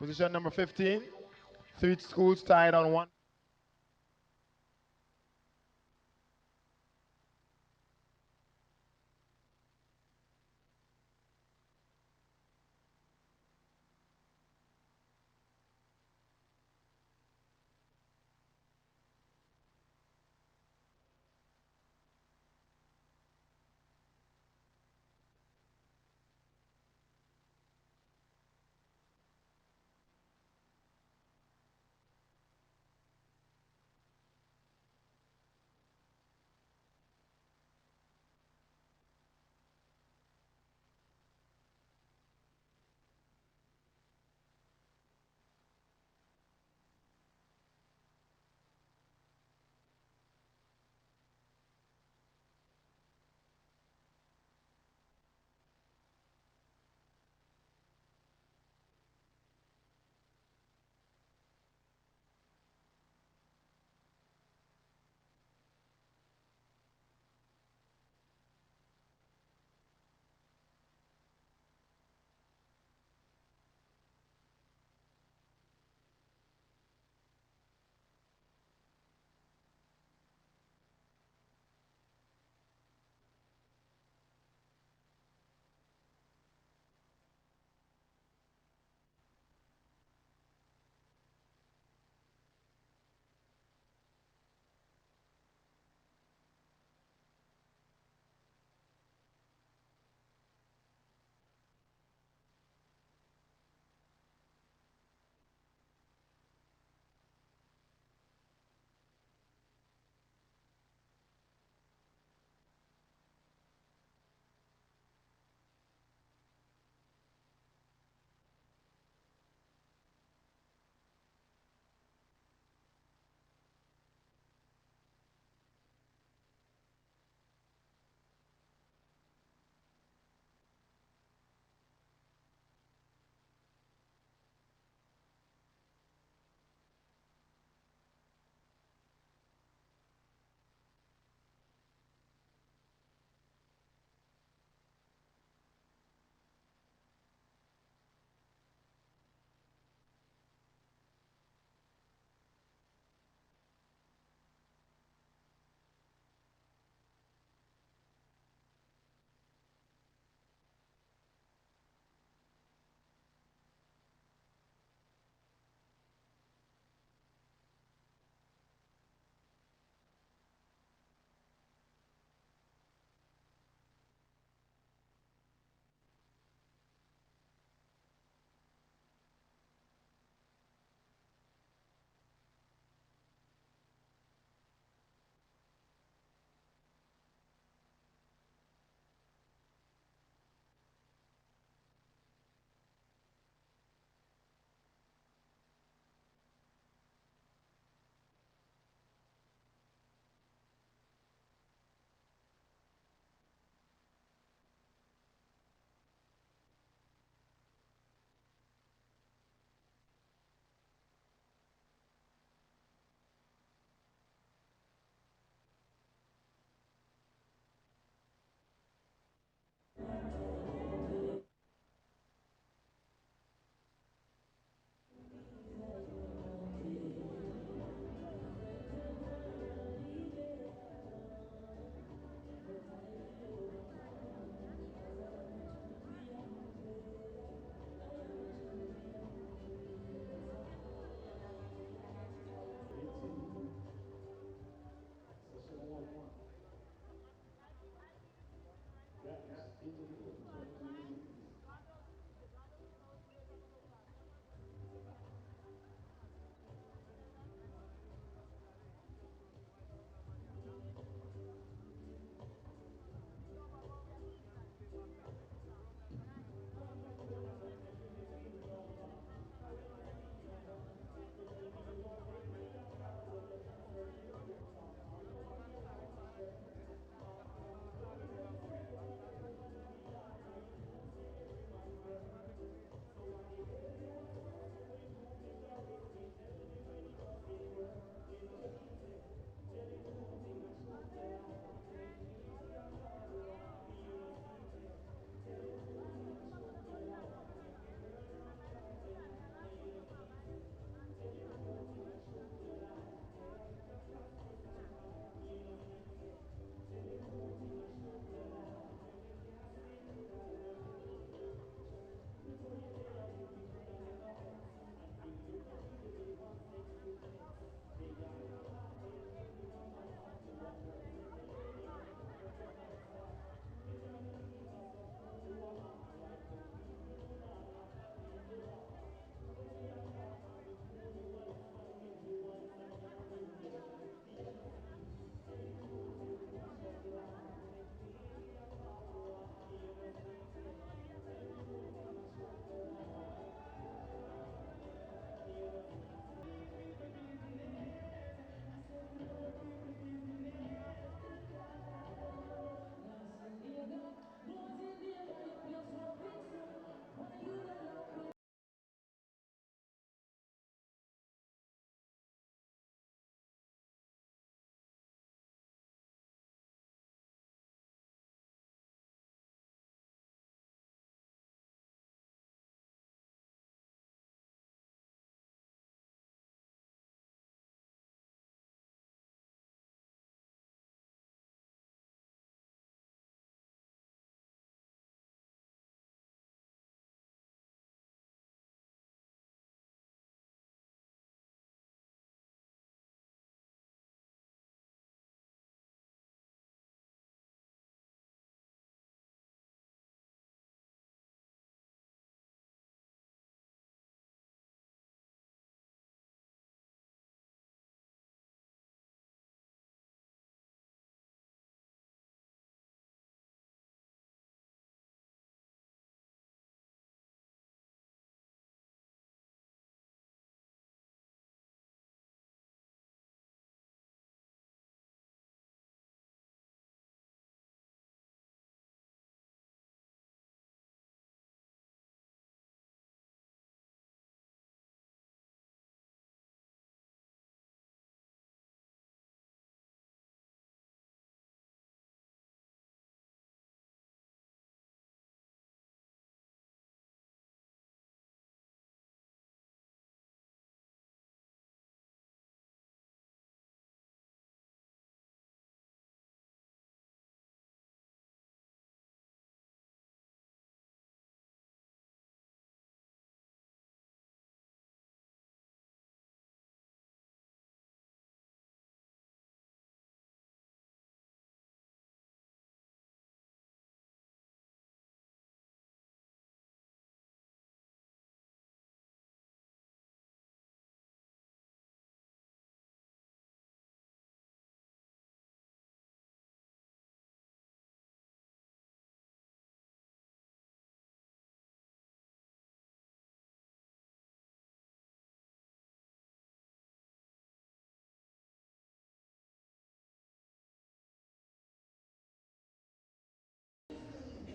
Position number 15. Three schools tied on one.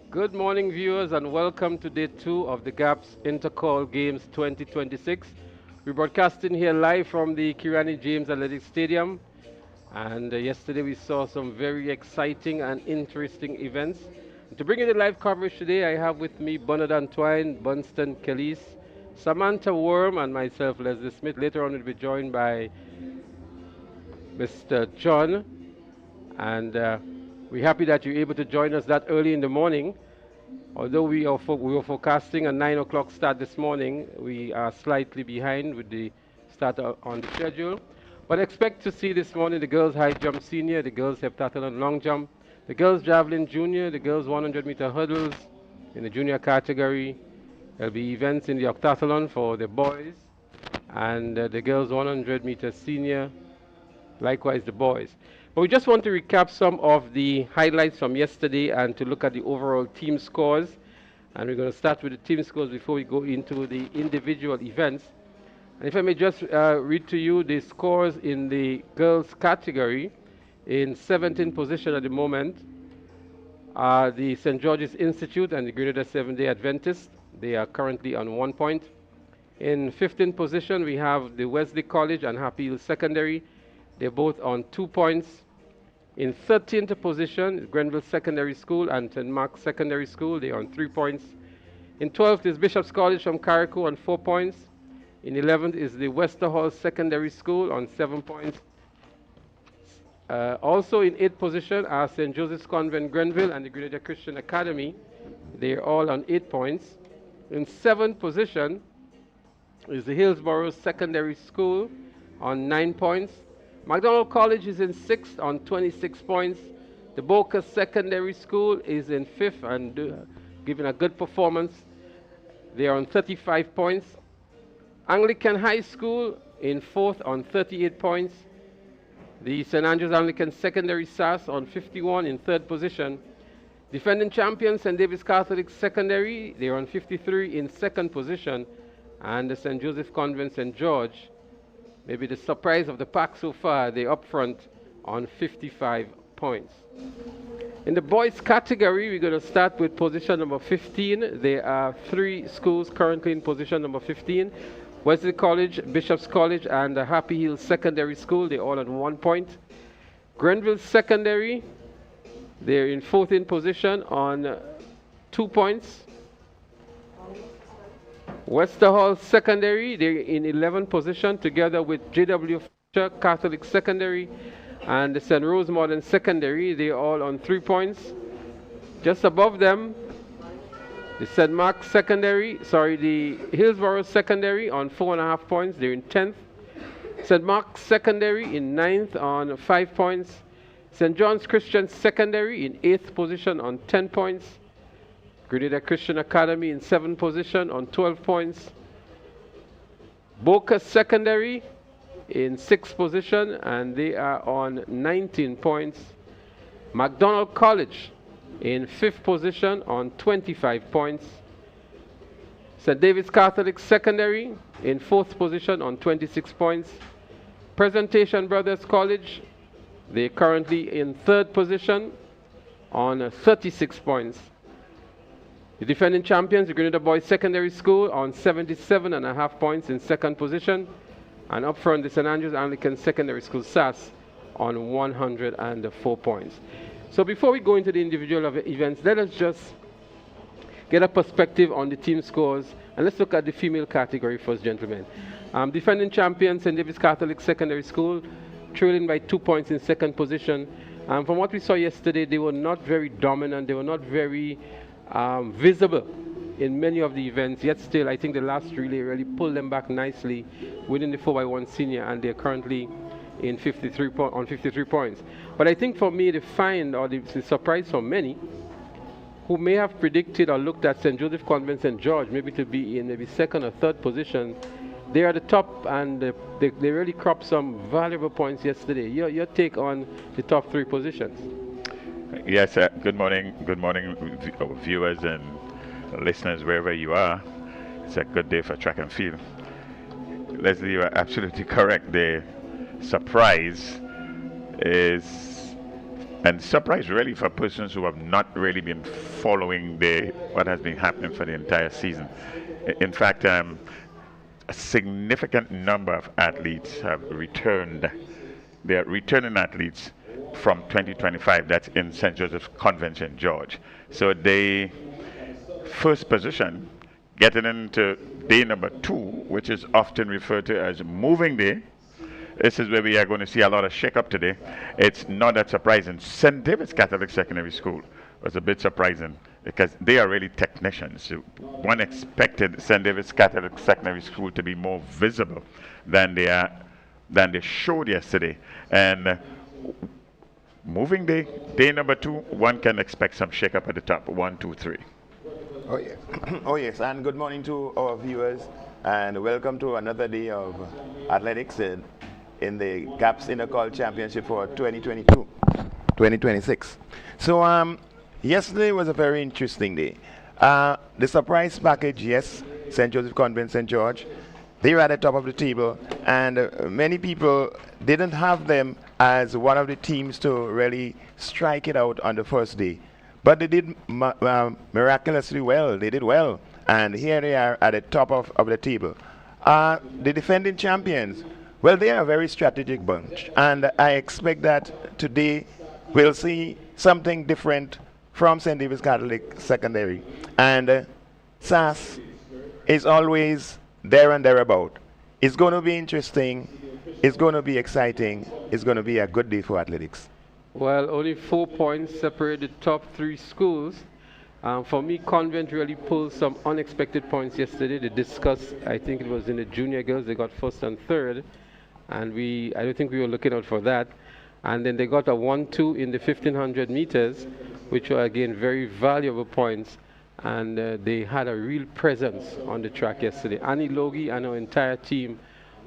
Good morning, viewers, and welcome to day two of the GAPS Intercol Games 2026. We're broadcasting here live from the Kirani James Athletic Stadium. And yesterday we saw some very exciting and interesting events. To bring you the live coverage today, I have with me Bernard Antoine, Bunston Kellis, Samantha Worm, and myself, Leslie Smith. Later on, we'll be joined by Mr. John. And we're happy that you're able to join us that early in the morning. Although we were forecasting a 9 o'clock start this morning, we are slightly behind with the start on the schedule. But expect to see this morning the girls high jump senior, the girls heptathlon long jump, the girls javelin junior, the girls 100-meter hurdles in the junior category. There'll be events in the octathlon for the boys and the girls 100-meter senior, likewise the boys. But we just want to recap some of the highlights from yesterday and to look at the overall team scores. And we're going to start with the team scores before we go into the individual events. And if I may just read to you the scores in the girls category. In 17th position at the moment are the St. George's Institute and the Grenada Seventh-day Adventist. They are currently on 1 point. In 15th position, we have the Wesley College and Happy Hill Secondary. They're both on 2 points. In 13th position is Grenville Secondary School and St. Mark's Secondary School. They're on 3 points. In 12th is Bishop's College from Carriacou on 4 points. In 11th is the Westerhall Secondary School on 7 points. Also in 8th position are St. Joseph's Convent Grenville and the Grenada Christian Academy. They're all on 8 points. In 7th position is the Hillsborough Secondary School on 9 points. MacDonald College is in 6th on 26 points. The Boca Secondary School is in 5th and giving a good performance. They are on 35 points. Anglican High School in 4th on 38 points. The St. Andrews Anglican Secondary SAS on 51 in 3rd position. Defending champions St. David's Catholic Secondary, they are on 53 in 2nd position. And the St. Joseph Convent St. George, maybe the surprise of the pack so far, they're up front on 55 points. In the boys category, we're going to start with position number 15. There are 3 schools currently in position number 15. Wesley College, Bishop's College, and the Happy Hill Secondary School. They're all on 1 point. Grenville Secondary, they're in 14th position on 2 points. Westerhall Secondary, they're in 11th position together with J.W. Fisher Catholic Secondary and the St. Rose Modern Secondary. They're all on 3 points. Just above them, the St. Mark's Secondary, the Hillsborough Secondary on 4.5 points. They're in 10th. St. Mark's Secondary in 9th on 5 points. St. John's Christian Secondary in 8th position on 10 points. Grenada Christian Academy in 7th position on 12 points. Boca Secondary in 6th position and they are on 19 points. MacDonald College in 5th position on 25 points. St. David's Catholic Secondary in 4th position on 26 points. Presentation Brothers College, they're currently in 3rd position on 36 points. The defending champions, the Grenada Boys Secondary School, on 77.5 points in 2nd position. And up front, the St. Andrews Anglican Secondary School, SAS, on 104 points. So before we go into the individual events, let us just get a perspective on the team scores. And let's look at the female category first, gentlemen. Defending champions, St. David's Catholic Secondary School, trailing by 2 points in 2nd position. From what we saw yesterday, they were not very dominant. They were not very visible in many of the events, yet still I think the last relay really pulled them back nicely within the 4x1 senior, and they're currently in 53 points. But I think for me the find or the surprise for many who may have predicted or looked at St. Joseph Convent St. George maybe to be in maybe 2nd or 3rd position, they are the top and they really cropped some valuable points yesterday. Your take on the top 3 positions? Yes, good morning, viewers and listeners wherever you are. It's a good day for track and field. Leslie, you are absolutely correct. The surprise is and surprise really for persons who have not really been following what has been happening for the entire season. In fact, a significant number of athletes have returned. They are returning athletes from 2025. That's in St. Joseph's Convent, St. George. So they first position, getting into day number 2, which is often referred to as moving day. This is where we are going to see a lot of shake-up today. It's not that surprising. St. David's Catholic Secondary School was a bit surprising because they are really technicians. So one expected St. David's Catholic Secondary School to be more visible than they showed yesterday. And moving day number 2, one can expect some shake-up at the top. 1, 2, 3. Oh, yeah. Oh, yes. And good morning to our viewers, and welcome to another day of athletics in the GAPS Intercol Championship for 2022-2026. So yesterday was a very interesting day. The surprise package, yes, St. Joseph Convent, St. George, they were at the top of the table, and many people didn't have them as one of the teams to really strike it out on the first day. But they did miraculously well. They did well, and here they are at the top of the table. The defending champions, well, they are a very strategic bunch, and I expect that today we'll see something different from St. David's Catholic Secondary. And SAS is always there and thereabout. It's going to be interesting. It's going to be exciting. It's going to be a good day for athletics. Well, only 4 points separate the top 3 schools. For me, Convent really pulled some unexpected points yesterday. They discussed, I think it was in the junior girls, they got first and third. And I don't think we were looking out for that. And then they got a 1-2 in the 1500 meters, which were again very valuable points. And they had a real presence on the track yesterday. Annie Logie and her entire team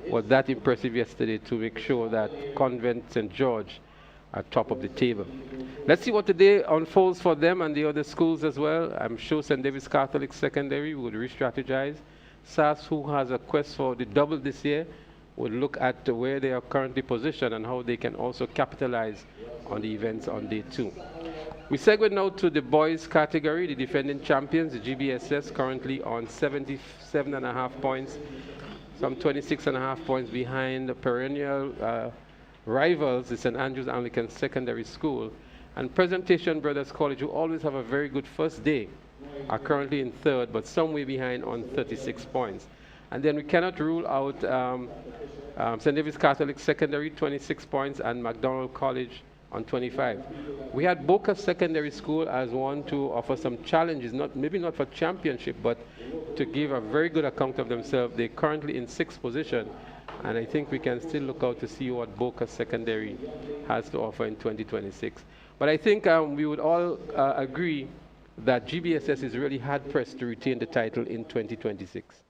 was that impressive yesterday to make sure that Convent St. George are top of the table. Let's see what the day unfolds for them and the other schools as well. I'm sure St. David's Catholic Secondary would re-strategize. SAS, who has a quest for the double this year, would look at where they are currently positioned and how they can also capitalize on the events on day 2. We segue now to the boys category, the defending champions, the GBSS, currently on 77.5 points, some 26.5 points behind the perennial rivals, the St. Andrews Anglican Secondary School. And Presentation Brothers College, who always have a very good first day, are currently in 3rd, but some way behind on 36 points. And then we cannot rule out St. David's Catholic Secondary, 26 points, and McDonald College on 25. We had Boca Secondary School as one to offer some challenges, maybe not for championship, but to give a very good account of themselves. They're currently in 6th position, and I think we can still look out to see what Boca Secondary has to offer in 2026. But I think we would all agree that GBSS is really hard-pressed to retain the title in 2026.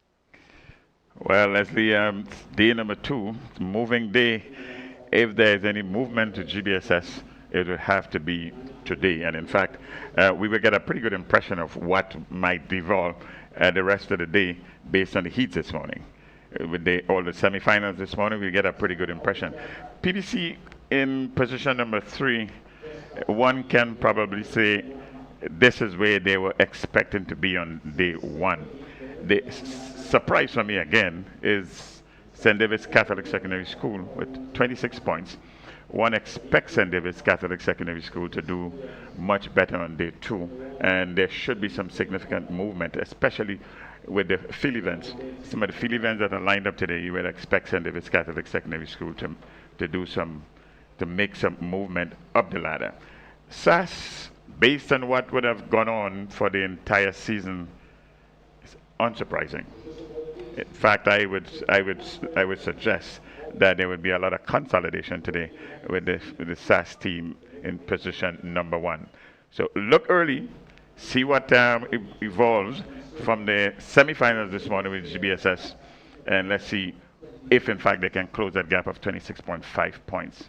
Well, Leslie, day number 2, moving day. If there's any movement to GBSS, it would have to be today. And in fact, we will get a pretty good impression of what might devolve the rest of the day based on the heats this morning. With all the semifinals this morning, we get a pretty good impression. PBC in position number 3, one can probably say this is where they were expecting to be on day 1. The surprise for me again is St. David's Catholic Secondary School with 26 points. One expects St. David's Catholic Secondary School to do much better on day 2, and there should be some significant movement, especially with the field events. Some of the field events that are lined up today, you would expect St. David's Catholic Secondary School to make some movement up the ladder. SAS, based on what would have gone on for the entire season, is unsurprising. In fact, I would suggest that there would be a lot of consolidation today with the SAS team in position number 1. So look early, see what evolves from the semifinals this morning with GBSS, and let's see if in fact they can close that gap of 26.5 points.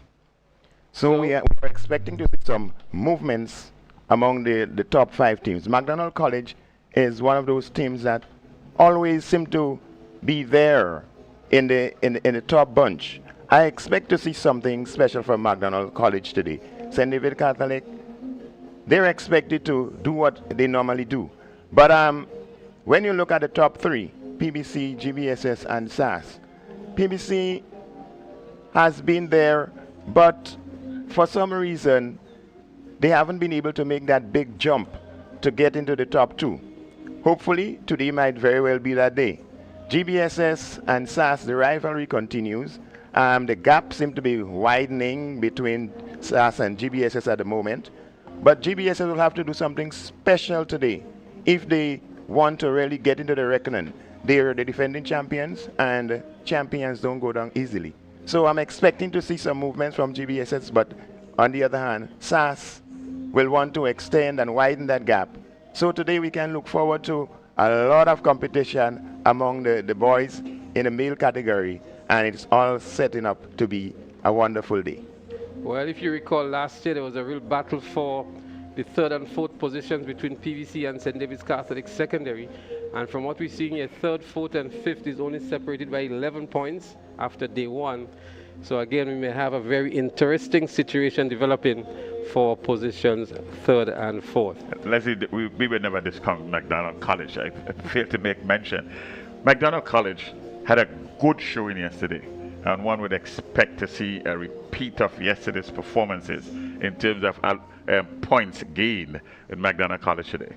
So we are expecting to see some movements among the top 5 teams. McDonald College is one of those teams that always seem to be there in the top bunch. I expect to see something special from McDonald College today. St. David Catholic, they're expected to do what they normally do. But when you look at the top three, PBC, GBSS, and SAS, PBC has been there, but for some reason, they haven't been able to make that big jump to get into the top two. Hopefully, today might very well be that day. GBSS and SAS, the rivalry continues. The gap seems to be widening between SAS and GBSS at the moment. But GBSS will have to do something special today if they want to really get into the reckoning. They are the defending champions, and champions don't go down easily. So I'm expecting to see some movements from GBSS, but on the other hand, SAS will want to extend and widen that gap. So today we can look forward to a lot of competition among the boys in the male category, and it's all setting up to be a wonderful day. Well, if you recall, last year there was a real battle for the third and fourth positions between PVC and St. David's Catholic Secondary. And from what we're seeing here, third, fourth, and fifth is only separated by 11 points after day one. So again, we may have a very interesting situation developing for positions third and fourth. Leslie, we would never discount McDonald College. I failed to make mention. McDonald College had a good showing yesterday, and one would expect to see a repeat of yesterday's performances in terms of points gained in McDonald College today.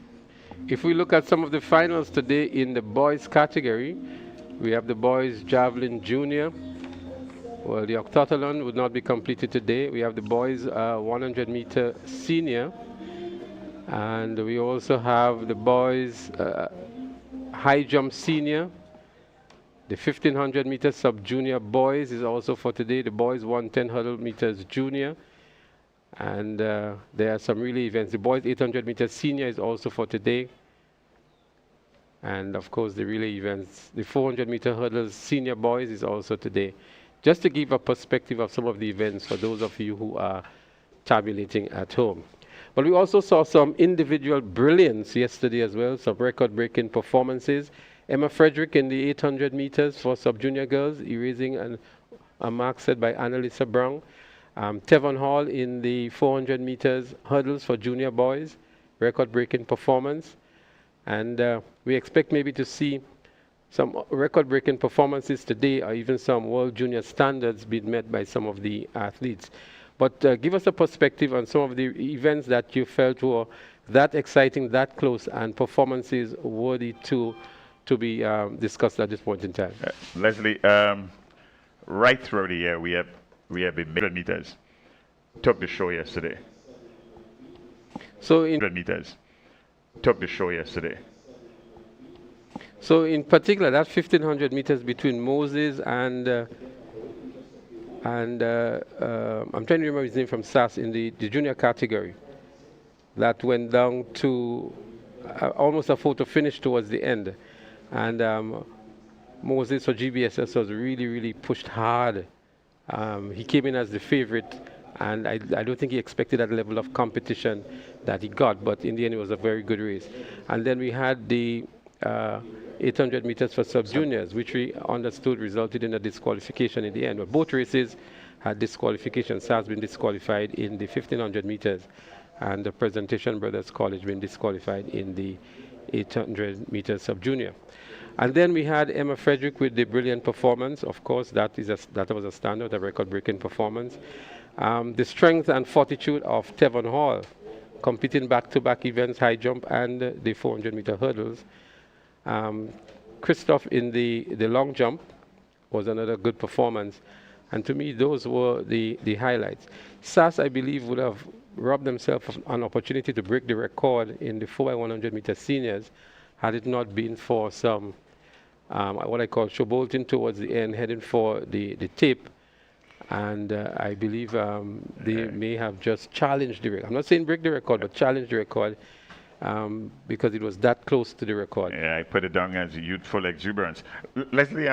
If we look at some of the finals today in the boys category, we have the boys javelin junior. Well, the octathlon would not be completed today. We have the boys 100-meter senior, and we also have the boys high jump senior. The 1500-meter sub-junior boys is also for today. The boys 110 hurdle meters junior. And there are some relay events. The boys 800 meters senior is also for today. And of course the relay events, the 400 meter hurdles senior boys is also today. Just to give a perspective of some of the events for those of you who are tabulating at home. But we also saw some individual brilliance yesterday as well, some record-breaking performances. Emma Frederick in the 800 meters for sub-junior girls, erasing a mark set by Annalisa Brown. Tevon Hall in the 400 meters hurdles for junior boys, record-breaking performance. And we expect maybe to see some record-breaking performances today, or even some world junior standards being met by some of the athletes. But give us a perspective on some of the events that you felt were that exciting, that close, and performances worthy to be discussed at this point in time. Leslie, right through the year, we have been 100 meters. Took the show yesterday. So in 100 meters. Took the show yesterday. So in particular, that 1500 meters between Moses and I'm trying to remember his name from SAS in the junior category, that went down to almost a photo finish towards the end. And Moses for GBSS was really, really pushed hard. He came in as the favorite, and I don't think he expected that level of competition that he got, but in the end it was a very good race. And then we had the 800 meters for sub-juniors, which we understood resulted in a disqualification in the end. But both races had disqualification. SAS been disqualified in the 1500 meters, and the Presentation Brothers College been disqualified in the 800 meters sub-junior. And then we had Emma Frederick with the brilliant performance. Of course, that was a standard, a record-breaking performance. The strength and fortitude of Tevon Hall, competing back-to-back events, high jump and the 400-meter hurdles. Christoph in the long jump was another good performance. And to me, those were the highlights. SAS, I believe, would have robbed themselves of an opportunity to break the record in the 4x100-meter seniors had it not been for some what I call showbolting towards the end, heading for the tape. And I believe they may have just challenged the record. I'm not saying break the record, but challenge the record because it was that close to the record. Yeah, I put it down as youthful exuberance. Leslie,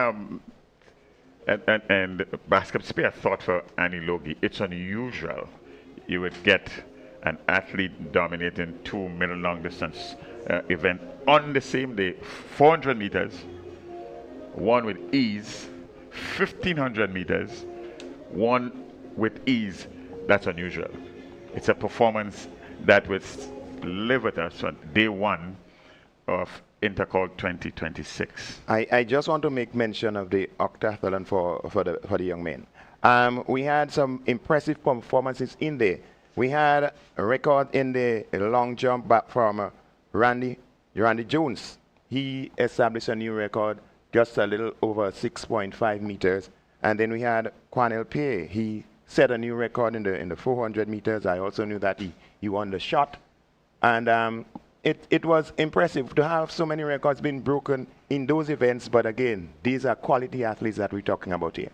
and basket spare thought for Annie Logie. It's unusual you would get an athlete dominating two middle long distance event on the same day, 400 meters, one with ease, 1500 meters, one with ease. That's unusual. It's a performance that will live with us on day one of Intercol 2026. I just want to make mention of the octathlon for the young men. We had some impressive performances in there. We had a record in the long jump back from Randy Jones. He established a new record, just a little over 6.5 meters. And then we had Quanel Pierre. He set a new record in the 400 meters. I also knew that he won the shot. And it was impressive to have so many records being broken in those events. But again, these are quality athletes that we're talking about here.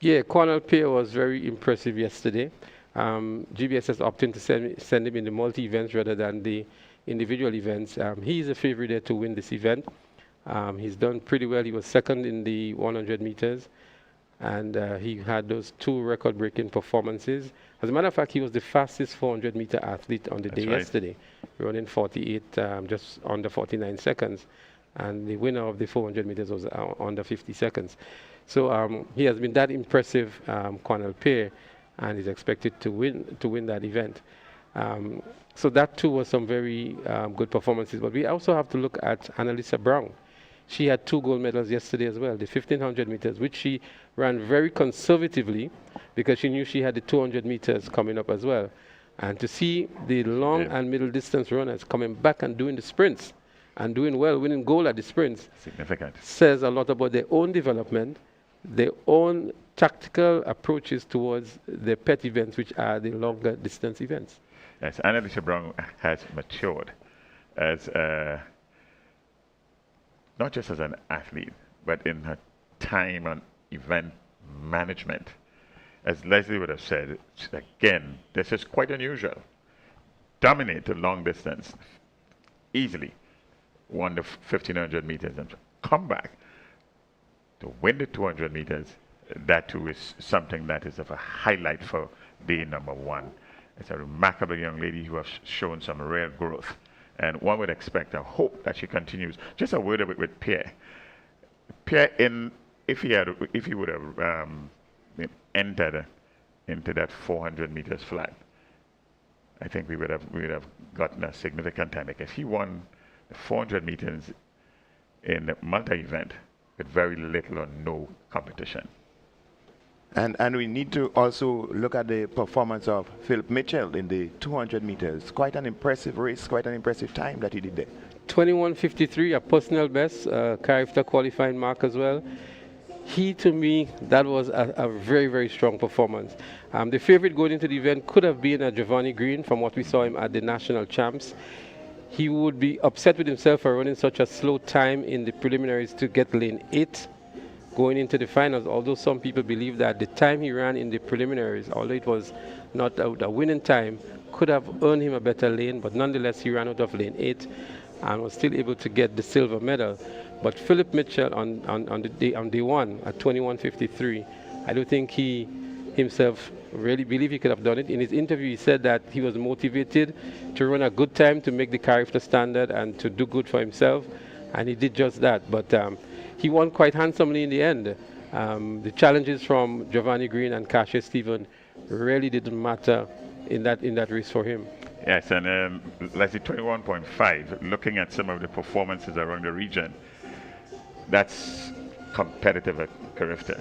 Yeah, Quanel Pierre was very impressive yesterday. GBSS opting to send him in the multi-events rather than the individual events. He's a favorite there to win this event. He's done pretty well. He was second in the 100 meters, and he had those 2 record-breaking performances. As a matter of fact, he was the fastest 400-meter athlete on the day yesterday, running 48, just under 49 seconds. And the winner of the 400 meters was under 50 seconds. So he has been that impressive, Quanel Pierre, and is expected to win that event. So that too was some very good performances. But we also have to look at Annalisa Brown. She had 2 gold medals yesterday as well, the 1500 meters, which she ran very conservatively because she knew she had the 200 meters coming up as well. And to see the long and middle distance runners coming back and doing the sprints and doing well, winning gold at the sprints, significant, says a lot about their own development, their own tactical approaches towards the pet events, which are the longer distance events. Yes, Annalisa Brown has matured as not just as an athlete, but in her time on event management. As Leslie would have said, again, this is quite unusual. Dominate the long distance easily, won the 1500 meters and come back to win the 200 meters. That too is something that is of a highlight for day number 1. It's a remarkable young lady who has shown some real growth. And one would expect, I hope that she continues. Just a word of it with Pierre. Pierre, if he would have entered into that 400 meters flat, I think we would have gotten a significant time. Like if he won the 400 meters in the multi-event with very little or no competition. And we need to also look at the performance of Philip Mitchell in the 200 meters. Quite an impressive race, quite an impressive time that he did there. 21:53, a personal best, character qualifying mark as well. He, to me, that was a very, very strong performance. The favorite going into the event could have been Giovanni Green from what we saw him at the national champs. He would be upset with himself for running such a slow time in the preliminaries to get lane 8. Going into the finals, although some people believe that the time he ran in the preliminaries, although it was not a winning time, could have earned him a better lane, but nonetheless he ran out of lane 8 and was still able to get the silver medal. But Philip Mitchell on day 1 at 21:53, I don't think he himself really believed he could have done it. In his interview, he said that he was motivated to run a good time, to make the character standard and to do good for himself, and he did just that. But he won quite handsomely in the end. The challenges from Giovanni Green and Cassius Stephen really didn't matter in that race for him. Yes, and Leslie, 21.5, looking at some of the performances around the region, that's competitive at Carifta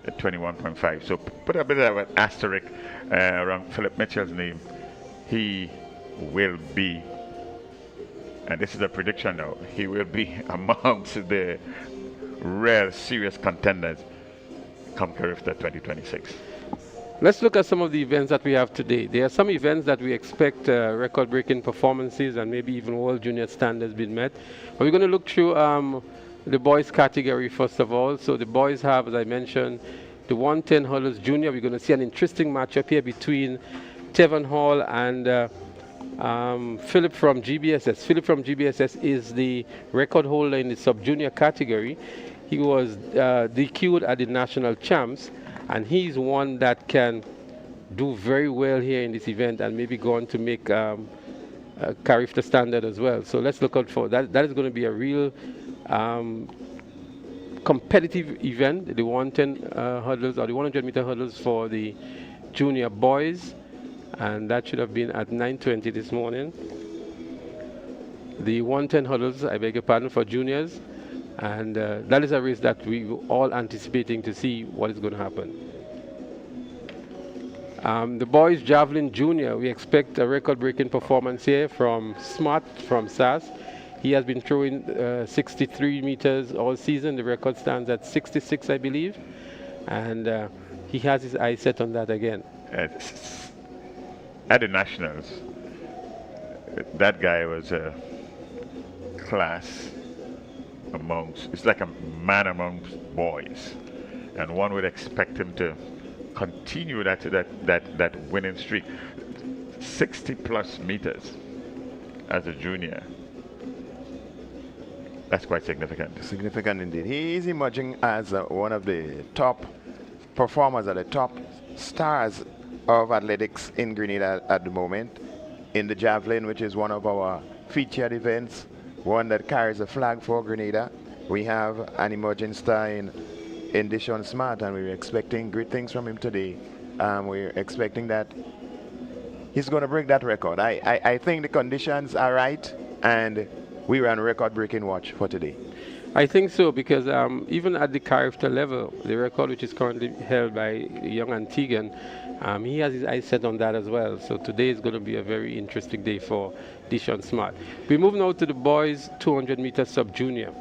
at 21.5. So put a bit of an asterisk around Philip Mitchell's name. He will be, and this is a prediction now, he will be amongst the rare serious contenders come Carifta 2026. Let's look at some of the events that we have today. There are some events that we expect record-breaking performances and maybe even world junior standards being met. But we're going to look through the boys category first of all. So the boys have, as I mentioned, the 110 hurdles junior. We're going to see an interesting matchup here between Tevin Hall and Philip from GBSS. Philip from GBSS is the record holder in the sub-junior category. He was DQ'd at the national champs, and he's one that can do very well here in this event and maybe go on to make Carifta standard as well. So let's look out for that. That is going to be a real competitive event, the 110 hurdles or the 100 meter hurdles for the junior boys. and that should have been at 9:20 this morning. The 110 hurdles, I beg your pardon, for juniors, and that is a race that we were all anticipating to see what is going to happen. The boys javelin junior, we expect a record-breaking performance here from Smart from SAS. He has been throwing 63 meters all season. The record stands at 66, I believe, and he has his eyes set on that again. At the Nationals, that guy was a class amongst, it's like a man amongst boys, and one would expect him to continue that winning streak. 60 plus meters as a junior. That's quite significant. Significant indeed. He is emerging as one of the top performers, at the top stars of athletics in Grenada at the moment. In the javelin, which is one of our featured events, one that carries a flag for Grenada, we have an emerging star in Dishon Smart, and we're expecting great things from him today. We're expecting that he's going to break that record. I think the conditions are right, and we're on record-breaking watch for today. I think so, because even at the character level, the record which is currently held by young Antiguan, he has his eyes set on that as well. So today is going to be a very interesting day for Dishon Smart. We move now to the boys 200 meter sub-junior.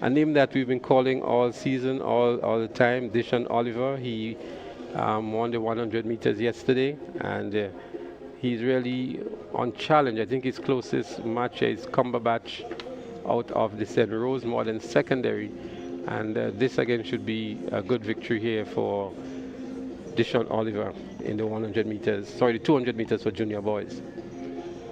A name that we've been calling all season, all the time, Dishon Oliver. He won the 100 meters yesterday, and he's really on challenge. I think his closest match is Cumberbatch out of the St. Rose Modern Secondary, and this again should be a good victory here for Dishon Oliver in the 100 meters, sorry, the 200 meters for junior boys.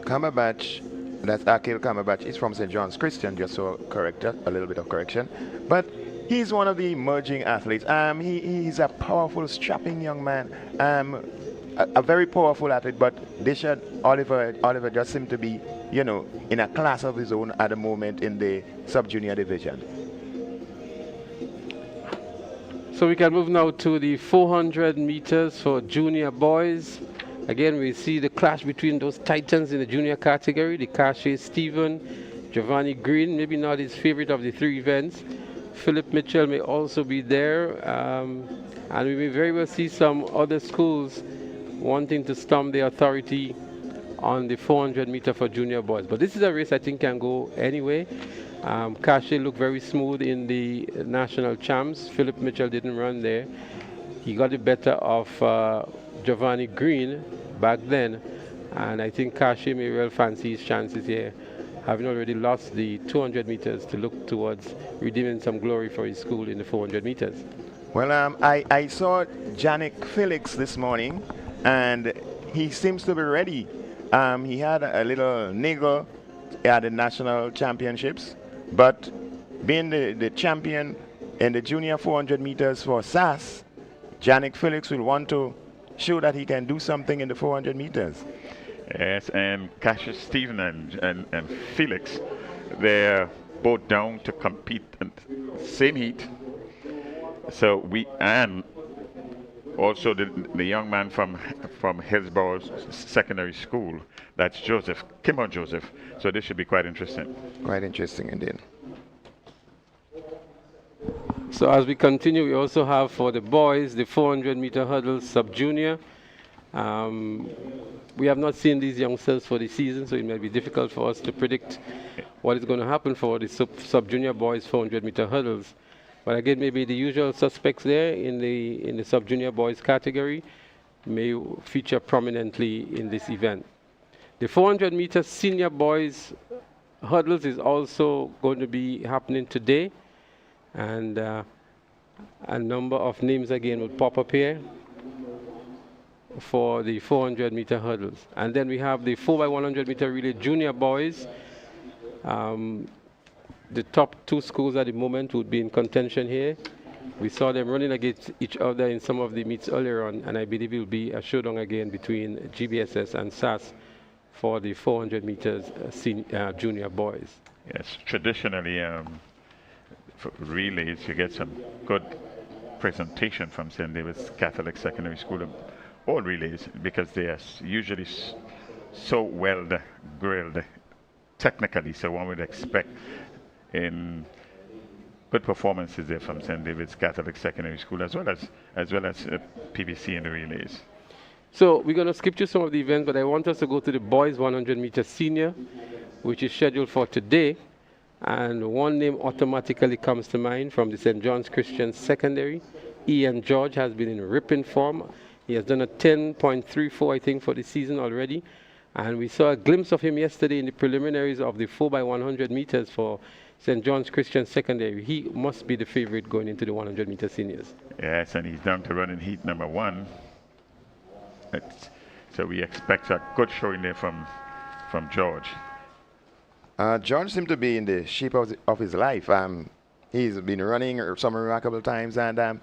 Cumberbatch, that's Akil Cumberbatch, is from St. John's Christian, just so corrected, a little bit of correction. But he's one of the emerging athletes. He's a powerful, strapping young man, a very powerful athlete, but Dishon Oliver just seemed to be, you know, in a class of his own at the moment in the sub-junior division. So we can move now to the 400 meters for junior boys. Again, we see the clash between those titans in the junior category, the Cache Stephen, Giovanni Green, maybe not his favorite of the three events. Philip Mitchell may also be there, and we may very well see some other schools wanting to stomp the authority on the 400 meter for junior boys. But this is a race I think can go anyway. Cache looked very smooth in the national champs. Philip Mitchell didn't run there. He got the better of Giovanni Green back then, and I think Cache may well fancy his chances here, having already lost the 200 meters, to look towards redeeming some glory for his school in the 400 meters. Well, I saw Yannick Felix this morning, and he seems to be ready. He had a little niggle at the national championships, but being the champion in the junior 400 meters for SAS, Yannick Felix will want to show that he can do something in the 400 meters. Yes, and Cassius Stephen and Felix, they're both down to compete in the same heat. So and also the young man from Hillsborough Secondary School, that's Joseph, Kimon Joseph. So this should be quite interesting. Quite interesting indeed. So as we continue, we also have for the boys the 400 meter hurdles sub-junior. We have not seen these youngsters for the season, so it may be difficult for us to predict what is going to happen for the sub-junior boys 400 meter hurdles. But again, maybe the usual suspects there in the sub-junior boys category may feature prominently in this event. The 400 meter senior boys hurdles is also going to be happening today, and a number of names again will pop up here for the 400 meter hurdles. And then we have the 4x100 meter relay junior boys. The top two schools at the moment would be in contention here. We saw them running against each other in some of the meets earlier on, and I believe it will be a showdown again between GBSS and SAS for the 400 meters junior boys. Yes, traditionally, for relays, you get some good presentation from St. David's Catholic Secondary School. all relays because they are usually so well grilled technically. So one would expect in good performances there from St. David's Catholic Secondary School as well as PBC in the relays. So we're going to skip to some of the events, but I want us to go to the boys 100 meter senior, which is scheduled for today. And one name automatically comes to mind from the St. John's Christian Secondary. Ian George has been in ripping form. He has done a 10.34, I think, for the season already. And we saw a glimpse of him yesterday in the preliminaries of the 4x100 meters for St. John's Christian Secondary. He must be the favorite going into the 100 meter seniors. Yes, and he's down to run in heat number 1. So we expect a good showing there from George. George seemed to be in the shape of his life. He's been running some remarkable times and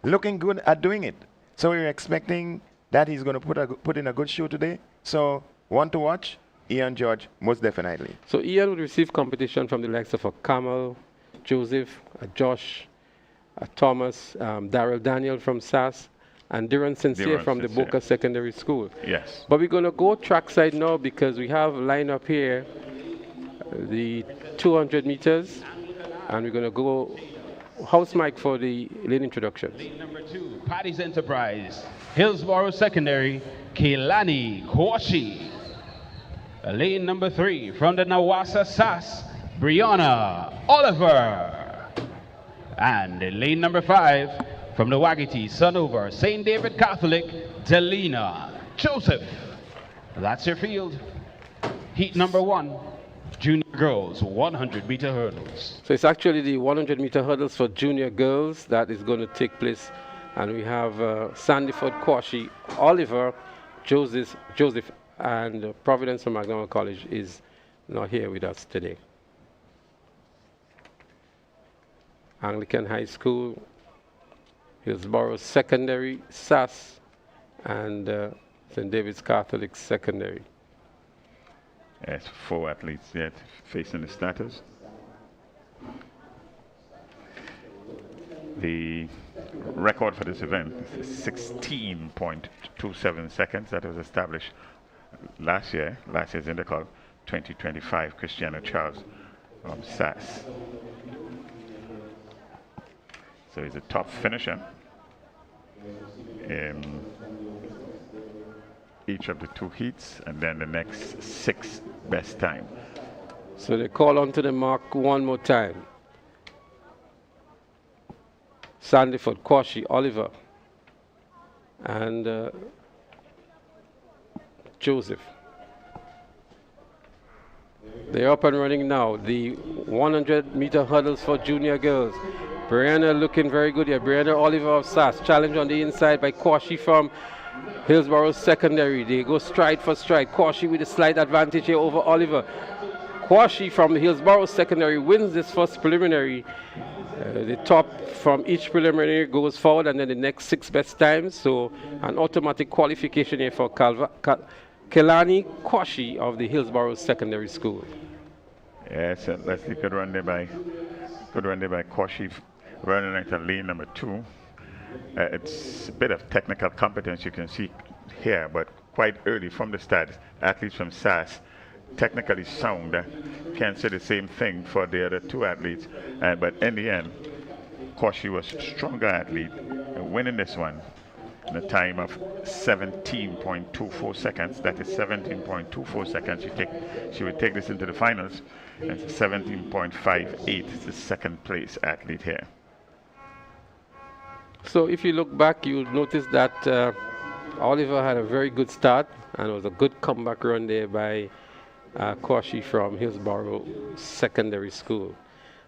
looking good at doing it. So we're expecting that he's going to put in a good show today. So one to watch, Ian George, most definitely. So Ian would receive competition from the likes of a Kamal, Joseph, a Josh, a Thomas, Daryl Daniel from SAS, and Duran Sincere from the Boca Secondary School. Yes. But we're going to go trackside now because we have lined up here the 200 meters, and we're going to go house mic for the lane introduction. Lane number 2, Paddy's Enterprise, Hillsborough Secondary, Keilani Kwashi. Lane number 3, from the Nawasa SAS, Brianna Oliver. And lane number 5, from the Wagiti Sunover St. David Catholic, Delina Joseph. That's your field. Heat number 1, junior girls 100 meter hurdles. So it's actually the 100 meter hurdles for junior girls that is going to take place. And we have Sandyford Kwashi, Oliver, Joseph, and Providence from McDonald College is not here with us today. Anglican High School, Hillsborough Secondary, SAS, and St. David's Catholic Secondary. Yes, 4 athletes yet facing the starters. The record for this event is 16.27 seconds. That was established last year's Intercol 2025, Cristiano Charles from SAS. So he's a top finisher in each of the 2 heats, and then the next 6 best time. So they call onto the mark one more time. Sandyford, Kwashi, Oliver, and Joseph. They're up and running now. The 100 meter hurdles for junior girls. Brianna looking very good here. Brianna Oliver of SAS, challenged on the inside by Kwashi from Hillsborough Secondary. They go stride for stride. Kwashi with a slight advantage here over Oliver. Kwashi from Hillsborough Secondary wins this first preliminary. The top from each preliminary goes forward, and then the next 6 best times. So an automatic qualification here for Kelani Kwashi of the Hillsborough Secondary School. Yes, Leslie, good run there by Kwashi, running into lane number 2. It's a bit of technical competence you can see here, but quite early from the start, athletes from SAS, technically sound, can't say the same thing for the other 2 athletes, but in the end, Kwashi was a stronger athlete, winning this one in a time of 17.24 seconds. That is 17.24 seconds. She would take this into the finals. It's 17.58, the second place athlete here. So if you look back, you'll notice that Oliver had a very good start, and it was a good comeback run there by Kwashi from Hillsborough Secondary School.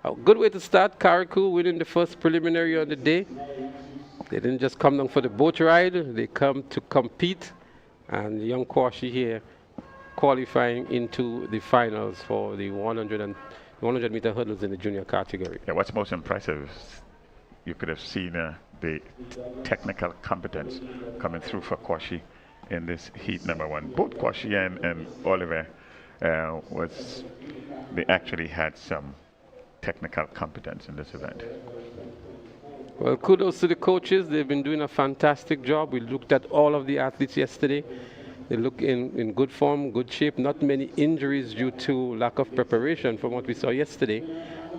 A good way to start. Carriacou winning the first preliminary on the day. They didn't just come down for the boat ride, they come to compete, and young Kwashi here qualifying into the finals for the 100 meter hurdles in the junior category. Yeah, what's most impressive is you could have seen the technical competence coming through for Kwashi in this heat number 1. Both Kwashi and Oliver they actually had some technical competence in this event. Well, kudos to the coaches. They've been doing a fantastic job. We looked at all of the athletes yesterday. They look in good form, good shape. Not many injuries due to lack of preparation from what we saw yesterday.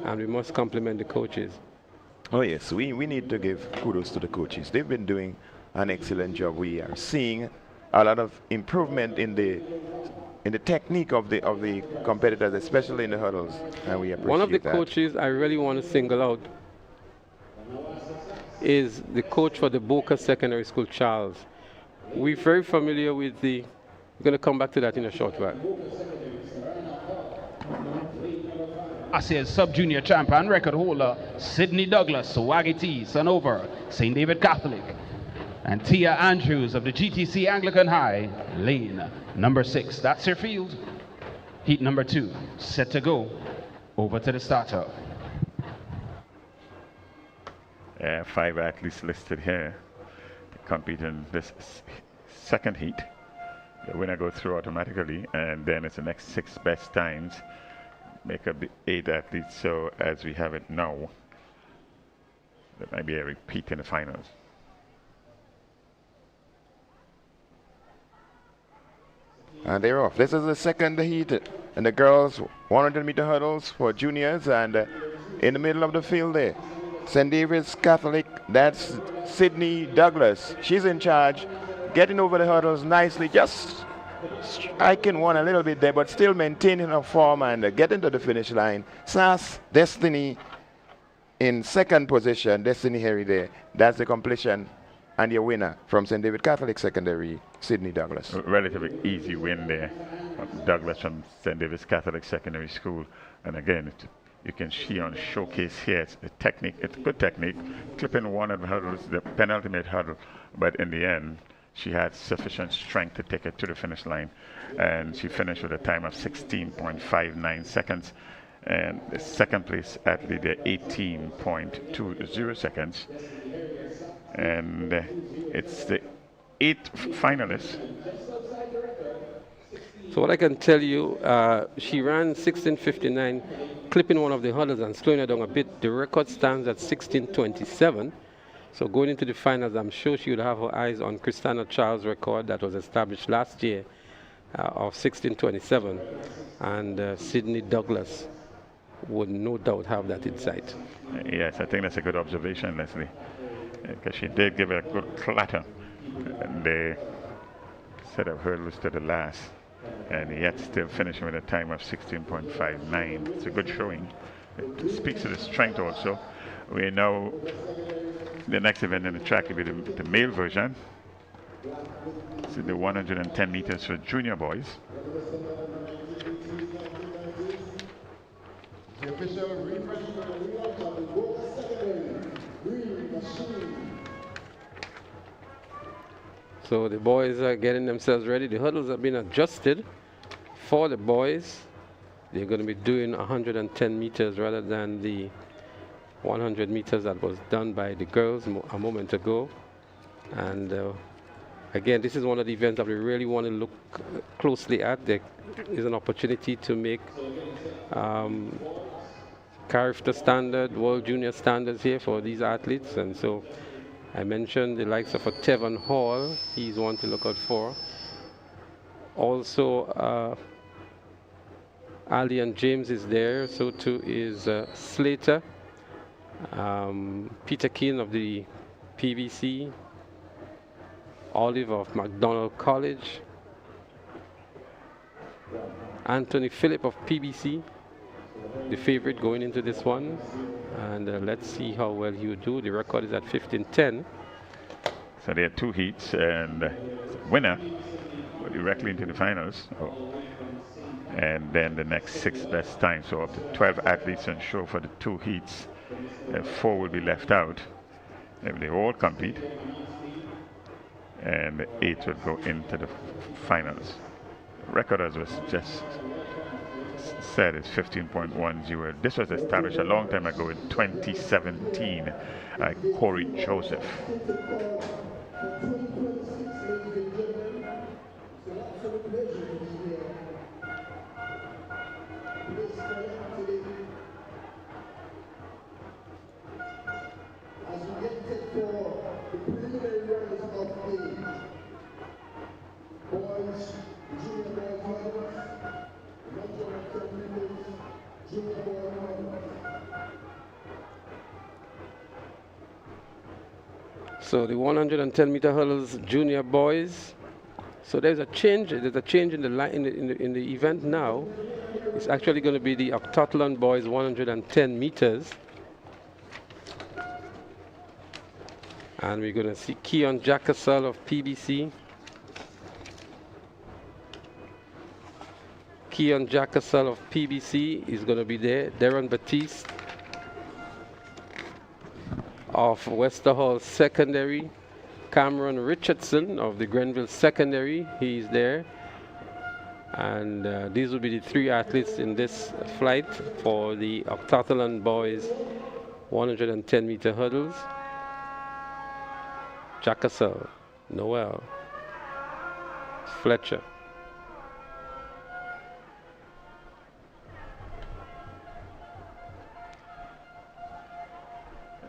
And we must compliment the coaches. Oh yes, we need to give kudos to the coaches. They've been doing an excellent job. We are seeing a lot of improvement in the technique of the competitors, especially in the hurdles, and we appreciate One of the that. coaches I really want to single out is the coach for the Boca Secondary School, Charles. We're very familiar with the. We're going to come back to that in a short while. ASEA's sub-junior champion record holder Sydney Douglas, Wagiti, Sanover, St. David Catholic, and Tia Andrews of the GTC Anglican High, lane number 6. That's your field. Heat number 2, set to go. Over to the starter. 5 athletes listed here compete in this second heat. The winner goes through automatically, and then it's the next 6 best times make up the 8 athletes. So as we have it now, there might be a repeat in the finals. And they're off. This is the second heat in the girls 100-meter hurdles for juniors, and in the middle of the field there, St. David's Catholic, that's Sydney Douglas. She's in charge, getting over the hurdles nicely, just striking one a little bit there, but still maintaining her form and getting to the finish line. SAS Destiny in second position, Destiny Harry there. That's the completion and your winner from St. David Catholic Secondary, Sydney Douglas. A relatively easy win there. Douglas from St. David's Catholic Secondary School. And again, you can see on showcase here, it's a technique, it's good technique, clipping one of the hurdles, the penultimate hurdle, but in the end, she had sufficient strength to take it to the finish line, and she finished with a time of 16.59 seconds, and the second place athlete there 18.20 seconds, and it's the 8th finalist. So what I can tell you, she ran 16:59, clipping one of the hurdles and slowing her down a bit. The record stands at 16:27. So going into the finals, I'm sure she would have her eyes on Christina Charles' record that was established last year of 16:27. And Sydney Douglas would no doubt have that in sight. Yes, I think that's a good observation, Leslie, because she did give it a good clatter. And they set up hurdles to the last, and yet still finishing with a time of 16.59. It's a good showing. It speaks to the strength also. We know the next event in the track will be the male version. It's the 110 meters for junior boys. The official representation of the Boca Secondary Green Machine. So the boys are getting themselves ready. The hurdles have been adjusted for the boys. They're going to be doing 110 meters rather than the 100 meters that was done by the girls a moment ago. And again, this is one of the events that we really want to look closely at. There is an opportunity to make character standard, world junior standards here for these athletes. And so I mentioned the likes of a Tevin Hall. He's one to look out for. Also, Ali and James is there. So too is Slater. Peter Keane of the PVC. Olive of McDonald College. Anthony Phillip of PBC, the favorite going into this one. And let's see how well he would do. The record is at 15:10. So there are 2 heats, and winner will directly into the finals. And then the next 6 best times. So up to 12 athletes on show for the 2 heats. 4 will be left out if they all compete. And the 8 will go into the finals. The record, as was just said, is 15.10. This was established a long time ago in 2017 by Corey Joseph. As we get boys, junior boys hurdles. 110 meters, junior boy hurdles. So the 110-meter hurdles junior boys. So there's a change. There's a change in the line in the event now. It's actually going to be the octathlon boys 110 meters. And we're going to see Keon Jacasal of PBC. Keon Jacasal of PBC is going to be there. Darren Batiste of Westerhall Secondary. Cameron Richardson of the Grenville Secondary, he's there. And these will be the three athletes in this flight for the octathlon boys 110-meter hurdles. Jacasal, Noel, Fletcher.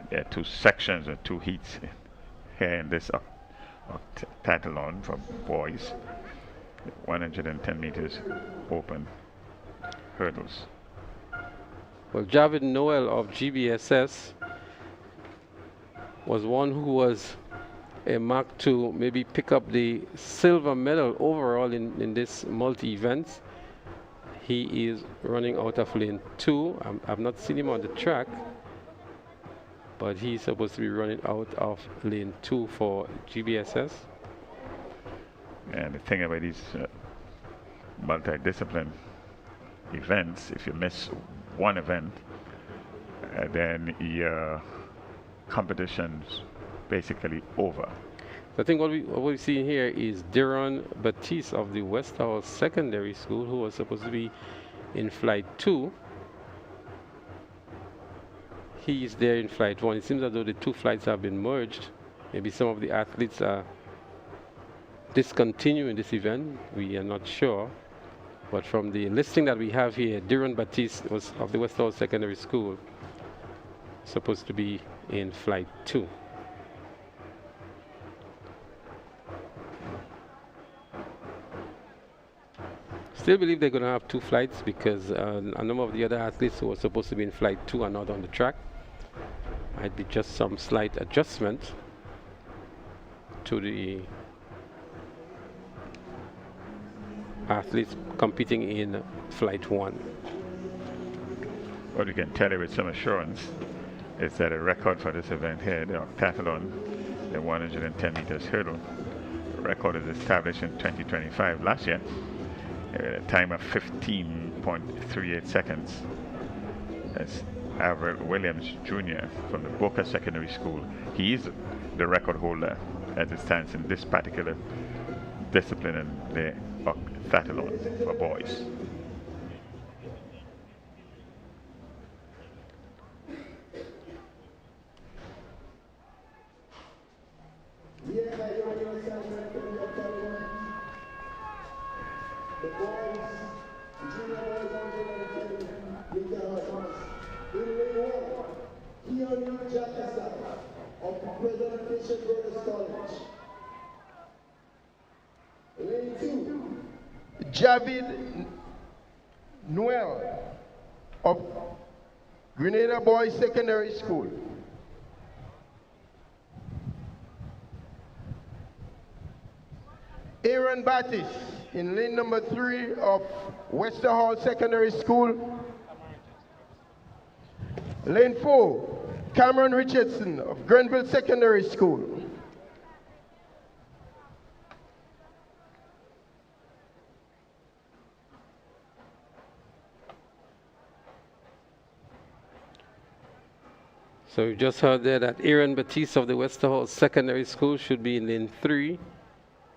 There are two sections and two heats here in this octathlon for boys. 110 meters open hurdles. Well, Javid Noel of GBSS was one who was a mark to maybe pick up the silver medal overall in this multi-events. He is running out of lane 2. I've not seen him on the track, but he's supposed to be running out of lane 2 for GBSS. And the thing about these multi-discipline events, if you miss one event, then your competition's basically over. So I think what we see here is Deron Batiste of the Westerhall Secondary School, who was supposed to be in flight 2. He is there in flight 1. It seems as though the two flights have been merged. Maybe some of the athletes are discontinuing this event. We are not sure. But from the listing that we have here, Deron Batiste was of the Westerhall Secondary School, supposed to be in flight 2. Still believe they're going to have two flights because a number of the other athletes who were supposed to be in flight 2 are not on the track. Might be just some slight adjustment to the athletes competing in flight 1. What we can tell you with some assurance is that a record for this event here, the octathlon, the 110 meters hurdle, the record is established in 2025, last year, a time of 15.38 seconds. That's Avril Williams Jr. from the Boca Secondary School. He is the record holder as it stands in this particular discipline in the octathlon for boys. The boys, junior boys, 110 meter hurdles. In lane 1, Keon Jacasal of President Bishop Brothers College. Lane 2, Javid Noel of Grenada Boys Secondary School. Aaron Batiste in lane number 3 of Westerhall Secondary School. Lane 4, Cameron Richardson of Grenville Secondary School. So you just heard there that Aaron Batiste of the Westerhall Secondary School should be in lane 3.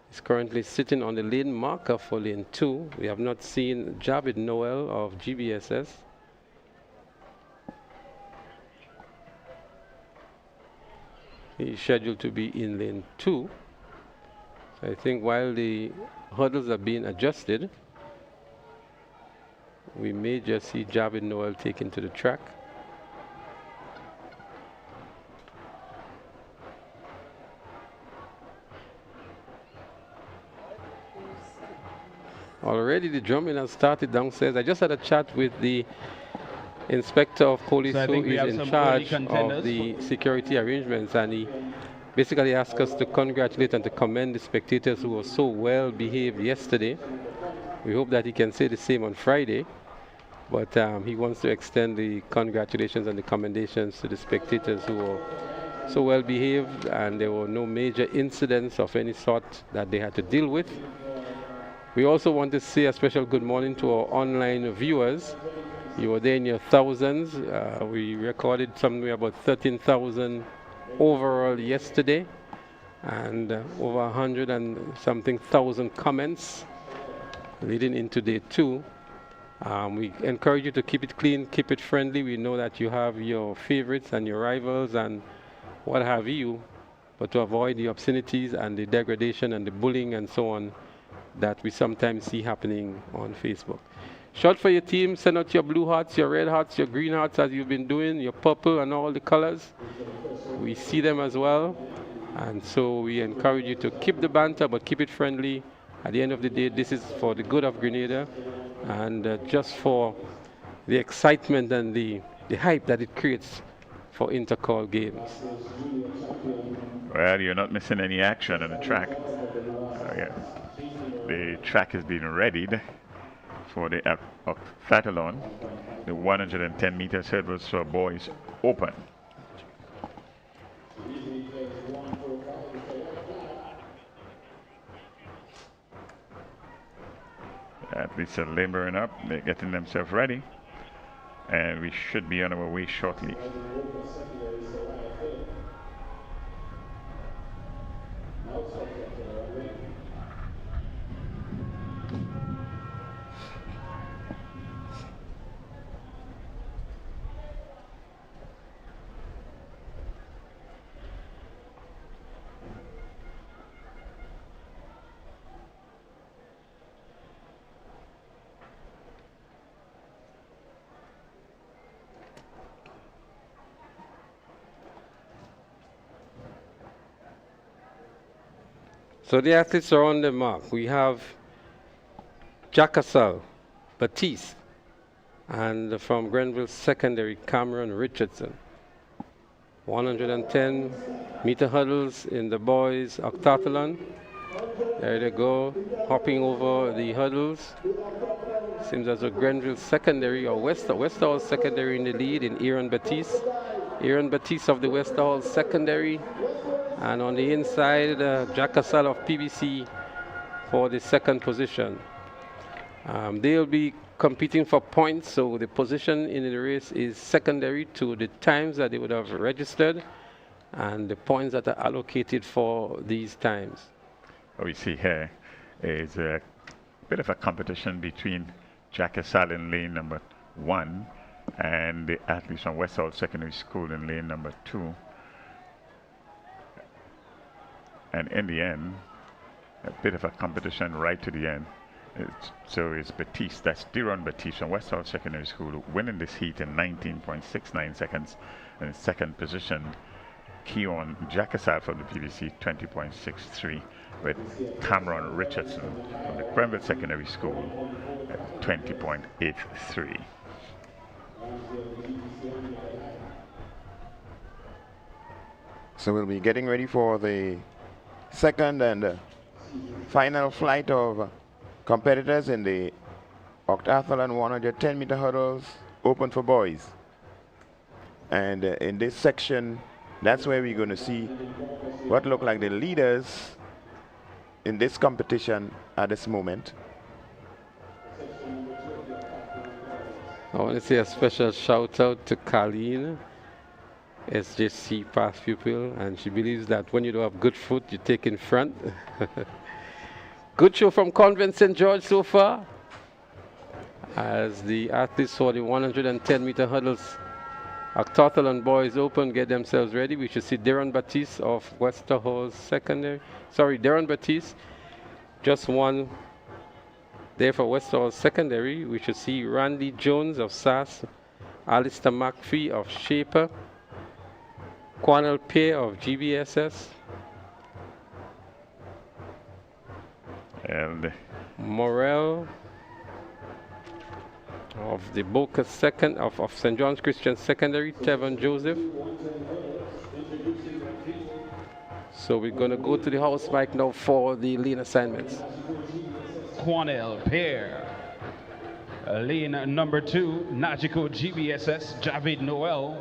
He's currently sitting on the lane marker for lane 2. We have not seen Javid Noel of GBSS. He's scheduled to be in lane 2. So I think while the hurdles are being adjusted, we may just see Javid Noel taken to the track. Already the drumming has started downstairs. I just had a chat with the inspector of police So I who think we is have in some charge early contenders. of the security arrangements, and he basically asked us to congratulate and to commend the spectators who were so well behaved yesterday. We hope that he can say the same on Friday, but he wants to extend the congratulations and the commendations to the spectators who were so well behaved, and there were no major incidents of any sort that they had to deal with. We also want to say a special good morning to our online viewers. You were there in your thousands. We recorded somewhere about 13,000 overall yesterday, and over 100 and something thousand comments leading into day 2. We encourage you to keep it clean, keep it friendly. We know that you have your favorites and your rivals and what have you, but to avoid the obscenities and the degradation and the bullying and so on that we sometimes see happening on Facebook. Shout for your team, send out your blue hearts, your red hearts, your green hearts as you've been doing, your purple and all the colors. We see them as well, and so we encourage you to keep the banter but keep it friendly. At the end of the day, this is for the good of Grenada, and just for the excitement and the hype that it creates for Intercol games. Well, you're not missing any action on the track. Yeah. The track is being readied for the octathlon. The 110 meters hurdles for boys open. Athletes are laboring up, they're getting themselves ready, and we should be on our way shortly. So the athletes are on the mark. We have Jacasal, Batiste, and from Grenville Secondary, Cameron Richardson. 110 meter hurdles in the boys octathlon. There they go, hopping over the hurdles. Seems as though Grenville Secondary or Westerhall Secondary in the lead in Aaron Batiste. Aaron Batiste of the Westerhall Secondary. And on the inside, Jacasal of PBC for the second position. They'll be competing for points, so the position in the race is secondary to the times that they would have registered and the points that are allocated for these times. What we see here is a bit of a competition between Jacasal in lane number 1 and the athletes from Westhall Secondary School in lane number 2. And in the end, a bit of a competition right to the end. So it's Batiste, that's Deron Batiste from Westhall Secondary School, winning this heat in 19.69 seconds. And in second position, Keon Jacasal from the PVC, 20.63, with Cameron Richardson from the Grenville Secondary School at 20.83. So we'll be getting ready for the second and final flight of competitors in the octathlon 110 meter hurdles open for boys. And in this section, that's where we're going to see what look like the leaders in this competition at this moment. I want to say a special shout out to Colleen, SJC past pupil, and she believes that when you don't have good foot, you take in front. Good show from Convent St. George so far, as the athletes for the 110 meter hurdles octathlon boys open get themselves ready. We should see Deron Batiste of Westerhall Secondary. Sorry, Deron Batiste just won there for Westerhall Secondary. We should see Randy Jones of SAS, Alistair McPhee of Shaper, Quanel Pay of GBSS. And Morel of the Boca second of St. John's Christian Secondary, Tevin Joseph. So we're going to go to the house bike now for the lane assignments. Cornell Pear. Lane number 2, Nagico GBSS, Javid Noel.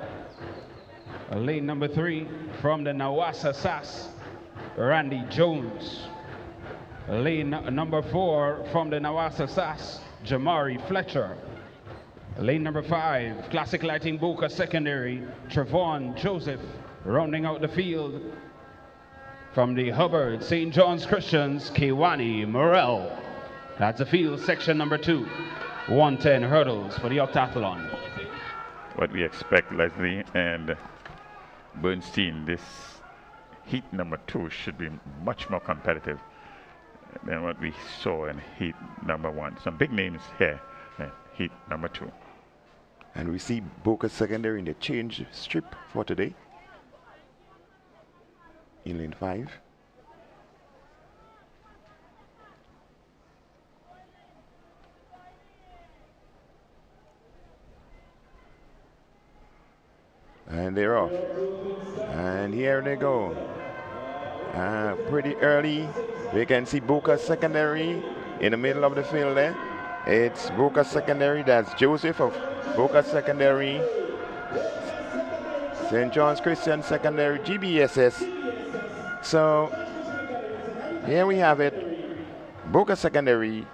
Lane number 3, from the Nawasa SAS, Randy Jones. Lane number 4, from the Nawasa SAS, Jamari Fletcher. Lane number 5, Classic Lighting Boca Secondary, Trevon Joseph. Rounding out the field, from the Hubbard St. John's Christians, Kiwani Morel. That's the field, section number 2. 110 hurdles for the octathlon. what we expect, Leslie and Bernstein, this heat number 2 should be much more competitive than what we saw in heat number 1. Some big names here in heat number 2. And we see Boca Secondary in the change strip for today. In lane 5. And they're off. And here they go. Pretty early. We can see Boca Secondary in the middle of the field there. It's Boca Secondary. That's Joseph of Boca Secondary. St. John's Christian Secondary, GBSS. So here we have it. Boca Secondary,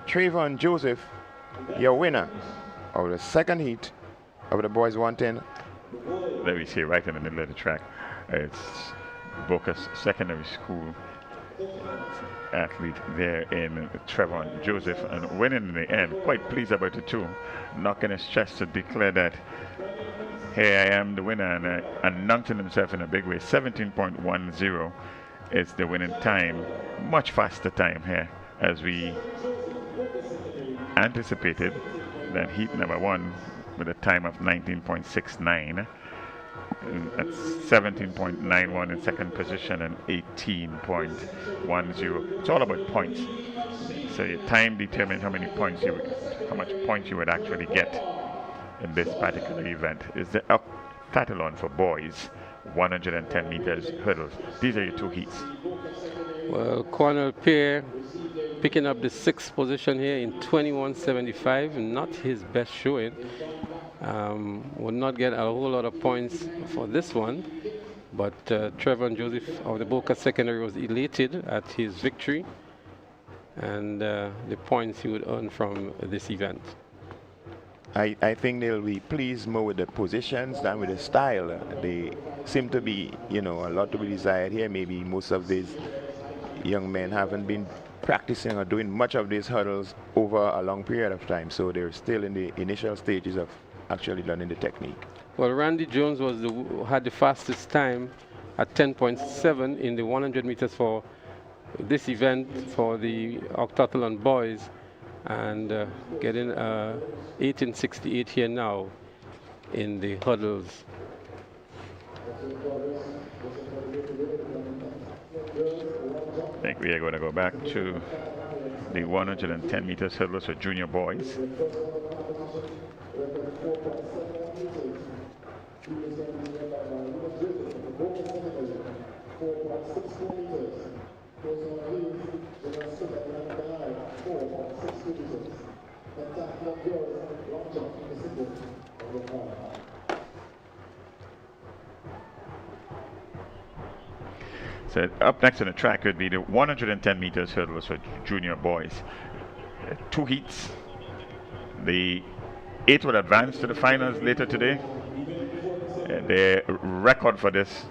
Trayvon Joseph, your winner of the second heat of the boys 110. There we see right in the middle of the track. It's Boca Secondary School athlete there in Trevon Joseph, and winning in the end. Quite pleased about it too. Knocking his chest to declare that, hey, I am the winner, and announcing himself in a big way. 17.10 is the winning time. Much faster time here as we anticipated than heat number 1 with a time of 19.69. That's 17.91 in second position and 18.10. It's all about points. So your time determines how much points you would actually get in this particular event. Is the octathlon for boys, 110 meters hurdles. These are your 2 heats. Well, Cornell Pear picking up the 6th position here in 21.75. Not his best showing. Would not get a whole lot of points for this one, but Trevor Joseph of the Boca Secondary was elated at his victory and the points he would earn from this event. I think they'll be pleased more with the positions than with the style. They seem to be, a lot to be desired here. Maybe most of these young men haven't been practicing or doing much of these hurdles over a long period of time, so they're still in the initial stages of actually learning the technique. Well, Randy Jones had the fastest time at 10.7 in the 100 meters for this event for the octathlon boys, and getting 18.68 here now in the hurdles. I think we are going to go back to the 110 meters hurdles for junior boys. So up next on the track would be the 110 meters hurdles for junior boys. 2 heats. The 8 will advance to the finals later today. The record for this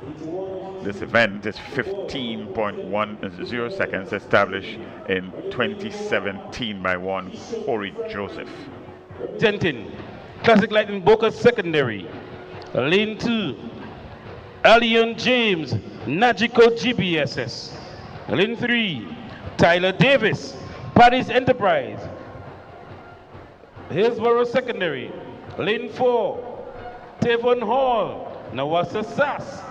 event is 15.10 seconds, established in 2017 by one Corey Joseph. Denton, Classic Lighting Boca Secondary. Lane 2, Allion James, Nagico GBSS. Lane 3, Tyler Davis, Paris Enterprise. Hillsborough Secondary. Lane 4, Tavon Hall, Nawasa SAS.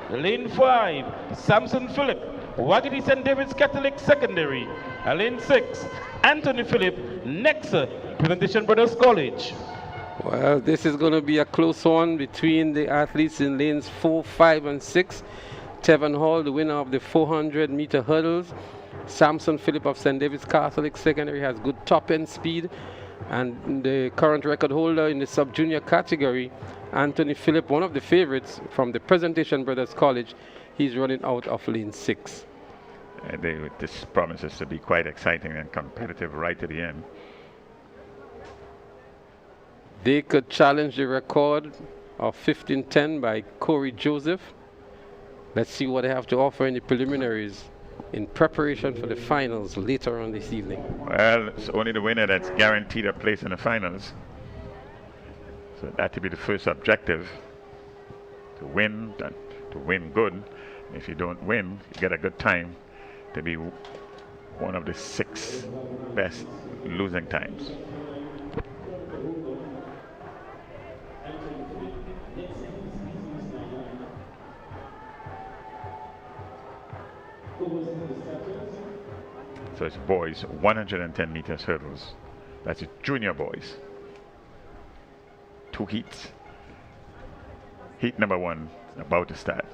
Lane 5, Samson Phillip, Waggity St. David's Catholic Secondary. Lane 6, Anthony Phillip, next, Presentation Brothers College. Well, this is going to be a close one between the athletes in lanes 4, 5, and 6. Tevin Hall, the winner of the 400-meter hurdles. Samson Phillip of St. David's Catholic Secondary has good top-end speed. And the current record holder in the sub-junior category, Anthony Phillip, one of the favorites from the Presentation Brothers College, he's running out of lane 6. This promises to be quite exciting and competitive right to the end. They could challenge the record of 15:10 by Corey Joseph. Let's see what they have to offer in the preliminaries in preparation for the finals later on this evening. Well, it's only the winner that's guaranteed a place in the finals. So that would be the first objective, to win, and to win good. If you don't win, you get a good time to be one of the 6 best losing times. So it's boys 110 meters hurdles. That's it, junior boys. 2 heats. Heat number 1 about to start.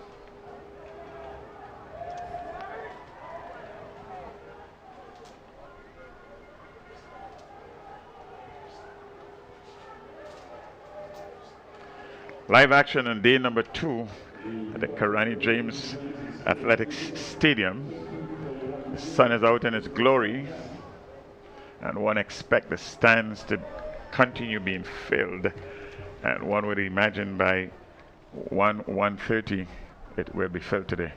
Live action on day number 2 at the Karani James Athletics Stadium. The sun is out in its glory, and one expects the stands to continue being filled, and one would imagine by 1:30 it will be filled today.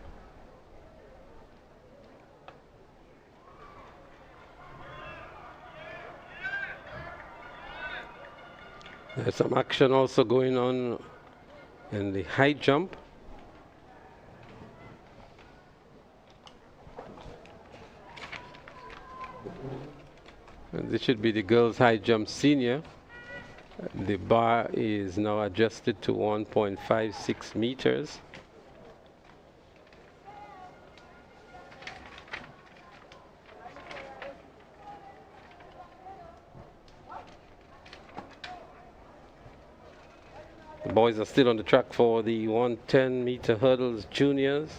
There's some action also going on in the high jump. And this should be the girls' high jump senior. The bar is now adjusted to 1.56 meters. The boys are still on the track for the 110-meter hurdles juniors.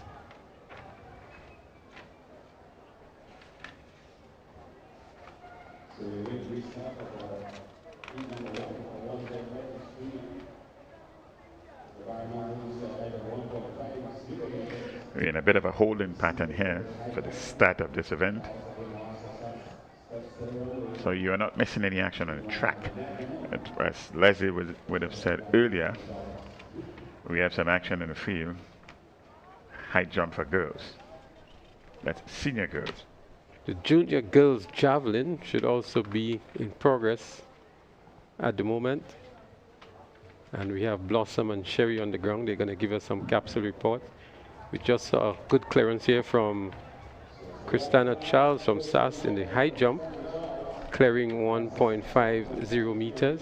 We're in a bit of a holding pattern here for the start of this event. So you're not missing any action on the track. As Leslie would have said earlier, we have some action in the field. High jump for girls. That's senior girls. The junior girls javelin should also be in progress at the moment. And we have Blossom and Sherry on the ground. They're going to give us some capsule report. We just saw a good clearance here from Christina Charles from SAS in the high jump, clearing 1.50 meters.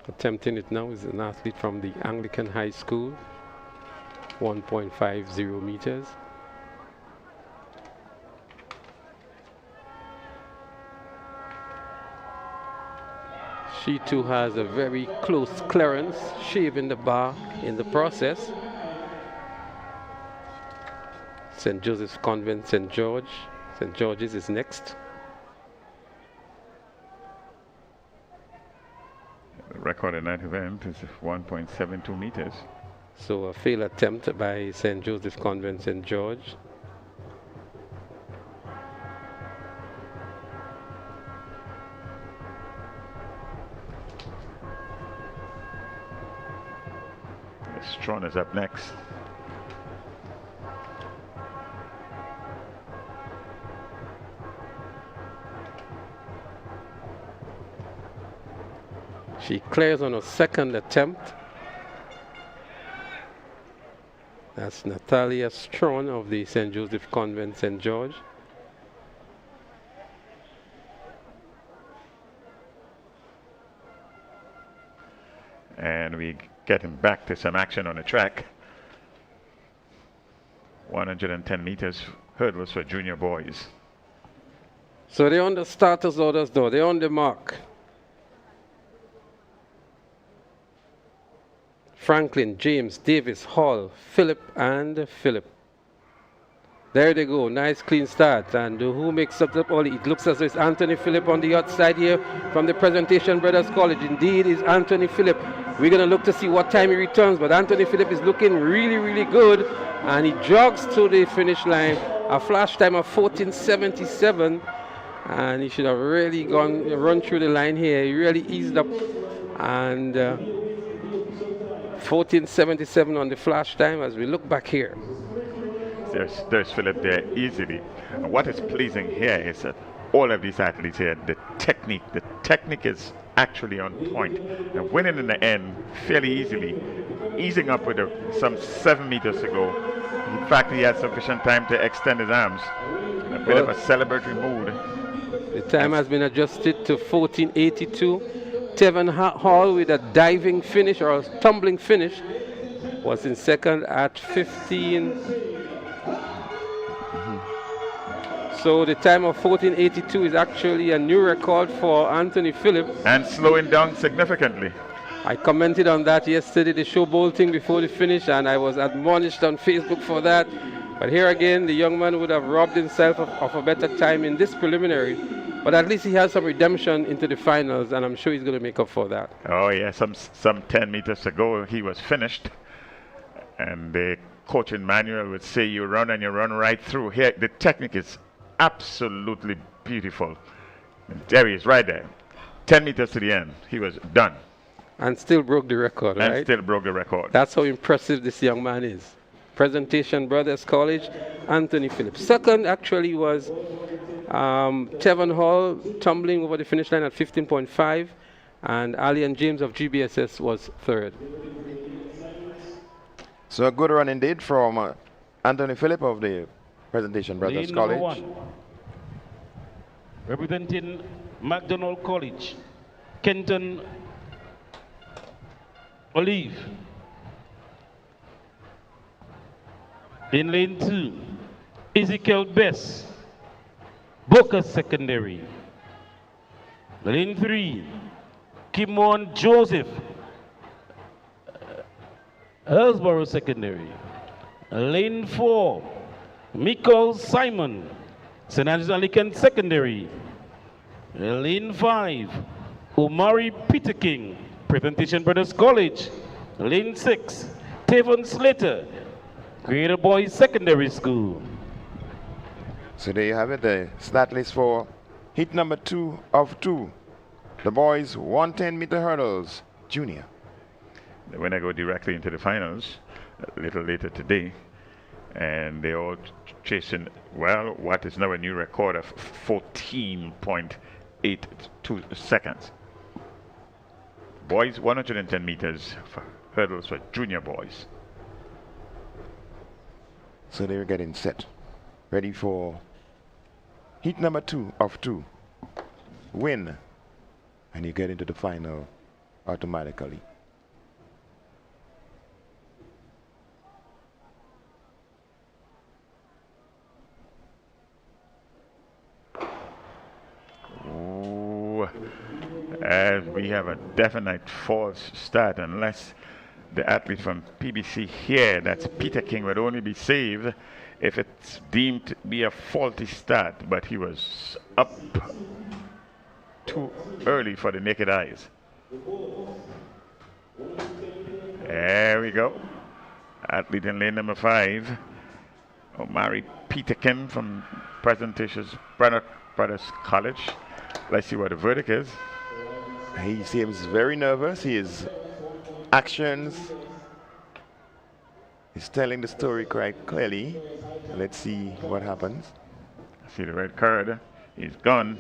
Attempting it now is an athlete from the Anglican High School, 1.50 meters. She too has a very close clearance, shaving the bar in the process. St. Joseph's Convent, St. George. St. George's is next. The record in that event is 1.72 meters. So a failed attempt by St. Joseph's Convent, St. George. Strawn is up next. She clears on a second attempt. That's Natalia Strawn of the St. Joseph Convent, St. George. And we get him back to some action on the track. 110 meters hurdles for junior boys. So they're on the starters orders now. They're on the mark. Franklin, James, Davis, Hall, Philip, and Philip. There they go. Nice clean start. And who makes up the all? It looks as though it's Anthony Philip on the outside here from the Presentation Brothers College. Indeed, is Anthony Philip. We're going to look to see what time he returns, but Anthony Philip is looking really, really good. And he jogs to the finish line. A flash time of 14:77. And he should have really run through the line here. He really eased up. And 14:77 on the flash time as we look back here. There's Philip there easily. And what is pleasing here is that all of these athletes here, the technique is actually on point. And winning in the end fairly easily, easing up with some 7 meters to go. In fact, he had sufficient time to extend his arms. A bit of a celebratory mood. The time has been adjusted to 14:82. Tevin Hall with a diving finish or a tumbling finish was in second at 15. So the time of 14:82 is actually a new record for Anthony Philip. And slowing down significantly. I commented on that yesterday, the showbolting before the finish, and I was admonished on Facebook for that. But here again, the young man would have robbed himself of a better time in this preliminary. But at least he has some redemption into the finals, and I'm sure he's going to make up for that. Oh yeah, some 10 meters to go, he was finished. And the coaching manual would say you run and you run right through. Here, the technique is absolutely beautiful. And there he is, right there. 10 meters to the end, he was done. And still broke the record, right? And still broke the record. That's how impressive this young man is. Presentation Brothers College, Anthony Phillips. Second actually was Tevin Hall tumbling over the finish line at 15.5, and Ali and James of GBSS was third. So a good run indeed from Anthony Philip of the Presentation Brothers Lane College. number 1, representing McDonald College, Kenton Olive. In lane 2, Ezekiel Bess, Boca Secondary. Lane 3, Kimon Joseph, Hillsborough Secondary. Lane 4, Michael Simon, St. Angelican Secondary. Lane 5, Omari Peter King, Presentation Brothers College. Lane 6, Tavon Slater, Greater Boys Secondary School. So there you have it, the stat list for heat number 2 of 2. The boys 110-meter hurdles, junior. The winner go directly into the finals a little later today. And they all chasing, well, what is now a new record of 14.82 seconds. Boys, 110 meters for hurdles for junior boys. So they're getting set, ready for heat number 2 of 2. Win, and you get into the final automatically. As we have a definite false start unless the athlete from PBC here, that's Peter King, would only be saved if it's deemed to be a faulty start, but he was up too early for the naked eyes. There we go. Athlete in lane number 5, Omari Peterkin from Presentation Brothers College. Let's see what the verdict is. He seems very nervous. His actions is telling the story quite clearly. Let's see what happens. See the red card. He's gone.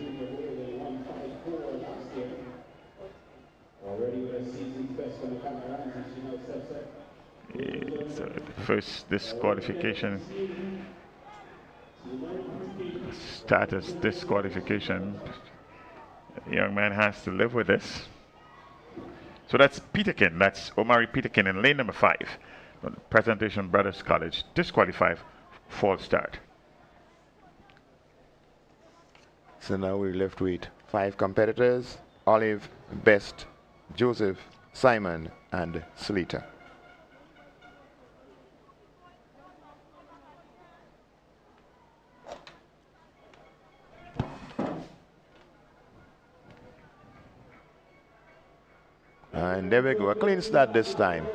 So the first disqualification, status disqualification. The young man has to live with this. So that's Peterkin. That's Omari Peterkin in lane number 5. Presentation Brothers College disqualified false start. So now we're left with 5 competitors: Olive, Best, Joseph, Simon, and Slater. And there we go, a clean start this time.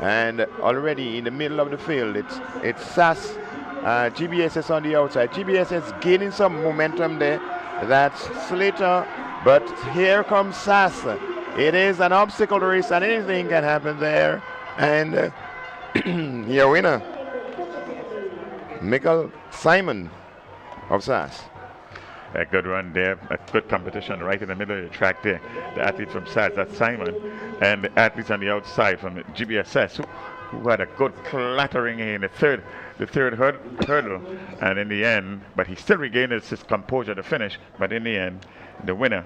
And already in the middle of the field, it's SAS, GBSS on the outside. GBSS gaining some momentum there. That's Slater, but here comes SAS. It is an obstacle race, and anything can happen there. And your winner, Michael Simon of SAS. A good run there, a good competition right in the middle of the track there. The athlete from SAS, that's Simon, and the athletes on the outside from GBSS, who had a good clattering in the third hurdle, and in the end, but he still regained his composure to finish. But in the end, the winner,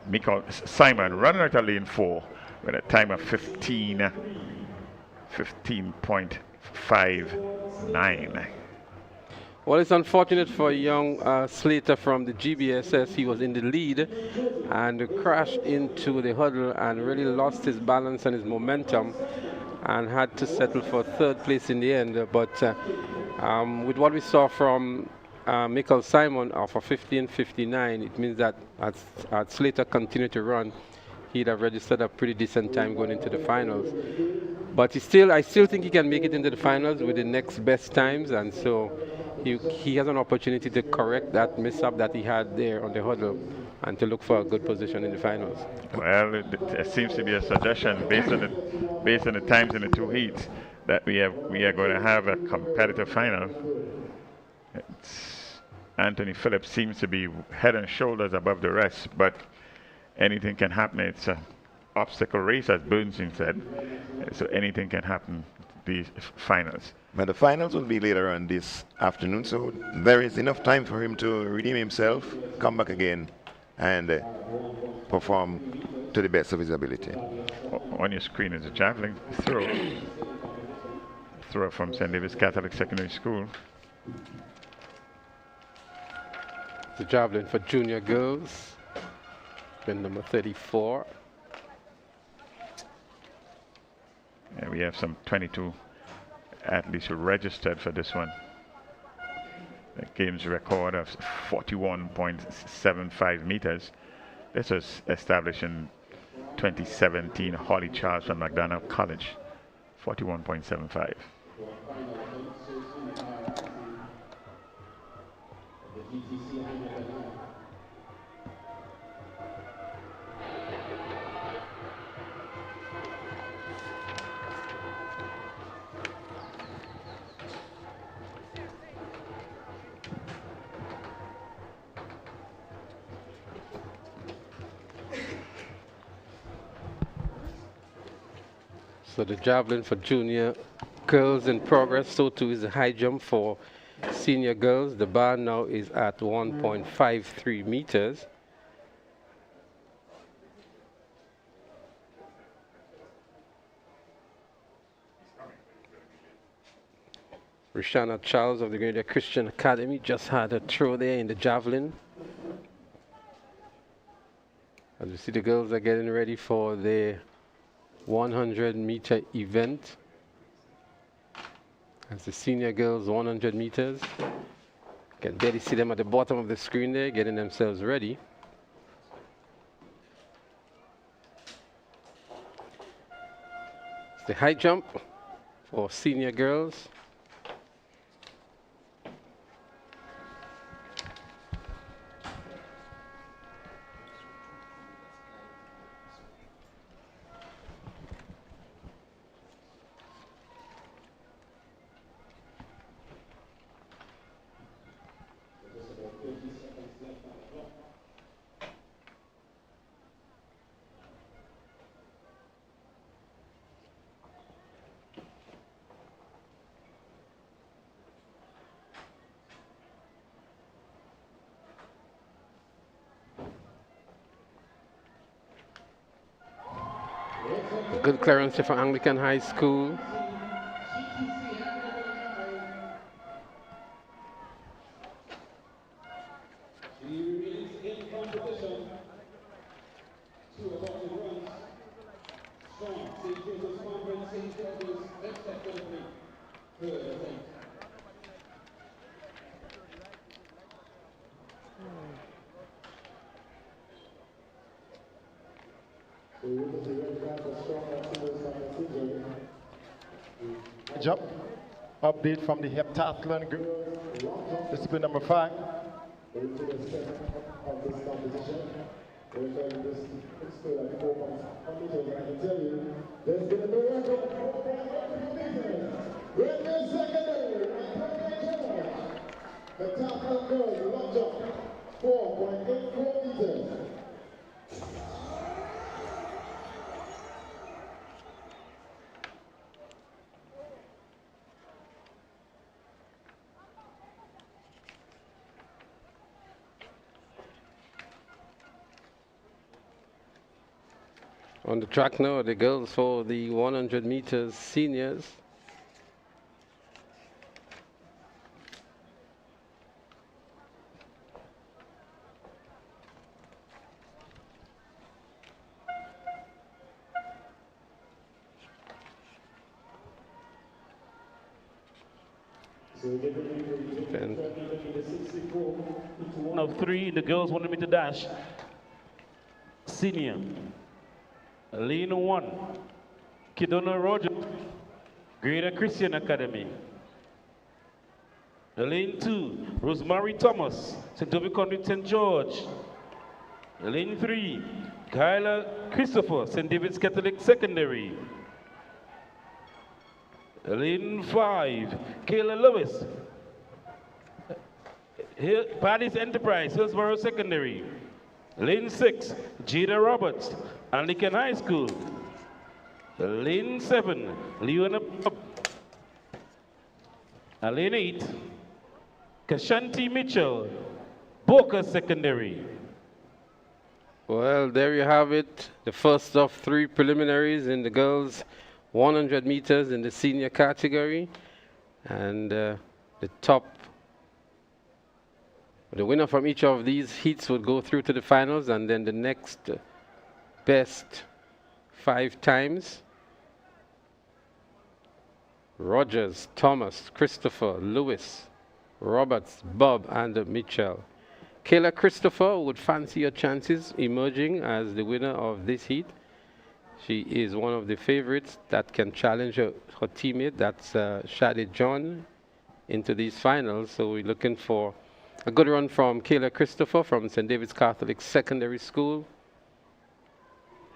Michael Simon, running out of lane 4 with a time of 15.59. Well, it's unfortunate for young Slater from the GBSS. He was in the lead and crashed into the huddle and really lost his balance and his momentum and had to settle for 3rd place in the end. But with what we saw from Michael Simon of a 15:59, it means that as Slater continued to run, he'd have registered a pretty decent time going into the finals. But I still think he can make it into the finals with the next best times, and so he has an opportunity to correct that mishap that he had there on the huddle and to look for a good position in the finals. Well, it seems to be a suggestion based on the times in the 2 heats that we are going to have a competitive final. Anthony Phillips seems to be head and shoulders above the rest, but anything can happen. It's an obstacle race, as Bernstein said, so anything can happen these finals. But the finals will be later on this afternoon, so there is enough time for him to redeem himself, come back again, and perform to the best of his ability. On your screen is a javelin throw from St. David's Catholic Secondary School. The javelin for junior girls, pin number 34. And we have some 22 athletes who registered for this one. The game's record of 41.75 meters. This was established in 2017. Holly Charles from McDonald College, 41.75. So the javelin for junior girls in progress. So too is the high jump for senior girls. The bar now is at 1.53 meters. Rishana Charles of the Grenada Christian Academy just had a throw there in the javelin. As we see, the girls are getting ready for their 100-meter event. As the senior girls 100 meters. Can barely see them at the bottom of the screen there, getting themselves ready. It's the high jump for senior girls. Good clearance from Anglican High School. Jump. Update from the heptathlon group. Discipline number 5. Heptathlon girls, long jump, 4.84 meters. On the track now, the girls for the 100 meters seniors. One of 3, the girls 100 meter dash. Senior. Lane 1, Kidona Roger, Grenada Christian Academy. Lane 2, Rosemary Thomas, St. Toby Convent St. George. Lane 3, Kyla Christopher, St. David's Catholic Secondary. Lane 5, Kayla Lewis, Paddy's Enterprise, Hillsborough Secondary. Lane 6, Jada Roberts, Anglican High School. Lane 7, Leona. Lane 8, Kashanti Mitchell, Boca Secondary. Well, there you have it. The first of 3 preliminaries in the girls 100 meters in the senior category. And the winner from each of these heats would go through to the finals, and then the next best 5 times. Rogers, Thomas, Christopher, Lewis, Roberts, Bob, and Mitchell. Kayla Christopher would fancy her chances emerging as the winner of this heat. She is one of the favorites that can challenge her teammate, that's Shadi John, into these finals. So we're looking for a good run from Kayla Christopher from St. David's Catholic Secondary School.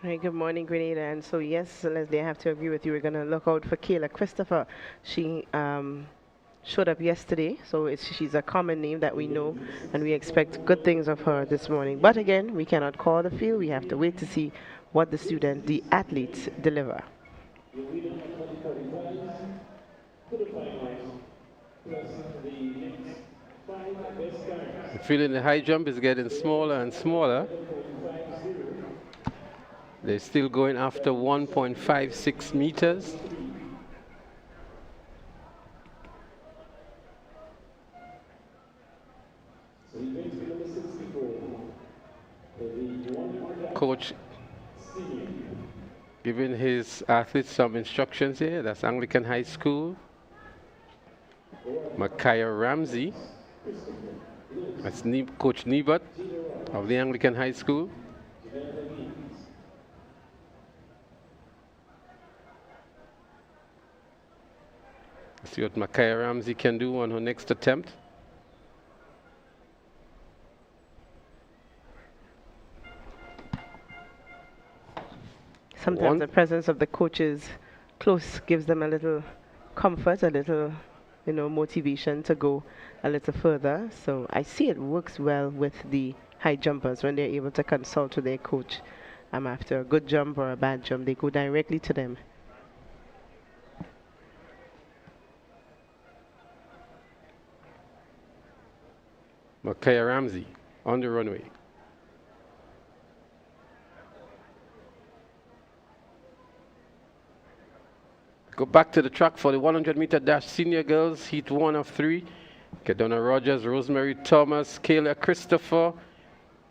Hi, good morning, Grenada. And so, yes, Leslie, I have to agree with you. We're going to look out for Kayla Christopher. She showed up yesterday, so she's a common name that we know, and we expect good things of her this morning. But again, we cannot call the field. We have to wait to see what the athletes deliver. I'm feeling the high jump is getting smaller and smaller. They're still going after 1.56 meters. Coach giving his athletes some instructions here. That's Anglican High School. Micaiah Ramsey. That's Coach Nebot of the Anglican High School. Let's see what Micaiah Ramsey can do on her next attempt. Sometimes the presence of the coaches close gives them a little comfort, a little, motivation to go a little further. So I see it works well with the high jumpers when they're able to consult with their coach. After a good jump or a bad jump, they go directly to them. Micaiah Ramsey on the runway. Go back to the track for the 100-meter dash senior girls, heat 1 of 3. Kedona Rogers, Rosemary Thomas, Kayla Christopher,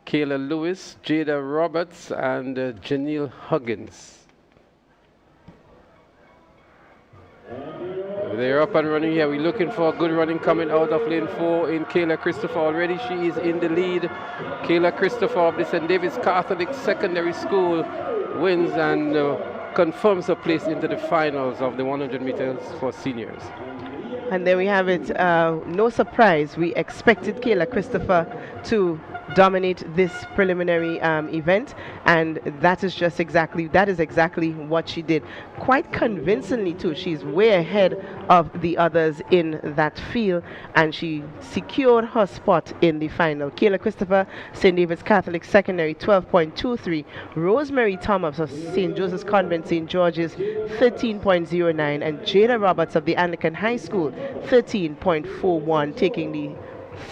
Kayla Lewis, Jada Roberts, and Janelle Huggins. They're up and running here. We're looking for a good running coming out of lane 4 in Kayla Christopher. Already she is in the lead. Kayla Christopher of the St. David's Catholic Secondary School wins and confirms her place into the finals of the 100 meters for seniors. And there we have it. No surprise. We expected Kayla Christopher to dominate this preliminary event, and that is exactly what she did, quite convincingly too. She's way ahead of the others in that field, and she secured her spot in the final. Kayla Christopher, St. David's Catholic Secondary, 12.23. Rosemary Thomas of St. Joseph's Convent, St. George's, 13.09, and Jada Roberts of the Anglican High School, 13.41, taking the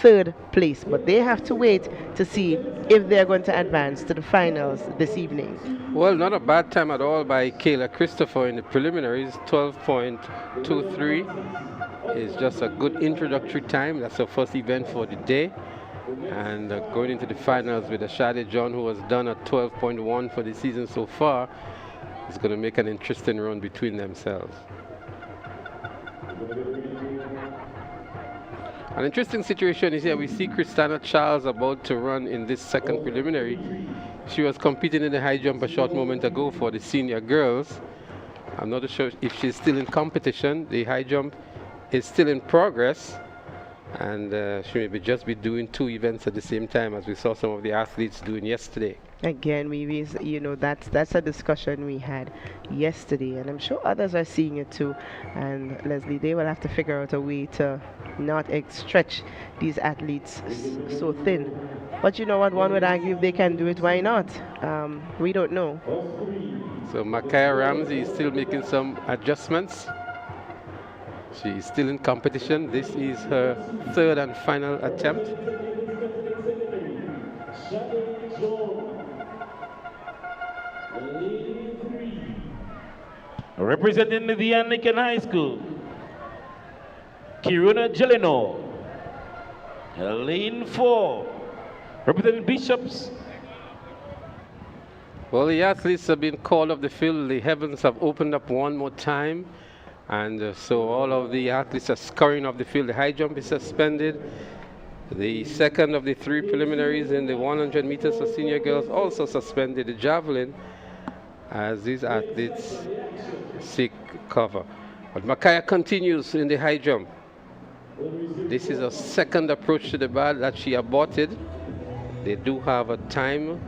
third place. But they have to wait to see if they're going to advance to the finals this evening. Well, not a bad time at all by Kayla Christopher in the preliminaries. 12.23 is just a good introductory time. That's her first event for the day. And going into the finals with Ashade John, who has done a 12.1 for the season so far, is going to make an interesting run between themselves. An interesting situation is here. We see Christina Charles about to run in this second preliminary. She was competing in the high jump a short moment ago for the senior girls. I'm not sure if she's still in competition. The high jump is still in progress, and she may just be doing 2 events at the same time, as we saw some of the athletes doing yesterday. Again, that's a discussion we had yesterday, and I'm sure others are seeing it too. And Leslie, they will have to figure out a way to not stretch these athletes so thin. But you know what? One would argue if they can do it, why not? We don't know. So Micaiah Ramsey is still making some adjustments. She is still in competition. This is her third and final attempt. Representing the Anglican High School, Kiruna Jeleno. Lane 4. Representing Bishops. Well, the athletes have been called off the field. The heavens have opened up one more time. And so all of the athletes are scurrying off the field. The high jump is suspended. The second of the 3 preliminaries in the 100 meters for senior girls also suspended. The javelin, as these athletes seek cover. But Micaiah continues in the high jump. This is a second approach to the bar that she aborted. They do have a time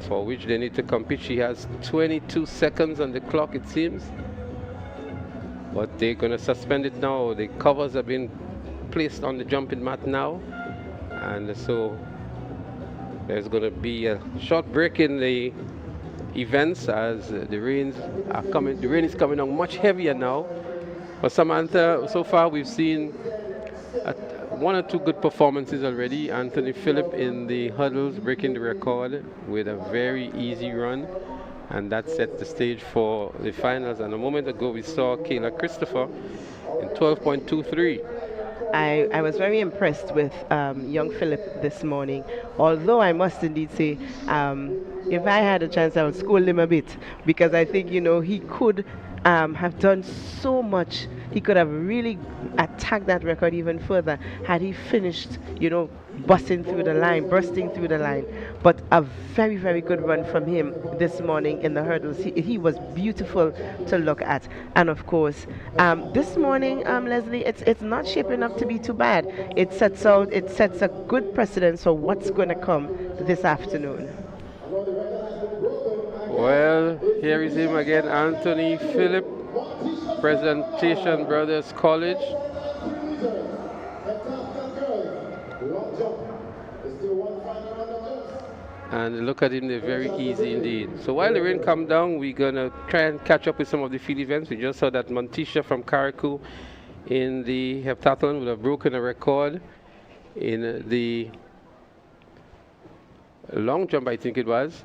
for which they need to compete. She has 22 seconds on the clock, it seems. But they're going to suspend it now. The covers have been placed on the jumping mat now. And so there's going to be a short break in the events as the rains are coming. The rain is coming on much heavier now. But Samantha, so far we've seen 1 or 2 good performances already. Anthony Phillip in the hurdles breaking the record with a very easy run, and that set the stage for the finals. And a moment ago we saw Kayla Christopher in 12.23. I was very impressed with young Philip this morning, although I must indeed say if I had a chance I would scold him a bit, because I think he could have done so much. He could have really attacked that record even further had he finished bursting through the line. But a very, very good run from him this morning in the hurdles. He was beautiful to look at. And of course, this morning, Leslie, it's not shaping up to be too bad. It sets a good precedent for what's going to come this afternoon. Well, here is him again, Anthony Phillip, Presentation Brothers College. And look at him, they're very easy indeed. So while the rain comes down, we're going to try and catch up with some of the field events. We just saw that Montisha from carriacou in the heptathlon would have broken a record in the long jump, I think it was.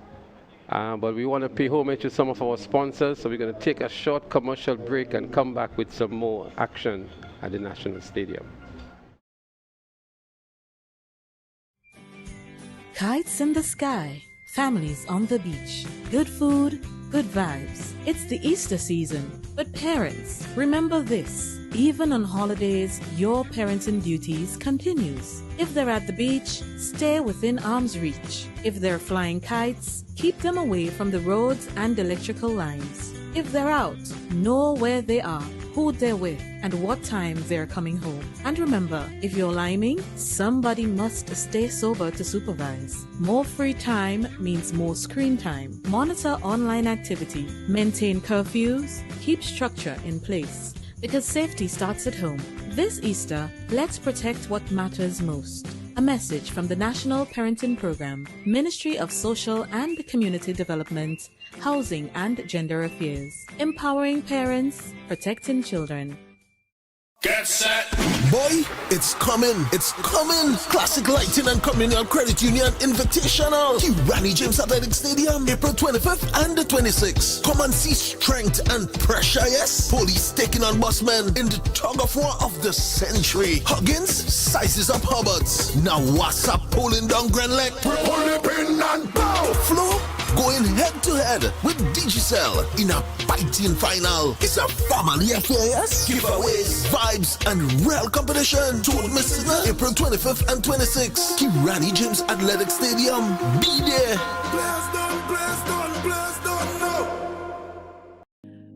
But we want to pay homage to some of our sponsors, so we're going to take a short commercial break and come back with some more action at the National Stadium. Kites in the sky, families on the beach, good food, good vibes. It's the Easter season, but parents, remember this. Even on holidays, your parenting duties continues. If they're at the beach, stay within arm's reach. If they're flying kites, keep them away from the roads and electrical lines. If they're out, know where they are, who they're with, and what time they're coming home. And remember, if you're liming, somebody must stay sober to supervise. More free time means more screen time. Monitor online activity, maintain curfews, keep structure in place. Because safety starts at home. This Easter, let's protect what matters most. A message from the National Parenting Program, Ministry of Social and Community Development, Housing and Gender Affairs. Empowering parents, protecting children. Get set! Boy, it's coming! It's coming! Classic Lighting and Communal Credit Union Invitational. Rani James Athletic Stadium, April 25th and the 26th. Come and see strength and pressure, yes? Police taking on busmen in the tug of war of the century. Huggins sizes up Hubbards. Now what's up pulling down Grenada? Pull the pin and bow! Flo going head to head with Digicel in a biting final. It's a family affair, yes? Giveaways, vibes, and real competition. Don't miss it. April 25th and 26th. Kirani James Athletic Stadium. Be there.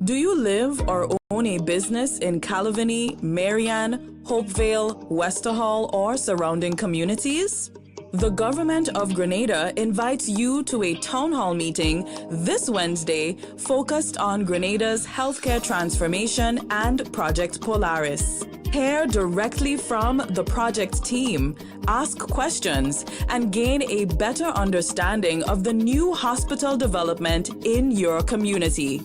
Do you live or own a business in Calavini, Marianne, Hopevale, Westerhall, or surrounding communities? The Government of Grenada invites you to a town hall meeting this Wednesday focused on Grenada's healthcare transformation and Project Polaris. Hear directly from the project team, ask questions, and gain a better understanding of the new hospital development in your community.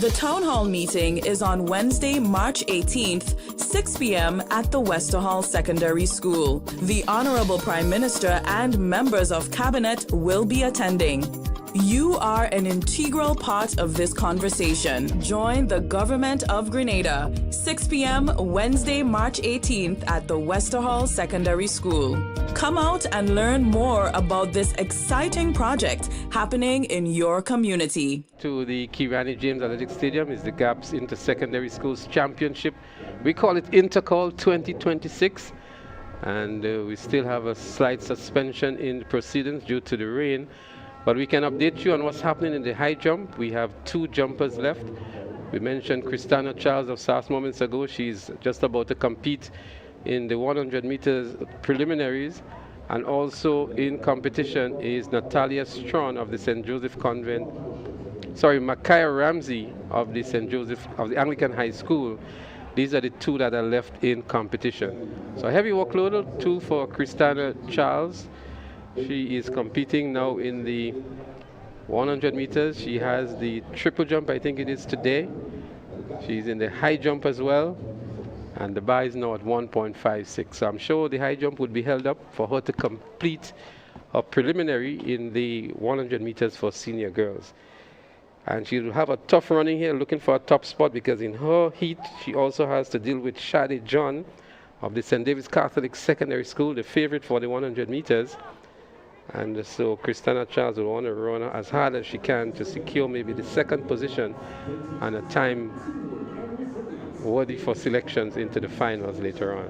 The town hall meeting is on Wednesday, March 18th, 6 p.m. at the Westerhall Secondary School. The Honorable Prime Minister and members of Cabinet will be attending. You are an integral part of this conversation. Join the Government of Grenada, 6 p.m. Wednesday, March 18th at the Westerhall Secondary School. Come out and learn more about this exciting project happening in your community. To the Kirani James Athletic Stadium is the GAPS Inter-Secondary Schools Championship. We call it Intercol 2026, and we still have a slight suspension in the proceedings due to the rain. But we can update you on what's happening in the high jump. We have 2 jumpers left. We mentioned Christina Charles of SAS moments ago. She's just about to compete in the 100 meters preliminaries. And also in competition is Natalia Strawn of the St. Joseph Convent. Sorry, Micaiah Ramsey of the St. Joseph, of the Anglican High School. These are the 2 that are left in competition. So a heavy workload, 2 for Christina Charles. She is competing now in the 100 meters. She has the triple jump, I think it is today. She's in the high jump as well. And the bar is now at 1.56. So I'm sure the high jump would be held up for her to complete her preliminary in the 100 meters for senior girls. And she will have a tough running here, looking for a top spot, because in her heat, she also has to deal with Shadi John of the St. David's Catholic Secondary School, the favorite for the 100 meters. And so Christina Charles will want to run as hard as she can to secure maybe the 2nd position and a time worthy for selections into the finals later on.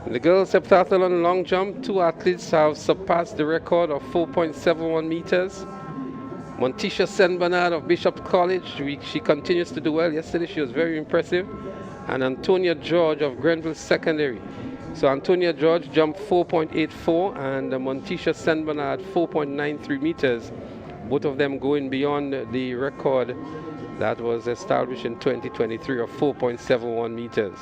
In the girls' heptathlon long jump, 2 athletes have surpassed the record of 4.71 meters. Montisha St. Bernard of Bishop College, she continues to do well. Yesterday she was very impressive. And Antonia George of Grenville Secondary. So Antonia George jumped 4.84 and Montisha St. Bernard 4.93 meters. Both of them going beyond the record that was established in 2023 of 4.71 meters.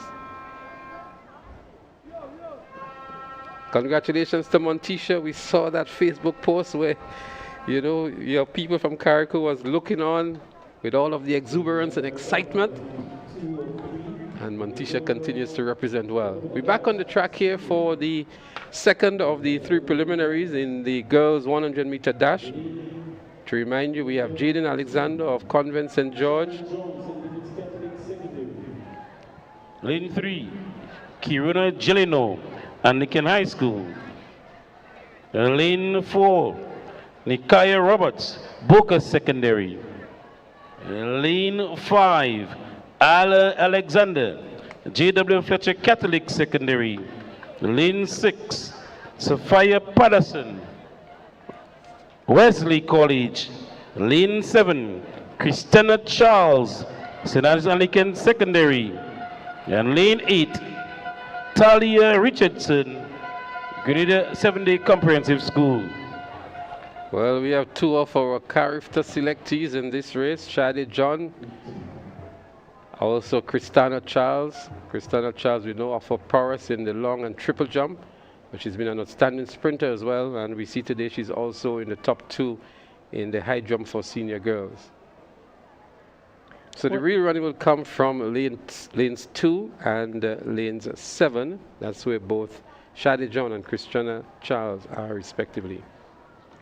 Congratulations to Montisha. We saw that Facebook post where, you know, your people from carriacou was looking on with all of the exuberance and excitement. and Montisha continues to represent well. We're back on the track here for the second of the 3 preliminaries in the girls 100-meter dash. To remind you, we have Jaden Alexander of Convent St. George. Lane 3, Kiruna Jelino, Anglican High School. Lane 4, Nikaya Roberts, Boca Secondary. Lane 5, Ala Alexander, J.W. Fletcher Catholic Secondary. Lane 6, Sophia Patterson, Wesley College. Lane 7, Christina Charles, St. Andrews Anglican Secondary. And lane 8, Talia Richardson, Grenada 7-Day Comprehensive School. Well, we have 2 of our character selectees in this race, Shadi John, also Christina Charles. Christina Charles, we know of her prowess in the long and triple jump, but she's been an outstanding sprinter as well, and we see today she's also in the top 2 in the high jump for senior girls. So the real running will come from lanes 2 and lanes 7. That's where both Shadi John and Christina Charles are respectively.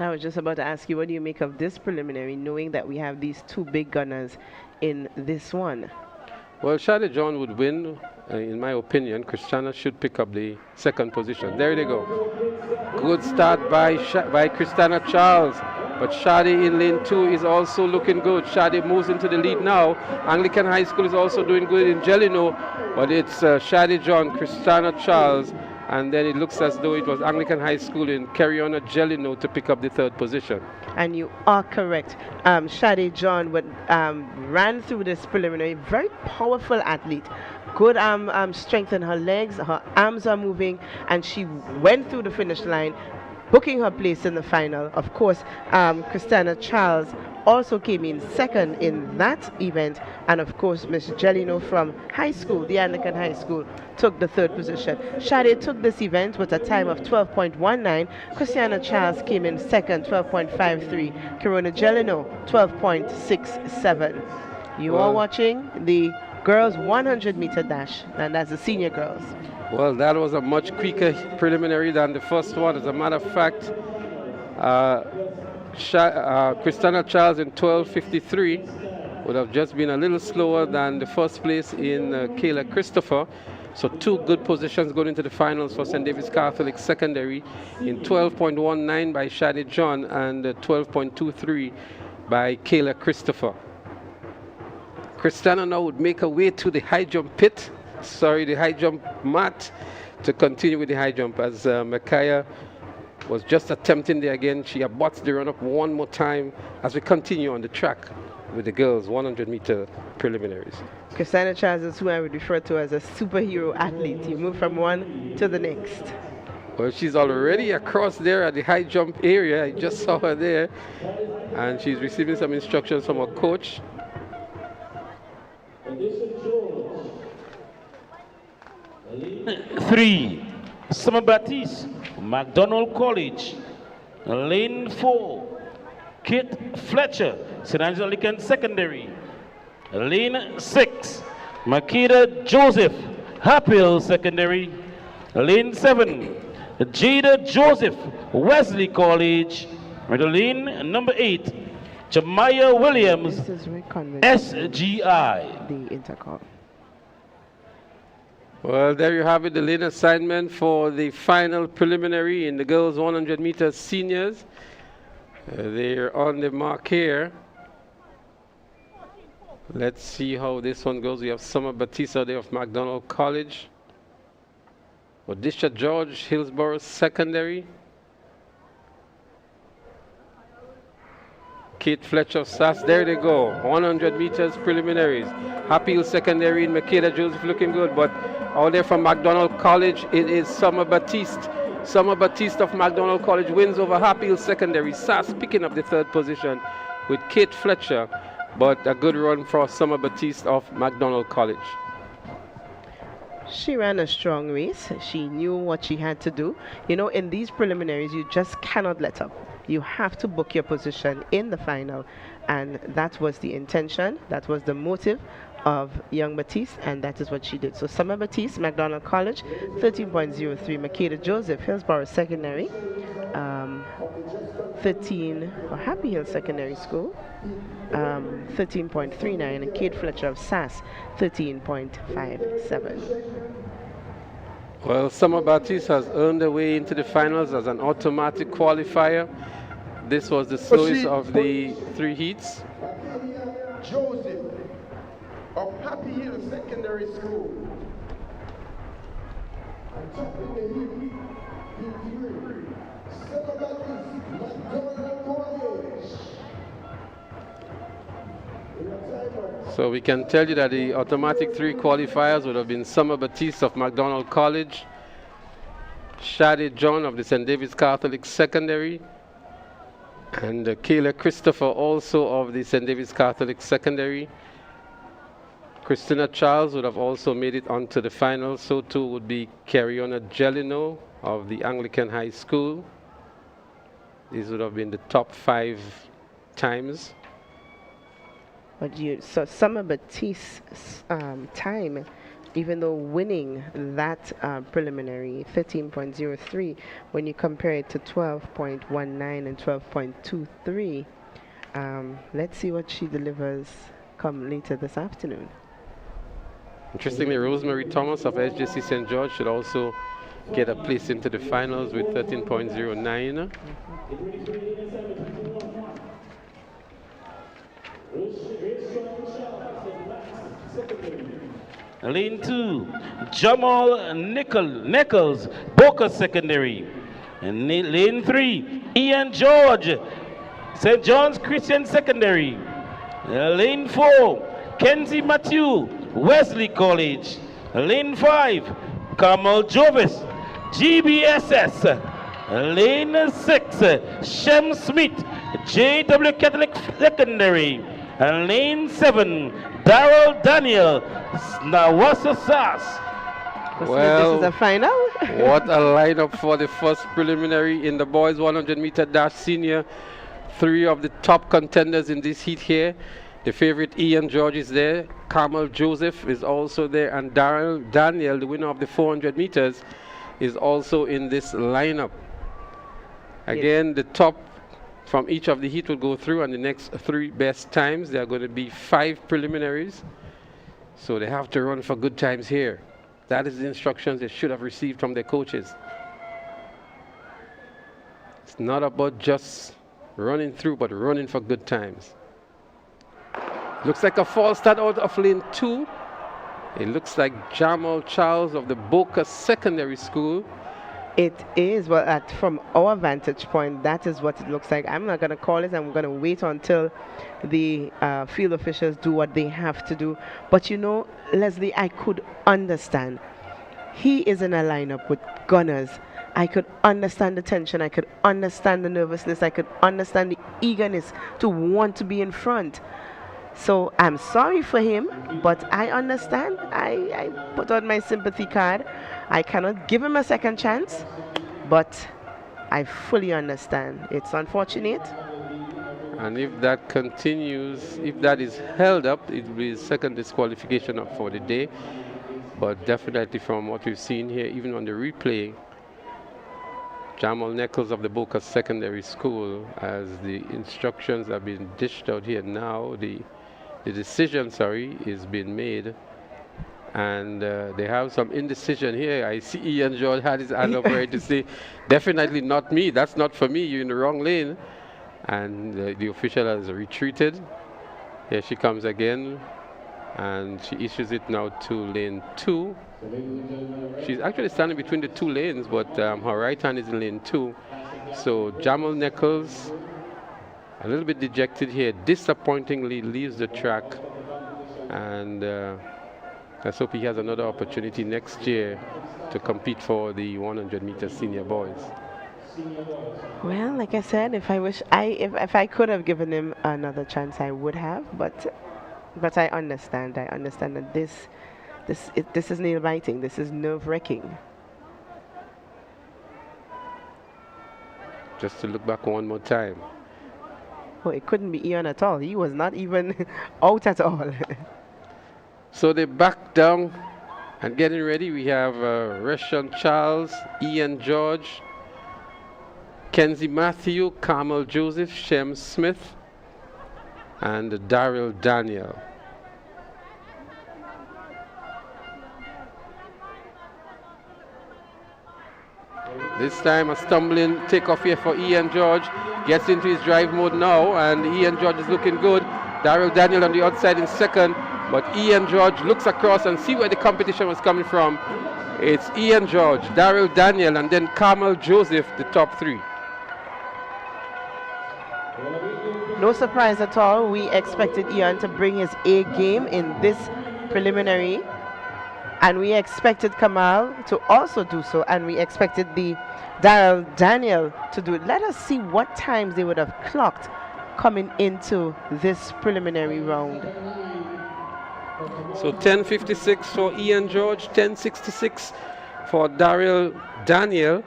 I was just about to ask you, what do you make of this preliminary, knowing that we have these 2 big gunners in this one? Well, Shadi John would win, in my opinion. Christina should pick up the 2nd position. There they go. Good start by Christina Charles. But Shadi in lane 2 is also looking good. Shadi moves into the lead now. Anglican High School is also doing good in Jelino. But it's Shadi John, Christina Charles, and then it looks as though it was Anglican High School in Carriacou Jelino to pick up the 3rd position. And you are correct. Shadi John ran through this preliminary. Very powerful athlete. Good strength in her legs. Her arms are moving. And she went through the finish line, booking her place in the final. Of course, Christina Charles also came in 2nd in that event. And of course, Miss Jelino from high school, the Anglican High School, took the 3rd position. Shadi took this event with a time of 12.19. Christina Charles came in 2nd, 12.53. Kiruna Jelino, 12.67. You are watching the girls 100-meter dash, and that's the senior girls. Well, that was a much quicker preliminary than the first one. As a matter of fact, Christina Charles in 12.53 would have just been a little slower than the first place in Kayla Christopher. So 2 good positions going into the finals for St. David's Catholic Secondary in 12.19 by Shadi John and 12.23 by Kayla Christopher. Christina now would make her way to the high jump pit. The high jump mat to continue with the high jump, as Micaiah was just attempting there again. She aborts the run up one more time as we continue on the track with the girls 100-meter preliminaries. Christina Charles is who I would refer to as a superhero athlete. You move from one to the next. Well, she's already across there at the high jump area. I just saw her there, and she's receiving some instructions from her coach. 3, Summer Baptiste, McDonald College. Lane 4, Kate Fletcher, St. Andrews Anglican Secondary. Lane 6, Makeda Joseph, Happel Secondary. Lane 7, Jada Joseph, Wesley College. Lane number 8, Jamaya Williams, SGI. The Intercol. Well, there you have it, the lane assignment for the final preliminary in the girls 100 meters seniors. They're on the mark here. Let's see how this one goes. We have Summer Batista there of McDonald College. Odisha George, Hillsborough Secondary. Kate Fletcher of SAS, there they go. 100 meters preliminaries. Happy Hill Secondary in Makeda Joseph looking good, but out there from McDonald College, it is Summer Baptiste. Summer Baptiste of McDonald College wins over Happy Hill Secondary. SAS picking up the 3rd position with Kate Fletcher, but a good run for Summer Baptiste of McDonald College. She ran a strong race. She knew what she had to do. You know, in these preliminaries, you just cannot let up. You have to book your position in the final. And that was the intention, that was the motive of young Batiste, and that is what she did. So Summer Batiste, McDonald College, 13.03. Makeda Joseph, Hillsborough Secondary, 13 for Happy Hill Secondary School, 13.39, and Kate Fletcher of SAS, 13.57. Well, Summer Baptiste has earned their way into the finals as an automatic qualifier. This was the slowest of the 3 heats. Joseph of Happy Hill Secondary School. And topping the heat, heat 3, Summer Baptiste, McDonald College. So we can tell you that the automatic 3 qualifiers would have been Summer Batiste of McDonald College, Shade John of the St. David's Catholic Secondary, and Kayla Christopher also of the St. David's Catholic Secondary. Christina Charles would have also made it onto the final. So too would be Cariona Gelino of the Anglican High School. These would have been the top 5 times. But so Summer Batiste's time, even though winning that preliminary 13.03, when you compare it to 12.19 and 12.23, let's see what she delivers come later this afternoon. Interestingly, Rosemary Thomas of SJC St. George should also get a place into the finals with 13.09. Lane 2, Jamal Nichols, Boca Secondary. And lane 3, Ian George, St. John's Christian Secondary. Lane 4, Kenzie Matthew, Wesley College. Lane 5, Kamal Jovis, GBSS. Lane 6, Shem Smith, JW Catholic Secondary. And lane 7, Darrell Daniel, Nawasa Sass. Well, this is the final. What a lineup for the first preliminary in the boys 100-meter dash senior. 3 of the top contenders in this heat here. The favorite Ian George is there. Kamal Joseph is also there. And Darrell Daniel, the winner of the 400 meters, is also in this lineup. Again, the top from each of the heat will go through, and the next 3 best times. There are going to be 5 preliminaries. So they have to run for good times here. That is the instructions they should have received from their coaches. It's not about just running through, but running for good times. Looks like a false start out of lane 2. It looks like Jamal Charles of the Boca Secondary School. It is, well, from our vantage point, that is what it looks like. I'm not going to call it. I'm going to wait until the field officials do what they have to do. But you know, Leslie, I could understand. He is in a lineup with gunners. I could understand the tension. I could understand the nervousness. I could understand the eagerness to want to be in front. So I'm sorry for him, but I understand. I put on my sympathy card. I cannot give him a second chance, but I fully understand. It's unfortunate. And if that continues, if that is held up, it will be the second disqualification for the day. But definitely from what we've seen here, even on the replay, Jamal Nichols of the Boca Secondary School, as the instructions have been dished out here now, the decision, is being made. And they have some indecision here. I see Ian George had his hand up ready to say, definitely not me. That's not for me. You're in the wrong lane. And the official has retreated. Here she comes again. And she issues it now to lane 2. She's actually standing between the 2 lanes, but her right hand is in lane 2. So Jamal Nichols, a little bit dejected here, disappointingly leaves the track. And let's hope he has another opportunity next year to compete for the 100-meter senior boys. Well, like I said, if I could have given him another chance, I would have. But I understand. I understand that this is nail biting. This is nerve-wracking. Just to look back one more time. Oh, it couldn't be Ian at all. He was not even out at all. So they back down and getting ready. We have Reshon Charles, Ian George, Kenzie Matthew, Carmel Joseph, Shem Smith, and Daryl Daniel. This time a stumbling takeoff here for Ian George. Gets into his drive mode now, and Ian George is looking good. Daryl Daniel on the outside in second, but Ian George looks across and see where the competition was coming from. It's Ian George, Daryl Daniel, and then Carmel Joseph, the top three. No surprise at all. We expected Ian to bring his A game in this preliminary, and we expected Kamal to also do so, and we expected the Daryl Daniel to do it. Let us see what times they would have clocked coming into this preliminary round. So 10:56 for Ian George, 10:66 for Daryl Daniel.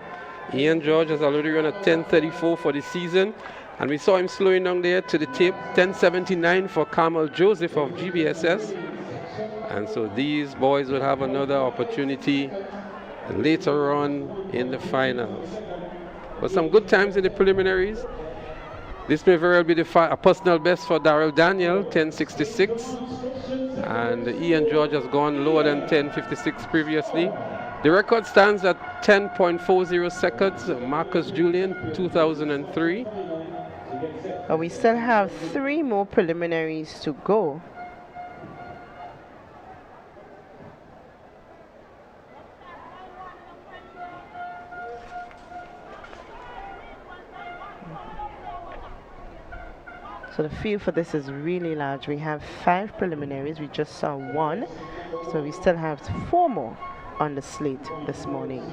Ian George has already run a 10:34 for the season, and we saw him slowing down there to the tape. 10:79 for Carmel Joseph of GBSS. And so these boys will have another opportunity later on in the finals. But some good times in the preliminaries. This may very well be a personal best for Daryl Daniel, 10:66. And Ian George has gone lower than 10:56 previously. The record stands at 10.40 seconds. Marcus Julian, 2003. But we still have 3 more preliminaries to go. So the field for this is really large. We have 5 preliminaries. We just saw 1. So we still have 4 more on the slate this morning.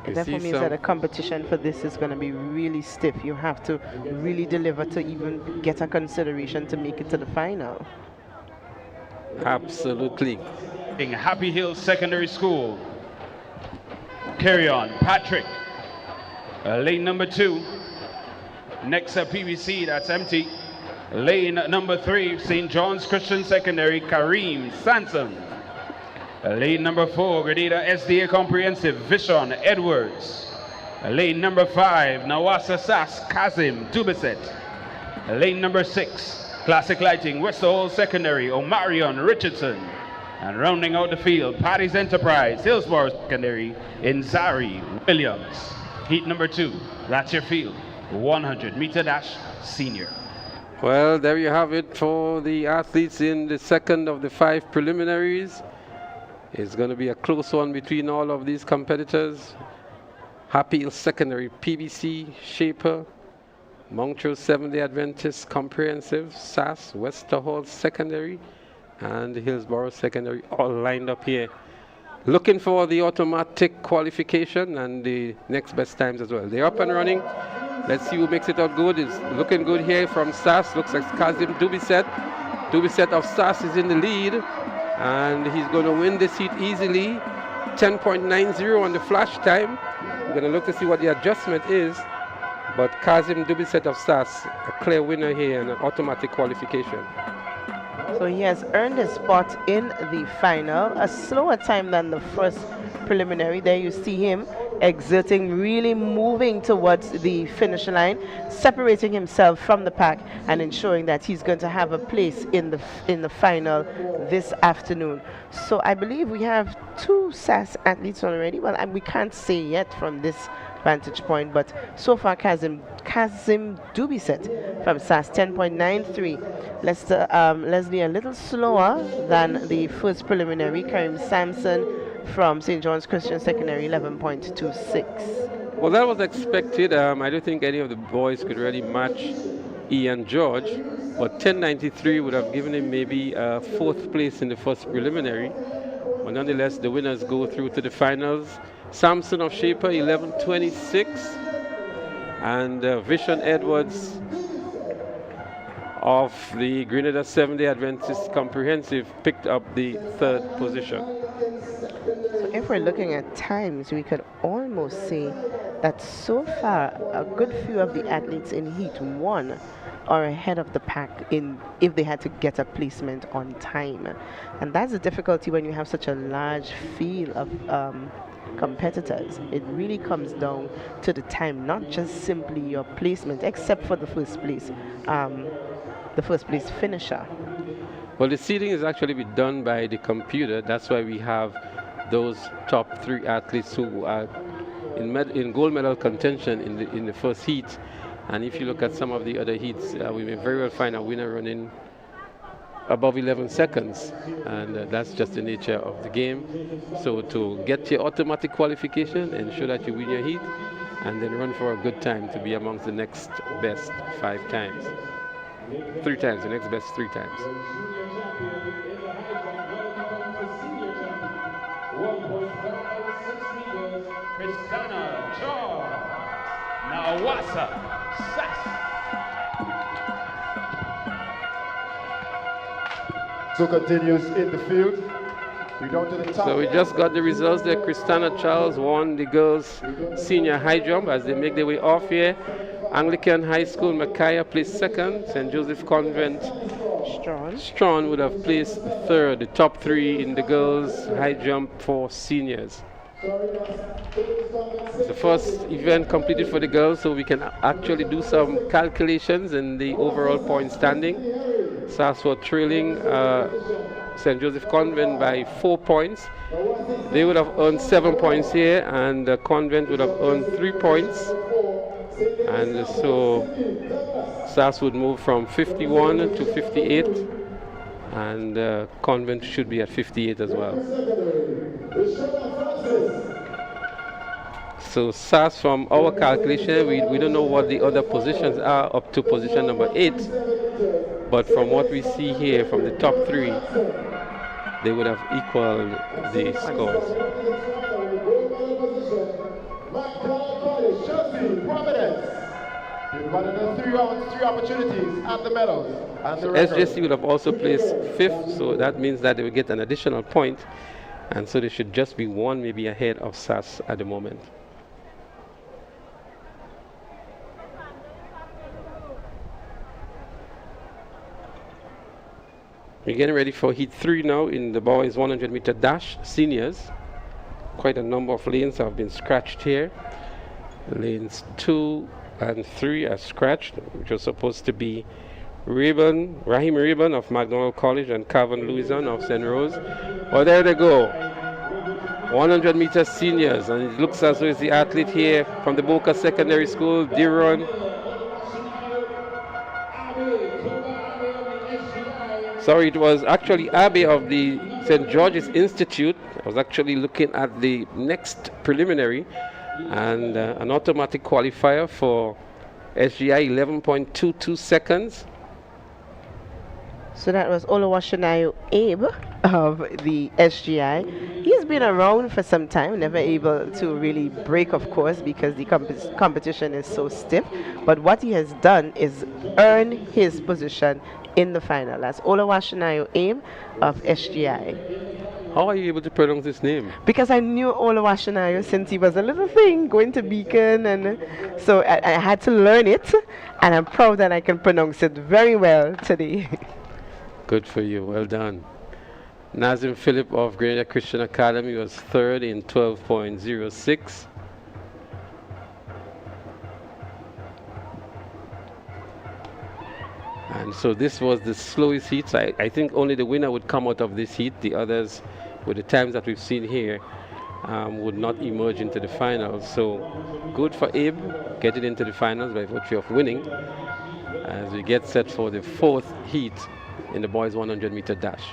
It definitely means that the competition for this is going to be really stiff. You have to really deliver to even get a consideration to make it to the final. Absolutely. In Happy Hills Secondary School. Carry on, Patrick. Lane number 2. Next up, PVC, that's empty. Lane number 3, St. John's Christian Secondary, Kareem Sanson. Lane number 4, Grenada SDA Comprehensive, Vishon Edwards. Lane number 5, Nawasa Sas, Kazim Dubiset. Lane number 6, Classic Lighting, Westerhall Secondary, Omarion Richardson. And rounding out the field, Patty's Enterprise, Hillsborough Secondary, Inzari Williams. Heat number 2, that's your field. 100-meter dash senior. Well, there you have it for the athletes in the second of the 5 preliminaries. It's going to be a close one between all of these competitors. Happy Hill Secondary, PBC, Shaper, Montrose Seventh-day Adventist Comprehensive, SAS, Westerhall Secondary, and Hillsborough Secondary, all lined up here. Looking for the automatic qualification and the next best times as well. They're up and running. Let's see who makes it out good. It's looking good here from SAS. Looks like Kazim Dubiset. Dubiset of SAS is in the lead, and he's going to win this heat easily. 10.90 on the flash time. We're going to look to see what the adjustment is. But Kazim Dubiset of SAS, a clear winner here and an automatic qualification. So he has earned his spot in the final. A slower time than the first preliminary. There you see him exerting, really moving towards the finish line, separating himself from the pack and ensuring that he's going to have a place in the final this afternoon. So I believe we have 2 SAS athletes already. Well, we can't say yet from this vantage point, but so far Kazim Dubiset from SAS, 10.93. Leslie a little slower than the first preliminary. Karim Sampson from St. John's Christian Secondary, 11.26. Well, that was expected. I don't think any of the boys could really match Ian George, but 10.93 would have given him maybe 4th place in the first preliminary. But nonetheless, the winners go through to the finals. Samson of Shaper, 11.26, and Vision Edwards of the Grenada Seventh-day Adventist Comprehensive picked up the 3rd position. So if we're looking at times, we could almost say that so far a good few of the athletes in Heat 1 are ahead of the pack in if they had to get a placement on time. And that's the difficulty when you have such a large field of competitors. It really comes down to the time, not just simply your placement, except for the first place finisher. Well, the seeding is actually be done by the computer. That's why we have those top 3 athletes who are in gold medal contention in the first heat. And if you look at some of the other heats, we may very well find a winner running above 11 seconds, and that's just the nature of the game. So to get your automatic qualification, ensure that you win your heat, and then run for a good time to be amongst the next best 5 times. 3 times, the next best 3 times. Christina George, Nawasa Sass. So continues in the field. We're down to the top. So we just got the results there. Christina Charles won the girls' senior high jump as they make their way off here. Anglican High School, Micaiah placed second. St. Joseph Convent, Strawn would have placed third. The top 3 in the girls' high jump for seniors. It's the first event completed for the girls, so we can actually do some calculations in the overall point standing. Sasswa trailing St. Joseph Convent by 4 points. They would have earned 7 points here, and the Convent would have earned 3 points. And so SAS would move from 51 to 58, and Convent should be at 58 as well. So SAS, from our calculation, we don't know what the other positions are up to position number 8, but from what we see here from the top 3, they would have equaled the scores. Three rounds, 3 opportunities at the medals. And the SJC would have also placed 5th, so that means that they will get an additional point, and so they should just be 1 maybe ahead of SAS at the moment. We're getting ready for heat 3 now in the boys 100-meter dash seniors. Quite a number of lanes have been scratched here. Lanes 2 and 3 are scratched, which was supposed to be Raheem Rayburn of McDonald College and Calvin Louison of St. Rose. Well, there they go. 100-meter seniors, and it looks as though it's the athlete here from the Boca Secondary School, Diron. Sorry, it was actually Abbey of the St. George's Institute. I was actually looking at the next preliminary, and an automatic qualifier for SGI 11.22 seconds. So that was Oluwashinayo Abe of the SGI. He's been around for some time, never able to really break, of course, because the competition is so stiff. But what he has done is earn his position in the final. That's Oluwashinayo Abe of SGI. How are you able to pronounce his name? Because I knew Oluwashinayo since he was a little thing going to Beacon, and so I had to learn it, and I'm proud that I can pronounce it very well today. Good for you, well done. Nazim Philip of Grenada Christian Academy was third in 12.06. And so this was the slowest heat. So I think only the winner would come out of this heat. The others, with the times that we've seen here, would not emerge into the finals. So good for Abe getting into the finals by virtue of winning, as we get set for the 4th heat in the boys 100-meter dash.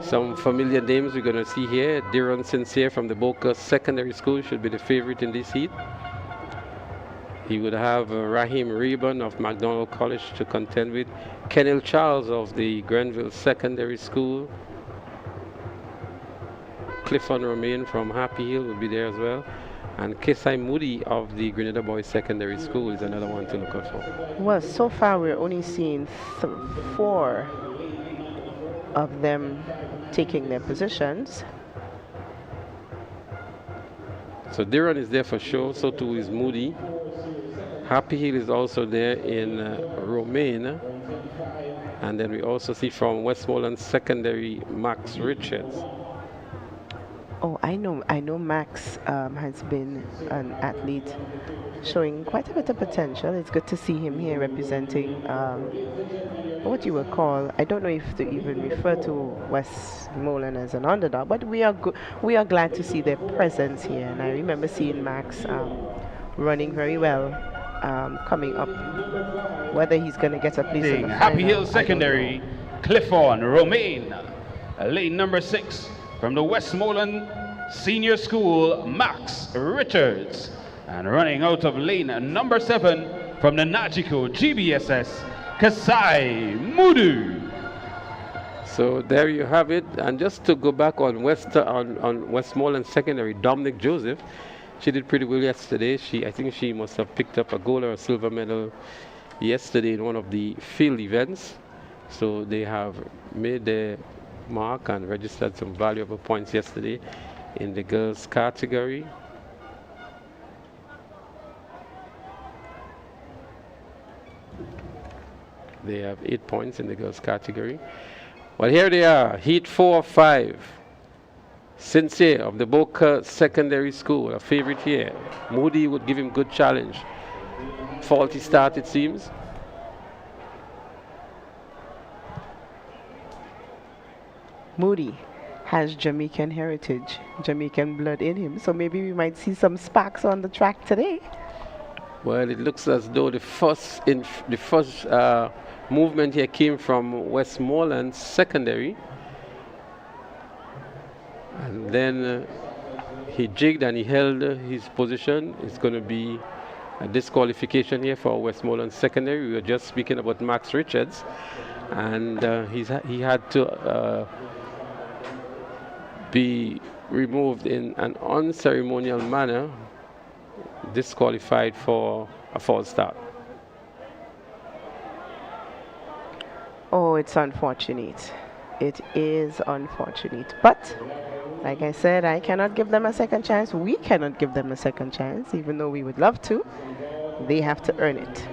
Some familiar names we're going to see here. Diron Sincere from the Boca Secondary School should be the favorite in this heat. He would have Raheem Rayburn of McDonald College to contend with. Kenil Charles of the Grenville Secondary School. Clifford Romain from Happy Hill will be there as well. And Kesai Moody of the Grenada Boys Secondary School is another one to look out for. Well, so far we're only seeing 4 of them taking their positions. So Diron is there for sure, so too is Moody. Happy Hill is also there in Romaine. And then we also see from Westmoreland Secondary, Max Richards. Oh, I know Max has been an athlete showing quite a bit of potential. It's good to see him here representing what you would call, I don't know if to even refer to Westmoreland as an underdog, but we are glad to see their presence here. And I remember seeing Max running very well coming up. Whether he's going to get a place in the Happy final, Hill Secondary, Clifford Romaine, lane number 6 from the Westmoreland Senior School, Max Richards. And running out of lane number 7 from the Najiko GBSS, Kasai Mudu. So there you have it. And just to go back on Westmoreland Secondary, Dominic Joseph, she did pretty well yesterday. I think she must have picked up a gold or a silver medal yesterday in one of the field events. So they have made their mark and registered some valuable points yesterday in the girls category. They have 8 points in the girls category. Well, here they are, heat 4 of 5. Sincere of the Boca Secondary School, a favorite here. Moody would give him good challenge. Faulty start, it seems. Moody has Jamaican heritage, Jamaican blood in him, so maybe we might see some sparks on the track today. Well, it looks as though the first movement here came from Westmoreland Secondary, and then he jigged and he held his position. It's going to be a disqualification here for Westmoreland Secondary. We were just speaking about Max Richards, and he had to be removed in an unceremonial manner, disqualified for a false start. Oh, it's unfortunate. It is unfortunate. But, like I said, I cannot give them a second chance. We cannot give them a second chance, even though we would love to. They have to earn it.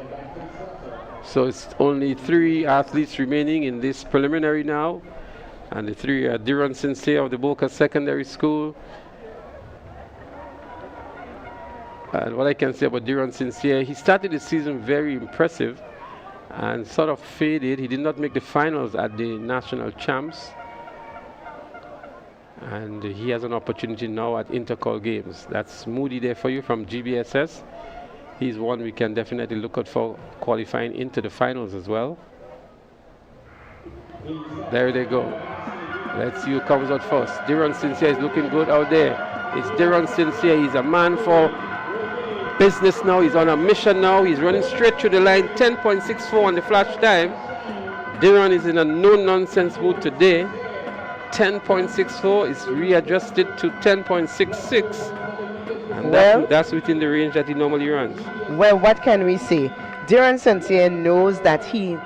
So it's only 3 athletes remaining in this preliminary now. And the 3 are Diron Sincere of the Boca Secondary School. And what I can say about Diron Sincere, he started the season very impressive and sort of faded. He did not make the finals at the national champs. And he has an opportunity now at Intercol games. That's Moody there for you from GBSS. He's one we can definitely look out for qualifying into the finals as well. There they go. Let's see who comes out first. Diron Sincere is looking good out there. It's Diron Sincere. He's a man for business now. He's on a mission now. He's running straight through the line. 10.64 on the flash time. Diron is in a no-nonsense mood today. 10.64 is readjusted to 10.66. And that's within the range that he normally runs. Well, what can we say? Diron Sincere knows that he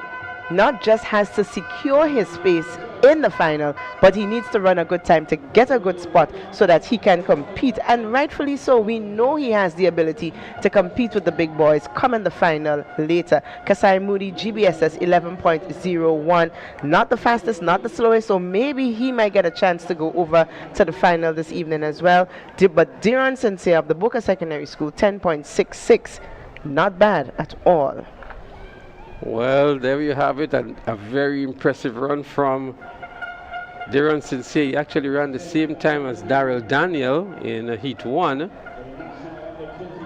not just has to secure his space in the final, but he needs to run a good time to get a good spot so that he can compete. And rightfully so, we know he has the ability to compete with the big boys come in the final later. Kasai Moody, GBSS 11.01, not the fastest, not the slowest, so maybe he might get a chance to go over to the final this evening as well. But Diron Sincere of the Boca Secondary School, 10.66, not bad at all. Well, there you have it, a very impressive run from Diron Sincere. He actually ran the same time as Daryl Daniel in Heat 1,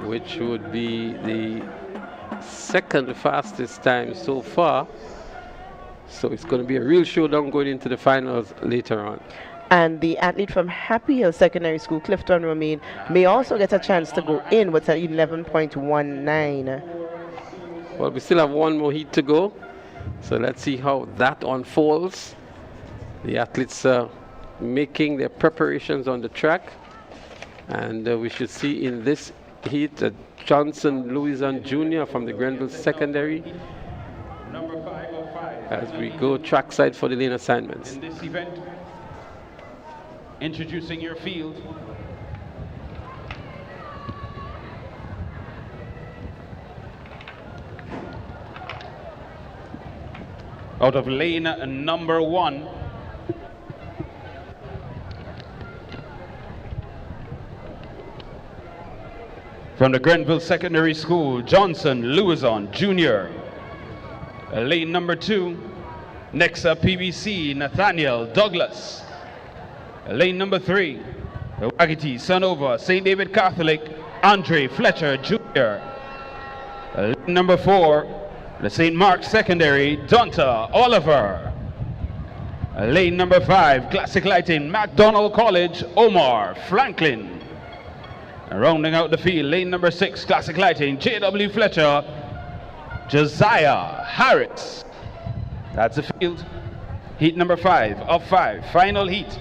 which would be the second fastest time so far. So it's going to be a real showdown going into the finals later on. And the athlete from Happy Hill Secondary School, Clifton Romaine, may also get a chance to go in with an 11.19. Well, we still have one more heat to go, so let's see how that unfolds. The athletes are making their preparations on the track, and we should see in this heat Johnson Louison Jr. from the Grenville Secondary Number 505. as we go trackside for the lane assignments. In this event, introducing your field. out of lane number 1. From the Grenville Secondary School, Johnson Louison Jr. Lane number 2, Nexa PBC, Nathaniel Douglas. Lane number 3, the Wagiti Sonova St. David Catholic, Andre Fletcher Jr. Lane number 4, the St. Mark's Secondary, Donta Oliver. Lane number 5, Classic Lighting, McDonald College, Omar Franklin. And rounding out the field, lane number 6, Classic Lighting, J.W. Fletcher, Josiah Harris. That's the field. Heat number 5 of 5, final heat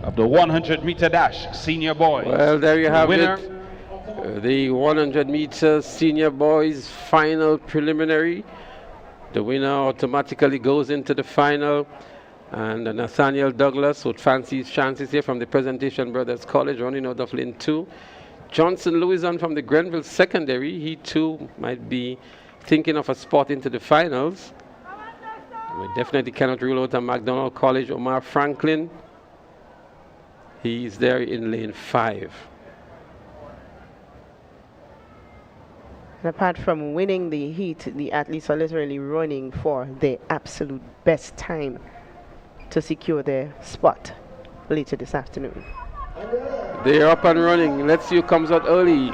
of the 100-meter dash, senior boys. Well, there you have winner, it. The 100 meters senior boys final preliminary. The winner automatically goes into the final. And Nathaniel Douglas would fancy his chances here from the Presentation Brothers College, running out of lane 2. Johnson Louison from the Grenville Secondary, he too might be thinking of a spot into the finals. We definitely cannot rule out a McDonald College, Omar Franklin. He's there in lane 5. And apart from winning the heat, the athletes are literally running for the absolute best time to secure their spot later this afternoon. They're up and running. Let's see who comes out early.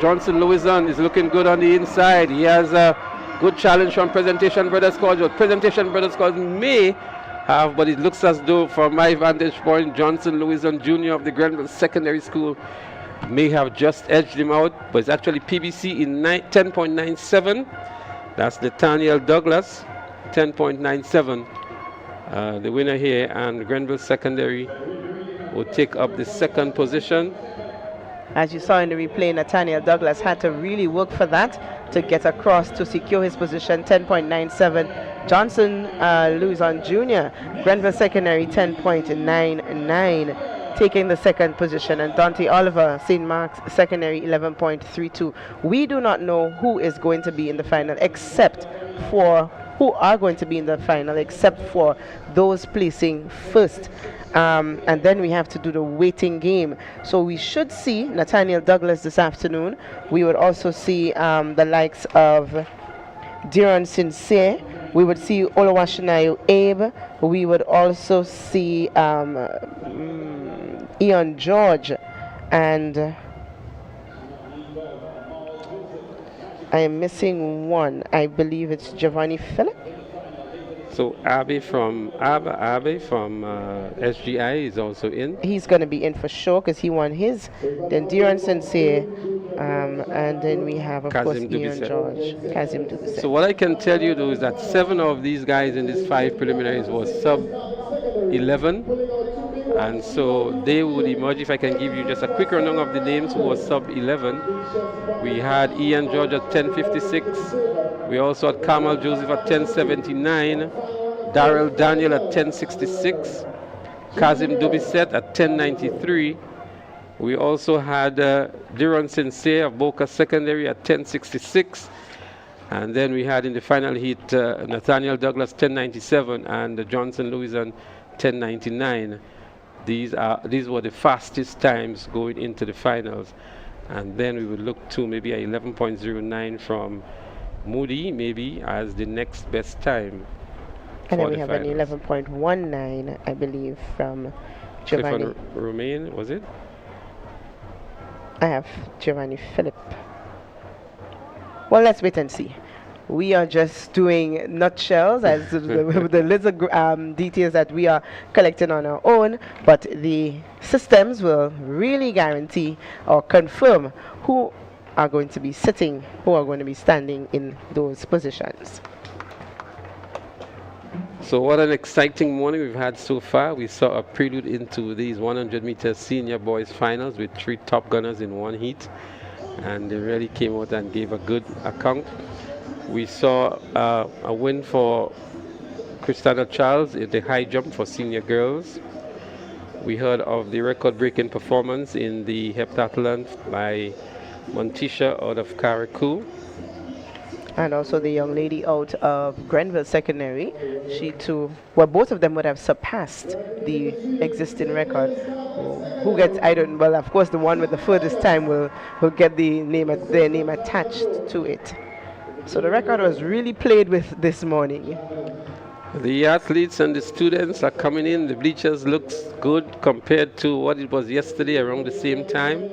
Johnson Louison is looking good on the inside. He has a good challenge from Presentation Brothers College. What Presentation Brothers College may have, but it looks as though, from my vantage point, Johnson Louison Jr. of the Grenville Secondary School may have just edged him out, but it's actually PBC in 10.97. That's Nathaniel Douglas, 10.97. The winner here, and Grenville Secondary will take up the second position. As you saw in the replay, Nathaniel Douglas had to really work for that to get across to secure his position, 10.97. Johnson Louison Jr., Grenville Secondary, 10.99, taking the second position, and Dante Oliver, St. Mark's Secondary, 11.32. We do not know who is going to be in the final, except for those placing first. And then we have to do the waiting game. So we should see Nathaniel Douglas this afternoon. We would also see the likes of Diron Sincere. We would see Olawashinayo Abe. We would also see Ian George, and I am missing one. I believe it's Giovanni Phillip. So Abe from SGI is also in. He's going to be in for sure because he won his. Then Diron Sincere, and then we have, of course, Ian George, Kazim Dubisset. So what I can tell you though is that 7 of these guys in these 5 preliminaries was sub 11, and so they would emerge. If I can give you just a quick rundown of the names who was sub 11, we had Ian George at 10.56. We also had Kamal Joseph at 10.79, Darrell Daniel at 10.66, Kazim Dubisset at 10.93. We also had Diron Sincere of Boca Secondary at 10.66. And then we had in the final heat Nathaniel Douglas 10.97 and Johnson Louison 10.99. These were the fastest times going into the finals. And then we would look to maybe a 11.09 from Moody, maybe as the next best time. And then we have an 11.19, I believe, from Giovanni. Stefan Romain, was it? I have Giovanni Phillip. Well, let's wait and see. We are just doing nutshells as the little details that we are collecting on our own, but the systems will really guarantee or confirm who are going to be sitting, who are going to be standing in those positions. So what an exciting morning we've had so far. We saw a prelude into these 100-meter senior boys finals with 3 top gunners in one heat, and they really came out and gave a good account. We saw a win for Christina Charles in the high jump for senior girls. We heard of the record-breaking performance in the heptathlon by Montisha out of Carriacou. And also the young lady out of Grenville Secondary, she too, well, both of them would have surpassed the existing record. Who gets, I don't, well, of course, the one with the furthest time will get their name attached to it. So the record was really played with this morning. The athletes and the students are coming in. The bleachers looks good compared to what it was yesterday around the same time.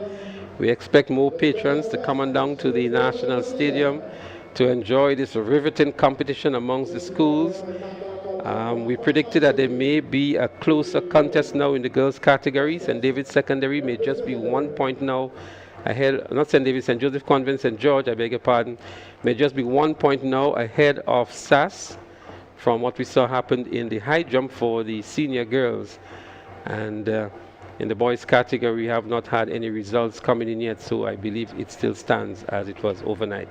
We expect more patrons to come on down to the National Stadium to enjoy this riveting competition amongst the schools. We predicted that there may be a closer contest now in the girls category. St. David's Secondary may just be 1 point now ahead, not St. David's, St. Joseph Convent, St. George, I beg your pardon, may just be 1 point now ahead of SAS from what we saw happened in the high jump for the senior girls. And in the boys category, we have not had any results coming in yet, so I believe it still stands as it was overnight.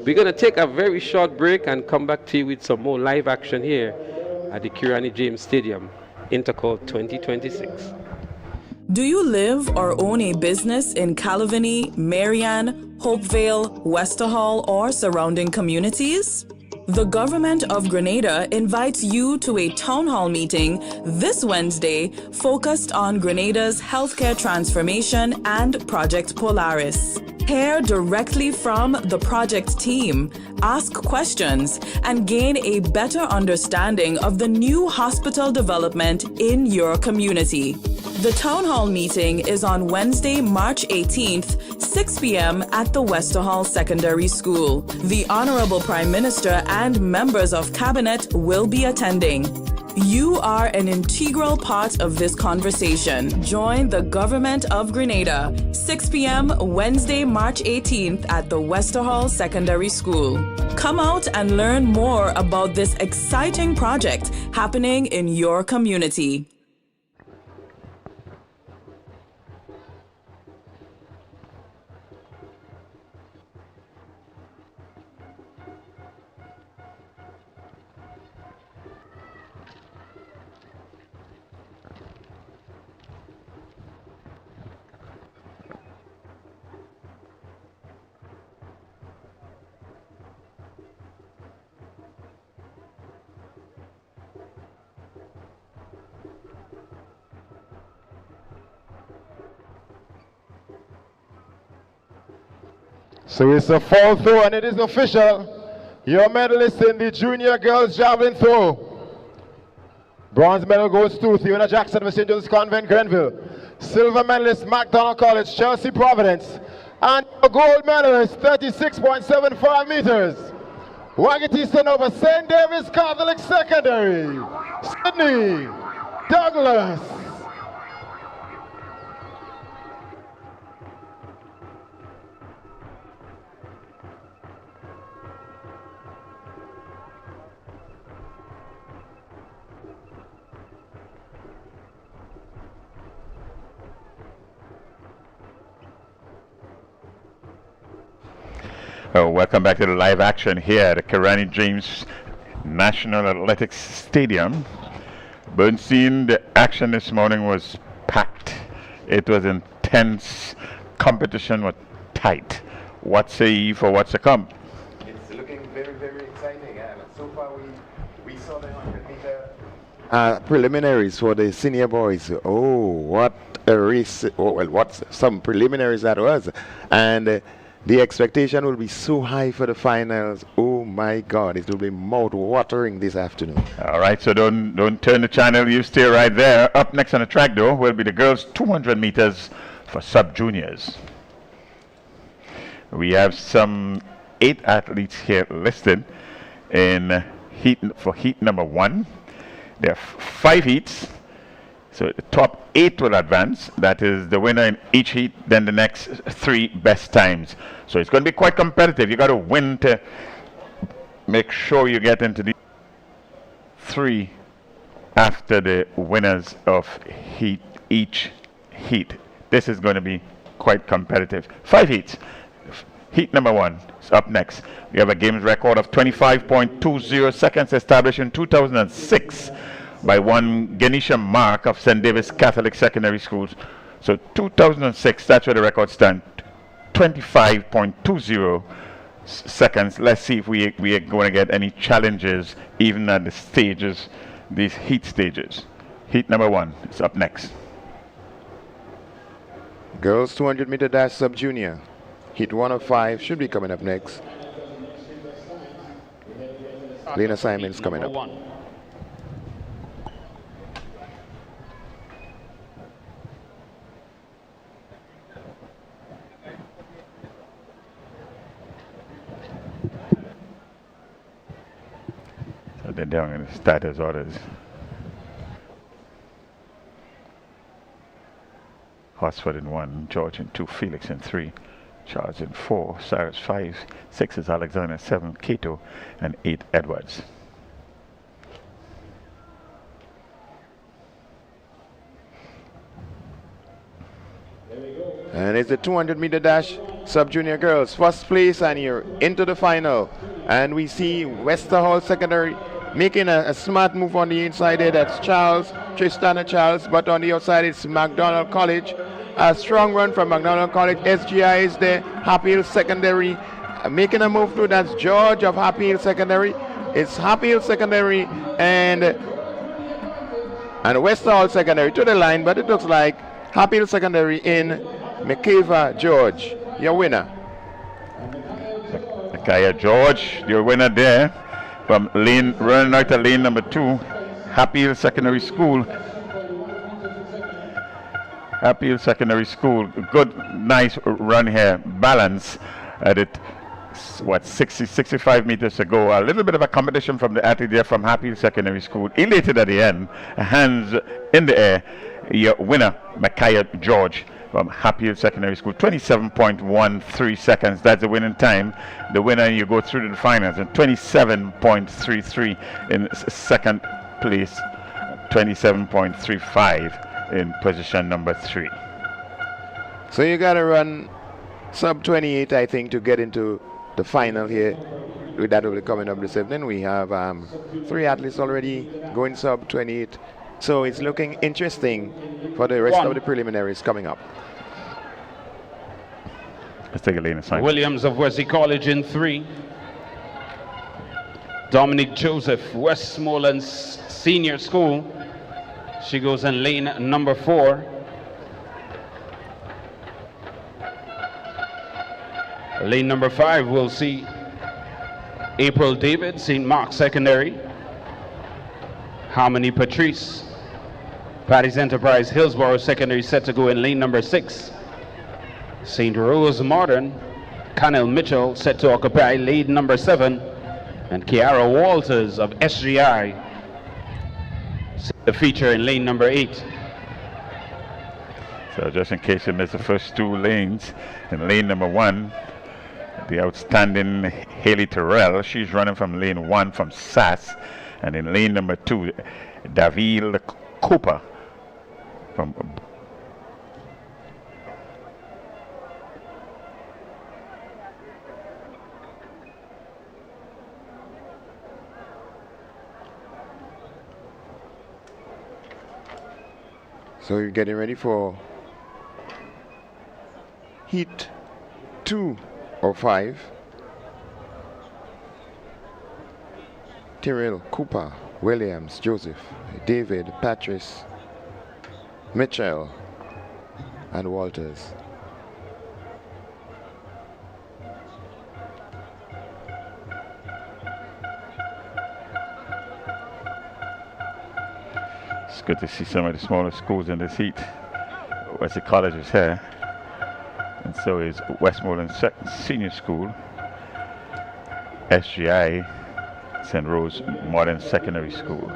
We're going to take a very short break and come back to you with some more live action here at the Kirani James Stadium, Intercol 2026. Do you live or own a business in Calavini, Marianne, Hopevale, Westerhall, or surrounding communities? The government of Grenada invites you to a town hall meeting this Wednesday focused on Grenada's healthcare transformation and Project Polaris. Hear directly from the project team, ask questions, and gain a better understanding of the new hospital development in your community. The town hall meeting is on Wednesday, March 18th, 6 p.m. at the Westerhall Secondary School. The Honorable Prime Minister and members of Cabinet will be attending. You are an integral part of this conversation. Join the Government of Grenada, 6 p.m. Wednesday, March 18th at the Westerhall Secondary School. Come out and learn more about this exciting project happening in your community. So it's a fall throw, and it is official. Your medalist in the junior girls javelin throw. Bronze medal goes to Theona Jackson of St. Joseph's Convent, Grenville. Silver medalist, MacDonald College, Chelsea Providence. And a gold medalist, 36.75 meters. Wagati Sonova, St. David's Catholic Secondary. Sydney Douglas. Welcome back to the live action here at the Kirani James National Athletics Stadium. Bernstein, the action this morning was packed. It was intense. Competition was tight. What say you for what's to come? It's looking very, very exciting. And so far, we saw the 100-meter preliminaries for the senior boys. Oh, what a race. Oh, well, what some preliminaries that was. And the expectation will be so high for the finals. Oh my God, it will be mouth-watering this afternoon. All right, so don't turn the channel. You stay right there. Up next on the track, though, will be the girls' 200 meters for sub-juniors. We have some 8 athletes here listed in heat number 1. There are 5 heats. So the top 8 will advance. That is the winner in each heat, then the next 3 best times. So it's going to be quite competitive. You got to win to make sure you get into the 3 after the winners of each heat. This is going to be quite competitive. 5 heats. Heat number 1 is up next. We have a games record of 25.20 seconds established in 2006. By one Ganesha Mark of St. David's Catholic Secondary Schools. So 2006, that's where the record stands. 25.20 seconds. Let's see if we are going to get any challenges even at the stages, these heat stages. Heat number 1 is up next. Girls 200-meter dash sub-junior. Heat 1 of 5 should be coming up next. Lena Simon's coming up. So they're down in the status orders. Horsford in 1, George in 2, Felix in 3, Charles in 4, Cyrus 5, 6 is Alexander, 7 Cato, and 8 Edwards. And it's the 200-meter dash sub-junior girls. First place, and you're into the final. And we see Westerhall Secondary making a smart move on the inside there. That's Charles, Tristan and Charles. But on the outside, it's McDonald College. A strong run from McDonald College. SGI is there. Happy Hill Secondary making a move through. That's George of Happy Hill Secondary. It's Happy Hill Secondary and Westerhall Secondary to the line. But it looks like Happy Hill Secondary in McKelva George, your winner. Kaya George, your winner there from lane, running out to lane number 2, Happy Hill Secondary School. Happy Hill Secondary School, good, nice run here, balance at it. What, 65 meters to go. A little bit of a competition from the athlete there from Happy Hill Secondary School. Elated at the end, hands in the air. Your winner, Micaiah George from Happy Hill Secondary School, 27.13 seconds. That's the winning time. The winner, you go through to the finals, and 27.33 in second place, 27.35 in position number 3. So you got to run sub 28, I think, to get into the final here. With that will be coming up this evening. We have 3 athletes already going sub 28. So it's looking interesting for the rest of the preliminaries coming up. Let's take a lane aside. Williams of Wesley College in 3. Dominic Joseph, Westmoreland Senior School. She goes in lane number 4. Lane number 5, we'll see April David, St. Mark Secondary. Harmony Patrice, Patty's Enterprise, Hillsborough Secondary, set to go in lane number 6. St. Rose Modern, Connell Mitchell, set to occupy lane number 7. And Kiara Walters of SGI, set to feature in lane number 8. So just in case you missed the first 2 lanes, in lane number 1, the outstanding Haley Terrell, she's running from lane 1 from SAS. And in lane number 2, Davil Cooper from So you're getting ready for heat 2 or 5. Tyrrell, Cooper, Williams, Joseph, David, Patrice, Mitchell, and Walters. It's good to see some of the smaller schools in this heat. Wesley College is here, and so is Westmoreland Senior School, SGI, St. Rose Modern Secondary School.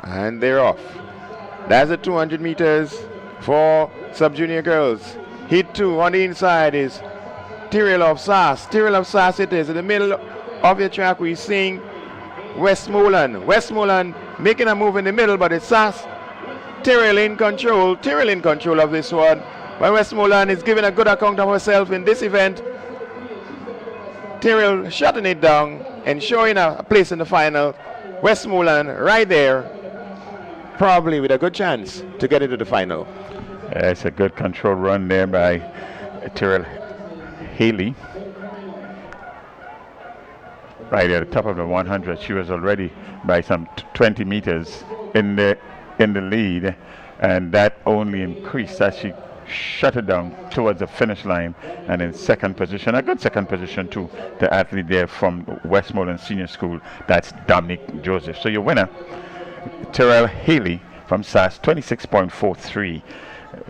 And they're off. That's the 200 meters for sub-junior girls. Heat 2 on the inside is Tyrrell of Sass. Tyrrell of Sass it is. In the middle of the track we're seeing Westmoreland. Westmoreland making a move in the middle, but it's Sass. Tyrrell in control. Tyrrell in control of this one. But Westmoreland is giving a good account of herself in this event. Tyrrell shutting it down and showing a place in the final. Westmoreland right there, probably with a good chance to get into the final. It's a good control run there by Tyrrell Haley. Right at the top of the 100, she was already by some 20 meters in the lead, and that only increased as she shut it down towards the finish line. And in second position, a good second position too, the athlete there from Westmoreland Senior School, that's Dominic Joseph. So your winner, Tyrrell Haley from SAS, 26.43.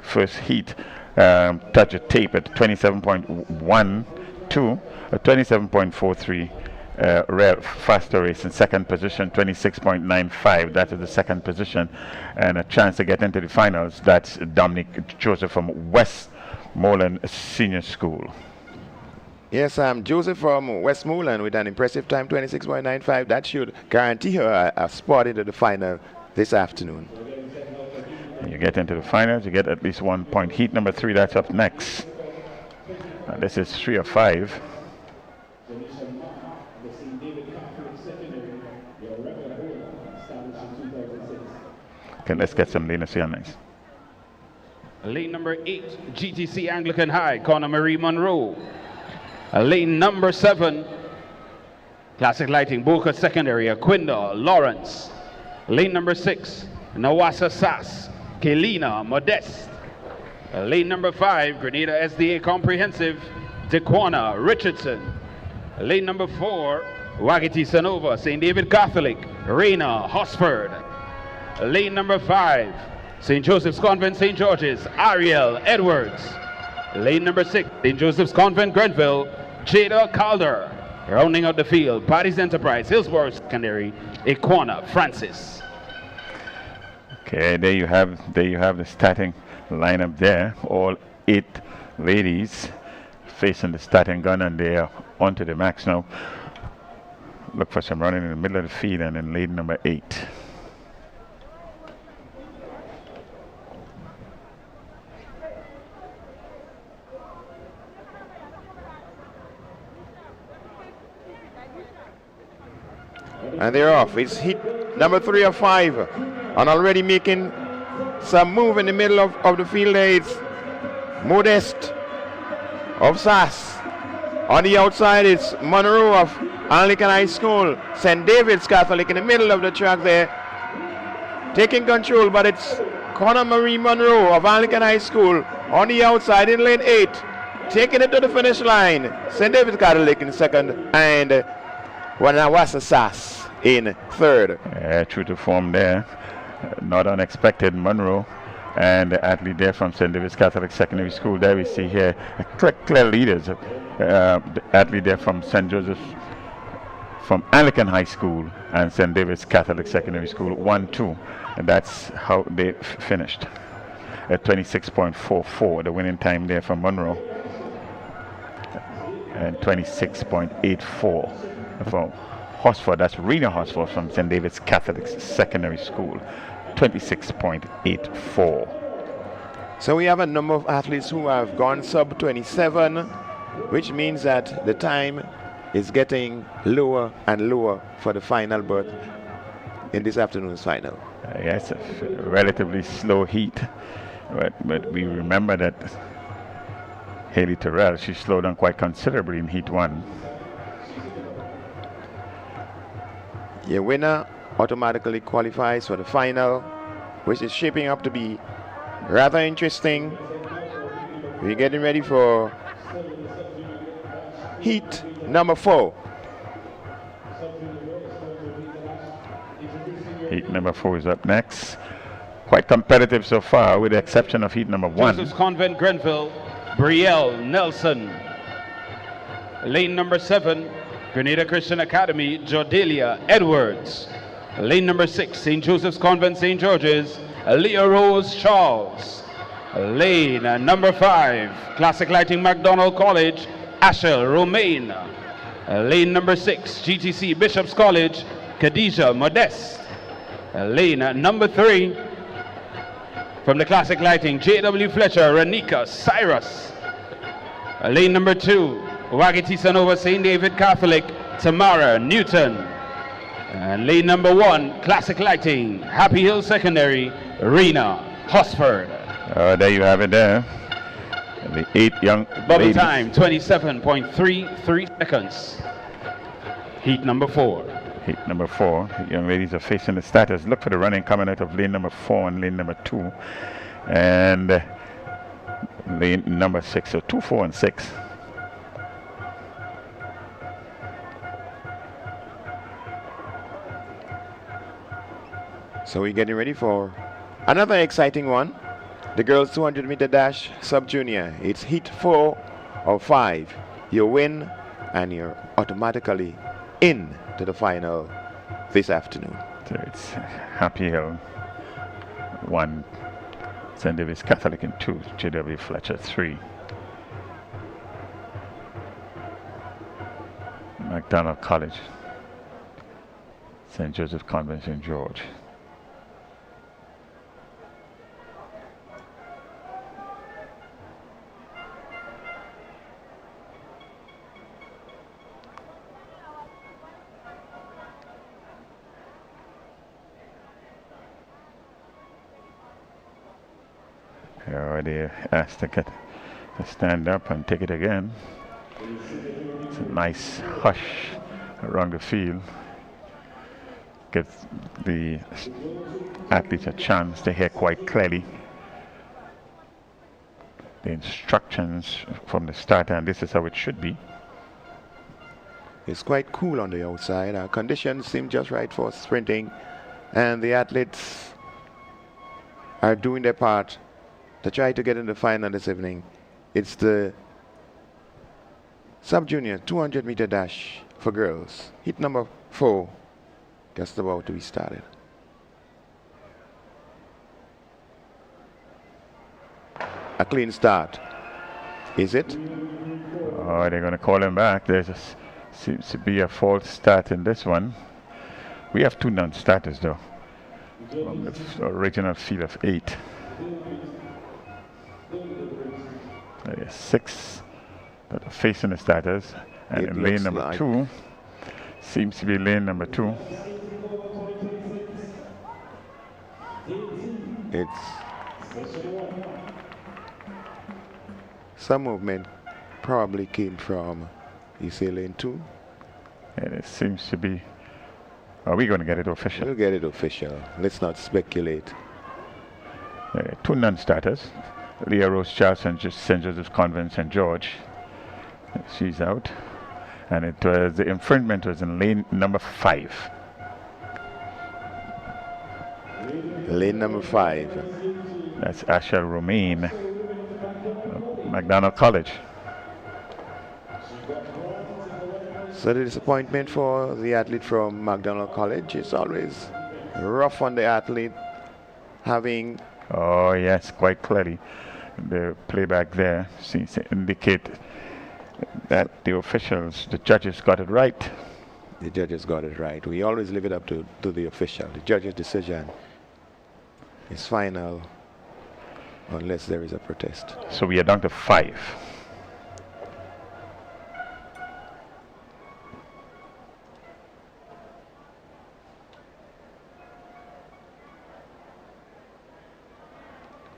First heat, touch a tape at 27.12, 27.43. Rare faster race in second position, 26.95. That is the second position, and a chance to get into the finals. That's Dominic Joseph from Westmoreland Senior School. Yes, Joseph from Westmoreland with an impressive time, 26.95. That should guarantee her a spot into the final this afternoon. You get into the finals, you get at least 1 point. Heat number 3, that's up next. This is 3 of 5. Okay, let's get some Lena Sianis. Lane number 8, GTC Anglican High, Connor Marie Monroe. Lane number 7, Classic Lighting, Boca Secondary, Aquinda Lawrence. Lane number 6, Nawasa Sass, Kelina Modeste. Lane number 5, Grenada SDA Comprehensive, Dequana Richardson. Lane number 4, Wagiti Sanova, St. David Catholic, Reina Hosford. Lane number 5, St. Joseph's Convent, St. George's, Ariel Edwards. Lane number 6, St. Joseph's Convent, Grenville, Jada Calder. Rounding out the field, Party's Enterprise, Hillsborough Secondary, Equana Francis. Okay, there you have the starting lineup there. All 8 ladies facing the starting gun, and they are onto the max now. Look for some running in the middle of the field, and then lane number 8. And they're off. It's heat number 3 of 5. And already making some move in the middle of the field there. It's Modeste of SAS. On the outside, it's Monroe of Anglican High School. St. David's Catholic in the middle of the track there. Taking control, but it's Connor Marie Monroe of Anglican High School on the outside in lane 8. Taking it to the finish line. St. David's Catholic in second, and Wanawasa SAS in third. True to form there. Not unexpected, Monroe and the athlete there from St. David's Catholic Secondary School. There we see here clear leaders. The athlete there from St. Joseph's, from Anglican High School, and St. David's Catholic Secondary School, 1-2. And that's how they finished at 26.44, the winning time there from Monroe, and 26.84 for Hosford. That's Rena Hosford from St. David's Catholic Secondary School, 26.84. So we have a number of athletes who have gone sub 27, which means that the time is getting lower and lower for the final berth in this afternoon's final. Yes, a relatively slow heat, but we remember that Haley Terrell, she slowed down quite considerably in heat 1. Your winner automatically qualifies for the final, which is shaping up to be rather interesting. We're getting ready for heat number 4. Heat number 4 is up next. Quite competitive so far, with the exception of heat number 1. Joseph's Convent, Grenville, Brielle Nelson. Lane number 7, Grenada Christian Academy, Jordelia Edwards. Lane number 6, St. Joseph's Convent, St. George's, Leah Rose Charles. Lane number 5, Classic Lighting McDonald College, Ashel Romaine. Lane number 6, GTC Bishop's College, Khadija Modeste. Lane number 3, from the Classic Lighting, J.W. Fletcher, Renika Cyrus. Lane number 2, Wagiti Nova St. David Catholic, Tamara Newton. And lane number 1, Classic Lighting, Happy Hill Secondary, Rena Hosford. There you have it there. And the 8 young Bubble ladies. time, 27.33 seconds. Heat number 4. Heat number 4. The young ladies are facing the starters. Look for the running coming out of lane number 4 and lane number 2. And lane number 6. So 2, 4, and 6. So we're getting ready for another exciting one. The girls 200 meter dash sub-junior. It's heat 4 or 5. You win and you're automatically in to the final this afternoon. So it's Happy Hill 1, St. David's Catholic in 2, J.W. Fletcher 3. McDonald College, St. Joseph Convent, St. George. They're already asked to stand up and take it again. It's a nice hush around the field. Gives the athletes a chance to hear quite clearly the instructions from the starter, and this is how it should be. It's quite cool on the outside. Our conditions seem just right for sprinting, and the athletes are doing their part to try to get in the final this evening. It's the sub-junior 200 meter dash for girls. Heat number 4, just about to be started. A clean start. Is it? Oh, they're going to call him back. There seems to be a false start in this one. We have 2 non-starters though, from the original field of 8. There are 6 that are facing the starters, and in lane number like 2 seems to be lane number 2. It's some movement probably came from, you say, lane 2. And it seems to be, are we going to get it official? We'll get it official. Let's not speculate. 2 non-starters. Leah Rose Charles and St. Joseph's Convent, St. George. She's out. And it was, the infringement was in lane number 5. Lane number 5. That's Ashel Romaine, McDonald College. So the disappointment for the athlete from McDonald College is always rough on the athlete having... Oh yes, quite clearly. The playback there seems to indicate that the officials, the judges got it right. The judges got it right. We always leave it up to the official. The judge's decision is final unless there is a protest. So we are down to 5.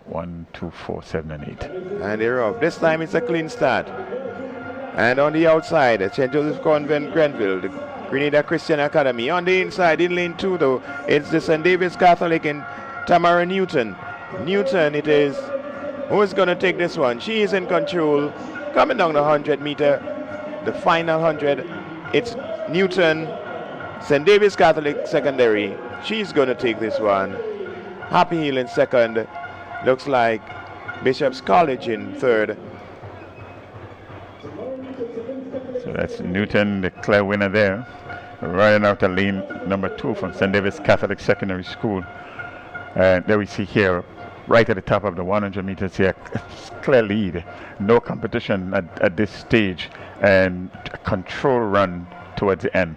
One, 2, 4, 7, and 8. And they're off. This time it's a clean start. And on the outside, St. Joseph Convent, Grenville, the Grenada Christian Academy. On the inside, in lane 2 though, it's the St. David's Catholic and Tamara Newton. Newton it is. Who is going to take this one? She is in control. Coming down the 100 meter, the final 100. It's Newton, St. David's Catholic Secondary. She's going to take this one. Happy Hill in second. Looks like Bishop's College in third. So that's Newton, the clear winner there. running out of lane number 2 from St. David's Catholic Secondary School. And there we see here, right at the top of the 100 meters here, clear lead. No competition at this stage, and a control run towards the end.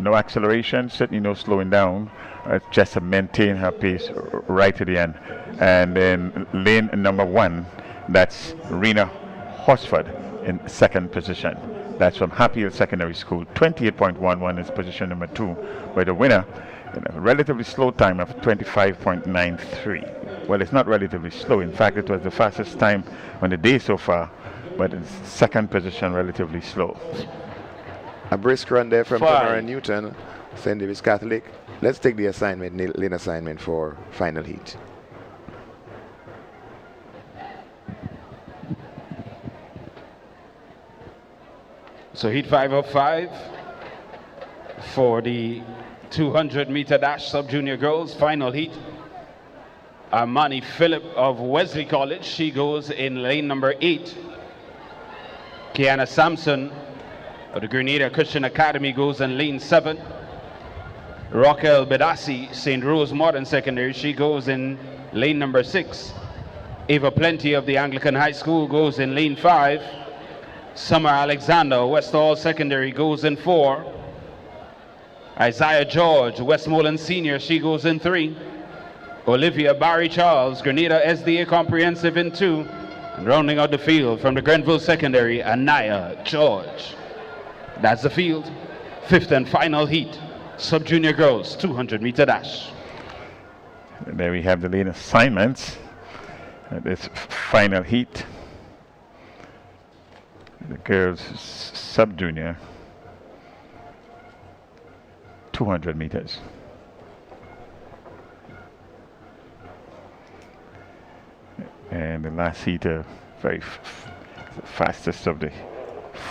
No acceleration, certainly no slowing down, just to maintain her pace right to the end. And then lane number 1, that's Rena Horsford in second position. That's from Happy Hill Secondary School. 28.11 is position number 2, but the winner in a relatively slow time of 25.93. Well, it's not relatively slow. In fact, it was the fastest time on the day so far, but in second position, relatively slow. A brisk run there from 5. Tamara Newton, St. David's Catholic. Let's take the assignment, lane assignment for final heat. So heat 5 of 5 for the 200-meter dash sub-junior girls, final heat. Armani Phillip of Wesley College, she goes in lane number 8. Kiana Sampson of the Grenada Christian Academy goes in lane 7. Raquel Bedassi, St. Rose Modern Secondary, she goes in lane number 6. Ava Plenty of the Anglican High School goes in lane 5. Summer Alexander, West Hall Secondary, goes in 4. Isaiah George, Westmoreland Senior, she goes in 3. Olivia Barry Charles, Grenada SDA Comprehensive in 2. And rounding out the field from the Grenville Secondary, Anaya George. That's the field. 5th and final heat, sub-junior girls, 200-meter dash. And there we have the lane assignments. This final heat. The girls sub-junior, 200 meters. And the last heat, very fastest of the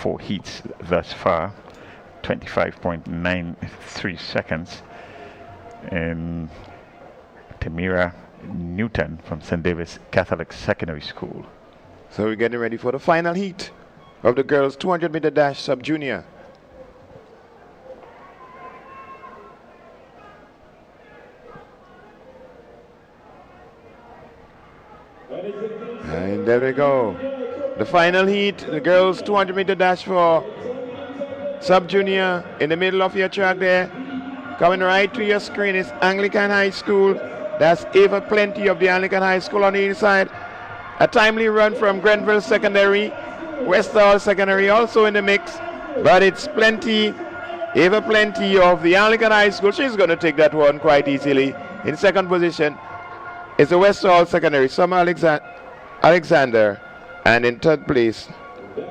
4 heats thus far, 25.93 seconds. And Tamira Newton from St. David's Catholic Secondary School. So we're getting ready for the final heat of the girls 200-meter dash sub-junior. And there we go. The final heat, the girls 200-meter dash for sub-junior. In the middle of your track there, coming right to your screen is Anglican High School. That's Ava Plenty of the Anglican High School on the inside. A timely run from Grenville Secondary. West Hall Secondary also in the mix, but it's Plenty, Ava Plenty of the Anglican High School. She's going to take that one quite easily. In second position is the West Hall Secondary, Summer Alexander, and in third place,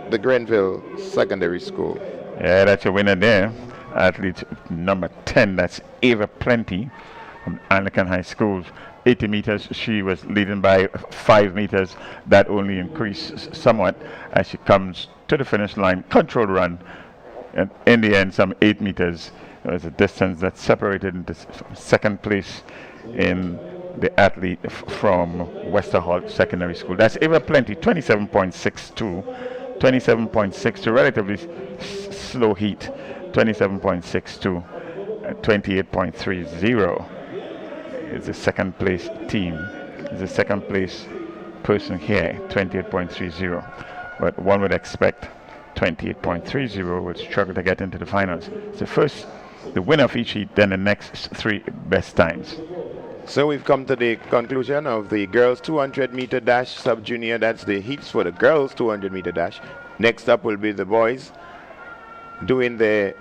the Grenville Secondary School. Yeah, that's your winner there. Athlete number 10, that's Ava Plenty from Anglican High School. 80 meters, she was leading by 5 meters. That only increased somewhat as she comes to the finish line. Controlled run, and in the end, some 8 meters. There was a distance that separated into second place in the athlete from Wester Hall Secondary School. That's Ava Plenty, 27.62. 27.62, relatively slow heat. 27.62, 28.30. Is the second place team, is the second place person here, 28.30. But one would expect 28.30 would struggle to get into the finals. So first, the winner of each heat, then the next 3 best times. So we've come to the conclusion of the girls 200-meter dash sub-junior. That's the heats for the girls 200-meter dash. Next up will be the boys doing the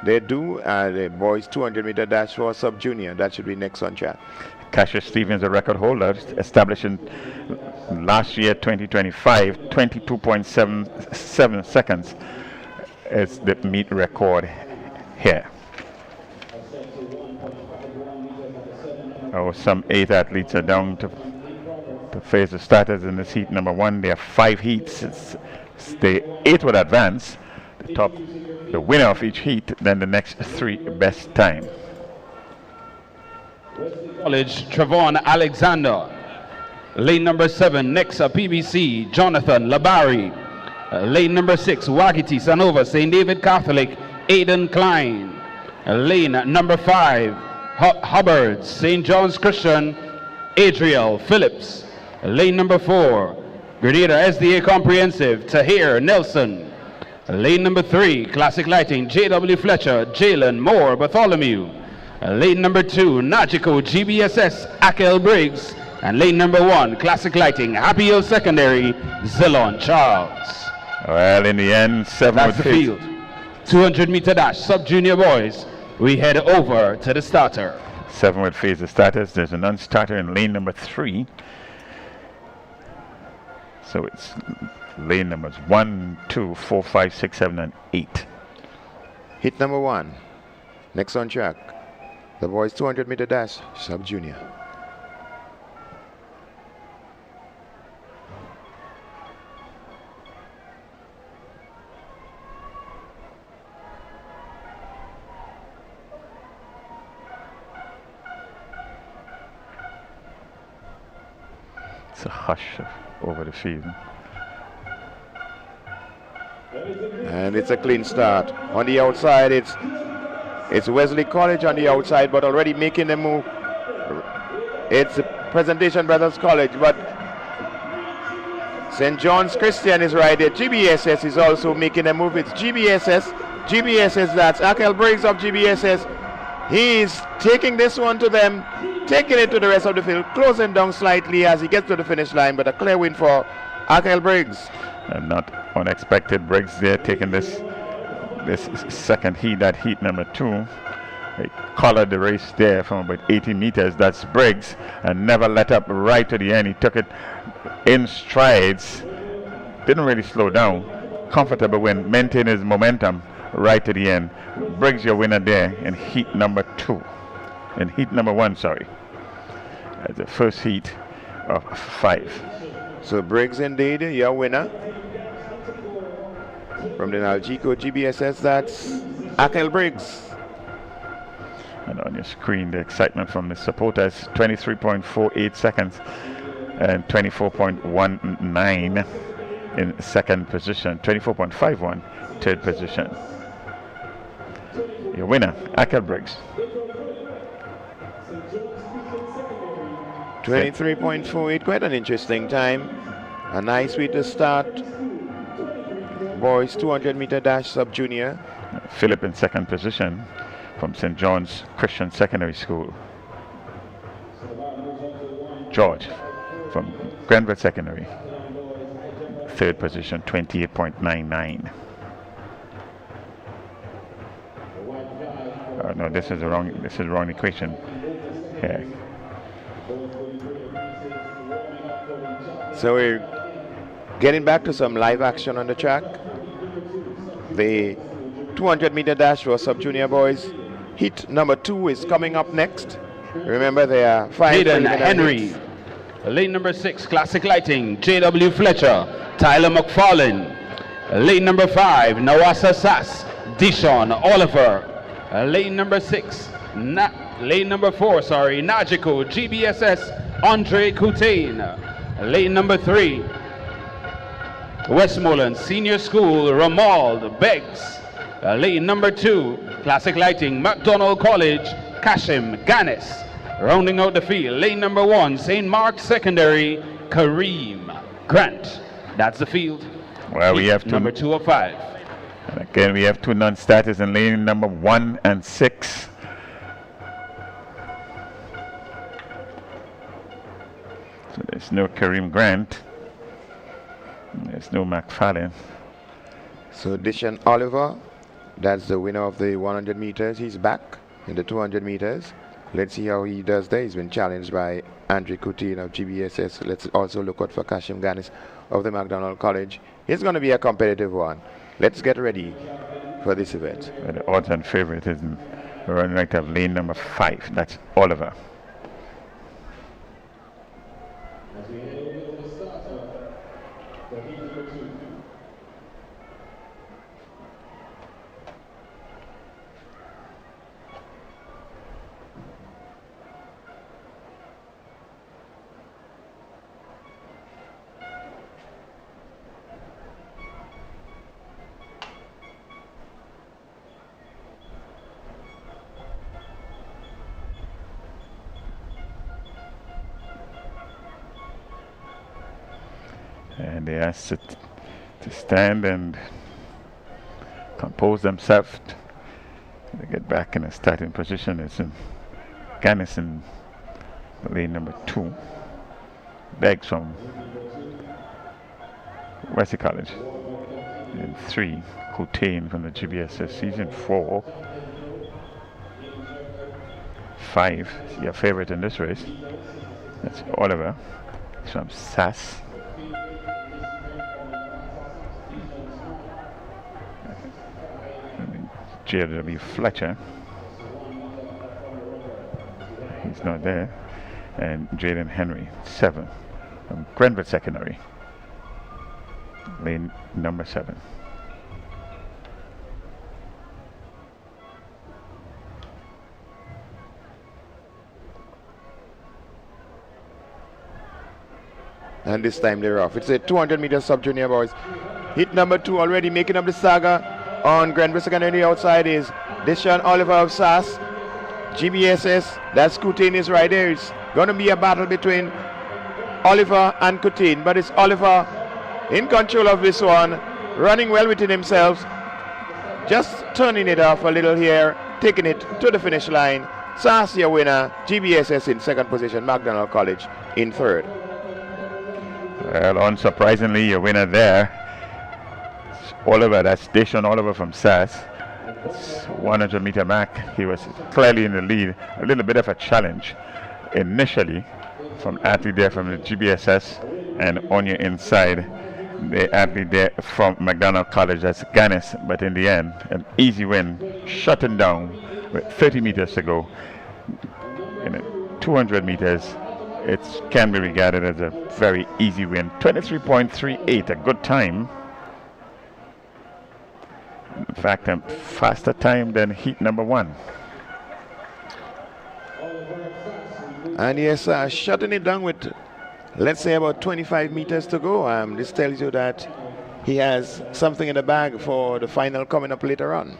boys 200-meter dash for sub-junior. That should be next on track. Cassius Stevens, a record holder, established in last year, 2025, 22.77 seconds is the meet record here. Oh, some 8 athletes are down to face the starters in this heat number 1. There are 5 heats. The 8 would advance. The winner of each heat, then the next 3 best time. College, Travon Alexander. Lane number 7, Nexa PBC, Jonathan Labari. Lane number 6, Wagiti Sanova, St. David Catholic, Aidan Klein. Lane number 5, Hubbard, St. John's Christian, Adriel Phillips. Lane number 4, Grenada SDA Comprehensive, Tahir Nelson. Lane number 3, Classic Lighting, J.W. Fletcher, Jalen Moore Bartholomew. Lane number 2, Nagico GBSS, Akel Briggs. And lane number 1, Classic Lighting, Happy Hill Secondary, Zilon Charles. Well, in the end, 7 That's the field. 200 meter dash, sub-junior boys. We head over to the starter. 7 would face the starters. There's a non-starter in lane number 3. So it's lane numbers 1, 2, 4, 5, 6, 7, and 8. Hit number 1. Next on track. The boys 200 meter dash, sub-junior. It's a hush over the field. And it's a clean start. On the outside, it's Wesley College on the outside, but already making the move. It's Presentation Brothers College, but St. John's Christian is right there. GBSS is also making a move. It's GBSS, that's Akel Briggs of GBSS. He's taking this one to them, taking it to the rest of the field, closing down slightly as he gets to the finish line, but a clear win for Akel Briggs. And not unexpected, Briggs there taking this second heat, that heat number 2. They collared the race there from about 80 meters. That's Briggs, and never let up right to the end. He took it in strides, didn't really slow down, comfortable when maintaining his momentum right to the end. Briggs, your winner there in heat number 2. In heat number 1, sorry. The first heat of 5. So Briggs indeed, your winner. From the Nalgico GBSS, that's Akel Briggs. And on your screen, the excitement from the supporters, 23.48 seconds and 24.19 in second position, 24.51 third position. Your winner, Akel Briggs. 23.48, quite an interesting time. A nice way to start. Boys 200 meter dash sub-junior. Philip in second position from St. John's Christian Secondary School. George from Grenada Secondary, third position, 28.99. No, this is the wrong equation here. So we're getting back to some live action on the track. The 200 meter dash for sub-junior boys. Heat number 2 is coming up next. Remember, there are 5 Hayden Henry. heats. Lane number 6, Classic Lighting, J.W. Fletcher, Tyler McFarlane. Lane number 5, Nawasa Sass, Dishon Oliver. Lane number 6, lane number 4, Nagico, GBSS, Andre Coutain. Lane number 3, Westmoreland Senior School, Ramald Beggs. Lane number 2, Classic Lighting, McDonald College, Kashim Ganis. Rounding out the field, lane number 1, St. Mark's Secondary, Kareem Grant. That's the field. Well, we have number 2 of 5. And again, we have 2 non-starters in lane number 1 and 6. So there's no Kareem Grant. There's no McFarlane. So Dishon Oliver, that's the winner of the 100 meters. He's back in the 200 meters. Let's see how he does there. He's been challenged by Andre Coutin of GBSS. Let's also look out for Kashim Ganis of the McDonald College. It's going to be a competitive one. Let's get ready for this event. Well, the odds and favorite is running right of lane number 5. That's Oliver. And they asked to stand and compose themselves. They get back in a starting position. It's in Ganis in lane number 2. Beggs from Wesley College. In 3, Coutain from the GBSS season 4. 5, your favorite in this race. That's Oliver. He's from SAS. JW Fletcher. He's not there. And Jaden Henry, 7, from Grenada Secondary. Lane number 7. And this time they're off. It's a 200-meter sub-junior boys. Hit number 2 already making up the saga on Grenada Secondary. Outside is Deshaun Oliver of SAS. GBSS, that's Coutain is right there. It's going to be a battle between Oliver and Coutain, but it's Oliver in control of this one, running well within himself, just turning it off a little here, taking it to the finish line. SAS your winner, GBSS in second position, McDonald College in third. Well, unsurprisingly, your winner there, Oliver, that's Deshaun Oliver from SAS. It's 100-meter mark. He was clearly in the lead. A little bit of a challenge initially from athlete there from the GBSS, and on your inside, the athlete there from McDonald College, that's Ganis. But in the end, an easy win, shutting down with 30 meters to go. In 200 meters, it can be regarded as a very easy win. 23.38, a good time. In fact, a faster time than heat number 1. And yes, shutting it down with, let's say, about 25 meters to go. This tells you that he has something in the bag for the final coming up later on.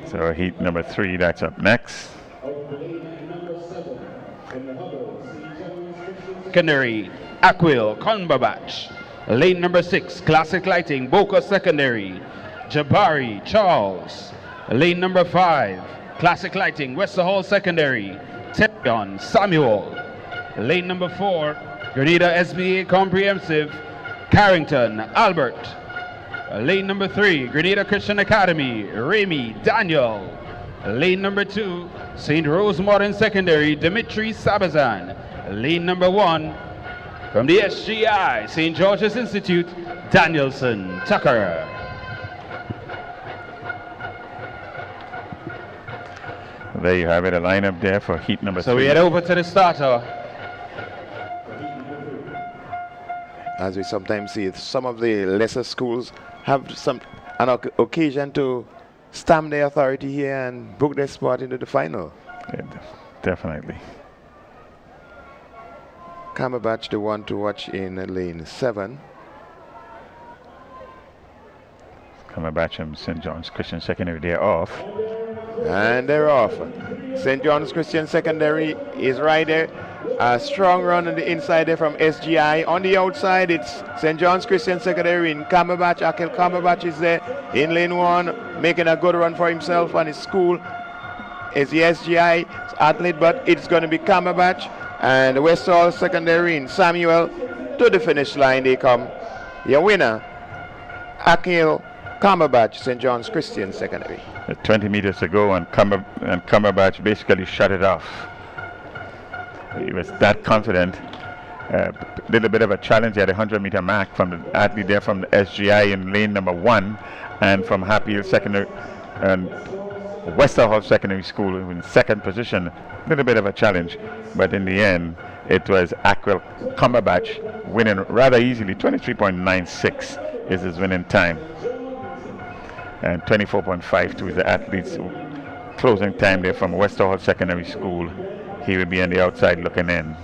So heat number 3, that's up next. Secondary, Aquil Conbabach. Lane number 6, Classic Lighting, Boca Secondary, Jabari Charles. Lane number 5, Classic Lighting, Wester Hall Secondary, Terion Samuel. Lane number 4, Grenada SBA Comprehensive, Carrington Albert. Lane number 3, Grenada Christian Academy, Remy Daniel. Lane number 2, St. Rose Modern Secondary, Dimitri Sabazan. Lane number 1, from the SGI, St. George's Institute, Danielson Tucker. There you have it, a lineup there for heat number 3. So we head over to the starter. As we sometimes see, some of the lesser schools have an occasion to stamp their authority here and book their spot into the final. Yeah, definitely. Cumberbatch, the one to watch in lane 7. Cumberbatch and St. John's Christian Secondary, they're off. And they're off. St. John's Christian Secondary is right there. A strong run on the inside there from SGI. On the outside, it's St. John's Christian Secondary in Cumberbatch. Akel Cumberbatch is there in lane 1, making a good run for himself and his school. Is the SGI athlete, but it's going to be Cumberbatch. And West Hall Secondary in Samuel. To the finish line they come. Your winner, Akel Cumberbatch, St. John's Christian Secondary. 20 meters to go, and Cumberbatch basically shut it off. He was that confident. A little bit of a challenge at the 100-meter mark from the athlete there from the SGI in lane number 1, and from Happy Hill Secondary and Wester Hall Secondary School in second position. A little bit of a challenge, but in the end, it was Aquil Cumberbatch winning rather easily. 23.96 is his winning time. And 24.52 is the athlete's closing time there from Wester Hall Secondary School. He will be on the outside looking in.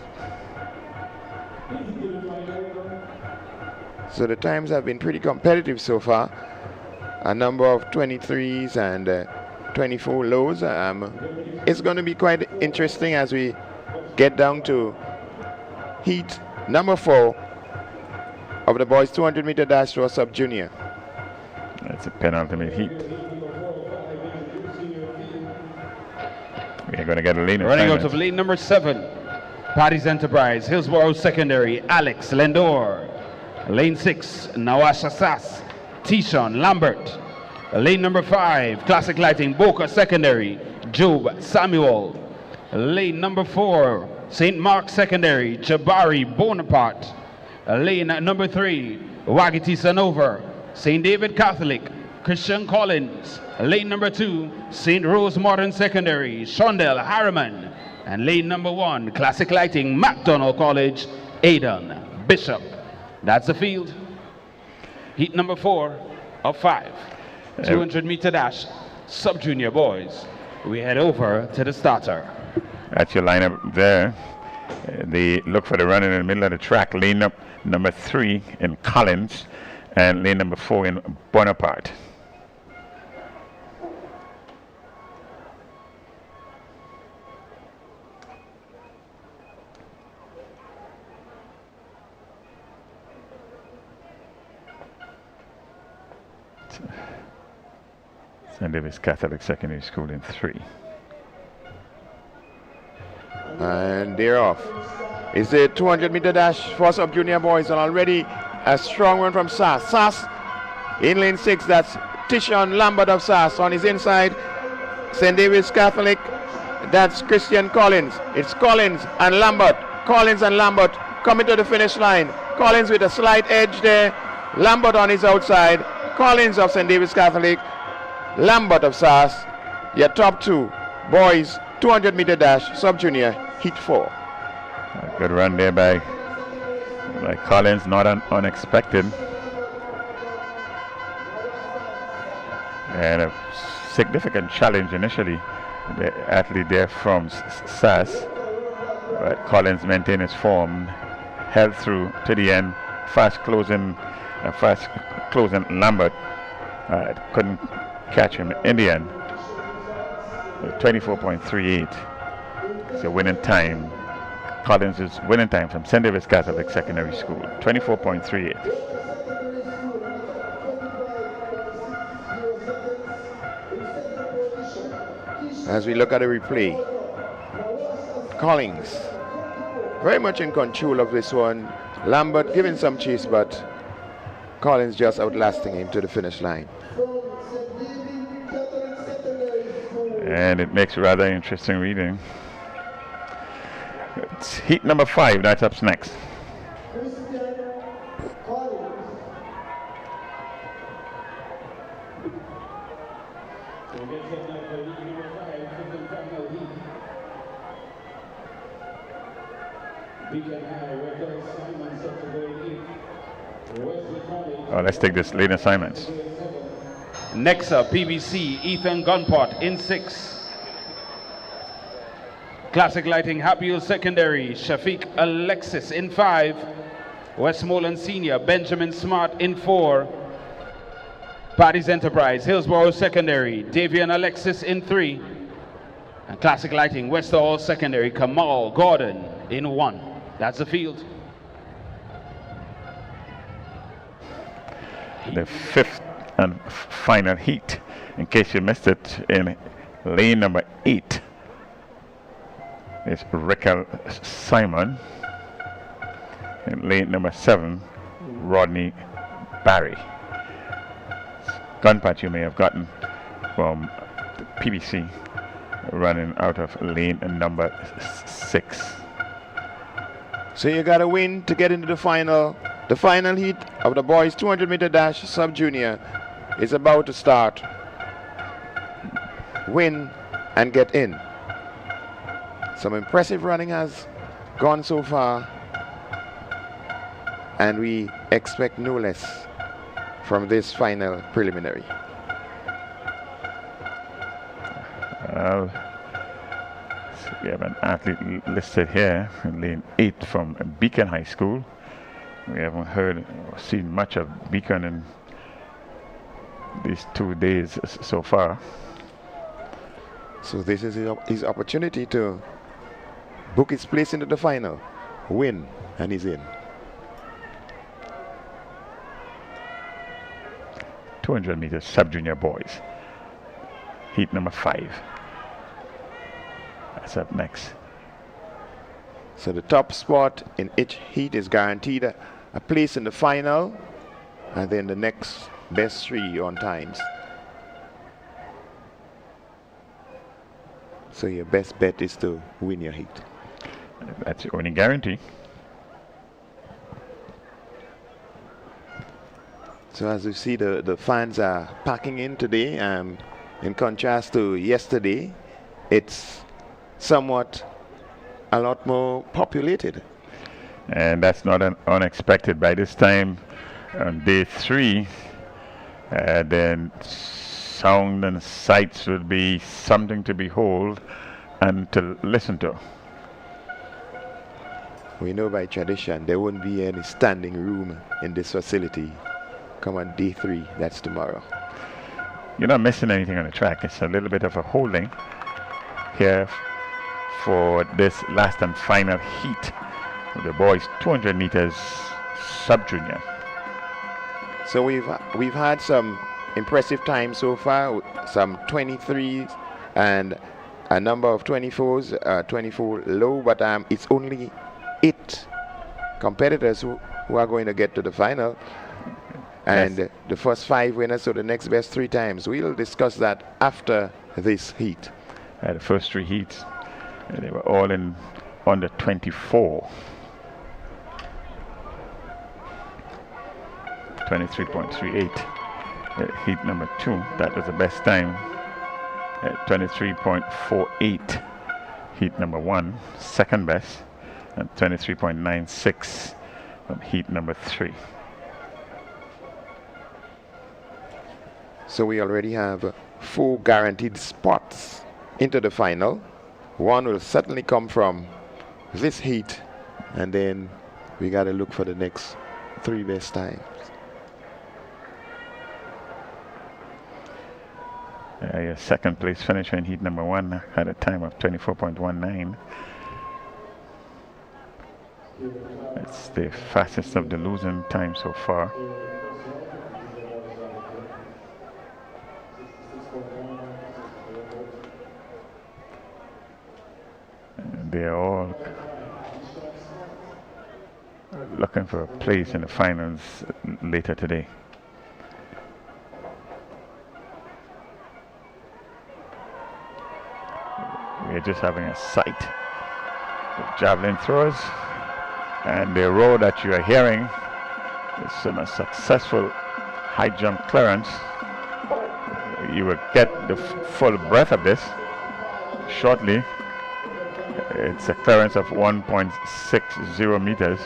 So the times have been pretty competitive so far. A number of 23s and 24 lows. It's going to be quite interesting as we get down to heat number 4 of the boys 200-meter dash throw sub-junior. That's a penultimate heat. We're going to get a lane Running out assignment. of lane number 7, Paddy's Enterprise, Hillsborough Secondary, Alex Lendor. Lane 6, Nawasha Sass, Tishon Lambert. Lane number 5, Classic Lighting, Boca Secondary, Job Samuel. Lane number 4, St. Mark Secondary, Jabari Bonaparte. Lane number 3, Wagiti Sanover, St. David Catholic, Christian Collins. Lane number 2, St. Rose Modern Secondary, Shondell Harriman. And lane number 1, Classic Lighting, MacDonald College, Aidan Bishop. That's the field. Heat number 4 of 5. 200-meter dash, sub-junior boys. We head over to the starter. That's your lineup there. They look for the run in the middle of the track. Lane up number 3 in Collins and lane number 4 in Bonaparte. St. David's Catholic Secondary School in 3. And they're off. It's a 200-meter dash for sub-junior boys, and already a strong one from Sass. Sass in lane 6, that's Tishon Lambert of Sass on his inside. St. David's Catholic, that's Christian Collins. It's Collins and Lambert. Collins and Lambert coming to the finish line. Collins with a slight edge there. Lambert on his outside. Collins of St. David's Catholic. Lambert of Sass. Your top 2 boys 200-meter dash sub-junior heat 4. A good run there by Collins, not unexpected. And a significant challenge initially. The athlete there from Sass, but Collins maintained his form, held through to the end. Fast closing Lambert couldn't catch him in the end. 24.38 is a winning time. Collins' winning time from St. David's Catholic Secondary School, 24.38. As we look at the replay, Collins very much in control of this one. Lambert giving some chase, but Collins just outlasting him to the finish line. And it makes rather interesting reading. It's heat number 5, that's up next. Oh, let's take this lane assignments. Next up, PBC, Ethan Gunpot in 6. Classic Lighting, Happy Hill Secondary, Shafiq Alexis in 5. Westmoreland Senior, Benjamin Smart in 4. Paddy's Enterprise, Hillsborough Secondary, Davian Alexis in 3. And Classic Lighting, Westerhall Secondary, Kamal Gordon in 1. That's the field. The 5th and final heat, in case you missed it, in lane number 8 is Rickel Simon. In lane number 7, Rodney Barry. Gunpot you may have gotten from the PBC, running out of lane number 6. So you got to win to get into the final. The final heat of the boys 200-meter dash sub-junior is about to start. Win and get in. Some impressive running has gone so far, and we expect no less from this final preliminary. We have an athlete listed here in lane 8 from Beacon High School. We haven't heard or seen much of Beacon in these 2 days so far. So this is his opportunity to book his place into the final. win, and he's in. 200 meters sub-junior boys. Heat number 5. That's up next. So the top spot in each heat is guaranteed a place in the final, and then the next best 3 on times. So your best bet is to win your heat. That's your only guarantee. So as you see, the fans are packing in today. In contrast to yesterday, it's somewhat a lot more populated. And that's not unexpected. By this time on day 3, then sound and sights would be something to behold and to listen to. We know by tradition there won't be any standing room in this facility. Come on day 3, that's tomorrow. You're not missing anything on the track. It's a little bit of a holding here for this last and final heat with the boys 200 meters sub-junior. So we've had some impressive times so far, some 23s and a number of 24s, 24 low, but it's only 8 competitors who are going to get to the final. And yes, the first 5 winners, so the next best 3 times. We'll discuss that after this heat. The first 3 heats, they were all in under 24. 23.38. Heat number 2, that was the best time. 23.48. Heat number 1, second best. And 23.96 from heat number 3. So we already have 4 guaranteed spots into the final. 1 will certainly come from this heat, and then we got to look for the next 3 best times. Your second place finisher in heat number 1 had a time of 24.19. It's the fastest of the losing time so far. They're all looking for a place in the finals later today. We're just having a sight of javelin throwers, and the roar that you are hearing is a successful high jump clearance. You will get the full breadth of this shortly. It's a clearance of 1.60 meters.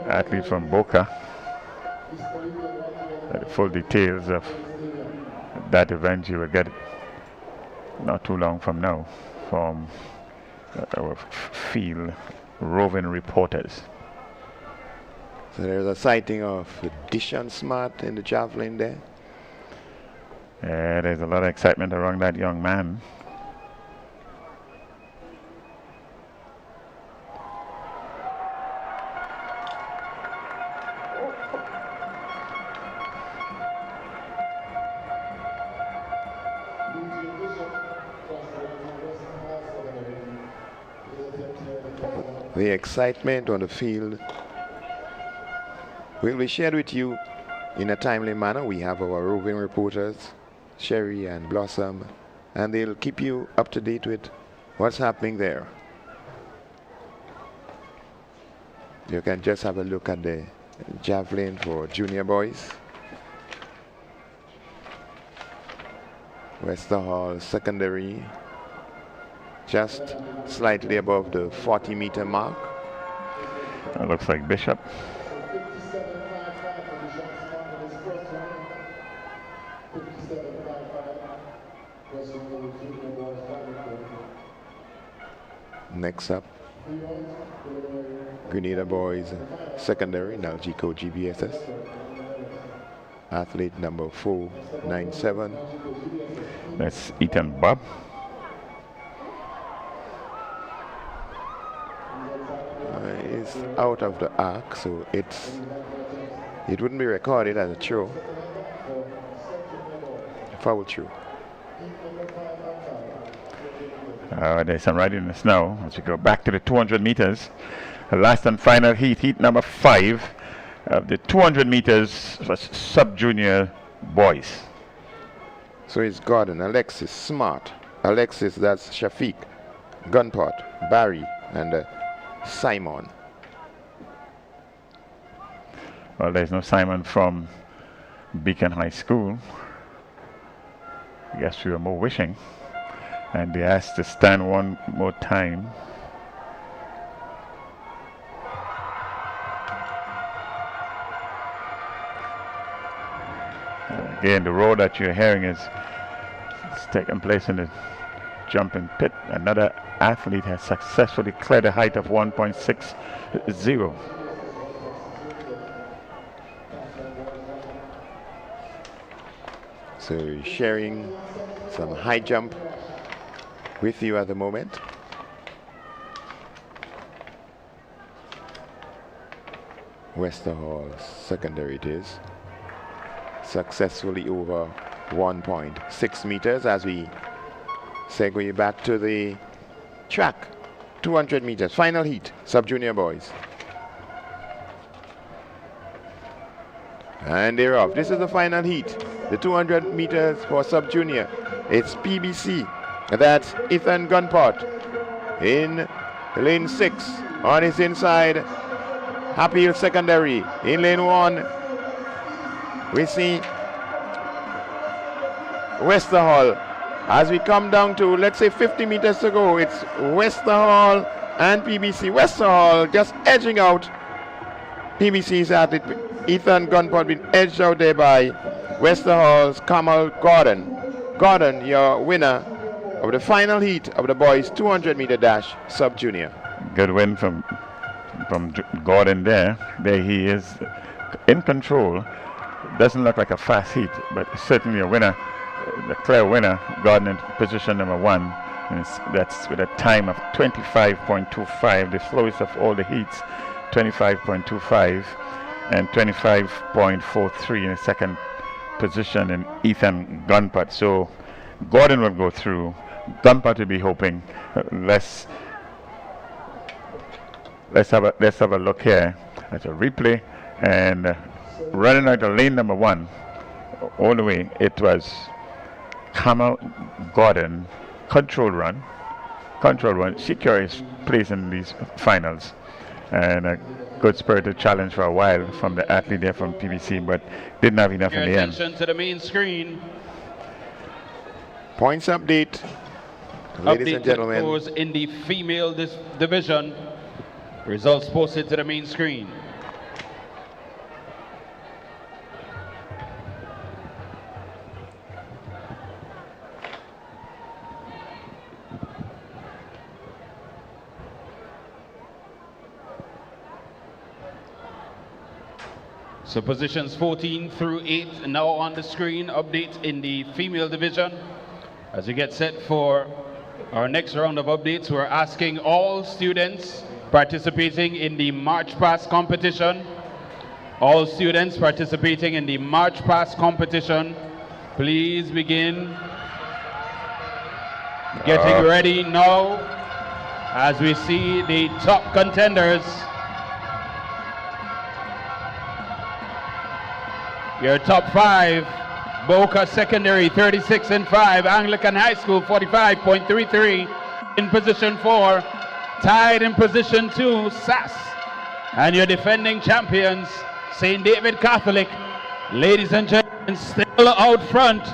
Athlete from Boca. The full details of that event you will get not too long from now from our field roving reporters. So there's a sighting of Dishon Smart in the javelin there. There's a lot of excitement around that young man. The excitement on the field will be shared with you in a timely manner. We have our roving reporters, Sherry and Blossom, and they'll keep you up to date with what's happening there. You can just have a look at the javelin for junior boys. Wester Hall secondary, just slightly above the 40-meter mark. That looks like Bishop. Next up, Grenada boys secondary, Nalgico GBSS. Athlete number 497. That's Ethan Bob. just out of the arc, so it wouldn't be recorded as a throw. Foul throw. There's some riding in the snow. As we go back to the 200 meters, the last and final heat number 5 of the 200 meters for sub-junior boys. So it's Gordon, Alexis, Smart. Alexis, that's Shafiq, Gunpot, Barry, and Simon. Well, there's no Simon from Beacon High School. I guess we were more wishing. And they asked to stand one more time. Again, the roar that you're hearing is taking place in the jumping pit. Another athlete has successfully cleared a height of 1.60. So sharing some high jump with you at the moment. Westerhall secondary it is. Successfully over 1.6 meters as we segue back to the track. 200 meters, final heat, sub-junior boys. And they're off. This is the final heat. The 200 meters for sub-junior. It's PBC. That's Ethan Gunpot in lane 6. On his inside, Happy Hill Secondary. In lane 1, we see Westerhall. As we come down to, let's say, 50 meters to go, it's Westerhall and PBC. Westerhall just edging out PBC's athlete. Ethan Gunpot being edged out there by Westerhall's Kamal Gordon. Gordon, your winner of the final heat of the boys 200 meter dash sub-junior. Good win from Gordon there. There he is in control. Doesn't look like a fast heat, but certainly a winner. The clear winner, Gordon in position number 1. And that's with a time of 25.25, the slowest of all the heats, 25.25, and 25.43 in the second position in Ethan Gunpot. So Gordon will go through. Gunpot will be hoping. Let's have a look here at a replay, and running out of lane number 1 all the way, it was Kamal Gordon, control run, secure his place in these finals, and a good spirited challenge for a while from the athlete there from PBC, but didn't have enough in the end. Attention to the main screen. Points update, ladies and gentlemen. Scores in the female division. Results posted to the main screen. So positions 14 through 8 now on the screen. Updates in the female division. As we get set for our next round of updates, we're asking all students participating in the March Past competition. All students participating in the March Past competition, please begin getting ready now as we see the top contenders. Your top 5, Boca Secondary 36 and 5, Anglican High School 45.33 in position 4, tied in position 2, SAS, and your defending champions, St. David Catholic. Ladies and gentlemen, still out front,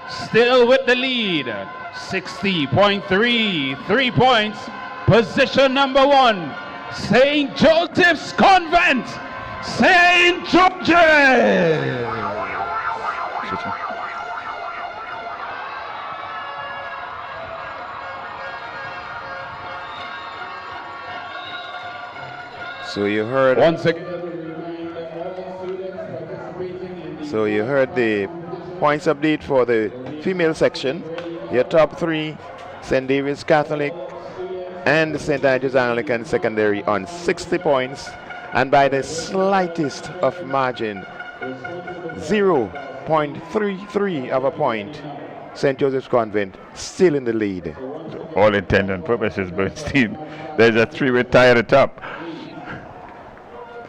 still with the lead, 60.33 points, position number 1, St. Joseph's Convent, St. George's. So you heard once again. So you heard the points update for the female section. Your top 3, St. David's Catholic and the St. Andrews Anglican Secondary on 60 points, and by the slightest of margin, 0.33 of a point, St. Joseph's Convent still in the lead. All intent and purposes, Bernstein, there's a three-way tie at the top.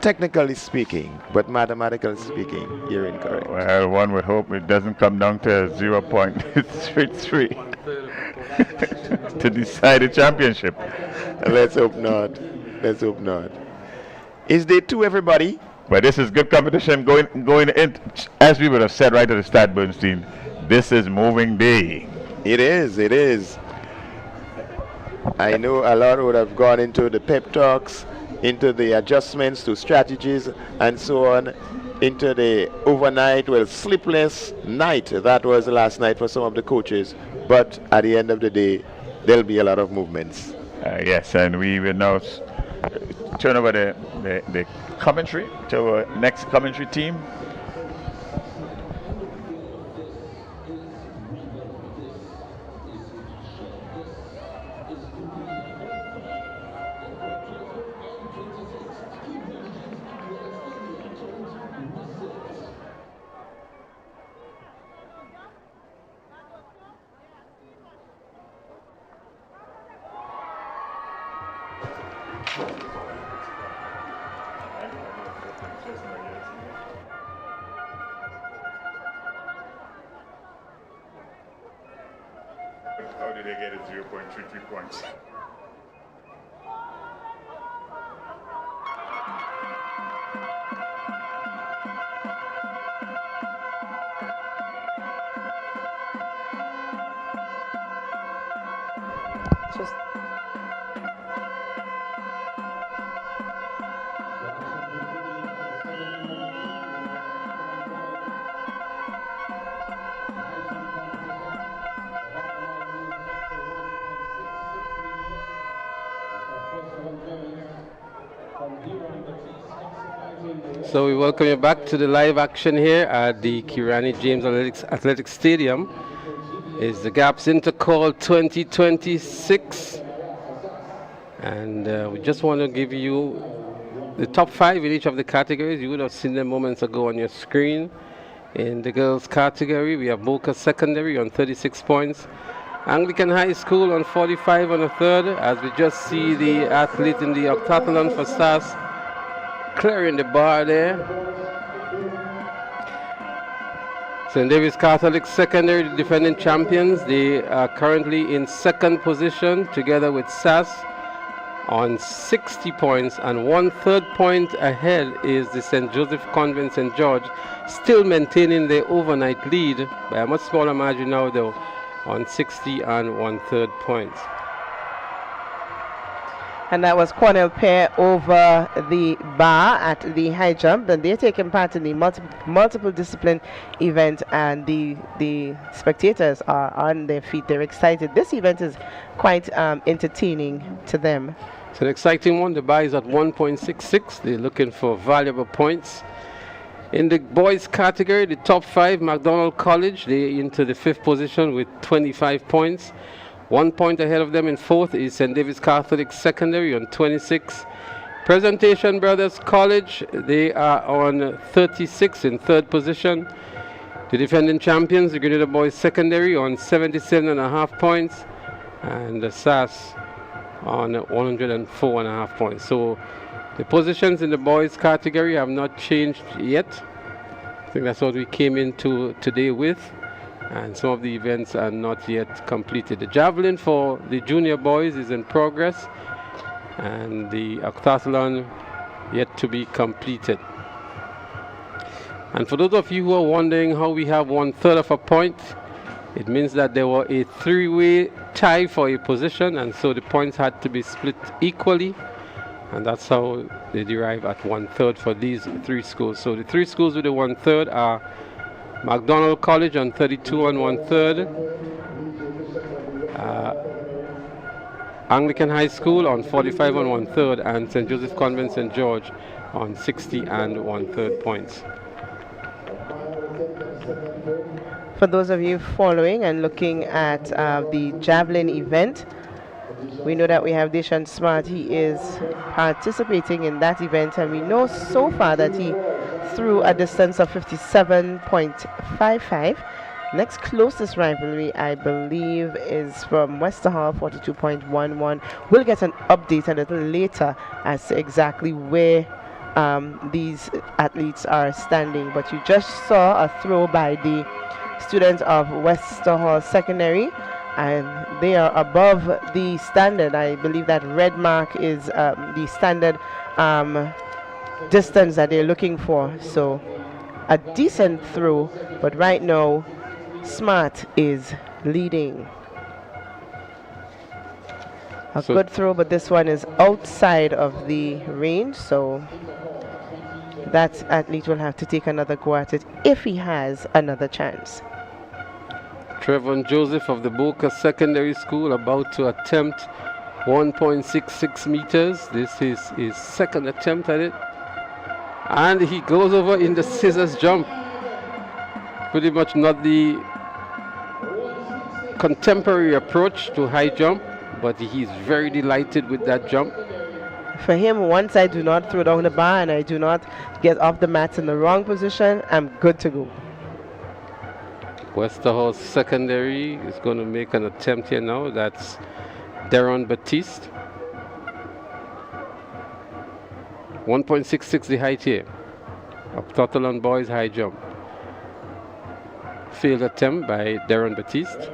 Technically speaking, but mathematically speaking, you're incorrect. Well, one would hope it doesn't come down to 0.33 to decide the championship. Let's hope not. Let's hope not. Is day 2, everybody? But this is good competition going in, as we would have said right at the start, Bernstein. This is moving day. It is, it is. I know a lot would have gone into the pep talks, into the adjustments to strategies and so on, into the overnight, well, sleepless night. That was last night for some of the coaches. But at the end of the day, there'll be a lot of movements. Yes, and we will now turn over the commentary to our next commentary team. How did they get it 0.33 points? So we welcome you back to the live action here at the Kirani James Athletic Stadium. It's the GAPS Intercol 2026. And we just want to give you the top 5 in each of the categories. You would have seen them moments ago on your screen. In the girls category, we have Boca Secondary on 36 points. Anglican High School on 45 on the third, as we just see the athlete in the octathlon for SAS clearing the bar there. St. David's Catholic Secondary, the defending champions, they are currently in second position together with SAS on 60 points, and 1/3 point ahead is the St. Joseph Convent St. George, still maintaining their overnight lead by a much smaller margin now though, on 60 and 1/3 points. And that was Cornell Pair over the bar at the high jump, and they're taking part in the multiple discipline event, and the spectators are on their feet. They're excited. This event is quite entertaining to them. It's an exciting one. The bar is at 1.66. They're looking for valuable points. In the boys category, the top 5, McDonald College, they're into the 5th position with 25 points. 1 point ahead of them in 4th is St. David's Catholic Secondary on 26. Presentation Brothers College, they are on 36 in 3rd position. The defending champions, the Grenada Boys Secondary, on 77.5 points. And the SAS on 104.5 points. So the positions in the boys category have not changed yet. I think that's what we came into today with. And some of the events are not yet completed. The javelin for the junior boys is in progress, and the octathlon yet to be completed. And for those of you who are wondering how we have 1/3 of a point, it means that there were a 3-way tie for a position, and so the points had to be split equally, and that's how they derive at 1/3 for these 3 schools. So the 3 schools with the 1/3 are McDonald College on 32 and 1/3, Anglican High School on 45 and 1/3, and St. Joseph Convent St. George on 60 and 1/3 points. For those of you following and looking at the javelin event, We know that we have Deshaun Smart. He is participating in that event, and we know so far that he threw a distance of 57.55. Next closest rivalry, I believe, is from Westerhall, 42.11. We'll get an update a little later as to exactly where these athletes are standing. But you just saw a throw by the students of Westerhall Secondary, and they are above the standard. I believe that red mark is the standard distance that they're looking for. So a decent throw, but right now Smart is leading. A good throw, but this one is outside of the range, so that athlete will have to take another go at it if he has another chance. Trevor Joseph of the Boca Secondary School about to attempt 1.66 meters. This is his second attempt at it. And he goes over in the scissors jump. Pretty much not the contemporary approach to high jump, but he's very delighted with that jump. For him, once I do not throw down the bar and I do not get off the mat in the wrong position, I'm good to go. Westerhall Secondary is going to make an attempt here now. That's Deron Batiste. 1.66 the height here of Totalan boys high jump. Failed attempt by Deron Batiste.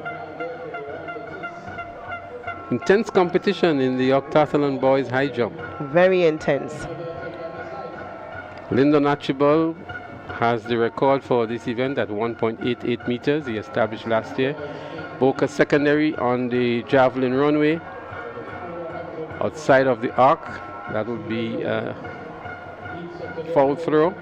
Intense competition in the Octathlon boys high jump. Very intense. Lyndon Archibald has the record for this event at 1.88 meters. He established last year. Boca Secondary on the javelin runway outside of the arc. That would be a foul throw.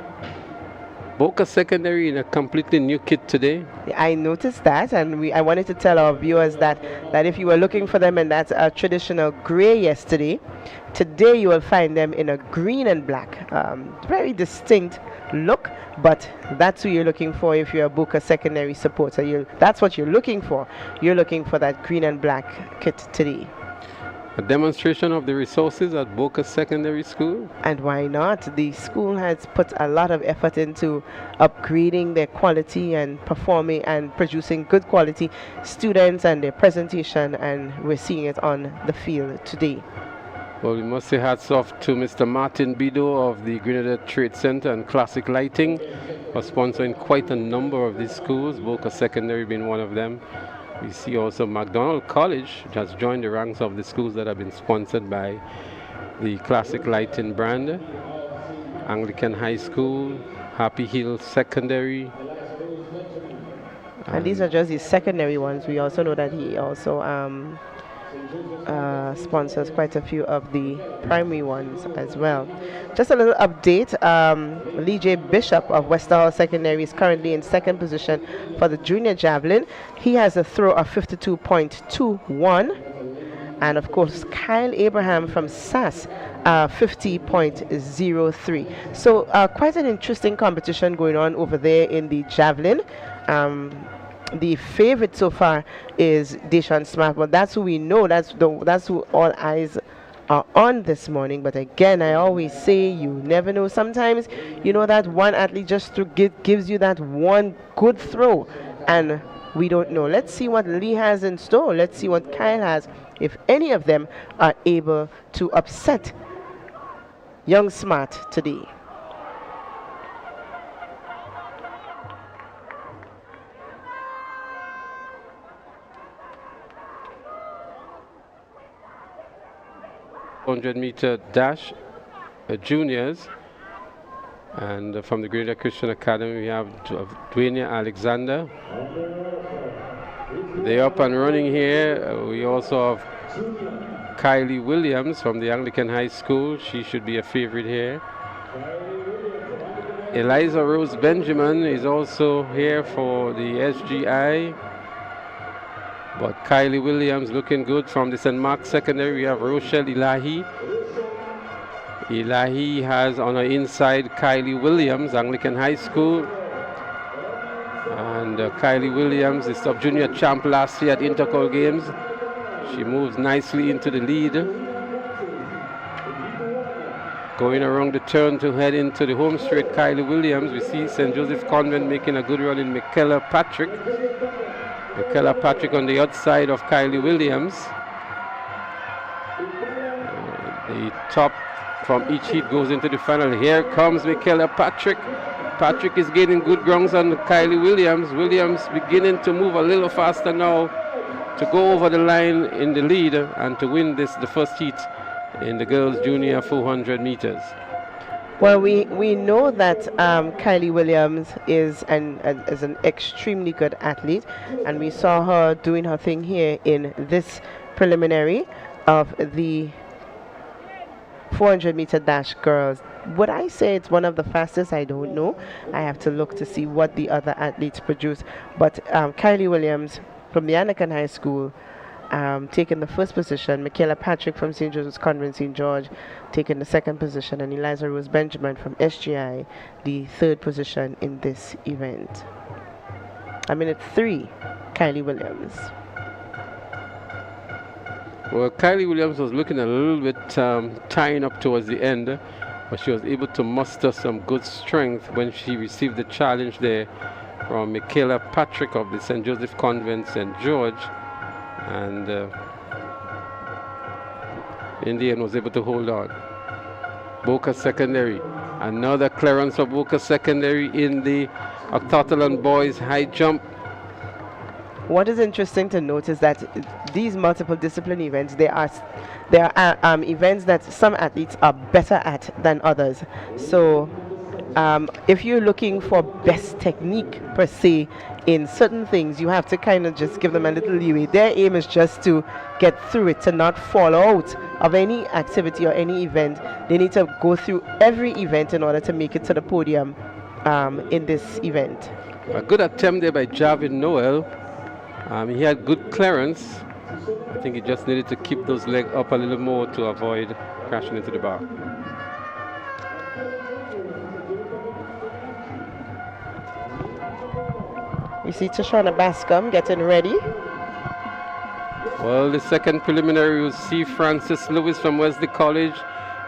Boca Secondary in a completely new kit today. I noticed that, and I wanted to tell our viewers that if you were looking for them in that traditional gray yesterday, today you will find them in a green and black. Very distinct look, but that's who you're looking for if you're a Boca Secondary supporter. That's what you're looking for. You're looking for that green and black kit today. A demonstration of the resources at Boca Secondary School. And why not? The school has put a lot of effort into upgrading their quality and performing and producing good quality students and their presentation, and we're seeing it on the field today. Well, we must say hats off to Mr. Martin Bido of the Grenada Trade Center and Classic Lighting for sponsoring quite a number of these schools, Boca Secondary being one of them. We see also McDonald College just joined the ranks of the schools that have been sponsored by the Classic Lighting brand. Anglican High School, Happy Hill Secondary. And these are just the secondary ones. We also know that he also sponsors quite a few of the primary ones as well. Just a little update. Lee J. Bishop of Westerhall Secondary is currently in second position for the junior javelin. He has a throw of 52.21. And of course, Kyle Abraham from SAS, 50.03. So quite an interesting competition going on over there in the javelin. The favorite so far is Deshaun Smart, but that's who we know. That's who all eyes are on this morning. But again, I always say you never know. Sometimes you know that one athlete just gives you that one good throw, and we don't know. Let's see what Lee has in store. Let's see what Kyle has. If any of them are able to upset young Smart today. ...100-meter dash juniors, and from the Grenada Christian Academy we have Dwayne Alexander. They're up and running here. We also have Kylie Williams from the Anglican High School. She should be a favorite here. Eliza Rose Benjamin is also here for the SGI. But Kylie Williams looking good from the St. Mark Secondary. We have Rochelle Elahi. Elahi has on her inside Kylie Williams, Anglican High School. And Kylie Williams is sub-junior champ last year at Intercol Games. She moves nicely into the lead. Going around the turn to head into the home straight, Kylie Williams. We see St. Joseph's Convent making a good run in Michaela Patrick. Michaela Patrick on the outside of Kylie Williams. The top from each heat goes into the final. Here comes Michaela Patrick. Patrick is gaining good grounds on Kylie Williams. Williams beginning to move a little faster now to go over the line in the lead and to win the first heat in the girls' junior 400 meters. Well, we know that Kylie Williams is an extremely good athlete, and we saw her doing her thing here in this preliminary of the 400-meter dash girls. Would I say it's one of the fastest? I don't know. I have to look to see what the other athletes produce. But Kylie Williams from the Anakin High School taking the first position. Michaela Patrick from St. Joseph's Convent St. George taking the second position. And Eliza Rose Benjamin from SGI the third position in this event. I mean, it's 3, Kylie Williams. Well, Kylie Williams was looking a little bit tying up towards the end, but she was able to muster some good strength when she received the challenge there from Michaela Patrick of the St. Joseph Convent St. George, and in the end was able to hold on. Boca Secondary, another clearance for Boca Secondary in the octathlon boys high jump. What is interesting to note is that these multiple discipline events, there are events that some athletes are better at than others. So if you're looking for best technique per se in certain things, you have to kind of just give them a little leeway. Their aim is just to get through it, to not fall out of any activity or any event. They need to go through every event in order to make it to the podium in this event. A good attempt there by Javin Noel. He had good clearance. I think he just needed to keep those legs up a little more to avoid crashing into the bar. We see Tashana Bascom getting ready. Well, the second preliminary will see Francis Lewis from Wesley College,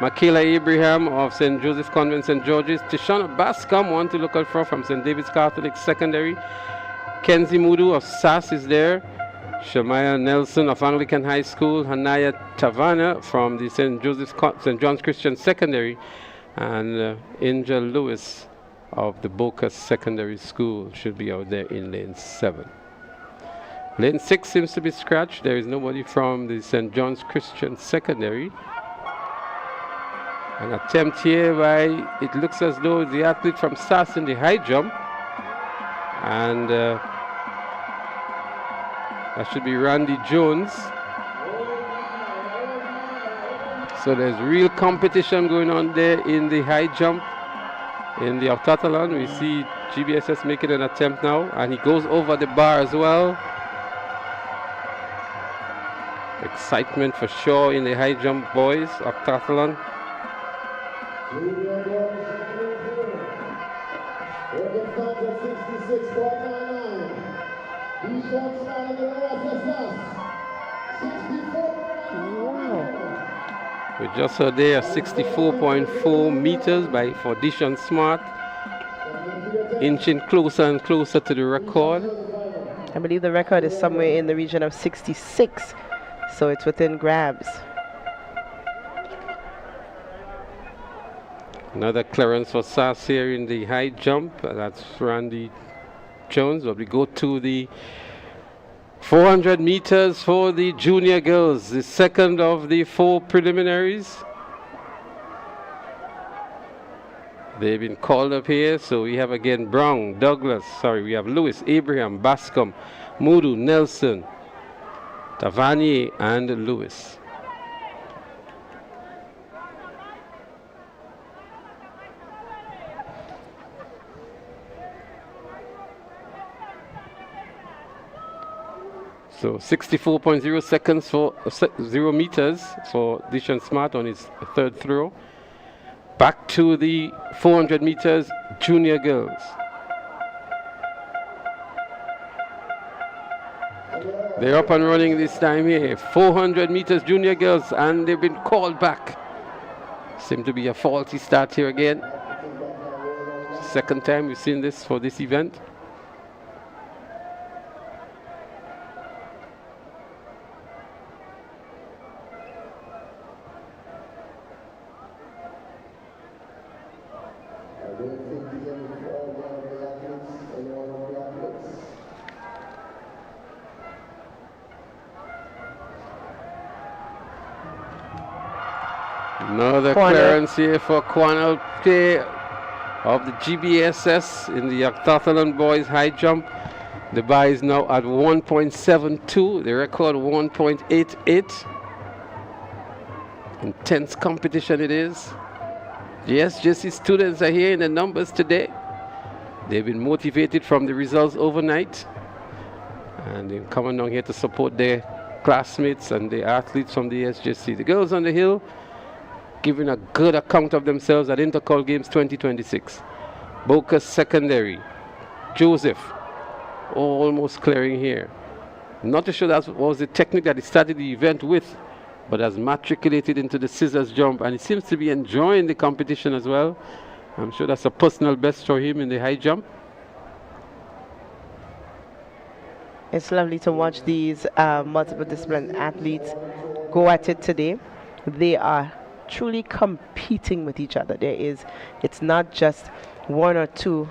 Michaela Abraham of St. Joseph's Convent St. George's, Tashana Bascom, one to look out for from St. David's Catholic Secondary, Kenzie Mudu of SAS is there, Shamaya Nelson of Anglican High School, Hanaya Tavana from the St. John's Christian Secondary, and Angel Lewis of the Boca Secondary School should be out there in lane 7. Lane 6 seems to be scratched. There is nobody from the St. John's Christian Secondary. An attempt here by, it looks as though the athlete from SAS in the high jump, and that should be Randy Jones. So there's real competition going on there in the high jump. In the octathlon, we see GBSS making an attempt now, and he goes over the bar as well. Excitement for sure in the high jump boys octathlon. We just heard there 64.4 meters for Dishon Smart, inching closer and closer to the record. I believe the record is somewhere in the region of 66, so it's within grabs. Another clearance for SAS here in the high jump. That's Randy Jones. But we go to the 400 meters for the junior girls, the second of the 4 preliminaries. They've been called up here, so we have again Brown, Douglas, we have Lewis, Abraham, Bascom, Mudu, Nelson, Tavani, and Lewis. So 64.0 seconds for 0 meters for Dishon Smart on his third throw. Back to the 400 meters junior girls. They're up and running this time here. 400 meters junior girls, and they've been called back. Seem to be a faulty start here again. Second time we've seen this for this event. Another clearance here for Quanel K of the GBSS in the octathlon boys high jump. The bar is now at 1.72, the record 1.88. Intense competition it is. Yes, JC students are here in the numbers today. They've been motivated from the results overnight, and they're coming down here to support their classmates and the athletes from the SJC. The girls on the hill giving a good account of themselves at Intercol Games 2026. Boca Secondary, Joseph, almost clearing here. Not too sure that was the technique that he started the event with, but has matriculated into the scissors jump, and he seems to be enjoying the competition as well. I'm sure that's a personal best for him in the high jump. It's lovely to watch these multiple discipline athletes go at it today. They are truly competing with each other. It's not just one or two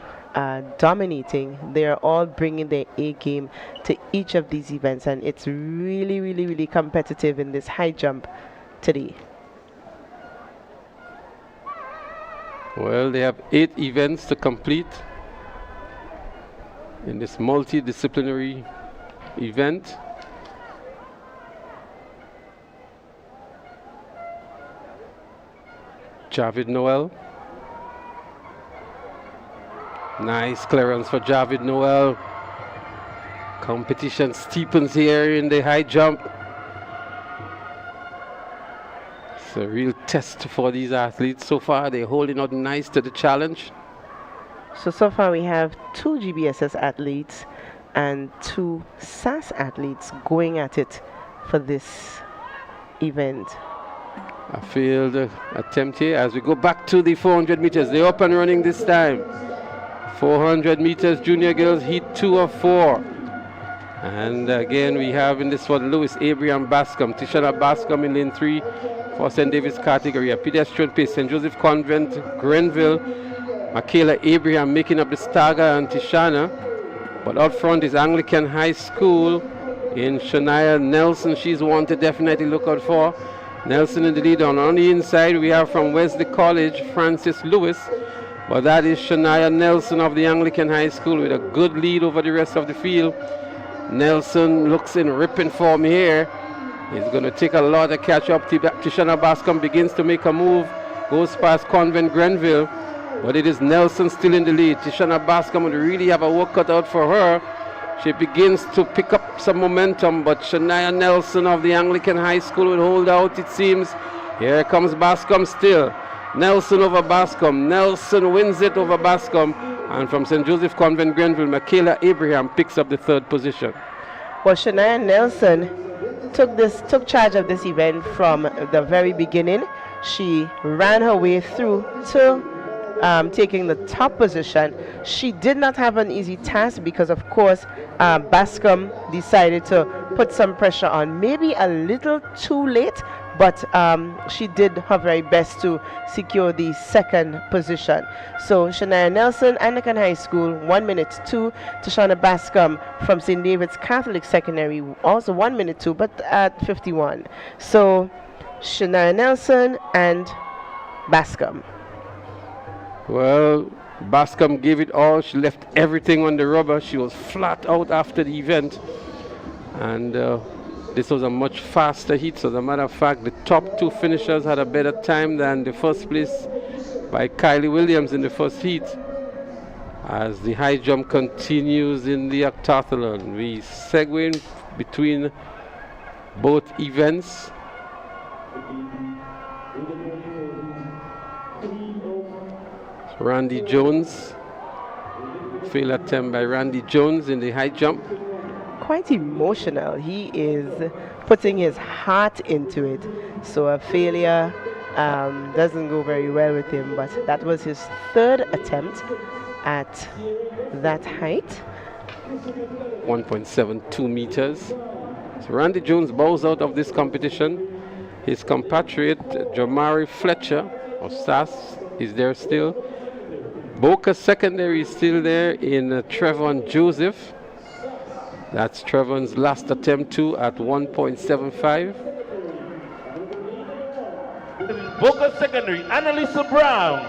dominating. They're all bringing their A game to each of these events, and it's really, really, really competitive in this high jump today. Well, they have 8 events to complete in this multidisciplinary event. Javid Noel. Nice clearance for Javid Noel. Competition steepens here in the high jump. It's a real test for these athletes. So far, they're holding out nice to the challenge. So far we have 2 GBSS athletes and 2 SAS athletes going at it for this event. A failed attempt here as we go back to the 400 meters. They're up and running this time. 400 meters junior girls heat 2 of 4. And again we have in this one Lewis Abraham Bascom, Tishana Bascom in lane 3 for St. David's category. A pedestrian pace, St. Joseph Convent, Grenville, Michaela Abraham making up the stagger and Tishana. But out front is Anglican High School in Shania Nelson. She's one to definitely look out for. Nelson in the lead. On the inside we have from Wesley College, Francis Lewis. But that is Shania Nelson of the Anglican High School with a good lead over the rest of the field. Nelson looks in ripping form here. He's going to take a lot to catch up. Tishana Bascom begins to make a move. Goes past Convent Grenville. But it is Nelson still in the lead. Tishana Bascom would really have a work cut out for her. She begins to pick up some momentum, but Shania Nelson of the Anglican High School will hold out, it seems. Here comes Bascom still. Nelson over Bascom. Nelson wins it over Bascom. And from St. Joseph Convent Grenville, Michaela Abraham picks up the 3rd position. Well, Shania Nelson took charge of this event from the very beginning. She ran her way through to taking the top position. She did not have an easy task because, of course, Bascom decided to put some pressure on, maybe a little too late, but she did her very best to secure the 2nd position. So Shania Nelson, Anglican High School, 1 minute 2. Tishana Bascom from St. David's Catholic Secondary, also 1 minute 2, but at 51. So Shania Nelson and Bascom. Well, Bascom gave it all. She left everything on the rubber. She was flat out after the event. And this was a much faster heat. So as a matter of fact, the top 2 finishers had a better time than the first place by Kylie Williams in the first heat. As the high jump continues in the octathlon, we segue in between both events. Randy Jones, failed attempt by Randy Jones in the high jump. quite emotional. He is putting his heart into it. So a failure doesn't go very well with him, but that was his third attempt at that height. 1.72 meters. So Randy Jones bows out of this competition. His compatriot Jamari Fletcher of SAS is there still. Boca Secondary is still there in Trevon Joseph. That's Trevon's last attempt too at 1.75. Boca Secondary, Annalisa Brown.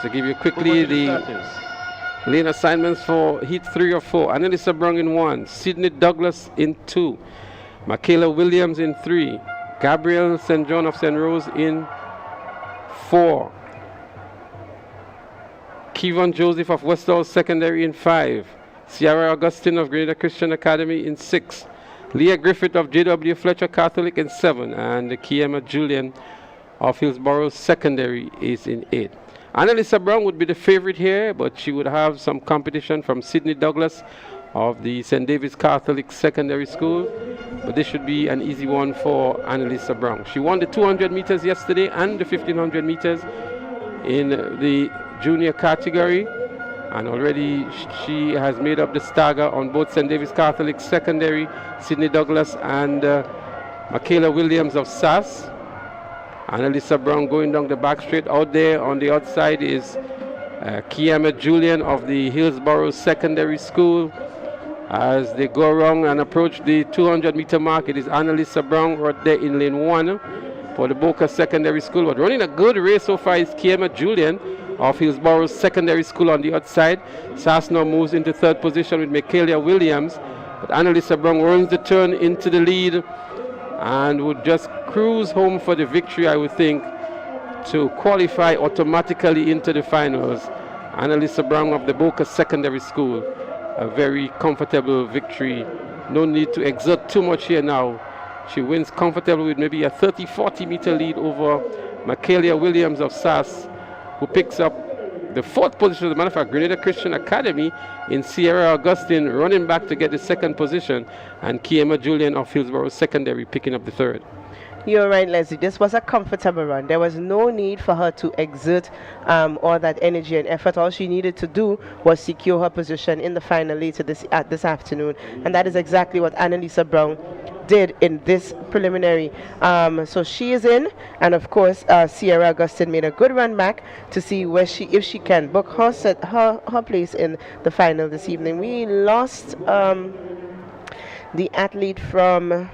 So give you quickly the lane assignments for heat 3 or 4. Annalisa Brown in 1, Sydney Douglas in 2, Michaela Williams in 3, Gabrielle St. John of St. Rose in 4, Kevon Joseph of Westall Secondary in 5, Ciara Augustine of Grenada Christian Academy in 6, Leah Griffith of J.W. Fletcher Catholic in 7, and Kiema Julian of Hillsborough Secondary is in 8. Annalisa Brown would be the favorite here, but she would have some competition from Sydney Douglas of the St. David's Catholic Secondary School. But this should be an easy one for Annalisa Brown. She won the 200 meters yesterday and the 1500 meters in the junior category. And already she has made up the stagger on both St. David's Catholic Secondary, Sydney Douglas and Michaela Williams of SAS. Annalisa Brown going down the back straight. Out there on the outside is Kiema Julian of the Hillsborough Secondary School. As they go around and approach the 200 meter mark, it is Annalisa Brown right there in lane 1 for the Boca Secondary School. But running a good race so far is Kiema Julian of Hillsborough Secondary School on the outside. SAS now moves into 3rd position with Michaela Williams. But Annalisa Brown runs the turn into the lead and would just cruise home for the victory, I would think, to qualify automatically into the finals. Annalisa Brown of the Boca Secondary School, a very comfortable victory. No need to exert too much here now. She wins comfortably with maybe a 30-40 meter lead over Michaela Williams of SAS, who picks up the 4th position. As a matter of fact, Grenada Christian Academy in Sierra Augustine running back to get the 2nd position, and Kiema Julian of Hillsborough Secondary picking up the 3rd. You're right, Leslie. This was a comfortable run. There was no need for her to exert all that energy and effort. All she needed to do was secure her position in the final later this afternoon, and that is exactly what Annalisa Brown did in this preliminary. So she is in, and of course Sierra Augustine made a good run back to see where if she can book her place in the final this evening. We lost the athlete from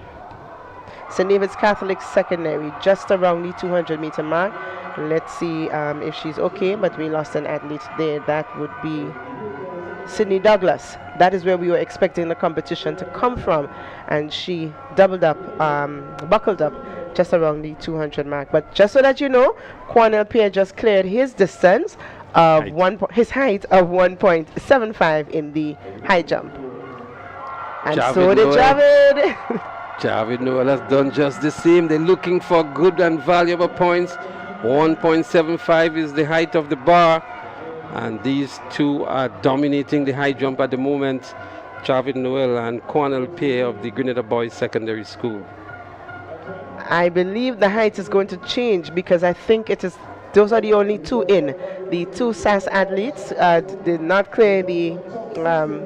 St. David's Catholic Secondary just around the 200 meter mark. Let's see if she's okay, but we lost an athlete there. That would be Sydney Douglas. That is where we were expecting the competition to come from, and she buckled up just around the 200 mark. But just so that you know, Cornell Pierre just cleared his distance of his height of 1.75 in the high jump. And Javid so did Javid. Javid Noel has done just the same. They're looking for good and valuable points. 1.75 is the height of the bar, and these two are dominating the high jump at the moment. Javid Noel and Cornell Pierre of the Grenada Boys Secondary School. I believe the height is going to change because I think those are the only two in. The 2 SAS athletes did not clear the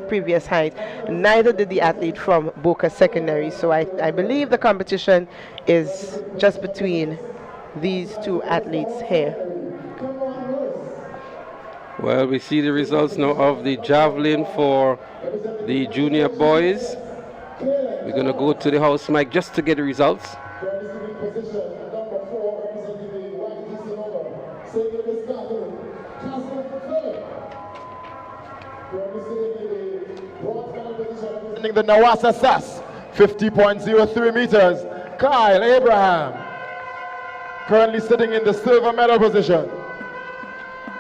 previous height. Neither did the athlete from Boca Secondary. So I believe the competition is just between these 2 athletes here. Well, we see the results now of the javelin for the junior boys. We're going to go to the house mic just to get the results. The Nawasa SAS, 50.03 meters, Kyle Abraham, currently sitting in the silver medal position.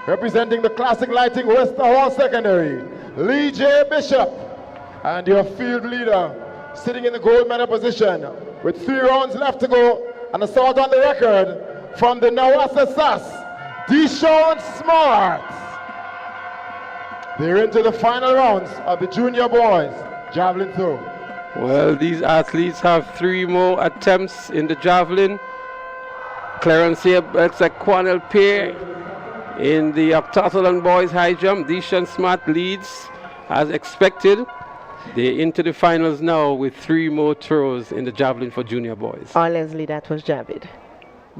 Representing the Classic Lighting West Hall Secondary, Lee J. Bishop, and your field leader sitting in the gold medal position with 3 rounds left to go, and assault on the record from the Nawasa SAS, Deshaun Smart. They're into the final rounds of the junior boys javelin throw. Well, these athletes have 3 more attempts in the javelin. Clarence here, looks like Quanel Pear in the octathlon boys high jump. Deshaun Smart leads as expected. They're into the finals now with 3 more throws in the javelin for junior boys. Oh, Leslie, that was Javid.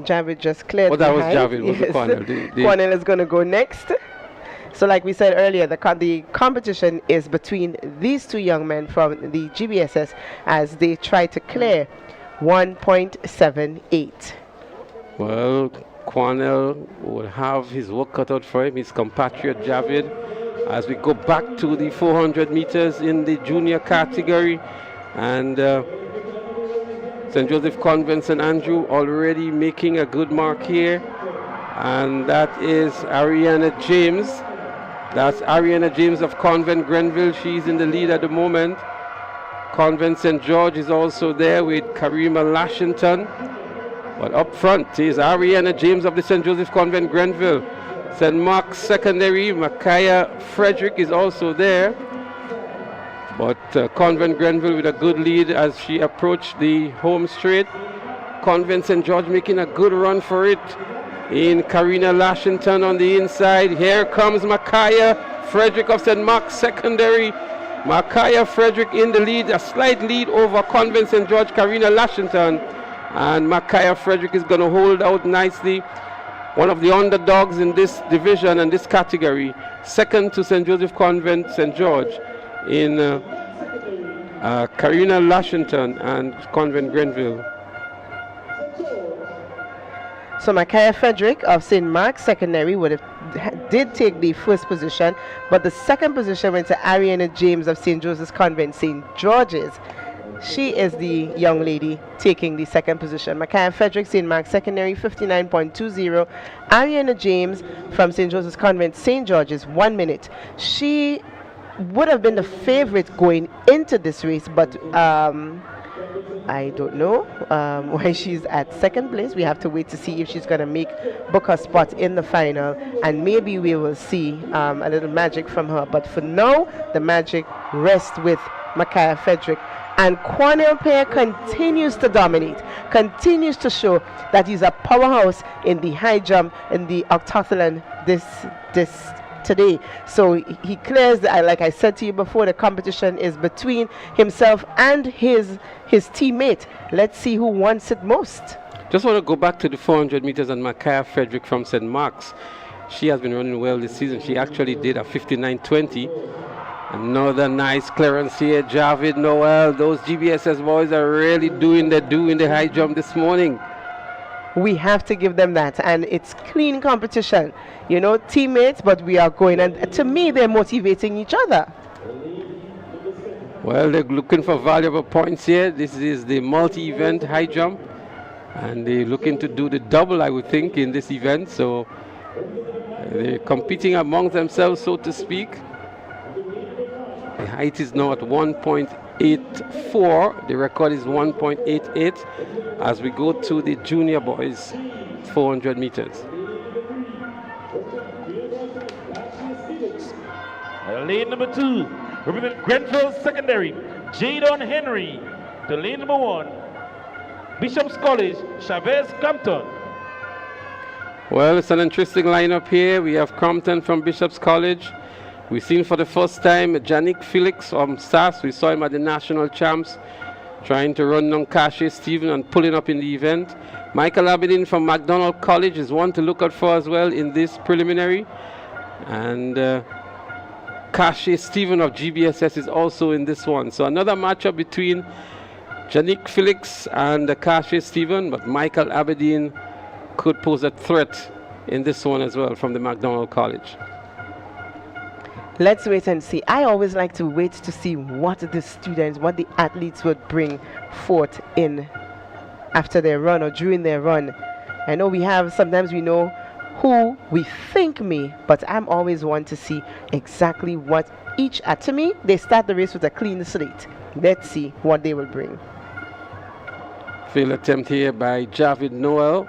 Javid just cleared. Oh, that was behind. Javid, was the Quanel. Quanel is going to go next. So like we said earlier, the competition is between these 2 young men from the GBSS as they try to clear 1.78. Well, Quanel will have his work cut out for him, his compatriot Javid, as we go back to the 400 meters in the junior category. And St. Joseph Convent St. Andrew already making a good mark here. And that is Ariana James. That's Ariana James of Convent Grenville. She's in the lead at the moment. Convent St. George is also there with Karima Lashington. But up front is Ariana James of the St. Joseph Convent Grenville. St. Mark's Secondary, Micaiah Frederick is also there. But Convent Grenville with a good lead as she approached the home straight. Convent St. George making a good run for it in Karina Lashington on the inside. Here comes Micaiah Frederick of St. Mark's Secondary. Micaiah Frederick in the lead, a slight lead over Convent St. George, Karina Lashington. And Micaiah Frederick is going to hold out nicely. One of the underdogs in this division and this category. Second to St. Joseph Convent St. George in Karina Lashington and Convent Grenville. So Micaiah Frederick of St. Mark's Secondary did take the first position, but the second position went to Ariana James of St. Joseph's Convent St. George's. She is the young lady taking the second position. Micaiah Frederick, St. Mark's Secondary, 59.20. Ariana James from St. Joseph's Convent St. George's, 1 minute. She would have been the favorite going into this race, but I don't know why she's at second place. We have to wait to see if she's going to book her spot in the final, and maybe we will see a little magic from her. But for now, the magic rests with Micaiah Frederick. And Quanel Pear continues to dominate, continues to show that he's a powerhouse in the high jump, in the octathlon this today. So he clears, like I said to you before, the competition is between himself and his teammate. Let's see who wants it most. Just want to go back to the 400 meters and Micaiah Frederick from St. Mark's. She has been running well this season. She actually did a 59.20. Another nice clearance here. Javid Noel, those GBSS boys are really doing the high jump this morning. We have to give them that, and it's clean competition. You know, teammates, but we are going, and to me, they're motivating each other. Well, they're looking for valuable points here. This is the multi-event high jump, and they're looking to do the double, I would think, in this event. So they're competing among themselves, so to speak. The height is now at 1.84. The record is 1.88 as we go to the junior boys 400 meters. Lane number 2, representing Grenville Secondary, Jadon Henry. To lane number 1, Bishop's College, Chavez Compton. Well, it's an interesting lineup here. We have Compton from Bishop's College. We've seen for the first time Janik Felix from SAS. We saw him at the national champs trying to run down Cache Stephen and pulling up in the event. Michael Abedin from McDonald College is one to look out for as well in this preliminary. And Cache Stephen of GBSS is also in this one. So another matchup between Janik Felix and Cache Stephen, but Michael Abedin could pose a threat in this one as well from the McDonald College. Let's wait and see. I always like to wait to see what the students, what the athletes would bring forth in after their run or during their run. I know sometimes we know who we think may, but I'm always one to see exactly what each, to me, they start the race with a clean slate. Let's see what they will bring. Failed attempt here by Javid Noel.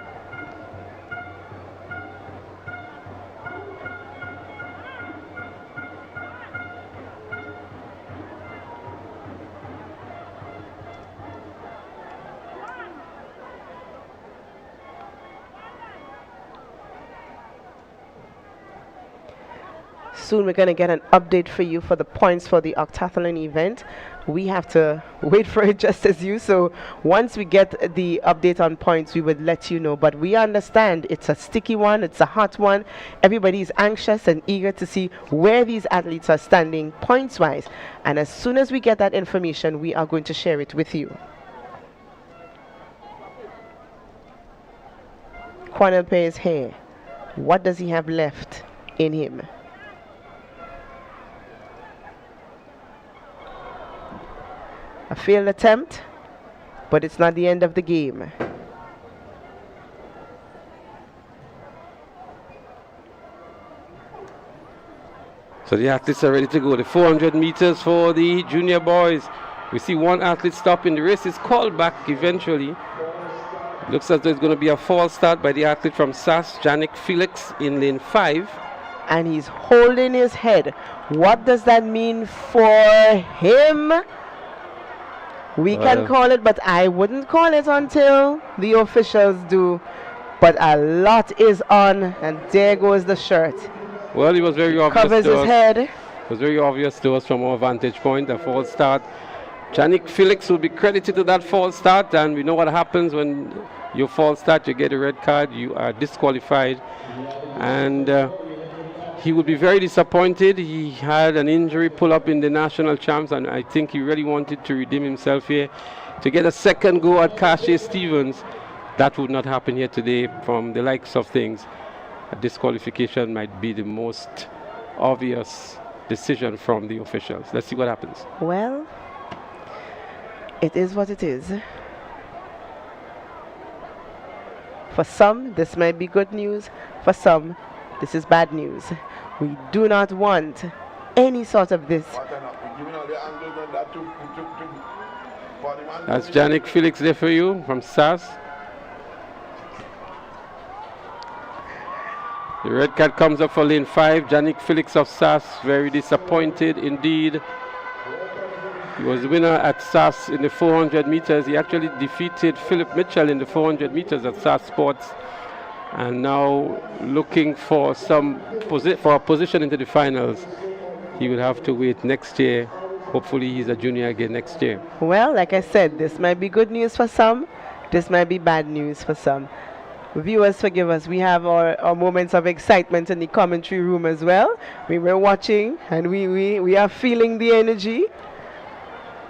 soon we're going to get an update for you for the points for the octathlon event. We have to wait for it just as you. So once we get the update on points, we would let you know. But we understand it's a sticky one. It's a hot one. Everybody is anxious and eager to see where these athletes are standing points-wise. And as soon as we get that information, we are going to share it with you. Quanel is here. What does he have left in him? A failed attempt, but it's not the end of the game. So the athletes are ready to go. The 400 meters for the junior boys. We see one athlete stopping. The race is called back eventually. Looks as though it's going to be a false start by the athlete from SAS, Janik Felix, in lane 5. And he's holding his head. What does that mean for him? We can call it, but I wouldn't call it until the officials do. But a lot is on, and there goes the shirt. Well, it was very obvious. Covers his head. It was very obvious to us from our vantage point, a false start. Janik Felix will be credited to that false start, and we know what happens when you false start, you get a red card, you are disqualified. And he would be very disappointed. He had an injury pull up in the national champs, and I think he really wanted to redeem himself here. To get a second go at Cache Stevens, that would not happen here today from the likes of things. A disqualification might be the most obvious decision from the officials. Let's see what happens. Well, it is what it is. For some, this might be good news. For some, this is bad news. We do not want any sort of this. That's Janik Felix there for you from SAS. The red card comes up for lane 5. Janik Felix of SAS, very disappointed indeed. He was winner at SAS in the 400 meters. He actually defeated Philip Mitchell in the 400 meters at SAS Sports. And now looking for a position into the finals. He will have to wait next year. Hopefully he's a junior again next year. Well, like I said, this might be good news for some. This might be bad news for some. Viewers, forgive us. We have our moments of excitement in the commentary room as well. We were watching and we are feeling the energy.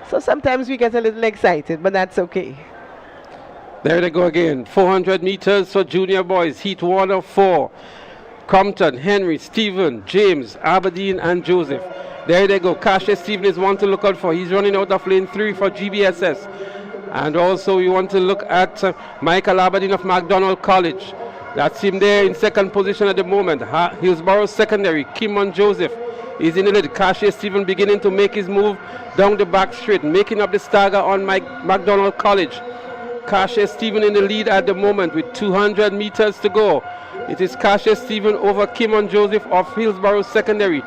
So sometimes we get a little excited, but that's okay. There they go again. 400 meters for junior boys. Heat 1 of 4. Compton, Henry, Stephen, James, Aberdeen, and Joseph. There they go. Cache Stephen is one to look out for. He's running out of lane 3 for GBSS. And also we want to look at Michael Aberdeen of MacDonald College. That's him there in second position at the moment. Hillsborough Secondary, Kimon Joseph is in the lead. Cache Stephen beginning to make his move down the back straight, making up the stagger on MacDonald College. Cache Stephen in the lead at the moment with 200 meters to go. It is Cache Stephen over Kimon Joseph of Hillsborough Secondary.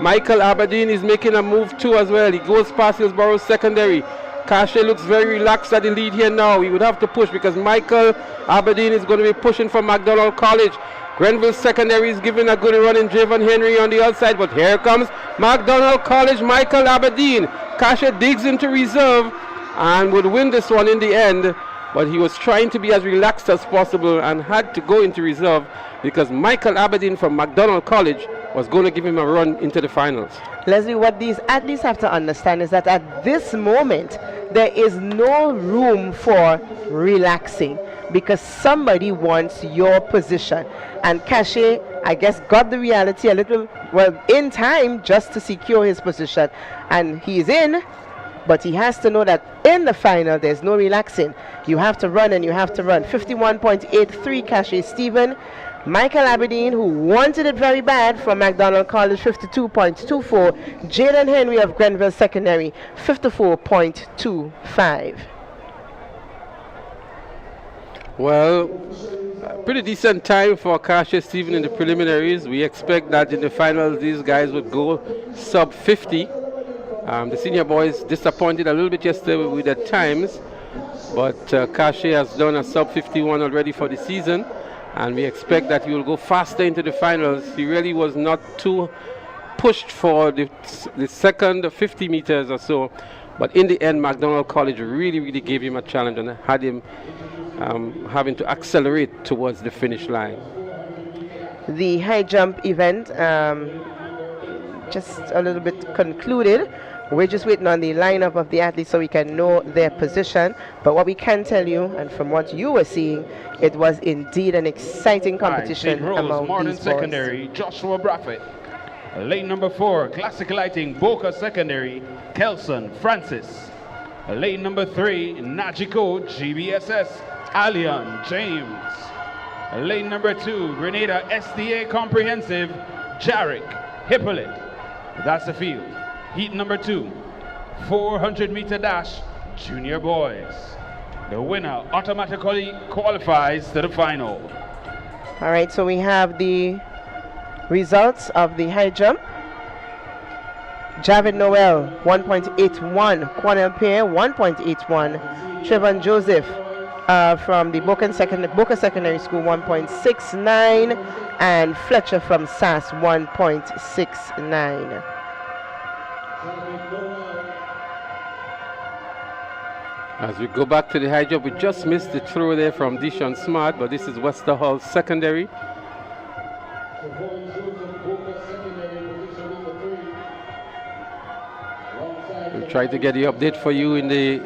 Michael Aberdeen is making a move too as well. He goes past Hillsborough Secondary. Cache looks very relaxed at the lead here now. He would have to push because Michael Aberdeen is going to be pushing for MacDonald College. Grenville Secondary is giving a good run in Javon Henry on the outside, but here comes MacDonald College, Michael Aberdeen. Cache digs into reserve and would win this one in the end, but he was trying to be as relaxed as possible and had to go into reserve because Michael Aberdeen from MacDonald College was going to give him a run into the finals. Leslie, what these athletes have to understand is that at this moment, there is no room for relaxing because somebody wants your position. And Cache, I guess, got the reality a little, well, in time just to secure his position. And he's in, but he has to know that in the final, there's no relaxing. You have to run and you have to run. 51.83, Cache Stephen. Michael Aberdeen, who wanted it very bad from MacDonald College, 52.24. Jaden Henry of Grenville Secondary, 54.25. Well, pretty decent time for Cache Stephen in the preliminaries. We expect that in the finals these guys would go sub 50. The senior boys disappointed a little bit yesterday with their times, but Cache has done a sub 51 already for the season, and we expect that he will go faster into the finals. He really was not too pushed for the second 50 meters or so, but in the end, McDonald College really gave him a challenge and had him having to accelerate towards the finish line. The high jump event just a little bit concluded. We're just waiting on the lineup of the athletes so we can know their position. But what we can tell you, and from what you were seeing, it was indeed an exciting competition St. Rose among Modern these boys. Secondary, Joshua Braffett. Lane number 4, Classic Lighting, Boca Secondary, Kelson Francis. Lane number 3, Najiko, GBSS, Alion James. Lane number 2, Grenada SDA Comprehensive, Jarek Hippolyte. That's the field. Heat number 2, 400-meter dash, junior boys. The winner automatically qualifies to the final. All right, so we have the results of the high jump. Javid Noel, 1.81. Cornell Pierre, 1.81. Trevon Joseph from the Boca Secondary School, 1.69. And Fletcher from SAS, 1.69. As we go back to the high jump, we just missed the throw there from Dishon Smart, but this is Wester Hall Secondary. We'll try to get the update for you in the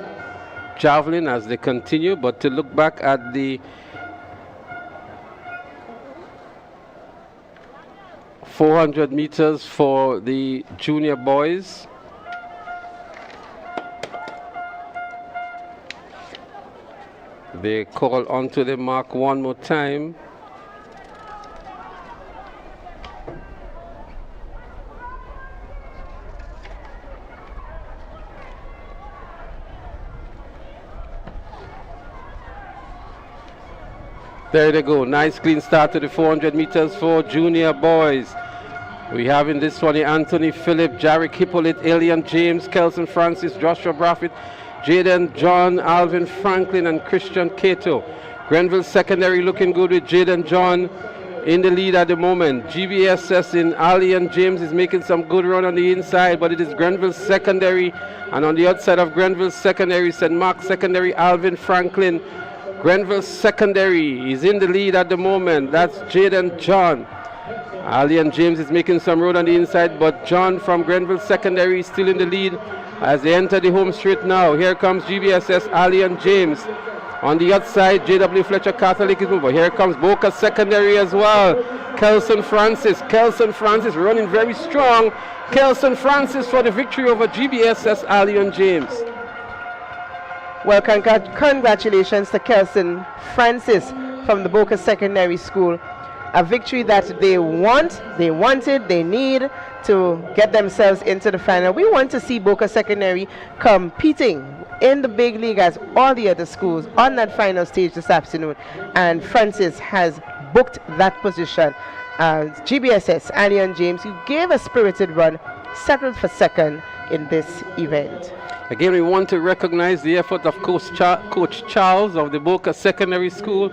javelin as they continue, but to look back at the 400 meters for the junior boys. They call onto the mark one more time. There they go. Nice clean start to the 400 meters for junior boys. We have in this one Anthony Phillip, Jarek Hippolyte, Elian James, Kelson Francis, Joshua Braffett, Jaden John, Alvin Franklin, and Christian Cato. Grenville Secondary looking good with Jaden John in the lead at the moment. GBSS in Alian James is making some good run on the inside, but it is Grenville Secondary, and on the outside of Grenville Secondary, St. Mark Secondary, Alvin Franklin. Grenville Secondary is in the lead at the moment. That's Jaden John. Alian James is making some road on the inside, but John from Grenville Secondary is still in the lead as they enter the home straight now. Here comes GBSS Alian James. On the outside, JW Fletcher Catholic is moving. Here comes Boca Secondary as well. Kelson Francis running very strong. Kelson Francis for the victory over GBSS Alian James. Well, congratulations to Kelson Francis from the Boca Secondary School. A victory that they wanted, they need to get themselves into the final. We want to see Boca Secondary competing in the big league as all the other schools on that final stage this afternoon. And Francis has booked that position. GBSS, Alian James, who gave a spirited run, settled for second in this event. Again, we want to recognize the effort of Coach Charles of the Boca Secondary School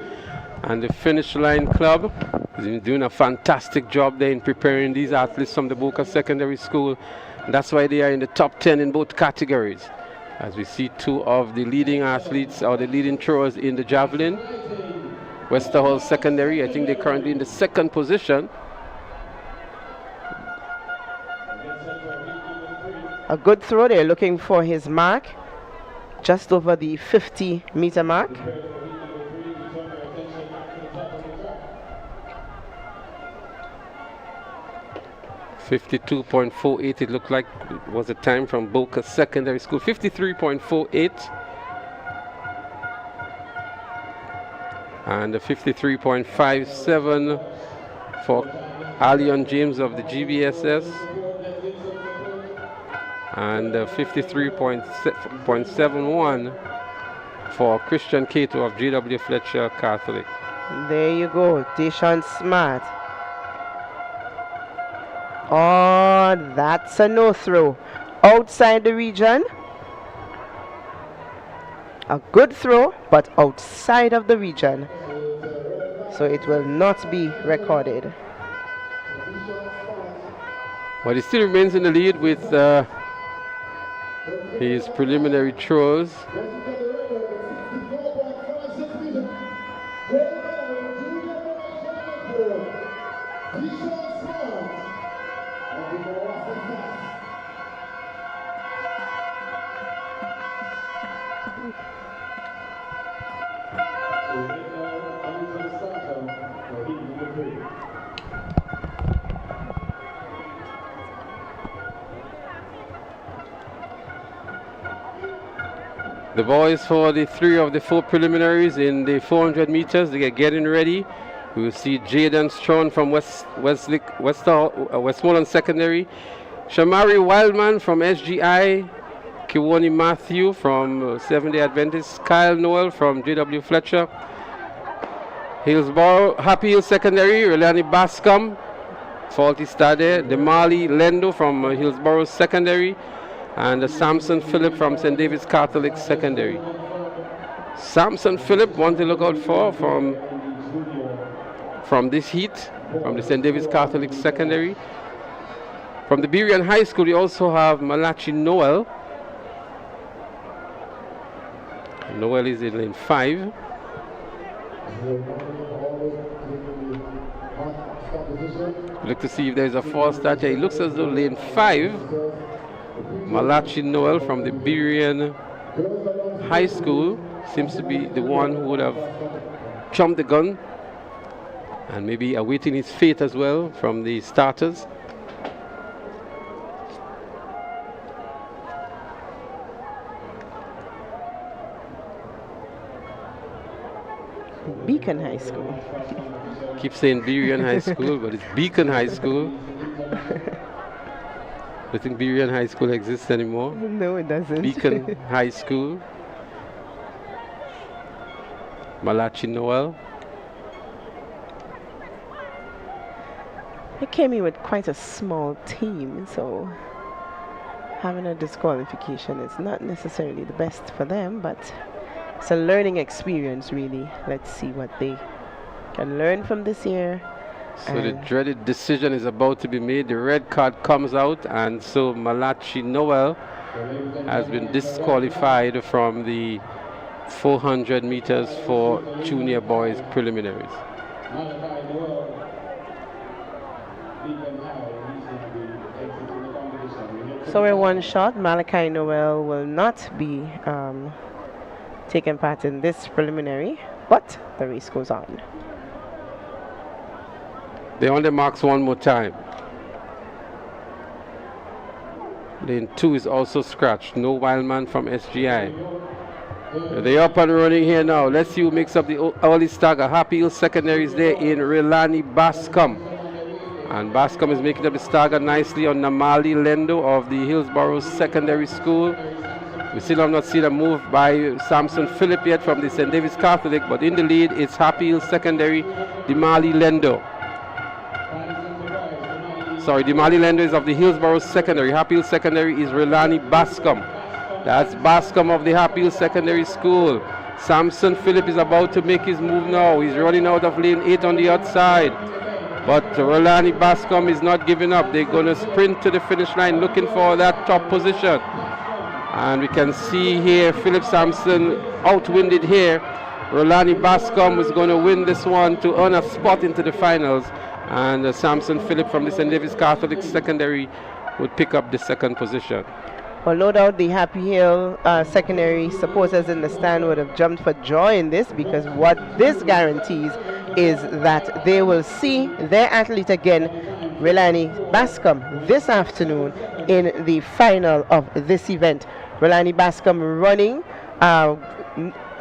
and the Finish Line Club. He's been doing a fantastic job there in preparing these athletes from the Boca Secondary School. And that's why they are in the top 10 in both categories. As we see two of the leading athletes or the leading throwers in the javelin. Wester Hall Secondary, I think they're currently in the second position. A good throw there, looking for his mark, just over the 50-meter mark. .48, it looked like it was a time from Boca Secondary School. 53.48 and 53.57 for Alion James of the GBSS, and 53.71 for Christian Cato of GW Fletcher Catholic. There you go, Deshaun Smart. Oh, that's a no throw. Outside the region. A good throw, but outside of the region. So it will not be recorded. But he still remains in the lead with his preliminary throws. The boys for the 3 of the 4 preliminaries in the 400 meters, they are getting ready. We will see Jaden Strong from Westmoreland Secondary, Shamari Wildman from SGI, Kiwani Matthew from Seventh-day Adventist, Kyle Noel from JW Fletcher, Hillsborough, Happy Hill Secondary, Relani Bascom, faulty star there, Demali Lendo from Hillsborough Secondary, and Samson Phillip from St. David's Catholic Secondary. Samson Phillip, one to look out for from this heat, from the St. David's Catholic Secondary. From the Birian High School, we also have Malachi Noel. Noel is in lane 5. Look to see if there's a false start here. It looks as though lane 5, Malachi Noel from the Birian High School seems to be the one who would have jumped the gun and maybe awaiting his fate as well from the starters. Beacon High School. Keep saying Birian High School, but it's Beacon High School. I think Birian High School exists anymore. No, it doesn't. Beacon High School. Malachi Noel. They came in with quite a small team, so having a disqualification is not necessarily the best for them, but it's a learning experience, really. Let's see what they can learn from this year. So the dreaded decision is about to be made. The red card comes out, and so Malachi Noel has been disqualified from the 400 meters for junior boys preliminaries. So we're one shot. Malachi Noel will not be taking part in this preliminary, but the race goes on. They on the marks one more time. Lane 2 is also scratched. No Wildman from SGI. They're up and running here now. Let's see who makes up the early stagger. Happy Hill Secondary is there in Relani Bascom. And Bascom is making up the stagger nicely on Namali Lendo of the Hillsborough Secondary School. We still have not seen a move by Samson Phillip yet from the St. David's Catholic, but in the lead it's Happy Hill Secondary, Dimali Lendo. Sorry, Dimali Lendo is of the Hillsborough Secondary. Happy Hill Secondary is Relani Bascom. That's Bascom of the Happy Hill Secondary School. Samson Phillip is about to make his move now. He's running out of lane 8 on the outside. But Relani Bascom is not giving up. They're going to sprint to the finish line looking for that top position. And we can see here Philip Sampson outwinded here. Relani Bascom is going to win this one to earn a spot into the finals. And Samson Phillip from the St. David's Catholic Secondary would pick up the second position. Well, no doubt the Happy Hill Secondary supporters in the stand would have jumped for joy in this, because what this guarantees is that they will see their athlete again, Relani Bascom, this afternoon in the final of this event. Relani Bascom running,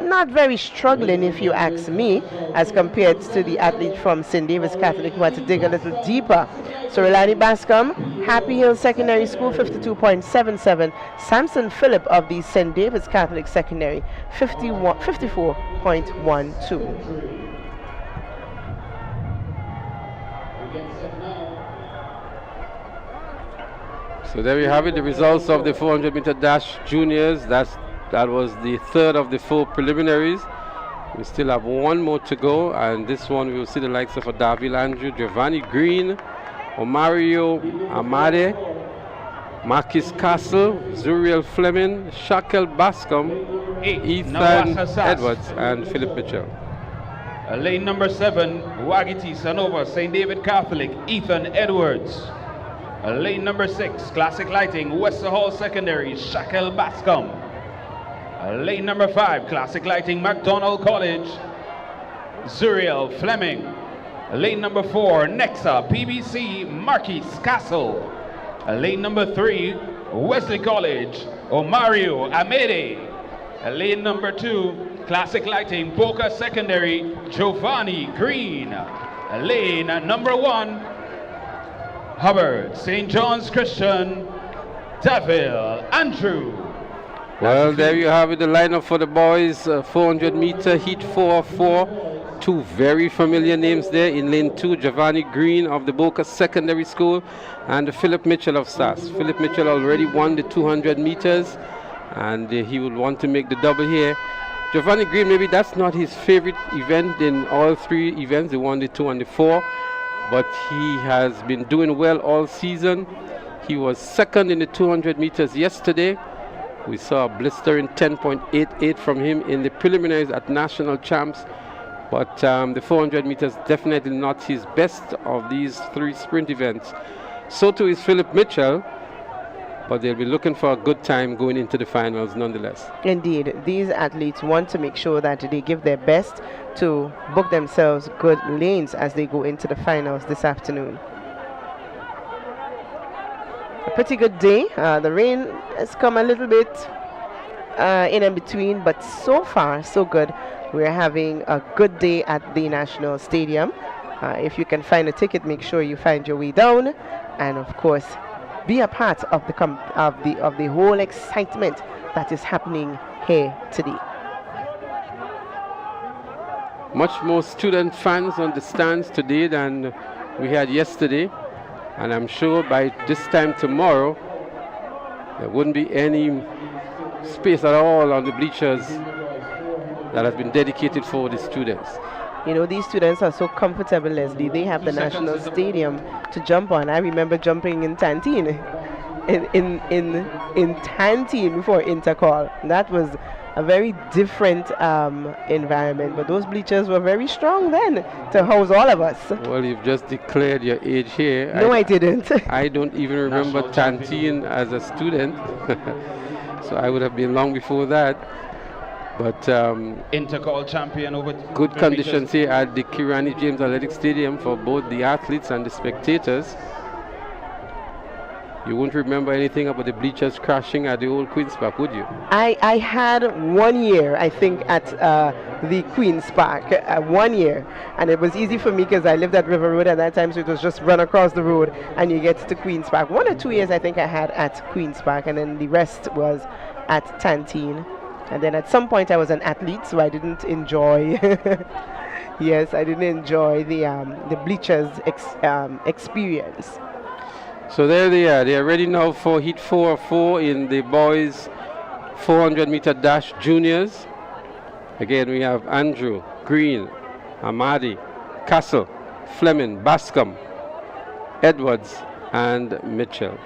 not very struggling if you ask me, as compared to the athlete from St. David's Catholic who had to dig a little deeper. So Relani Bascom, Happy Hill Secondary School, 52.77. Samson Phillip of the St. David's Catholic Secondary, 54.12. So there we have it, the results of the 400 meter dash juniors. That was the third of the 4 preliminaries. We still have one more to go, and this one we will see the likes of Davil Andrew, Giovanni Green, Omario Amade, Marcus Castle, Zuriel Fleming, Shakel Bascom, Ethan Edwards, and Philip Mitchell. Lane number 7, Wagiti Sanova, St. David Catholic, Ethan Edwards. Lane number 6, Classic Lighting, Wester Hall Secondary, Shakel Bascom. Lane number 5, Classic Lighting, McDonald College, Zuriel Fleming. Lane number 4, Nexa, PBC, Marquis Castle. Lane number 3, Wesley College, Omario Amede. Lane number 2, Classic Lighting, Boca Secondary, Giovanni Green. Lane number 1, Hubbard, St. John's Christian, Davil Andrew. Well, there you have it, the lineup for the boys, 400 meter heat 4 of 4. Two very familiar names there. In lane 2, Giovanni Green of the Boca Secondary School and Philip Mitchell of SAS. Philip Mitchell already won the 200 meters and he will want to make the double here. Giovanni Green, maybe that's not his favorite event in all 3 events. He won the 2 and the 4, but he has been doing well all season. He was second in the 200 meters yesterday. We saw a blistering 10.88 from him in the preliminaries at national champs. But the 400 meters definitely not his best of these 3 sprint events. So too is Philip Mitchell, but they'll be looking for a good time going into the finals nonetheless. Indeed, these athletes want to make sure that they give their best to book themselves good lanes as they go into the finals this afternoon. A pretty good day. The rain has come a little bit in and between, but so far so good. We're having a good day at the National Stadium. If you can find a ticket, make sure you find your way down, and of course, be a part of the whole excitement that is happening here today. Much more student fans on the stands today than we had yesterday, and I'm sure by this time tomorrow there wouldn't be any space at all on the bleachers that has been dedicated for the students. You know, these students are so comfortable, Leslie. They have the National Stadium to jump on. I remember jumping in Tantine, in Tantine for Intercol. That was a very different environment, but those bleachers were very strong then to house all of us. Well, you've just declared your age here. No, I didn't. I don't even remember Tantine as a student, so I would have been long before that. But Intercol champion over good conditions here at the Kirani James Athletic Stadium for both the athletes and the spectators. You won't remember anything about the bleachers crashing at the old Queen's Park, would you? I had 1 year, I think, at the Queen's Park, 1 year. And it was easy for me because I lived at River Road at that time, so it was just run across the road and you get to Queen's Park. 1 or 2 years I think I had at Queen's Park, and then the rest was at Tantine. And then at some point I was an athlete, so I didn't enjoy yes, I didn't enjoy the bleachers experience. So there they are. They are ready now for heat 4 of 4 in the boys 400 meter dash juniors. Again, we have Andrew, Green, Amadi, Castle, Fleming, Bascom, Edwards, and Mitchell.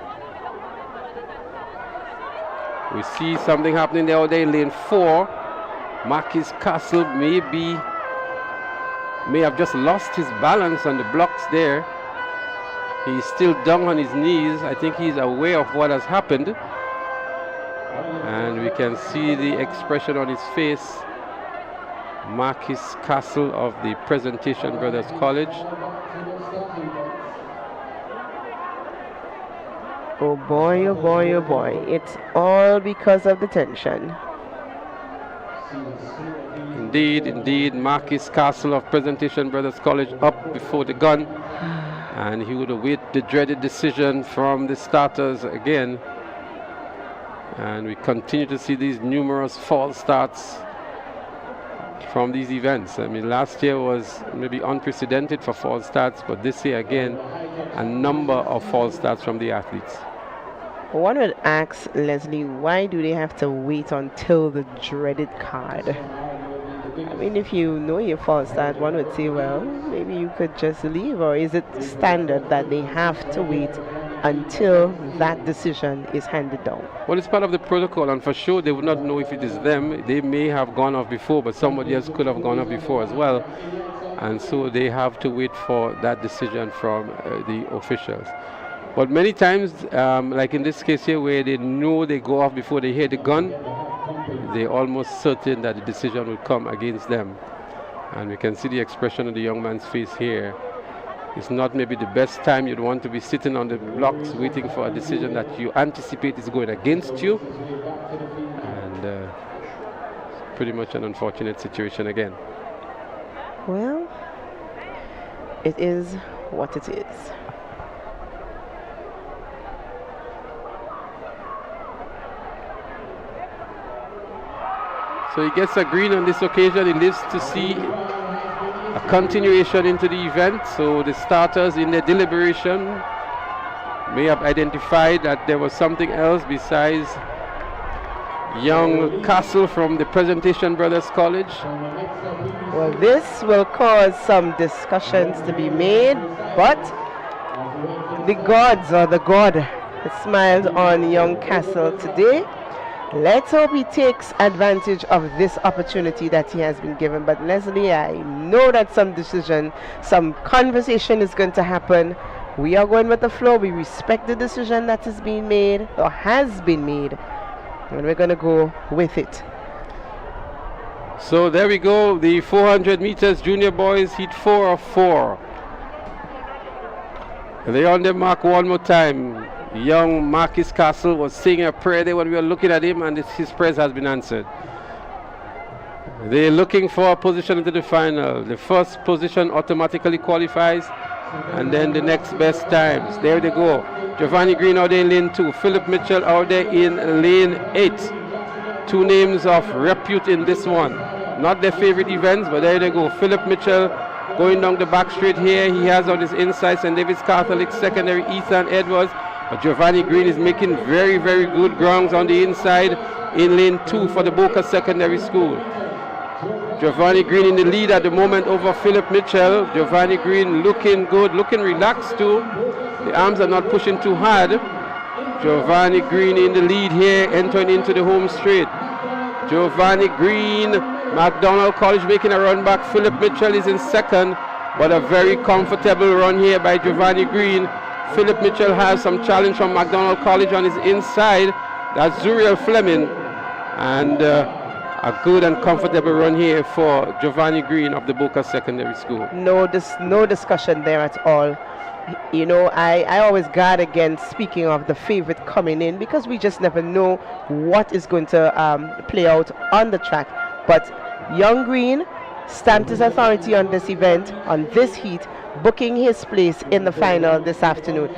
We see something happening there all day in lane 4. Marcus Castle may have just lost his balance on the blocks there. He's still down on his knees. I think he's aware of what has happened. And we can see the expression on his face. Marcus Castle of the Presentation Brothers College. Oh boy, oh boy, oh boy. It's all because of the tension. Indeed, indeed. Marcus Castle of Presentation Brothers College up before the gun. And he would await the dreaded decision from the starters again. And we continue to see these numerous false starts from these events. I mean, last year was maybe unprecedented for false starts, but this year again, a number of false starts from the athletes. One would ask, Leslie, why do they have to wait until the dreaded card? I mean, if you know your false start, one would say, well, maybe you could just leave, or is it standard that they have to wait until that decision is handed down? Well, it's part of the protocol, and for sure they would not know if it is them. They may have gone off before, but somebody else could have gone off before as well. And so they have to wait for that decision from the officials. But many times, like in this case here, where they know they go off before they hear the gun, they're almost certain that the decision will come against them. And we can see the expression of the young man's face here. It's not maybe the best time you'd want to be sitting on the blocks waiting for a decision that you anticipate is going against you. And pretty much an unfortunate situation again. Well, it is what it is. So he gets a green on this occasion. He lives to see a continuation into the event. So the starters in their deliberation may have identified that there was something else besides young Castle from the Presentation Brothers College. Well, this will cause some discussions to be made, but the gods, or the god that smiled on young Castle today, let's hope he takes advantage of this opportunity that he has been given. But Leslie, I know that some decision, some conversation is going to happen. We are going with the flow. We respect the decision that is being made or has been made, and we're going to go with it. So there we go, the 400 meters junior boys, heat 4 of 4. They're on their mark one more time. Young Marcus Castle was saying a prayer there when we were looking at him, and his prayer has been answered. They're looking for a position into the final. The first position automatically qualifies, and then the next best times. There they go. Giovanni Green out there in lane 2. Philip Mitchell out there in lane 8. Two names of repute in this one. Not their favorite events, but there they go. Philip Mitchell going down the back straight here. He has on his inside St. David's Catholic Secondary, Ethan Edwards. But Giovanni Green is making very, very good grounds on the inside in lane 2 for the Boca Secondary School. Giovanni Green in the lead at the moment over Philip Mitchell. Giovanni Green looking good, looking relaxed too. The arms are not pushing too hard. Giovanni Green in the lead here, entering into the home straight. Giovanni Green, McDonald College making a run back. Philip Mitchell is in second, but a very comfortable run here by Giovanni Green. Philip Mitchell has some challenge from McDonald College on his inside. That's Zuriel Fleming. And a good and comfortable run here for Giovanni Green of the Boca Secondary School. No discussion there at all. You know, I always guard against speaking of the favorite coming in, because we just never know what is going to play out on the track. But young Green stamped his authority on this event, on this heat, booking his place in the final this afternoon.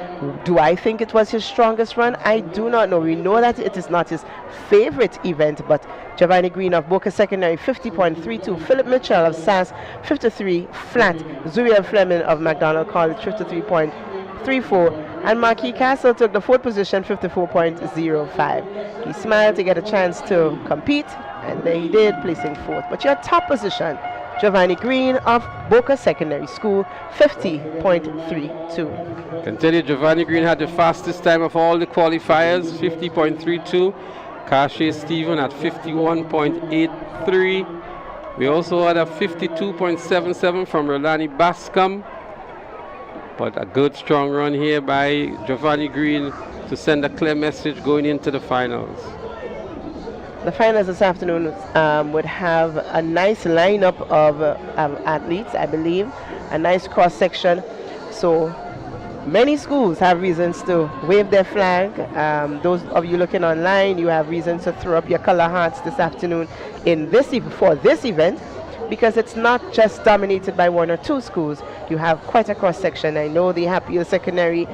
Do I think it was his strongest run? I do not know. We know that it is not his favorite event, but Giovanni Green of Boca Secondary, 50.32. Philip Mitchell of SAS, 53 flat. Zuriel Fleming of McDonald College, 53.34. And Marquis Castle took the 4th position, 54.05. He smiled to get a chance to compete, and there he did, placing 4th. But your top position, Giovanni Green of Boca Secondary School, 50.32. Can tell you Giovanni Green had the fastest time of all the qualifiers, 50.32. Kashe Stephen at 51.83. We also had a 52.77 from Rolani Bascom. But a good strong run here by Giovanni Green to send a clear message going into the finals. The finals this afternoon would have a nice lineup of athletes, I believe, a nice cross section. So many schools have reasons to wave their flag. Those of you looking online, you have reasons to throw up your color hearts this afternoon for this event, because it's not just dominated by 1 or 2 schools. You have quite a cross section. I know the Happy Secondary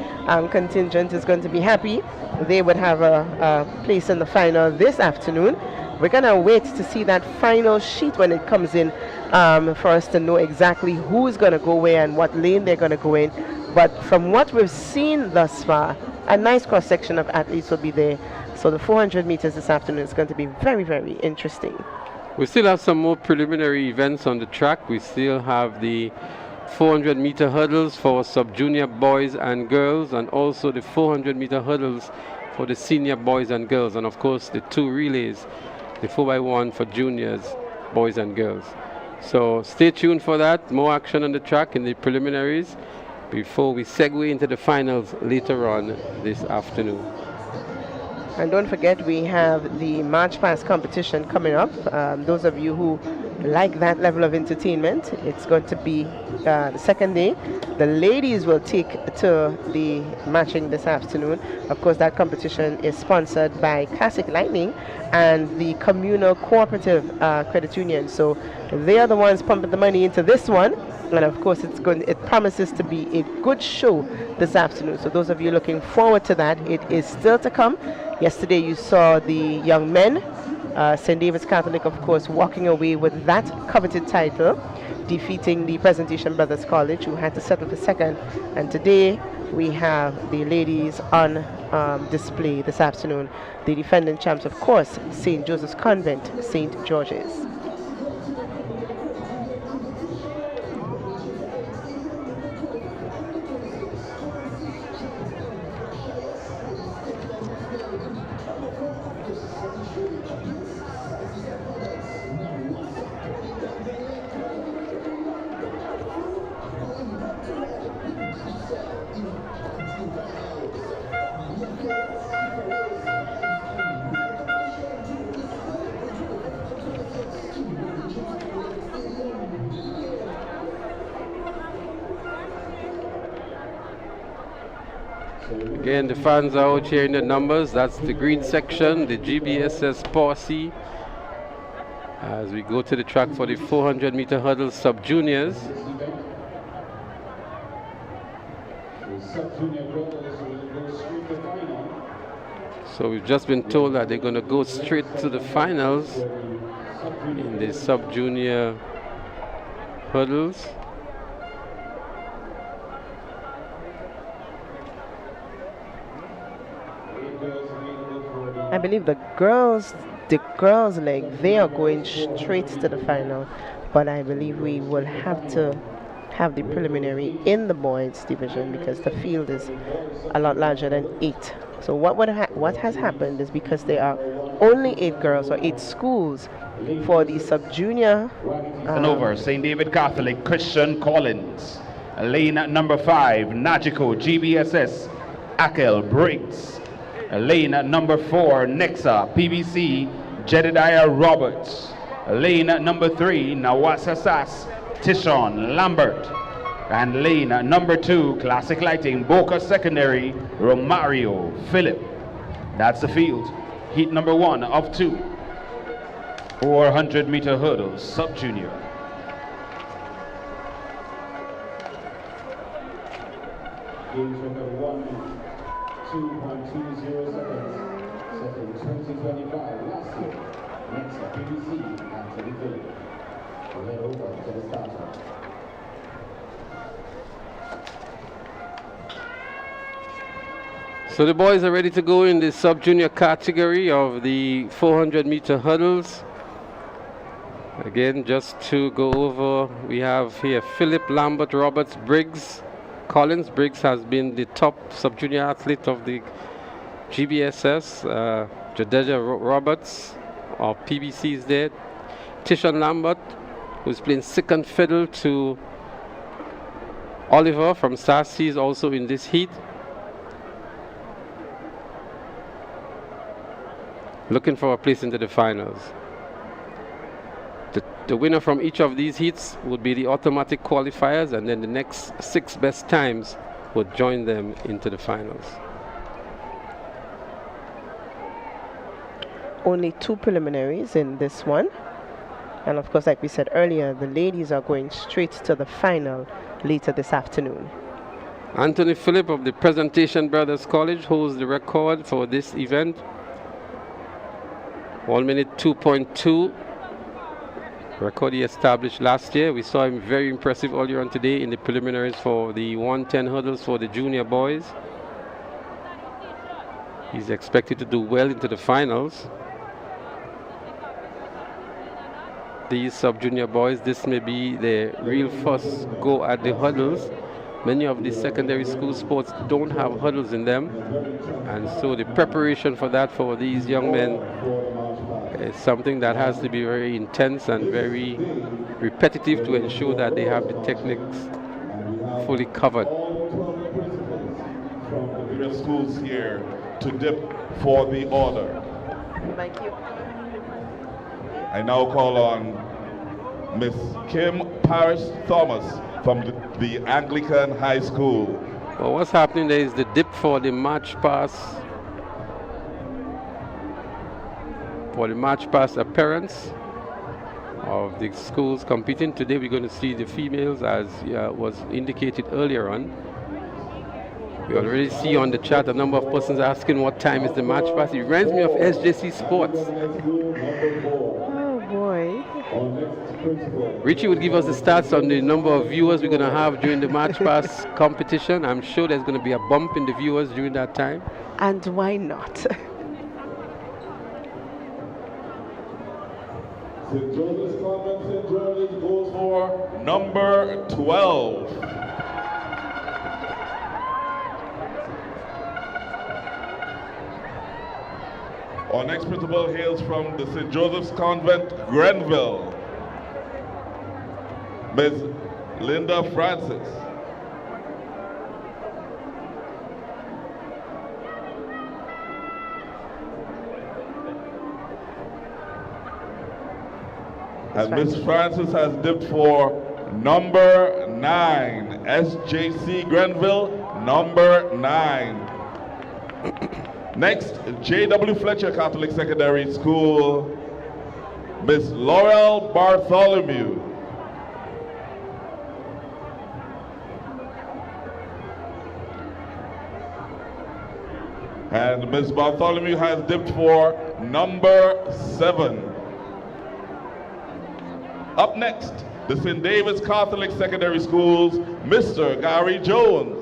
contingent is going to be happy. They would have a place in the final this afternoon. We're going to wait to see that final sheet when it comes in for us to know exactly who is going to go where and what lane they're going to go in. But from what we've seen thus far, a nice cross section of athletes will be there. So the 400 meters this afternoon is going to be very, very interesting. We still have some more preliminary events on the track. We still have the 400-meter hurdles for sub-junior boys and girls, and also the 400-meter hurdles for the senior boys and girls, and of course the 2 relays, the 4x1 for juniors, boys and girls. So stay tuned for that. More action on the track in the preliminaries before we segue into the finals later on this afternoon. And don't forget, we have the March Past competition coming up. Those of you who like that level of entertainment, it's going to be the second day. The ladies will take to the matching this afternoon. Of course, that competition is sponsored by Classic Lightning and the Communal Cooperative Credit Union. So they are the ones pumping the money into this one. And of course, it promises to be a good show this afternoon. So those of you looking forward to that, it is still to come. Yesterday you saw the young men, St. David's Catholic, of course, walking away with that coveted title, defeating the Presentation Brothers College, who had to settle for second. And today we have the ladies on display this afternoon. The defending champs, of course, St. Joseph's Convent, St. George's. Again, the fans are out here in the numbers. That's the green section, the GBSS posse. As we go to the track for the 400-meter hurdle sub-juniors. So we've just been told that they're going to go straight to the finals in the sub-junior hurdles. I believe the girls leg, they are going straight to the final, but I believe we will have to have the preliminary in the boys division because the field is a lot larger than 8. So what has happened is because there are only 8 girls or 8 schools for the sub-junior. And over St. David Catholic, Christian Collins. Lane at number 5, Nagico, GBSS, Akel, Briggs. Lane at number 4, Nexa, PBC, Jedediah Roberts. Lane at number 3, Nawasa Sass, Tishon Lambert. And lane at number 2, Classic Lighting, Boca Secondary, Romario Philip. That's the field. Heat number 1 of 2. 400-meter hurdles, sub-junior. Games record 2.20 seconds. Set in 2025 last year. Next up, BBC Anthony Philip. We'll head over to the starter. So the boys are ready to go in the sub-junior category of the 400-meter hurdles. Again, just to go over, we have here Philip, Lambert, Roberts, Briggs, Collins. Briggs has been the top sub-junior athlete of the GBSS. Jedediah Roberts of PBC is there. Tishon Lambert, who's playing second fiddle to Oliver from Sassy, is also in this heat. Looking for a place into the finals. The winner from each of these heats would be the automatic qualifiers, and then the next 6 best times would join them into the finals. Only 2 preliminaries in this one. And of course, like we said earlier, the ladies are going straight to the final later this afternoon. Anthony Phillip of the Presentation Brothers College holds the record for this event. 1 minute 2.2. Record he established last year. We saw him very impressive earlier on today in the preliminaries for the 110 hurdles for the junior boys. He's expected to do well into the finals. these sub-junior boys. This may be their real first go at the hurdles. Many of the secondary school sports don't have hurdles in them, and so the preparation for that for these young men is something that has to be very intense and very repetitive to ensure that they have the techniques fully covered. From the various schools here to dip for the order. Thank you. I now call on Miss Kim Parrish Thomas from the Anglican High School. Well, what's happening there is the dip for the march past. For the march past appearance of the schools competing. Today we're going to see the females as was indicated earlier on. We already see on the chat a number of persons asking what time is the march past. It reminds me of SJC Sports. Oh boy. Richie would give us the stats on the number of viewers we're going to have during the march past competition. I'm sure there's going to be a bump in the viewers during that time. And why not? St. Joseph's Convent, St. George's goes for number 12. Our next principal hails from the St. Joseph's Convent, Grenville. Ms. Linda Francis. And Ms. Francis has dipped for number 9. SJC Grenville, number 9. Next, J.W. Fletcher Catholic Secondary School, Miss Laurel Bartholomew. And Miss Bartholomew has dipped for number 7. Up next, the St. David's Catholic Secondary Schools, Mr. Gary Jones.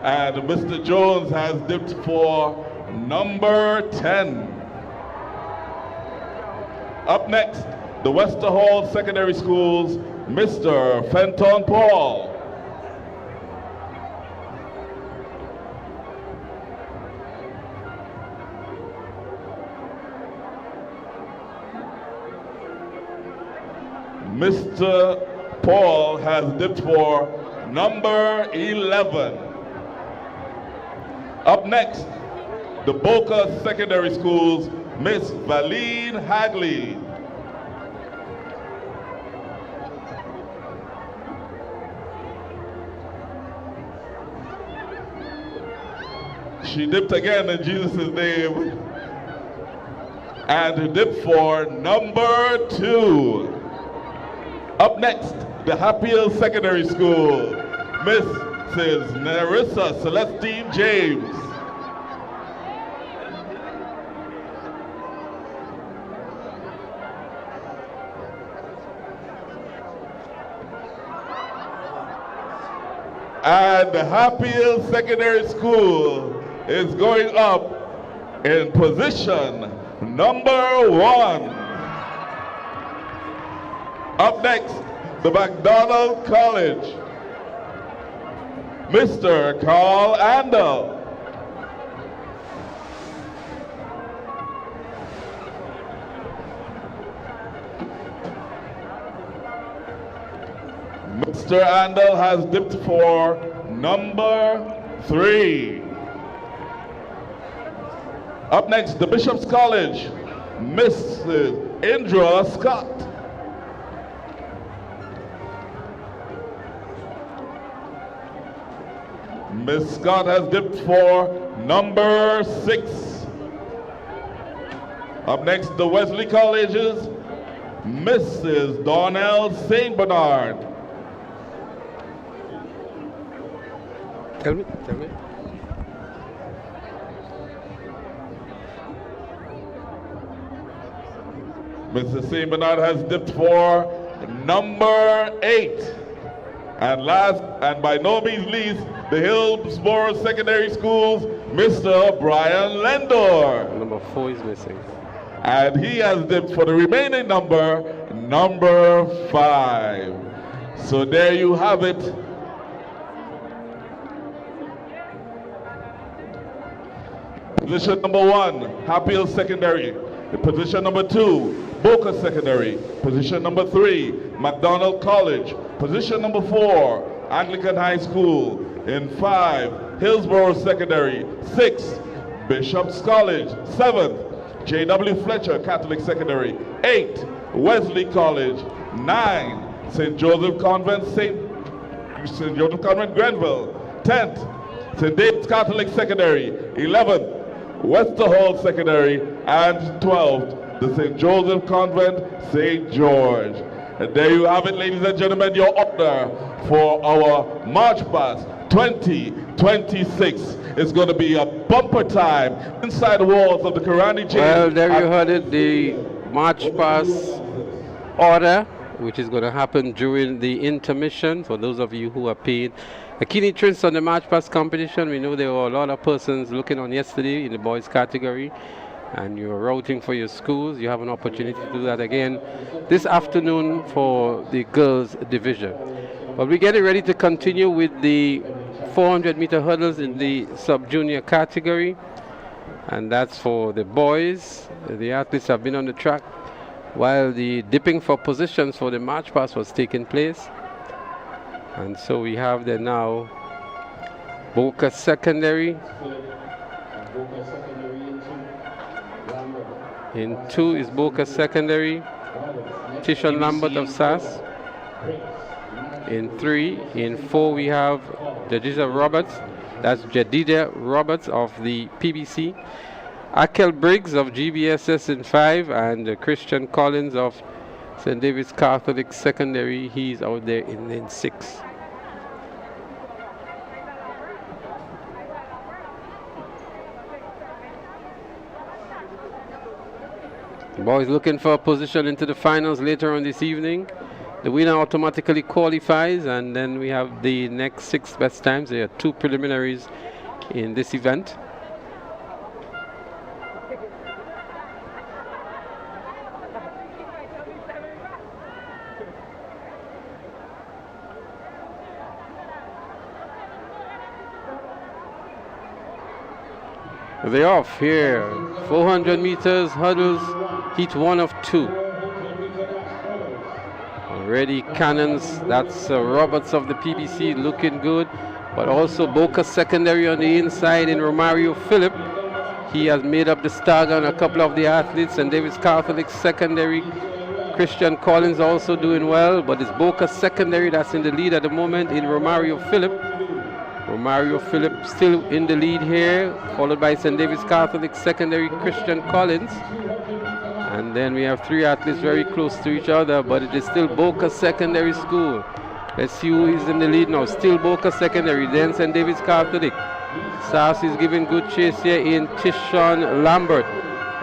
And Mr. Jones has dipped for number 10. Up next, the Wester Hall Secondary Schools, Mr. Fenton Paul. Mr. Paul has dipped for number 11. Up next, the Boca Secondary Schools, Miss Valine Hagley. She dipped again in Jesus' name and dipped for number 2. Up next, the Hatfield Secondary School, Mrs. Nerissa Celestine James. And the Hatfield Secondary School is going up in position number 1. Up next, the McDonald College, Mr. Carl Andel. Mr. Andel has dipped for number 3. Up next, the Bishop's College, Mrs. Indra Scott. Miss Scott has dipped for number 6. Up next, the Wesley Colleges, Mrs. Donnell St. Bernard. Tell me. Mrs. St. Bernard has dipped for number 8. And last, and by no means least, the Hillsborough Secondary School's Mr. Brian Lendor. Number 4 is missing. And he has dipped for the remaining number 5. So there you have it. Position number 1, Happy Hill Secondary. Position number 2, Boca Secondary. Position number 3, McDonald College. Position number 4, Anglican High School. In 5, Hillsborough Secondary. 6, Bishop's College. 7th, J.W. Fletcher Catholic Secondary. 8, Wesley College. 9, St. Joseph Convent Grenville. 10th, St. David's Catholic Secondary. 11th, Wester Hall Secondary. And 12th, the St. Joseph Convent, St. George. And there you have it, ladies and gentlemen, your order for our March Past 2026. It's going to be a bumper time inside the walls of the Karani Jail. Well, there you heard it, the March Past order, which is going to happen during the intermission. For those of you who are paying a keen interest on the March Past competition, we know there were a lot of persons looking on yesterday in the boys category, and you're routing for your schools. You have an opportunity to do that again this afternoon for the girls division. But we're getting ready to continue with the 400-meter hurdles in the sub-junior category, and that's for the boys. The athletes have been on the track while the dipping for positions for the March Past was taking place. And so we have there now Boca Secondary. In 2 is Boca Secondary, Tishon Lambert of SAS. In 3, in 4 we have Jadida Roberts, that's Jadida Roberts of the PBC. Akel Briggs of GBSS in 5, and Christian Collins of St. David's Catholic Secondary, he's out there in 6. Boys looking for a position into the finals later on this evening. The winner automatically qualifies, and then we have the next 6 best times. There are 2 preliminaries in this event. They're off here. 400 meters hurdles, heat 1 of 2. Already cannons, that's Roberts of the PBC looking good, but also Boca Secondary on the inside in Romario Phillip. He has made up the stagger on a couple of the athletes, and David's Catholic Secondary. Christian Collins also doing well, but it's Boca Secondary that's in the lead at the moment in Romario Phillip. Romario Phillip still in the lead here, followed by St. David's Catholic Secondary, Christian Collins. And then we have 3 athletes very close to each other, but it is still Boca Secondary School. Let's see who is in the lead now. Still Boca Secondary, then St. David's Catholic. SAS is giving good chase here in Tishon Lambert.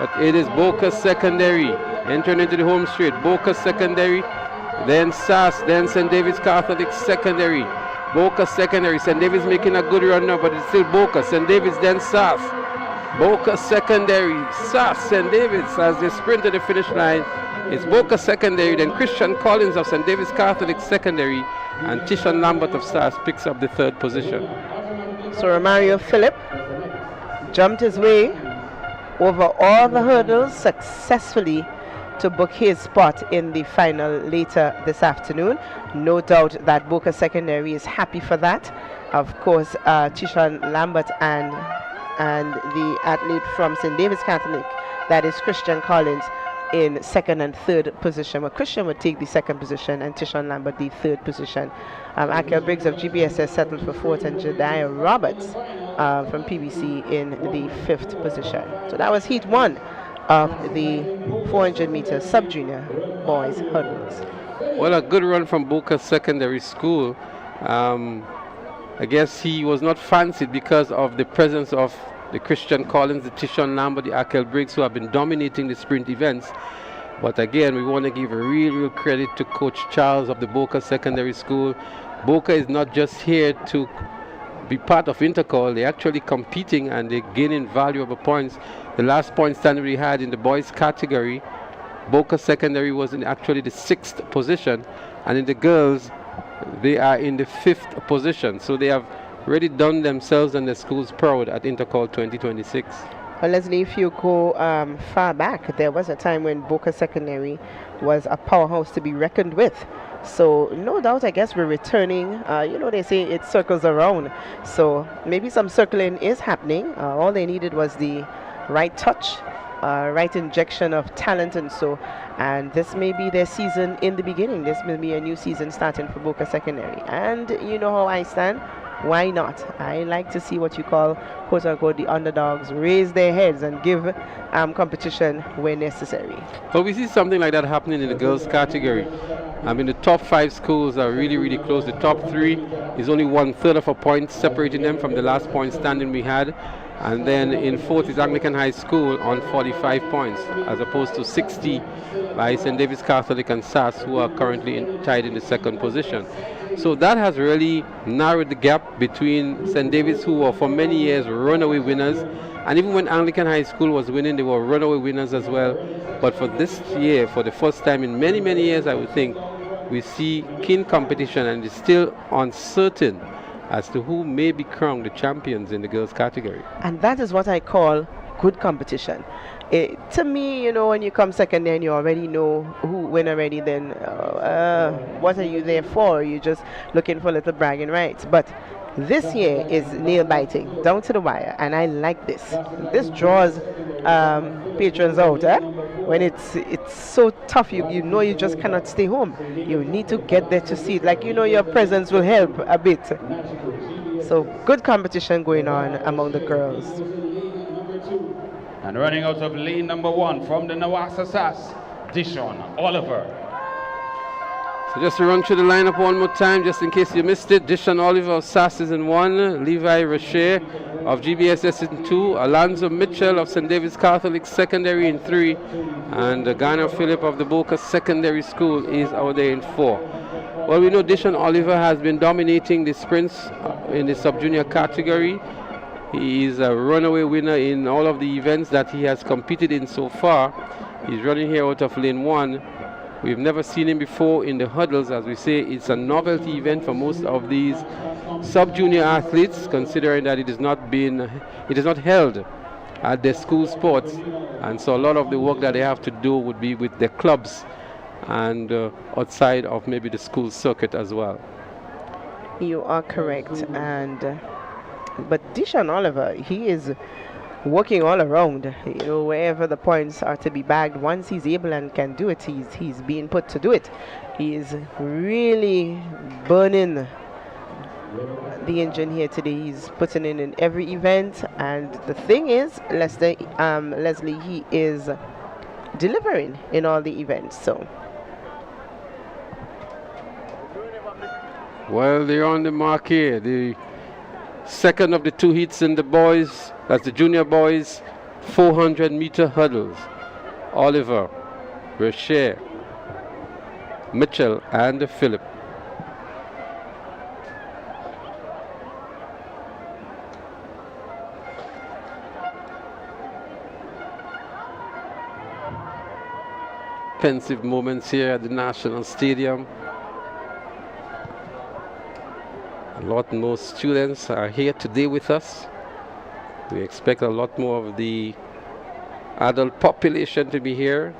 But it is Boca Secondary entering into the home straight. Boca Secondary, then SAS, then St. David's Catholic Secondary. Boca Secondary, St. David's making a good run now, but it's still Boca. St. David's, then SAS. Boca Secondary, SAS, St. David's as they sprint to the finish line. It's Boca Secondary, then Christian Collins of St. David's Catholic Secondary, and Tishon Lambert of SAS picks up the 3rd position. So Romario Phillip jumped his way over all the hurdles successfully to book his spot in the final later this afternoon. No doubt that Boca Secondary is happy for that. Of course, Tishon Lambert and the athlete from St. David's Catholic, that is Christian Collins, in 2nd and 3rd position. Well, Christian would take the 2nd position and Tishon Lambert the 3rd position. Akel Briggs of GBSS settled for 4th, and Jediah Roberts from PBC in the 5th position. So that was heat 1 of the 400 meter sub-junior boys hurdles. Well, a good run from Boca Secondary School. I guess he was not fancied because of the presence of the Christian Collins, the Tishon Lambert, the Akel Briggs, who have been dominating the sprint events. But again, we want to give a real credit to Coach Charles of the Boca Secondary School, Boca is not just here to be part of Intercol. They're actually competing and they're gaining valuable points. The last point standing we had in the boys category, Boca Secondary was in actually the 6th position, and in the girls they are in the 5th position. So they have really done themselves and their schools proud at Intercol 2026. Well, Leslie, if you go far back, there was a time when Boca Secondary was a powerhouse to be reckoned with. So no doubt, I guess we're returning. You know, they say it circles around. So maybe some circling is happening. All they needed was the right touch, right injection of talent, and this may be their season in the beginning. This may be a new season starting for Boca Secondary. And you know how I stand. Why not? I like to see what you call, quote unquote, the underdogs raise their heads and give competition where necessary. Well, we see something like that happening in the girls category. I mean, the top 5 schools are really, really close. The top 3 is only 1/3 of a point separating them from the last point standing we had. And then in 4th is Anglican High School on 45 points, as opposed to 60 by St. David's Catholic and SAS, who are currently tied in the 2nd position. So that has really narrowed the gap between St. David's, who were for many years runaway winners, and even when Anglican High School was winning, they were runaway winners as well. But for this year, for the first time in many, many years, I would think, we see keen competition, and it's still uncertain as to who may be crowned the champions in the girls category. And that is what I call good competition. To me, you know, when you come second and you already know who win already, then what are you there for? You're just looking for little bragging rights. But this year is nail biting, down to the wire, and I like this. This draws patrons out, when it's so tough, you know you just cannot stay home. You need to get there to see it. Like, you know, your presence will help a bit. So good competition going on among the girls. And running out of lane number 1 from the Nawasa SAS, Dishon Oliver. So just to run through the lineup one more time, just in case you missed it. Dishon Oliver of SAS is in 1, Levi Rocher of GBSS in 2, Alonzo Mitchell of St. David's Catholic Secondary in 3, and Garner Phillip of the Boca Secondary School is out there in 4. Well, we know Dishon Oliver has been dominating the sprints in the sub-junior category. He is a runaway winner in all of the events that he has competed in so far. He's running here out of lane 1. We've never seen him before in the hurdles. As we say, it's a novelty event for most of these sub-junior athletes, considering that it is not held at their school sports, and so a lot of the work that they have to do would be with their clubs and outside of maybe the school circuit as well. You are correct, but Dishon Oliver, he is working all around. You know, wherever the points are to be bagged, once he's able and can do it, he's being put to do it. He is really burning the engine here today. He's putting in every event, and the thing is, Leslie, he is delivering in all the events. So. Well, they're on the mark here. The second of the 2 heats in the boys, that's the junior boys, 400-meter hurdles. Oliver, Rocher, Mitchell, and Phillip. Pensive moments here at the National Stadium. A lot more students are here today with us. We expect a lot more of the adult population to be here.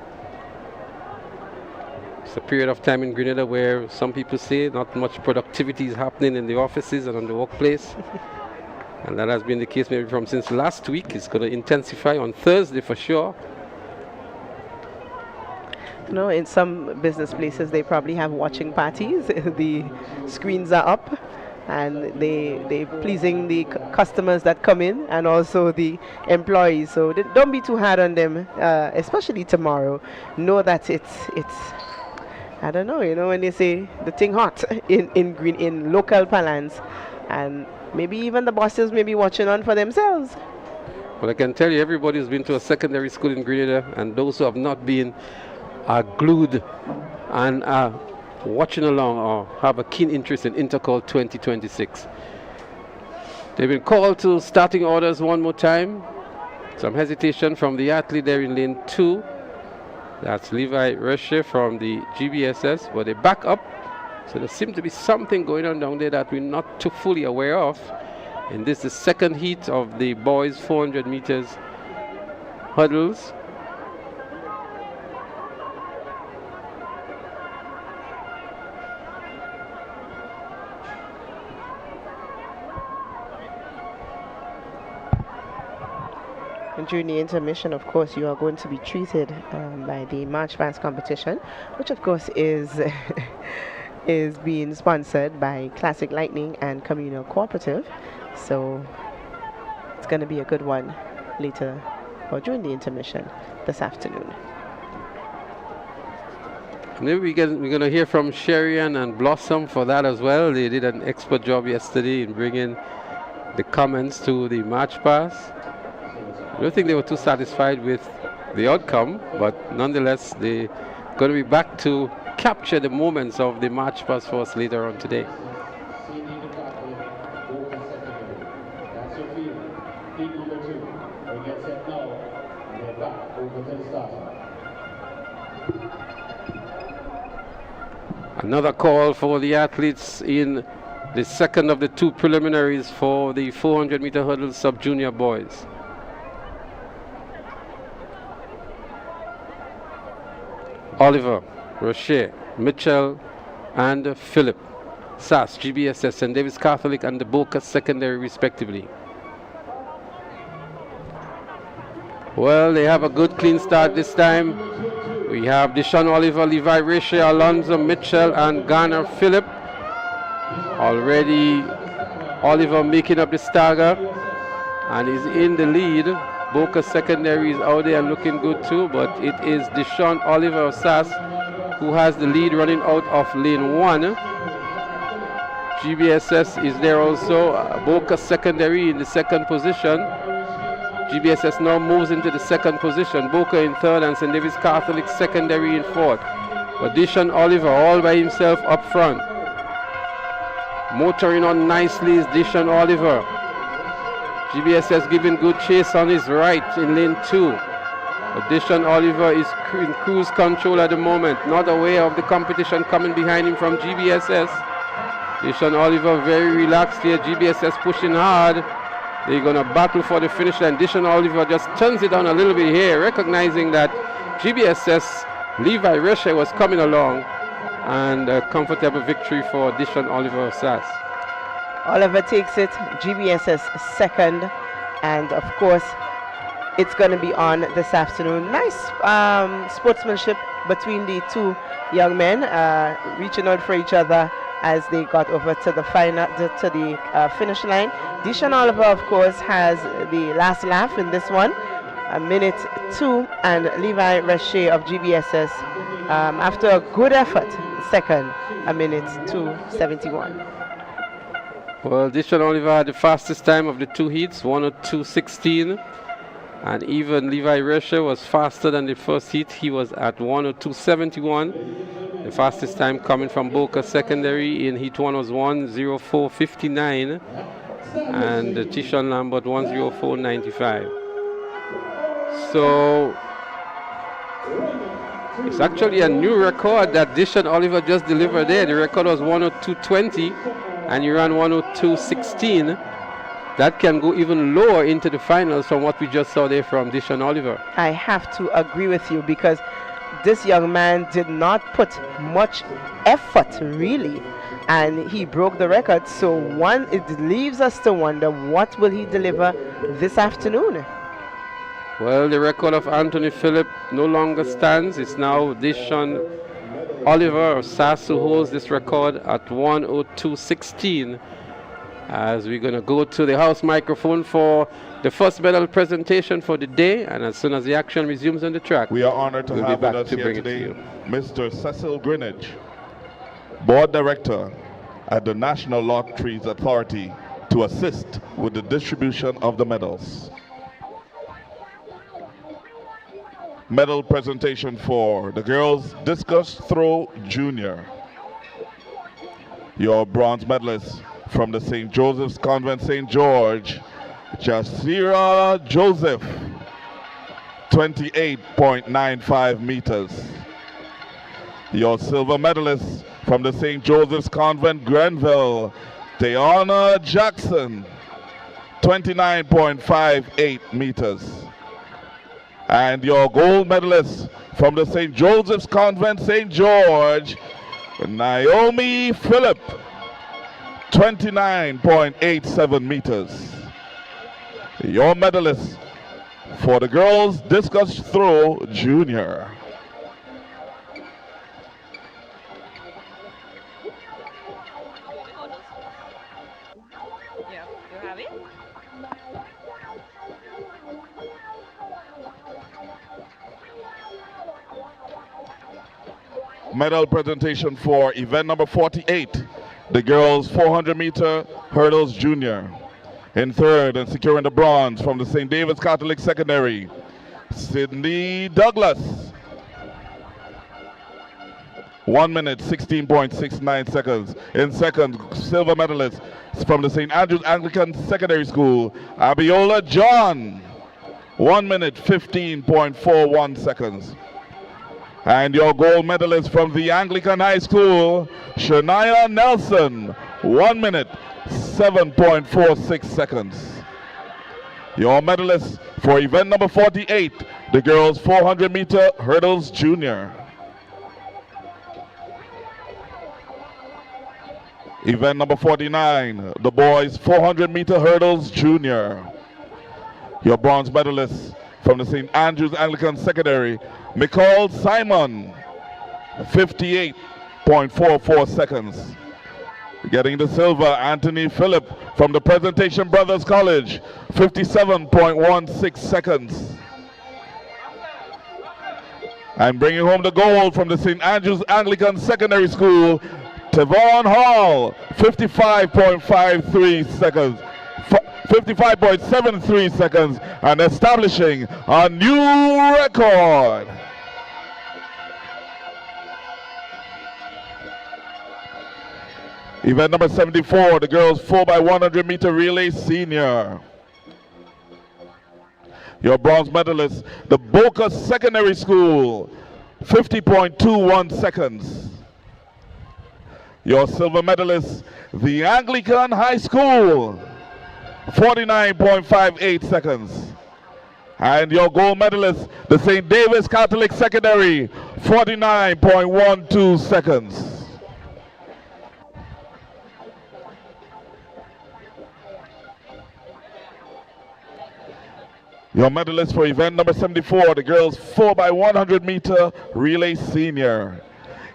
It's a period of time in Grenada where some people say not much productivity is happening in the offices and on the workplace. And that has been the case maybe from since last week. It's going to intensify on Thursday for sure. You know, in some business places they probably have watching parties. The screens are up, and they pleasing the customers that come in and also the employees. So don't be too hard on them, especially tomorrow. Know that it's I don't know, you know, when they say the thing hot in local parlance, and maybe even the bosses may be watching on for themselves. Well, I can tell you, everybody who's been to a secondary school in Grenada, and those who have not been, are glued and are watching along or have a keen interest in Intercol 2026. They've been called to starting orders one more time. Some hesitation from the athlete there in lane 2. That's Levi Reshe from the GBSS, but they back up. So there seems to be something going on down there that we're not too fully aware of. And this is the second heat of the boys 400 meters hurdles. And during the intermission, of course, you are going to be treated by the March Past competition, which of course is is being sponsored by Classic Lightning and Communal Cooperative. So it's going to be a good one later or during the intermission this afternoon. Maybe we're going to hear from Sherian and Blossom for that as well. They did an expert job yesterday in bringing the comments to the March Pass. I don't think they were too satisfied with the outcome, but nonetheless, they're going to be back to capture the moments of the March Pass for us later on today. Another call for the athletes in the second of the two preliminaries for the 400-meter hurdle sub-junior boys. Oliver, Rocher, Mitchell, and Philip, SAS, GBSS, St. David's Catholic, and the Boca Secondary, respectively. Well, they have a good clean start this time. We have Deshaun Oliver, Levi Rocher, Alonzo Mitchell, and Garner Philip. Already Oliver making up the stagger, and he's in the lead. Boca Secondary is out there and looking good too, but it is Deshaun Oliver of SAS who has the lead running out of lane 1. GBSS is there also. Boca Secondary in the second position. GBSS now moves into the second position. Boca in third and St. David's Catholic Secondary in fourth. But Deshaun Oliver all by himself up front. Motoring on nicely is Deshaun Oliver. GBSS giving good chase on his right in lane 2. But Deshaun Oliver is in cruise control at the moment, not aware of the competition coming behind him from GBSS. Deshaun Oliver very relaxed here. GBSS pushing hard. They're going to battle for the finish line. Deshaun Oliver just turns it down a little bit here, recognizing that GBSS Levi Reshe was coming along, and a comfortable victory for Deshaun Oliver of SAS. Oliver takes it, GBSS second, and of course it's going to be on this afternoon. Nice sportsmanship between the two young men, reaching out for each other as they got over to the final, to the finish line. Deshaun Oliver, of course, has the last laugh in this one, a minute 2, and Levi Reshe of GBSS, after a good effort, second, a minute 2:71. Well, Deshaun Oliver had the fastest time of the two heats, 1:02.16, and even Levi Reshe was faster than the first heat. He was at 1:02.71. The fastest time coming from Boca Secondary in heat 1 was 1:04.59, and Tishon Lambert 1:04.95. So it's actually a new record that Deshaun Oliver just delivered there. The record was 1:02.20. And you ran 1:02.16. That can go even lower into the finals from what we just saw there from Deshaun Oliver. I have to agree with you, because this young man did not put much effort really, and he broke the record. So it leaves us to wonder, what will he deliver this afternoon? Well, the record of Anthony Phillip no longer stands. It's now Deshaun Oliver of SAS who holds this record at 1:02.16, as we're going to go to the house microphone for the first medal presentation for the day, and as soon as the action resumes on the track, we are honored to have with us here today Mr. Cecil Greenwich, Board Director at the National Lotteries Authority, to assist with the distribution of the medals. Medal presentation for the girls discus throw junior. Your bronze medalist from the St. Joseph's Convent, St. George, Jasira Joseph, 28.95 meters. Your silver medalist from the St. Joseph's Convent, Grenville, Tayana Jackson, 29.58 meters. And your gold medalist from the St. Joseph's Convent, St. George, Naomi Phillip, 29.87 meters. Your medalist for the girls discus throw junior. Yeah, you have it? Medal presentation for event number 48, the girls 400-meter hurdles junior. In third and securing the bronze from the St. David's Catholic Secondary, Sydney Douglas. 1 minute, 16.69 seconds. In second, silver medalist from the St. Andrew's Anglican Secondary School, Abiola John. 1 minute, 15.41 seconds. And your gold medalist from the Anglican High School, Shania Nelson, 1 minute, 7.46 seconds. Your medalist for event number 48, the girls 400-meter hurdles junior. Event number 49, the boys 400-meter hurdles junior. Your bronze medalist from the St. Andrew's Anglican Secondary, McCall Simon, 58.44 seconds. Getting the silver, Anthony Phillip from the Presentation Brothers College, 57.16 seconds. And bringing home the gold from the St. Andrew's Anglican Secondary School, Tavon Hall, 55.53 seconds. 55.73 seconds, and establishing a new record. Event number 74, the girls 4x100 meter relay senior. Your bronze medalist, the Boca Secondary School, 50.21 seconds. Your silver medalist, the Anglican High School, 49.58 seconds. And your gold medalist, the St. David's Catholic Secondary, 49.12 seconds. Your medalist for event number 74, the girls 4x100 meter relay senior.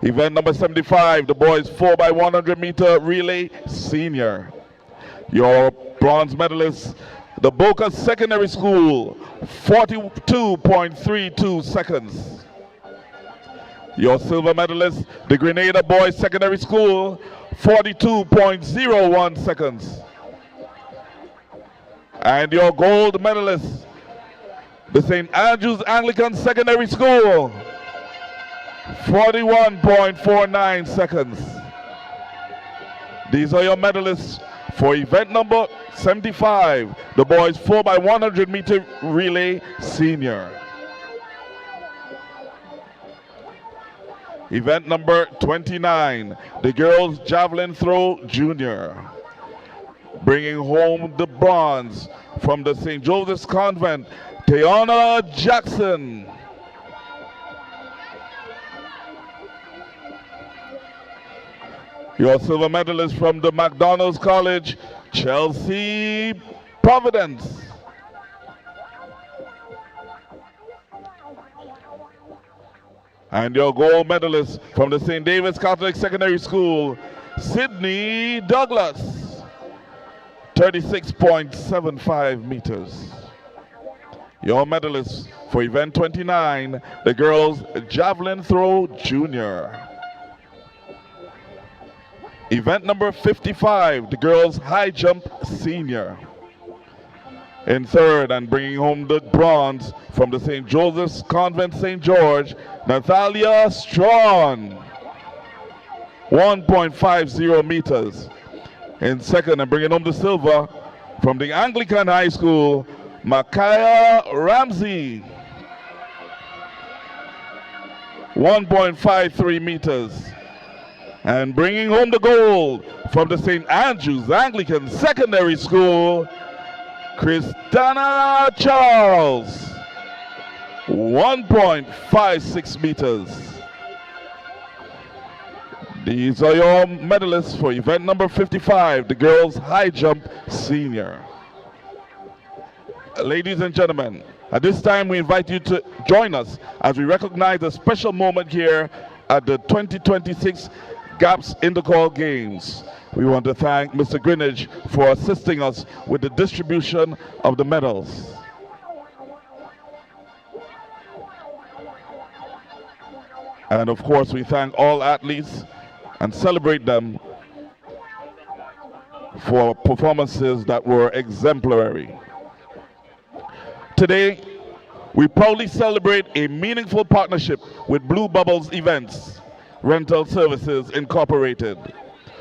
Event number 75, the boys 4x100 meter relay senior. Your bronze medalist, the Boca Secondary School, 42.32 seconds. Your silver medalist, the Grenada Boys Secondary School, 42.01 seconds. And your gold medalist, the St. Andrew's Anglican Secondary School, 41.49 seconds. These are your medalists for event number 75, the boys 4x100 meter relay senior. Event number 29, the girls javelin throw junior. Bringing home the bronze from the St. Joseph's Convent, Tayana Jackson. Your silver medalist from the McDonald's College, Chelsea Providence. And your gold medalist from the St. David's Catholic Secondary School, Sydney Douglas, 36.75 meters. Your medalist for event 29, the girls javelin throw junior. Event number 55, the girls high jump senior. In third and bringing home the bronze from the St. Joseph's Convent, St. George, Natalia Strawn. 1.50 meters. In second, and bringing home the silver from the Anglican High School, Micaiah Ramsey. 1.53 meters. And bringing home the gold from the St. Andrews Anglican Secondary School, Christina Charles. 1.56 meters. These are your medalists for event number 55, the girls high jump senior. Ladies and gentlemen, at this time we invite you to join us as we recognize a special moment here at the 2026 GAPS Intercol Games. We want to thank Mr. Greenidge for assisting us with the distribution of the medals. And of course, we thank all athletes and celebrate them for performances that were exemplary. Today, we proudly celebrate a meaningful partnership with Blue Bubbles Events Rental Services Incorporated,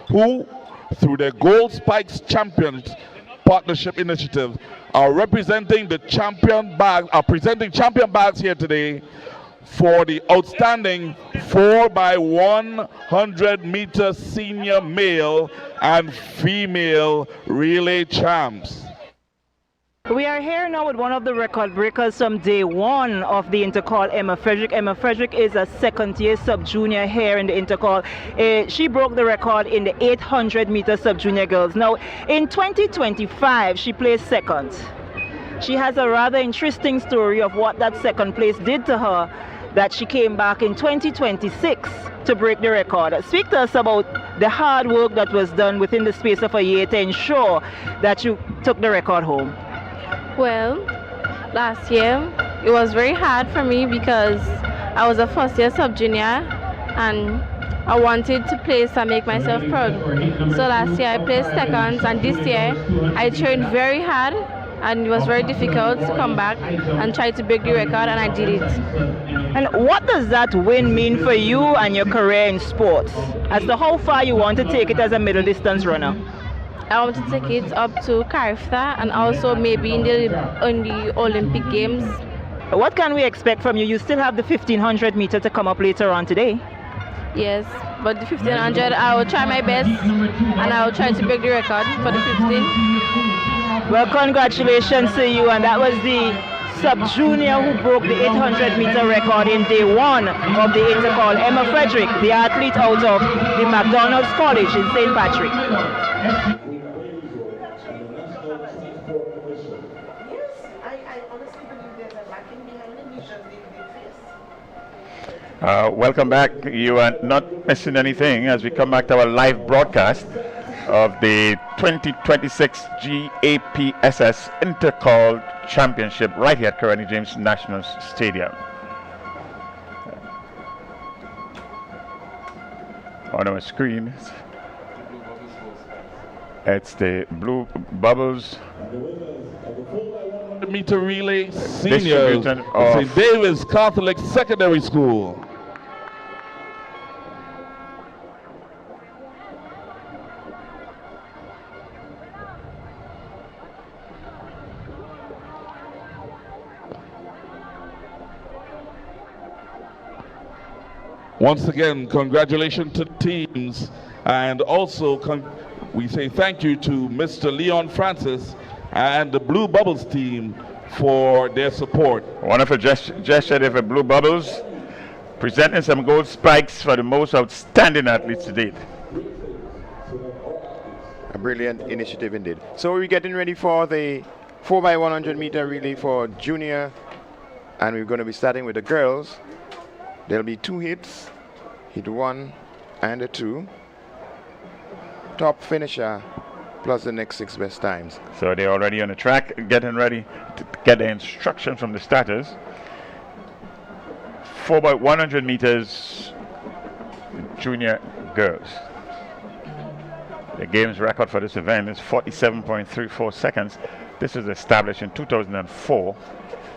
who, through their Gold Spikes Champions Partnership Initiative, are presenting champion bags here today for the outstanding 4x100-meter senior male and female relay champs. We are here now with one of the record breakers from day one of the Intercol, Emma Frederick. Emma Frederick is a second-year sub-junior here in the Intercol. She broke the record in the 800-meter sub-junior girls. Now, in 2025, she placed second. She has a rather interesting story of what that second place did to her, that she came back in 2026 to break the record. Speak to us about the hard work that was done within the space of a year to ensure that you took the record home. Well, last year it was very hard for me because I was a first-year sub-junior and I wanted to place and make myself proud. So last year I placed second, and this year I trained very hard and it was very difficult to come back and try to break the record, and I did it. And what does that win mean for you and your career in sports, as to how far you want to take it as a middle distance runner? I want to take it up to carriacou and also maybe in the Olympic Games. What can we expect from you? You still have the 1500 meter to come up later on today. Yes, but the 1500 I will try my best and I will try to break the record for the 15. Well, congratulations to you, and that was the sub-junior who broke the 800 meter record in day one of the Intercol, Emma Frederick, the athlete out of the McDonald's College in St. Patrick. Welcome back. You are not missing anything as we come back to our live broadcast of the 2026 GAPSS Intercol Championship right here at Carnegie James National Stadium. On our screen, it's the Blue Bubbles meter relay seniors of St. David's Catholic Secondary School. Once again, congratulations to teams, and also we say thank you to Mr. Leon Francis and the Blue Bubbles team for their support. Wonderful gesture for Blue Bubbles, presenting some gold spikes for the most outstanding athletes to date. A brilliant initiative indeed. So we're getting ready for the 4x100 meter relay for junior, and we're going to be starting with the girls. There'll be 2 hits, hit 1 and a 2. Top finisher plus the next 6 best times. So they're already on the track, getting ready to get the instruction from the starters. 4x100 meters, junior girls. The game's record for this event is 47.34 seconds. This was established in 2004,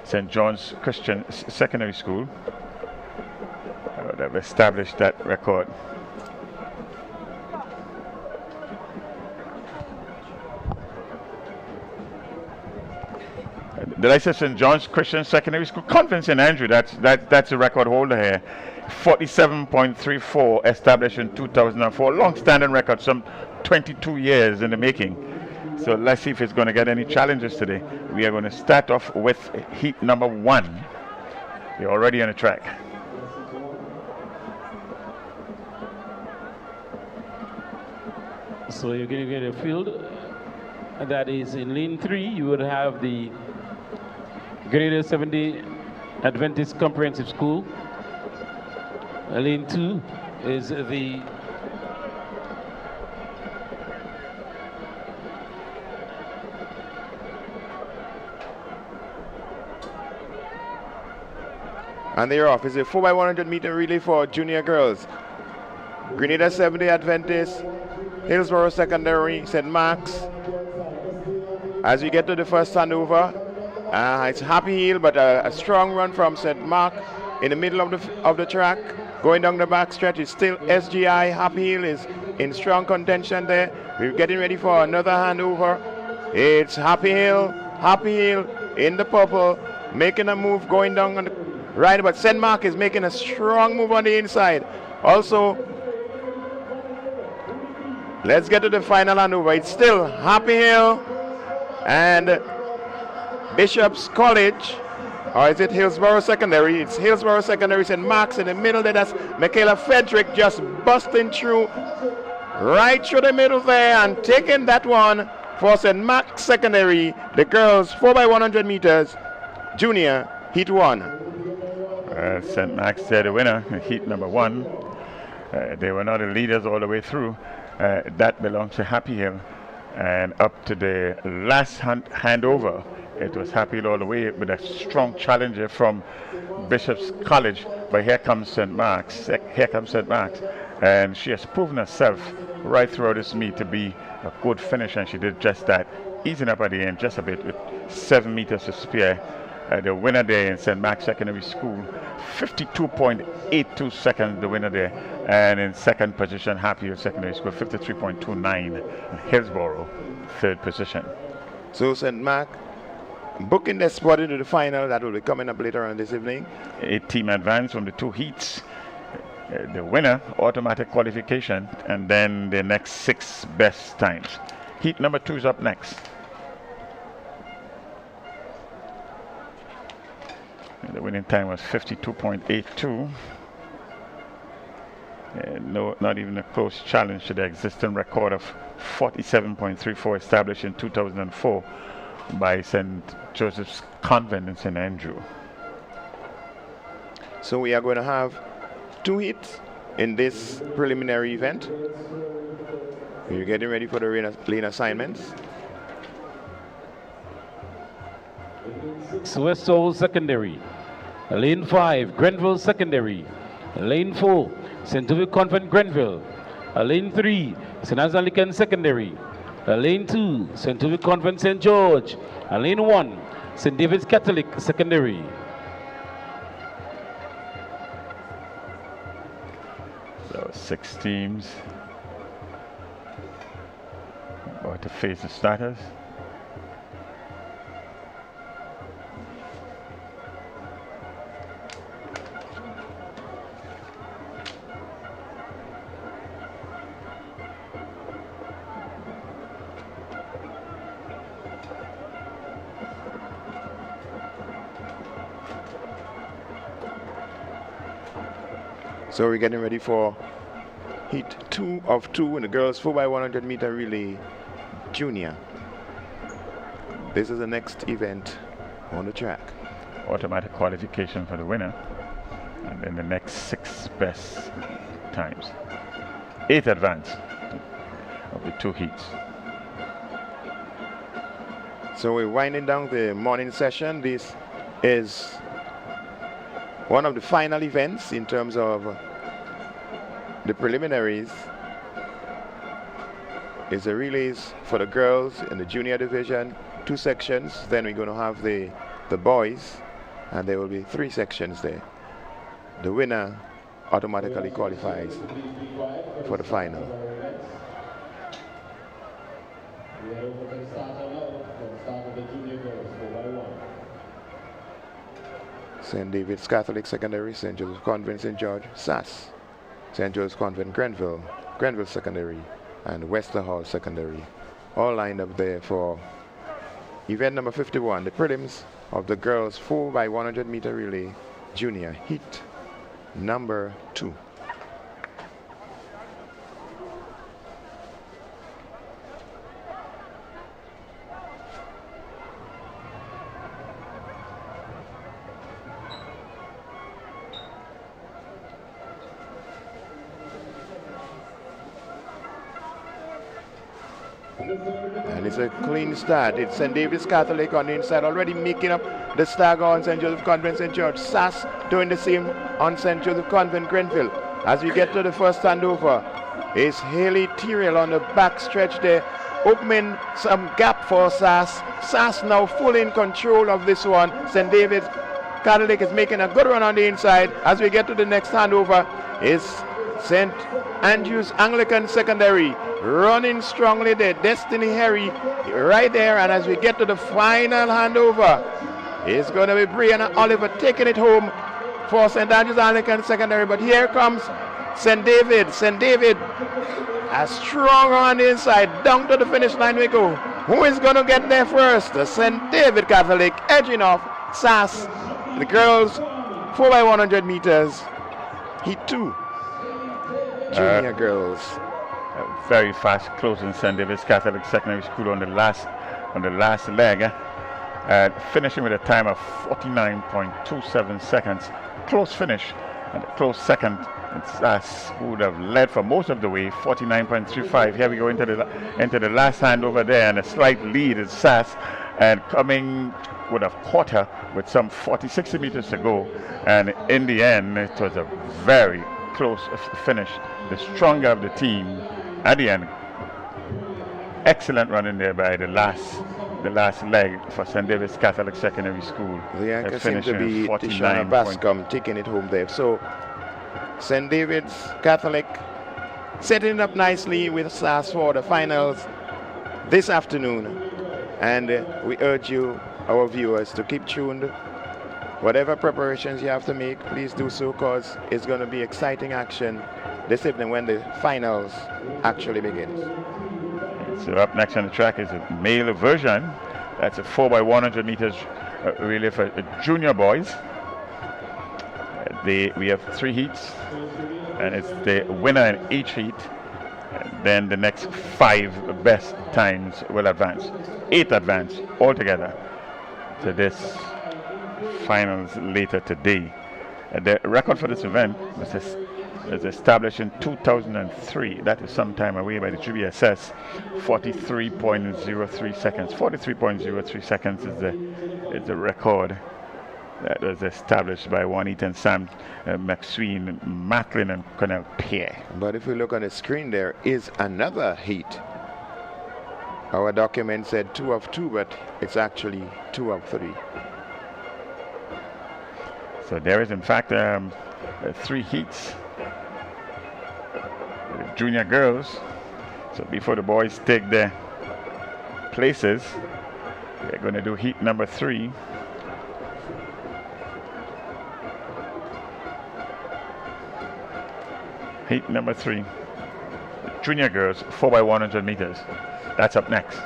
St. John's Christian Secondary School. They've established that record. Did I say St. John's Christian Secondary School? Convent St. Andrew, that's the record holder here. 47.34, established in 2004. Long-standing record, some 22 years in the making. So let's see if it's going to get any challenges today. We are going to start off with heat number 1. You're already on the track. So you're going to get a field that is in lane 3. You would have the Grenada 70 Adventist Comprehensive School. Lane 2 is the and they're off. It's a 4x100 meter relay for junior girls. Grenada 70 Adventist, Hillsborough Secondary, St. Mark's. As we get to the first handover, it's Happy Hill, but a strong run from St. Mark in the middle of the track. Going down the back stretch is still SGI. Happy Hill is in strong contention there. We're getting ready for another handover. It's Happy Hill in the purple, making a move going down on the right, but St. Mark is making a strong move on the inside. Also, let's get to the final handover. It's still Happy Hill and Bishop's College, or is it Hillsborough Secondary? It's Hillsborough Secondary, St. Mark's in the middle there. That's Michaela Frederick just busting through, right through the middle there and taking that one for St. Mark's Secondary. The girls 4x100 meters, junior, heat 1. St. Mark's, they're the winner, heat number 1. They were not the leaders all the way through. That belongs to Happy Hill. And up to the last handover, it was Happy Hill all the way with a strong challenger from Bishop's College. But here comes St. Mark's. And she has proven herself right throughout this meet to be a good finisher, and she did just that, easing up at the end just a bit with 7 meters to spare. The winner there in St. Mark's Secondary School, 52.82 seconds, the winner there. And in second position, Happy Hill Secondary School, 53.29. Hillsborough, third position. So St. Mark booking their spot into the final. That will be coming up later on this evening. 8-team advance from the 2 heats. The winner, automatic qualification, and then the next 6 best times. Heat number 2 is up next. The winning time was 52.82. No, not even a close challenge to the existing record of 47.34 established in 2004 by St. Joseph's Convent in St. Andrew. So we are going to have 2 hits in this preliminary event. We're getting ready for the lane assignments. Westall Secondary. Lane 5, Grenville Secondary. Lane 4, St. David Convent Grenville. Lane 3, St. Anglican Secondary. Lane 2, St. David Convent St. George. Lane 1, St. David's Catholic Secondary. So 6 teams about to face the starters. So we're getting ready for heat 2 of 2 in the girls 4x100 meter relay junior. This is the next event on the track. Automatic qualification for the winner, and then the next 6 best times. 8 advance of the 2 heats. So we're winding down the morning session. This is one of the final events in terms of the preliminaries. Is the relays for the girls in the junior division, 2 sections. Then we're going to have the boys, and there will be 3 sections there. The winner automatically qualifies for the final. St. David's Catholic Secondary, St. Joseph Convent, St. George, SAS, St. Joseph's Convent, Grenville, Grenville Secondary, and Wester Hall Secondary. All lined up there for event number 51, the prelims of the girls 4x100 meter relay junior heat number 2. And it's a clean start. It's St. David's Catholic on the inside, already making up the stagger on St. Joseph Convent, St. George. SAS doing the same on St. Joseph Convent, Grenville. As we get to the first handover, it's Haley Tyrrell on the back stretch there, opening some gap for SAS. SAS now fully in control of this one. St. David's Catholic is making a good run on the inside. As we get to the next handover, it's St. Andrew's Anglican Secondary running strongly there. Destiny Harry right there. And as we get to the final handover, it's going to be Brianna Oliver taking it home for St. Andrew's Anglican Secondary. But here comes St. David. St. David, a strong on the inside. Down to the finish line we go. Who is going to get there first? The St. David Catholic edging off SAS. The girls 4x100 meters. Heat 2. Junior girls. Very fast closing St. David's Catholic Secondary School on the last leg, finishing with a time of 49.27 seconds. Close finish, and a close second. SAS would have led for most of the way, 49.35. Here we go into the last hand over there, and a slight lead is SAS, and coming would have caught her with some 40-60 meters to go, and in the end it was a very close finish. The stronger of the team at the end. Excellent run in there by the last leg for St. David's Catholic Secondary School. The anchor seems to be Tishana Bascom taking it home there. So St. David's Catholic setting up nicely with SAS for the finals this afternoon. And we urge you, our viewers, to keep tuned. Whatever preparations you have to make, please do so, because it's going to be exciting action this evening when the finals actually begins. So up next on the track is a male version. That's a 4x100 meters relay for junior boys. We have 3 heats, and it's the winner in each heat. And then the next 5 best times will advance. 8 advance altogether to this finals later today. The record for this event was established in 2003. That is some time away by the GBSS. 43.03 seconds. 43.03 seconds is the record that was established by Juanita and Sam McSween, Macklin, and Cornell Pierre. But if we look on the screen, there is another heat. Our document said 2 of 2, but it's actually 2 of 3. So there is, in fact, 3 heats. Junior girls. So before the boys take their places, they're going to do heat number 3. Heat number 3. Junior girls, 4x100 meters. That's up next.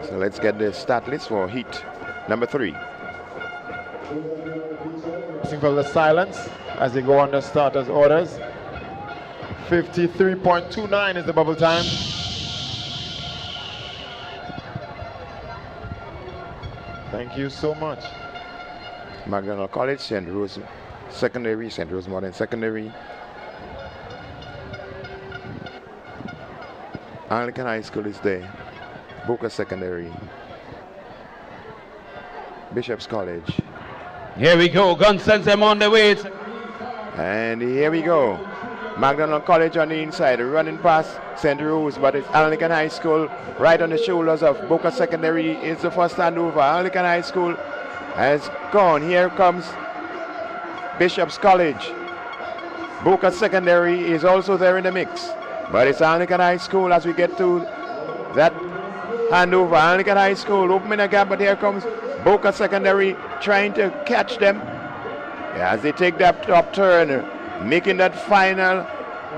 So let's get the start list for heat number 3. For the silence as they go under starters orders. 53.29 is the bubble time. Thank you so much. McDonald College, St. Rose Secondary, St. Rose Modern Secondary. Anglican High School is there. Booker Secondary. Bishop's College. Here we go, Gunsons them on the way. And here we go. McDonald College on the inside, running past St. Rose, but it's Anglican High School right on the shoulders of Booker Secondary. It's the first handover. Anglican High School has gone. Here comes Bishop's College. Booker Secondary is also there in the mix, but it's Anglican High School as we get to that handover. Anglican High School opening a gap, but here comes Boca Secondary trying to catch them as they take that top turn, making that final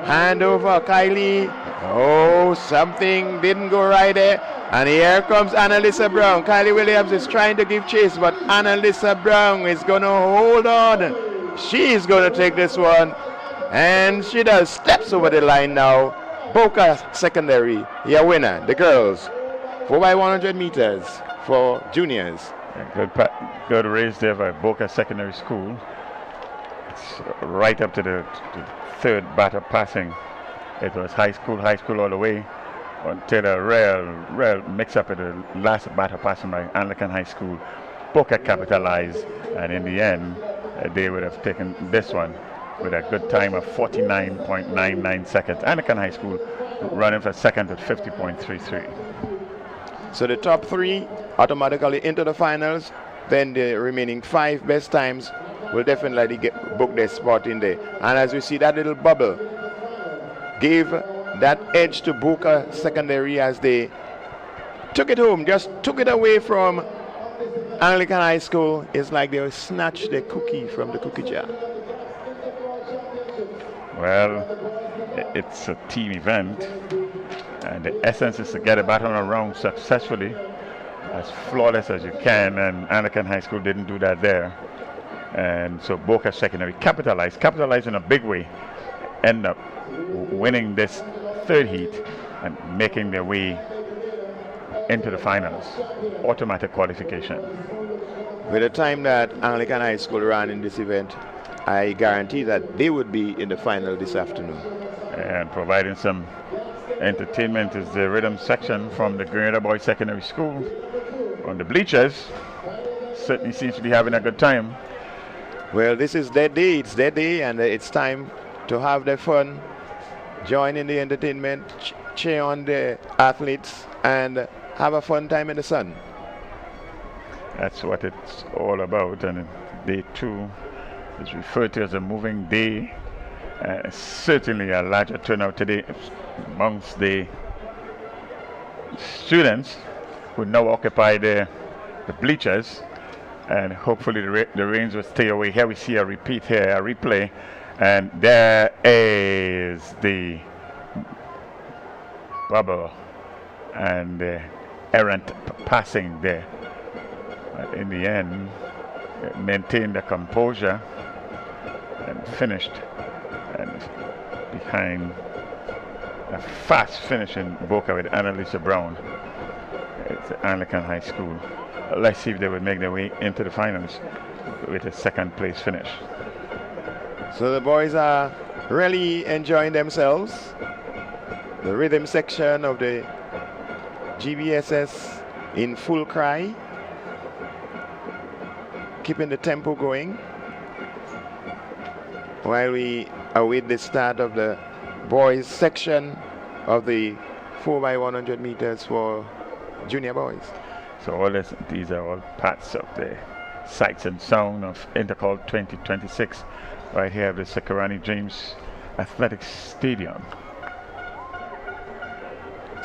handover. Kylie, oh, something didn't go right there. And here comes Annalisa Brown. Kylie Williams is trying to give chase, but Annalisa Brown is going to hold on. She's going to take this one. And she does. Steps over the line now. Boca Secondary, your winner, the girls. 4x100 meters for juniors. Good race there by Boca Secondary School. It's right up to the third batter passing. It was high school all the way until a real mix-up at the last batter passing by Anglican High School. Boca capitalized, and in the end, they would have taken this one with a good time of 49.99 seconds. Anglican High School running for second at 50.33. So the top three automatically into the finals. Then the remaining 5 best times will definitely book their spot in there. And as we see, that little bubble gave that edge to Boca Secondary as they took it home, just took it away from Anglican High School. It's like they snatched the cookie from the cookie jar. Well, it's a team event, and the essence is to get a baton around successfully, as flawless as you can, and Anglican High School didn't do that there. And so Boca Secondary capitalized in a big way, end up winning this third heat and making their way into the finals, automatic qualification. With the time that Anglican High School ran in this event, I guarantee that they would be in the final this afternoon. And providing some entertainment is the rhythm section from the Grenada Boys Secondary School. On the bleachers, certainly seems to be having a good time. Well, this is their day. It's their day, and it's time to have their fun, join in the entertainment, cheer on the athletes, and have a fun time in the sun. That's what it's all about, and day 2 is referred to as a moving day. Certainly a larger turnout today amongst the students who now occupy the bleachers, and hopefully the rains will stay away. Here we see a repeat here, a replay, and there is the bubble and the errant passing there. But in the end, maintained the composure and finished, and behind a fast finish in Boca with Annalisa Brown. It's Anglican High School. Let's see if they would make their way into the finals with a second place finish. So the boys are really enjoying themselves. The rhythm section of the GBSS in full cry, keeping the tempo going while we await the start of the boys section of the 4x100 meters for junior boys. So these are all parts of the sights and sound of Intercol 2026 right here at the Sakarani James Athletics Stadium.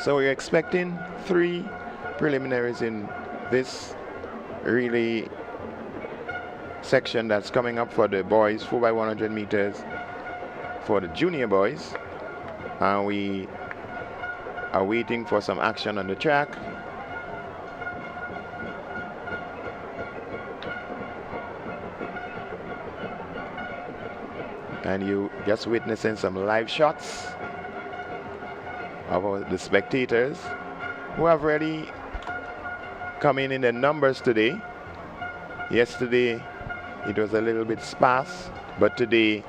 So we're expecting 3 preliminaries in this really section that's coming up for the boys 4x100 meters for the junior boys, and we are waiting for some action on the track. And you just witnessing some live shots of the spectators who have really come in their numbers today. Yesterday it was a little bit sparse, but today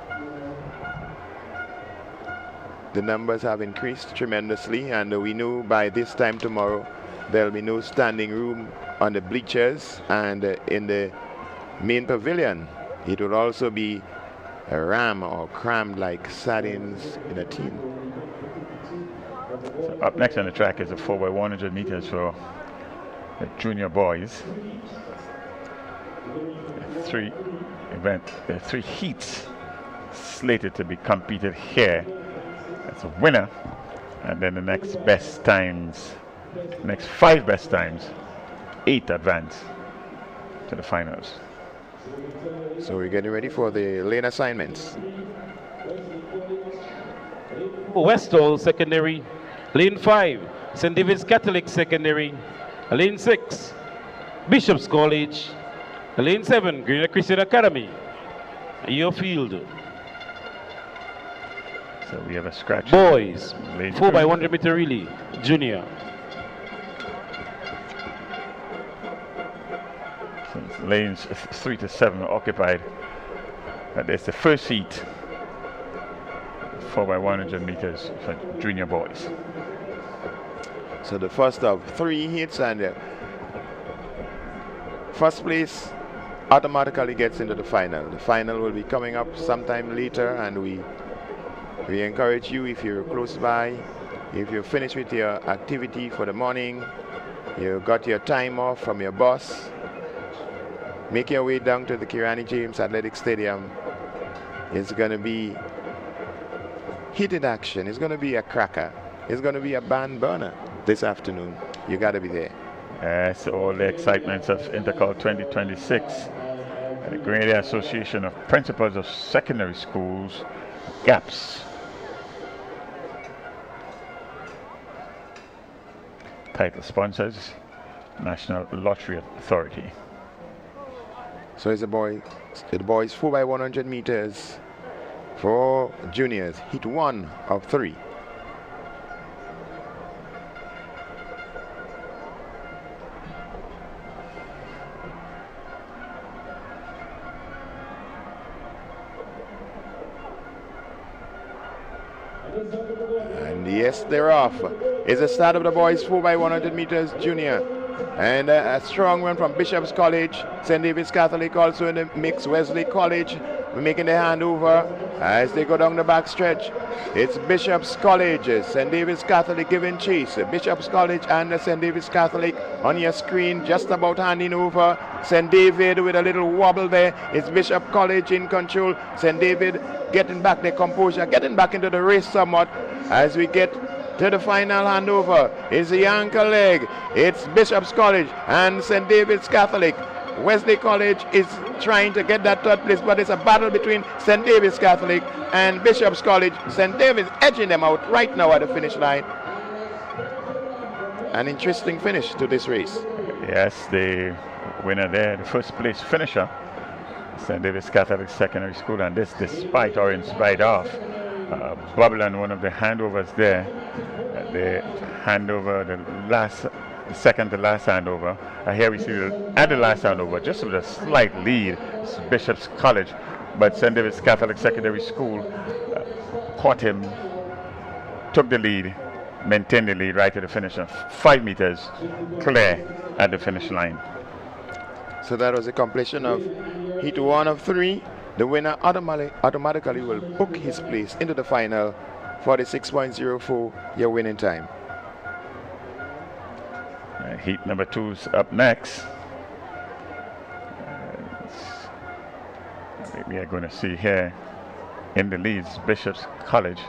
the numbers have increased tremendously, and we know by this time tomorrow there'll be no standing room on the bleachers, and in the main pavilion it will also be a ram or crammed like sardines in a tin. So up next on the track is the 4x100 meters for the junior boys. 3 heats slated to be competed here. That's a winner, and then the next best times, next 5 best times, 8 advance. to the finals. So we're getting ready for the lane assignments. Westall Secondary, Lane 5, St. David's Catholic Secondary, Lane 6, Bishop's College, Lane 7, Grenada Christian Academy. Your field. So we have a scratch. Boys, Lane 4x100 meter relay, junior. So lanes 3 to 7 are occupied. There's the first heat, 4x100 meters for junior boys. So the first of 3 hits, and first place automatically gets into the final. The final will be coming up sometime later, and we encourage you, if you're close by, if you're finished with your activity for the morning, you got your time off from your bus, make your way down to the Kirani James Athletic Stadium. It's going to be heated action. It's going to be a cracker. It's going to be a barn burner this afternoon. You got to be there. So all the excitements of Intercol 2026. The Grenada Association of Principals of Secondary Schools, GAPS. Title sponsors, National Lottery Authority. So it's the boys 4x100 meters for juniors, heat 1 of 3. And yes, they're off. It's the start of the boys 4x100 meters junior. And a strong one from Bishop's College. St. David's Catholic also in the mix. Wesley College making the handover as they go down the back stretch. It's Bishop's College, St. David's Catholic giving chase. Bishop's College and St. David's Catholic on your screen, just about handing over. St. David with a little wobble there. It's Bishop College in control. St. David getting back their composure, getting back into the race somewhat as we get to the final handover. It's the ankle leg. It's Bishop's College and St. David's Catholic. Wesley College is trying to get that third place, but it's a battle between St. David's Catholic and Bishop's College. St. David's edging them out right now at the finish line. An interesting finish to this race. Yes, the winner there, the first place finisher, St. David's Catholic Secondary School, and this despite or in spite of bubble on one of the handovers there. The handover, the second to last handover. Here we see at the last handover, just with a slight lead, it's Bishop's College, but St. David's Catholic Secondary School caught him, took the lead, maintained the lead right to the finish, 5 meters clear at the finish line. So that was a completion of heat 1 of 3. The winner automatically will book his place into the final for the 6.04 your winning time. Heat number 2's up next. We are going to see here in the leads Bishop's College.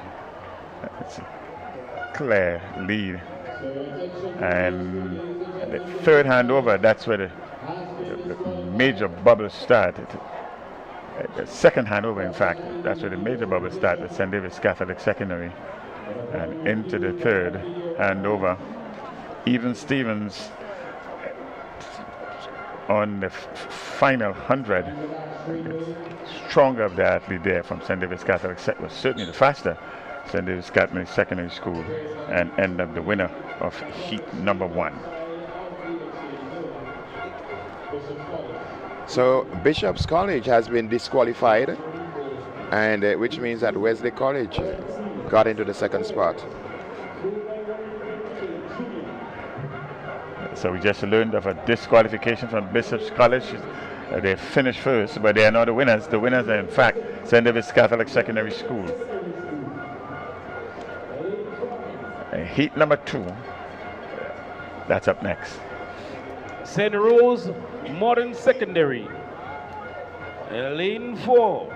It's a clear lead. And the third handover, that's where the major bubbles started. The second handover, in fact, that's where the major bubbles start at St. David's Catholic Secondary. And into the third handover, Even Stevens on the final 100, stronger of the athlete there from St. David's Catholic, was certainly the faster St. David's Catholic Secondary School, and end up the winner of heat number 1. So Bishop's College has been disqualified, and which means that Wesley College got into the second spot. So we just learned of a disqualification from Bishop's College. They finished first, but they are not the winners. The winners are, in fact, St. David's Catholic Secondary School. Heat number 2, that's up next. St. Rose Modern Secondary, Lane 4,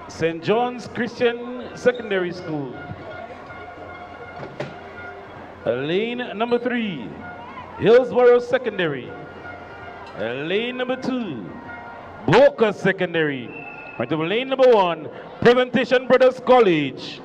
St. John's Christian Secondary School, Lane number 3, Hillsborough Secondary, Lane number 2, Boca Secondary. Right over lane number 1, Presentation Brothers College.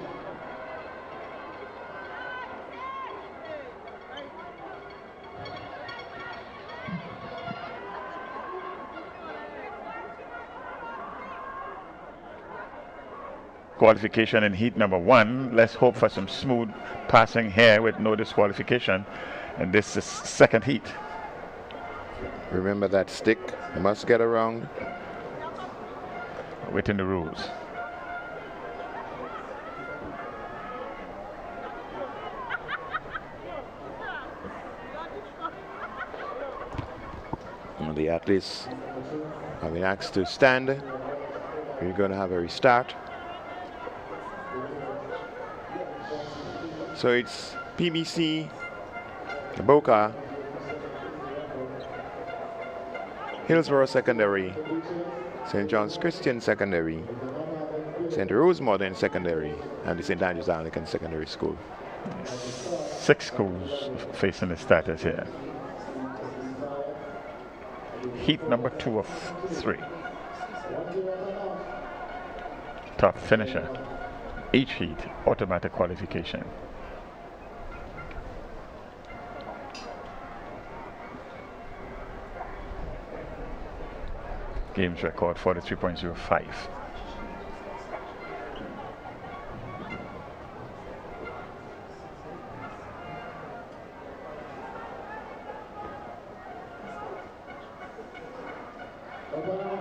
Qualification in heat number 1. Let's hope for some smooth passing here with no disqualification. And this is second heat. Remember that stick must get around. Within the rules. And the athletes have been asked to stand. We're going to have a restart. So it's PBC, Boca, Hillsborough Secondary, St. John's Christian Secondary, St. Rose Modern Secondary, and the St. Andrews Anglican Secondary School. 6 schools facing the starters here. Heat number 2 of 3. Top finisher. Each heat, automatic qualification. Games record 43.05.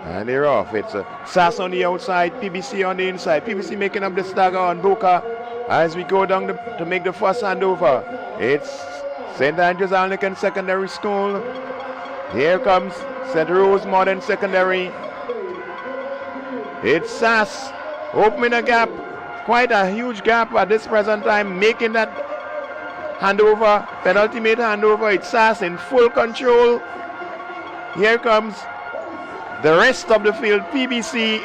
And they're off. It's a SAS on the outside, PBC on the inside. PBC making up the stagger on Boca as we go down to make the first handover. It's St. Andrews Anglican Secondary School. Here comes St. Rose Modern Secondary. It's SAS opening a gap, quite a huge gap at this present time, making that handover, penultimate handover. It's SAS in full control. Here comes the rest of the field, PBC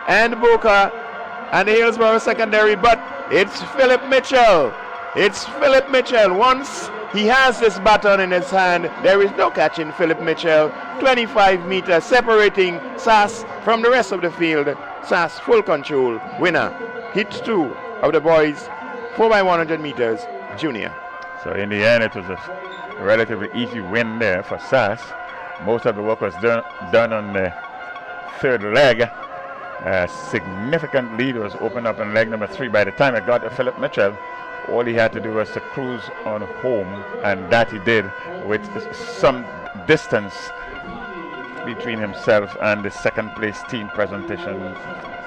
and Boca and the Hillsborough Secondary, but it's Philip Mitchell. It's Philip Mitchell. Once he has this baton in his hand, there is no catching Philip Mitchell. 25 meters separating SAS from the rest of the field. SAS full control, winner. Hit 2 of the boys, 4x100 meters, junior. So in the end, it was a relatively easy win there for SAS. Most of the work was done on the third leg. A significant lead was opened up in leg number 3. By the time it got to Philip Mitchell, all he had to do was to cruise on home, and that he did with some distance between himself and the second place team, Presentation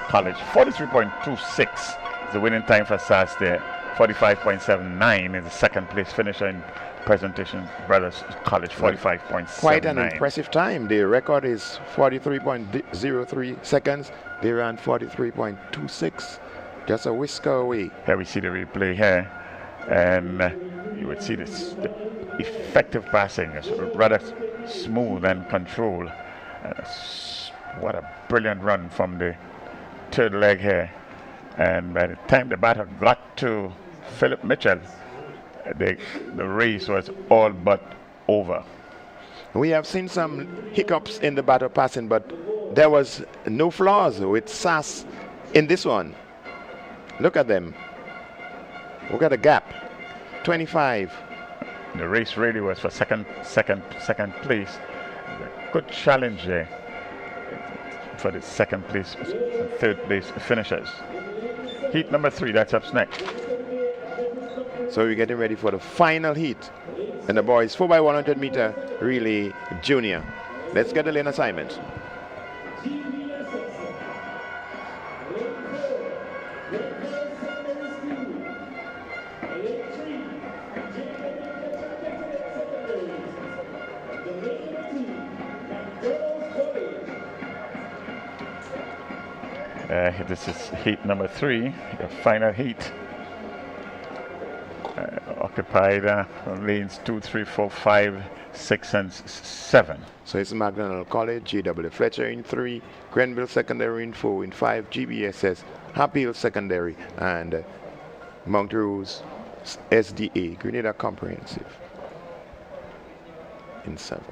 College. 43.26 is the winning time for SAS there. 45.79 is the second place finisher in Presentation Brothers College. 45.79. Quite an impressive time. The record is 43.03 seconds. They ran 43.26. Just a whisker away. Here we see the replay here, and you would see this the effective passing is rather smooth and controlled. What a brilliant run from the third leg here. And by the time the batter got to Philip Mitchell, the race was all but over. We have seen some hiccups in the batter passing, but there was no flaws with SAS in this one. Look at them. Look at the gap. 25. The race really was for second place. Good challenge there for the second place, third place finishers. Heat number 3, that's up next. So we're getting ready for the final heat. And the boys 4x100 meter relay junior. Let's get the lane assignment. This is heat number 3, the final heat. Occupied on lanes 2, 3, 4, 5, 6, and 7. So it's McDonald College, J.W. Fletcher in 3, Grenville Secondary in 4, in 5, GBSS, Happy Hill Secondary, and Mount Rose SDA, Grenada Comprehensive in 7.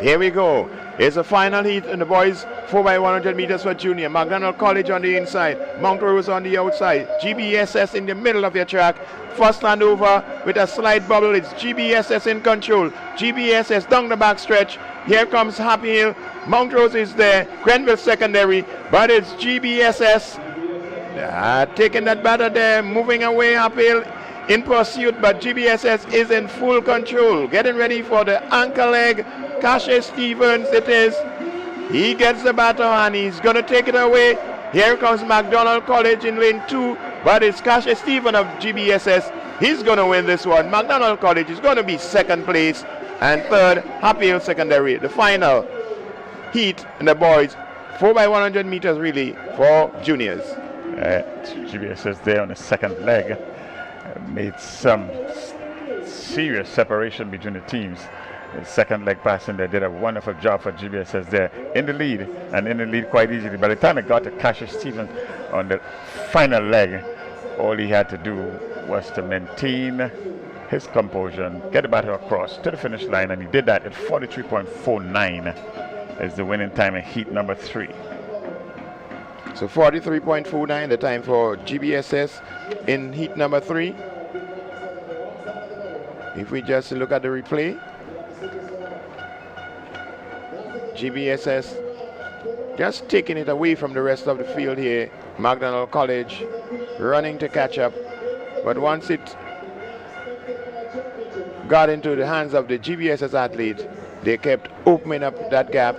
Here we go. It's a final heat in the boys 4x100 meters for junior. McDonald College on the inside, Mount Rose on the outside, GBSS in the middle of your track. First land over with a slight bubble. It's GBSS in control. GBSS down the back stretch. Here comes Happy Hill. Mount Rose is there. Grenville secondary, but it's GBSS taking that batter there, moving away Happy Hill in pursuit, but GBSS is in full control. Getting ready for the anchor leg. Cassius Stevens it is. He gets the batter and he's going to take it away. Here comes McDonald College in lane 2, but it's Cassius Stevens of GBSS. He's going to win this one. McDonald College is going to be second place, and third, Happy Hill Secondary. The final heat in the boys 4x100 meters relay for juniors. GBSS there on the second leg made some serious separation between the teams. The second leg passing there did a wonderful job for GBSS there in the lead, and in the lead quite easily. By the time it got to Cassius Stevens on the final leg, all he had to do was to maintain his composure and get the batter across to the finish line, and he did that at 43.49 as the winning time in heat number 3. So 43.49 the time for GBSS in heat number 3. If we just look at the replay, GBSS just taking it away from the rest of the field here. McDonald College running to catch up, but once it got into the hands of the GBSS athlete, they kept opening up that gap.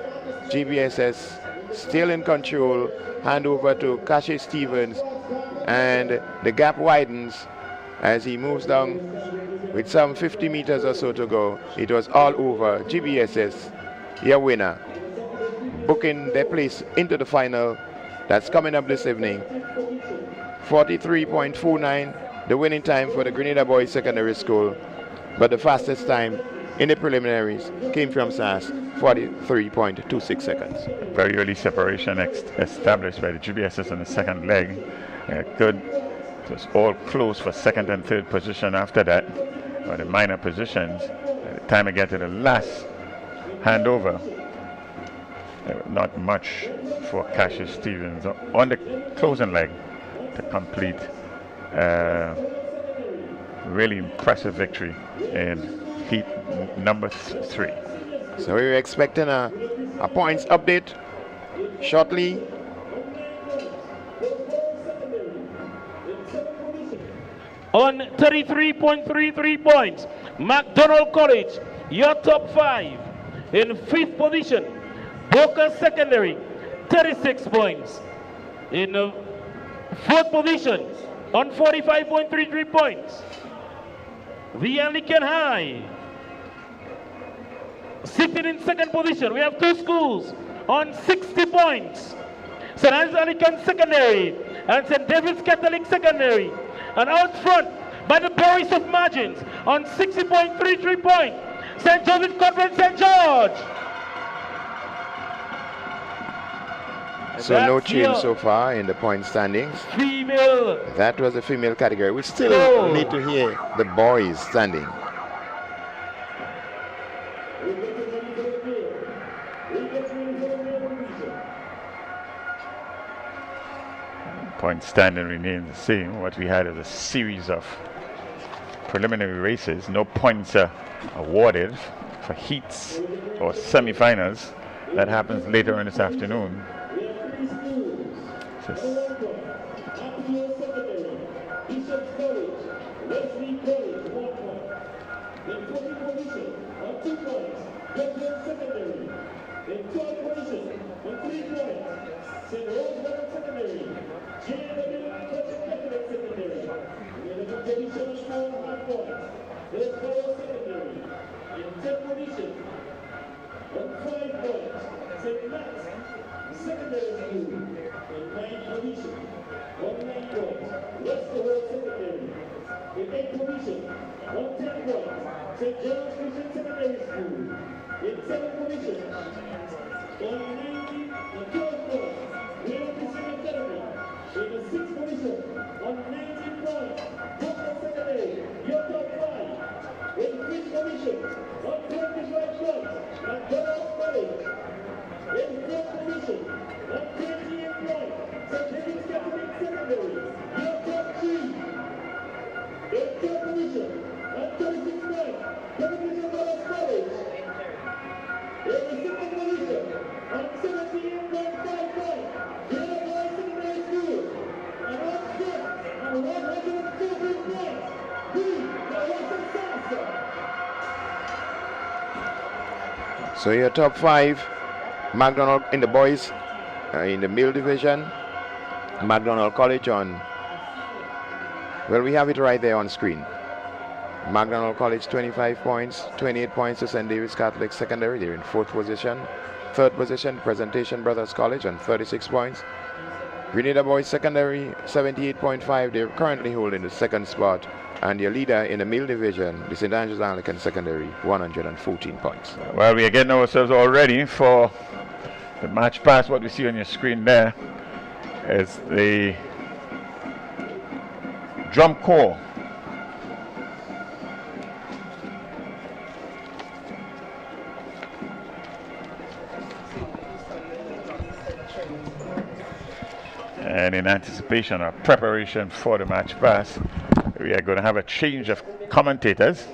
GBSS still in control. Hand over to Cassius Stevens, and the gap widens as he moves down with some 50 meters or so to go. It was all over. GBSS, your winner, booking their place into the final that's coming up this evening. 43.49 the winning time for the Grenada Boys Secondary School, but the fastest time in the preliminaries came from SAS, 43.26 seconds. Very early separation established by the GBSS on the second leg. Good. It was all close for second and third position after that, or the minor positions. By the time I get to the last handover, not much for Cassius Stevens on the closing leg to complete really impressive victory in heat number 3. So we're expecting a points update shortly. On 33.33 points, McDonald College, your top 5. In 5th position, Boca Secondary, 36 points. In 4th position, on 45.33 points, the Anglican High. Sitting in 2nd position, we have 2 schools on 60 points. St. Anne's Anglican Secondary and St. David's Catholic Secondary. And out front, by the barest of margins, on 60.33 points, St. Joseph Convent St. George. So no change so far in the point standings. Female. That was the female category. We still need to hear the boys standing. Point standing remains the same. What we had is a series of preliminary races. No points are awarded for heats or semifinals. That happens later on this afternoon. On 25 points, on 25 points, McDonald So your top five, McDonald in the boys, in the male division, McDonald College on, well, we have it right there on screen. McDonald College 25 points, 28 points to St. David's Catholic Secondary, they're in 4th position. 3rd position, Presentation Brothers College on 36 points. Grenada Boys Secondary 78.5, they're currently holding the 2nd spot. And your leader in the male division, the St. Andrews Anglican Secondary, 114 points. Well, we are getting ourselves all ready for the match pass. What we see on your screen there is the drum corps. And in anticipation or preparation for the match pass, we are going to have a change of commentators.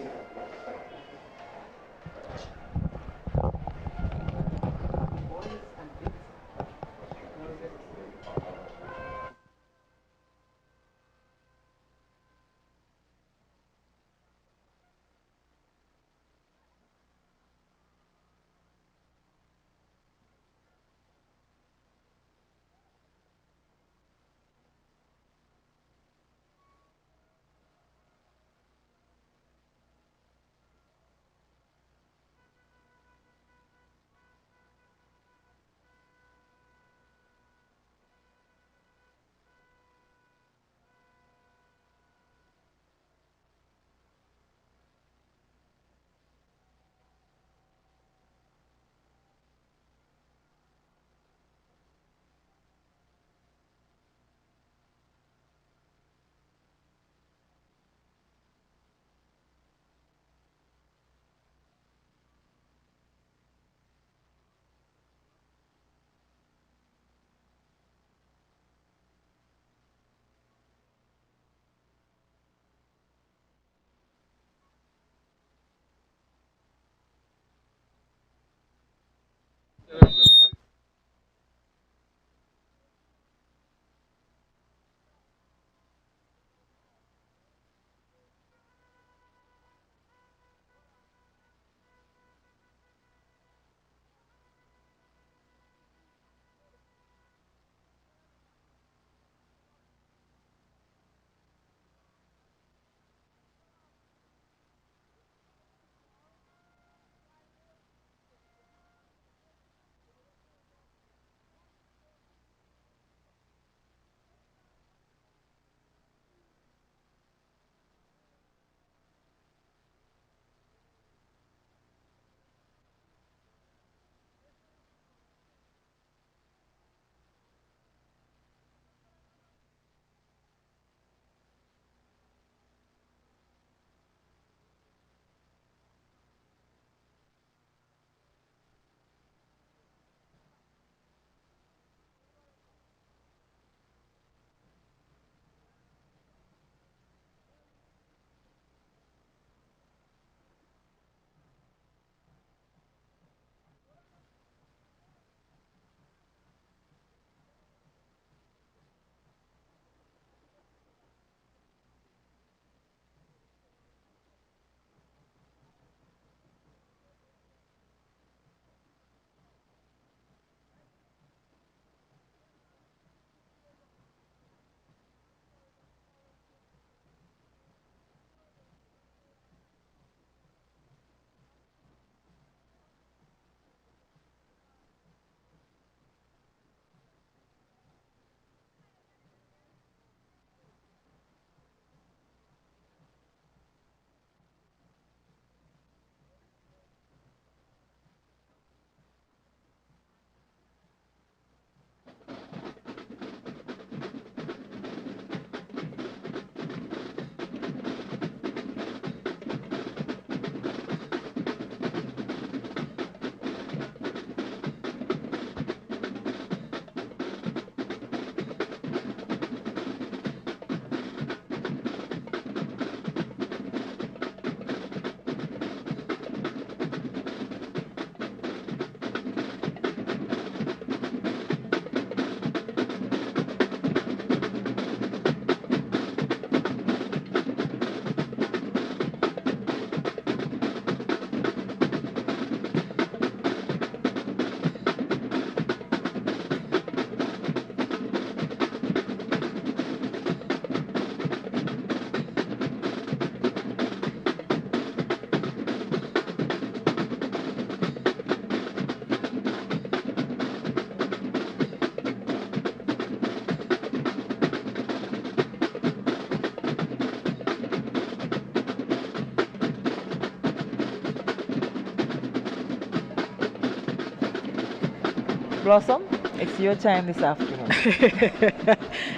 Blossom, it's your time this afternoon.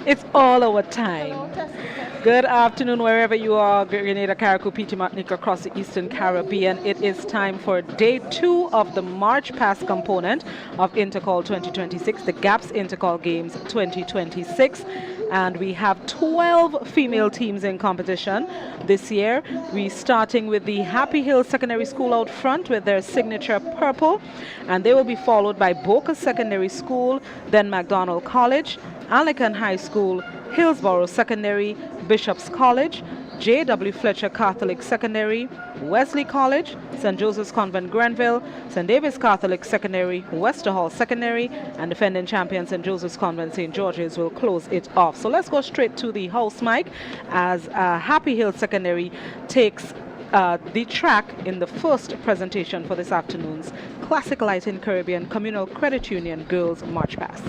It's all our time. Good afternoon, wherever you are, Grenada, Carriacou, PT Martinique, across the Eastern Caribbean. It is time for day 2 of the March Pass component of Intercol 2026, the GAPS Intercol Games 2026. And we have 12 female teams in competition this year. We're starting with the Happy Hill Secondary School out front with their signature purple. And they will be followed by Boca Secondary School, then McDonald College, Anakin High School, Hillsborough Secondary, Bishop's College, J.W. Fletcher Catholic Secondary, Wesley College, St. Joseph's Convent Grenville, St. David's Catholic Secondary, Wester Hall Secondary, and defending champion St. Joseph's Convent St. George's will close it off. So let's go straight to the house mic as Happy Hill Secondary takes the track in the first presentation for this afternoon's Classic Lighting Caribbean Communal Credit Union Girls March Pass.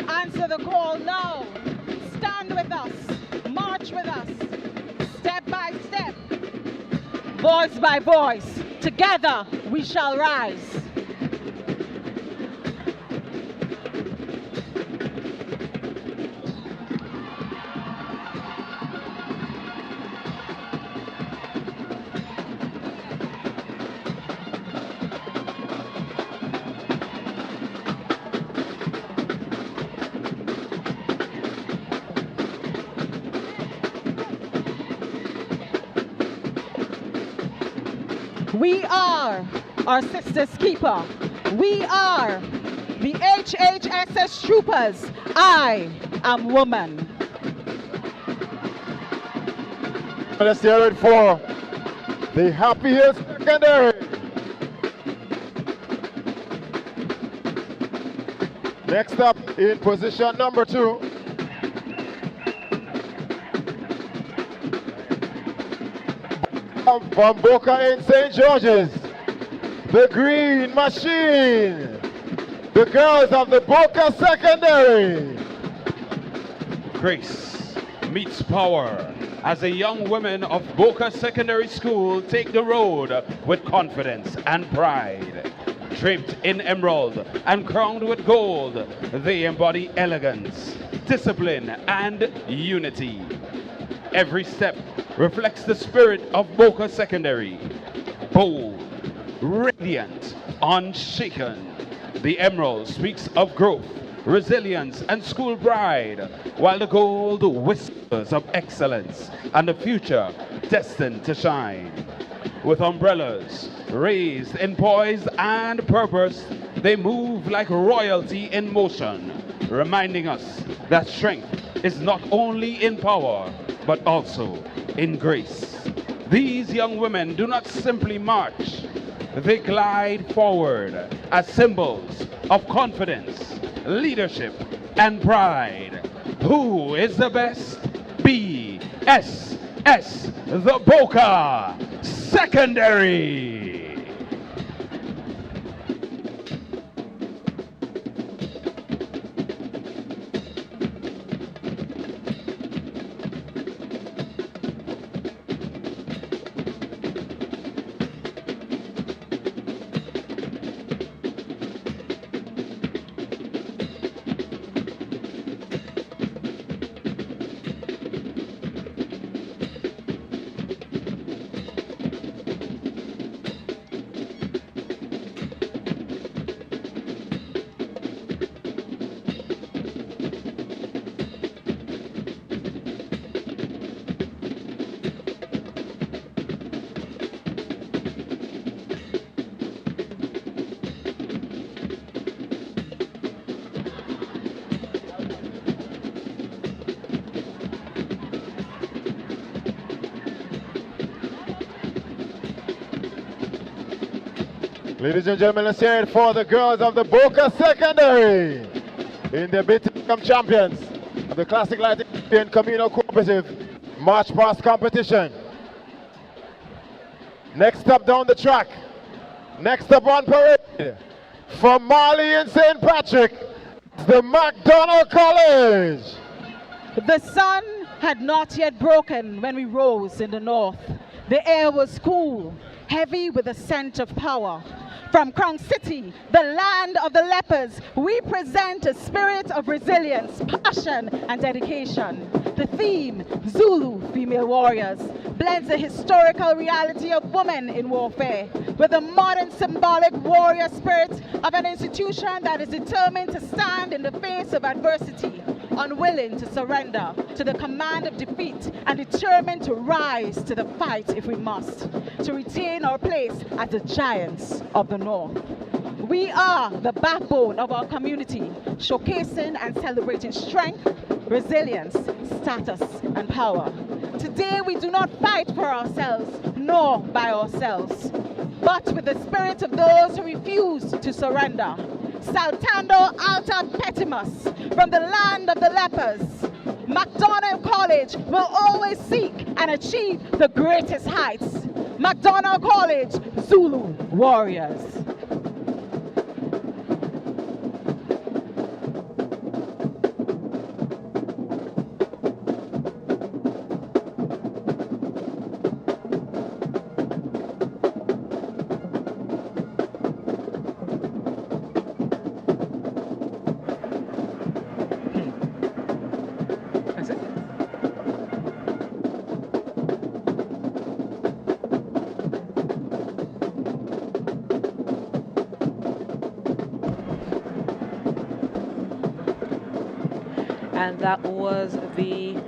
Answer the call now. Stand with us. March with us. Step by step. Voice by voice. Together we shall rise. We are our sister's keeper. We are the HHSS troopers. I am woman. Let's hear it for the Happy Hill Secondary. Next up in position number 2. From Boca in St. George's, the Green Machine, the girls of the Boca Secondary. Grace meets power as the young women of Boca Secondary School take the road with confidence and pride. Draped in emerald and crowned with gold, they embody elegance, discipline, and unity. Every step reflects the spirit of Boca Secondary. Bold, radiant, unshaken. The emerald speaks of growth, resilience, and school pride, while the gold whispers of excellence and the future destined to shine. With umbrellas raised in poise and purpose, they move like royalty in motion, reminding us that strength is not only in power, but also in grace. These young women do not simply march, they glide forward as symbols of confidence, leadership, and pride. Who is the best? BSS, the Boca Secondary. Ladies and gentlemen, let's hear it for the girls of the Boca Secondary in the bid to become champions of the Classic Light and Camino Cooperative March Past competition. Next up down the track, next up on parade, from Marley and St. Patrick, the McDonald College. The sun had not yet broken when we rose in the north. The air was cool, heavy with a scent of power. From Crown City, the land of the lepers, we present a spirit of resilience, passion, and dedication. The theme, Zulu Female Warriors, blends the historical reality of women in warfare with the modern symbolic warrior spirit of an institution that is determined to stand in the face of adversity, unwilling to surrender to the command of defeat, and determined to rise to the fight if we must, to retain our place as the giants of the North. We are the backbone of our community, showcasing and celebrating strength, resilience, status, and power. Today we do not fight for ourselves, nor by ourselves, but with the spirit of those who refuse to surrender. Saltando alta petimus, from the land of the lepers, McDonald College will always seek and achieve the greatest heights. McDonald College, Zulu Warriors. And that was the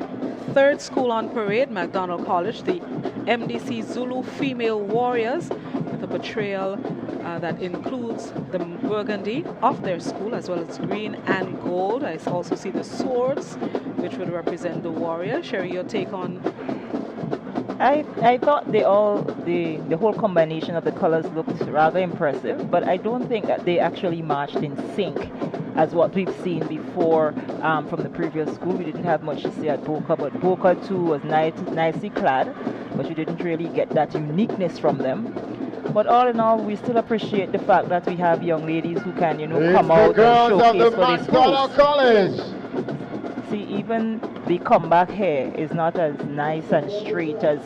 third school on parade, McDonald College, the MDC Zulu Female Warriors, with a portrayal that includes the burgundy of their school, as well as green and gold. I also see the swords, which would represent the warrior. Sherry, your take on? I thought the whole combination of the colors looked rather impressive, but I don't think that they actually marched in sync as what we've seen before from the previous school. We didn't have much to see at Boca, but Boca too was nicely clad, but you didn't really get that uniqueness from them. But all in all, we still appreciate the fact that we have young ladies who can, come out and showcase for their schools. College. See, even the comeback hair is not as nice and straight as,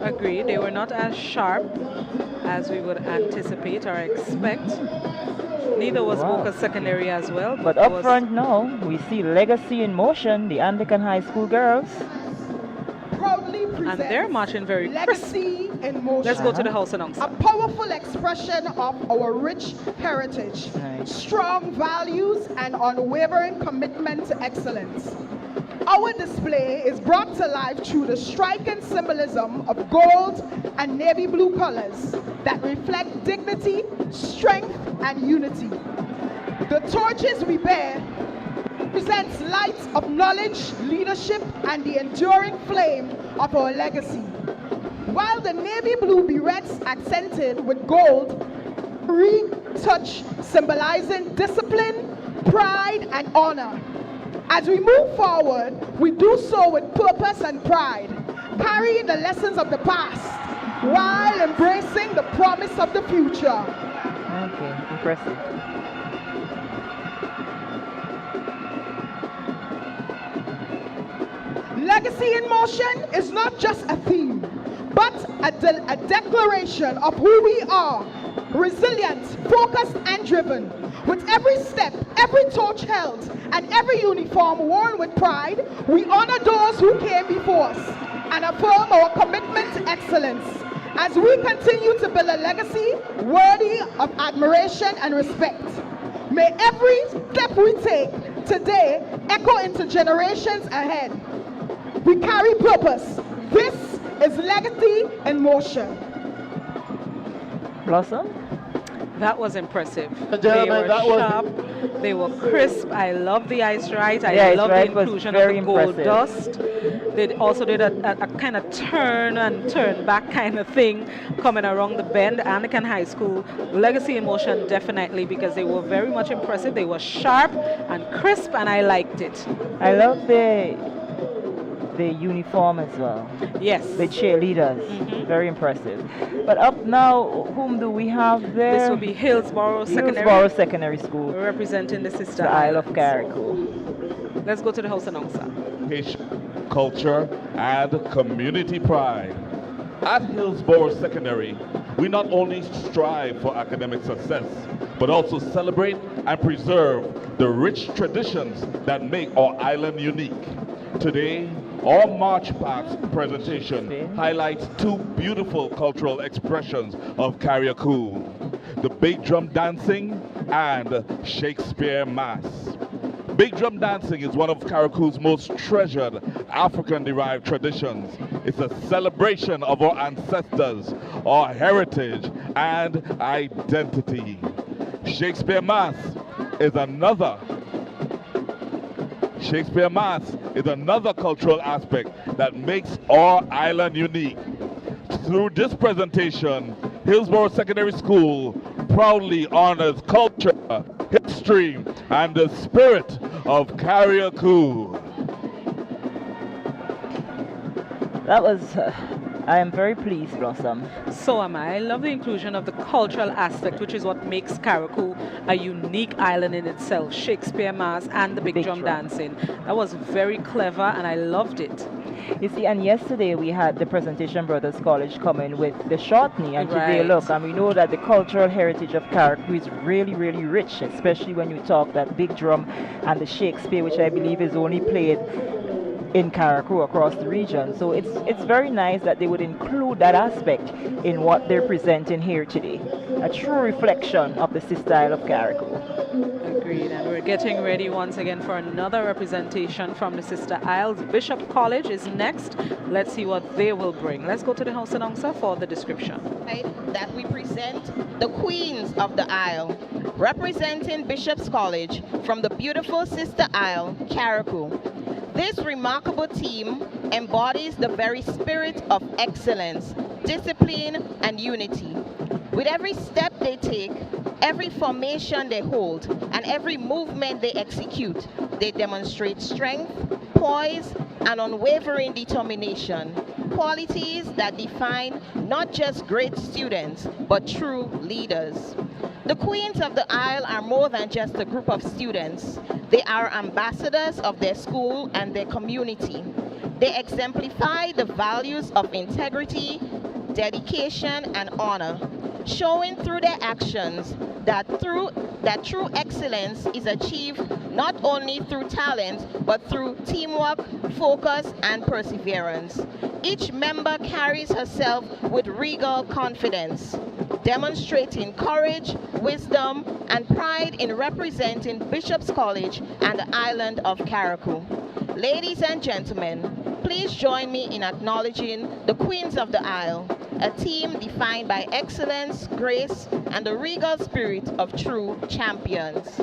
Agreed. They were not as sharp as we would anticipate or expect. Neither was Boca Secondary as well. But up front now, we see Legacy in motion, the Anglican High School girls. Proudly and they're marching very Legacy in motion. Let's go to the house announcement. A powerful expression of our rich heritage, strong values, and unwavering commitment to excellence. Our display is brought to life through the striking symbolism of gold and navy blue colors that reflect dignity, strength, and unity. The torches we bear presents light of knowledge, leadership, and the enduring flame of our legacy. While the navy blue berets accented with gold, retouch symbolizing discipline, pride, and honor. As we move forward, we do so with purpose and pride, carrying the lessons of the past while embracing the promise of the future. Okay, impressive. Legacy in motion is not just a theme, but a declaration of who we are, resilient, focused, and driven. With every step, every torch held, and every uniform worn with pride, we honor those who came before us and affirm our commitment to excellence as we continue to build a legacy worthy of admiration and respect. May every step we take today echo into generations ahead. We carry purpose. This is Legacy in motion. Blossom? That was impressive. Gentlemen, they were that sharp. was They were crisp. I love the ice ride. The I ice love the ride was inclusion of very the gold impressive. dust. They also did a kind of turn and turn back kind of thing coming around the bend. Anakin High School, legacy in motion definitely, because they were very much impressive. They were sharp and crisp, and I liked it. I love the uniform as well. Yes. The cheerleaders. Very impressive. But up now, whom do we have there? This will be Hillsborough Secondary. Hillsborough Secondary School. Representing the sister The Isle of Islands. Carriacou. Let's go to the house announcer. Culture and community pride. At Hillsborough Secondary, we not only strive for academic success, but also celebrate and preserve the rich traditions that make our island unique. Today, our March Past presentation highlights two beautiful cultural expressions of carriacou: the big drum dancing and Shakespeare Mass. Big drum dancing is one of Carriacou's most treasured African-derived traditions. It's a celebration of our ancestors, our heritage, and identity. Shakespeare Mass is another cultural aspect that makes our island unique. Through this presentation, Hillsborough Secondary School proudly honors culture, history, and the spirit of Carriacou. That was, I am very pleased, Blossom. So am I. I love the inclusion of the cultural aspect, which is what makes Carriacou a unique island in itself. Shakespeare Mass and the big drum dancing. That was very clever, and I loved it. You see, and yesterday we had the Presentation Brothers College come in with the shortney, and today, Right. look, and we know that the cultural heritage of Carriacou is really, really rich, especially when you talk that big drum and the Shakespeare, which I believe is only played in Carriacou across the region. So it's very nice that they would include that aspect in what they're presenting here today. A true reflection of the sister Isle of Carriacou. Agreed, and we're getting ready once again for another representation from the Sister Isles. Bishop College is next. Let's see what they will bring. Let's go to the house announcer for the description. That we present the Queens of the Isle, representing Bishop's College from the beautiful Sister Isle, Carriacou. This remarkable team embodies the very spirit of excellence, discipline, and unity. With every step they take, every formation they hold, and every movement they execute, they demonstrate strength, poise, and unwavering determination, qualities that define not just great students, but true leaders. The Queens of the Isle are more than just a group of students. They are ambassadors of their school and their community. They exemplify the values of integrity, dedication, and honor, showing through their actions that true excellence is achieved not only through talent, but through teamwork, focus, and perseverance. Each member carries herself with regal confidence, demonstrating courage, wisdom, and pride in representing Bishop's College and the island of Carriacou. Ladies and gentlemen, please join me in acknowledging the Queens of the Isle, a team defined by excellence, grace, and the regal spirit of true champions.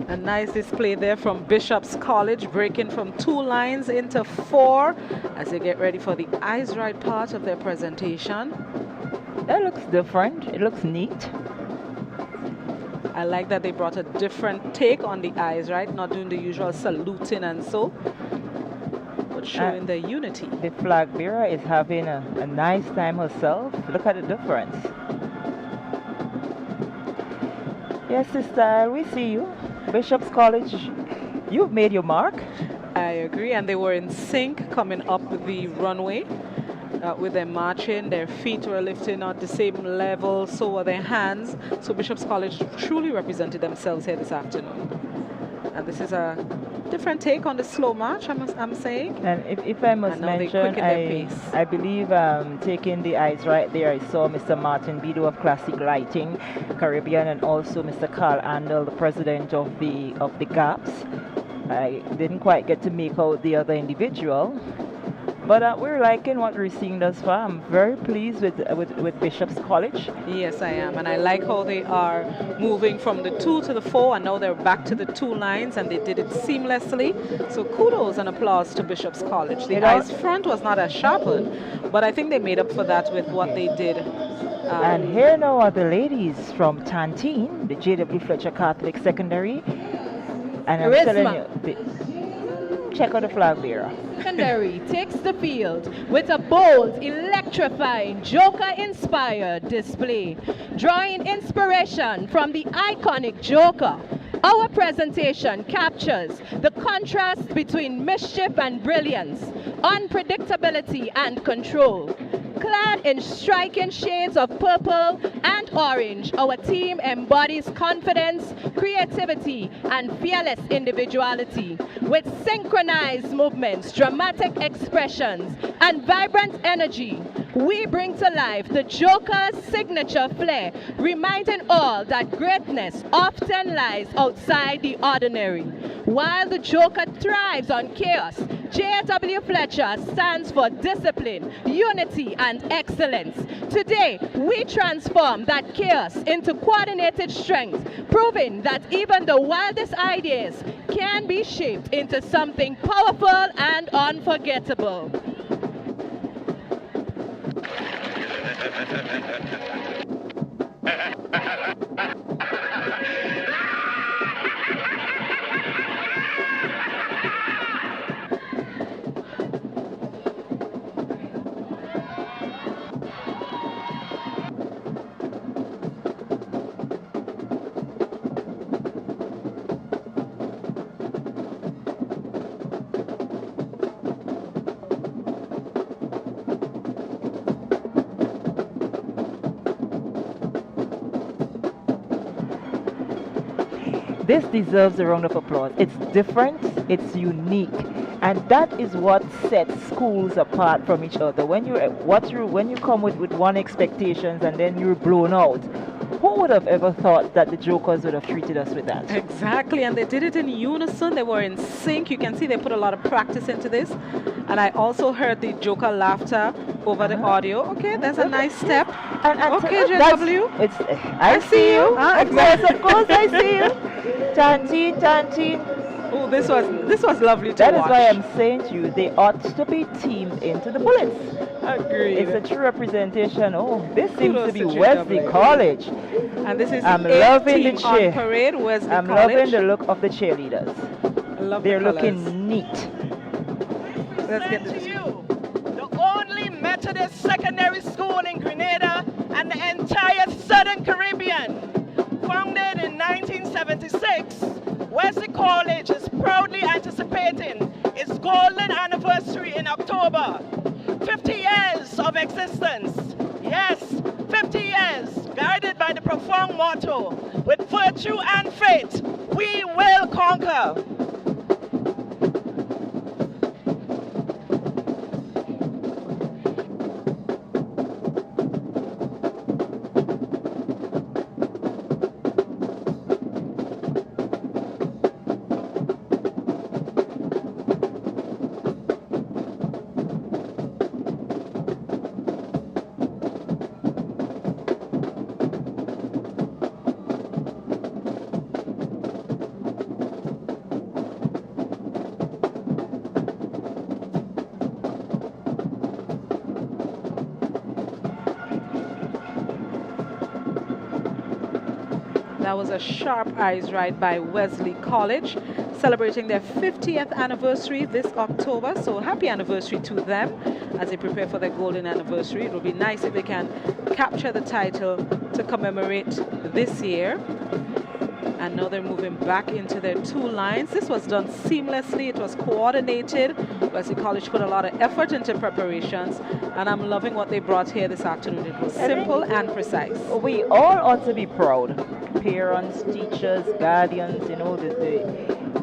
A nice display there from Bishop's College, breaking from 2 lines into 4 as they get ready for the eyes right part of their presentation. That looks different. It looks neat. I like that they brought a different take on the eyes right, not doing the usual saluting and so, but showing their unity. The flag bearer is having a nice time herself. Look at the difference. Yes, sister, we see you. Bishop's College, you've made your mark. I agree, and they were in sync coming up the runway with their marching. Their feet were lifting at the same level, so were their hands. So Bishop's College truly represented themselves here this afternoon. And this is a different take on the slow march, I'm saying. And if I must And now they mention, quicken their pace. I believe taking the eyes right there, I saw Mr. Martin Bido of Classic Lighting Caribbean, and also Mr. Carl Andel, the president of the GAPS. I didn't quite get to make out the other individual, but we're liking what we're seeing thus far. I'm very pleased with Bishop's College. Yes, I am, and I like how they are moving from the 2 to the 4, and now they're back to the 2 lines, and they did it seamlessly. So kudos and applause to Bishop's College. The eyes front was not as sharpened, but I think they made up for that with what they did. And here now are the ladies from Tantine, the J.W. Fletcher Catholic Secondary. And I'm telling you, check out the flag bearer. Secondary takes the field with a bold, electrifying, Joker-inspired display, drawing inspiration from the iconic Joker. Our presentation captures the contrast between mischief and brilliance, unpredictability and control. Clad in striking shades of purple and orange, our team embodies confidence, creativity, and fearless individuality. With synchronized movements, dramatic expressions, and vibrant energy, we bring to life the Joker's signature flair, reminding all that greatness often lies outside the ordinary. While the Joker thrives on chaos, J.W. Fletcher stands for discipline, unity, and excellence. Today, we transform that chaos into coordinated strength, proving that even the wildest ideas can be shaped into something powerful and unforgettable. This deserves a round of applause. It's different, it's unique, and that is what sets schools apart from each other. When you come with one expectations and then you're blown out, who would have ever thought that the Jokers would have treated us with that? Exactly, and they did it in unison. They were in sync. You can see they put a lot of practice into this. And I also heard the Joker laughter over the audio. Okay, that's a nice step. Okay, JW. I see you. Of course, I see you. Tantine. Oh, this was lovely to watch. That is why I'm saying to you, they ought to be teamed into the Bullets. Agreed. It's a true representation. Oh, this seems to be Wesley College. And this is I'm the loving team the on parade, Wesley I'm College. loving the look of the cheerleaders. I love They're the looking neat. Let's get to you, the only Methodist secondary school in Grenada and the entire Southern Caribbean. Founded in 1976, Wesley College is proudly anticipating its golden anniversary in October. 50 years of existence. Yes, 50 years, guided by the profound motto, with virtue and faith, we will conquer. That was a sharp eyes ride by Wesley College, celebrating their 50th anniversary this October. So happy anniversary to them as they prepare for their golden anniversary. It will be nice if they can capture the title to commemorate this year. And now they're moving back into their 2 lines. This was done seamlessly. It was coordinated. Wesley College put a lot of effort into preparations, and I'm loving what they brought here this afternoon. It was simple and precise. We all ought to be proud. Parents, teachers, guardians, you know,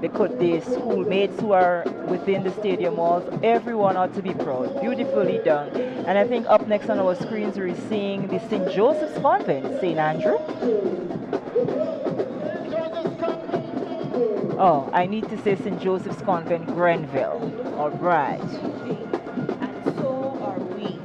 the schoolmates who are within the stadium walls, everyone ought to be proud. Beautifully done. And I think up next on our screens we're seeing the St. Joseph's Convent, St. Andrew. Oh, I need to say St. Joseph's Convent, Grenville. All right. And so are we.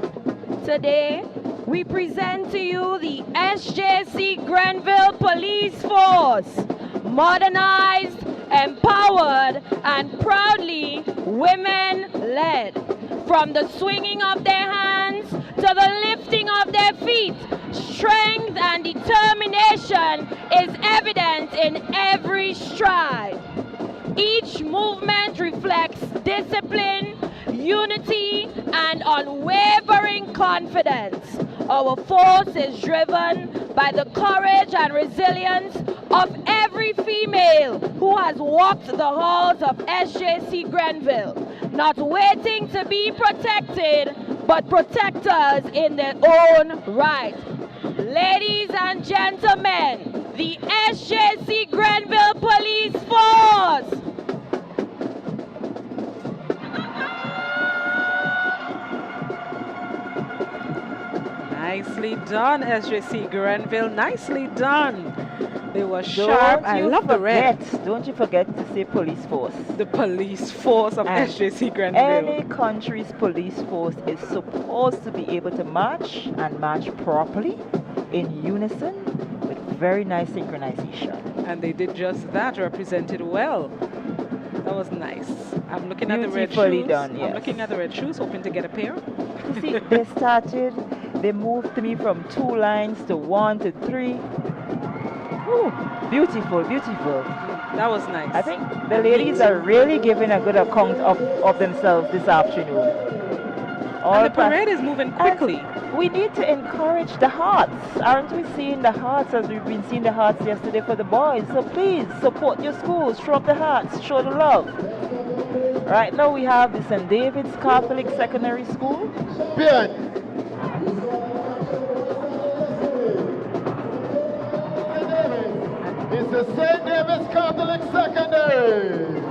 Today, we present to you the SJC Grenville Police Force. Modernized, empowered, and proudly women-led. From the swinging of their hands to the lifting of their feet, strength and determination is evident in every stride. Each movement reflects discipline, unity, and unwavering confidence. Our force is driven by the courage and resilience of every female who has walked the halls of SJC Grenville, not waiting to be protected, but protectors in their own right. Ladies and gentlemen, the SJC Grenville Police Force! Nicely done, SJC Grenville. Nicely done. They were sharp. I love the red. Don't you forget to say police force. The police force of SJC Grenville. Any country's police force is supposed to be able to march and march properly in unison with very nice synchronization. And they did just that, represented well. That was nice. I'm looking at the red Beautifully shoes. done, yes. I'm looking at the red shoes, hoping to get a pair. You see, they moved me from 2 lines to 1 to 3. Ooh, beautiful, beautiful. That was nice. I think the ladies are really giving a good account of themselves this afternoon. And the parade is moving quickly. And we need to encourage the hearts. Aren't we seeing the hearts as we've been seeing the hearts yesterday for the boys? So please support your schools, show up the hearts, show the love. Right now we have the St. David's Catholic Secondary School. Bien. It's the St. David's Catholic Secondary.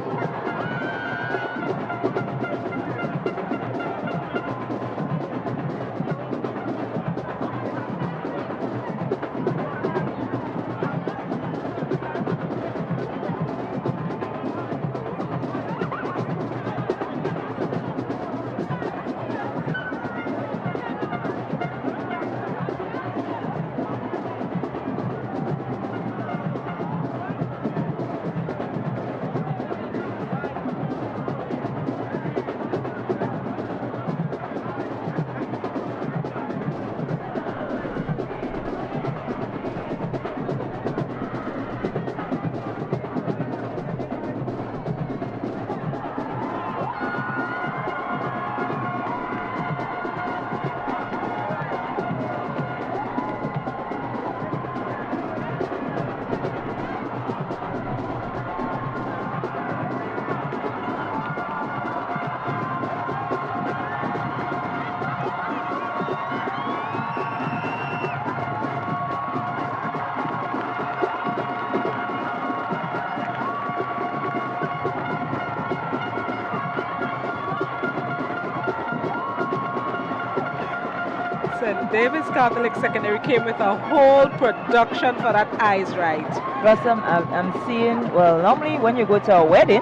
St. David's Catholic Secondary came with a whole production for that Eyes Right. Plus, I'm seeing, well, normally when you go to a wedding,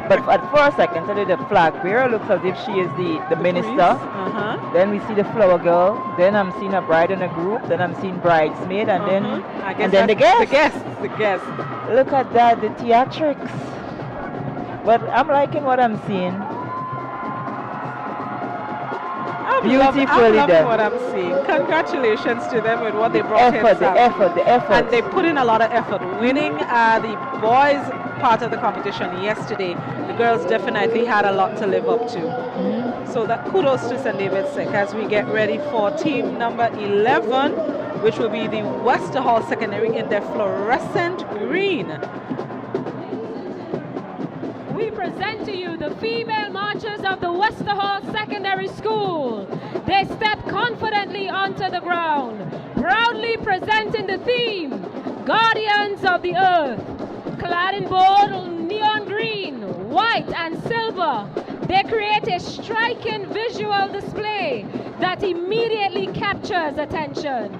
but at first I can tell you the flag bearer looks as if she is the minister. Then we see the flower girl. Then I'm seeing a bride and a group. Then I'm seeing bridesmaid, and then the guests. The guests. Look at that, the theatrics. But I'm liking what I'm seeing. I'm Beautifully loving done. what I'm seeing. Congratulations to them with what they brought in. The effort. And they put in a lot of effort. Winning the boys part of the competition yesterday, the girls definitely had a lot to live up to. So that kudos to St. David's Sec as we get ready for team number 11, which will be the Wester Hall Secondary in their fluorescent green. We present to you the female marchers of the Wester Hall Secondary School. They step confidently onto the ground, proudly presenting the theme, Guardians of the Earth. Clad in bold neon white and silver, they create a striking visual display that immediately captures attention.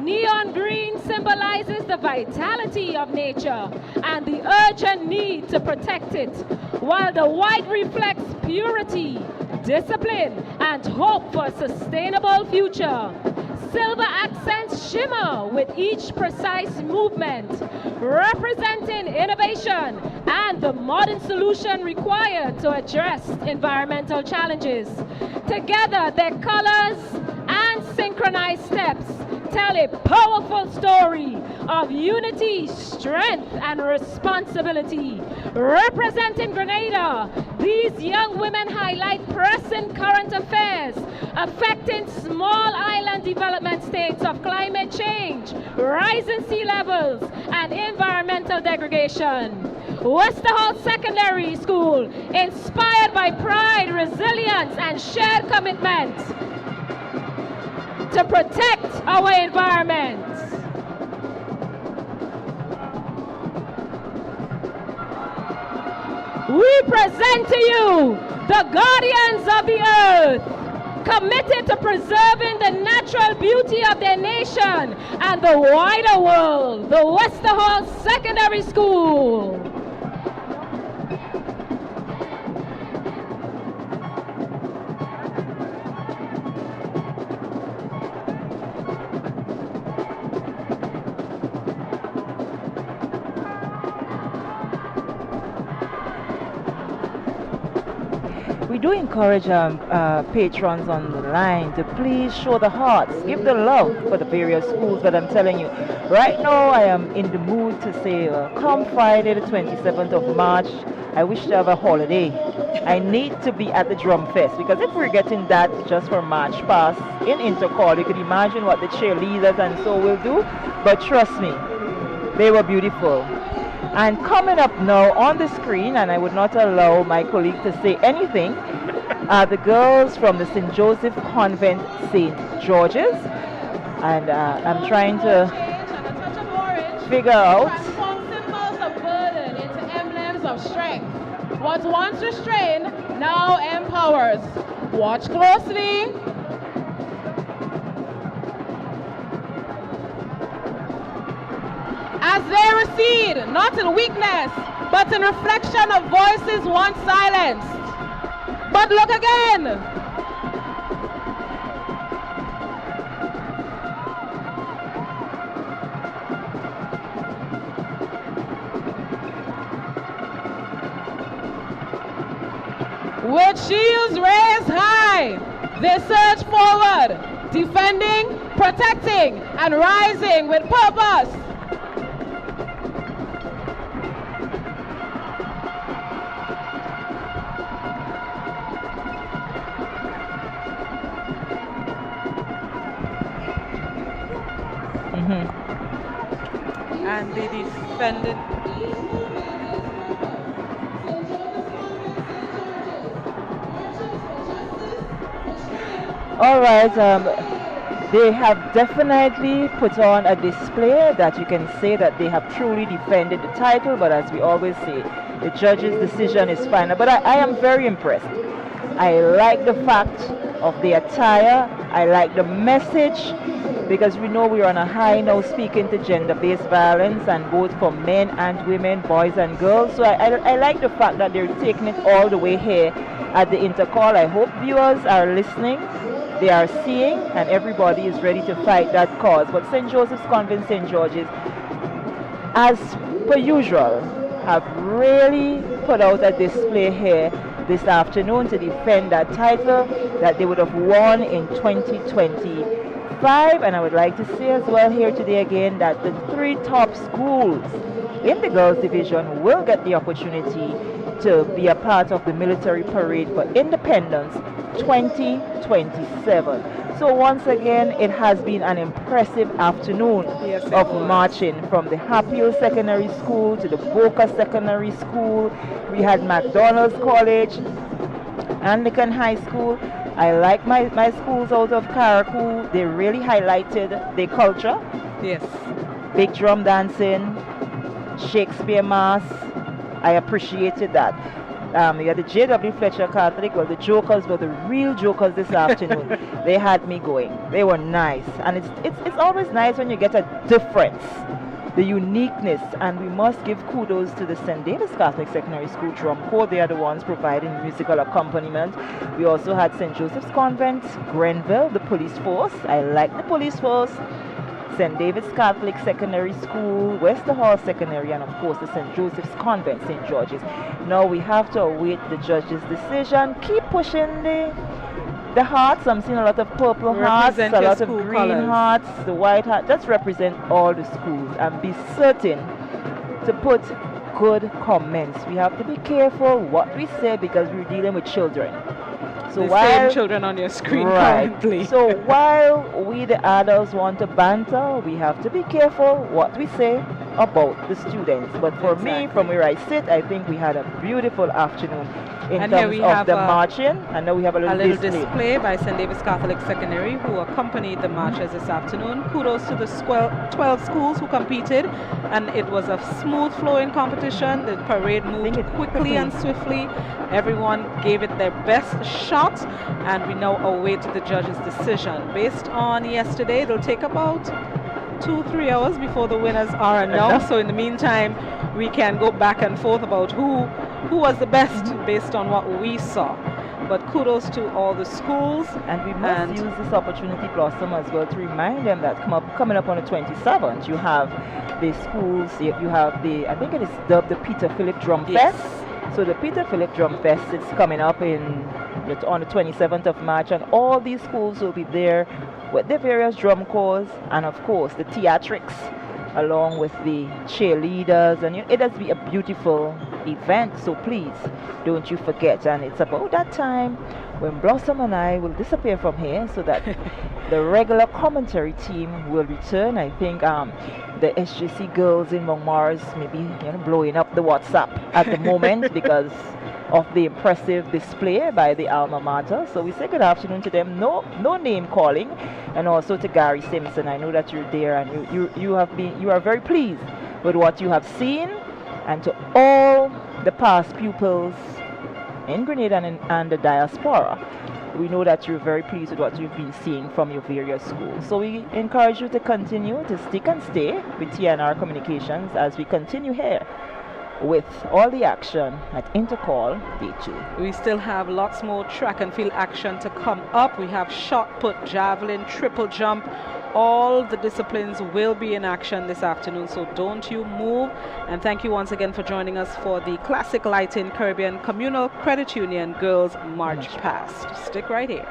Neon green symbolizes the vitality of nature and the urgent need to protect it, while the white reflects purity, discipline, and hope for a sustainable future. Silver accents shimmer with each precise movement, representing innovation and the modern solution required to address environmental challenges. Together, their colors and synchronized steps tell a powerful story of unity, strength, and responsibility. Representing Grenada, these young women highlight pressing current affairs affecting small island development states of climate change, rising sea levels, and environmental degradation. Westerholt Secondary School, inspired by pride, resilience, and shared commitment to protect our environment. We present to you the guardians of the earth, committed to preserving the natural beauty of their nation and the wider world, the Westerholt Secondary School. We do encourage patrons on the line to please show the hearts, give the love for the various schools. But I'm telling you, right now I am in the mood to say, come Friday the 27th of March, I wish to have a holiday. I need to be at the Drum Fest, because if we're getting that just for March Pass in Intercol, you could imagine what the cheerleaders and so will do. But trust me, they were beautiful. And coming up now on the screen, and I would not allow my colleague to say anything, are the girls from the St. Joseph Convent St. George's. And I'm trying to figure out. Transform symbols of burden into emblems of strength. What once restrained now empowers. Watch closely. As they recede, not in weakness, but in reflection of voices once silenced. But look again. With shields raised high, they surge forward, defending, protecting, and rising with purpose. And they defended. All right, they have definitely put on a display that you can say that they have truly defended the title, but as we always say, the judge's decision is final. But I am very impressed. I like the fact of the attire, I like the message, because we know we're on a high now speaking to gender-based violence, and both for men and women, boys and girls. So I like the fact that they're taking it all the way here at the Intercol. I hope viewers are listening, they are seeing, and everybody is ready to fight that cause. But St. Joseph's Convent St. George's, as per usual, have really put out a display here this afternoon to defend that title that they would have won in 2025. And I would like to say as well here today again that the 3 top schools in the girls division will get the opportunity to be a part of the military parade for independence 2027. So once again, it has been an impressive afternoon of marching from the Hatfield Secondary School to the Boca Secondary School. We had McDonald's College, Anglican High School. I like my schools out of carriacou. They really highlighted their culture. Yes. Big drum dancing, Shakespeare Mass. I appreciated that. We had the J.W. Fletcher Catholic. Well, the jokers were the real jokers this afternoon. They had me going. They were nice. And it's always nice when you get a difference, the uniqueness. And we must give kudos to the St. David's Catholic Secondary School Drum Corps. They are the ones providing musical accompaniment. We also had St. Joseph's Convent, Grenville, the police force. I like the police force. St. David's Catholic Secondary School, Wester Hall Secondary, and of course the St. Joseph's Convent, St. George's. Now we have to await the judge's decision. Keep pushing the hearts. I'm seeing a lot of purple hearts, a lot of green hearts, the white heart. Just represent all the schools and be certain to put good comments. We have to be careful what we say because we're dealing with children. So the while same children on your screen currently. So while we the adults want to banter, we have to be careful what we say about the students. But for me, from where I sit, I think we had a beautiful afternoon in And here terms we of have the marching. And now we have a little display by St. David's Catholic Secondary who accompanied the marchers this afternoon. Kudos to the 12 schools who competed, and it was a smooth flowing competition. The parade moved quickly and swiftly. Everyone gave it their best shot, and we now await the judge's decision. Based on yesterday, it'll take about 2-3 hours before the winners are announced. So in the meantime, we can go back and forth about who was the best based on what we saw. But kudos to all the schools. And we must use this opportunity, Blossom, as well, to remind them that coming up on the 27th, you have the schools, you have the, I think it is dubbed the Peter Phillip Drum Fest. So the Peter Phillip Drum Fest is coming up on the 27th of March, and all these schools will be there with the various drum corps and of course the theatrics along with the cheerleaders, and it'll be a beautiful event. So please don't you forget. And it's about that time when Blossom and I will disappear from here so that the regular commentary team will return. I think the SJC girls in Montmars may be blowing up the WhatsApp at the moment because of the impressive display by the alma mater. So we say good afternoon to them. No name calling, and also to Gary Simpson. I know that you're there, and you are very pleased with what you have seen, and to all the past pupils in Grenada and the diaspora. We know that you're very pleased with what you've been seeing from your various schools. So we encourage you to continue to stick and stay with TNR Communications as we continue here with all the action at Intercol Day 2. We still have lots more track and field action to come up. We have shot put, javelin, triple jump. All the disciplines will be in action this afternoon, so don't you move. And thank you once again for joining us for the Classic Lighting Caribbean Communal Credit Union Girls March Past. Stick right here.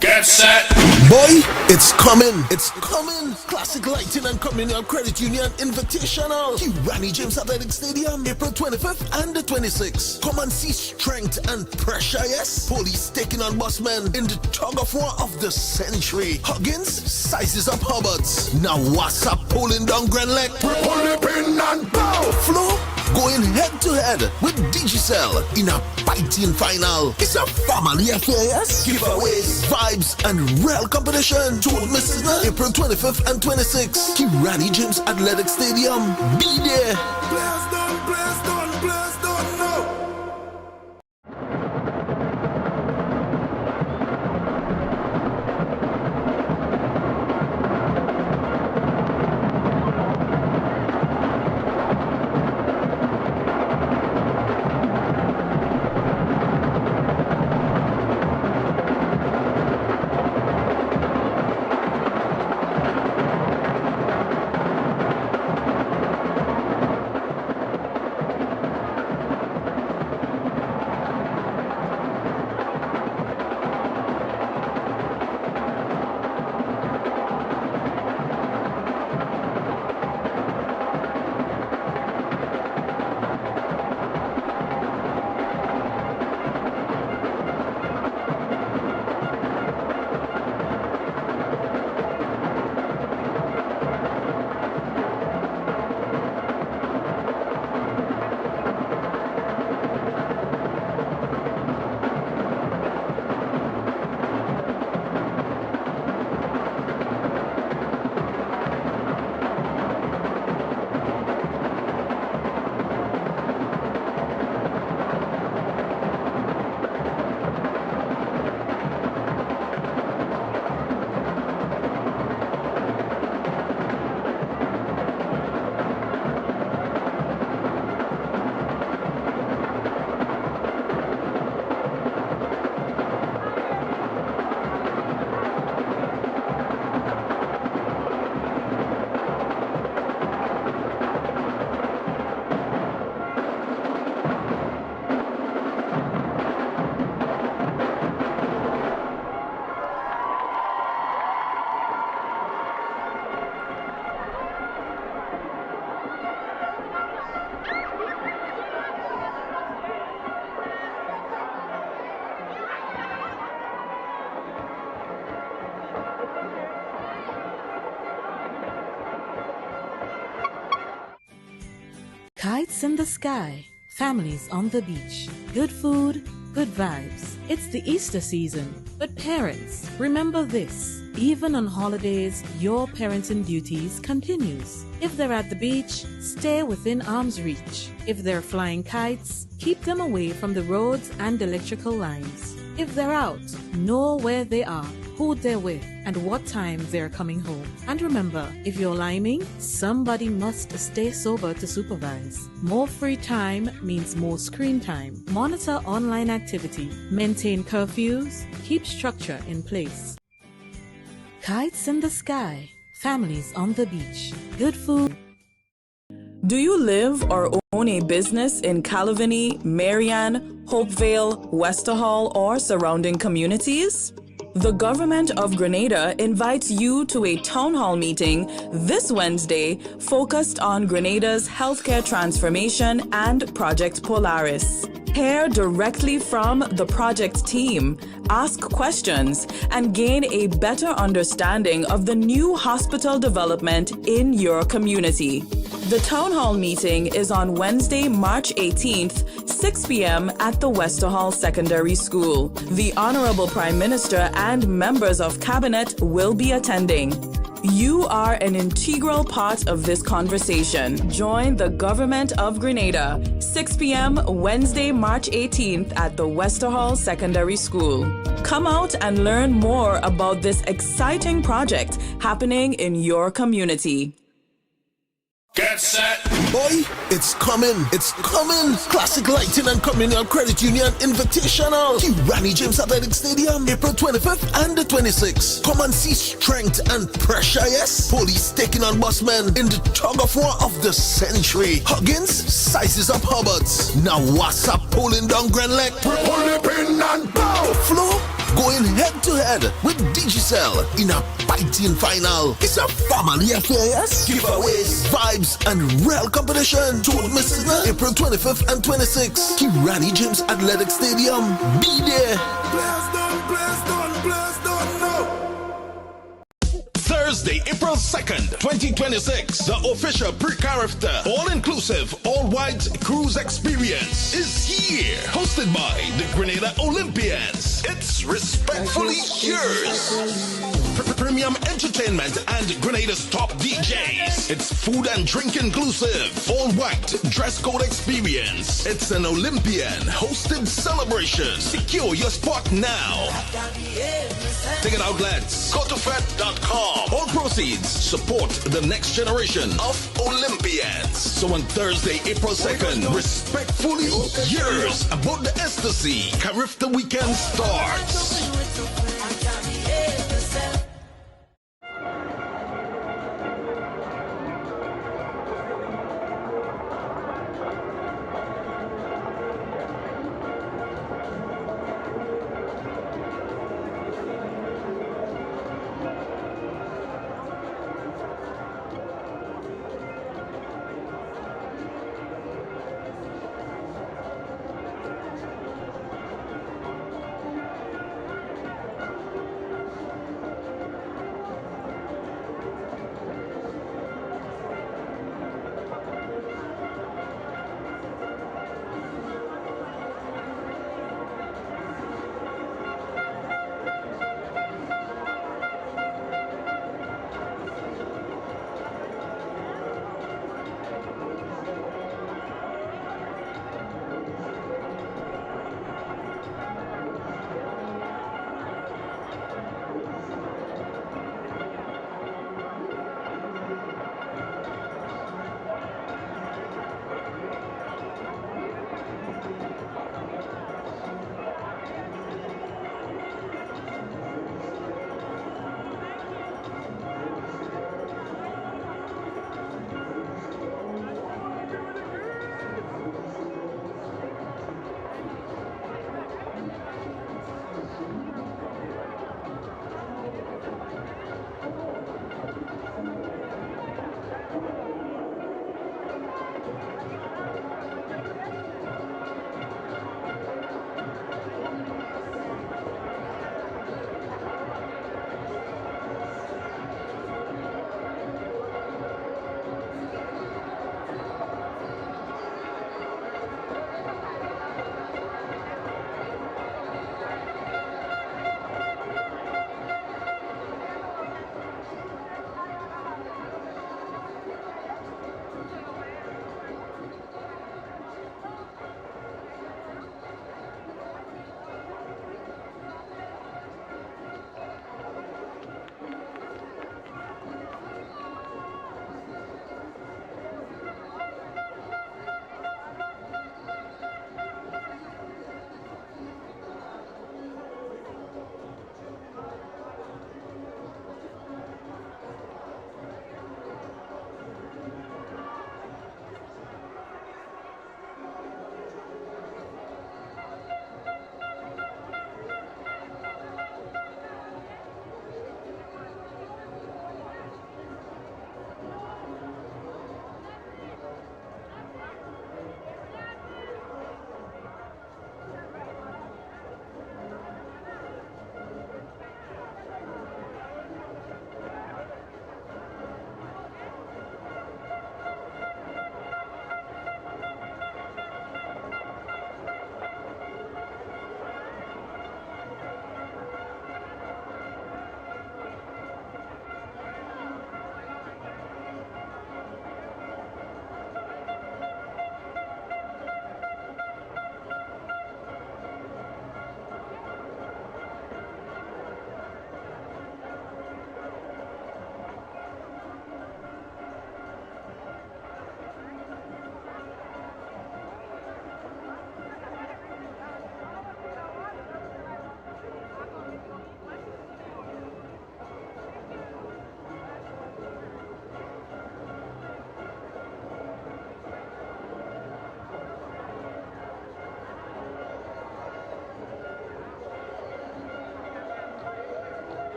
Get set! Boy, it's coming! It's coming! Classic Lighting and Communal Credit Union Invitational. Rani James Athletic Stadium, April 25th and the 26th. Come and see strength and pressure, yes? Police taking on busmen in the tug of war of the century. Huggins sizes up Hubbards. Now what's up pulling down Grenlec? We pull the pin and go! Flo going head to head with Digicel in a biting final. It's a family affair, yes? Giveaways, vibes, and real competition. Don't miss it. April 25th and 26th. Kirani James Athletic Stadium. Be there. Blast on, blast on, blast on, no. Kites in the sky, families on the beach, good food, good vibes. It's the Easter season, but parents, remember this. Even on holidays, your parenting duties continues. If they're at the beach, stay within arm's reach. If they're flying kites, keep them away from the roads and electrical lines. If they're out, know where they are, who they're with, and what time they're coming home. And remember, if you're liming, somebody must stay sober to supervise. More free time means more screen time. Monitor online activity. Maintain curfews. Keep structure in place. Kites in the sky. Families on the beach. Good food. Do you live or own a business in Calavini, Marianne, Hopevale, Westerhall, or surrounding communities? The Government of Grenada invites you to a town hall meeting this Wednesday focused on Grenada's healthcare transformation and Project Polaris. Hear directly from the project team, ask questions, and gain a better understanding of the new hospital development in your community. The town hall meeting is on Wednesday, March 18th, 6 p.m. at the Westerhall Secondary School. The Honorable Prime Minister and members of Cabinet will be attending. You are an integral part of this conversation. Join the Government of Grenada, 6 p.m. Wednesday, March 18th at the Westerhall Secondary School. Come out and learn more about this exciting project happening in your community. Get set. Boy, it's coming. It's coming. Classic Lighting and Communal Credit Union Invitational. Rani James Athletic Stadium, April 25th and the 26th. Come and see strength and pressure, yes? Police taking on busmen in the tug of war of the century. Huggins sizes up Hubbards. Now what's up pulling down Grenlec? Pull the pin and bow. Flo going head to head with Digicel in a biting final. It's a family affair, yes? Giveaways, vibes, and real competition. Don't miss it. April 25th and 26th. Kirani James Athletic Stadium. Be there. Thursday, April 2nd, 2026, the official pre-character, all-inclusive, all-white cruise experience is here. Hosted by the Grenada Olympians. It's respectfully yours. Premium entertainment and Grenada's top DJs. It's food and drink inclusive. All-white dress code experience. It's an Olympian hosted celebration. Secure your spot now. Ticket outlets, GoToFed.com. All proceeds support the next generation of Olympians. So on Thursday, April 2nd, respectfully yours, about the ecstasy. Carif the weekend starts.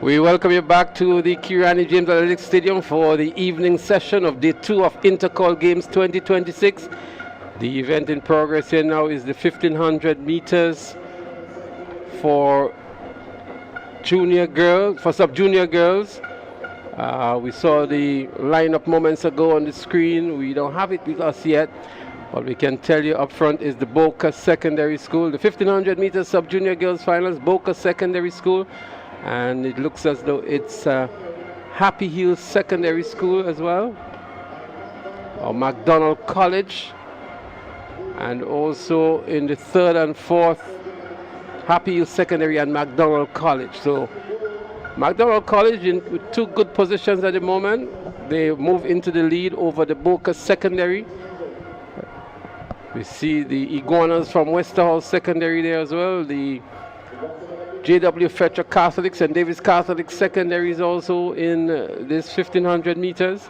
We welcome you back to the Kirani James Athletics Stadium for the evening session of Day 2 of Intercol Games 2026. The event in progress here now is the 1500 meters for junior girls, for sub-junior girls. We saw the lineup moments ago on the screen. We don't have it with us yet, but we can tell you up front is the Boca Secondary School. The 1500 meters sub-junior girls finals, Boca Secondary School. And it looks as though it's Happy Hills Secondary School as well, or McDonald College, and also in the third and fourth, Happy Hills Secondary and McDonald College. So McDonald College with two good positions at the moment. They move into the lead over the Boca Secondary. We see the Iguanas from Westerhall Secondary there as well. The J.W. Fletcher Catholic and Davis Catholic secondaries also in this 1500 meters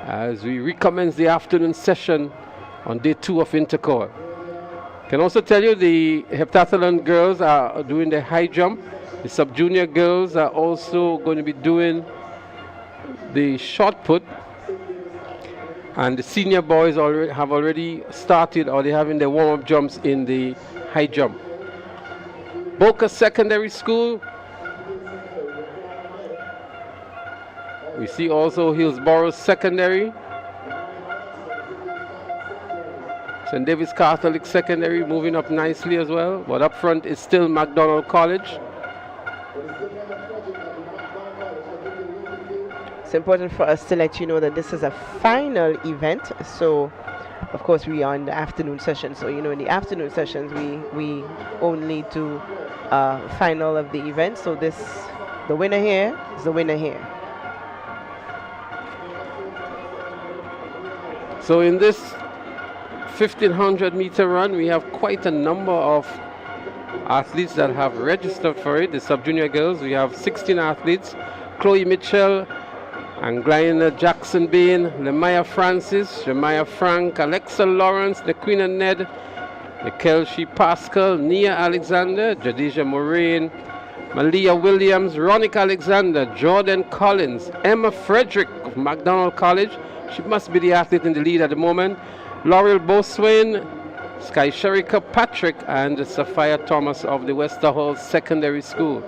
as we recommence the afternoon session on Day 2 of Intercol. Can also tell you the heptathlon girls are doing the high jump. The sub-junior girls are also going to be doing the shot put, and the senior boys have already started, or they're having their warm-up jumps in the high jump. Boca Secondary School. We see also Hillsborough Secondary. St. David's Catholic Secondary moving up nicely as well. But up front is still McDonald College. It's important for us to let you know that this is a final event. So, of course, we are in the afternoon session. So, in the afternoon sessions, we only do final of the event. So the winner here is the winner here. So in this 1500 meter run, we have quite a number of athletes that have registered for it. The sub-junior girls, we have 16 athletes. Chloe Mitchell, Anglina Jackson Bain, Lemaya Francis, Jemaya Frank, Alexa Lawrence, the Queen and Ned, Kelshi Pascal, Nia Alexander, Jadisha Moraine, Malia Williams, Ronica Alexander, Jordan Collins, Emma Frederick of McDonald College. She must be the athlete in the lead at the moment. Laurel Boswain, Sky Sherika Patrick, and Sophia Thomas of the Westerhall Secondary School.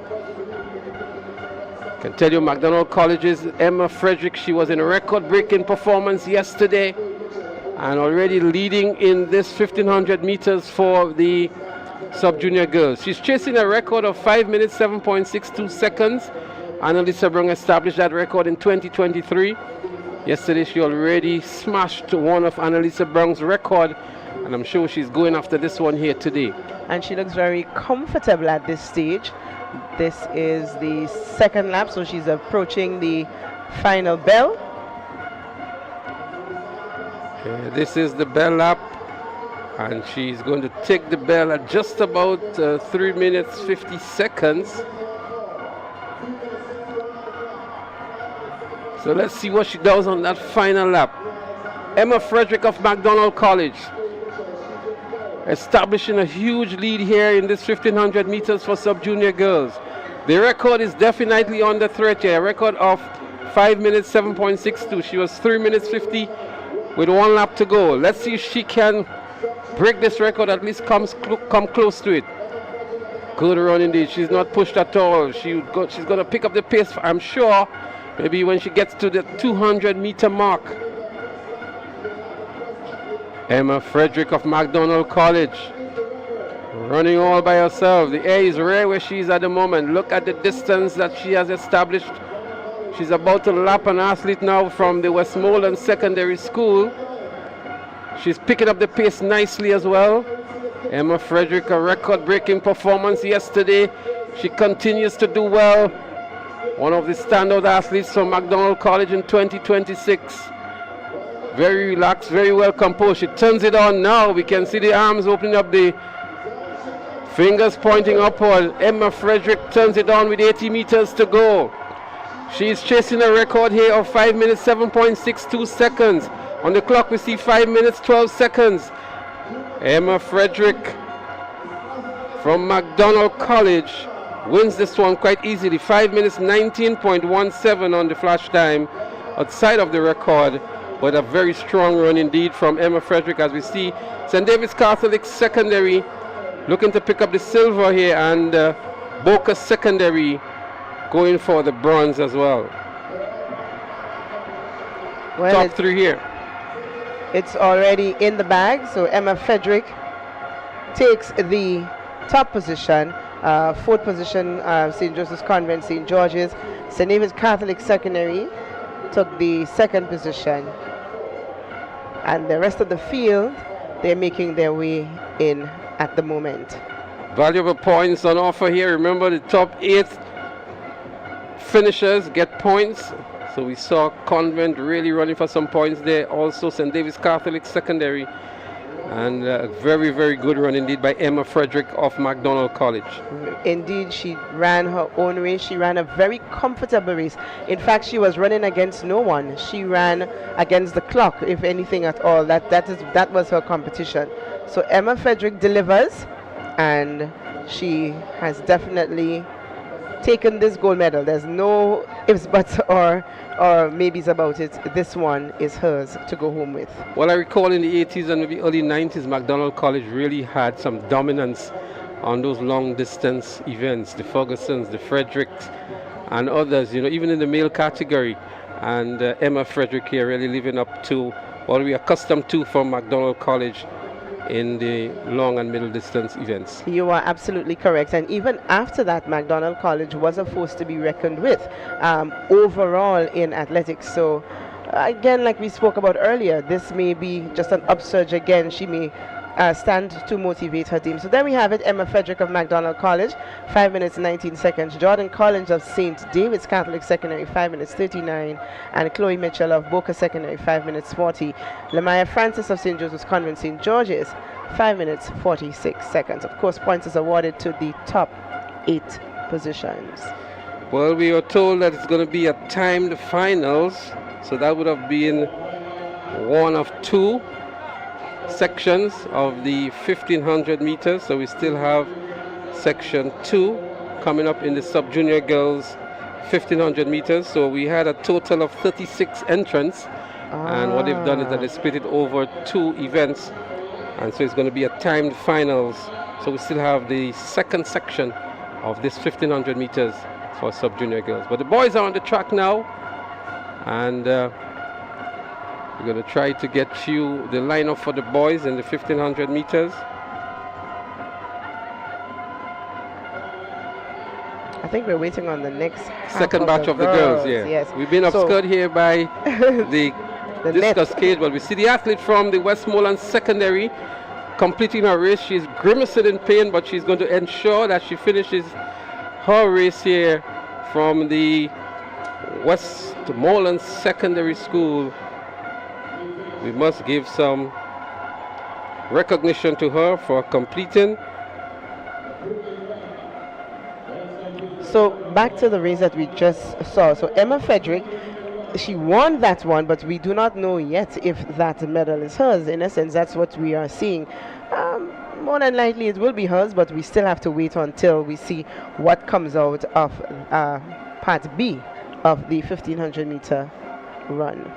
I can tell you McDonald College's Emma Frederick, she was in a record-breaking performance yesterday and already leading in this 1500 meters for the sub-junior girls. She's chasing a record of 5 minutes, 7.62 seconds. Annalisa Brung established that record in 2023. Yesterday she already smashed one of Annalisa Brung's record, and I'm sure she's going after this one here today. And she looks very comfortable at this stage. This is the second lap, so she's approaching the final bell. This is the bell lap, and she's going to take the bell at just about 3 minutes 50 seconds. So let's see what she does on that final lap. Emma Frederick of McDonald College. establishing a huge lead here in this 1500 meters for sub-junior girls. The record is definitely on the threat here, a record of 5 minutes 7.62. She was 3 minutes 50 with 1 lap to go. Let's see if she can break this record, at least come close to it. Good run indeed. She's not pushed at all. She's going to pick up the pace, I'm sure, maybe when she gets to the 200-meter mark. Emma Frederick of McDonald College running all by herself. The air is rare where she is at the moment. Look at the distance that she has established. She's about to lap an athlete now from the Westmoreland Secondary School. She's picking up the pace nicely as well. Emma Frederick, a record-breaking performance yesterday. She continues to do well. One of the standout athletes from McDonald College in 2026. Very relaxed, very well composed. She turns it on now. We can see the arms opening up, the fingers pointing upward. Emma Frederick turns it on with 80 meters to go. She's chasing a record here of 5 minutes 7.62 seconds. On the clock we see 5 minutes 12 seconds. Emma Frederick from McDonald College wins this one quite easily. 5 minutes 19.17 on the flash time, outside of the record, but a very strong run indeed from Emma Frederick. As we see St. David's Catholic Secondary looking to pick up the silver here, and Boca Secondary going for the bronze as well. Top 3 here. It's already in the bag, so Emma Frederick takes the top position. 4th position, St. Joseph's Convent, St. George's. St. David's Catholic Secondary took the 2nd position. And the rest of the field, they're making their way in at the moment. Valuable points on offer here. Remember, the top 8 finishers get points. So we saw Convent really running for some points there. Also St. David's Catholic Secondary. And a very, very good run indeed by Emma Frederick of McDonald College. Indeed, she ran her own race. She ran a very comfortable race. In fact, she was running against no one. She ran against the clock, if anything at all. That was her competition. So Emma Frederick delivers, and she has definitely taken this gold medal. There's no ifs, buts, or maybes about it. This one is hers to go home with. Well, I recall in the 80s and maybe early 90s, McDonald College really had some dominance on those long distance events. The Fergusons, the Fredericks, and others, even in the male category. And Emma Frederick here really living up to what we are accustomed to from McDonald College in the long and middle distance events. You are absolutely correct. And even after that, McDonald College was a force to be reckoned with overall in athletics. So again, like we spoke about earlier, this may be just an upsurge again. She may stand to motivate her team. So there we have it. Emma Frederick of McDonald College, 5 minutes 19 seconds. Jordan Collins of St. David's Catholic Secondary, 5 minutes 39. And Chloe Mitchell of Boca Secondary, 5 minutes 40. Lamaya Francis of St. Joseph's Convent, St. George's, 5 minutes 46 seconds. Of course, points is awarded to the top 8 positions. Well, we were told that it's going to be a timed finals. So that would have been one of 2 sections of the 1500 meters. So we still have section 2 coming up in the sub-junior girls 1500 meters. So we had a total of 36 entrants, and what they've done is that they split it over 2 events, and so it's going to be a timed finals. So we still have the 2nd section of this 1500 meters for sub-junior girls. But the boys are on the track now, and we're going to try to get you the lineup for the boys in the 1500 meters. I think we're waiting on the next second batch of the girls. Yeah. Yes. We've been obscured here by the discus cage, but we see the athlete from the Westmoreland Secondary completing her race. She's grimacing in pain, but she's going to ensure that she finishes her race here from the Westmoreland Secondary School. We must give some recognition to her for completing. So back to the race that we just saw. So Emma Frederick, she won that one, but we do not know yet if that medal is hers. In essence, that's what we are seeing. more than likely it will be hers, but we still have to wait until we see what comes out of part B of the 1500 meter run.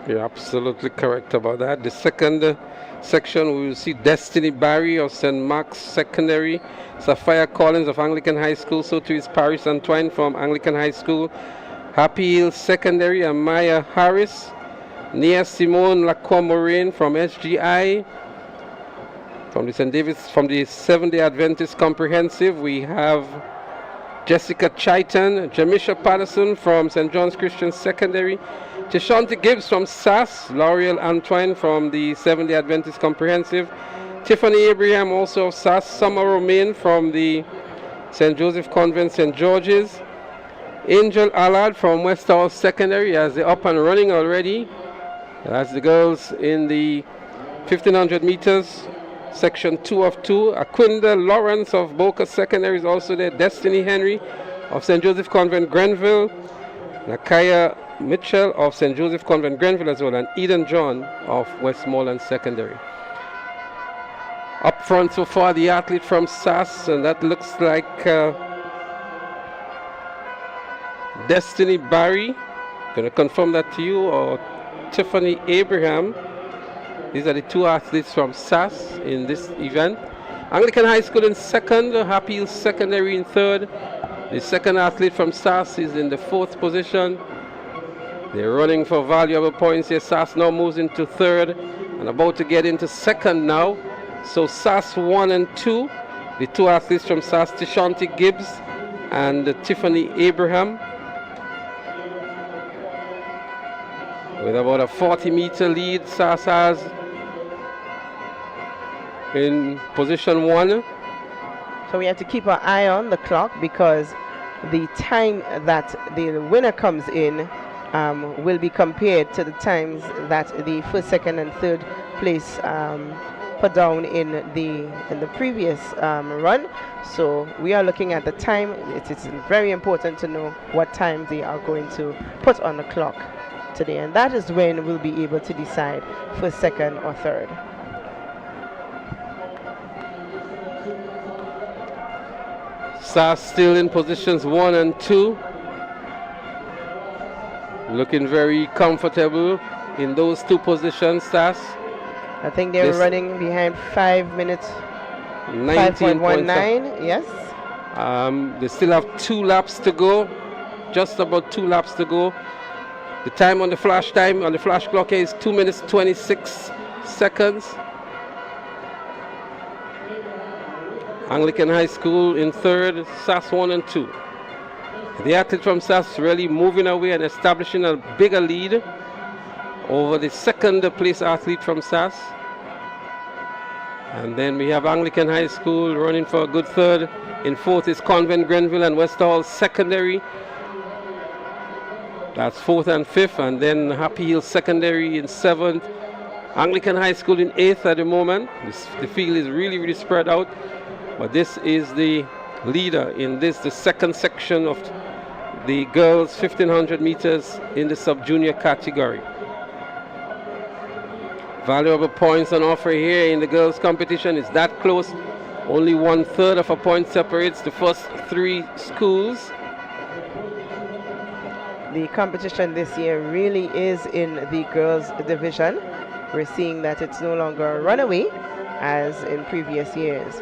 You're absolutely correct about that. The second section, we will see Destiny Barry of St. Mark's Secondary, Sapphire Collins of Anglican High School, so too is Paris Antoine from Anglican High School, Happy Hill Secondary, Amaya Harris, Nia Simone Lacroix Moraine from SGI. From the St. David's, from the Seventh-day Adventist Comprehensive, we have Jessica Chaitan, Jamisha Patterson from St. John's Christian Secondary, Tishanti Gibbs from SAS, L'Oreal Antoine from the Seventh-day Adventist Comprehensive, Tiffany Abraham also of SAS, Summer Romain from the St. Joseph Convent St. George's, Angel Allard from West Hall Secondary, as they're up and running already. That's the girls in the 1500 meters, section 2 of 2. Aquinda Lawrence of Boca Secondary is also there. Destiny Henry of St. Joseph Convent Grenville, Nakaya Mitchell of St. Joseph Convent Grenville as well, and Eden John of Westmoreland Secondary. Up front so far, the athlete from SAS, and that looks like Destiny Barry. Going to confirm that to you, or Tiffany Abraham. These are the two athletes from SAS in this event. Anglican High School in second, Happy Hill Secondary in third. The second athlete from SAS is in the fourth position. They're running for valuable points here. SAS now moves into third and about to get into second now. So SAS 1 and 2, the two athletes from SAS, Tishanti Gibbs and Tiffany Abraham. With about a 40-meter lead, SAS has in position 1. So we have to keep our eye on the clock, because the time that the winner comes in will be compared to the times that the first, second, and third place put down in the previous run. So we are looking at the time. It is very important to know what time they are going to put on the clock today, and that is when we'll be able to decide first, second, or third. SAS still in positions 1 and 2. Looking very comfortable in those two positions, SAS. I think they're running behind 5 minutes. 5.19, yes. They still have 2 laps to go. Just about 2 laps to go. The time on the flash clock here is 2 minutes 26 seconds. Anglican High School in third, SAS 1 and 2. The athlete from SAS really moving away and establishing a bigger lead over the second place athlete from SAS. And then we have Anglican High School running for a good third. In fourth is Convent Grenville and West Hall Secondary. That's fourth and fifth. And then Happy Hill Secondary in seventh. Anglican High School in eighth at the moment. The field is really, really spread out. But this is the leader in this, the second section of the girls 1500 meters in the sub-junior category. Valuable points on offer here in the girls competition. It's that close. Only 1/3 of a point separates the first 3 schools. The competition this year really is in the girls division. We're seeing that it's no longer a runaway as in previous years.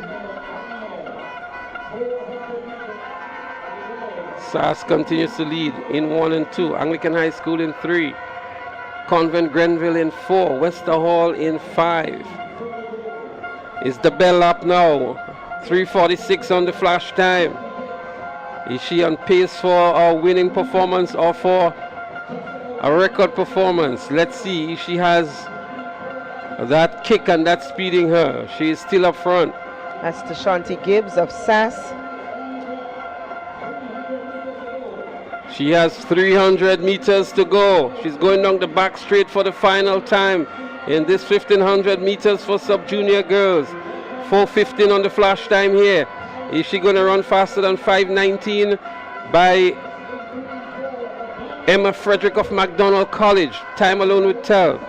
SAS continues to lead in 1 and 2. Anglican High School in 3. Convent Grenville in 4. Wester Hall in 5. Is the bell up now? 3:46 on the flash time. Is she on pace for a winning performance or for a record performance? Let's see if she has that kick and that speeding her. She is still up front. That's Tishanti Gibbs of SAS. She has 300 meters to go. She's going down the back straight for the final time in this 1500 meters for sub-junior girls. 4:15 on the flash time here. Is she going to run faster than 5:19 by Emma Frederick of McDonald College? Time alone would tell.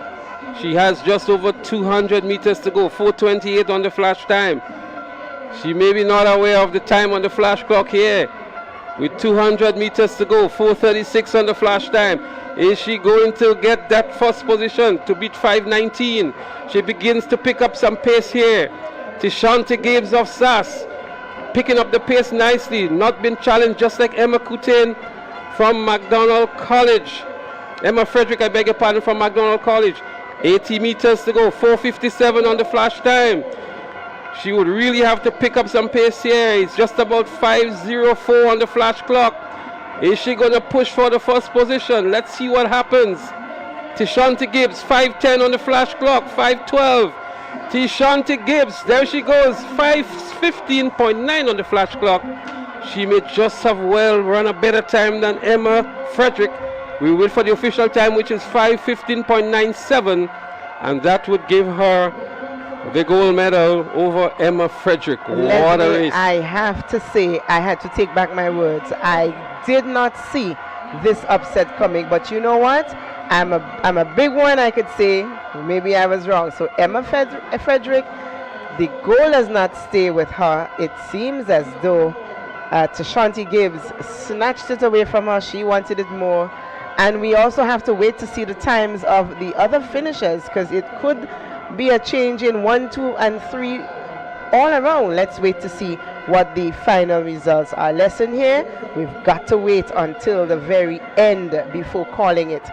She has just over 200 meters to go, 4:28 on the flash time. She may be not aware of the time on the flash clock here. With 200 meters to go, 4:36 on the flash time. Is she going to get that first position to beat 5:19? She begins to pick up some pace here. Tishanti Gibbs of SAS picking up the pace nicely. Not been challenged, just like Emma Coutain from McDonald College. Emma Frederick, I beg your pardon, from McDonald College. 80 meters to go, 4:57 on the flash time. She would really have to pick up some pace here. It's just about 5:04 on the flash clock. Is she going to push for the first position? Let's see what happens. Tishanti Gibbs, 5:10 on the flash clock, 5:12. Tishanti Gibbs, there she goes, 5:15.9 on the flash clock. She may just have well run a better time than Emma Frederick. We wait for the official time, which is 5:15.97, and that would give her the gold medal over Emma Frederick. What a race. I have to say, I had to take back my words. I did not see this upset coming, but you know what? I'm a big one, I could say. Maybe I was wrong. So Emma Frederick, the goal does not stay with her. It seems as though Tishanti Gibbs snatched it away from her. She wanted it more. And we also have to wait to see the times of the other finishers, because it could be a change in 1, 2, and 3 all around. Let's wait to see what the final results are. Lesson here, we've got to wait until the very end before calling it.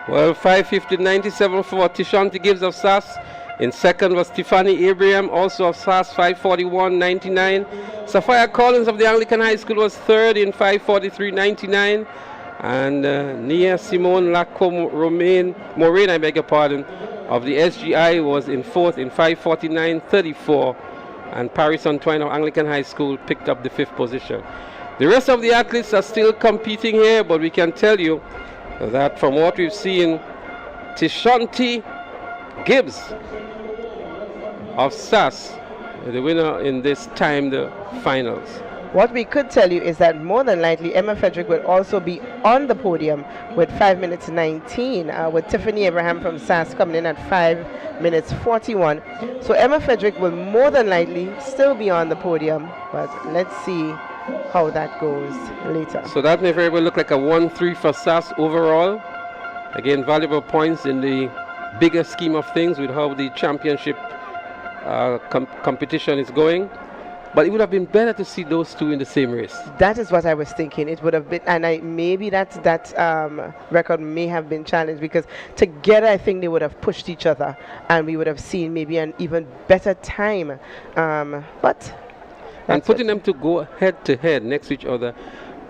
Well, 5:50.97 for Tishanti Gibbs of SAS. In second was Tiffany Abraham, also of SAS, 5:41.99. Sophia Collins of the Anglican High School was third in 5:43.99. And Nia Simone Moraine, I beg your pardon, of the SGI was in fourth in 5:49.34. And Paris Antoine of Anglican High School picked up the fifth position. The rest of the athletes are still competing here, but we can tell you that from what we've seen, Tishanti Gibbs of SAS, the winner in this timed finals. What we could tell you is that more than likely Emma Frederick will also be on the podium with 5:19, with Tiffany Abraham from SAS coming in at 5:41. So Emma Frederick will more than likely still be on the podium, but let's see how that goes later. So that may very well look like a 1-3 for SAS overall. Again, valuable points in the bigger scheme of things with how the championship competition is going. But it would have been better to see those two in the same race. That is what I was thinking. It would have been, and maybe that record may have been challenged, because together I think they would have pushed each other, and we would have seen maybe an even better time. But and putting them to go head to head next to each other,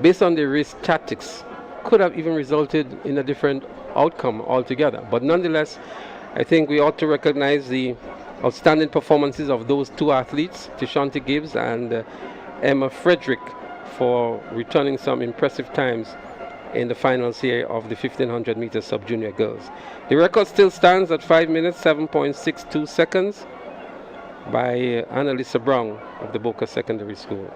based on the race tactics, could have even resulted in a different outcome altogether. But nonetheless, I think we ought to recognize the outstanding performances of those two athletes, Tishanti Gibbs and Emma Frederick, for returning some impressive times in the finals here of the 1500 meter sub-junior girls. The record still stands at 5 minutes, 7.62 seconds by Annalisa Brown of the Boca Secondary School.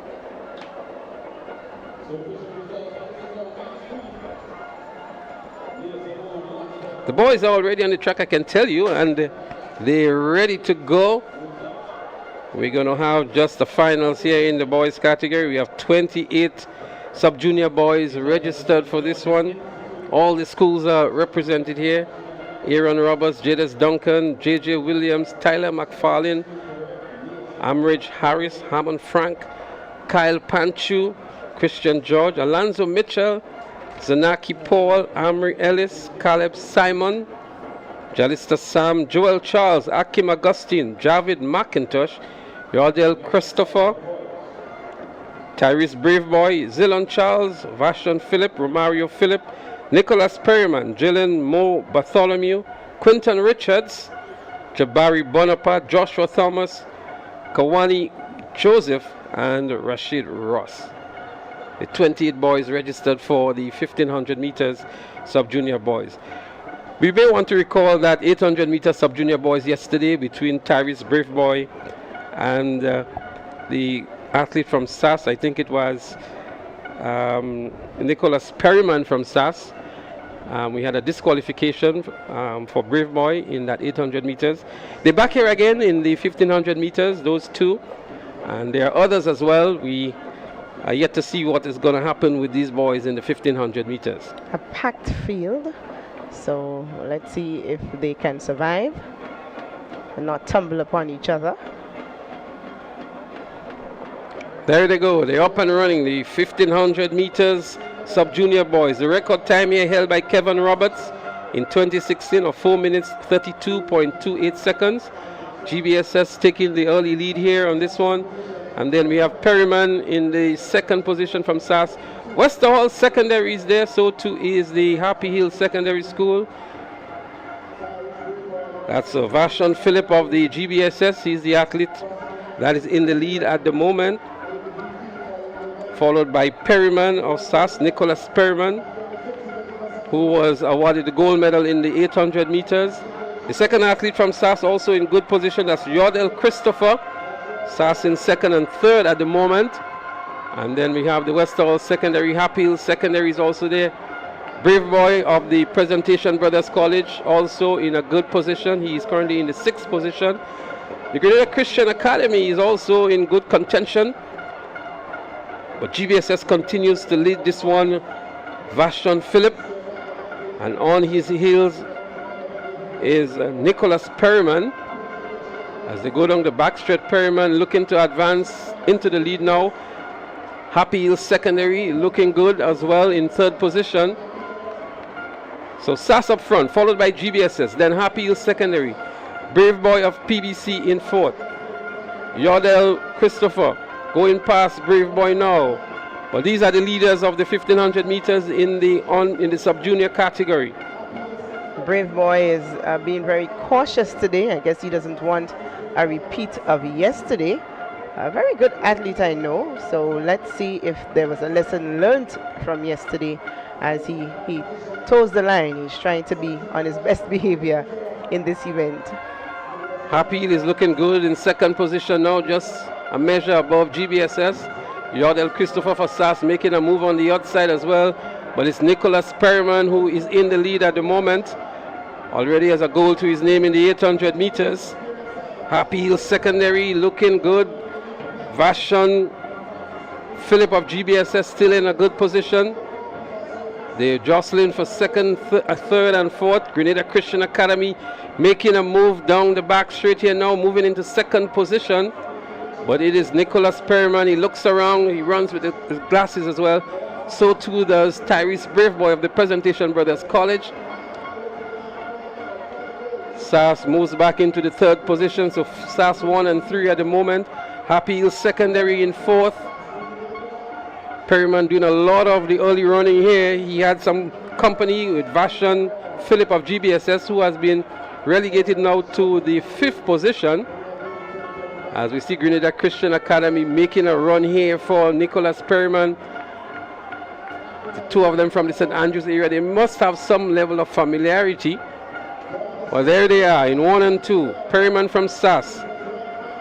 The boys are already on the track, I can tell you, and they're ready to go. We're going to have just the finals here in the boys category. We have 28 sub-junior boys registered for this one. All the schools are represented here. Aaron Roberts, Jadis Duncan, J.J. Williams, Tyler McFarlane, Amridge Harris, Hammond Frank, Kyle Panchu, Christian George, Alonzo Mitchell, Zanaki Paul, Amri Ellis, Caleb Simon, Jalista Sam, Joel Charles, Akim Augustine, Javid McIntosh, Yardell Christopher, Tyrese Braveboy, Zilon Charles, Vashon Phillip, Romario Phillip, Nicholas Perryman, Jillian Mo Bartholomew, Quinton Richards, Jabari Bonaparte, Joshua Thomas, Kawani Joseph, and Rashid Ross. The 28 boys registered for the 1500 meters sub-junior boys. We may want to recall that 800 meter sub-junior boys yesterday between Tyrese Braveboy and the athlete from SAS, I think it was Nicholas Perryman from SAS. We had a disqualification for Brave Boy in that 800 meters. They're back here again in the 1500 meters, those two. And there are others as well. We are yet to see what is going to happen with these boys in the 1500 meters. A packed field. So let's see if they can survive and not tumble upon each other. There they go. They're up and running. The 1500 meters sub-junior boys. The record time here held by Kevin Roberts in 2016 of 4 minutes 32.28 seconds. GBSS taking the early lead here on this one. And then we have Perryman in the second position from SAS. Westerhall Secondary is there, so too is the Happy Hill Secondary School. That's Vashon Phillip of the GBSS. He's the athlete that is in the lead at the moment. Followed by Perryman of SAS, Nicholas Perryman, who was awarded the gold medal in the 800 meters. The second athlete from SAS also in good position, that's Yordell Christopher. SAS in second and third at the moment. And then we have the Westerhall Secondary, Happy Hill Secondary is also there. Brave Boy of the Presentation Brothers College also in a good position. He is currently in the 6th position. The Grenada Christian Academy is also in good contention. But GBSS continues to lead this one, Vashon Phillip. And on his heels is Nicholas Perryman. As they go down the backstretch, Perryman looking to advance into the lead now. Happy Hill Secondary looking good as well in 3rd position. So SAS up front, followed by GBSS, then Happy Hill Secondary. Brave Boy of PBC in 4th. Yordell Christopher going past Brave Boy now. But these are the leaders of the 1500 meters in the sub-junior category. Brave Boy is being very cautious today. I guess he doesn't want a repeat of yesterday. A very good athlete, I know. So let's see if there was a lesson learned from yesterday as he toes the line. He's trying to be on his best behavior in this event. Happy Hill is looking good in 2nd position now, just a measure above GBSS. Yordell Christopher for SAS making a move on the outside as well. But it's Nicholas Perryman who is in the lead at the moment. Already has a goal to his name in the 800 meters. Happy Hill Secondary looking good. Vashon Phillip of GBSS still in a good position. They're jostling for 2nd, 3rd and 4th. Grenada Christian Academy making a move down the back straight here now, moving into 2nd position. But it is Nicholas Perryman. He looks around, he runs with his glasses as well. So too does Tyrese Brave Boy of the Presentation Brothers College. SAS moves back into the 3rd position, so SAS 1 and 3 at the moment. Happy Hill Secondary in 4th. Perryman doing a lot of the early running here. He had some company with Vashon Phillip of GBSS, who has been relegated now to the 5th position. As we see Grenada Christian Academy making a run here for Nicholas Perryman. The two of them from the St. Andrews area, they must have some level of familiarity. Well, there they are in 1 and 2. Perryman from SAS.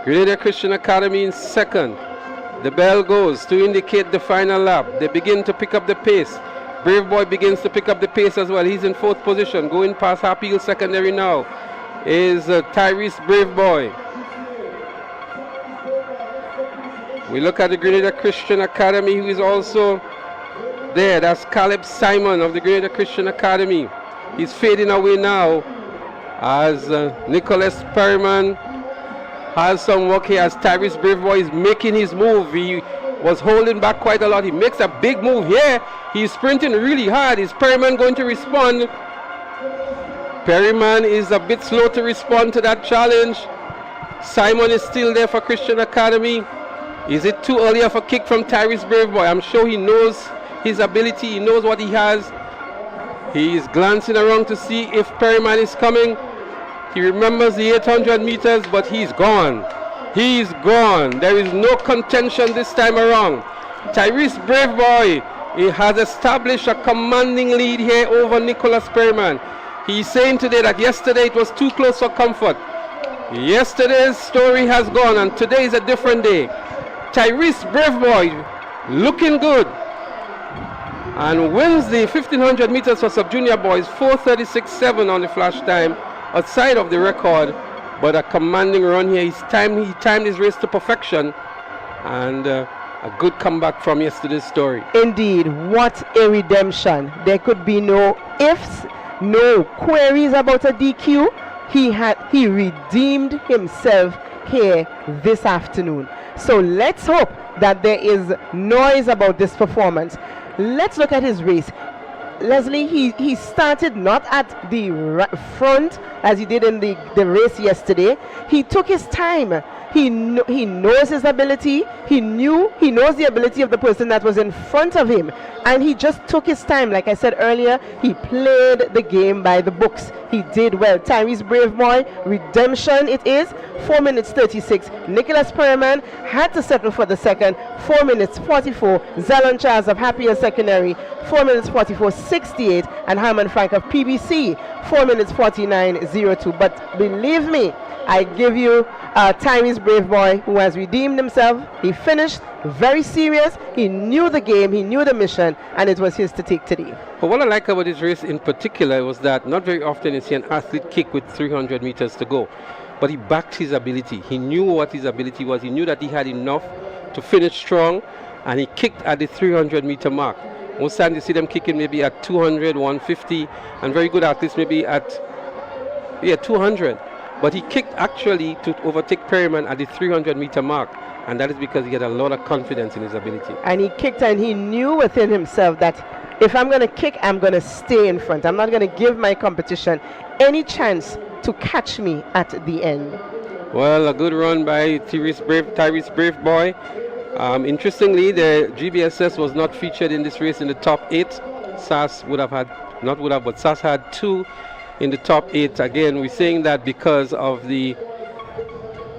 Grenada Christian Academy in 2nd. The bell goes to indicate the final lap. They begin to pick up the pace. Brave Boy begins to pick up the pace as well. He's in 4th position. Going past Happy Hill Secondary now is Tyrese Brave Boy. We look at the Grenada Christian Academy, who is also there. That's Caleb Simon of the Grenada Christian Academy. He's fading away now as Nicholas Perryman has some work here as Tyrese Brave Boy is making his move. He was holding back quite a lot. He makes a big move here. He's sprinting really hard. Is Perryman going to respond? Perryman is a bit slow to respond to that challenge. Simon is still there for Christian Academy. Is it too early of a kick from Tyrese Brave Boy? I'm sure he knows his ability. He knows what he has. He is glancing around to see if Perryman is coming. He remembers the 800 meters, but he's gone. He's gone. There is no contention this time around. Tyrese Brave Boy, he has established a commanding lead here over Nicholas Perryman. He's saying today that yesterday it was too close for comfort. Yesterday's story has gone and today is a different day. Tyrese Brave Boy looking good. and wins the 1500 meters for sub-junior boys, 4:36.7 on the flash time, outside of the record, but a commanding run here. He timed his race to perfection, and a good comeback from yesterday's story. Indeed, what a redemption. There could be no ifs, no queries about a DQ. He redeemed himself here this afternoon. So let's hope that there is noise about this performance. Let's look at his race. Leslie, he started not at the front as he did in the race yesterday. He took his time. He knows his ability. He knows the ability of the person that was in front of him, and he just took his time. Like I said earlier, he played the game by the books. He did well. Tyrese Brave Boy, redemption it is. 4 minutes 36. Nicholas Perriman had to settle for the second. 4 minutes 44. Zalon Charles of Happier Secondary, 4 minutes 44.68, and Harmon Frank of PBC, 4 minutes 49.02. But believe me, I give you Tyrese Brave Boy, who has redeemed himself. He finished very serious. He knew the game, he knew the mission, and it was his to take today. But what I like about this race in particular was that not very often you see an athlete kick with 300 meters to go, but he backed his ability. He knew what his ability was. He knew that he had enough to finish strong, and he kicked at the 300 meter mark. Most times you see them kicking maybe at 200, 150, and very good athletes maybe at 200. But he kicked actually to overtake Perryman at the 300 meter mark, and that is because he had a lot of confidence in his ability. And he kicked, and he knew within himself that if I'm going to kick, I'm going to stay in front. I'm not going to give my competition any chance to catch me at the end. Well, a good run by Tyrese Brave Boy. Interestingly, the GBSS was not featured in this race in the top 8. SAS SAS had 2 in the top 8. Again, we're saying that because of the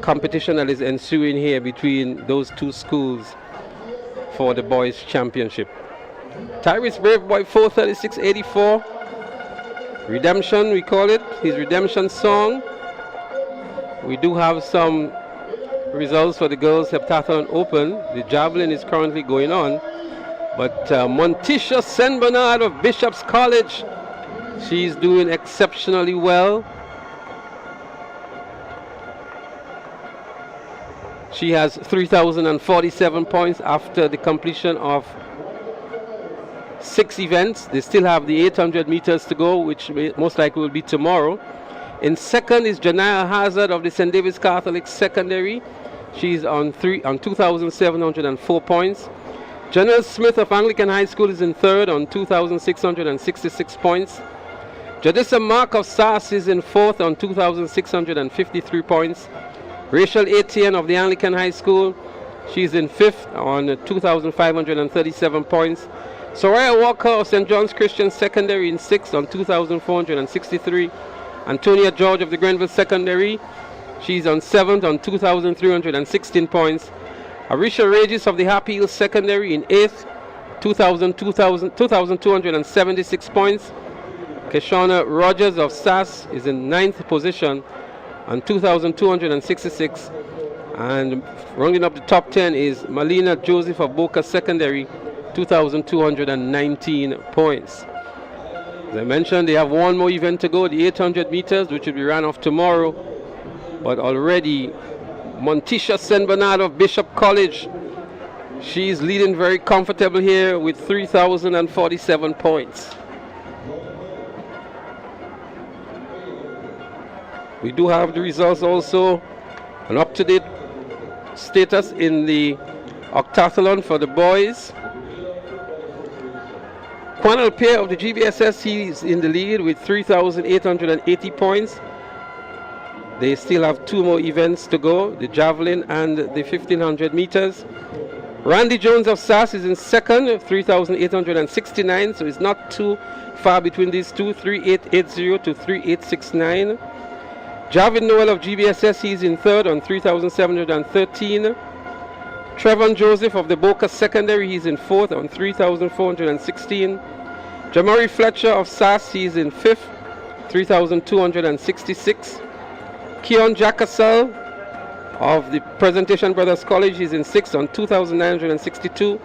competition that is ensuing here between those 2 schools for the boys championship. Tyrese Brave Boy, 4:36.84. Redemption, we call it, his redemption song. We do have some results for the girls heptathlon open. The javelin is currently going on, but Montisha St. Bernard of Bishop's College, she's doing exceptionally well. She has 3,047 points after the completion of 6 events. They still have the 800 meters to go, which most likely will be tomorrow. In second is Janaya Hazard of the St. David's Catholic Secondary. She's on 2,704 points. Janelle Smith of Anglican High School is in third on 2,666 points. Jadissa Mark of SAS is in fourth on 2,653 points. Rachel Etienne of the Anglican High School, she's in fifth on 2,537 points. Soraya Walker of St. John's Christian Secondary in sixth on 2,463. Antonia George of the Grenville Secondary, she's on seventh on 2,316 points. Arisha Regis of the Happy Hill Secondary in eighth, 2,276 points. Keshana Rogers of SAS is in ninth position on 2,266. And rounding up the top 10 is Malina Joseph of Boca Secondary, 2,219 points. As I mentioned, they have one more event to go, the 800 meters, which will be ran off tomorrow. But already, Montisha St. Bernard of Bishop College, she's leading very comfortable here with 3,047 points. We do have the results also, an up-to-date status in the octathlon for the boys. Quanel Pierre of the GBSS, he's in the lead with 3,880 points. They still have 2 more events to go, the javelin and the 1,500 meters. Randy Jones of SAS is in second, 3,869, so it's not too far between these two, 3,880 to 3,869. Javin Noel of GBSS, he's in third on 3,713. Trevon Joseph of the Boca Secondary, he's in fourth on 3,416. Jamari Fletcher of SAS, he's in fifth, 3,266. Keon Jackassel of the Presentation Brothers College, he's in sixth on 2,962.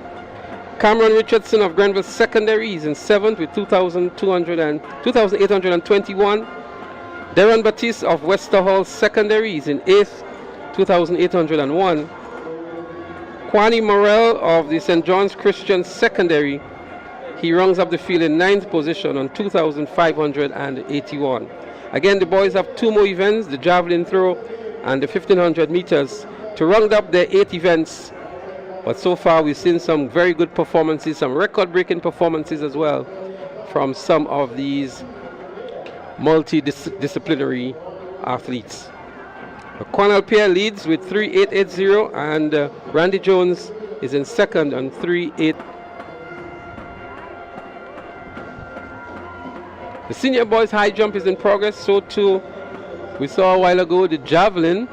Cameron Richardson of Grenville Secondary, he's in 7th with 2,821. Darren Batiste of Wester Hall Secondary, he's in 8th, 2,801. Kwani Morel of the St. John's Christian Secondary, he rounds up the field in 9th position on 2,581. Again, the boys have 2 more events, the javelin throw and the 1,500 meters, to round up their 8 events. But so far we've seen some very good performances, some record-breaking performances as well from some of these multidisciplinary athletes. Cornell Pierre leads with 3.880 and Randy Jones is in 2nd on 3.8. The senior boys high jump is in progress, so too we saw a while ago the javelin.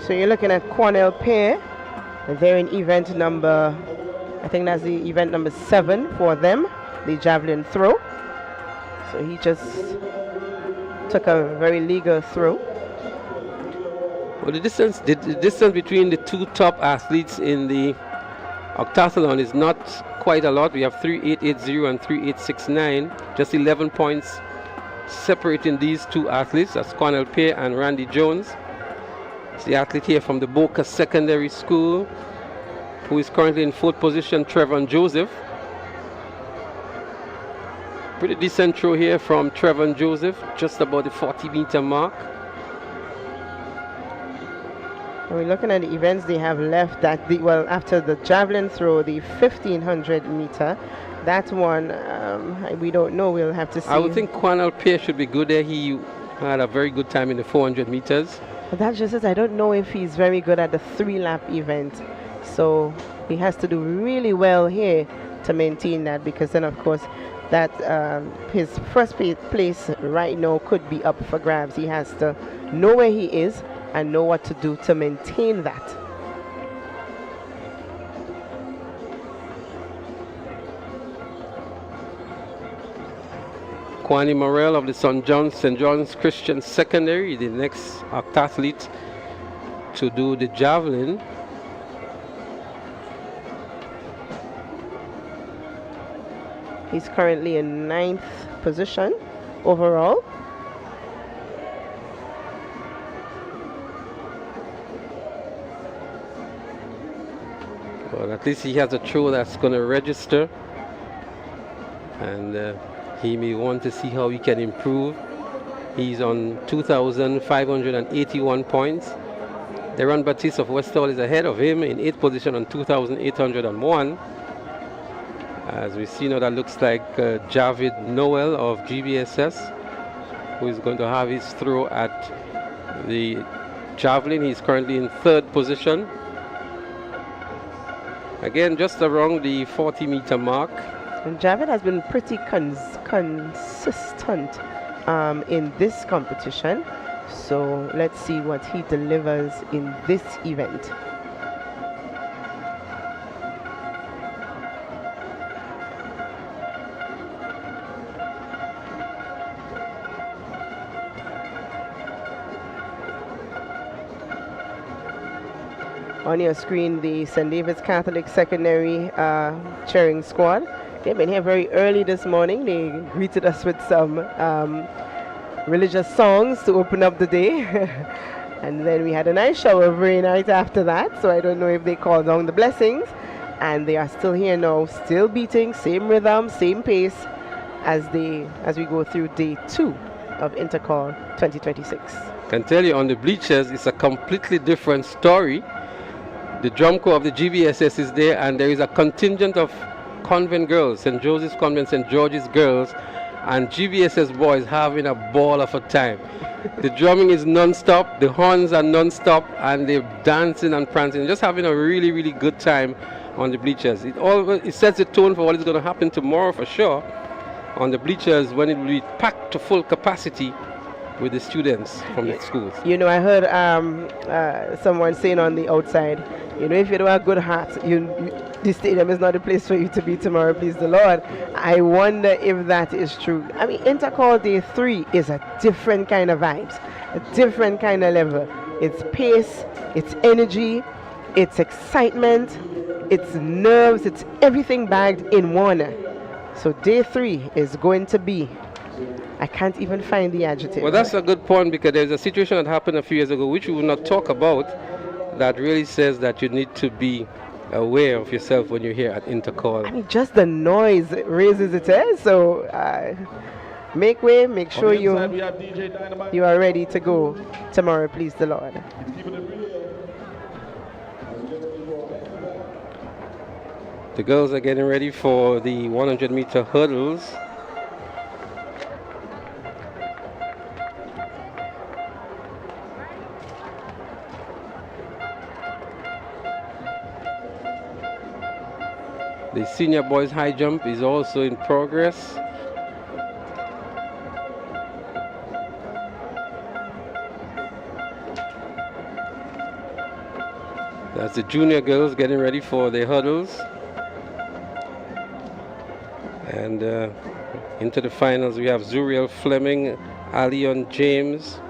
So you're looking at Cornell Pair. They're in event number, I think that's the event number 7 for them, the javelin throw. So he just took a very legal throw. Well, the distance between the 2 top athletes in the octathlon is not quite a lot. We have 3.880 and 3.869, just 11 points separating these 2 athletes. That's Cornell Pair and Randy Jones. It's the athlete here from the Boca Secondary School, who is currently in 4th position, Trevor Joseph. Pretty decent throw here from Trevor Joseph, just about the 40-meter mark. We're looking at the events they have left. After the javelin throw, the 1,500 meter, that one we don't know. We'll have to see. I would think Cornell Pair should be good there. He had a very good time in the 400 meters. But that's just it. I don't know if he's very good at the 3-lap event. So he has to do really well here to maintain that, because then of course that his first place right now could be up for grabs. He has to know where he is and know what to do to maintain that. Kwani Morel of the St. John's Christian Secondary, the next octathlete to do the javelin. He's currently in 9th position overall. Well, at least he has a throw that's going to register, and he may want to see how he can improve. He's on 2,581 points. Darren Batiste of Westall is ahead of him in 8th position on 2,801. As we see now, that looks like Javid Noel of GBSS, who is going to have his throw at the javelin. He's currently in 3rd position. Again, just around the 40-meter mark. And Javid has been pretty consistent in this competition. So let's see what he delivers in this event. On your screen, the St. David's Catholic Secondary cheering squad. They've been here very early this morning. They greeted us with some religious songs to open up the day. And then we had a nice shower of rain right after that. So I don't know if they called down the blessings. And they are still here now, still beating, same rhythm, same pace as we go through day 2 of Intercol 2026. I can tell you on the bleachers, it's a completely different story. The drum corps of the GBSS is there, and there is a contingent of convent girls, St. Joseph's Convent, St. George's girls, and GBSS boys having a ball of a time. The drumming is non-stop, the horns are non-stop, and they're dancing and prancing, just having a really, really good time on the bleachers. It sets the tone for what is going to happen tomorrow for sure on the bleachers, when it will be packed to full capacity with the students from the schools. You know, I heard someone saying on the outside, you know, if you don't have good hearts, the stadium is not a place for you to be tomorrow, please the Lord. I wonder if that is true. I mean, Intercol Day 3 is a different kind of vibes, a different kind of level. It's pace, it's energy, it's excitement, it's nerves, it's everything bagged in one. So Day 3 is going to be, I can't even find the adjective. Well, that's a good point, because there's a situation that happened a few years ago, which we will not talk about, that really says that you need to be aware of yourself when you're here at Intercol. I mean, just the noise raises its head, so make way, make sure you are ready to go tomorrow, please the Lord. The girls are getting ready for the 100-meter hurdles. The senior boys high jump is also in progress. That's the junior girls getting ready for their hurdles. And into the finals we have Zuriel Fleming, Alion James.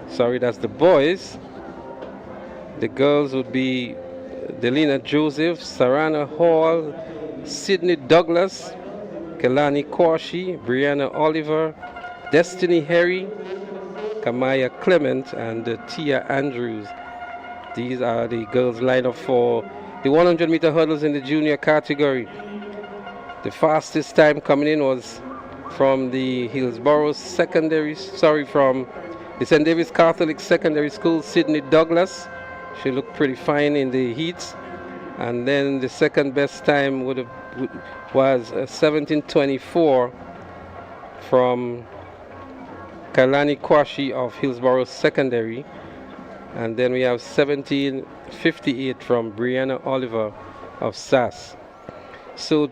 Sorry, that's the boys. The girls would be Delina Joseph, Sarana Hall, Sydney Douglas, Kelani Korshi, Brianna Oliver, Destiny Harry, Kamaya Clement, and Tia Andrews. These are the girls lined up for the 100-meter hurdles in the junior category. The fastest time coming in was from the Hillsborough from the St. David's Catholic Secondary School, Sydney Douglas. She looked pretty fine in the heats. And then the second best time was 17:24 from Kalani Kwashi of Hillsborough Secondary. And then we have 17:58 from Brianna Oliver of SAS. So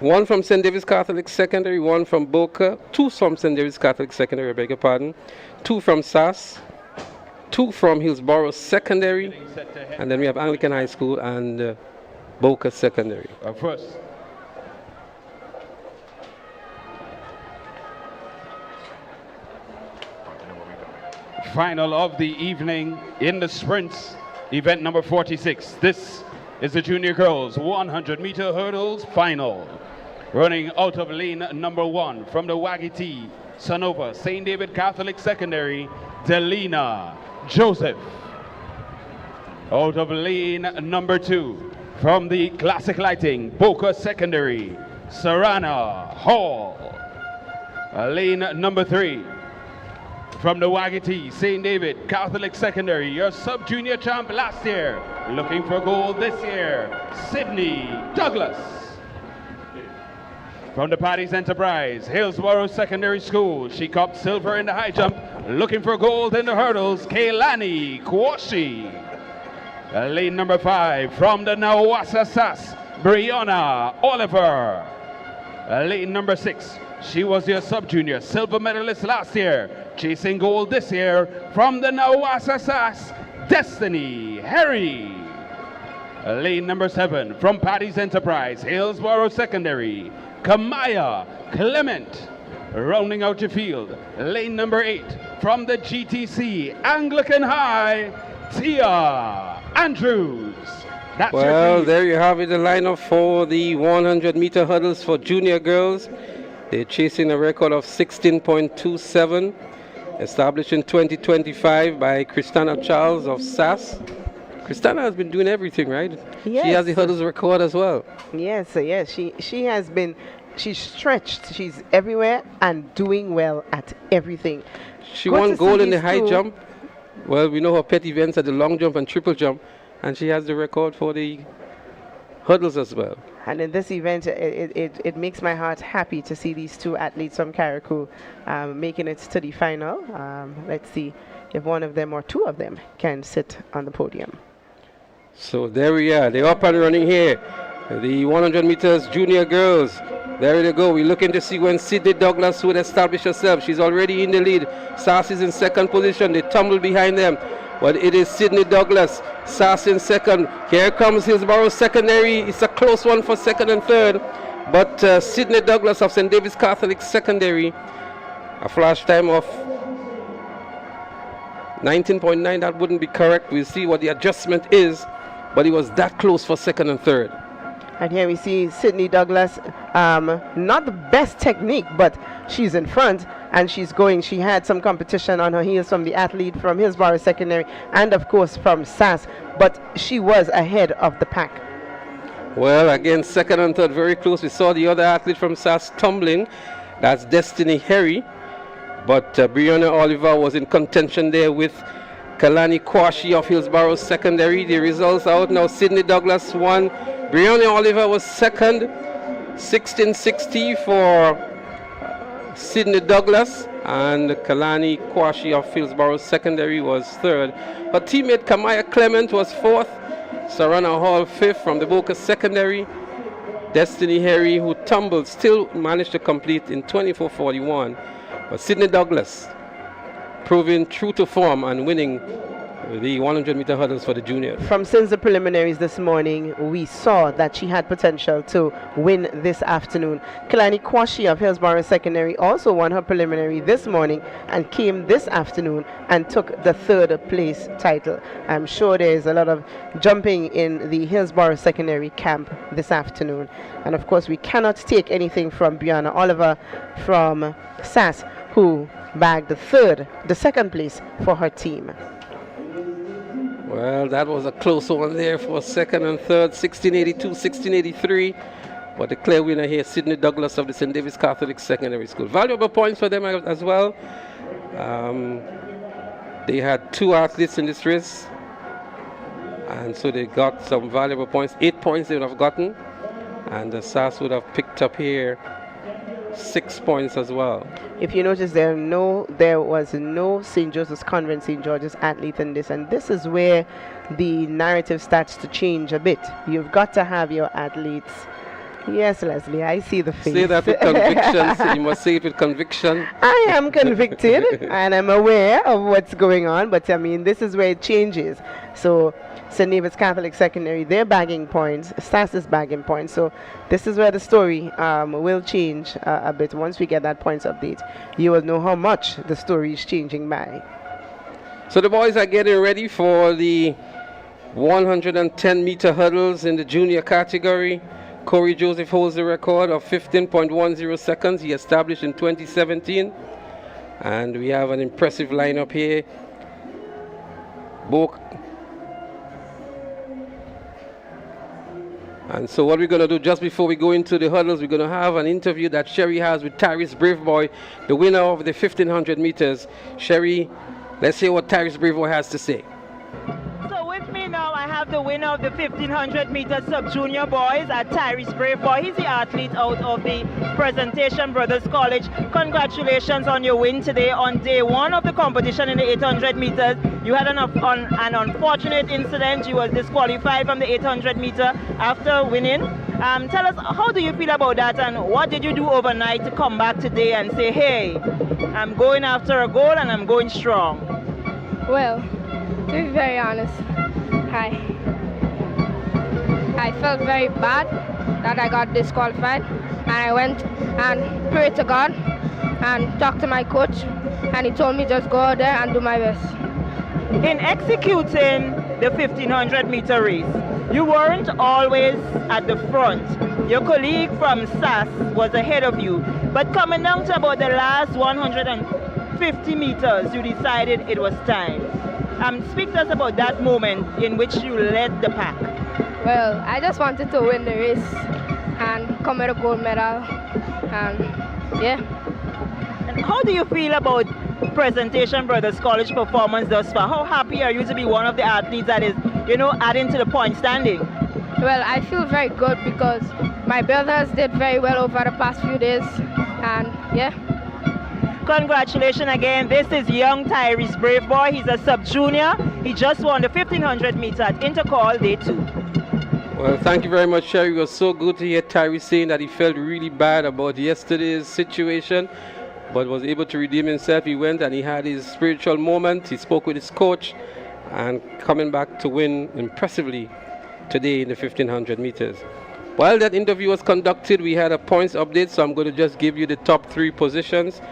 one from St. David's Catholic Secondary, one from Boca, two from St. David's Catholic Secondary, I beg your pardon, two from SAS, two from Hillsborough Secondary, and then we have Anglican High School and Boca Secondary. First. Final of the evening in the sprints, event number 46. This is the junior girls 100-meter hurdles final. Running out of lane number 1 from the Wagiti, Sonova, St. David Catholic Secondary, Delina Joseph. Out of lane number 2 from the Classic Lighting, Boca Secondary, Sarana Hall. Lane number 3 from the Wagiti, St. David Catholic Secondary, your sub-junior champ last year, looking for gold this year, Sydney Douglas. From the Paddy's Enterprise, Hillsborough Secondary School, she copped silver in the high jump, looking for gold in the hurdles, Keilani Kwashi. Lane number 5 from the Nawasa SAS, Brianna Oliver. Lane number 6, she was your sub-junior silver medalist last year, chasing gold this year from the Nawasa SAS, Destiny Harry. Lane number 7 from Paddy's Enterprise, Hillsborough Secondary, Kamaya Clement. Rounding out your field, lane number 8 from the GTC Anglican High, Tia Andrews. That's well, there you have it, the lineup for the 100-meter hurdles for junior girls. They're chasing a record of 16.27, established in 2025 by Christina Charles of SAS. Christina has been doing everything, right? Yes. She has the hurdles record as well. Yes, yes. She has been, she's stretched. She's everywhere and doing well at everything. She won gold in the high jump. Well, we know her pet events are the long jump and triple jump, and she has the record for the hurdles as well. And in this event, it makes my heart happy to see these two athletes from Carriacou making it to the final. Let's see if one of them or two of them can sit on the podium. So there we are. They're up and running here The 100 meters junior girls. There they go. We're looking to see when Sydney Douglas would establish herself. She's already in the lead. Sass is in second position. They tumble behind them. But it is Sydney Douglas. Sass in second. Here comes Hillsborough Secondary. It's a close one for second and third. But Sydney Douglas of St. David's Catholic Secondary, a flash time of 19.9. That wouldn't be correct. We'll see what the adjustment is. But it was that close for second and third. And here we see Sydney Douglas, not the best technique, but she's in front and she's going. She had some competition on her heels from the athlete from Hillsborough Secondary and of course from SAS, but she was ahead of the pack. Well, again, second and third very close. We saw the other athlete from SAS tumbling. That's Destiny Harry. But Brianna Oliver was in contention there with Kalani Kwashi of Hillsborough Secondary. The results out now. Sydney Douglas won. Brianna Oliver was second. 16:60 for Sydney Douglas. And Kalani Kwashi of Hillsborough Secondary was third. Her teammate Kamaya Clement was fourth. Sarana Hall fifth from the Boca Secondary. Destiny Harry, who tumbled, still managed to complete in 24:41. But Sydney Douglas proving true to form and winning the 100-meter hurdles for the juniors. From since the preliminaries this morning, we saw that she had potential to win this afternoon. Kalani Kwashi of Hillsborough Secondary also won her preliminary this morning and came this afternoon and took the third place title. I'm sure there's a lot of jumping in the Hillsborough Secondary camp this afternoon. And of course, we cannot take anything from Brianna Oliver from SAS, who bagged the second place for her team. Well, that was a close one there for second and third, 1682, 1683. But the clear winner here, Sydney Douglas of the St. David's Catholic Secondary School. Valuable points for them as well. They had two athletes in this race, and so they got some valuable points. 8 points they would have gotten, and the SAS would have picked up here 6 points as well. If you notice, there was no St. Joseph's Convent St. George's athlete in this, and this is where the narrative starts to change a bit. You've got to have your athletes. Yes, Leslie, I see the face. Say that with conviction. You must say it with conviction. I am convicted and I'm aware of what's going on, but I mean, this is where it changes. So St. David's Catholic Secondary, they're bagging points. SAS is bagging points. So this is where the story will change a bit. Once we get that points update, you will know how much the story is changing by. So the boys are getting ready for the 110-meter hurdles in the junior category. Corey Joseph holds the record of 15.10 seconds. He established in 2017. And we have an impressive lineup here. And so what we're going to do just before we go into the hurdles, we're going to have an interview that Sherry has with Tyrese Braveboy, the winner of the 1500 meters. Sherry, let's hear what Tyrese Braveboy has to say. So with me now, I have the winner of the 1500 meter sub-junior boys at Tyrese Braveboy. He's the athlete out of the Presentation Brothers College. Congratulations on your win today on day one of the competition in the 800 meters. You had an unfortunate incident. You were disqualified from the 800 meter after winning. Tell us, how do you feel about that, and what did you do overnight to come back today and say, hey, I'm going after a goal and I'm going strong? Well, to be very honest, I felt very bad that I got disqualified, and I went and prayed to God and talked to my coach, and he told me just go out there and do my best. In executing the 1500 meter race, you weren't always at the front. Your colleague from SAS was ahead of you, but coming down to about the last 150 meters, you decided it was time. Speak to us about that moment in which you led the pack. Well, I just wanted to win the race and come with a gold medal, and yeah. And how do you feel about Presentation Brothers College performance thus far? How happy are you to be one of the athletes that is, adding to the point standing? Well, I feel very good because my brothers did very well over the past few days, and yeah. Congratulations again. This is young Tyrese Braveboy. He's a sub-junior. He just won the 1500 meter at Intercol Day 2. Well, thank you very much, Sherry. It was so good to hear Tyree saying that he felt really bad about yesterday's situation, but was able to redeem himself. He went and he had his spiritual moment. He spoke with his coach and coming back to win impressively today in the 1500 meters. While that interview was conducted, we had a points update, so I'm going to just give you the top 3 positions.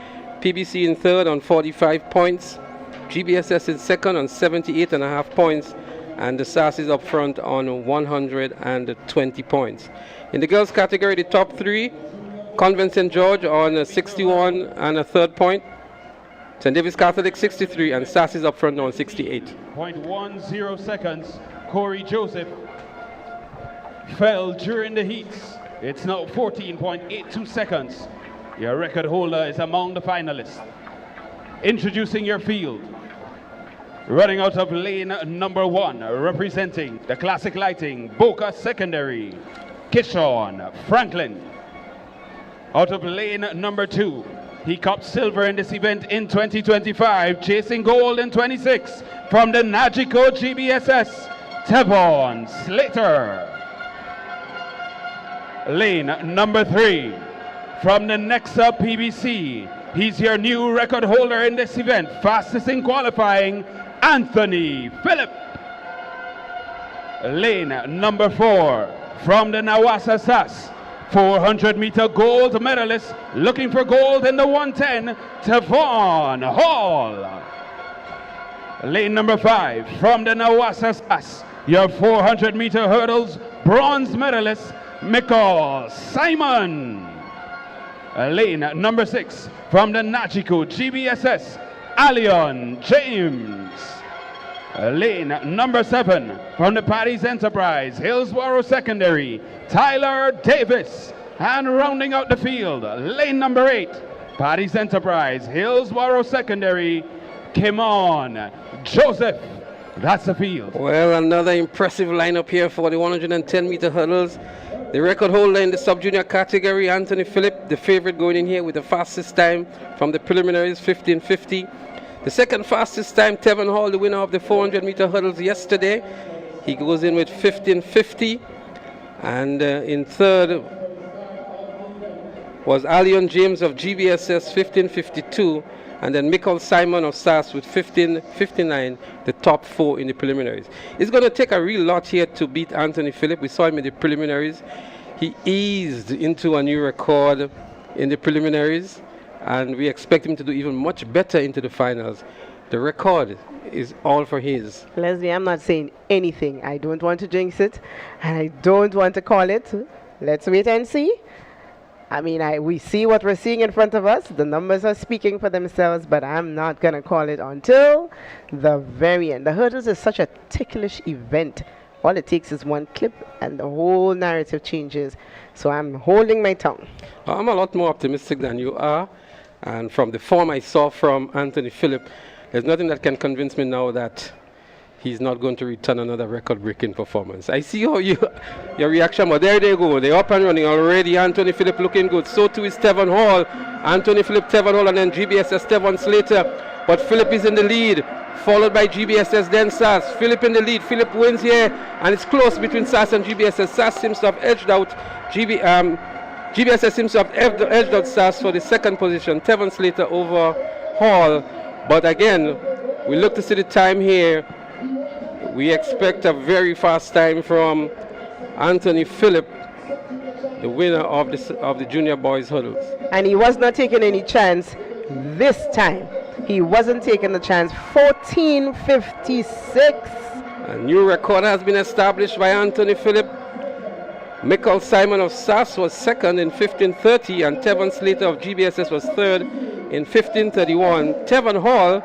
PBC in third on 45 points, GBSS in second on 78.5 points, and the SAS is up front on 120 points. In the girls category, the top 3, Convent St. George on 61 and a third point, St. David's Catholic 63, and SAS is up front on 68. 0.10 seconds. Corey Joseph fell during the heats. It's now 14.82 seconds. Your record holder is among the finalists. Introducing your field. Running out of lane number 1, representing the Classic Lighting, Boca Secondary, Kishon Franklin. Out of lane number 2, he copped silver in this event in 2025, chasing gold in 26 from the Nagico GBSS, Tevon Slater. Lane number 3, from the Nexa PBC, he's your new record holder in this event, fastest in qualifying, Anthony Phillip. Lane number 4, from the Nawasa SAS, 400-meter gold medalist, looking for gold in the 110, Tavon Hall. Lane number 5, from the Nawasa SAS, your 400-meter hurdles bronze medalist, Michael Simon. Lane number 6, from the Nagico GBSS, Alion James. Lane number 7, from the Paddy's Enterprise, Hillsborough Secondary, Tyler Davis. And rounding out the field, lane number 8, Paddy's Enterprise, Hillsborough Secondary, Kimon Joseph. That's the field. Well, another impressive lineup here for the 110-meter hurdles. The record holder in the sub-junior category, Anthony Phillip, the favorite going in here with the fastest time from the preliminaries, 15:50. The second fastest time, Tevon Hall, the winner of the 400-meter hurdles yesterday. He goes in with 15:50. And in third was Alion James of GBSS, 15:52. And then Michael Simon of SAS with 15:59, the top 4 in the preliminaries. It's going to take a real lot here to beat Anthony Phillip. We saw him in the preliminaries. He eased into a new record in the preliminaries, and we expect him to do even much better into the finals. The record is all for his. Leslie, I'm not saying anything. I don't want to jinx it, and I don't want to call it. Let's wait and see. I mean, we see what we're seeing in front of us. The numbers are speaking for themselves, but I'm not going to call it until the very end. The hurdles is such a ticklish event. All it takes is one clip, and the whole narrative changes. So I'm holding my tongue. I'm a lot more optimistic than you are. And from the form I saw from Anthony Phillip, there's nothing that can convince me now that he's not going to return another record-breaking performance. I see how your reaction, but there they go. They're up and running already. Anthony Phillip looking good. So too is Tevon Hall. Anthony Phillip, Tevon Hall, and then GBSS, Tevon Slater. But Phillip is in the lead, followed by GBSS, then SAS. Phillip in the lead. Phillip wins here, and it's close between SAS and GBSS. SAS seems to have edged out GBSS seems to have edged out SAS for the second position. Tevon Slater over Hall. But again, we look to see the time here. We expect a very fast time from Anthony Phillip, the winner of the junior boys hurdles. And he was not taking any chance this time. He wasn't taking the chance. 14:56. A new record has been established by Anthony Phillip. Michael Simon of SAS was second in 15:30, and Tevon Slater of GBSS was third in 15:31. Tevon Hall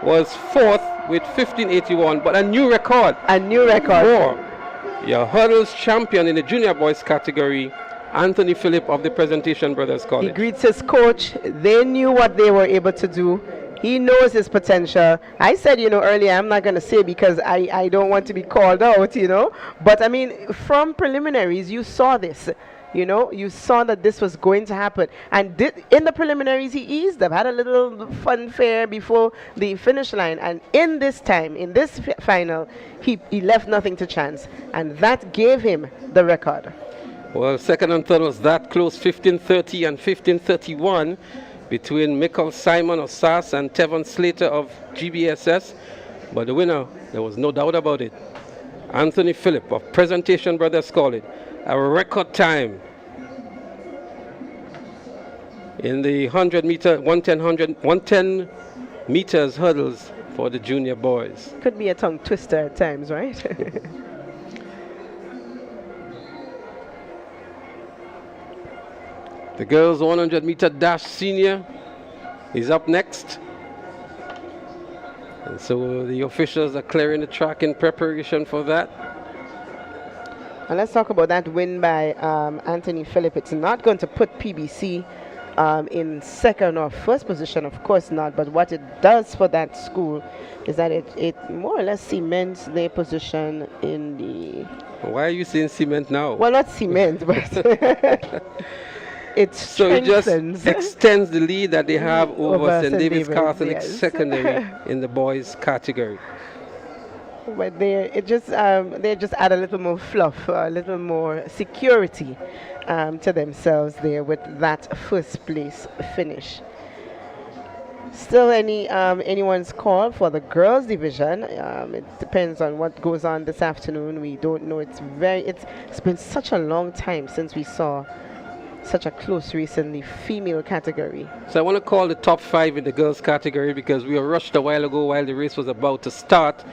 was fourth with 15:81, but a new record. A new record. For your hurdles champion in the junior boys category, Anthony Phillip of the Presentation Brothers College. He greets his coach. They knew what they were able to do. He knows his potential. I said, earlier, I'm not going to say because I don't want to be called out, But, I mean, from preliminaries, you saw this. You know, you saw that this was going to happen. And in the preliminaries, he eased up, had a little funfair before the finish line. And in this time, in this final, he left nothing to chance. And that gave him the record. Well, second and third was that close, 15:30 and 15:31 between Michael Simon of SAS and Tevon Slater of GBSS. But the winner, there was no doubt about it, Anthony Phillip of Presentation Brothers College. A record time in the 110 meters hurdles for the junior boys. Could be a tongue twister at times, right? The girls 100 meter dash senior is up next. And so the officials are clearing the track in preparation for that. And let's talk about that win by Anthony Phillip. It's not going to put PBC in second or first position, of course not. But what it does for that school is that it more or less cements their position in the... Why are you saying cement now? Well, not cement, but it so it just strengthens extends the lead that they have over St. David's David's, Catholic yes. Secondary in the boys category. But they just add a little more fluff, a little more security to themselves there with that first place finish. Still anyone's call for the girls division. It depends on what goes on this afternoon. We don't know. It's been such a long time since we saw such a close race in the female category. So I want to call the top 5 in the girls category because we were rushed a while ago while the race was about to start.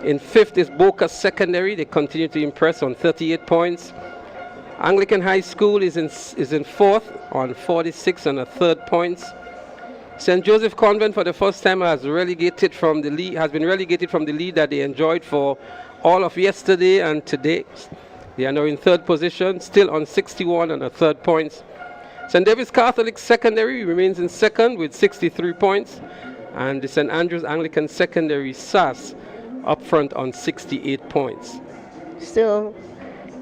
In 5th is Boca Secondary. They continue to impress on 38 points. Anglican High School is in 4th on 46 and a third points. St. Joseph Convent for the first time has been relegated from the lead that they enjoyed for all of yesterday and today. They are now in 3rd position, still on 61 and a third points. St. David's Catholic Secondary remains in 2nd with 63 points. And the St. Andrews Anglican Secondary SAS up front on 68 points. Still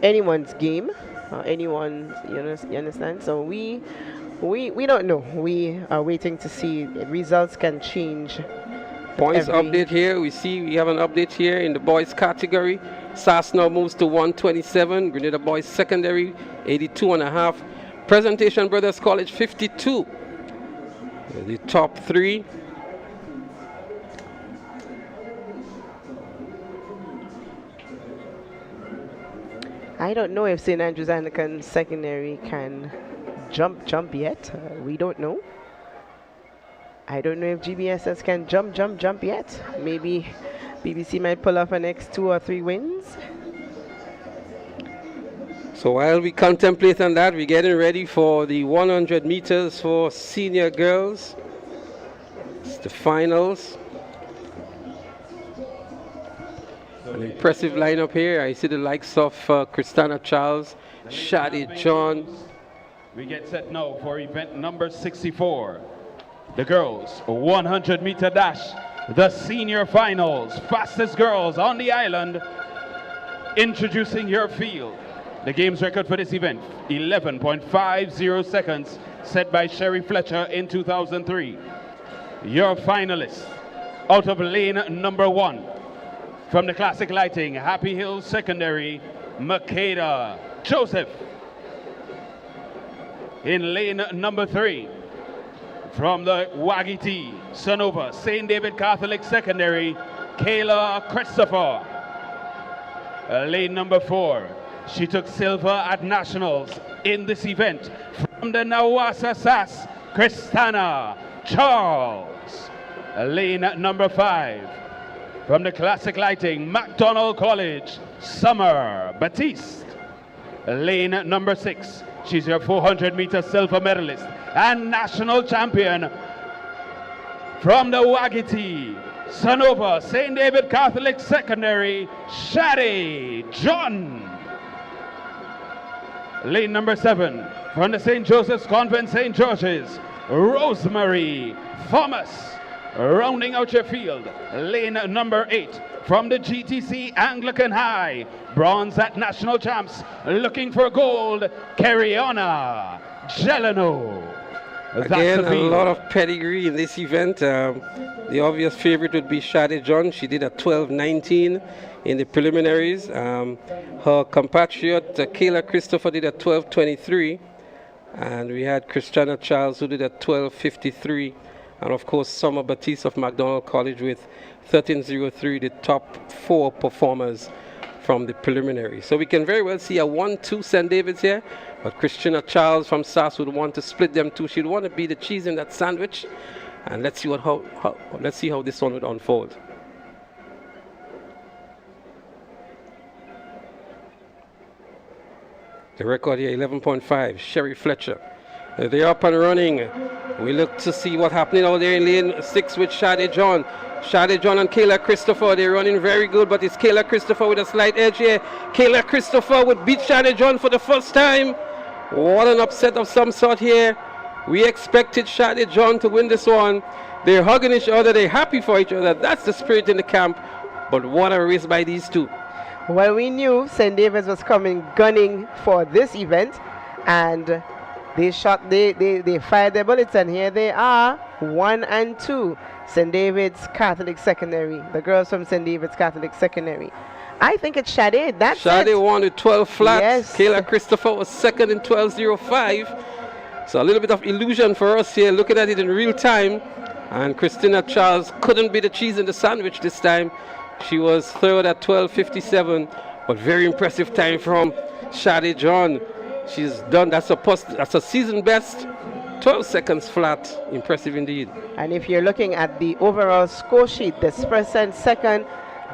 anyone's game, you understand? So we don't know. We are waiting to see. Results can change. Points update here. We have an update here in the boys category. SAS now moves to 127. Grenada Boys Secondary 82.5. Presentation Brothers College 52. The top 3. I don't know if St. Andrews Anglican Secondary can jump yet. We don't know. I don't know if GBSS can jump yet. Maybe BBC might pull off the next 2 or 3 wins. So while we contemplate on that, we're getting ready for the 100 meters for senior girls. It's the finals. An impressive lineup here. I see the likes of Christina Charles, Shadi John. We get set now for event number 64. The girls 100 meter dash. The senior finals. Fastest girls on the island. Introducing your field. The game's record for this event, 11.50 seconds, set by Sherry Fletcher in 2003. Your finalists, out of lane number 1, from the Classic Lighting, Happy Hills Secondary, Makeda Joseph. In lane number 3, from the Wagiti, Sonova, St. David Catholic Secondary, Kayla Christopher. Lane number 4, she took silver at nationals in this event. From the Nawasa SAS, Christina Charles. Lane number 5, from the Classic Lighting, MacDonald College, Summer Batiste. Lane number 6, she's your 400 meter silver medalist and national champion. From the Wagiti, Sonova, St. David Catholic Secondary, Shadi John. Lane number 7, from the St. Joseph's Convent, St. George's, Rosemary Thomas. Rounding out your field, lane number 8 from the GTC Anglican High. Bronze at national champs, looking for gold, Carriacou Gelano. Again, a lot of pedigree in this event. The obvious favorite would be Shade John. She did a 12:19 in the preliminaries. Her compatriot, Kayla Christopher, did a 12:23. And we had Christiana Charles, who did a 12:53. And of course, Summer Batiste of McDonald College with 13:03, the top 4 performers from the preliminary. So we can very well see a 1-2 St. David's here, but Christina Charles from SAS would want to split them two. She'd want to be the cheese in that sandwich, and let's see let's see how this one would unfold. The record here, 11.5, Sherry Fletcher. They're up and running. We look to see what's happening out there in lane 6 with Shade John. Shade John and Kayla Christopher, they're running very good, but it's Kayla Christopher with a slight edge here. Kayla Christopher would beat Shade John for the first time. What an upset of some sort here. We expected Shade John to win this one. They're hugging each other, they're happy for each other. That's the spirit in the camp. But what a race by these two. Well, we knew St. David's was coming gunning for this event, and they fired their bullets, and here they are, 1 and 2. St. David's Catholic Secondary, the girls from St. David's Catholic Secondary. I think it's Shade. That's Shade won with 12 flats. Yes. Kayla Christopher was second in 12:05. So a little bit of illusion for us here, looking at it in real time. And Christina Charles couldn't be the cheese in the sandwich this time. She was third at 12:57, but very impressive time from Shade John. She's done, that's a season best, 12 seconds flat. Impressive indeed. And if you're looking at the overall score sheet, this person second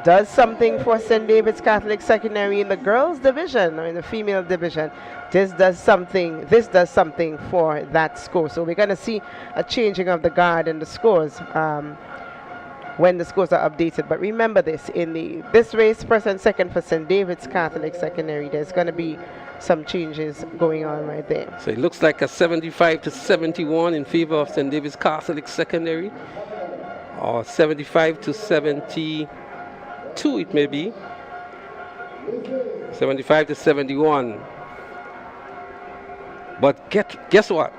does something for St. David's Catholic Secondary in the girls division, or in the female division. This does something for that score. So we're going to see a changing of the guard in the scores when the scores are updated. But remember this, in this race, first and second for St. David's Catholic Secondary, there's going to be some changes going on right there. So it looks like a 75-71 in favor of St. David's Catholic Secondary, or 75-72 it may be. 75-71. But guess what?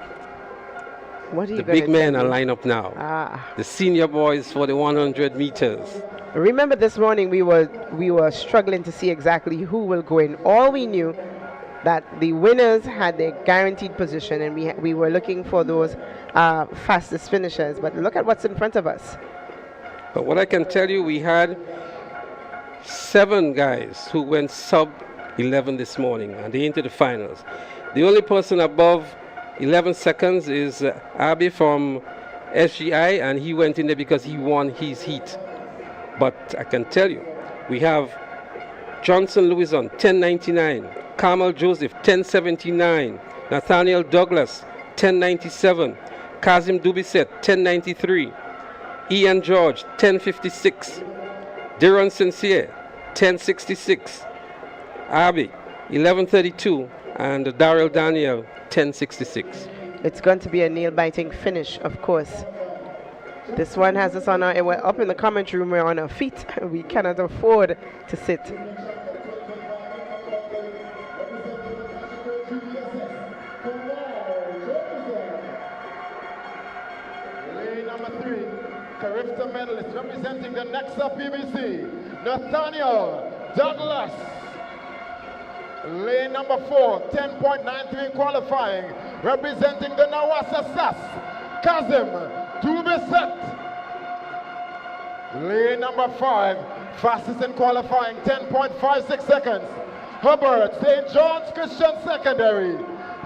What are you the big men are lined up now. The senior boys for the 100 meters. Remember this morning we were struggling to see exactly who will go in. All we knew that the winners had their guaranteed position, and we were looking for those fastest finishers. But look at what's in front of us. But what I can tell you, we had 7 guys who went sub 11 this morning, and they into the finals. The only person above 11 seconds is Abby from SGI, and he went in there because he won his heat. But I can tell you, we have Johnson Louison, 10.99. Carmel Joseph, 10.79. Nathaniel Douglas, 10.97. Kazim Dubisset, 10.93. Ian George, 10.56. Deron Sincere, 10.66. Abby, 11.32. And Daryl Daniel, 10.66. It's going to be a nail-biting finish, of course. This one has us on we're up in the commentary room, we're on our feet. We cannot afford to sit. Lane number 3, Carifta medalist representing the Nexa PBC, Nathaniel Douglas. Lane number 4, 10.93 qualifying, representing the Nawasa SAS, Kazim Dubisset. Lane number 5, fastest in qualifying, 10.56 seconds, Hubbard St. John's Christian Secondary,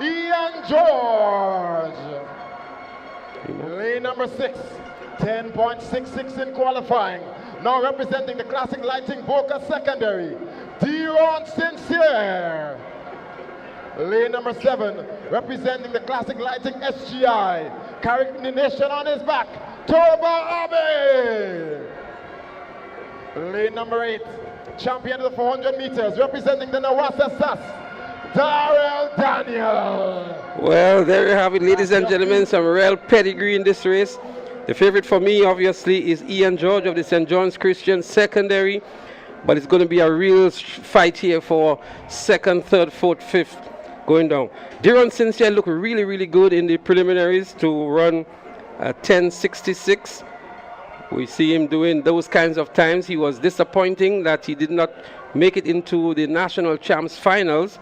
Ian George. Lane number 6, 10.66 in qualifying, now representing the Classic Lighting Boca Secondary, Deron Sincere. Lane number 7, representing the Classic Lighting SGI, carrying the nation on his back, Toba Abe. Lane number 8, champion of the 400 meters, representing the Nawasa SAS, Daryl Daniel. Well, there you have it, ladies and gentlemen, some real pedigree in this race. The favorite for me, obviously, is Ian George of the St. John's Christian Secondary, but it's going to be a real fight here for second, third, fourth, fifth going down. Deron Sincere looked really, really good in the preliminaries to run 10:66. We see him doing those kinds of times. He was disappointing that he did not make it into the national champs finals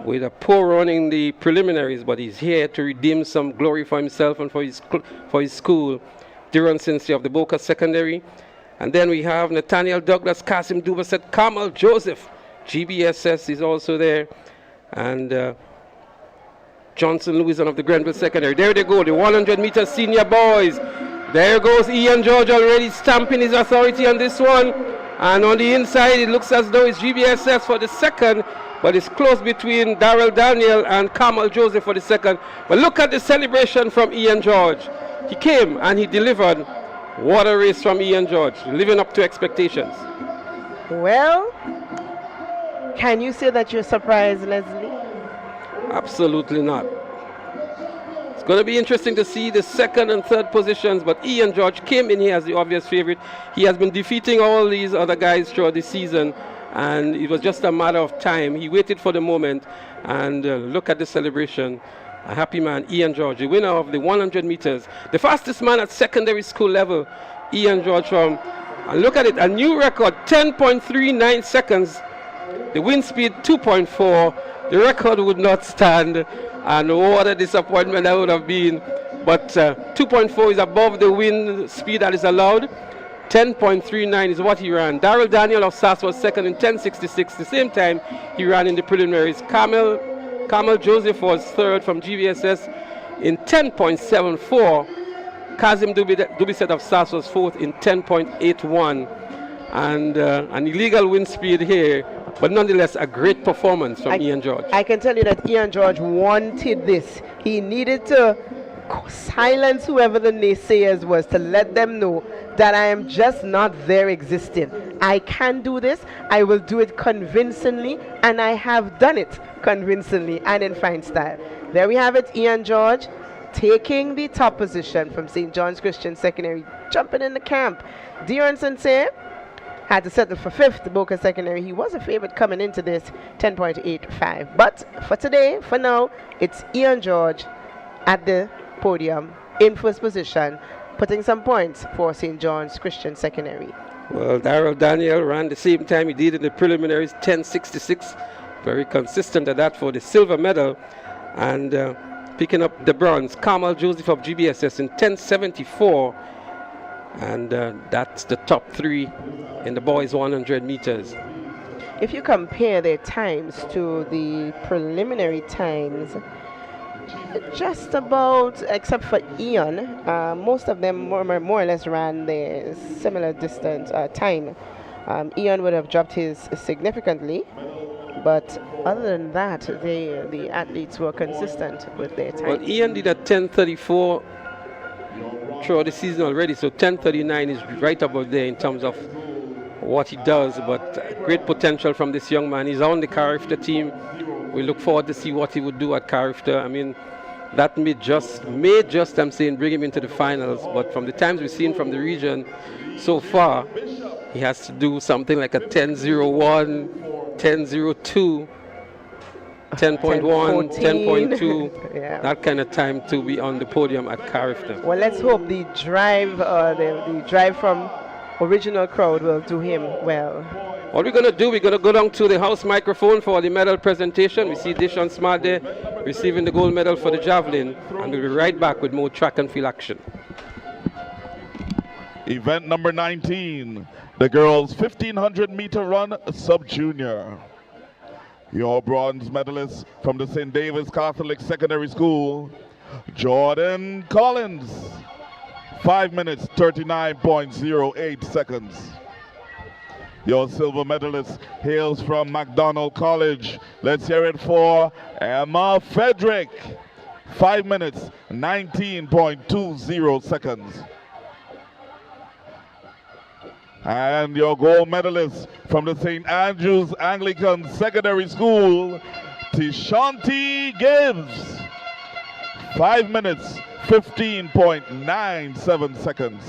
with a poor run in the preliminaries, but he's here to redeem some glory for himself and for his school. Deron Sincere of the Boca Secondary. And then we have Nathaniel Douglas, Kasim Dubaset, Kamal Joseph, GBSS is also there, and Johnson Lewison of the Grenville Secondary. There they go, the 100-meter senior boys. There goes Ian George already stamping his authority on this one. And on the inside, it looks as though it's GBSS for the second, but it's close between Darrell Daniel and Kamal Joseph for the second. But look at the celebration from Ian George. He came and he delivered. What a race from Ian George, living up to expectations. Well, can you say that you're surprised, Leslie? Absolutely not. It's going to be interesting to see the second and third positions, but Ian George came in here as the obvious favorite. He has been defeating all these other guys throughout the season, and it was just a matter of time. He waited for the moment, and look at the celebration. A happy man, Ian George, the winner of the 100 meters. The fastest man at secondary school level, Ian George from, and look at it, a new record, 10.39 seconds. The wind speed, 2.4. The record would not stand, and what a disappointment that would have been. But 2.4 is above the wind speed that is allowed. 10.39 is what he ran. Darrell Daniel of SAS was second in 10.66. The same time he ran in the preliminaries. Kamal Joseph was third from GVSS in 10.74. Kazim Dubiset of SAS was fourth in 10.81. And an illegal wind speed here, but nonetheless a great performance from Ian George. I can tell you that Ian George wanted this. He needed to silence whoever the naysayers was, to let them know that I am just not there existing. I can do this. I will do it convincingly, and I have done it convincingly and in fine style. There we have it, Ian George taking the top position from St. John's Christian Secondary, jumping in the camp. Deron Sincere had to settle for fifth. The Boca Secondary, he was a favorite coming into this, 10.85. But for today, for now, it's Ian George at the podium in first position, putting some points for St. John's Christian Secondary. Well, Darrell Daniel ran the same time he did in the preliminaries, 10.66. Very consistent at that for the silver medal. And picking up the bronze, Kamal Joseph of GBSS in 10.74. And that's the top three in the boys 100 meters. If you compare their times to the preliminary times, just about, except for Ian, most of them more or less ran the similar distance time. Ian would have dropped his significantly, but other than that, the athletes were consistent with their time. Well, Ian did a 10.34 throughout the season already, so 10.39 is right about there in terms of what he does, but great potential from this young man. He's on the Carifta team. We look forward to see what he would do at Carifta. I mean, that may just, I'm saying, bring him into the finals, but from the times we've seen from the region so far, he has to do something like a 10.01, 10.02, 10.1, 10.2, yeah. That kind of time to be on the podium at Carifta. Well, let's hope the drive, the drive from original crowd will do him well. What we're going to do, we're going to go down to the house microphone for the medal presentation. We see Dishon Smart there receiving the gold medal for the javelin, and we'll be right back with more track and field action. Event number 19, the girls 1500 meter run sub-junior. Your bronze medalist from the St. David's Catholic Secondary School, Jordan Collins. 5 minutes, 39.08 seconds. Your silver medalist hails from McDonald College. Let's hear it for Emma Frederick. 5 minutes, 19.20 seconds. And your gold medalist from the St. Andrews Anglican Secondary School, Tishanti Gibbs. 5 minutes, 15.97 seconds.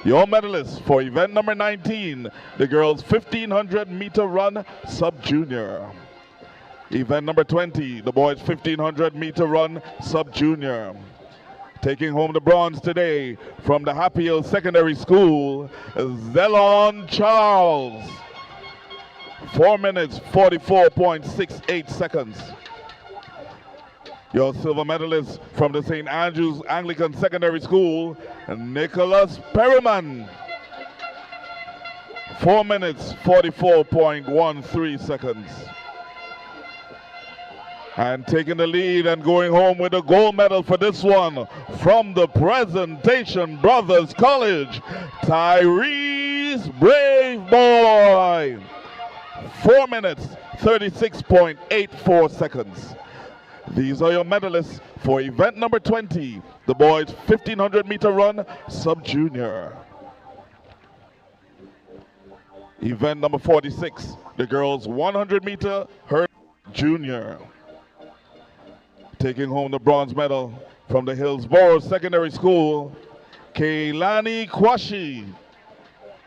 Your medalists for event number 19, the girls 1500 meter run sub-junior. Event number 20, the boys 1500 meter run sub-junior. Taking home the bronze today from the Happy Hill Secondary School, Zelon Charles. 4 minutes, 44.68 seconds. Your silver medalist from the St. Andrews Anglican Secondary School, Nicholas Perriman. 4 minutes, 44.13 seconds. And taking the lead and going home with a gold medal for this one from the Presentation Brothers College, Tyrese Brave Boy. 4 minutes, 36.84 seconds. These are your medalists for event number 20, the boys 1500 meter run sub-junior. Event number 46, the girls 100 meter hurdle junior. Taking home the bronze medal from the Hillsborough Secondary School, Keilani Kwashi,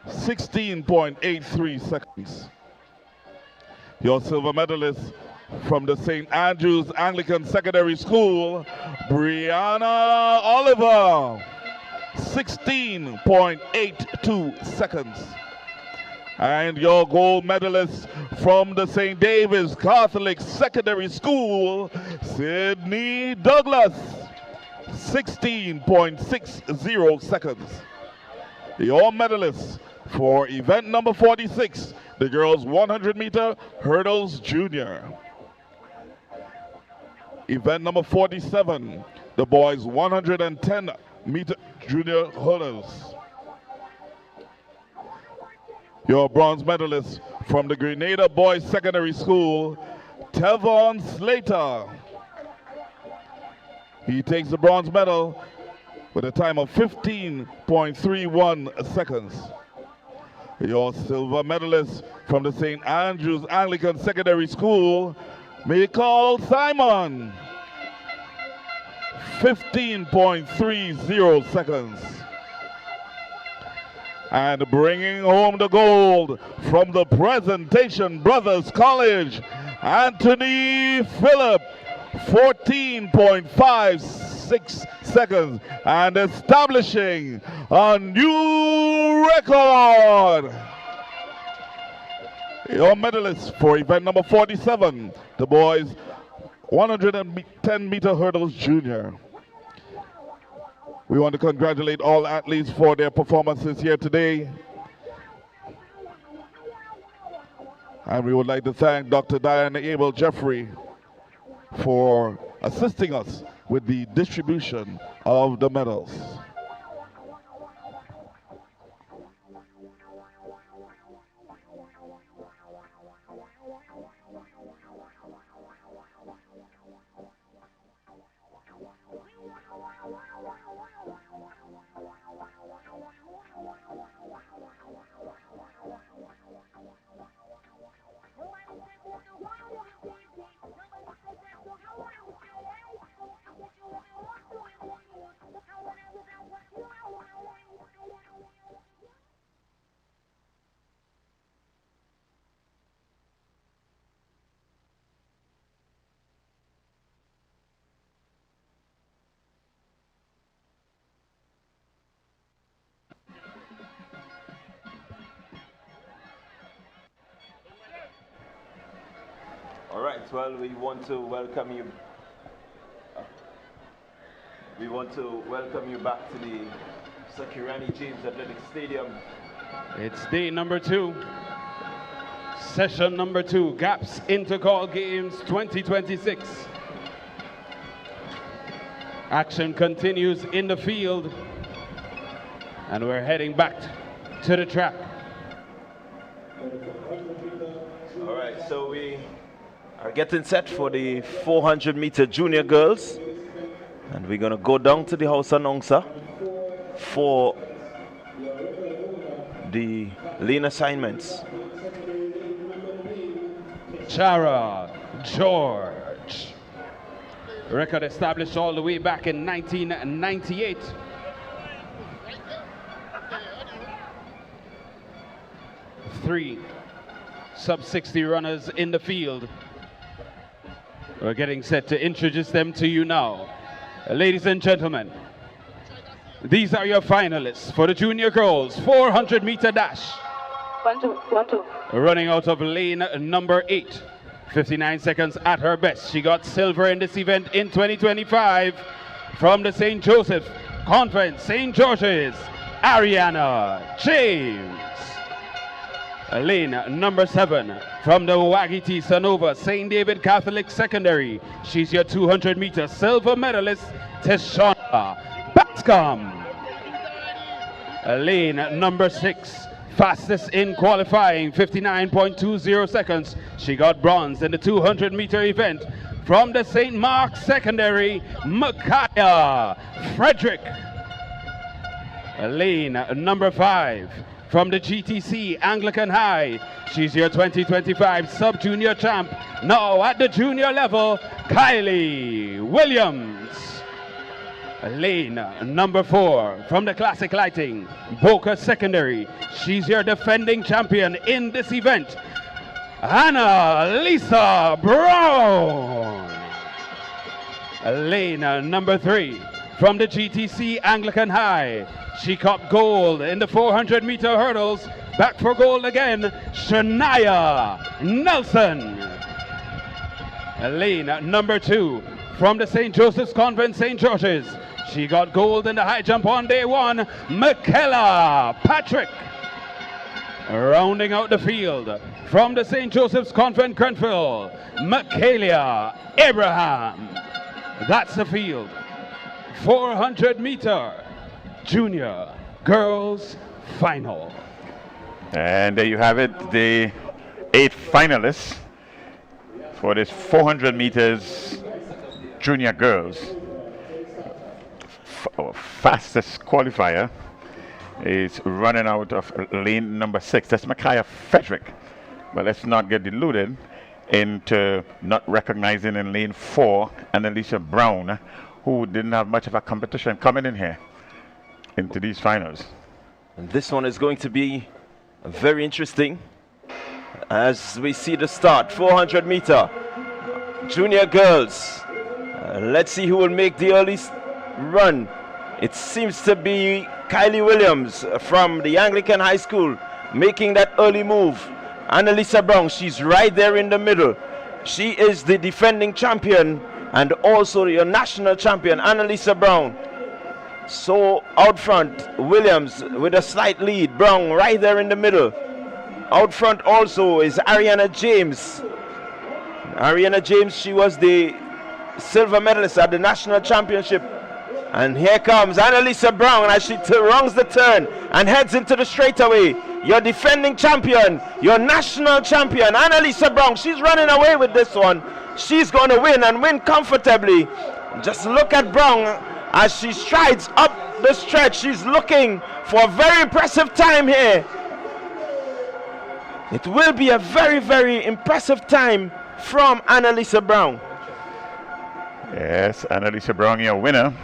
16.83 seconds. Your silver medalist from the St. Andrews Anglican Secondary School, Brianna Oliver, 16.82 seconds. And your gold medalist from the St. David's Catholic Secondary School, Sydney Douglas, 16.60 seconds. Your medalists for event number 46, the girls 100 meter hurdles junior. Event number 47, the boys 110 meter junior hurdles. Your bronze medalist from the Grenada Boys Secondary School, Tevon Slater. He takes the bronze medal with a time of 15.31 seconds. Your silver medalist from the St. Andrews Anglican Secondary School, Michael Simon, 15.30 seconds. And bringing home the gold from the Presentation Brothers College, Anthony Phillip, 14.56 seconds, and establishing a new record. Your medalists for event number 47, the boys 110 meter hurdles junior. We want to congratulate all athletes for their performances here today. And we would like to thank Dr. Diana Abel Jeffrey for assisting us with the distribution of the medals. All right, well, we want to welcome you. We want to welcome you back to the Sakirani James Athletic Stadium. It's day number 2, session number 2, GAPS Intercol Games 2026. Action continues in the field, and we're heading back to the track. All right, so we are getting set for the 400 meter junior girls, and we're going to go down to the house announcer for the lane assignments. Chara George. Record established all the way back in 1998. Three sub-60 runners in the field. We're getting set to introduce them to you now. Ladies and gentlemen, these are your finalists for the junior girls 400-meter dash. 1, 2, 1, 2. Running out of lane number 8. 59 seconds at her best. She got silver in this event in 2025 from the St. Joseph Convent, St. George's, Ariana James. Lane number 7 from the Wagiti Sanova St. David Catholic Secondary. She's your 200-meter silver medalist, Tishona Bascom. Lane number 6, fastest in qualifying, 59.20 seconds. She got bronze in the 200-meter event from the St. Mark's Secondary, Micaiah Frederick. Lane number 5 from the GTC Anglican High. She's your 2025 sub-junior champ. Now at the junior level, Kylie Williams. Lane number 4 from the Classic Lighting, Boca Secondary. She's your defending champion in this event, Anna Lisa Brown. Lane number 3 from the GTC Anglican High. She caught gold in the 400-meter hurdles. Back for gold again, Shania Nelson. Lane number 2 from the St. Joseph's Convent, St. George's. She got gold in the high jump on day 1, Michaela Patrick. Rounding out the field from the St. Joseph's Convent, Grenville, Michaela Abraham. That's the field. 400-meter junior girls final. And there you have it, the 8 finalists for this 400 meters junior girls. Our fastest qualifier is running out of lane number 6. That's Micaiah Frederick. But let's not get deluded into not recognizing in lane 4 Annalisa Brown, who didn't have much of a competition coming in here into these finals. And this one is going to be very interesting as we see the start. 400 meter junior girls. Let's see who will make the early run. It seems to be Kylie Williams from the Anglican High School making that early move. Annalisa Brown, she's right there in the middle. She is the defending champion and also your national champion, Annalisa Brown. So out front, Williams with a slight lead. Brown right there in the middle. Out front also is Ariana James. Ariana James, she was the silver medalist at the national championship. And here comes Annalisa Brown as she wrongs the turn and heads into the straightaway. Your defending champion, your national champion, Annalisa Brown. She's running away with this one. She's going to win and win comfortably. Just look at Brown as she strides up the stretch. She's looking for a very impressive time here. It will be a very, very impressive time from Annalisa Brown. Yes, Annalisa Brown, your winner.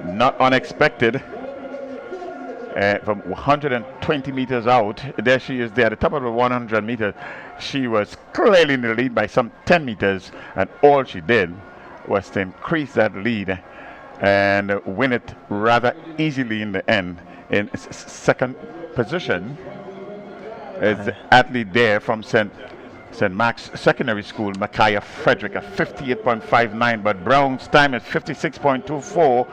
Not unexpected. From 120 meters out, there she is there at the top of the 100 meters. She was clearly in the lead by some 10 meters, and all she did was to increase that lead and win it rather easily in the end. In second position is the athlete there from St. Mark's Secondary School, Micaiah Frederick, at 58.59, but Brown's time is 56.24.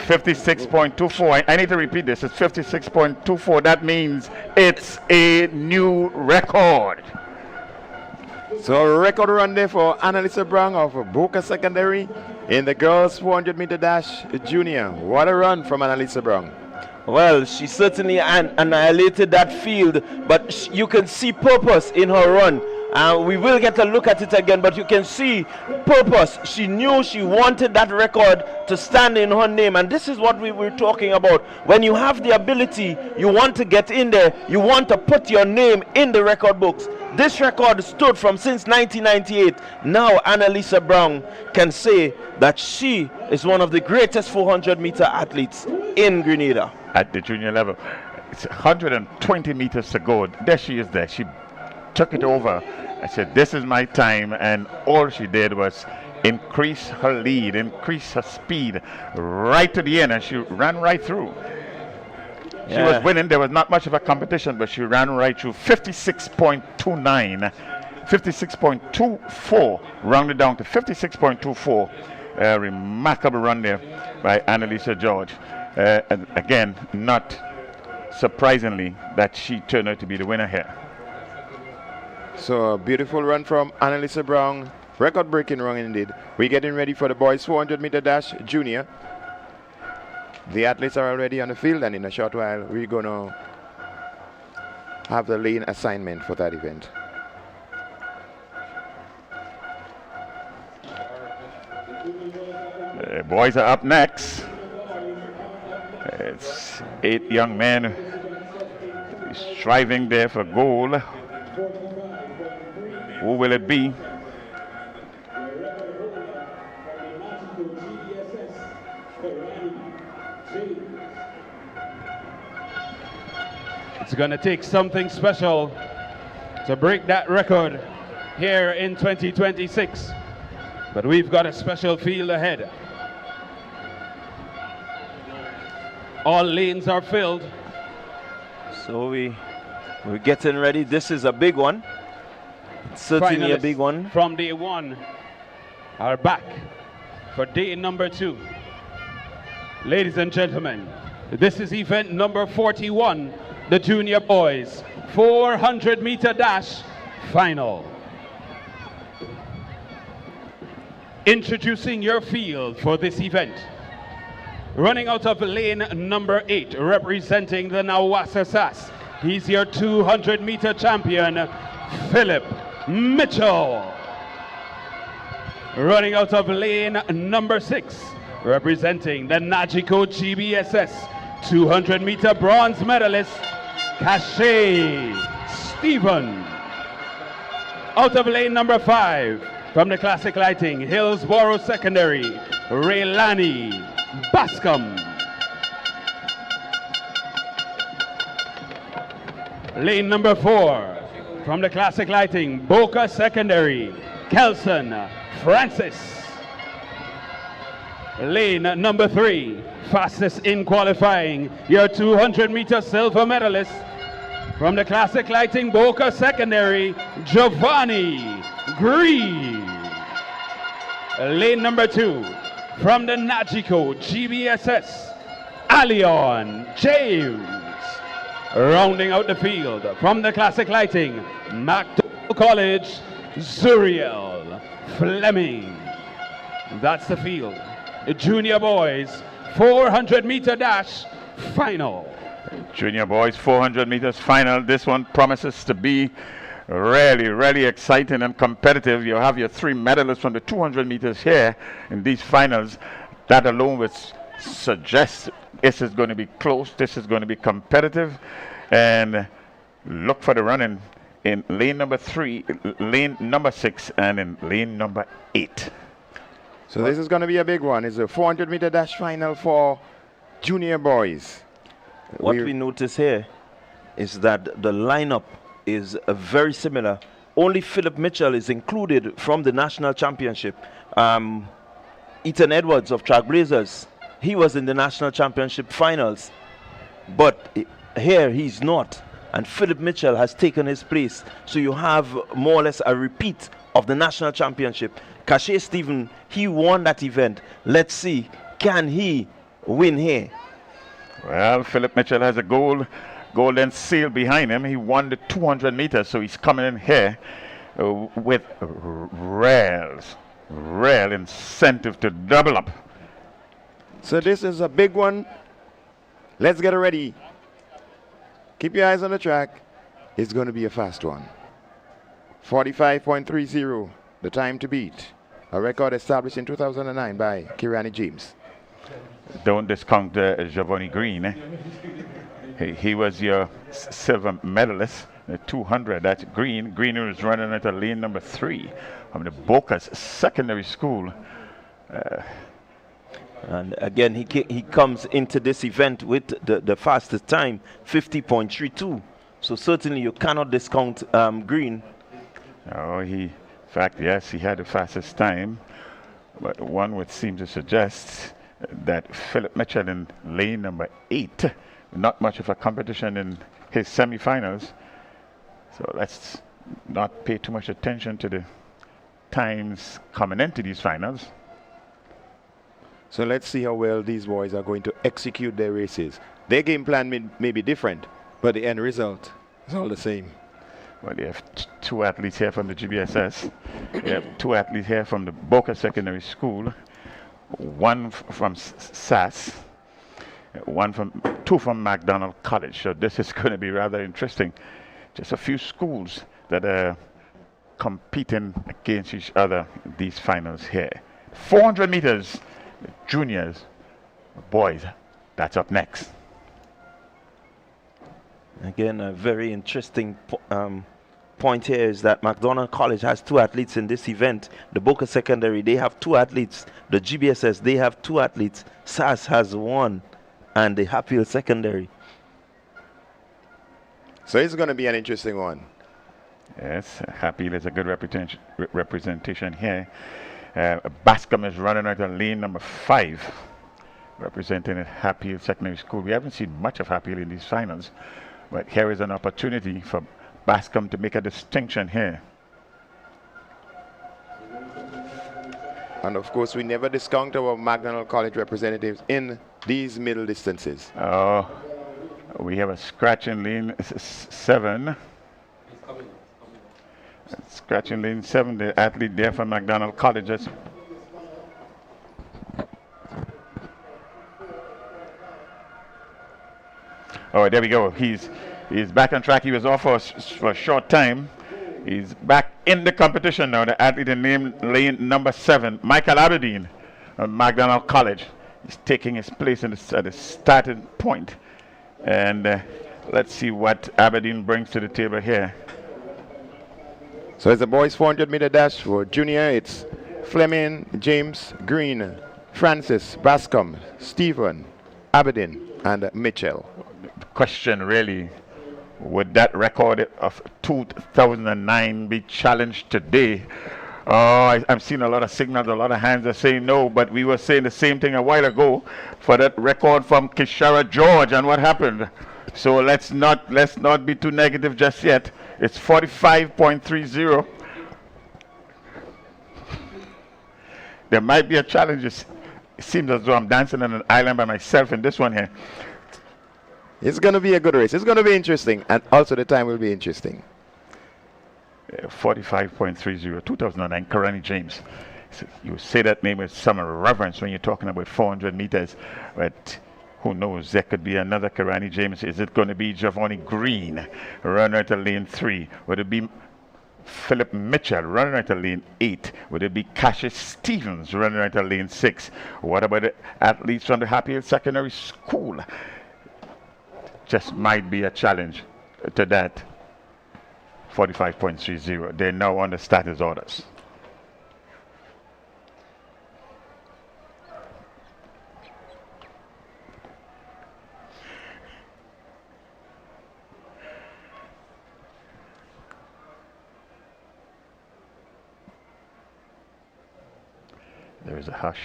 56.24. I need to repeat this. It's 56.24. That means it's a new record. So a record run there for Annalisa Brown of Boca Secondary in the girls 400 meter dash junior. What a run from Annalisa Brown. Well, she certainly annihilated that field, but you can see purpose in her run. We will get a look at it again, but you can see purpose. She knew she wanted that record to stand in her name, and this is what we were talking about. When you have the ability, you want to get in there, you want to put your name in the record books. This record stood from since 1998. Now Annalisa Brown can say that she is one of the greatest 400-meter athletes in Grenada. At the junior level. It's 120 meters to go. There she is there. She took it over. I said, this is my time. And all she did was increase her lead, increase her speed right to the end. And she ran right through. She was winning. There was not much of a competition, but she ran right through. 56.29, 56.24, rounded down to 56.24. A remarkable run there by Annalisa George. And again, not surprisingly that she turned out to be the winner here. So a beautiful run from Annalisa Brown. Record-breaking run indeed. We're getting ready for the boys 400-meter dash junior. The athletes are already on the field, and in a short while we're going to have the lane assignment for that event. The boys are up next. It's 8 young men striving there for goal. Who will it be? It's going to take something special to break that record here in 2026. But we've got a special field ahead. All lanes are filled. So we're getting ready. This is a big one. It's certainly a big one. From day one are back for day number 2. Ladies and gentlemen, this is event number 41, the junior boys 400-meter dash final. Introducing your field for this event. Running out of lane number 8, representing the Nawasa SAS. He's your 200-meter champion, Philip Mitchell. Running out of lane number 6, representing the Nagico GBSS 200-meter bronze medalist, Cache Stephen. Out of lane number 5, from the Classic Lighting, Hillsborough Secondary, Raylani Bascom. Lane number 4, from the Classic Lighting, Boca Secondary, Kelson Francis. Lane number 3, fastest in qualifying, your 200-meter silver medalist, from the Classic Lighting, Boca Secondary, Giovanni Green. Lane number 2, from the Nagico GBSS, Alion James. Rounding out the field, from the Classic Lighting, MacDonald College, Zuriel Fleming. That's the field. The junior boys 400-meter dash final. Junior boys 400 meters final. This one promises to be really exciting and competitive. You have your 3 medalists from the 200 meters here in these finals. That alone would suggest this is going to be close, this is going to be competitive. And look for the running in lane number 3, lane number 6, and in lane number 8. So this is going to be a big one. It's a 400-meter dash final for junior boys. What we notice here is that the lineup is very similar. Only Philip Mitchell is included from the national championship. Ethan Edwards of Trailblazers, he was in the national championship finals, but here he's not. And Philip Mitchell has taken his place. So you have more or less a repeat of the national championship. Cache Stephen, he won that event. Let's see, can he win here? Well, Philip Mitchell has a golden seal behind him. He won the 200 meters, so he's coming in here with real incentive to double up. So this is a big one. Let's get ready. Keep your eyes on the track. It's going to be a fast one. 45.30, the time to beat. A record established in 2009 by Kirani James. Don't discount Giovanni Green. He was your silver medalist, the 200. That's Green. Green was running at lane number 3 from the Bocas Secondary School. And again, he comes into this event with the fastest time, 50.32. So certainly you cannot discount Green. Oh, in fact, yes, he had the fastest time. But one would seem to suggest that Philip Mitchell in lane number 8, not much of a competition in his semifinals. So let's not pay too much attention to the times coming into these finals. So let's see how well these boys are going to execute their races. Their game plan may be different, but the end result is all the same. Well, you have two athletes here from the GBSS. You have 2 athletes here from the Boca Secondary School. 1 from SAS. 2 from McDonald College. So this is going to be rather interesting. Just a few schools that are competing against each other in these finals here. 400 meters, juniors, boys. That's up next. Again, a very interesting point here is that McDonald College has 2 athletes in this event. The Boca Secondary, they have 2 athletes. The GBSS, they have 2 athletes. SAS has 1, and the Hatfield Secondary. So it's going to be an interesting one. Yes, Hatfield is a good representation here. Bascom is running out of lane number 5, representing Hatfield Secondary School. We haven't seen much of Hatfield in these finals, but here is an opportunity for Bascom to make a distinction here. And of course, we never discount our McDonald College representatives in these middle distances. Oh, we have a scratch in lane 7. Scratch in lane 7, the athlete there from McDonald College. Oh, there we go. He's back on track. He was off for a short time. He's back in the competition now. The athlete in lane number 7, Michael Aberdeen of McDonald College. He's taking his place at the starting point. And let's see what Aberdeen brings to the table here. So it's the boys 400 meter dash for junior. It's Fleming, James, Green, Francis, Bascom, Stephen, Aberdeen, and Mitchell. The question really, would that record of 2009 be challenged today? Oh, I'm seeing a lot of signals, a lot of hands are saying no, but we were saying the same thing a while ago for that record from Kishara George, and what happened? So let's not be too negative just yet. It's 45.30. There might be a challenge. It seems as though I'm dancing on an island by myself in this one here. It's going to be a good race. It's going to be interesting, and also the time will be interesting. 45.30, 2009, Karani James. So you say that name with some reverence when you're talking about 400 meters, but who knows, there could be another Karani James. Is it going to be Giovanni Green, runner at lane 3? Would it be Philip Mitchell, runner at lane 8? Would it be Cassius Stevens, runner at lane 6? What about the athletes from the Hatfield Secondary School? Just might be a challenge to that 45.30. They're now on the status orders. There is a hush.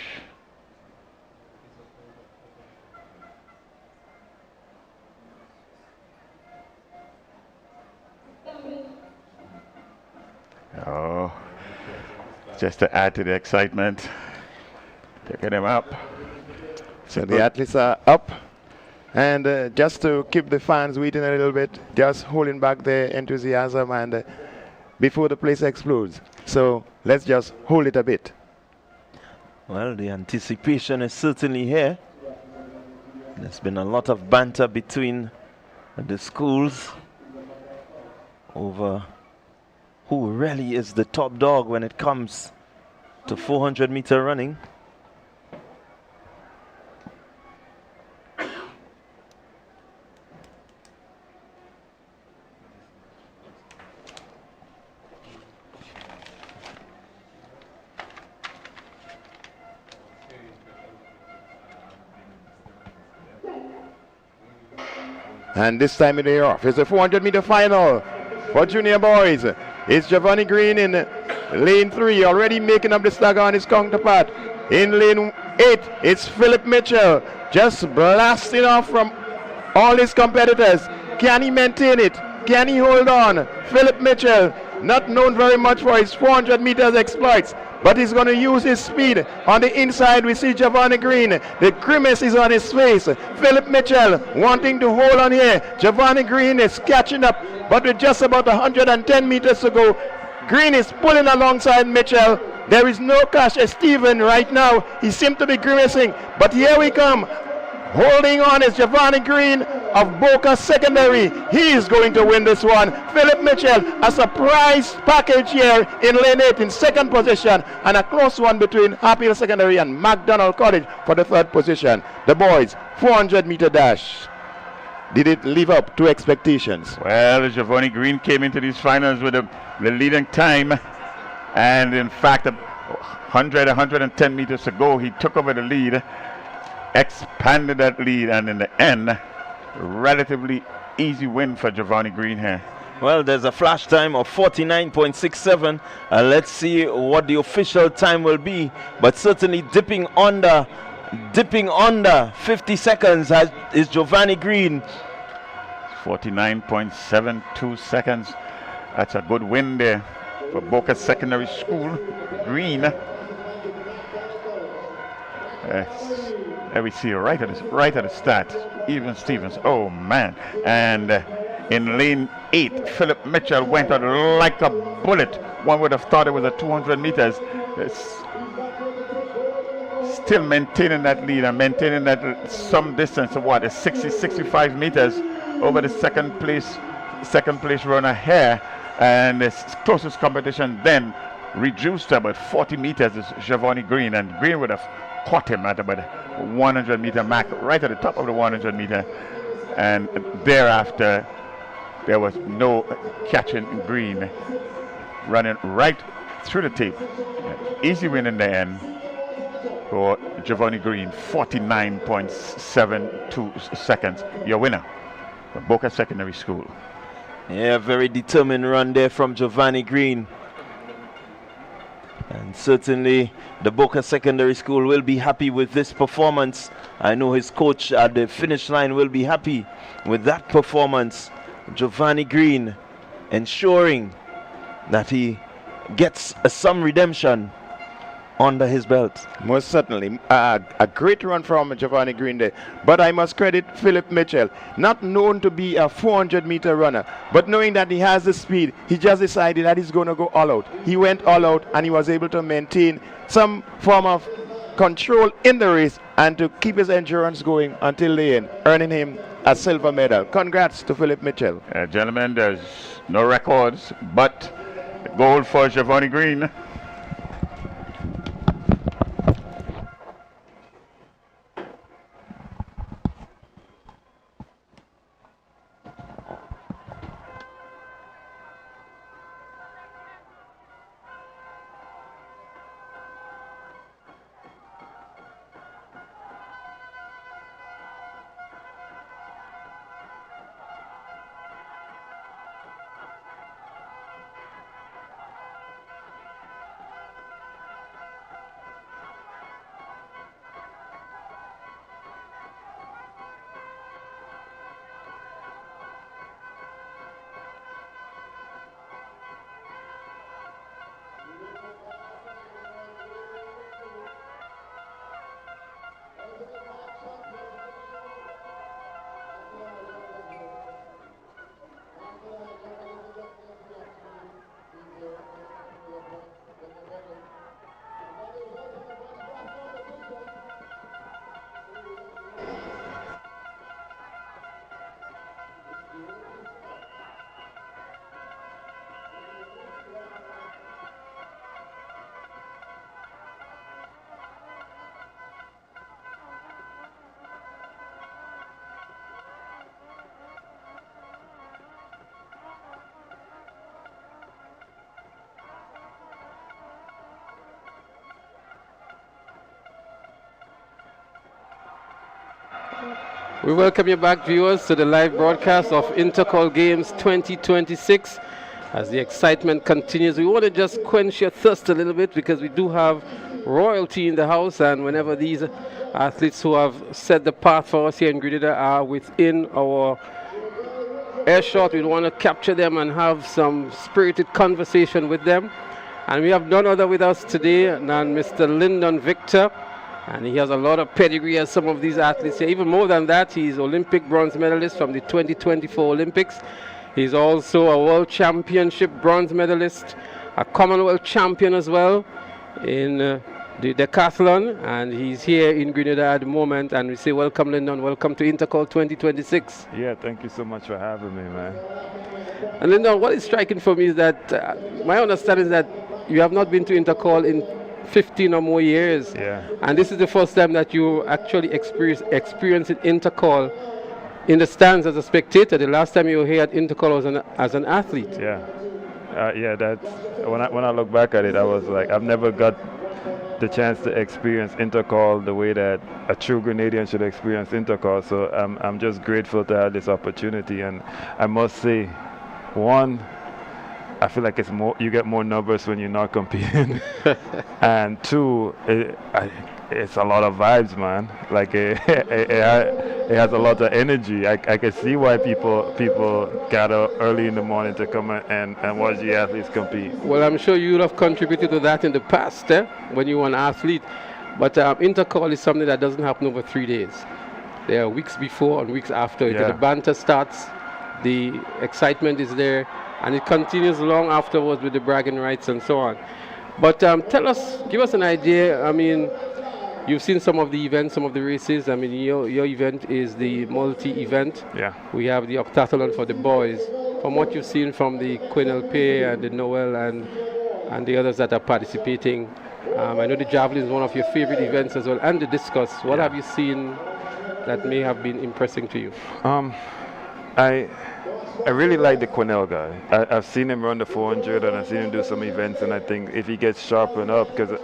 Oh, just to add to the excitement, picking him up. So the athletes are up, and just to keep the fans waiting a little bit, just holding back their enthusiasm and before the place explodes. So let's just hold it a bit. Well, the anticipation is certainly here. There's been a lot of banter between the schools over who really is the top dog when it comes to 400 meter running. And this time they are off. It's a 400-meter final for junior boys. It's Giovanni Green in lane 3, already making up the stagger on his counterpart. In lane 8, it's Philip Mitchell, just blasting off from all his competitors. Can he maintain it? Can he hold on? Philip Mitchell, not known very much for his 400 meters exploits, but he's going to use his speed. On the inside, we see Giovanni Green. The grimace is on his face. Philip Mitchell wanting to hold on here. Giovanni Green is catching up, but with just about 110 meters to go, Green is pulling alongside Mitchell. There is no Cash Stephen right now. He seems to be grimacing, but here we come. Holding on is Giovanni Green of Boca Secondary. He is going to win this one. Philip Mitchell, a surprise package here in lane 8 in second position, and a close one between Hartfield Secondary and McDonald College for the third position. The boys, 400-meter dash. Did it live up to expectations? Well, Giovanni Green came into these finals with the leading time, and in fact, 110 meters to go, he took over the lead, expanded that lead, and in the end, relatively easy win for Giovanni Green here. Well, there's a flash time of 49.67. Let's see what the official time will be, but certainly dipping under 50 seconds is Giovanni Green. 49.72 seconds. That's a good win there for Boca Secondary School. Green. There we see right at the start. Even Stevens. Oh man. And in lane 8, Philip Mitchell went out like a bullet. One would have thought it was a 200 meters. Still maintaining that lead and maintaining that some distance of what is 65 meters over the second place runner here, and his closest competition then reduced to about 40 meters is Giovanni Green, and Green would have caught him at about 100 meter mark, right at the top of the 100 meter, and thereafter there was no catching Green, running right through the tape. Easy win in the end for Giovanni Green, 49.72 seconds. Your winner from Boca Secondary School. Yeah, very determined run there from Giovanni Green. And certainly the Boca Secondary School will be happy with this performance. I know his coach at the finish line will be happy with that performance. Giovanni Green ensuring that he gets some redemption under his belt. Most certainly. A great run from Giovanni Green there. But I must credit Philip Mitchell, not known to be a 400-meter runner, but knowing that he has the speed, he just decided that he's going to go all out. He went all out and he was able to maintain some form of control in the race and to keep his endurance going until the end, earning him a silver medal. Congrats to Philip Mitchell. Gentlemen, there's no records, but gold for Giovanni Green. We welcome you back, viewers, to the live broadcast of Intercol Games 2026. As the excitement continues, we want to just quench your thirst a little bit because we do have royalty in the house, and whenever these athletes who have set the path for us here in Grenada are within our airshot, we want to capture them and have some spirited conversation with them. And we have none other with us today than Mr. Lyndon Victor. And he has a lot of pedigree as some of these athletes here. Even more than that, he's Olympic bronze medalist from the 2024 Olympics. He's also a World Championship bronze medalist, a Commonwealth champion as well in the decathlon. And he's here in Grenada at the moment. And we say, welcome, Lyndon. Welcome to Intercol 2026. Yeah, thank you so much for having me, man. And Lyndon, what is striking for me is that my understanding is that you have not been to Intercol in 15 or more years. Yeah. And this is the first time that you actually experiencing Intercol in the stands as a spectator. The last time you were here at Intercol was as an athlete. Yeah. Yeah, that's when I look back at it, I was like, I've never got the chance to experience Intercol the way that a true Grenadian should experience Intercol. So I'm just grateful to have this opportunity. And I must say, one, I feel like it's more. You get more nervous when you're not competing, and two, it's a lot of vibes, man. Like it has a lot of energy. I can see why people gather early in the morning to come and watch the athletes compete. Well, I'm sure you would have contributed to that in the past, when you were an athlete. But Intercol is something that doesn't happen over 3 days. There are weeks before and weeks after. Yeah. The banter starts, the excitement is there. And it continues long afterwards with the bragging rights and so on. But give us an idea. I mean, you've seen some of the events, some of the races. I mean, your event is the multi-event. Yeah. We have the octathlon for the boys. From what you've seen from the Quinelpe and the Noel and the others that are participating, I know the javelin is one of your favorite events as well, and the discus. What have you seen that may have been impressing to you? I really like the Cornell guy. I've seen him run the 400 and I've seen him do some events, and I think if he gets sharpened up, because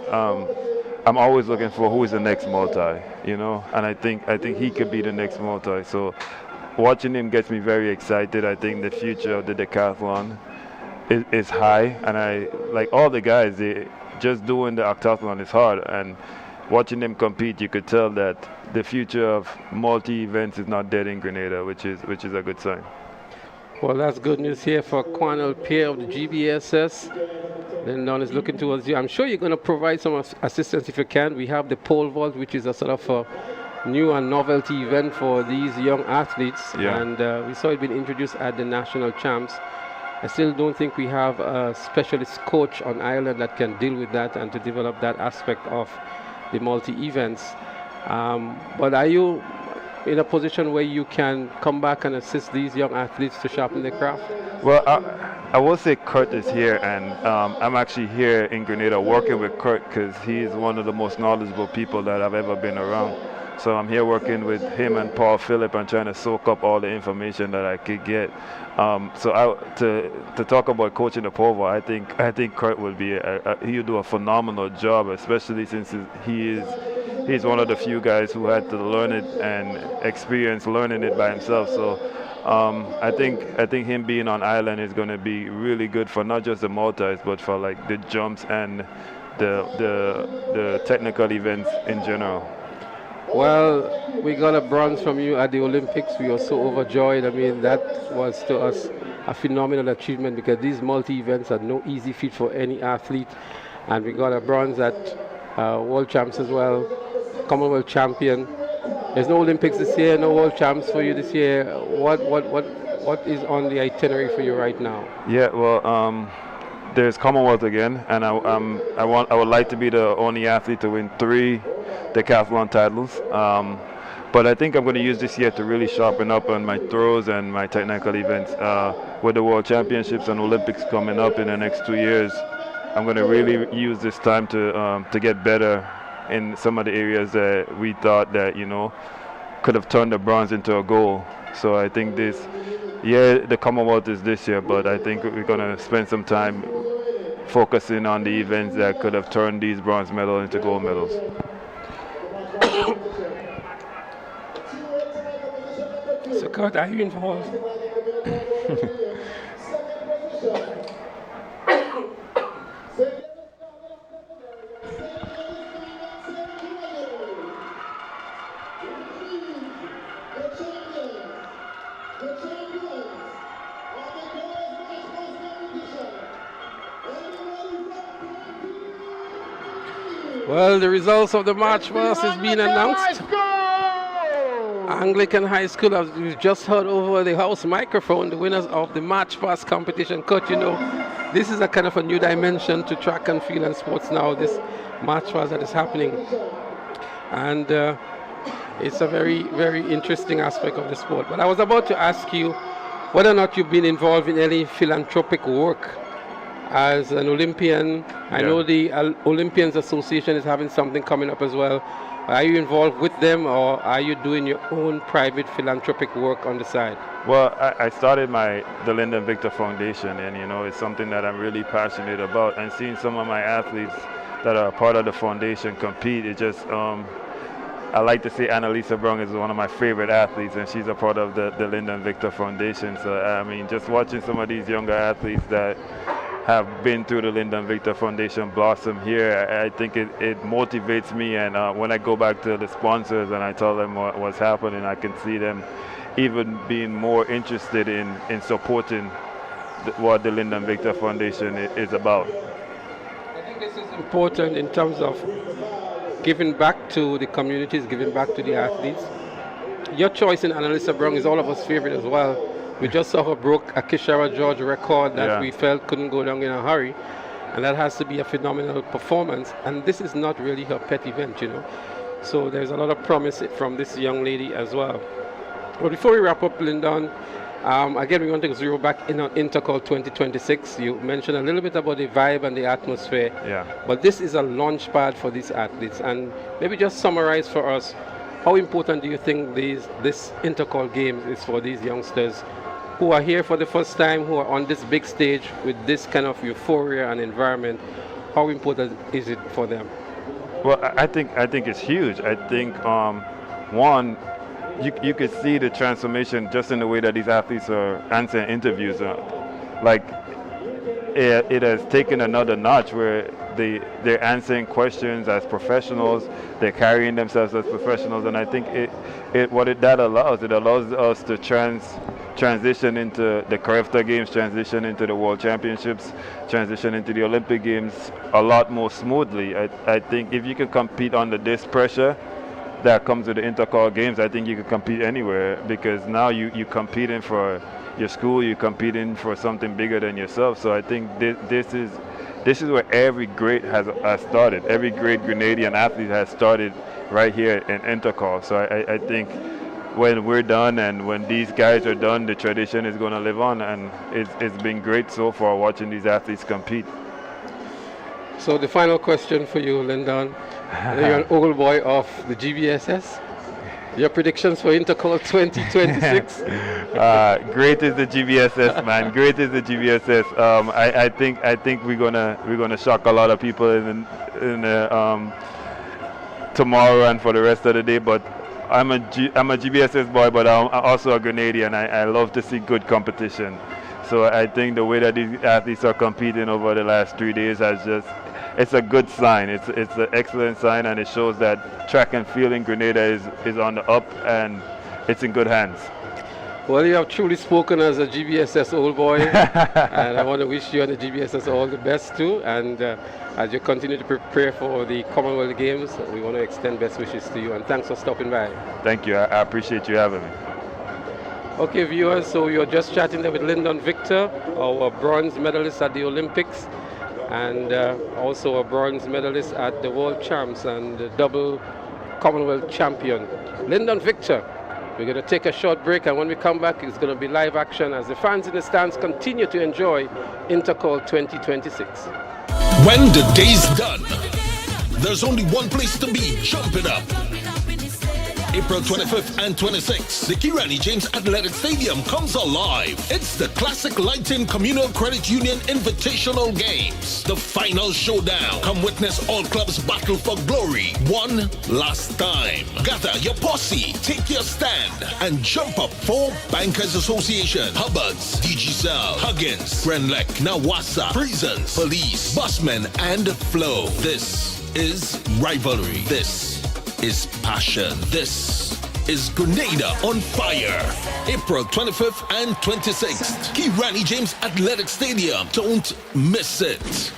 I'm always looking for who is the next multi, you know, and I think he could be the next multi. So watching him gets me very excited. I think the future of the decathlon is high, and I like all the guys. Just doing the octathlon is hard, and watching them compete, you could tell that the future of multi events is not dead in Grenada, which is a good sign. Well, that's good news here for Quanel Pierre of the GBSS. Lyndon is looking towards you. I'm sure you're going to provide some assistance if you can. We have the pole vault, which is a sort of a new and novelty event for these young athletes. Yeah. And we saw it being introduced at the national champs. I still don't think we have a specialist coach on Ireland that can deal with that and to develop that aspect of the multi-events. But are you in a position where you can come back and assist these young athletes to sharpen their craft? Well, I will say Kurt is here, and I'm actually here in Grenada working with Kurt because he's one of the most knowledgeable people that I've ever been around. So I'm here working with him and Paul Phillip and trying to soak up all the information that I could get. To talk about coaching the pole vault, I think Kurt will be he'll do a phenomenal job, especially since he's one of the few guys who had to learn it and experience learning it by himself. So I think him being on island is going to be really good for not just the multis, but for like the jumps and the technical events in general. Well, we got a bronze from you at the Olympics. We were so overjoyed. I mean, that was to us a phenomenal achievement because these multi-events are no easy feat for any athlete. And we got a bronze at World Champs as well, Commonwealth champion. There's no Olympics this year, no World Champs for you this year. What is on the itinerary for you right now? Yeah, well, there's Commonwealth again, and I would like to be the only athlete to win 3 decathlon titles. But I think I'm going to use this year to really sharpen up on my throws and my technical events. With the World Championships and Olympics coming up in the next 2 years, I'm going to really use this time to get better in some of the areas that we thought that could have turned the bronze into a gold. So I think the Commonwealth is this year, but I think we're going to spend some time focusing on the events that could have turned these bronze medals into gold medals. record. Are you involved? Well, the results of the March Pass has been announced. Anglican High School, as we've just heard over the house microphone, the winners of the March Pass competition. Coach, you know, this is a kind of a new dimension to track and field and sports now, this March Pass that is happening. And it's a very, very interesting aspect of the sport. But I was about to ask you whether or not you've been involved in any philanthropic work as an Olympian. I know the Olympians Association is having something coming up as well. Are you involved with them, or are you doing your own private philanthropic work on the side? Well, I started the Lyndon Victor Foundation, and you know, it's something that I'm really passionate about. And seeing some of my athletes that are part of the foundation compete, it just, I like to say Annalisa Brown is one of my favorite athletes, and she's a part of the Lyndon Victor Foundation. So, I mean, just watching some of these younger athletes that have been through the Lyndon Victor Foundation blossom here, I think it motivates me. And when I go back to the sponsors and I tell them what's happening, I can see them even being more interested in supporting what the Lyndon Victor Foundation is about. I think this is important in terms of giving back to the communities, giving back to the athletes. Your choice in Annalisa Brown is all of us' favorite as well. We just saw her broke a Kishara George record that we felt couldn't go down in a hurry, and that has to be a phenomenal performance. And this is not really her pet event, you know. So there's a lot of promise from this young lady as well. But before we wrap up, Lyndon, again, we want to zero back in on Intercol 2026. You mentioned a little bit about the vibe and the atmosphere. Yeah. But this is a launch pad for these athletes. And maybe just summarize for us, how important do you think this Intercol Games is for these youngsters who are here for the first time, who are on this big stage with this kind of euphoria and environment? How important is it for them? Well, I think it's huge. I think one, you could see the transformation just in the way that these athletes are answering interviews. Like it has taken another notch where they're answering questions as professionals, they're carrying themselves as professionals, and I think that allows us to transition into the CARIFTA Games, transition into the World Championships, transition into the Olympic Games a lot more smoothly. I think if you can compete under this pressure that comes with the Intercol Games, I think you can compete anywhere, because now you're competing for your school, you're competing for something bigger than yourself. So I think this is where every great has started. Every great Grenadian athlete has started right here in Intercol. So I think when we're done and when these guys are done, the tradition is going to live on, and it's been great so far watching these athletes compete. So the final question for you, Lyndon. You're an old boy of the GBSS. Your predictions for Intercol 2026? Great is the GBSS, man. Great is the GBSS. I think we're gonna shock a lot of people in tomorrow and for the rest of the day. But I'm a GBSS boy, but I'm also a Grenadian. I love to see good competition. So I think the way that these athletes are competing over the last 3 days it's a good sign. It's an excellent sign, and it shows that track and field in Grenada is on the up, and it's in good hands. Well, you have truly spoken as a GBSS old boy, and I want to wish you and the GBSS all the best too. And as you continue to prepare for the Commonwealth Games, we want to extend best wishes to you, and thanks for stopping by. Thank you. I appreciate you having me. Okay, viewers, so you're just chatting there with Lyndon Victor, our bronze medalist at the Olympics, and also a bronze medalist at the World Champs and the double Commonwealth champion, Lyndon Victor. We're going to take a short break, and when we come back, it's going to be live action as the fans in the stands continue to enjoy Intercol 2026. When the day's done, there's only one place to be. Jump it up. April 25th and 26th, the Kirani James Athletic Stadium comes alive. It's the Classic Lighting Communal Credit Union Invitational Games, the final showdown. Come witness all clubs battle for glory one last time. Gather your posse, take your stand, and jump up for Bankers Association, Hubbards, DG-Cell, Huggins, Grenlec, Nawasa, Prisons, Police, Busmen, and Flow. This is rivalry. This is passion. This is Grenada on fire. April 25th and 26th. Kirani James Athletic Stadium. Don't miss it.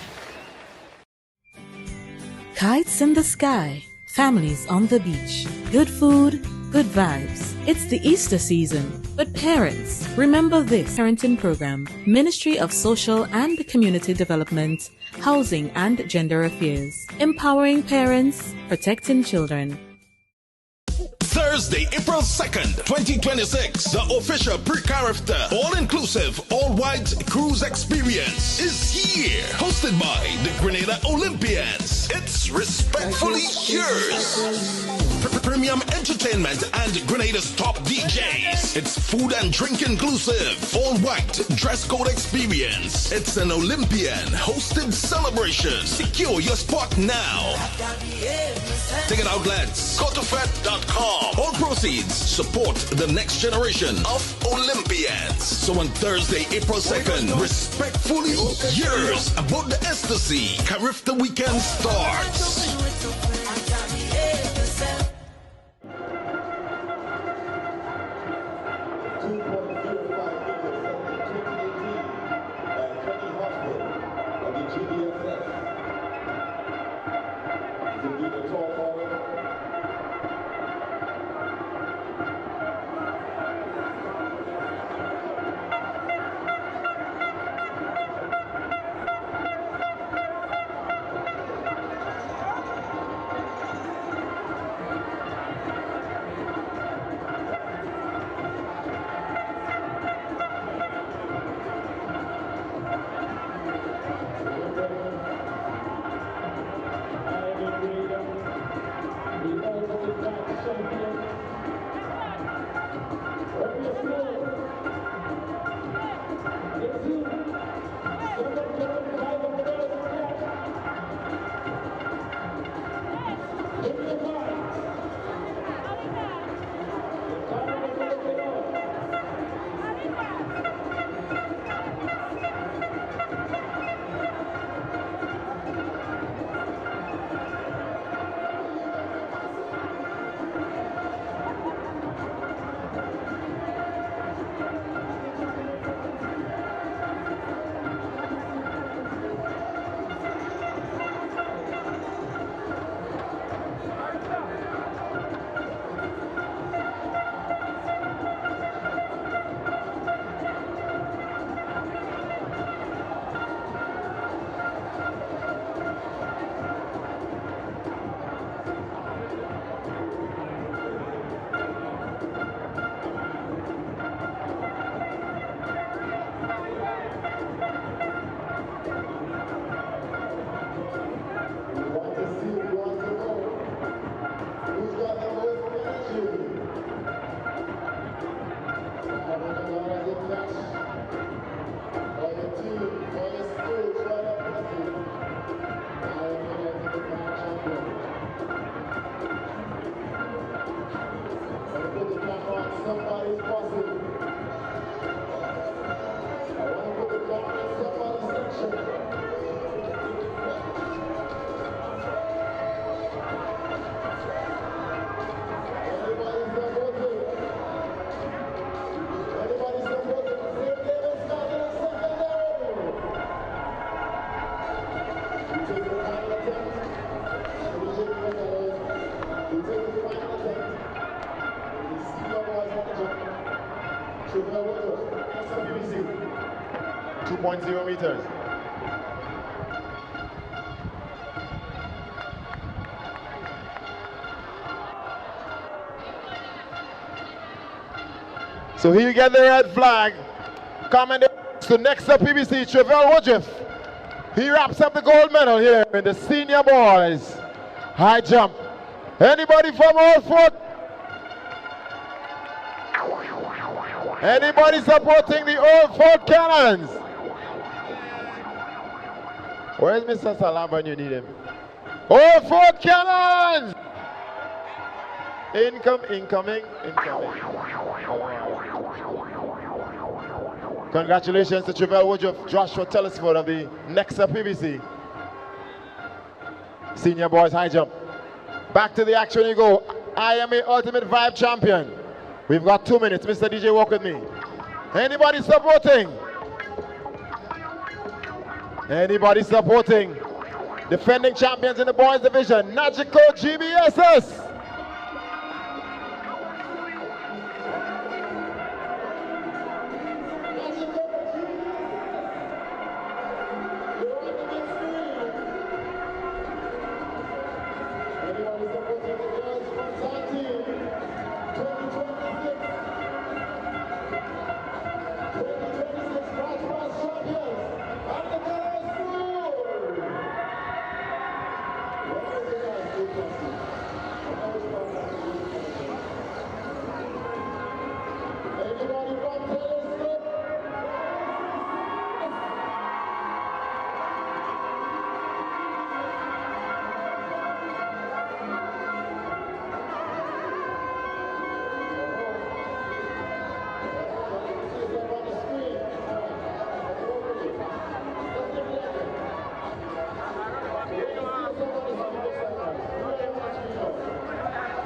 Kites in the sky, families on the beach, good food, good vibes. It's the Easter season, but parents, remember this parenting program, Ministry of Social and Community Development, Housing and Gender Affairs, empowering parents, protecting children. Thursday, April 2nd, 2026, the official pre-character, all-inclusive, all-white cruise experience is here. Hosted by the Grenada Olympians. It's respectfully yours. Premium entertainment and Grenada's top DJs. It's food and drink inclusive, all-white dress code experience. It's an Olympian hosted celebration. Secure your spot now. Ticket outlets, cotofed.com. All proceeds support the next generation of Olympians. So on Thursday, April 2nd, respectfully yours, aboard the ecstasy. Carifta weekend starts. meters. So here you get the red flag. Coming to next up, PBC Trevell Woodruff. He wraps up the gold medal here in the senior boys high jump. Anybody from Old Fort? Anybody supporting the Old Fort Cannons? Where's Mr. Salam when you need him? Old Fort Cannons! Incoming. Congratulations to Travell Woodruff, Joshua Telesford of the Nexa PVC. Senior boys high jump. Back to the action you go. IMA Ultimate Vibe Champion. We've got 2 minutes. Mr. DJ, walk with me. Anybody supporting? Anybody supporting? Defending champions in the boys division, Nagico GBSS.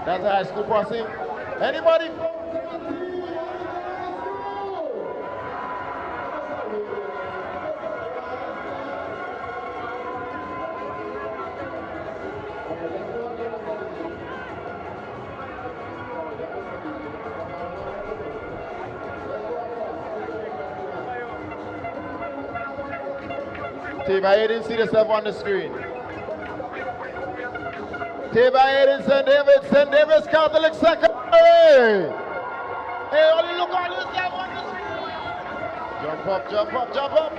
That's a high school posse. Anybody? Tiba, you didn't see the stuff on the screen. Tiba Aiden, St. David's Catholic Secondary. Hey, only look on yourself on the screen. Jump up, jump up, jump up.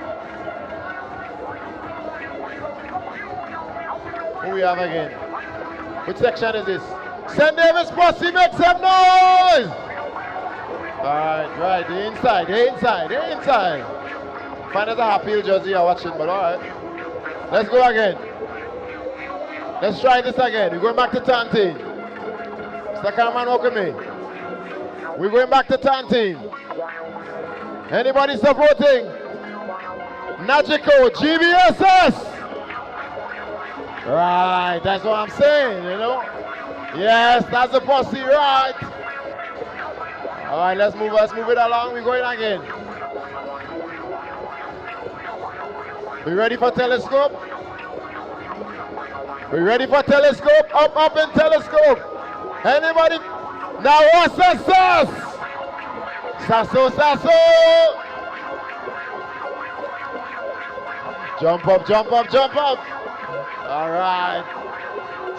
Who we have again? Which section is this? St. David's posse, make some noise! Right, the inside. Find out a appeal jersey you're watching, but alright. Let's go again. Let's try this again. We're going back to Tantine. Mr. Cameraman, walk with me. We're going back to Tantine. Anybody supporting? Nagico, GBSS! Right, that's what I'm saying, you know? Yes, that's the posse, right? Alright, let's move it along. We're going again. We ready for telescope? We ready for telescope? Up in telescope. Anybody? Now what's the sauce? Sasso. Jump up. All right.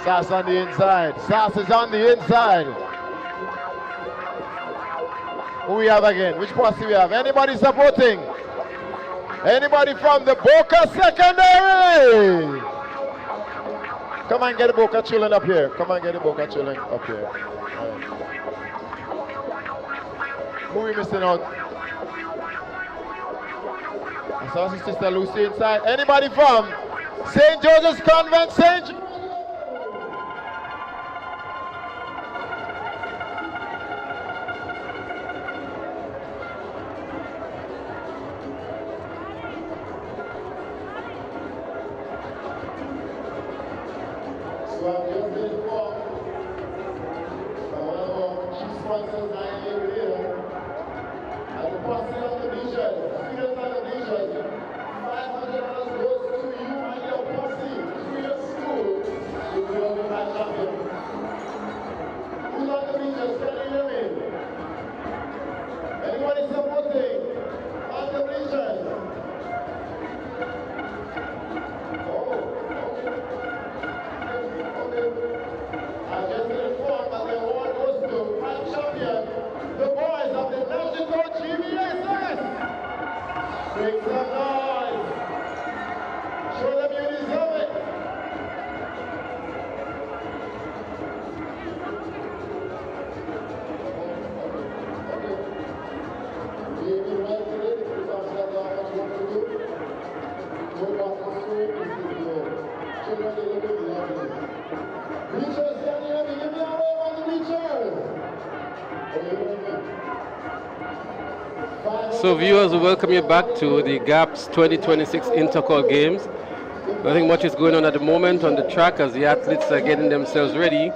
Sass on the inside. Sass is on the inside. Who we have again? Which posse we have? Anybody supporting? Anybody from the Boca Secondary? Come and get the Boca children up here. Right. Who we missing out? I saw Sister Lucy inside. Anybody from St. Joseph's Convent? So viewers, we welcome you back to the GAPS 2026 Intercol Games. Nothing much is going on at the moment on the track as the athletes are getting themselves ready.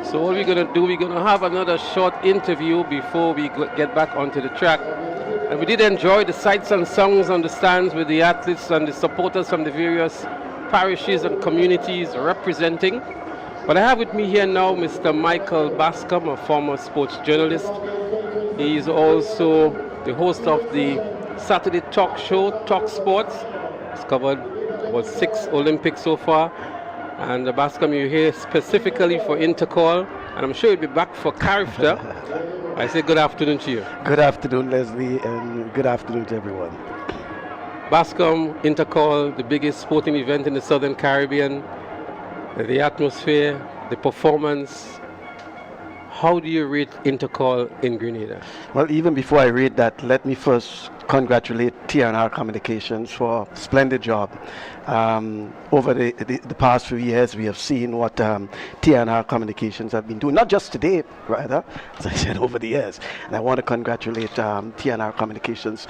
So what we're going to do, we're going to have another short interview before we get back onto the track. And we did enjoy the sights and sounds on the stands with the athletes and the supporters from the various parishes and communities representing. But I have with me here now Mr. Michael Bascom, a former sports journalist. He is also the host of the Saturday talk show, Talk Sports. He's covered about 6 Olympics so far. And Bascom, you're here specifically for Intercol, and I'm sure you'll be back for Carifta. I say good afternoon to you. Good afternoon, Leslie, and good afternoon to everyone. Bascom, Intercol, the biggest sporting event in the Southern Caribbean, the atmosphere, the performance. How do you rate Intercol in Grenada? Well, even before I rate that, let me first congratulate TNR Communications for a splendid job. Over the past few years, we have seen what TNR Communications have been doing, not just today, rather, as I said, over the years. And I want to congratulate TNR Communications,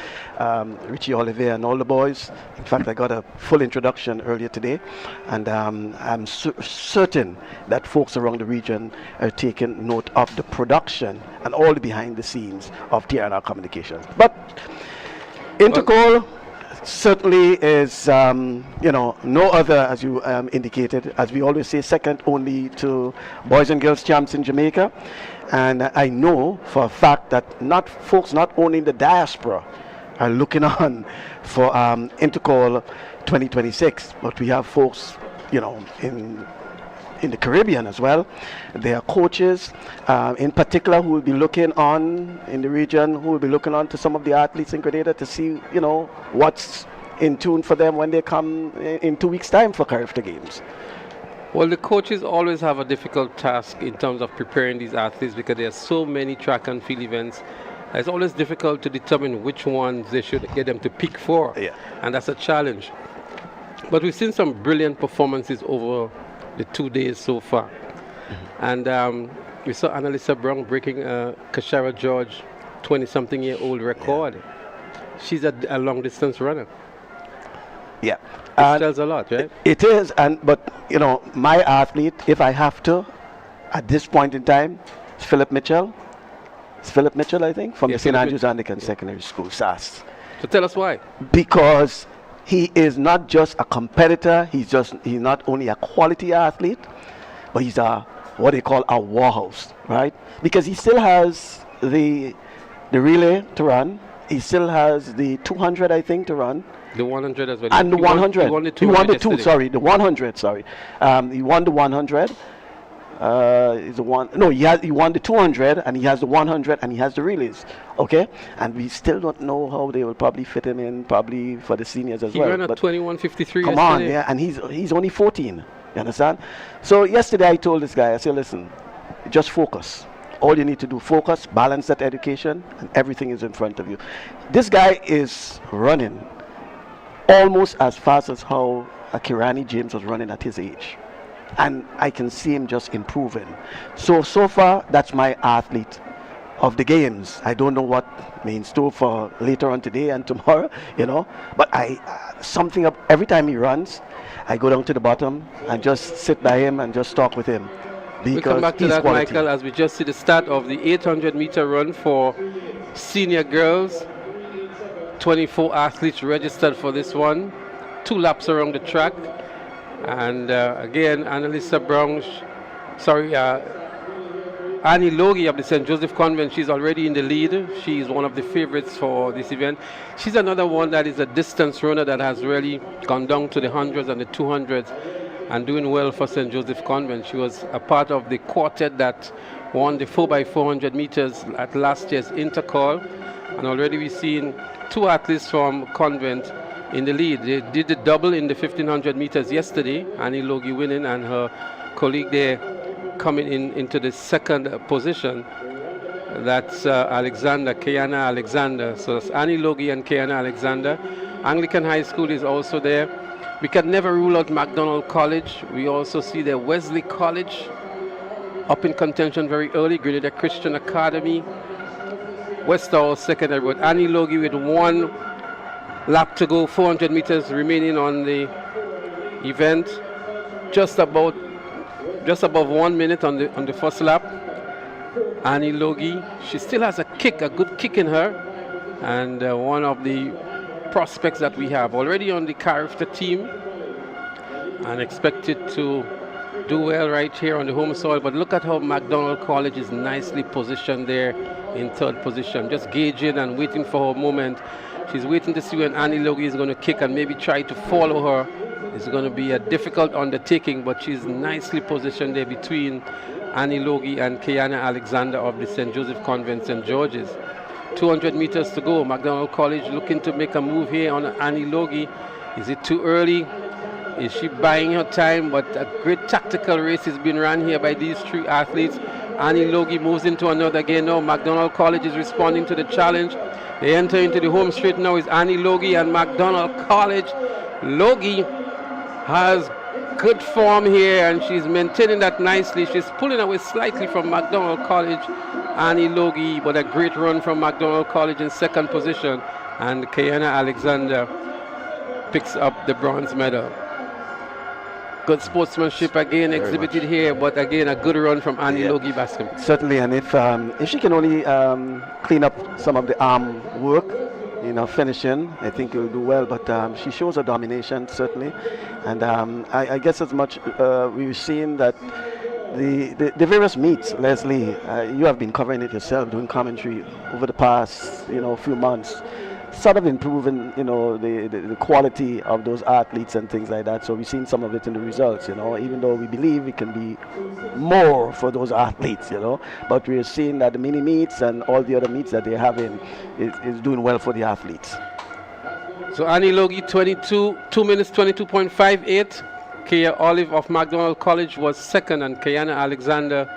Richie Oliver and all the boys. In fact, I got a full introduction earlier today, and I'm certain that folks around the region are taking note of the production and all the behind the scenes of TNR Communications. But Intercol certainly is, no other, as you indicated, as we always say, second only to boys and girls champs in Jamaica. And I know for a fact that folks not only in the diaspora are looking on for Intercol 2026, but we have folks, in the Caribbean as well. There are coaches in particular who will be looking on in the region, who will be looking on to some of the athletes in Grenada to see, what's in tune for them when they come in 2 weeks' time for Carifta Games. Well, the coaches always have a difficult task in terms of preparing these athletes because there are so many track and field events. It's always difficult to determine which ones they should get them to pick for. Yeah. And that's a challenge. But we've seen some brilliant performances over the 2 days so far. Mm-hmm. And we saw Annalisa Brown breaking Kashara George 20-something-year-old record. Yeah. She's a long-distance runner. Yeah. It tells a lot, right? It is, but my athlete, if I have to, at this point in time, is Philip Mitchell. It's Philip Mitchell, I think, from the St. Andrews Anglican Secondary School, SAS. So tell us why. Because he is not just a competitor, he's not only a quality athlete, but he's what they call a warhouse, right? Because he still has the relay to run, he still has the 200, I think, to run. The 100 as well. And the 100. He won the 200 He won the yesterday. 2, sorry, the 100, sorry. He won the 100. He won the 200 and he has the 100 and he has the relays. Okay, and we still don't know how they will probably fit him in, probably for the seniors as well. He ran at 21:53. Come on, yeah, and he's only 14. You understand? So yesterday I told this guy, I said, listen, just focus. All you need to do, focus, balance that education, and everything is in front of you. This guy is running almost as fast as how Kirani James was running at his age. And I can see him just improving. So far, that's my athlete of the games. I don't know what may in store for later on today and tomorrow, But every time he runs, I go down to the bottom and just sit by him and just talk with him. We'll come back to that, quality. Michael, as we just see the start of the 800-meter run for senior girls. 24 athletes registered for this one. 2 laps around the track. And again, Annalisa Brown, Annie Logie of the St. Joseph Convent, she's already in the lead. She's one of the favorites for this event. She's another one that is a distance runner that has really gone down to the 100s and the 200s and doing well for St. Joseph Convent. She was a part of the quartet that won the 4x400 meters at last year's Intercol. And already we've seen 2 athletes from Convent in the lead. They did the double in the 1500 meters yesterday. Annie Logie winning and her colleague there coming into the second position. That's Kayana Alexander. So it's Annie Logie and Kayana Alexander. Anglican High School is also there. We can never rule out McDonald College. We also see the Wesley College up in contention very early, Grenada Christian Academy, Westerhall Secondary, with Annie Logie with 1 lap to go, 400 meters remaining on the event, just above 1 minute on the first lap. Annie Logie, she still has a good kick in her, and one of the prospects that we have already on the Carifta team, and expected to do well right here on the home soil. But look at how McDonald College is nicely positioned there in 3rd position, just gauging and waiting for her moment. She's waiting to see when Annie Logie is going to kick and maybe try to follow her. It's going to be a difficult undertaking, but she's nicely positioned there between Annie Logie and Kiana Alexander of the St. Joseph Convent, St. George's. 200 meters to go. McDonald College looking to make a move here on Annie Logie. Is it too early? Is she buying her time? But a great tactical race is being run here by these 3 athletes. Annie Logie moves into another game now. McDonald College is responding to the challenge. They enter into the home straight now is Annie Logie and McDonald College. Logie has good form here and she's maintaining that nicely. She's pulling away slightly from McDonald College, Annie Logie, but a great run from McDonald College in 2nd position. And Kiana Alexander picks up the bronze medal. Good sportsmanship again exhibited here, but again a good run from Annie Logie Bascom. Certainly, and if she can only clean up some of the arm work, finishing, I think she'll do well. But she shows her domination certainly, and I guess as much we've seen that the various meets, Leslie, you have been covering it yourself, doing commentary over the past few months. Sort of improving, the quality of those athletes and things like that. So we've seen some of it in the results, even though we believe it can be more for those athletes, But we're seeing that the mini meets and all the other meets that they're having is doing well for the athletes. So Annie Logie, 2 minutes 22.58. Kia Olive of McDonald College was 2nd, and Kiana Alexander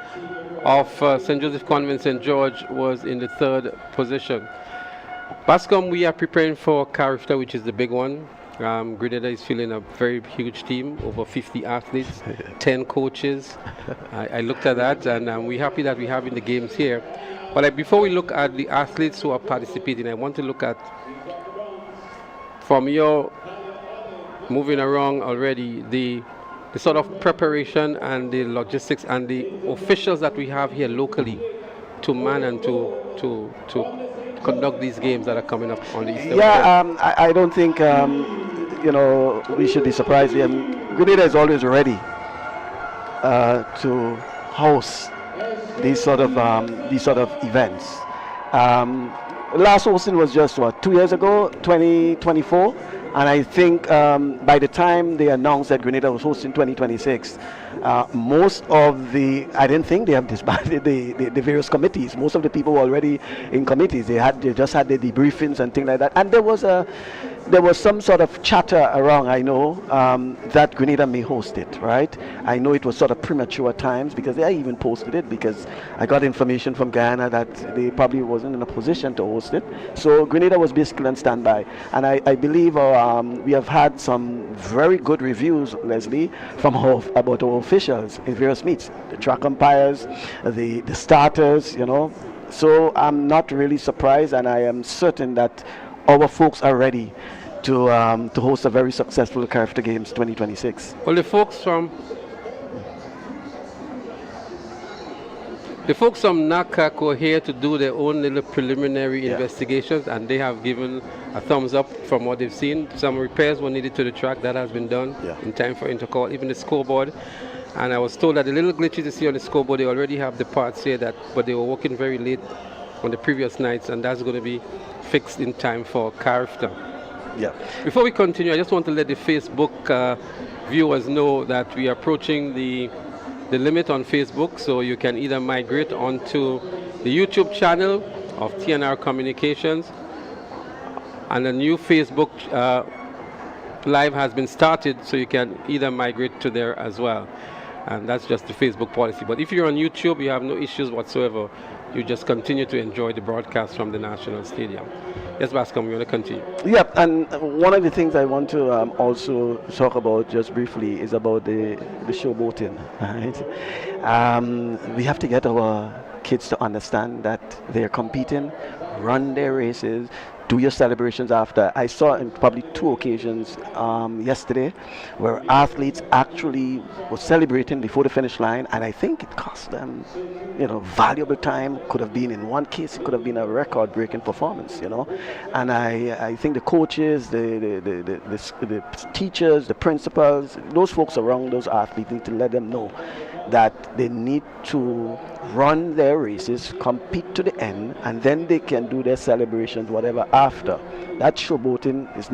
of St. Joseph Convent St. George was in the 3rd position. Bascom, we are preparing for Carifta, which is the big one. Grenada is filling a very huge team, over 50 athletes, 10 coaches. I looked at that, and we're happy that we're having the games here. But before we look at the athletes who are participating, I want to look at, from your moving around already, the sort of preparation and the logistics and the officials that we have here locally to man and to conduct these games that are coming up on the Easter. I don't think we should be surprised. Grenada is always ready to host these sort of events. Last hosting was just 2 years ago, 2024. And I think by the time they announced that Grenada was hosting 2026, most of I didn't think they have disbanded the various committees. Most of the people were already in committees. They just had the debriefings and things like that. And there was some sort of chatter around, I know, that Grenada may host it, right? I know it was sort of premature at times because they even posted it, because I got information from Guyana that they probably wasn't in a position to host it. So Grenada was basically on standby. And I believe we have had some very good reviews, Leslie, from about our officials in various meets, the track umpires, the starters, So I'm not really surprised, and I am certain that our folks are ready to host a very successful Carifta Games 2026. Well, the folks from NACAC were here to do their own little preliminary investigations, and they have given a thumbs up from what they've seen. Some repairs were needed to the track. That has been done in time for Intercol, even the scoreboard. And I was told that the little glitches you see on the scoreboard, they already have the parts here, but they were working very late on the previous nights, and that's going to be fixed in time for Carifta. Before we continue, I just want to let the Facebook viewers know that we are approaching the limit on Facebook, so you can either migrate onto the YouTube channel of TNR Communications, and a new Facebook Live has been started, so you can either migrate to there as well. And that's just the Facebook policy. But if you're on YouTube, you have no issues whatsoever. You just continue to enjoy the broadcast from the National Stadium. Yes, Bascom, you want to continue? Yeah, and one of the things I want to also talk about just briefly is about the showboating. Right? We have to get our kids to understand that they're competing, run their races, do your celebrations after. I saw in probably 2 occasions yesterday where athletes actually were celebrating before the finish line, and I think it cost them, valuable time. Could have been, in one case, it could have been a record-breaking performance, And I think the coaches, the teachers, the principals, those folks around those athletes need to let them know that they need to run their races, compete to the end, and then they can do their celebrations, whatever, after. That showboating there's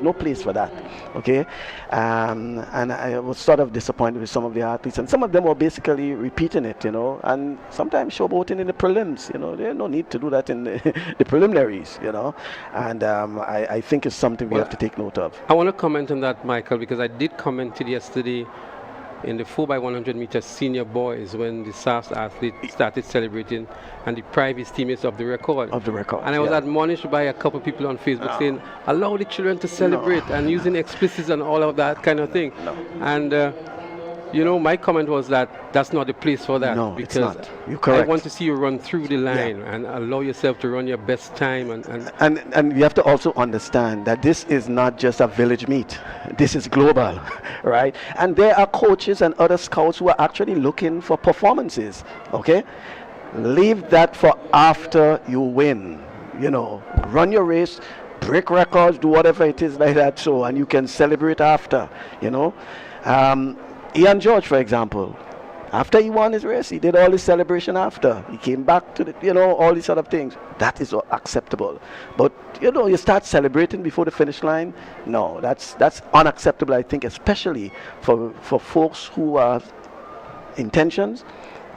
no place for that, okay? And I was sort of disappointed with some of the athletes, and some of them were basically repeating it, and sometimes showboating in the prelims, there's no need to do that in the preliminaries, and I think it's something we have to take note of. I want to comment on that, Michael, because I did comment it yesterday in the 4x100 meter senior boys when the SAS athlete started celebrating and deprived his teammates of the record. And I was admonished by a couple of people on Facebook saying, allow the children to celebrate and using explicits and all of that kind of thing. And my comment was that that's not the place for that. No, because it's not. You're correct. I want to see you run through the line and allow yourself to run your best time. And you have to also understand that this is not just a village meet. This is global, right? And there are coaches and other scouts who are actually looking for performances, okay? Leave that for after you win. Run your race, break records, do whatever it is like that, and you can celebrate after, Ian George, for example, after he won his race, he did all his celebration after. He came back to all these sort of things. That is acceptable. But, you start celebrating before the finish line. No, that's unacceptable, I think, especially for folks who are intentions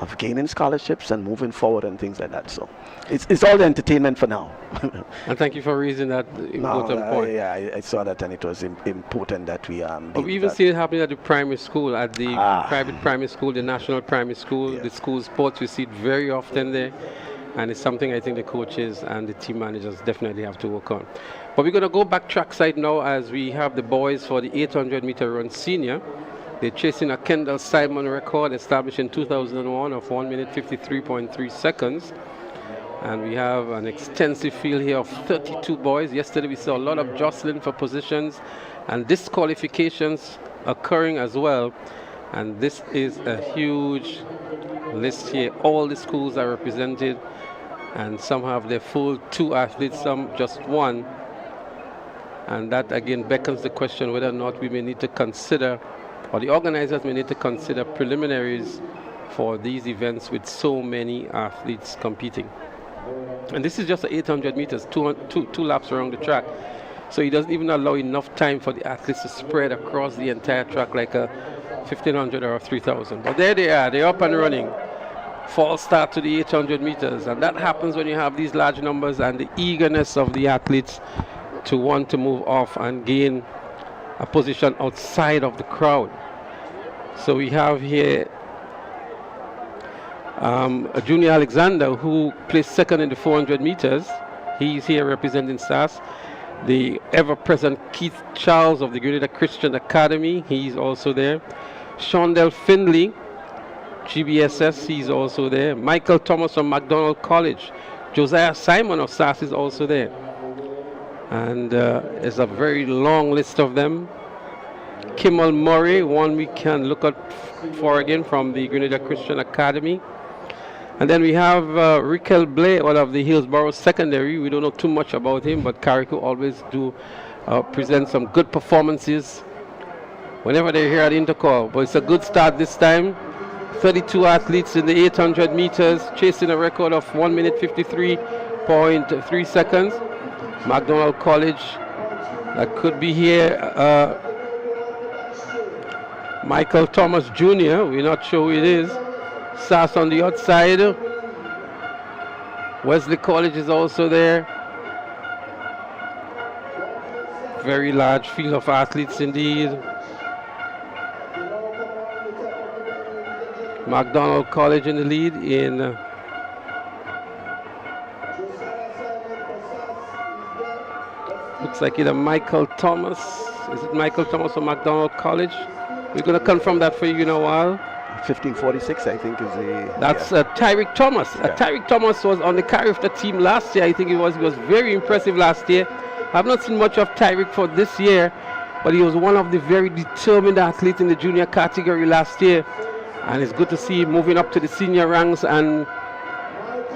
of gaining scholarships and moving forward and things like that. So it's all the entertainment for now. And thank you for raising that important point. Yeah, I saw that, and it was important that we we even see it happening at the primary school, at the private primary school, the national primary school, the school sports. We see it very often there, and it's something I think the coaches and the team managers definitely have to work on. But we're going to go back trackside now as we have the boys for the 800 meter run senior. They're chasing a Kendall Simon record established in 2001 of 1 minute 53.3 seconds. And we have an extensive field here of 32 boys. Yesterday we saw a lot of jostling for positions and disqualifications occurring as well. And this is a huge list here. All the schools are represented, and some have their full 2 athletes, some just 1. And that again beckons the question whether or not we may need to consider, or the organizers may need to consider, preliminaries for these events with so many athletes competing. And this is just 800 meters, two laps around the track. So he doesn't even allow enough time for the athletes to spread across the entire track like a 1500 or a 3000. But there they are, they're up and running. False start to the 800 meters. And that happens when you have these large numbers and the eagerness of the athletes to want to move off and gain a position outside of the crowd. So we have here Junior Alexander, who placed second in the 400 meters. He's here representing SAS. The ever-present Keith Charles of the Grenada Christian Academy, he's also there. Shondell Findley, GBSS, he's also there. Michael Thomas from McDonald College. Josiah Simon of SAS is also there. And there's a very long list of them. Kimmel Murray, one we can look at for again from the Grenada Christian Academy. And then we have Rickel Blay out of the Hillsborough Secondary. We don't know too much about him, but carriacou always do present some good performances whenever they're here at Intercol. But it's a good start this time. 32 athletes in the 800 meters, chasing a record of 1 minute 53.3 seconds. McDonald College, that could be here. Michael Thomas Jr., we're not sure who it is. SAS on the outside. Wesley College is also there. Very large field of athletes indeed. McDonald College in the lead in Looks like either Michael Thomas. Is it Michael Thomas or McDonald College? We're going to confirm that for you in a while. 1546, I think, is the... That's Tyreek Thomas. Tyreek Thomas was on the carry-after team last year. I think he was very impressive last year. I've not seen much of Tyreek for this year, but he was one of the very determined athletes in the junior category last year. And it's good to see him moving up to the senior ranks and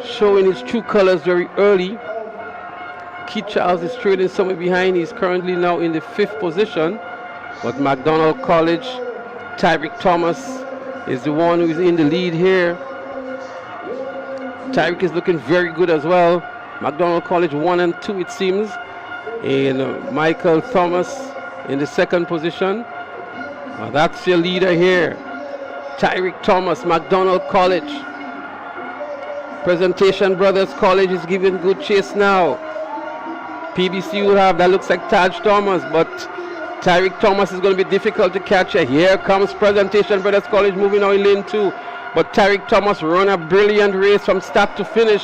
showing his true colors very early. Keith Charles is trailing somewhere behind. He's currently now in the 5th position. But McDonald College, Tyreek Thomas is the one who is in the lead here. Tyreek is looking very good as well. McDonald College 1 and 2, it seems. And Michael Thomas in the 2nd position. Well, that's your leader here. Tyreek Thomas, McDonald College. Presentation Brothers College is giving good chase now. PBC will have, that looks like Taj Thomas, but Tyreek Thomas is going to be difficult to catch. Here comes Presentation Brothers College moving on in lane 2. But Tyreek Thomas run a brilliant race from start to finish.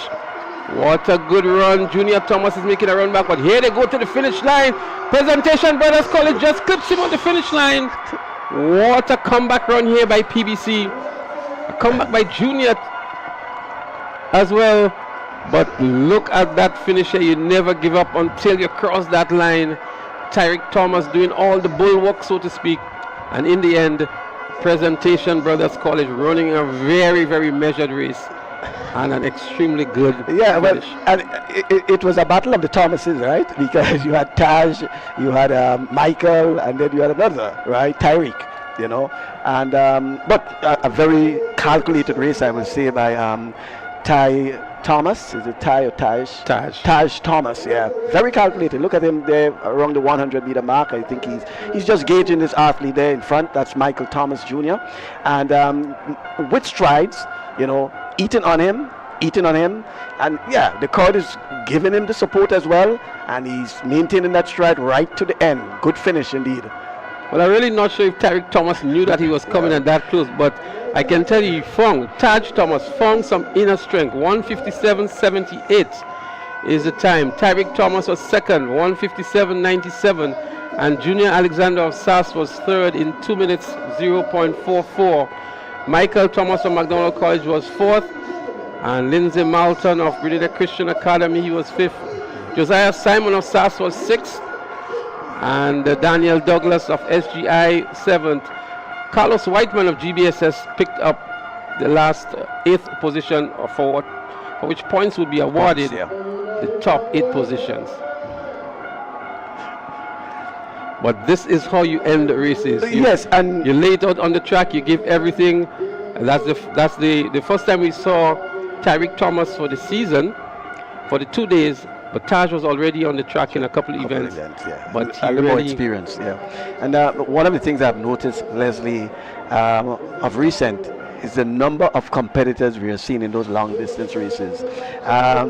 What a good run. Junior Thomas is making a run back, but here they go to the finish line. Presentation Brothers College just clips him on the finish line. What a comeback run here by PBC. A comeback by Junior as well. But look at that finisher. You never give up until you cross that line. Tyreek Thomas doing all the bulwark, so to speak. And in the end, Presentation Brothers College running a very, very measured race. And an extremely good finish. And it was a battle of the Thomases, right? Because you had Taj, you had Michael, and then you had another, right? Tyreek, you know. And but a very calculated race, I would say, by Ty Thomas. Is it Ty or Taj? Taj Thomas, yeah. Very calculated. Look at him there around the 100-meter mark. I think he's just gauging his athlete there in front. That's Michael Thomas Jr. And with strides, you know, eating on him, and yeah, the crowd is giving him the support as well, and he's maintaining that stride right to the end. Good finish indeed. Well, I'm really not sure if Tyreek Thomas knew that he was coming at that close, but I can tell you Taj Thomas found some inner strength. 157.78 is the time. Tyreek Thomas was second, 157.97, and Junior Alexander of SAS was third in 2 minutes 0.44. Michael Thomas from McDonald College was fourth, and Lindsay Malton of Grenada Christian Academy, he was fifth. Josiah Simon of SAS was sixth, and Daniel Douglas of SGI seventh. Carlos Whiteman of GBSS picked up the last 8th position for which points would be awarded the top 8 positions. But this is how you end the races. Yes, and you lay it out on the track, you give everything. And that's the first time we saw Tyreek Thomas for the season, for the 2 days. But Taj was already on the track in a couple of events. Yeah. But a little more experience, yeah. And one of the things I've noticed, Leslie, of recent, is the number of competitors we are seeing in those long distance races.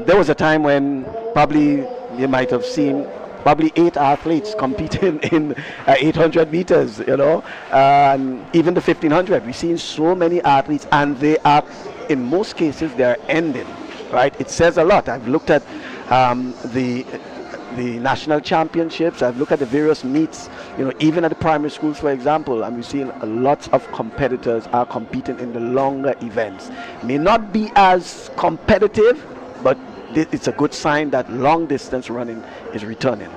There was a time when probably you might have seen probably 8 athletes competing in 800 meters, you know, and even the 1500. We've seen so many athletes, and they are, in most cases, they are ending, right? It says a lot. I've looked at the national championships. I've looked at the various meets, you know, even at the primary schools, for example, and we've seen lots of competitors are competing in the longer events. May not be as competitive, but it's a good sign that long distance running is returning.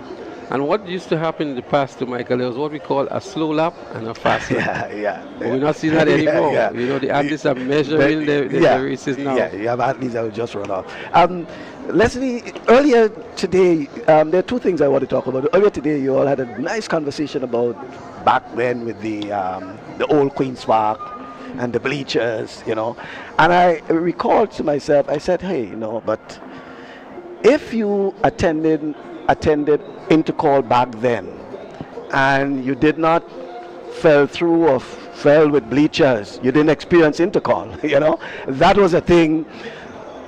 And what used to happen in the past, to Michael, there was what we call a slow lap and a fast lap. But we're not seeing that anymore. You know, the athletes are measuring the races now. Yeah, you have athletes that will just run off. Leslie, earlier today, there are 2 things I want to talk about. Earlier today, you all had a nice conversation about back then with the old Queen's Park and the bleachers, you know. And I recalled to myself, I said, hey, you know, but if you attended Intercol back then and you did not fell through or fell with bleachers, you didn't experience Intercol, you know. That was a thing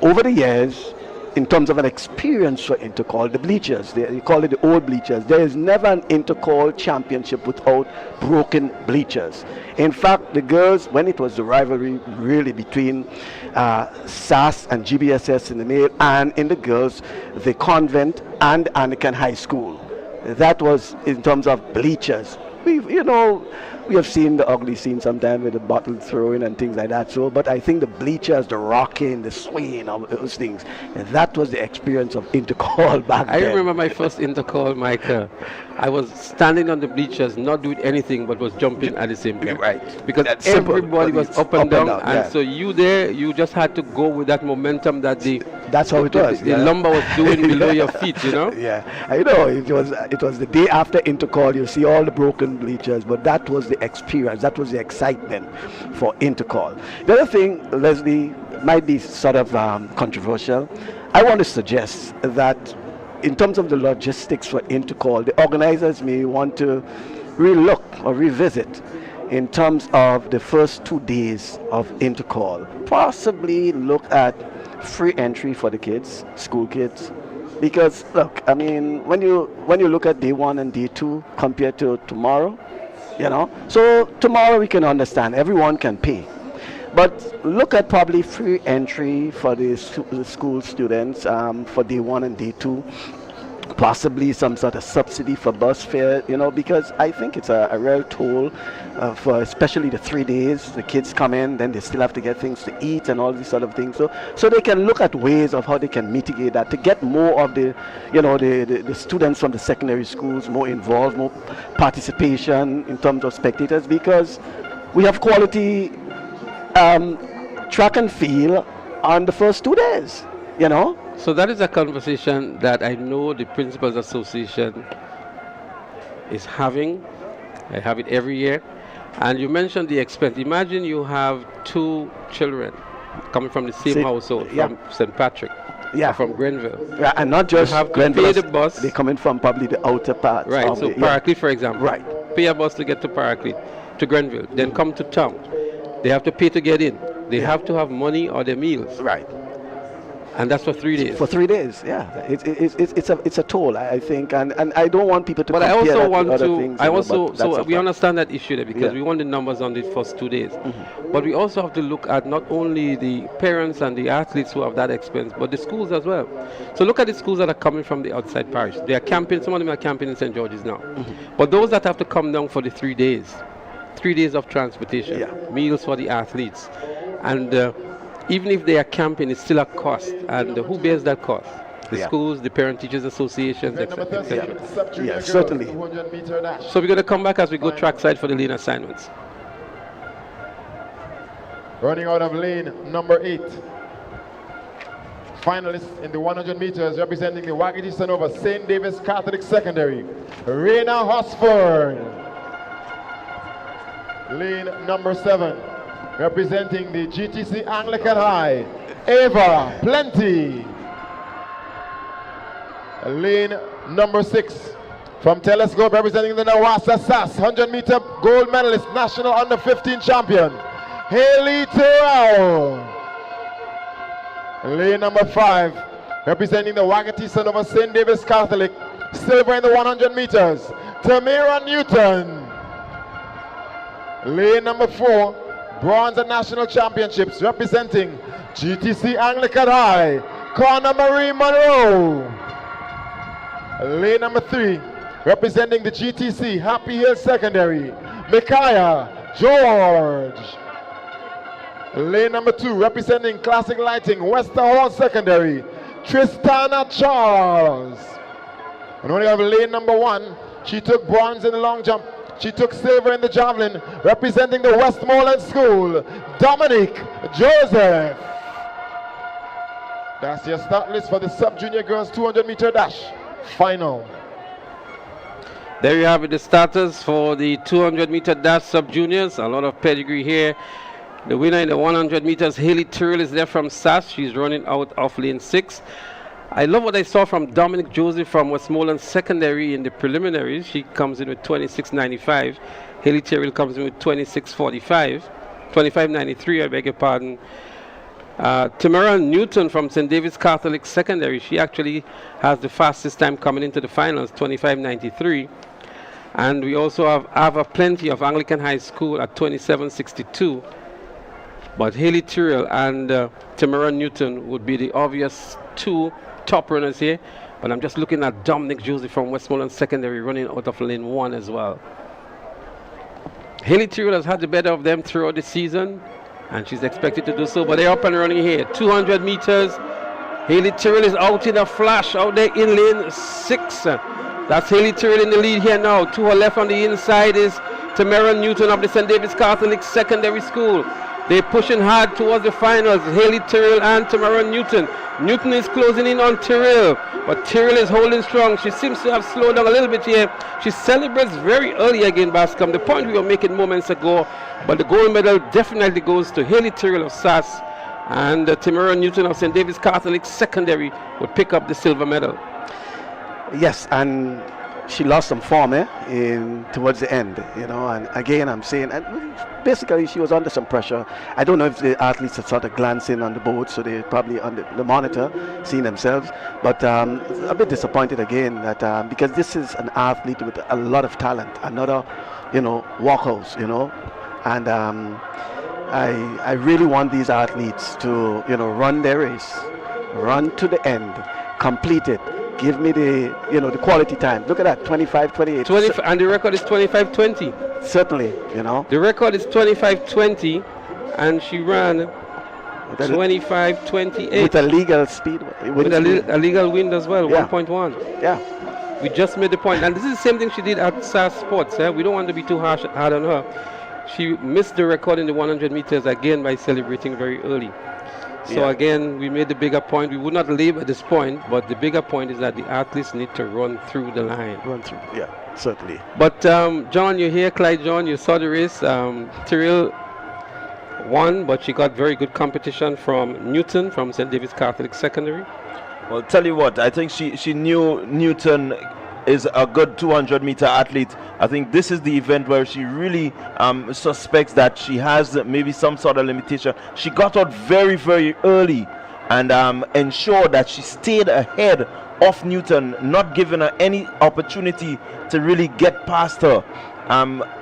over the years. In terms of an experience for Intercol, the bleachers, you call it the old bleachers. There is never an Intercol championship without broken bleachers. In fact, the girls, when it was the rivalry really between SAS and GBSS in the male, and in the girls, the convent and Anglican High School, That was in terms of bleachers. We have seen the ugly scene sometimes with the bottle throwing and things like that. So, but I think the bleachers, the rocking, the swaying, of those things, and that was the experience of Intercol back then. I remember my first Intercol, Michael. I was standing on the bleachers, not doing anything, but was jumping at the same time. Right. Because That's simple, everybody but was up and down, and yeah. so you just had to go with that momentum that That's how it was. The lumber was doing below your feet, you know. Yeah, I know. It was the day after Intercol. You see all the broken bleachers, but that was the experience. That was the excitement for Intercol. The other thing, Leslie, might be sort of controversial. I want to suggest that in terms of the logistics for Intercol, the organizers may want to relook or revisit in terms of the first 2 days of Intercol. Possibly look at free entry for the kids, school kids. Because look, I mean, when you look at day 1 and day 2 compared to tomorrow, so tomorrow we can understand everyone can pay. But look at probably free entry for the school students for day 1 and day 2. Possibly some sort of subsidy for bus fare, because I think it's a real toll for especially the 3 days. The kids come in, then they still have to get things to eat and all these sort of things. So they can look at ways of how they can mitigate that to get more of the students from the secondary schools more involved, more participation in terms of spectators, because we have quality track and field on the first 2 days, So that is a conversation that I know the Principals Association is having. I have it every year. And you mentioned the expense. Imagine you have 2 children coming from the same household, from St. Patrick, or from Grenville. Yeah, and not just you have Grenville. to pay the bus. They're coming from probably the outer part. Right, so Paraclete, for example. Right. Pay a bus to get to Paraclete, to Grenville, then come to town. They have to pay to get in. They have to have money or their meals. Right. And that's for 3 days. For 3 days, yeah. It's a toll, I think, and I don't want people to. But I compare also that want with other to. things, I also so we understand that issue there because we want the numbers on the first 2 days. But we also have to look at not only the parents and the athletes who have that expense, but the schools as well. So look at the schools that are coming from the outside parish. They are camping. Some of them are camping in St. George's now. But those that have to come down for the 3 days, 3 days of transportation, meals for the athletes, and. Even if they are camping, it's still a cost. And who bears that cost? The schools, the Parent-Teachers Associations, etc. Yes, certainly. So we're going to come back as we go trackside for the lane assignments. Running out of lane number 8. Finalists in the 100 meters representing the Wagiti Sanova St. David's Catholic Secondary, Reina Hosford. Lane number 7. Representing the GTC Anglican High, Ava Plenty. Lane number 6 from Telescope, representing the Nawasa SAS 100-meter gold medalist, national under 15 champion, Haley Terrell. Lane number 5, representing the Wagati Sanova St. David's Catholic, silver in the 100 meters, Tamira Newton. Lane number 4, bronze at national championships, representing GTC Anglican High, Connor Marie Monroe. Lane number 3, representing the GTC Happy Hill Secondary, Micaiah George. Lane number 2, representing Classic Lighting, Wester Hall Secondary, Tristana Charles. And when you have lane number 1, she took bronze in the long jump. She took silver in the javelin, representing the Westmoreland School, Dominique Joseph. That's your start list for the sub-junior girls 200-meter dash final. There you have it, the starters for the 200-meter dash sub-juniors. A lot of pedigree here. The winner in the 100 meters, Haley Tyrrell, is there from SAS. She's running out of lane 6. I love what I saw from Dominic Joseph from Westmoreland Secondary in the preliminaries. She comes in with 26.95. Haley Tyrrell comes in with 26.45. 25.93, I beg your pardon. Tamara Newton from St. David's Catholic Secondary. She actually has the fastest time coming into the finals, 25.93. And we also have Ava Plenty of Anglican High School at 27.62. But Haley Tyrrell and Tamara Newton would be the obvious 2 top runners here. But I'm just looking at Dominic Joseph from Westmoreland Secondary running out of lane 1 as well. Haley Tyrrell has had the better of them throughout the season, and she's expected to do so, but they're up and running here. 200 meters. Haley Tyrrell is out in a flash out there in lane 6. That's Haley Tyrrell in the lead here now. To her left on the inside is Tamara Newton of the St. David's Catholic Secondary School. They're pushing hard towards the finals. Haley Tyrrell and Tamara Newton. Newton is closing in on Tyrrell, but Tyrrell is holding strong. She seems to have slowed down a little bit here. She celebrates very early again, Bascom. The point we were making moments ago, but the gold medal definitely goes to Haley Tyrrell of SAS, and Tamara Newton of St. David's Catholic Secondary would pick up the silver medal. Yes, and she lost some form towards the end, you know, and again I'm saying, and basically she was under some pressure. I don't know if the athletes are sort of glancing on the board, so they're probably on the monitor seeing themselves, but a bit disappointed again that because this is an athlete with a lot of talent, another, you know, workhorse, you know, and I really want these athletes to, you know, run their race, run to the end, complete it. Give me the, you know, the quality time. Look at that, 25-28. And the record is 25-20. Certainly, you know. The record is 25-20, and she ran 25-28. With a legal speed. With a legal wind as well, Yeah. 1.1. Yeah. We just made the point. And this is the same thing she did at SAS Sports. We don't want to be too hard on her. She missed the record in the 100 meters again by celebrating very early. So again, we made the bigger point. We would not leave at this point, but the bigger point is that the athletes need to run through the line. Run through, yeah, certainly. But John, you're here, Clyde John, you saw the race. Tyrrell won, but she got very good competition from Newton from St. David's Catholic Secondary. Well, tell you what, I think she knew Newton is a good 200-meter athlete. I think this is the event where she really suspects that she has maybe some sort of limitation. She got out very, very early and ensured that she stayed ahead of Newton, not giving her any opportunity to really get past her.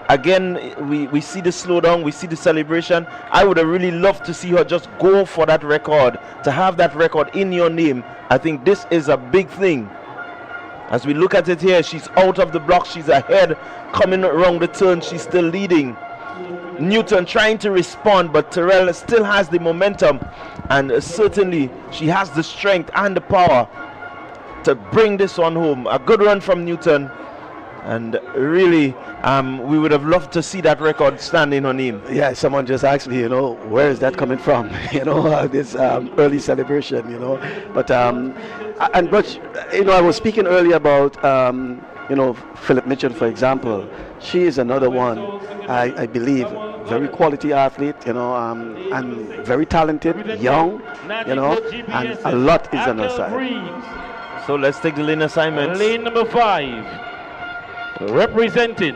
Again, we see the slowdown, we see the celebration. I would have really loved to see her just go for that record, to have that record in your name. I think this is a big thing. As we look at it here, she's out of the block, she's ahead, coming around the turn, she's still leading. Newton trying to respond, but Tyrrell still has the momentum, and certainly she has the strength and the power to bring this one home. A good run from Newton, and really we would have loved to see that record stand in her name. Yeah, someone just asked me, you know, where is that coming from? You know, this early celebration, you know. But you know, I was speaking earlier about you know, Philip Mitchell, for example. She is another one, I believe, very quality athlete, you know, and very talented, young, you know, and a lot is on her side. So let's take the lane assignments. Lane number 5. Representing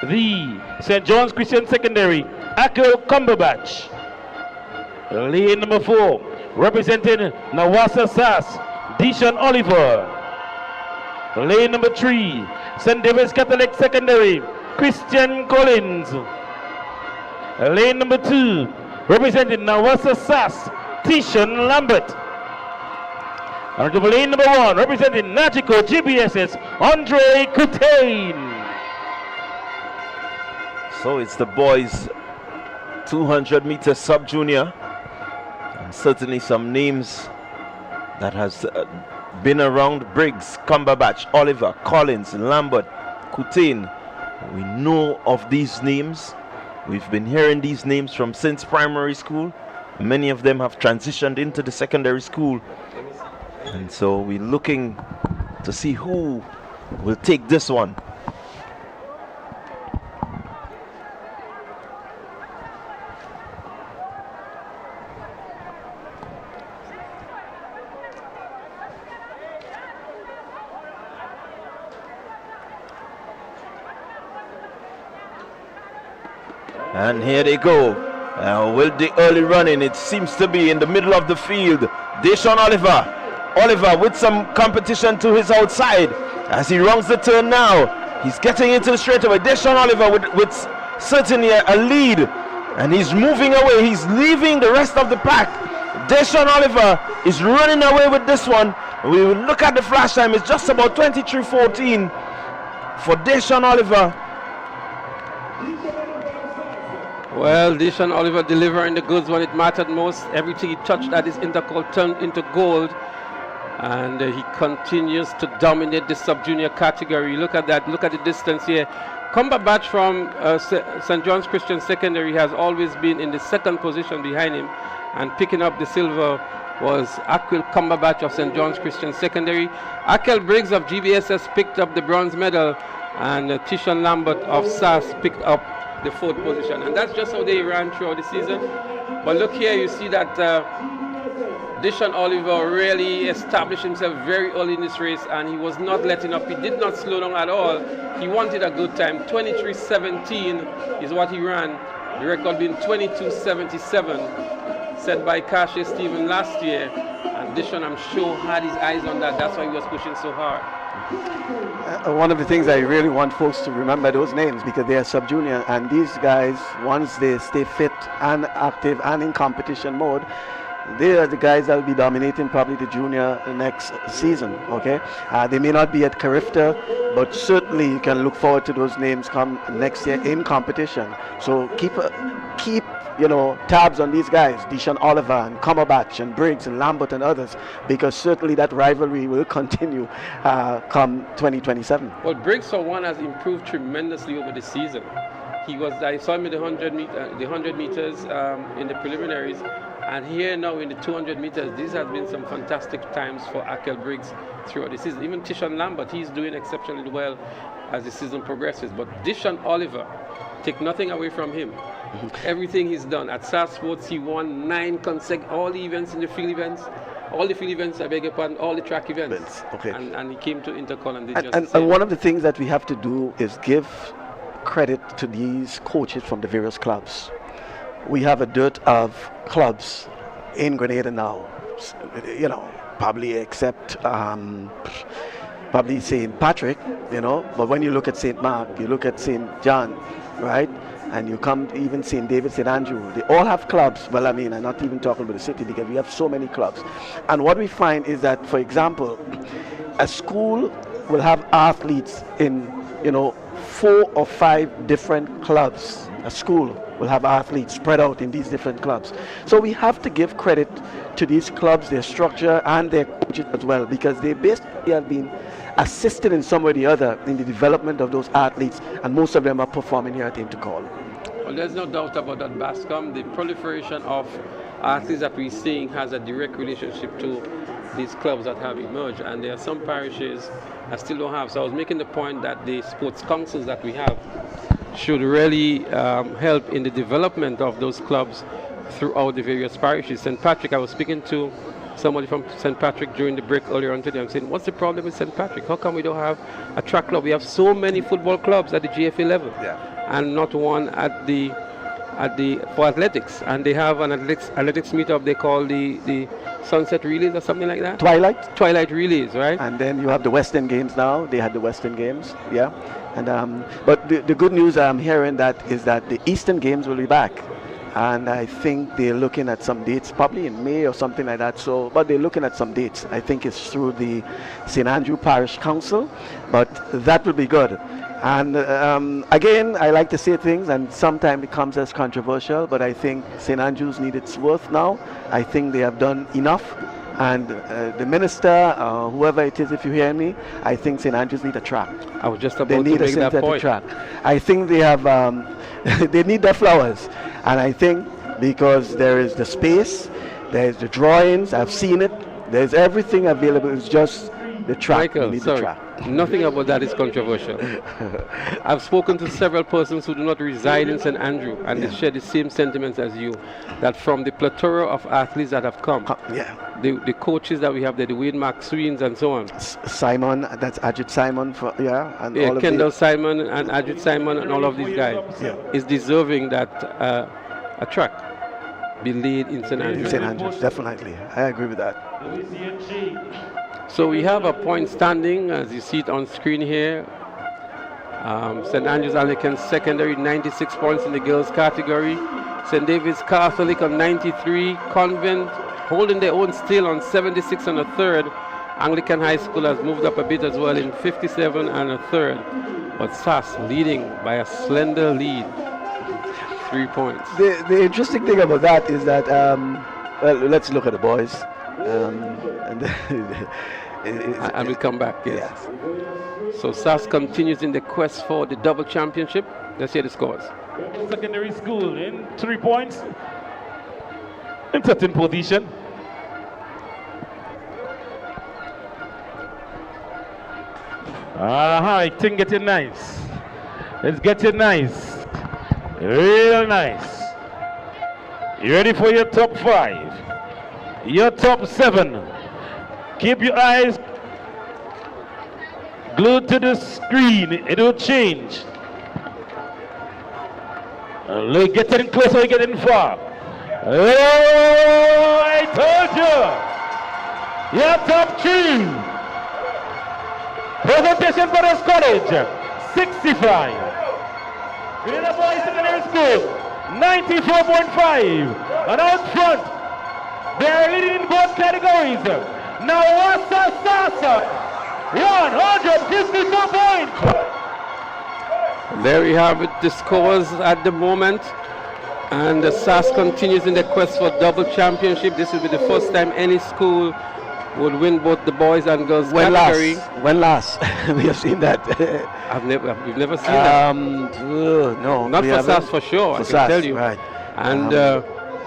the St. John's Christian Secondary, Akel Cumberbatch. Lane number 4, representing Nawasa SAS, Dishon Oliver. Lane number 3, St. David's Catholic Secondary, Christian Collins. Lane number 2, representing Nawasa SAS, Tishon Lambert. And to lane number 1, representing Nagico GBSS, Andre Coutain. So it's the boys 200-meter sub-junior. And certainly some names that has been around: Briggs, Cumberbatch, Oliver, Collins, Lambert, Coutain. We know of these names. We've been hearing these names from since primary school. Many of them have transitioned into the secondary school. And so we're looking to see who will take this one. And here they go. With the early running, it seems to be in the middle of the field. Deshaun Oliver. Oliver with some competition to his outside as he runs the turn now. He's getting into the straightaway. Deshaun Oliver with certainly a lead, and he's moving away. He's leaving the rest of the pack Deshaun Oliver is running away with this one. We will look at the flash time. It's just about 23:14 for Deshaun Oliver. Well, Deshaun Oliver delivering the goods when it mattered most. Everything he touched at his Intercol turned into gold. And he continues to dominate the sub-junior category. Look at that. Look at the distance here. Cumberbatch from St. John's Christian Secondary has always been in the second position behind him. And picking up the silver was Aquil Cumberbatch of St. John's Christian Secondary. Akel Briggs of GBSS picked up the bronze medal. And Tishan Lambert of SAS picked up the fourth position. And that's just how they ran throughout the season. But look here, you see that Deshaun Oliver really established himself very early in this race, and he was not letting up. He did not slow down at all. He wanted a good time. 23:17 is what he ran. The record being 22:77, set by Kashi Stephen last year. And Deshaun, I'm sure, had his eyes on that. That's why he was pushing so hard. One of the things I really want folks to remember those names, because they are sub-junior, and these guys, once they stay fit and active and in competition mode, they are the guys that will be dominating probably the junior next season. Okay, they may not be at Carifta, but certainly you can look forward to those names come next year in competition. So keep tabs on these guys, Deshaun Oliver and Cumberbatch and Briggs and Lambert and others, because certainly that rivalry will continue come 2027. Well, Briggs for one has improved tremendously over the season. I saw him in the 100 meters in the preliminaries, and here now in the 200 meters, these have been some fantastic times for Akel Briggs throughout the season. Even Tishan Lambert, he's doing exceptionally well as the season progresses. But Deshaun Oliver, take nothing away from him. Everything he's done at SAS Sports, he won 9 all the events in the field events. All the field events, I beg your pardon, all the track events. Okay. And he came to Intercol and did just the same. And one of the things that we have to do is give credit to these coaches from the various clubs. We have a dearth of clubs in Grenada now, probably except probably St. Patrick, but when you look at St. Mark, you look at St. John, right? And you come to even St. David, St. Andrew, they all have clubs. Well, I'm not even talking about the city, because we have so many clubs. And what we find is that, for example, a school will have athletes in, 4 or 5 different clubs. A school will have athletes spread out in these different clubs. So we have to give credit to these clubs, their structure and their coaches as well, because they basically have been assisted in some way or the other in the development of those athletes, and most of them are performing here at Intercol. Well, there's no doubt about that, Bascom. The proliferation of athletes that we're seeing has a direct relationship to these clubs that have emerged, and there are some parishes that still don't have. So I was making the point that the sports councils that we have should really help in the development of those clubs throughout the various parishes. St. Patrick, I was speaking to somebody from St. Patrick during the break earlier on today. I'm saying, what's the problem with St. Patrick? How come we don't have a track club? We have so many football clubs at the GFA level, and not one for athletics. And they have an athletics meetup they call the Sunset Relays or something like that. Twilight Relays, right? And then you have the West End Games now. They had the West End Games, yeah. And but the good news I'm hearing is that the Eastern Games will be back. And I think they're looking at some dates, probably in May or something like that. But they're looking at some dates. I think it's through the St. Andrew Parish Council, but that will be good. And again, I like to say things, and sometimes it comes as controversial, but I think St. Andrews needs its worth now. I think they have done enough. And the minister, whoever it is, if you hear me, I think St. Andrews need a track. I was just about to make that point. They need a synthetic track. I think they have, they need their flowers. And I think because there is the space, there's the drawings, I've seen it, there's everything available, it's just the track. Michael, sorry, nothing about that is controversial. I've spoken to several persons who do not reside in St. Andrew, and they share the same sentiments as you, that from the plethora of athletes that have come, the coaches that we have there, the Wade McSweens and so on. Simon, that's Ajit Simon, and all of Kendall Simon and Ajit Simon and all of these guys is deserving that a track be laid in St. Andrews. St. Andrews, definitely. I agree with that. So we have a point standing, as you see it on screen here. St. Andrews Anglican Secondary, 96 points in the girls category. St. David's Catholic on 93. Convent holding their own still on 76 and a third. Anglican High School has moved up a bit as well in 57 and a third. But SAS leading by a slender lead, 3 points. The interesting thing about that is that, well, let's look at the boys. And we'll come back, yes. So SAS continues in the quest for the double championship. Let's hear the scores. Secondary school in 3 points. In 13th position. Thing getting nice. It's getting nice. Real nice. You ready for your top 5? Your top 7. Keep your eyes glued to the screen. It will change. Getting closer, we're getting far. Oh, I told you. Your top 3. Presentation for this college, 65. Grenada Boys Secondary School, 94.5. And out front, they are leading in both categories. Now Wassa Sasa, 154 points. There we have it, the scores at the moment. And the SAS continues in the quest for double championship. This will be the first time any school would win both the boys and girls category. When last? We have seen that. We've never seen that. No. Not for SAS for sure, I can tell you. Right. And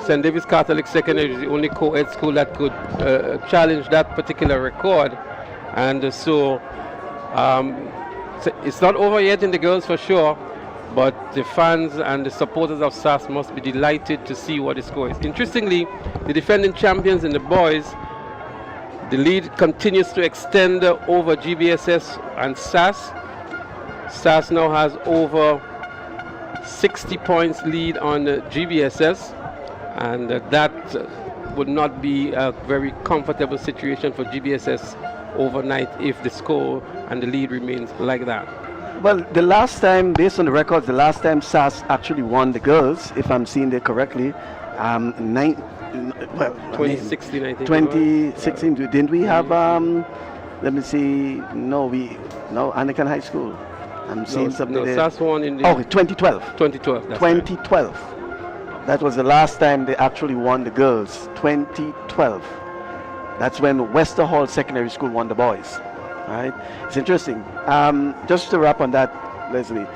St. David's Catholic Secondary is the only co-ed school that could challenge that particular record. And so it's not over yet in the girls for sure, but the fans and the supporters of SAS must be delighted to see what the score is. Interestingly, the defending champions in the boys, the lead continues to extend over GBSS and SAS. SAS now has over 60 points lead on GBSS, and that would not be a very comfortable situation for GBSS overnight if the score and the lead remains like that. Well, the last time, based on the records, the last time SAS actually won the girls, if I'm seeing it correctly, 2016, I think. 2016, didn't we have, let me see, no, Anglican High School. I'm seeing something there. SAS won in the... Oh, 2012. 2012, that's 2012. Right. That was the last time they actually won the girls, 2012. That's when Westerhall Secondary School won the boys. Right? It's interesting. Just to wrap on that, Leslie,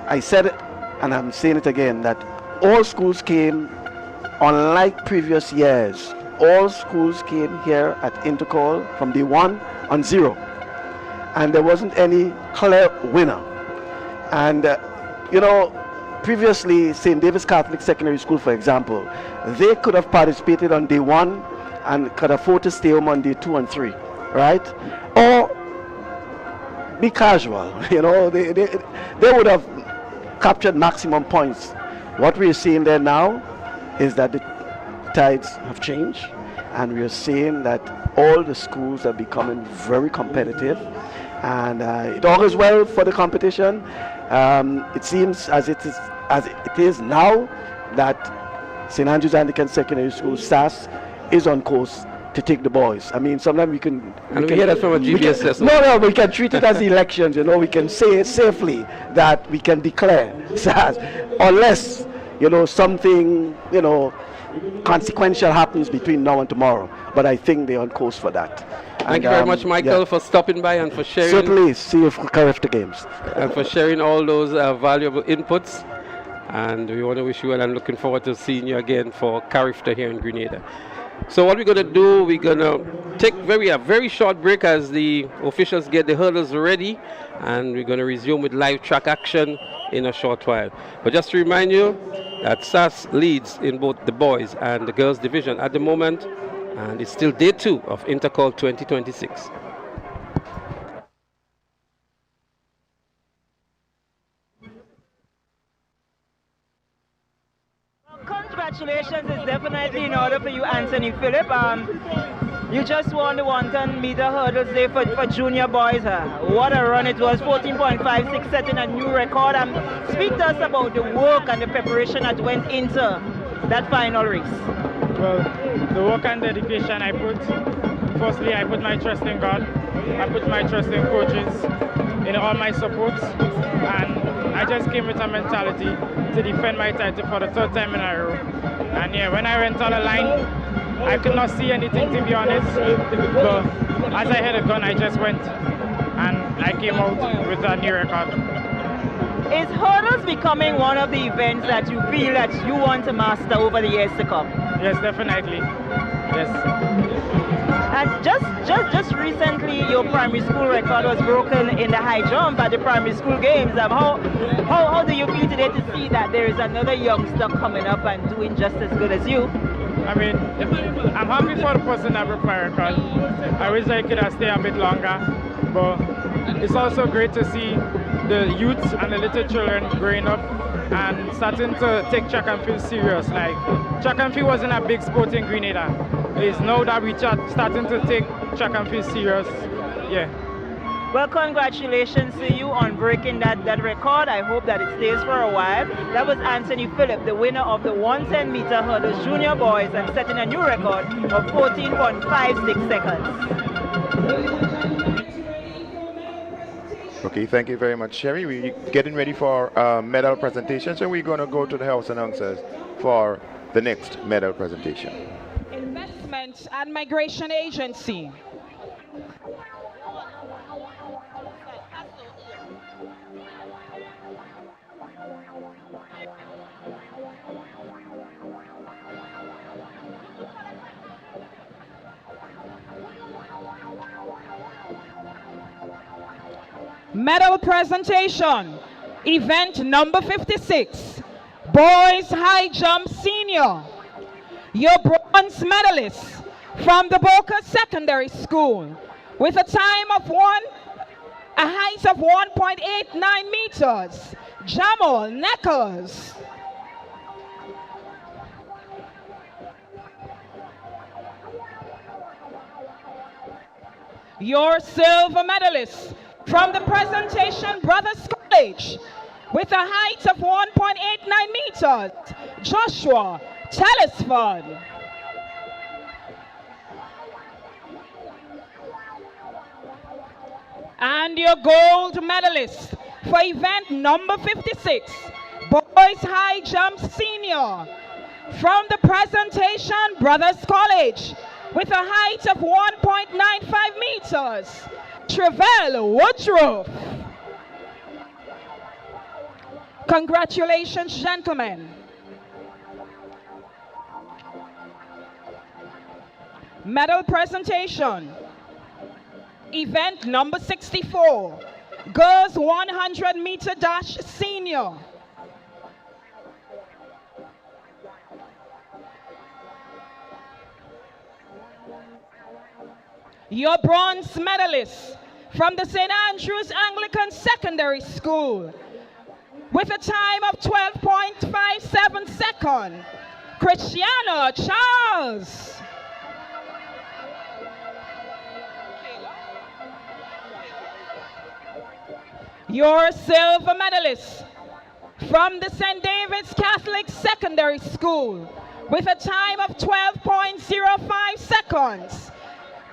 I said it, and I'm saying it again, that all schools came, unlike previous years, all schools came here at Intercol from day 1 on 0. And there wasn't any clear winner. And, previously, St. David's Catholic Secondary School, for example, they could have participated on day 1 and could afford to stay home on day 2 and 3, right? Or be casual, they would have captured maximum points. What we're seeing there now is that the tides have changed, and we're seeing that all the schools are becoming very competitive, and it augurs well for the competition. It seems as it is now that St. Andrew's Anglican Secondary School, SAS, is on course to take the boys. I mean, sometimes we can hear that from a GBSS. We can treat it as elections. We can say safely that we can declare SAS, unless something consequential happens between now and tomorrow. But I think they're on course for that. Thank you very much, Michael, for stopping by and for sharing. Certainly, see you for Carifta Games. And for sharing all those valuable inputs. And we want to wish you well and looking forward to seeing you again for Carifta here in Grenada. So what we're going to do, we're going to take a very short break as the officials get the hurdles ready, and we're going to resume with live track action in a short while. But just to remind you that SAS leads in both the boys and the girls division at the moment, and it's still day 2 of Intercol 2026. Congratulations is definitely in order for you, Anthony Phillip. You just won the 110-meter hurdles day for junior boys. What a run it was, 14.56, setting a new record. Speak to us about the work and the preparation that went into that final race. Well, the work and dedication I put, firstly, I put my trust in God. I put my trust in coaches, in all my supports, and I just came with a mentality to defend my title for the third time in a row. And yeah, when I went on the line, I could not see anything, to be honest, but as I had a gun, I just went, and I came out with a new record. Is hurdles becoming one of the events that you feel that you want to master over the years to come? Yes, definitely. Yes. And just recently, your primary school record was broken in the high jump at the primary school games. How do you feel today to see that there is another youngster coming up and doing just as good as you? I mean, I'm happy for the person that broke my record. I wish I could have stayed a bit longer, but it's also great to see the youths and the little children growing up and starting to take track and field serious. Like, track and field wasn't a big sport in Grenada. It's now that we starting to take track and field serious. Yeah. Well, congratulations to you on breaking that record. I hope that it stays for a while. That was Anthony Phillip, the winner of the 110-meter hurdles junior boys, and setting a new record of 14.56 seconds. Okay, thank you very much, Sherry. We're getting ready for medal presentation, so we're going to go to the house announcers for the next medal presentation. Investment and Migration Agency. Medal presentation, event number 56, Boys High Jump Senior. Your bronze medalist from the Boca Secondary School with a height of 1.89 meters, Jamal Neckers. Your silver medalist from the Presentation Brothers College with a height of 1.89 meters, Joshua Telesford. And your gold medalist for event number 56, Boys High Jump Senior from the Presentation Brothers College with a height of 1.95 meters, Travell Woodruff. Congratulations, gentlemen. Medal presentation. Event number 64, Girls 100 meter dash senior. Your bronze medalist from the St. Andrews Anglican Secondary School with a time of 12.57 seconds, Christiana Charles. Your silver medalist from the St. David's Catholic Secondary School with a time of 12.05 seconds,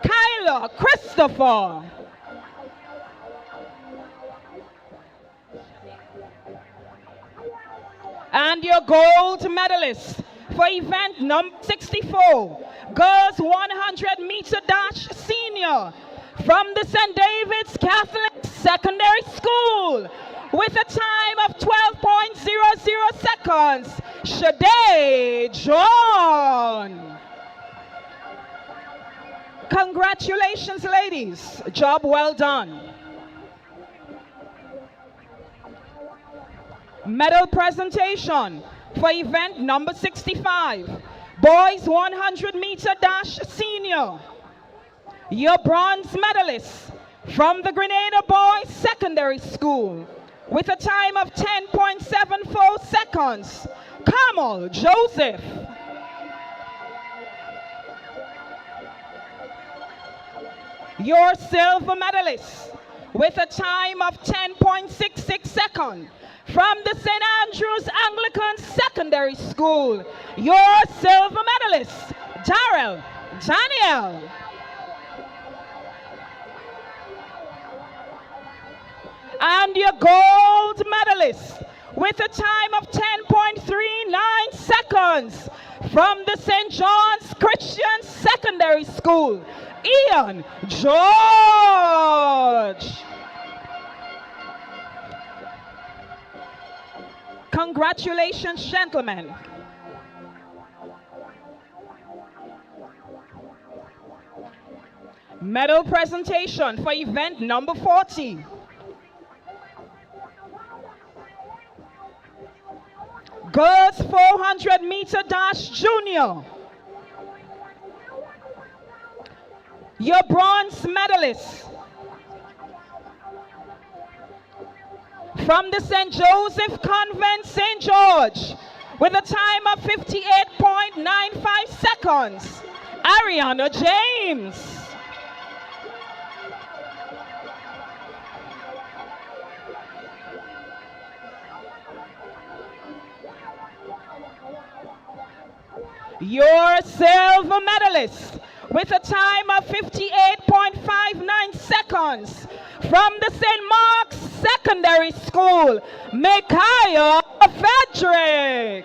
Kyla Christopher. And your gold medalist for event number 64, Girls 100 meter dash senior from the St. David's Catholic Secondary School with a time of 12.00 seconds, Shade John. Congratulations, ladies. Job well done. Medal presentation for event number 65, Boys 100 meter dash senior. Your bronze medalist from the Grenada Boys Secondary School with a time of 10.74 seconds, Kamal Joseph. Your silver medalist with a time of 10.66 seconds from the St. Andrews Anglican Secondary Secondary School. Your silver medalist, Darrell Daniel. And your gold medalist with a time of 10.39 seconds from the St. John's Christian Secondary School, Ian George. Congratulations, gentlemen. Medal presentation for event number 40. Girls 400 meter dash junior. Your bronze medalist from the St. Joseph Convent, St. George, with a time of 58.95 seconds, Ariana James. Your silver medalist with a time of 58.59 seconds from the St. Mark's Secondary School, Micaiah Frederick.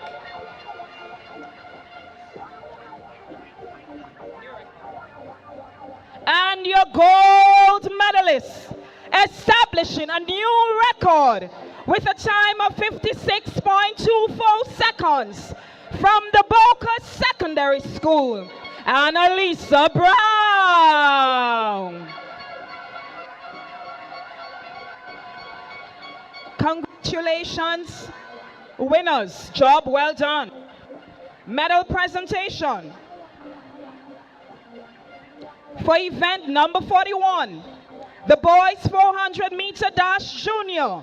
And your gold medalist establishing a new record with a time of 56.24 seconds from the Boca Secondary School, Annalisa Brown. Congratulations, winners. Job well done. Medal presentation for event number 41, the boys 400 meter dash junior.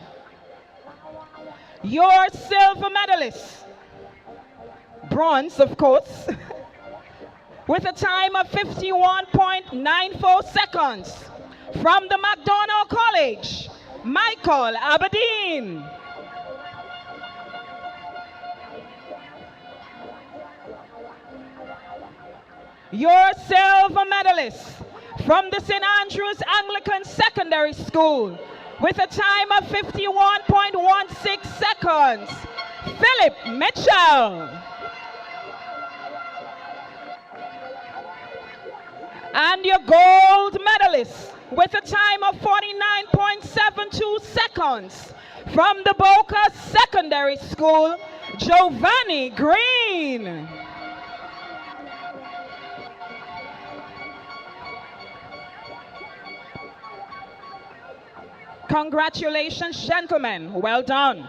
Your silver medalist, bronze, of course, with a time of 51.94 seconds from the McDonald College, Michael Aberdeen. Your silver medalist from the St. Andrews Anglican Secondary School with a time of 51.16 seconds, Philip Mitchell. And your gold medalist with a time of 49.72 seconds from the Boca Secondary School, Giovanni Green. Congratulations, gentlemen. Well done.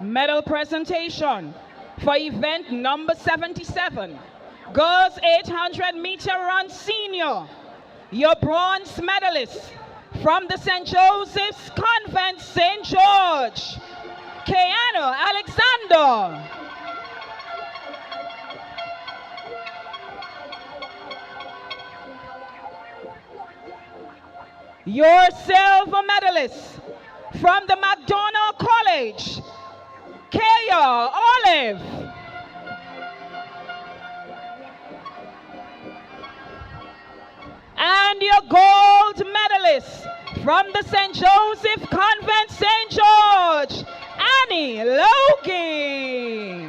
Medal presentation for event number 77, girls 800 meter run senior. Your bronze medalist from the St. Joseph's Convent, St. George, Keanu Alexander. Your silver medalist from the McDonald College, Kaya Olive. And your gold medalist from the St. Joseph Convent, St. George, Annie Logie.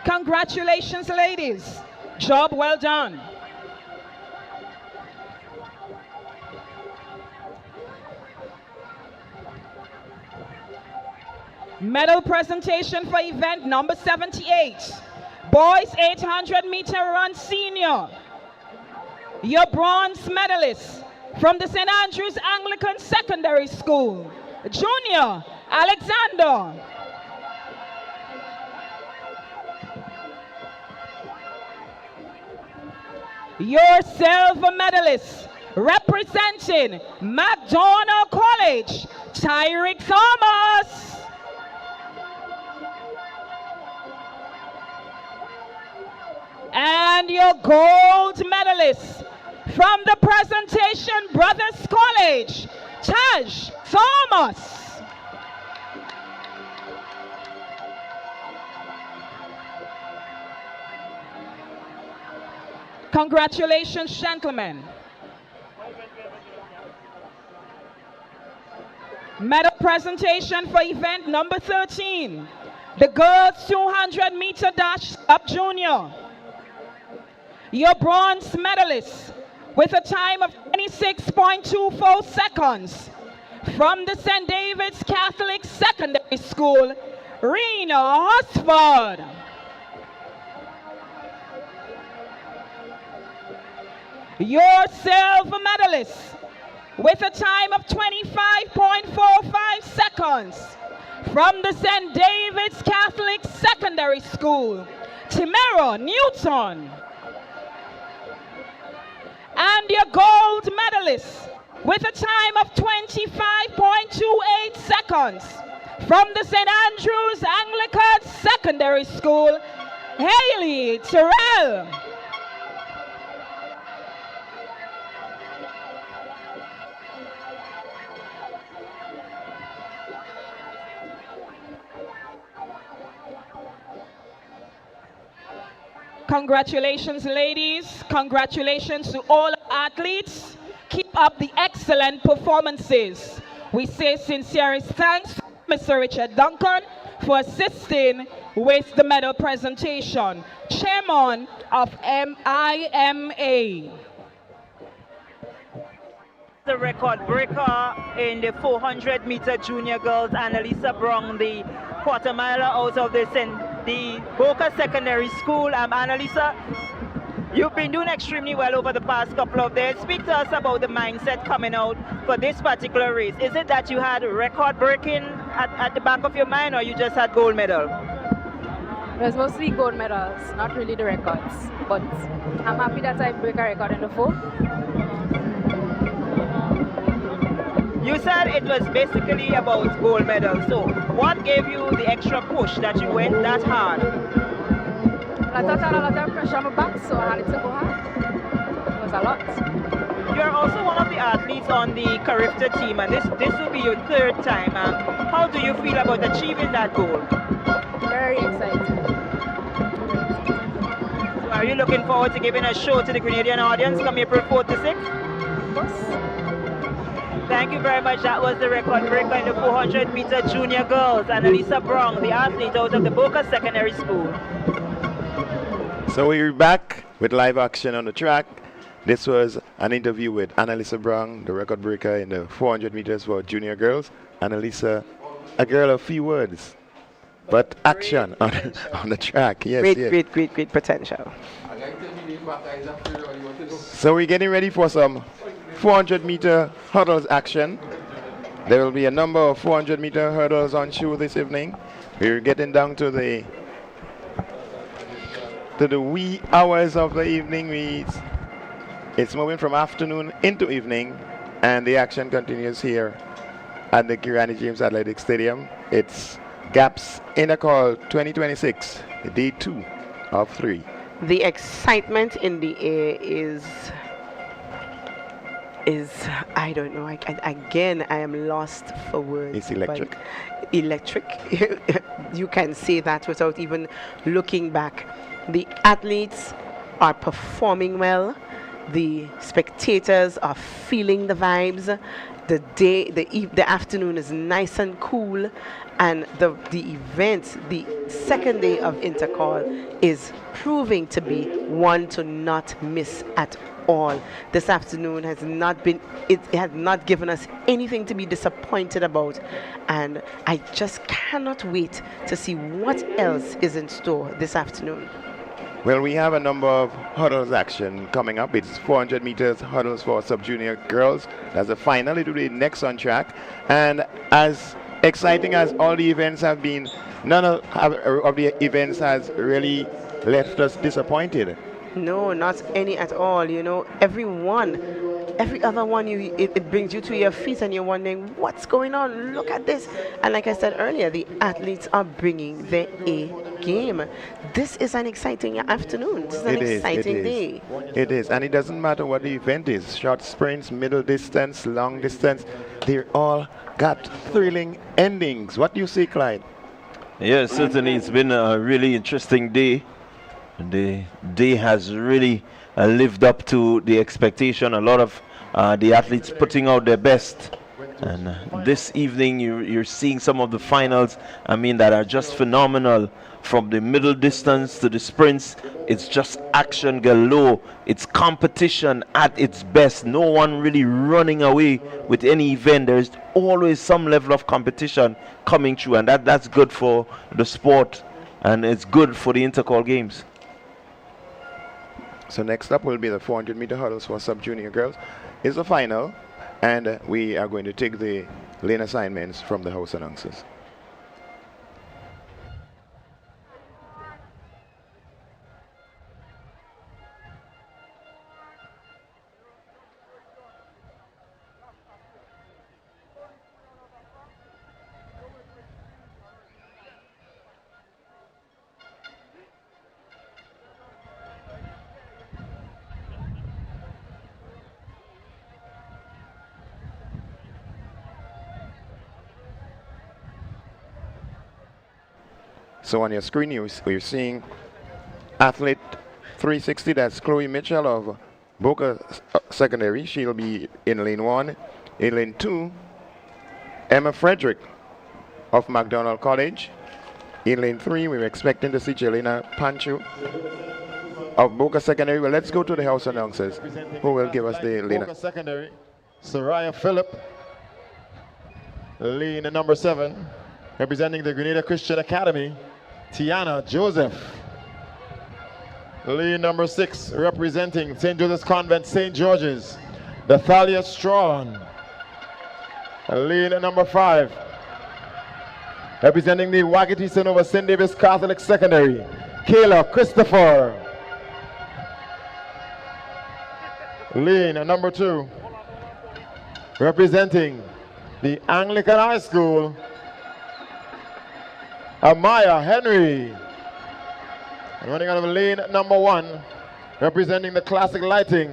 Congratulations, ladies. Job well done. Medal presentation for event number 78. Boys 800 meter run senior. Your bronze medalist from the St. Andrews Anglican Secondary School, Junior Alexander. Your silver medalist representing McDonald College, Tyreek Thomas. And your gold medalist from the Presentation Brothers College, Taj Thomas. Congratulations, gentlemen. Medal presentation for event number 13, the girls 200-meter dash up junior. Your bronze medalist with a time of 26.24 seconds from the St. David's Catholic Secondary School, Rena Hosford. Your silver medalist with a time of 25.45 seconds from the St. David's Catholic Secondary School, Timera Newton. And your gold medalist with a time of 25.28 seconds from the St. Andrews Anglican Secondary School, Haley Terrell. Congratulations, ladies. Congratulations to all athletes. Keep up the excellent performances. We say sincerest thanks to Mr. Richard Duncan for assisting with the medal presentation. Chairman of MIMA. The record breaker in the 400-meter junior girls, Annalisa Brown, the quarter miler out of the Boca Secondary School. Annalisa, you've been doing extremely well over the past couple of days. Speak to us about the mindset coming out for this particular race. Is it that you had record breaking at the back of your mind, or you just had gold medal? It was mostly gold medals, not really the records. But I'm happy that I break a record in the 4. You said it was basically about gold medals. So what gave you the extra push that you went that hard? I thought I had a lot of pressure on my back, so I had to go hard. It was a lot. You're also one of the athletes on the Carifta team, and this will be your 3rd time. How do you feel about achieving that goal? Very excited. So are you looking forward to giving a show to the Grenadian audience come April 4th to 6th? Of course. Thank you very much. That was the record breaker in the 400-meter junior girls, Annalisa Brown, the athlete out of the Boca Secondary School. So we're back with live action on the track. This was an interview with Annalisa Brown, the record breaker in the 400 meters for junior girls. Annalisa, a girl of few words, but action on the track. Yes, Great potential. So we're getting ready for some 400-meter hurdles action. There will be a number of 400-meter hurdles on show this evening. We're getting down to the wee hours of the evening. It's moving from afternoon into evening, and the action continues here at the Grenada James Athletic Stadium. It's GAPS Intercol 2026, day 2 of 3. The excitement in the air is I don't know. I am lost for words. It's electric. Electric. You can say that without even looking back. The athletes are performing well. The spectators are feeling the vibes. The afternoon is nice and cool, and the event, the second day of Intercol, is proving to be one to not miss at all. This afternoon has not given us anything to be disappointed about, and I just cannot wait to see what else is in store this afternoon. Well, we have a number of hurdles action coming up. It's 400 meters hurdles for sub-junior girls. That's the final. It will be next on track. And as exciting as all the events have been, none of the events has really left us disappointed. No, not any at all. You know, every one every other one, it brings you to your feet and you're wondering, what's going on? Look at this. And like I said earlier, the athletes are bringing their A game. This is an exciting afternoon. This is an exciting day. It is. And it doesn't matter what the event is. Short sprints, middle distance, long distance. They all got thrilling endings. What do you see, Clyde? Yes, certainly it's been a really interesting day. The day has really lived up to the expectation. A lot of the athletes putting out their best. And this evening you're seeing some of the finals, I mean, that are just phenomenal. From the middle distance to the sprints, it's just action galore. It's competition at its best. No one really running away with any event. There's always some level of competition coming through, and that's good for the sport, and it's good for the Intercol games. So next up will be the 400-meter hurdles for sub-junior girls. It's the final, and we are going to take the lane assignments from the house announcers. So on your screen, you're seeing athlete 360. That's Chloe Mitchell of Boca Secondary. She'll be in lane 1. In lane 2, Emma Frederick of McDonald College. In lane 3, we're expecting to see Jelena Pancho of Boca Secondary. Well, let's go to the house announcers, who will give us the lane. Boca Secondary, Soraya Phillip, lane number 7. Representing the Grenada Christian Academy, Tiana Joseph. Lane number 6, representing St. Joseph's Convent, St. George's, Dathalia Strawn. Lane number 5, representing the Wagiti Sonoma St. Davis Catholic Secondary, Kayla Christopher. Lane number 2, representing the Anglican High School, Amaya Henry. And running out of lane number 1, representing the Classic Lighting,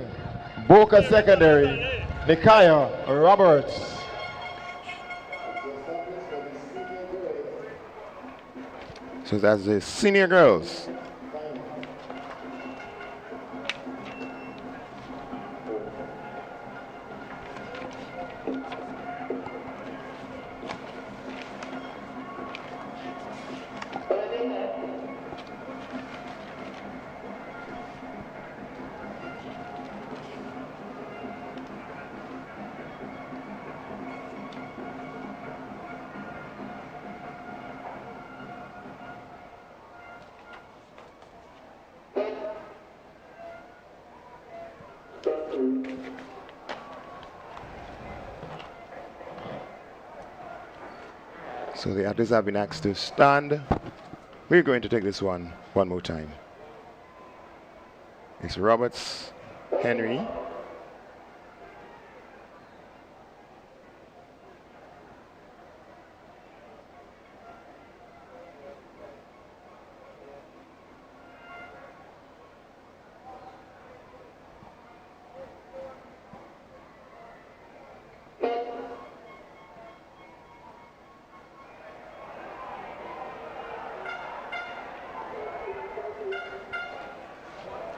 Boca Secondary, Nikaya Roberts. So that's the senior girls. So the athletes have been asked to stand. We're going to take this one more time. It's Roberts, Henry.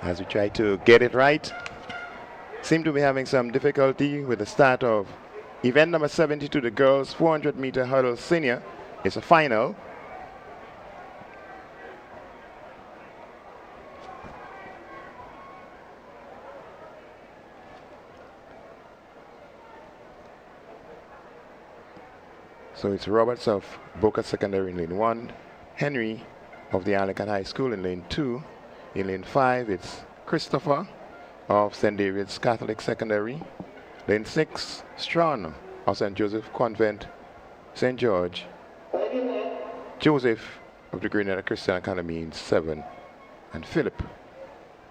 As we try to get it right, seem to be having some difficulty with the start of event number 72, the girls 400-meter hurdle senior. It's a final. So it's Roberts of Boca Secondary in lane 1, Henry of the Anglican High School in lane 2. In lane 5, it's Christopher of St. David's Catholic Secondary. Lane 6, Strawn of St. Joseph Convent, St. George. Joseph of the Grenada Christian Academy in 7. And Philip,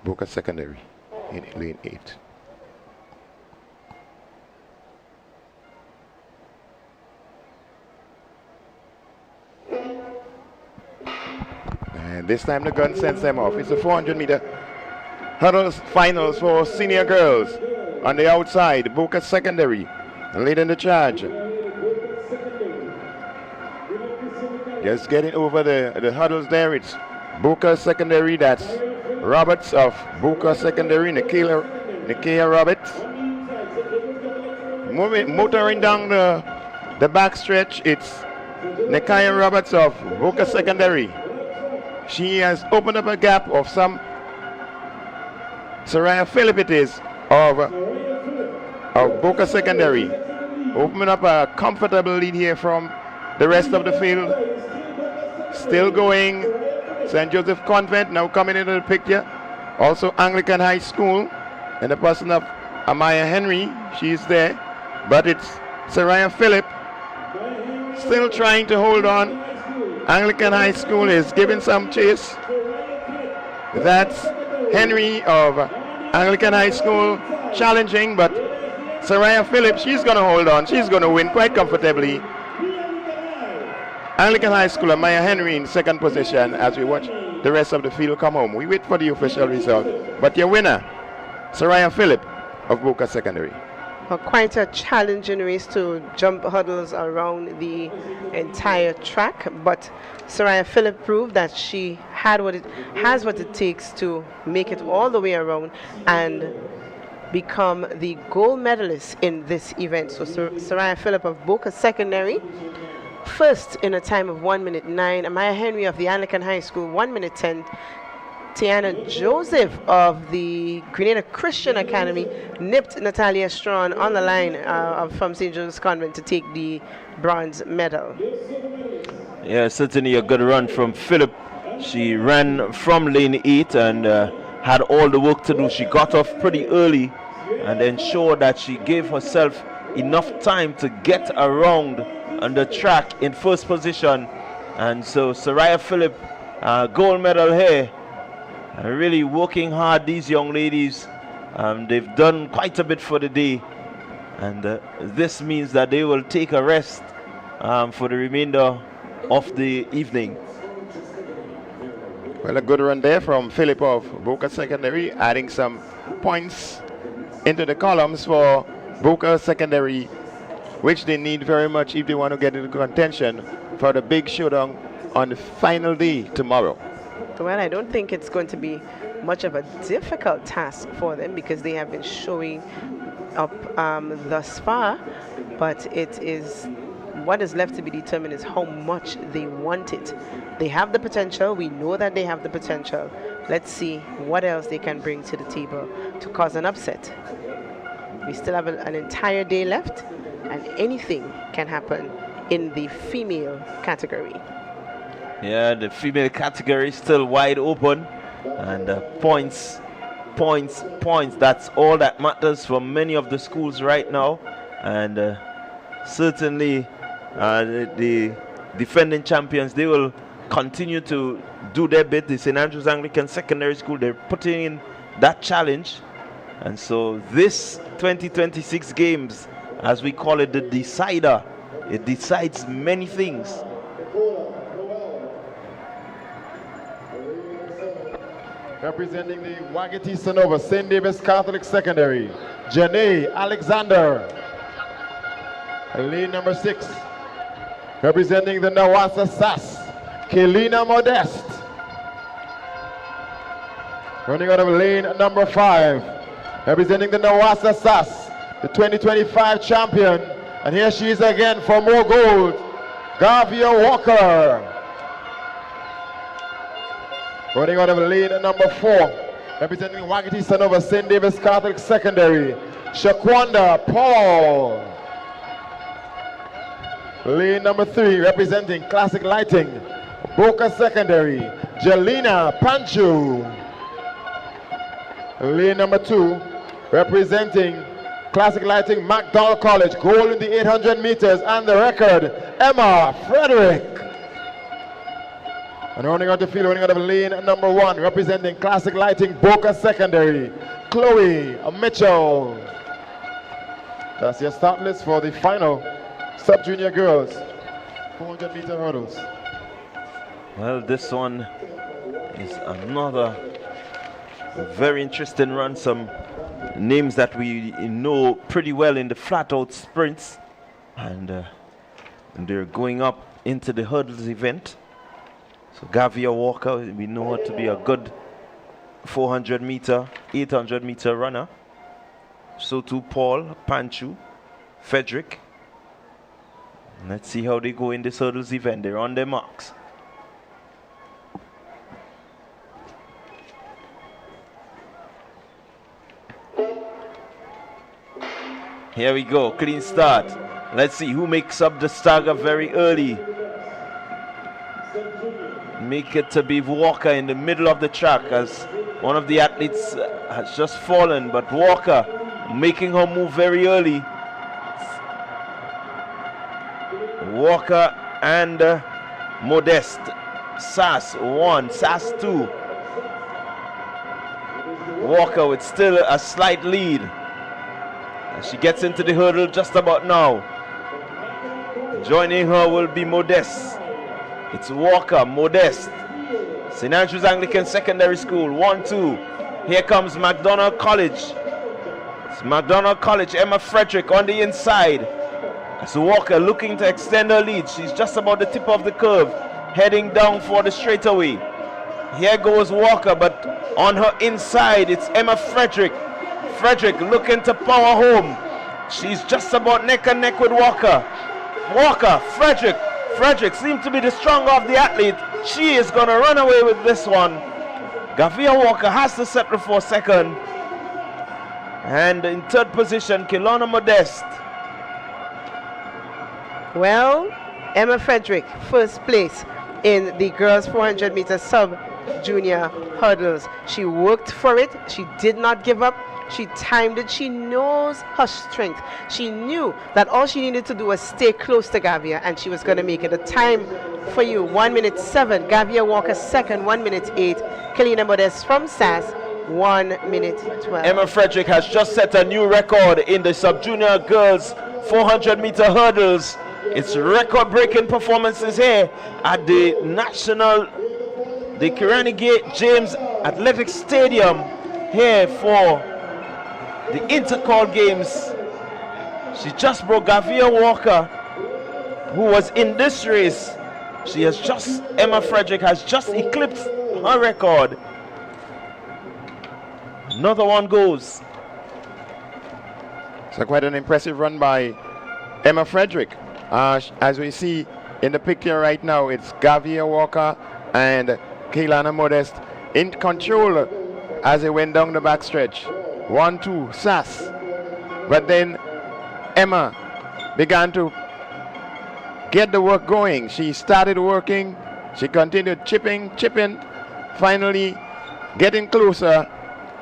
Boca Secondary in lane 8. And this time the gun sends them off. It's a 400-meter hurdles finals for senior girls. On the outside, Boca Secondary leading the charge. Just getting over the hurdles there. It's Boca Secondary. That's Roberts of Boca Secondary, Nikia Roberts. Motoring down the back stretch, it's Nikia Roberts of Boca Secondary. She has opened up a gap of some Soraya Phillip it is of Boca Secondary. Opening up a comfortable lead here from the rest of the field. Still going. St. Joseph Convent now coming into the picture. Also Anglican High School in the person of Amaya Henry. She's there. But it's Soraya Phillip still trying to hold on. Anglican High School is giving some chase. That's Henry of Anglican High School challenging, but Soraya Phillip, she's going to hold on. She's going to win quite comfortably. Anglican High School and Maya Henry in second position as we watch the rest of the field come home. We wait for the official result. But your winner, Soraya Phillip of Boca Secondary. Quite a challenging race to jump hurdles around the entire track, but Soraya Phillip proved that she has what it takes to make it all the way around and become the gold medalist in this event. So Soraya Phillip of Boca Secondary, first in a time of 1 minute 9. Amaya Henry of the Anglican High School, 1 minute 10. Tiana Joseph of the Grenada Christian Academy nipped Natalia Strawn on the line from St. Joseph's Convent to take the bronze medal. Yeah, certainly a good run from Phillip. She ran from lane 8 and had all the work to do. She got off pretty early and ensured that she gave herself enough time to get around on the track in first position. And so Soraya Phillip, gold medal here. Really working hard, these young ladies. They've done quite a bit for the day, and this means that they will take a rest for the remainder of the evening. Well, a good run there from Phillip of Boca Secondary, adding some points into the columns for Boca Secondary, which they need very much if they want to get into contention for the big showdown on the final day tomorrow. Well, I don't think it's going to be much of a difficult task for them because they have been showing up thus far, but it is what is left to be determined is how much they want it. They have the potential. We know that they have the potential. Let's see what else they can bring to the table to cause an upset. We still have an entire day left, and anything can happen in the female category. Yeah, the female category is still wide open, and points. That's all that matters for many of the schools right now, and certainly the defending champions, they will continue to do their bit. The St. Andrews Anglican Secondary School, they're putting in that challenge, and so this 2026 games, as we call it, the decider, it decides many things. Representing the Wagiti Sonova St. David's Catholic Secondary, Janae Alexander. Lane number 6. Representing the Nawasa SAS, Kelina Modeste. Running out of lane number 5. Representing the Nawasa SAS, the 2025 champion. And here she is again for more gold, Gavia Walker. Running out of lane number 4, representing Wagiti Sonova St. David's Catholic Secondary, Shaquanda Paul. Lane number 3, representing Classic Lighting, Boca Secondary, Jelena Panchu. Lane number 2, representing Classic Lighting, McDonald College, gold in the 800 meters and the record, Emma Frederick. And running out the field, running out of lane number 1, representing Classic Lighting, Boca Secondary, Chloe Mitchell. That's your start list for the final sub-junior girls 400-meter hurdles. Well, this one is another very interesting run. Some names that we know pretty well in the flat-out sprints, and they're going up into the hurdles event. So Gavia Walker, we know her to be a good 400 meter, 800 meter runner. So too Paul, Panchu, Frederick. Let's see how they go in this hurdles event. They're on their marks. Here we go, clean start. Let's see who makes up the stagger very early. Make it to be Walker in the middle of the track, as one of the athletes has just fallen, but Walker making her move very early. Walker and Modeste. Sass 1, Sass 2. Walker with still a slight lead. And she gets into the hurdle just about now. Joining her will be Modeste. It's Walker, Modeste. St. Andrews Anglican Secondary School, 1-2. Here comes McDonald College. It's McDonald College, Emma Frederick on the inside. It's Walker looking to extend her lead. She's just about the tip of the curve, heading down for the straightaway. Here goes Walker, but on her inside, it's Emma Frederick. Frederick looking to power home. She's just about neck and neck with Walker. Walker, Frederick. Frederick seems to be the stronger of the athlete. She is going to run away with this one. Gavia Walker has to settle for second. And in third position, Kelowna Modeste. Well, Emma Frederick, first place in the girls 400 meter sub-junior hurdles. She worked for it. She did not give up. She timed it. She knows her strength. She knew that all she needed to do was stay close to Gavia, and she was going to make it. The time for you, 1 minute 7. Gavia Walker second, 1 minute 8. Kelowna Modeste from SAS, 1 minute 12. Emma Frederick has just set a new record in the sub-junior girls 400 meter hurdles. It's record-breaking performances here at the Carriacou James Athletic Stadium here for the Intercol games. She just broke Gavia Walker, who was in this race. Emma Frederick has just eclipsed her record. Another one goes. So quite an impressive run by Emma Frederick. As we see in the picture right now, it's Gavia Walker and Kelowna Modeste in control as they went down the backstretch. 1-2, Sass. But then Emma began to get the work going. She started working. She continued chipping, finally getting closer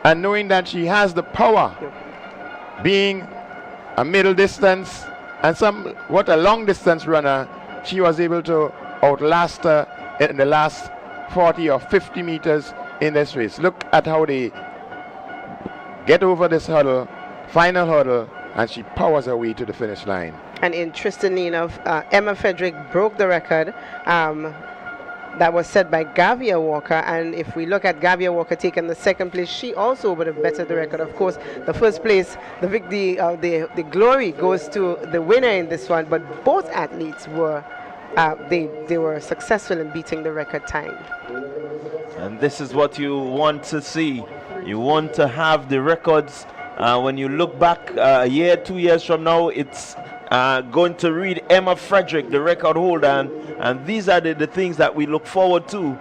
and knowing that she has the power, being a middle distance and somewhat a long distance runner. She was able to outlast her in the last 40 or 50 meters in this race. Look at how they get over this hurdle, final hurdle, and she powers her way to the finish line. And interestingly enough, Emma Frederick broke the record that was set by Gavia Walker. And if we look at Gavia Walker taking the second place, she also would have bettered the record. Of course, the first place, the glory goes to the winner in this one. But both athletes were they were successful in beating the record time. And this is what you want to see. You want to have the records. When you look back a year, 2 years from now, it's going to read Emma Frederick, the record holder. And these are the things that we look forward to.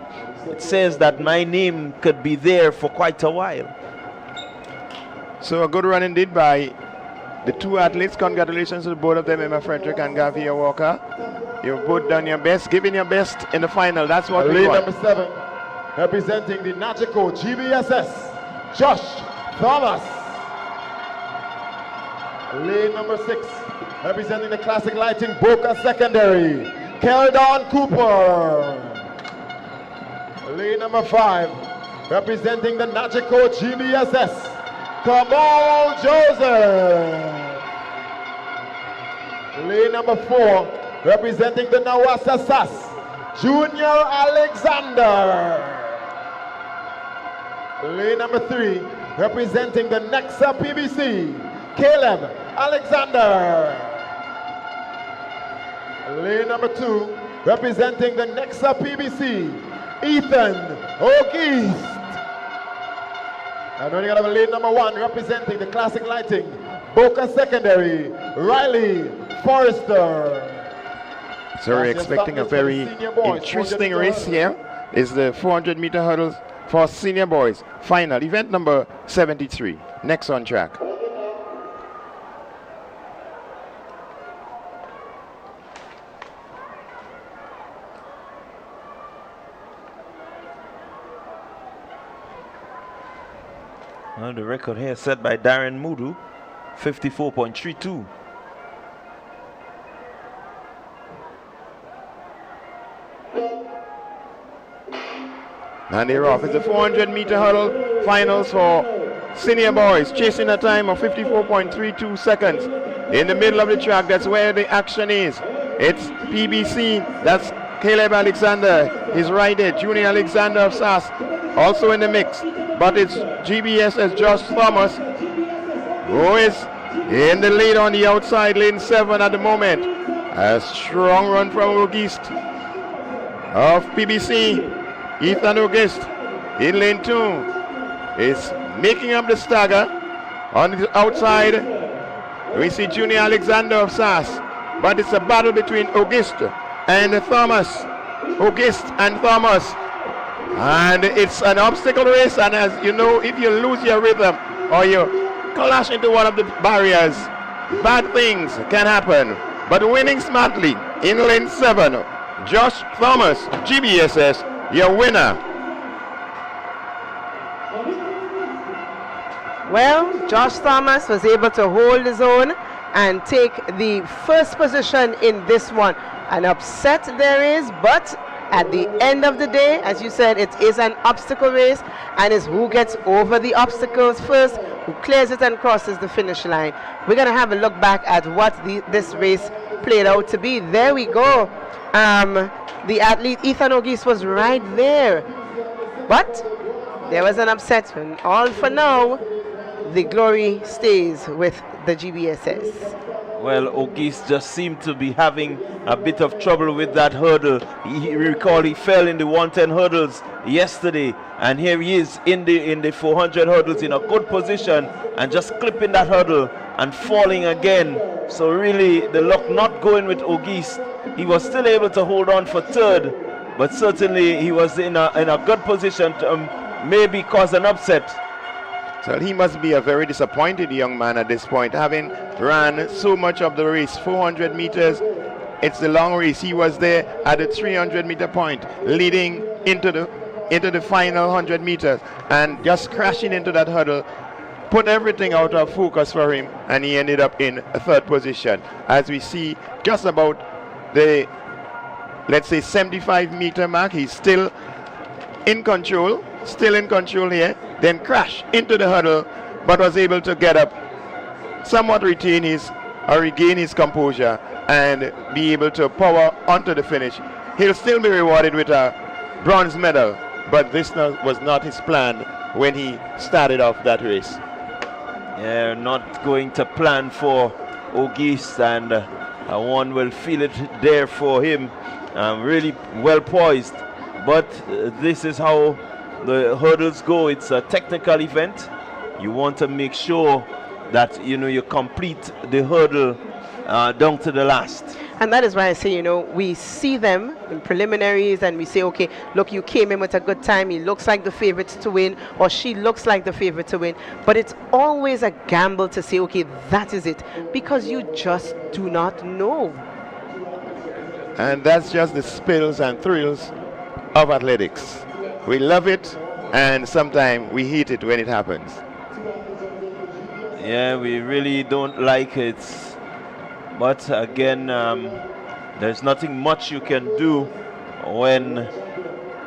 It says that my name could be there for quite a while. So a good run indeed by the two athletes. Congratulations to both of them, Emma Frederick and Gavia Walker. You've both done your best, giving your best in the final. That's what we want. Number 7, representing the Nagico GBSS, Josh Thomas. Lane number 6, representing the Classic Lighting Boca Secondary, Keldon Cooper. Lane number 5, representing the Nagico GBSS, Kamal Joseph. Lane number 4, representing the Nawasa SAS, Junior Alexander. Lane number 3, representing the Nexa PBC, Caleb Alexander. Lane number 2, representing the Nexa PBC, Ethan O'Geist. And then you got lane number 1, representing the Classic Lighting, Boca Secondary, Riley Forrester. So we're expecting a very interesting race here. Is the 400-meter hurdles for senior boys. Final, event number 73. Next on track. Well, the record here set by Darren Mudu, 54.32. And they're off. It's the 400-meter hurdle finals for senior boys, chasing a time of 54.32 seconds. In the middle of the track, that's where the action is. It's PBC, that's Caleb Alexander. He's right there, Junior Alexander of SAS, also in the mix. But it's GBS's Josh Thomas, who is in the lead on the outside, lane 7 at the moment. A strong run from Auguste of PBC. Ethan Auguste in lane 2 is making up the stagger. On the outside, we see Junior Alexander of SAS, but it's a battle between Auguste and Thomas. Auguste and Thomas. And it's an obstacle race, and as you know, if you lose your rhythm or you clash into one of the barriers, bad things can happen. But winning smartly in lane 7, Josh Thomas, GBSS, your winner. Well, Josh Thomas was able to hold his own and take the first position in this one. An upset there is, but at the end of the day, as you said, it is an obstacle race, and it's who gets over the obstacles first, who clears it and crosses the finish line. We're going to have a look back at what this race played out to be. There we go. The athlete Ethan Auguste was right there, but there was an upset, and all for now, the glory stays with the GBSS. Well, Auguste just seemed to be having a bit of trouble with that hurdle. He recall he fell in the 110 hurdles yesterday, and here he is in the 400 hurdles in a good position and just clipping that hurdle and falling again. So really the luck not going with Auguste. He was still able to hold on for third, but certainly he was in a good position to maybe cause an upset. So he must be a very disappointed young man at this point, having ran so much of the race. 400 meters, it's the long race. He was there at the 300-meter point, leading into the final 100 meters, and just crashing into that hurdle put everything out of focus for him, and he ended up in a third position. As we see, just about the, let's say, 75-meter mark, he's still in control here, then crashed into the hurdle, but was able to get up, somewhat regain his composure, and be able to power onto the finish. He'll still be rewarded with a bronze medal, but this was not his plan when he started off that race. Yeah, not going to plan for Auguste, and one will feel it there for him. Really well poised, but this is how the hurdles go. It's a technical event. You want to make sure that you complete the hurdle down to the last. And that is why I say, we see them in preliminaries and we say, okay, look, you came in with a good time. He looks like the favorite to win, or she looks like the favorite to win. But it's always a gamble to say, okay, that is it, because you just do not know. And that's just the spills and thrills of athletics. We love it, and sometimes we hate it when it happens. Yeah, we really don't like it. But again, there's nothing much you can do when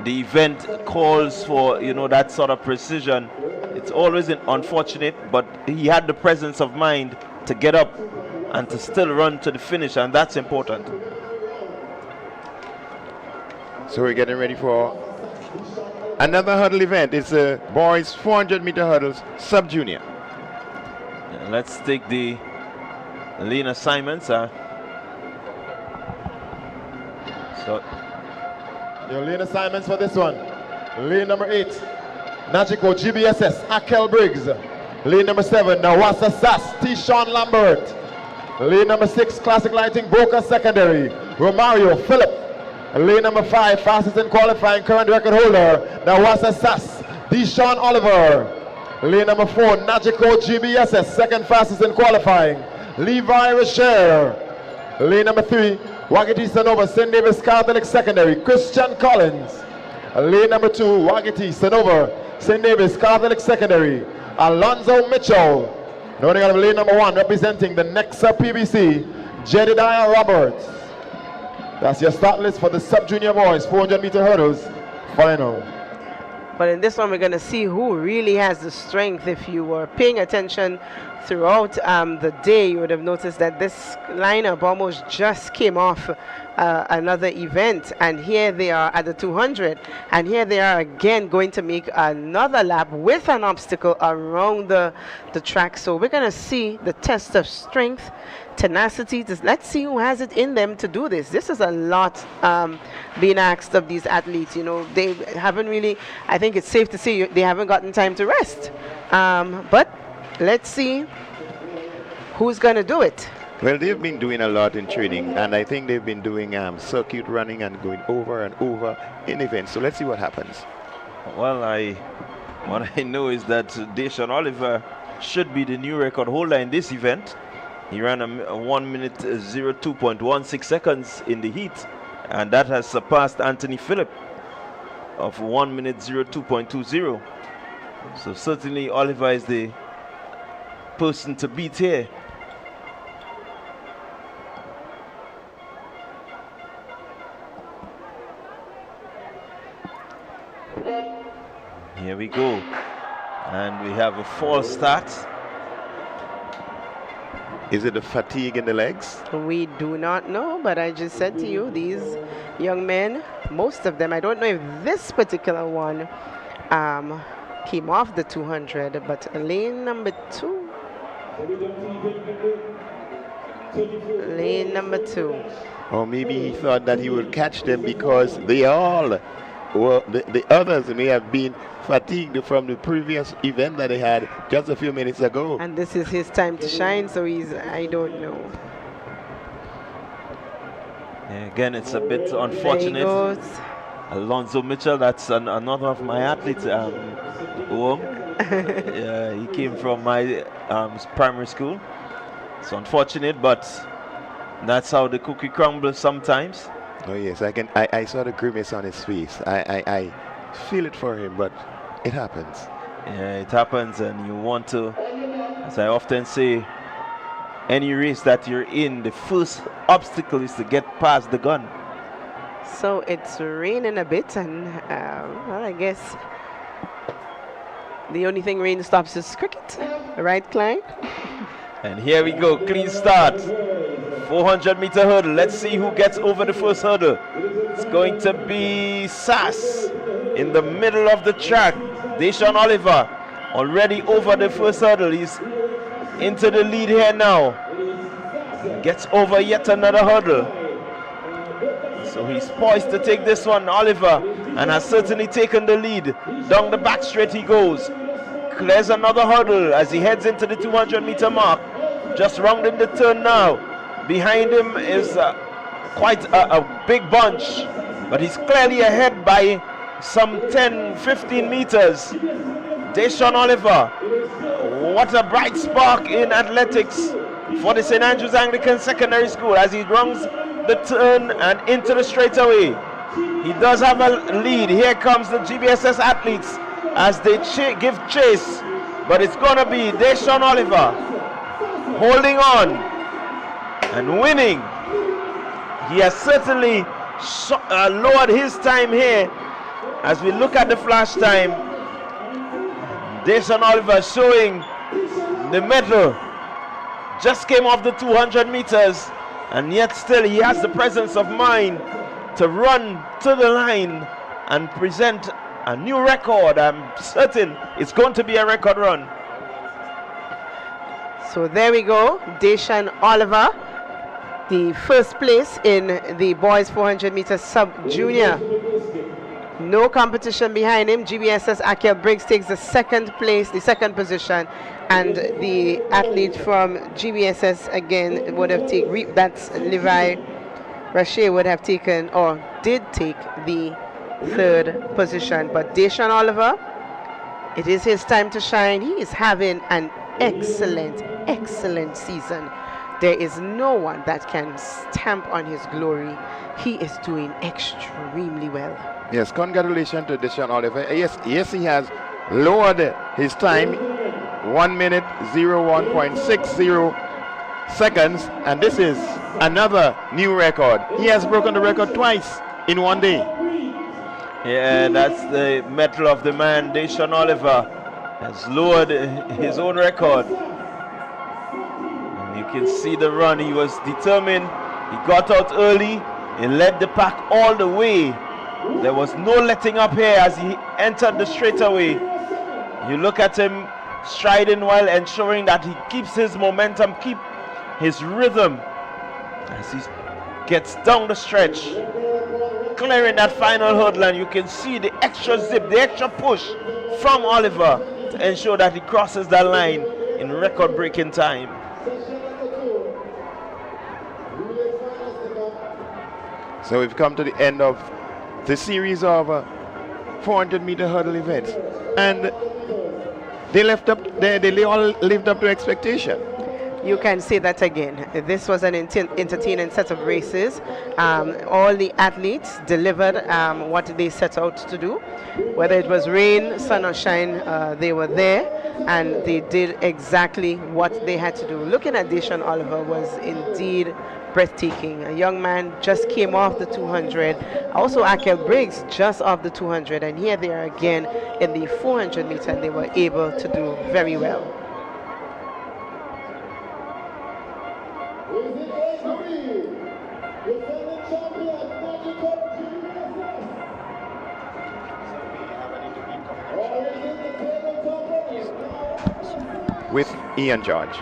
the event calls for, that sort of precision. It's always unfortunate, but he had the presence of mind to get up and to still run to the finish, and that's important. So we're getting ready for Another hurdle event is the boys 400-meter hurdles sub-junior. Let's take the lane assignments. So your lane assignments for this one. Lane number 8, Nagico GBSS, Akel Briggs. Lane number 7, Nawasa Sass, T. Sean Lambert. Lane number 6, Classic Lighting, Boca Secondary, Romario Philip. Lane number 5, fastest in qualifying, current record holder, Nawasa Sass, Deshaun Oliver. Lane number 4, Nagico GBSS, second fastest in qualifying, Levi Rocher. Lane number 3, Wagiti Sanova, St. Davis Catholic Secondary, Christian Collins. Lane number 2, Wagiti Sanova, St. Davis Catholic Secondary, Alonzo Mitchell. Running out of lane number 1, representing the Nexa PBC, Jedediah Roberts. That's your start list for the sub-junior boys 400-meter hurdles final. But in this one, we're going to see who really has the strength. If you were paying attention throughout the day, you would have noticed that this lineup almost just came off another event. And here they are at the 200. And here they are again going to make another lap with an obstacle around the track. So we're going to see the test of strength, tenacity. Let's see who has it in them to do this. This is a lot being asked of these athletes. You know, they haven't really, I think it's safe to say they haven't gotten time to rest. But let's see who's going to do it. Well, they've been doing a lot in training, and I think they've been doing circuit running and going over and over in events. So let's see what happens. Well, what I know is that Deshaun Oliver should be the new record holder in this event. He ran a 1 minute 02.16 seconds in the heat, and that has surpassed Anthony Phillip of 1 minute 02.20. So certainly Oliver is the person to beat here. Here we go, and we have a false start. Is it a fatigue in the legs? We do not know, but I just said to you, these young men, most of them, I don't know if this particular one came off the 200, but lane number 2. Lane number 2. Or maybe he thought that he would catch them because they all, well, the others may have been fatigued from the previous event that they had just a few minutes ago. And this is his time to shine, so I don't know. Yeah, again, it's a bit unfortunate. Alonzo Mitchell, that's another of my athletes. Yeah, he came from my primary school. It's unfortunate, but that's how the cookie crumbles sometimes. Oh yes, I saw the grimace on his face. I feel it for him, but it happens. Yeah, it happens, and you want to, as I often say, any race that you're in, the first obstacle is to get past the gun. So it's raining a bit, and well, I guess the only thing rain stops is cricket, right, Klein? And here we go, clean start. 400-meter hurdle. Let's see who gets over the first hurdle. It's going to be Sass in the middle of the track. Deshaun Oliver already over the first hurdle. He's into the lead here now. Gets over yet another hurdle. So he's poised to take this one, Oliver, and has certainly taken the lead. Down the back straight he goes. Clears another hurdle as he heads into the 200-meter mark. Just rounding the turn now. Behind him is quite a big bunch, but he's clearly ahead by some 10-15 meters. Deshaun Oliver, what a bright spark in athletics for the St. Andrews Anglican Secondary School as he rounds the turn and into the straightaway. He does have a lead. Here comes the GBSS athletes as they give chase, but it's going to be Deshaun Oliver holding on and winning. He has certainly lowered his time here. As we look at the flash time, Deshaun Oliver showing the medal. Just came off the 200 meters, and yet still he has the presence of mind to run to the line and present a new record. I'm certain it's going to be a record run. So there we go, Deshaun Oliver, the first place in the boys 400 meter sub-junior. No competition behind him. GBSS Akel Briggs takes the second position, and the athlete from GBSS again would have taken, that's Levi Rache, would have taken, or did take, the third position. But Deshaun Oliver, it is his time to shine. He is having an excellent season. There is no one that can stamp on his glory. He is doing extremely well. Yes, congratulations to Deshaun Oliver. Yes, he has lowered his time 1 minute 01.60 seconds, and this is another new record. He has broken the record twice in one day. Yeah, that's the mettle of the man. Deshaun Oliver has lowered his own record. And you can see the run. He was determined. He got out early. He led the pack all the way. There was no letting up here as he entered the straightaway. You look at him striding while ensuring that he keeps his momentum, keep his rhythm as he gets down the stretch, clearing that final hurdle, and you can see the extra zip, the extra push from Oliver to ensure that he crosses that line in record-breaking time. So we've come to the end of the series of 400 meter hurdle events, and they all lived up to expectation. You can say that again. This was an entertaining set of races. All the athletes delivered what they set out to do. Whether it was rain, sun or shine, they were there and they did exactly what they had to do. Looking at Deshaun Oliver was indeed breathtaking. A young man just came off the 200. Also Akel Briggs just off the 200, and here they are again in the 400 meter, and they were able to do very well. With Ian George.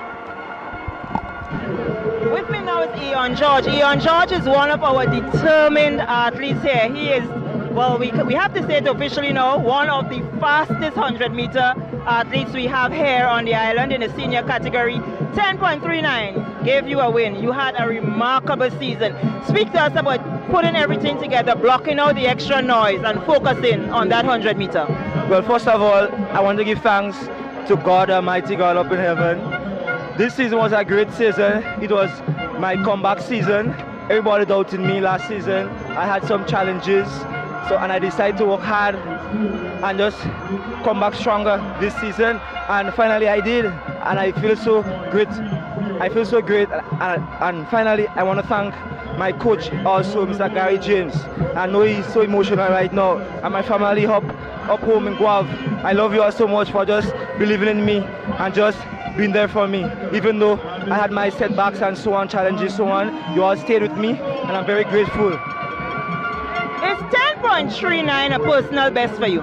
With me now is Ian George. Ian George is one of our determined athletes here. He is, well, we have to say it officially now, one of the fastest 100-meter athletes we have here on the island in the senior category. 10.39 gave you a win. You had a remarkable season. Speak to us about putting everything together, blocking out the extra noise and focusing on that 100-meter. Well, first of all, I want to give thanks to God, Almighty God up in heaven. This season was a great season. It was my comeback season. Everybody doubted me last season. I had some challenges, and I decided to work hard and just come back stronger this season. And finally I did, and I feel so great. I feel so great. And finally, I want to thank my coach also, Mr. Gary James. I know he's so emotional right now, and my family up home in Guav. I love you all so much for just believing in me and just being there for me. Even though I had my setbacks and so on, challenges, so on, you all stayed with me, and I'm very grateful. Is 10.39 a personal best for you?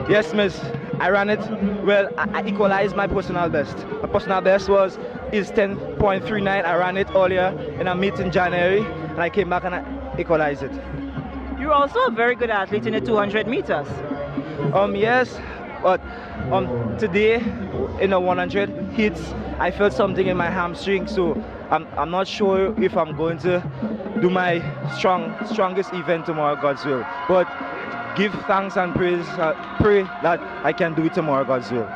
Yes, miss. I ran it. Well, I equalized my personal best. My personal best is 10.39. I ran it earlier in a meet in January, and I came back and I equalized it. You're also a very good athlete in the 200 meters. Yes, but today in the 100 hits, I felt something in my hamstring, so I'm not sure if I'm going to do my strongest event tomorrow, God's will. But give thanks and praise, pray that I can do it tomorrow, God's will.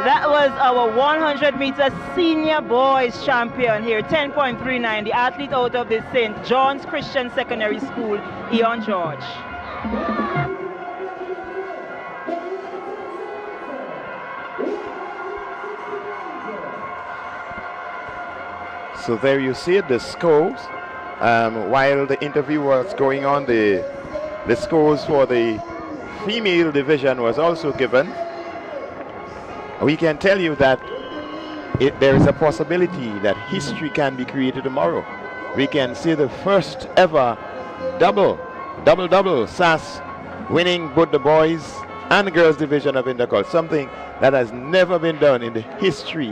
That was our 100-meter senior boys champion here, 10.39, the athlete out of the St. John's Christian Secondary School, Ian George. So there you see it, the scores. While the interview was going on, the scores for the female division was also given. We can tell you that there is a possibility that history can be created tomorrow. We can see the first ever double SAS winning both the boys and girls division of Intercol, something that has never been done in the history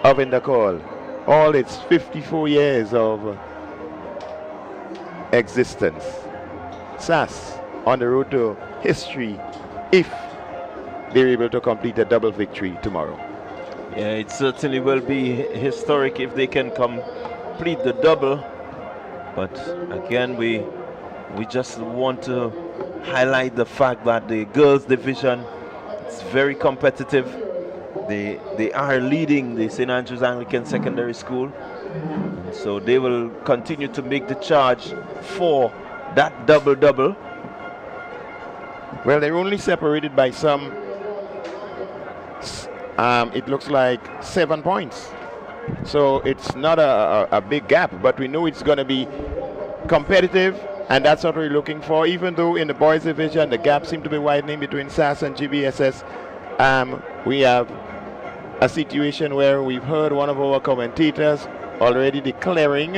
of Intercol, all its 54 years of existence. SAS on the road to history if they're able to complete a double victory tomorrow. Yeah, it certainly will be historic if they can complete the double. But again, we just want to highlight the fact that the girls division is very competitive. They are leading the St. Andrews Anglican Secondary School. So they will continue to make the charge for that double-double. Well, they're only separated by some, it looks like 7 points. So it's not a big gap, but we know it's going to be competitive, and that's what we're looking for. Even though in the boys division, the gap seems to be widening between SAS and GBSS, we have a situation where we've heard one of our commentators already declaring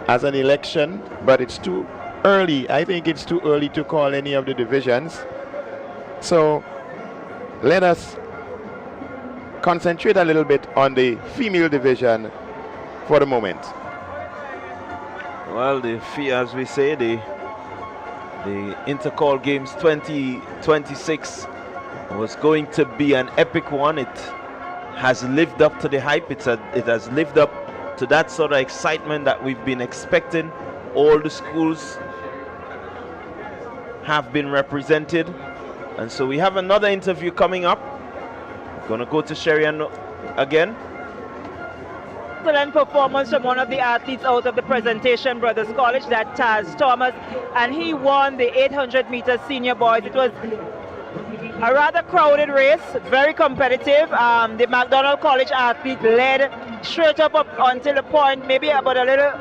as an election, but it's too early. I think it's too early to call any of the divisions. So let us concentrate a little bit on the female division for the moment. Well, as we say, the Intercol Games 2026 was going to be an epic one. It has lived up to the hype. It has lived up to that sort of excitement that we've been expecting. All the schools have been represented, and so we have another interview coming up. We're gonna go to Sherian again. Excellent performance from one of the athletes out of the Presentation Brothers College, that Taz Thomas, and he won the 800 meter senior boys. It was a rather crowded race, very competitive. The McDonald College athlete led straight up until the point, maybe about a little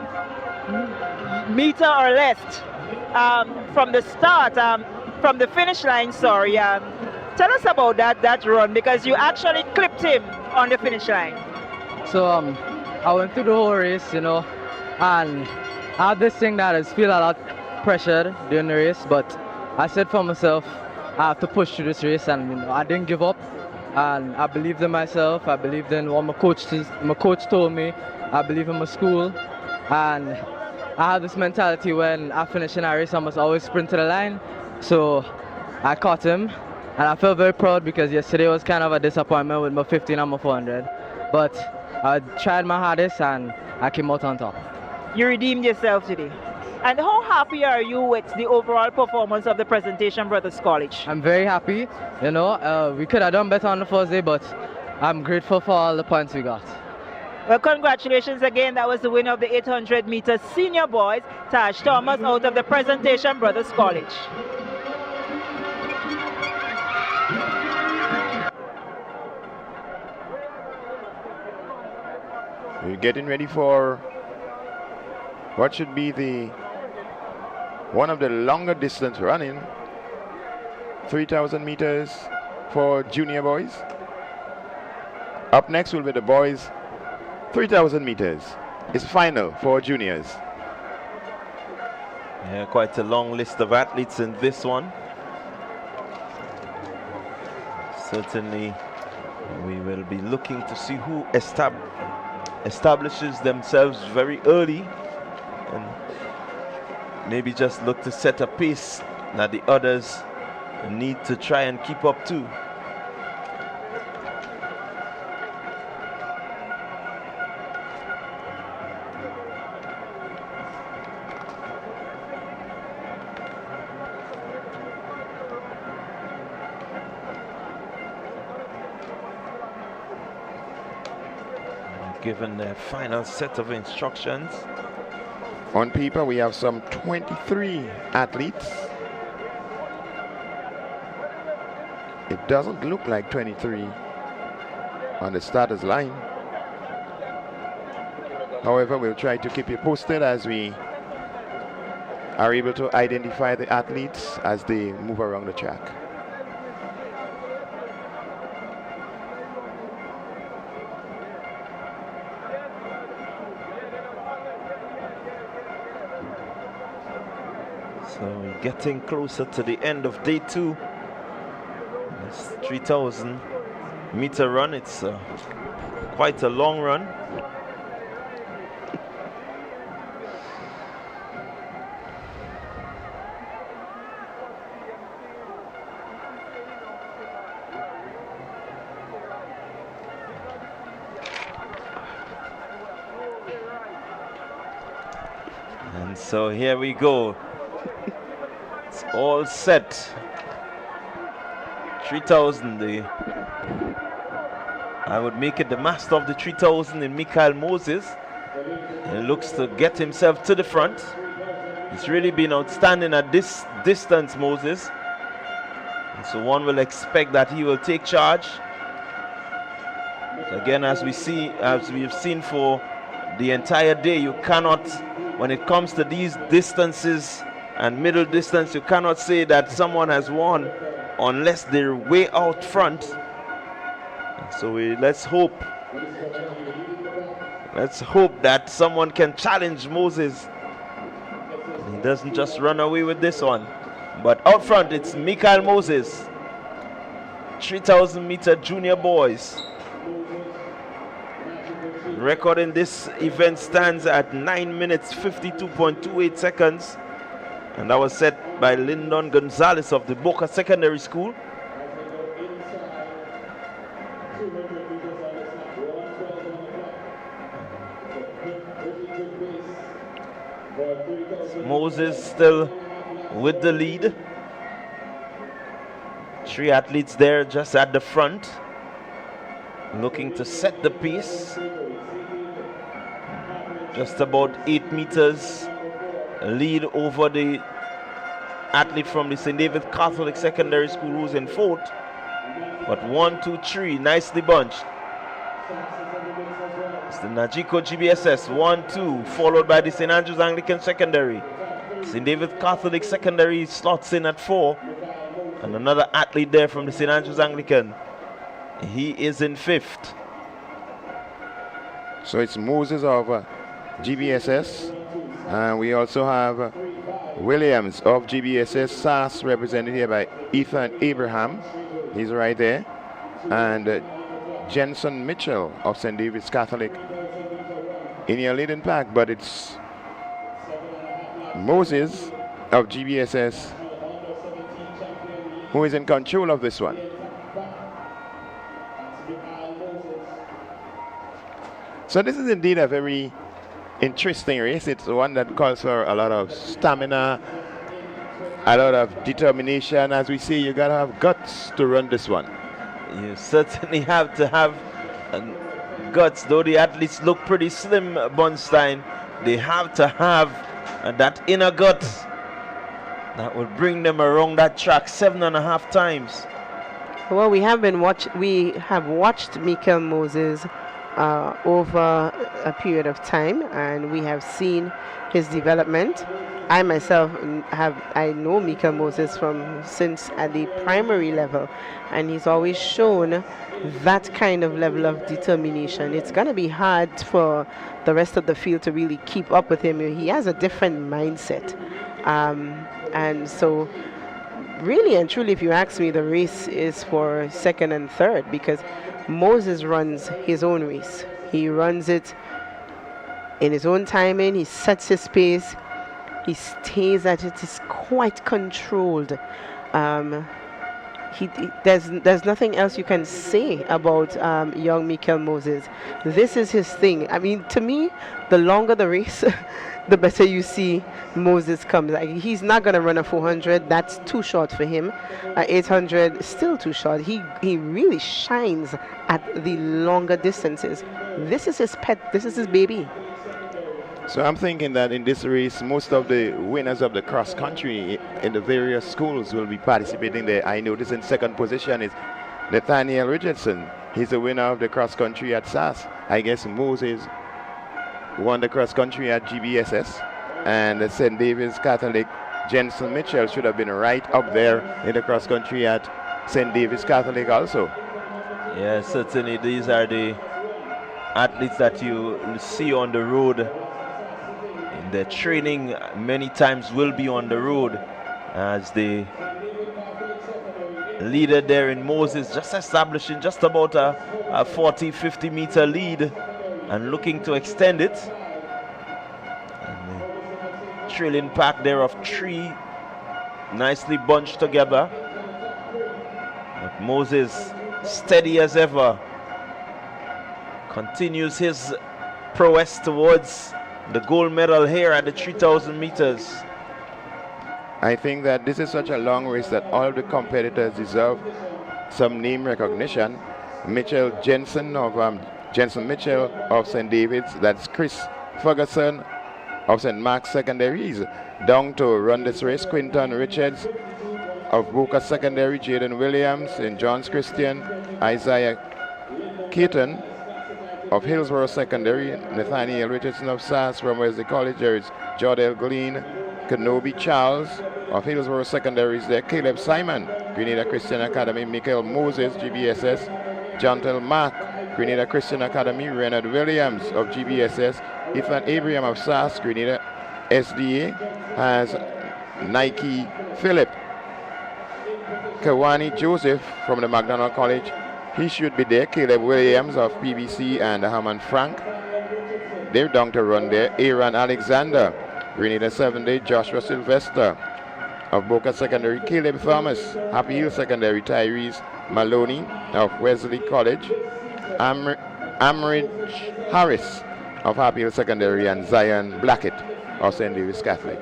meter or less from the start, from the finish line, sorry. Tell us about that run, because you actually clipped him on the finish line. So I went through the whole race, and I have this thing that I feel a lot pressured during the race, but I said for myself, I have to push through this race, and I didn't give up, and I believed in myself. I believed in what my coach told me. I believe in my school, and I have this mentality when I finish in a race, I must always sprint to the line. So I caught him, and I felt very proud because yesterday was kind of a disappointment with my 15 and my 400, but I tried my hardest and I came out on top. You redeemed yourself today. And how happy are you with the overall performance of the Presentation Brothers College? I'm very happy. We could have done better on the first day, but I'm grateful for all the points we got. Well, congratulations again. That was the winner of the 800 meter senior boys, Taj Thomas, out of the Presentation Brothers College. We're getting ready for what should be one of the longer distance running, 3,000 meters for junior boys. Up next will be the boys 3,000 meters. It's final for juniors. Yeah, quite a long list of athletes in this one. Certainly we will be looking to see who establishes themselves very early and maybe just look to set a pace that the others need to try and keep up to. Given their final set of instructions. On paper, we have some 23 athletes. It doesn't look like 23 on the starters line. However, we'll try to keep you posted as we are able to identify the athletes as they move around the track. So getting closer to the end of day 2. This 3,000 meter run. It's quite a long run. And so here we go. It's all set. 3,000. I would make it the master of the 3,000 in Michael Moses. He looks to get himself to the front. He's really been outstanding at this distance, Moses. And so one will expect that he will take charge. So again, as we have seen for the entire day, you cannot, when it comes to these distances and middle distance, you cannot say that someone has won unless they're way out front. So let's hope that someone can challenge Moses. He doesn't just run away with this one. But out front, it's Michael Moses, 3,000 meter junior boys. Record in this event stands at 9 minutes 52.28 seconds. And that was set by Lyndon Gonzalez of the Boca Secondary School. Moses still with the lead. 3 athletes there just at the front, looking to set the pace. Just about 8 meters lead over the athlete from the St. David Catholic Secondary School who's in 4th. But 1, 2, 3, nicely bunched. It's the Najiko GBSS, 1, 2, followed by the St. Andrews Anglican Secondary. St. David Catholic Secondary slots in at 4. And another athlete there from the St. Andrews Anglican. He is in 5th. So it's Moses of GBSS. And we also have Williams of GBSS, SAS, represented here by Ethan Abraham. He's right there. And Jensen Mitchell of St. David's Catholic in your leading pack, but it's Moses of GBSS who is in control of this one. So this is indeed a very interesting race. It's one that calls for a lot of stamina, a lot of determination. As we say, you gotta have guts to run this one. You certainly have to have guts, though the athletes look pretty slim, Bunstein. They have to have that inner gut that will bring them around that track 7.5 times. Well, we have watched Michael Moses over a period of time, and we have seen his development. I myself I know Michael Moses since at the primary level, and he's always shown that kind of level of determination. It's going to be hard for the rest of the field to really keep up with him. He has a different mindset, and so really and truly, if you ask me, the race is for 2nd and 3rd, because Moses runs his own race. He runs it in his own timing. He sets his pace. He stays at it. It's quite controlled. There's nothing else you can say about young Michael Moses. This is his thing. I mean, to me, the longer the race, the better you see Moses comes. Like, he's not going to run a 400. That's too short for him. 800, still too short. He really shines at the longer distances. This is his pet. This is his baby. So I'm thinking that in this race, most of the winners of the cross country in the various schools will be participating there. I notice in 2nd position is Nathaniel Richardson. He's the winner of the cross country at SAS. I guess Moses won the cross country at GBSS, and the St. David's Catholic Jensen Mitchell should have been right up there in the cross country at St. David's Catholic also. Yeah, certainly these are the athletes that you see on the road. In their training many times will be on the road. as the leader there in Moses, just establishing just about a 40-50 meter lead and looking to extend it. And the trailing pack there of 3 nicely bunched together. But Moses, steady as ever, continues his prowess towards the gold medal here at the 3,000 meters. I think that this is such a long race that all of the competitors deserve some name recognition. Mitchell Jensen of Jensen Mitchell of St. David's, that's Chris Ferguson of St. Mark's Secondaries, down to run this race, Quinton Richards of Boca Secondary, Jaden Williams in Johns Christian, Isaiah Keaton of Hillsborough Secondary, Nathaniel Richardson of SAS from Wesley College, there is Jordell Glean, Kenobi Charles of Hillsborough Secondaries there, Caleb Simon, Grenada Christian Academy, Michael Moses, GBSS, Jontel Mark, Grenada Christian Academy, Renard Williams of GBSS, Ethan Abraham of SAS, Grenada SDA, has Nike Phillip, Kawani Joseph from the McDonald College, he should be there, Caleb Williams of PBC and Hammond Frank, they're down to run there, Aaron Alexander, Grenada 7-day, Joshua Sylvester of Boca Secondary, Caleb Thomas, Happy Hill Secondary, Tyrese Maloney of Wesley College, Amridge Harris of Happy Hill Secondary, and Zion Blackett of St. David's Catholic.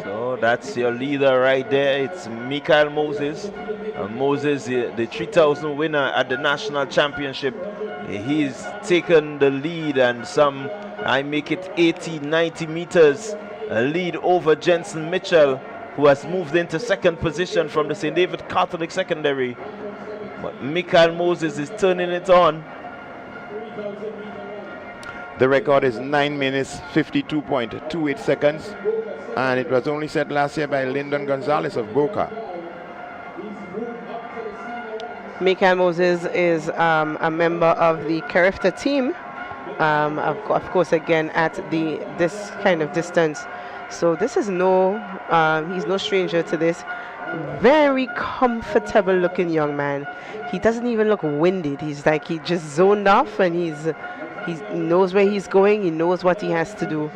So that's your leader right there. It's Michael Moses. Moses, the 3,000 winner at the national championship. He's taken the lead and I make it 80-90 meters lead over Jensen Mitchell, who has moved into second position from the St. David Catholic Secondary. But Michael Moses is turning it on. The record is 9 minutes 52.28 seconds, and it was only set last year by Lyndon Gonzalez of Boca. Michael Moses is a member of the Carifta team, of course, again at this kind of distance. So this is he's no stranger to this. Very comfortable looking young man. He doesn't even look winded. He's like he just zoned off, and he knows where he's going. He knows what he has to do.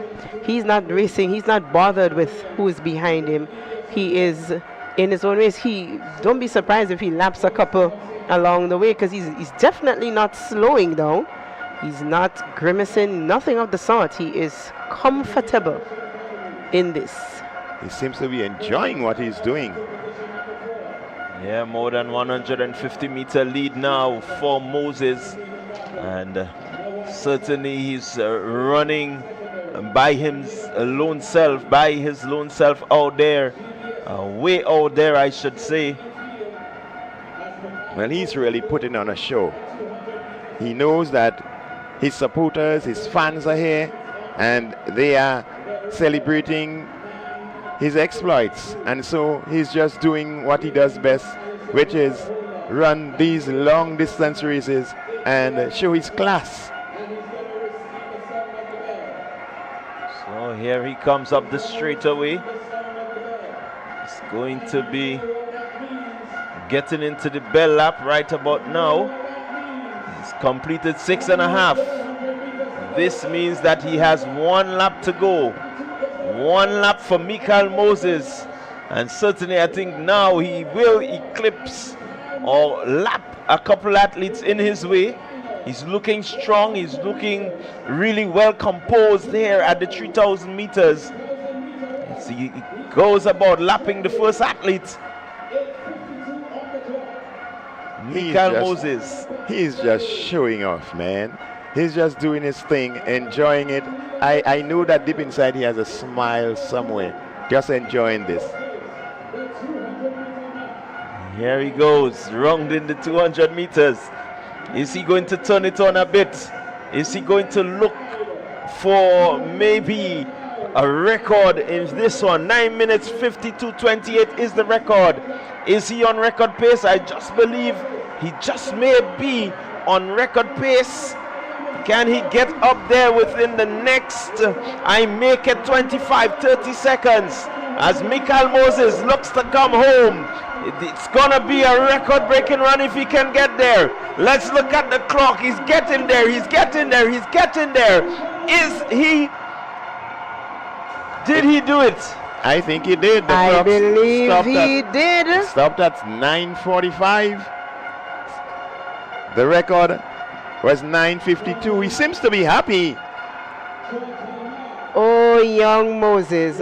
He's not racing. He's not bothered with who is behind him. He is in his own race. Don't be surprised if he laps a couple along the way, because he's definitely not slowing down. He's not grimacing, nothing of the sort. He is comfortable in this. He seems to be enjoying what he's doing. Yeah, more than 150 meter lead now for Moses, and certainly he's running by his lone self out there, way out there, I should say. Well, he's really putting on a show. He knows that his supporters, his fans are here, and they are celebrating his exploits, and so he's just doing what he does best, which is run these long distance races and show his class. So here he comes up the straightaway. He's going to be getting into the bell lap right about now. He's completed 6.5. This means that he has 1 lap to go. 1 lap for Michael Moses, and certainly I think now he will eclipse or lap a couple athletes in his way. He's looking strong. He's looking really well composed here at the 3,000 meters. So he goes about lapping the first athlete. Michael Moses. He's just showing off, man. He's just doing his thing, enjoying it. I know that deep inside he has a smile somewhere, just enjoying this. Here he goes, rounding the 200 meters. Is he going to turn it on a bit? Is he going to look for maybe a record in this one? 9 minutes 52:28 is the record. Is he on record pace? I just believe he just may be on record pace. Can he get up there within the next, I make it 25-30 seconds? as Michael Moses looks to come home. It's gonna be a record-breaking run if he can get there. Let's look at the clock. He's getting there. He's getting there. He's getting there. Did he do it? I think he did. The I clock believe stopped he did. Stopped at 9:45. The record was 9:52. He seems to be happy. Oh, young Moses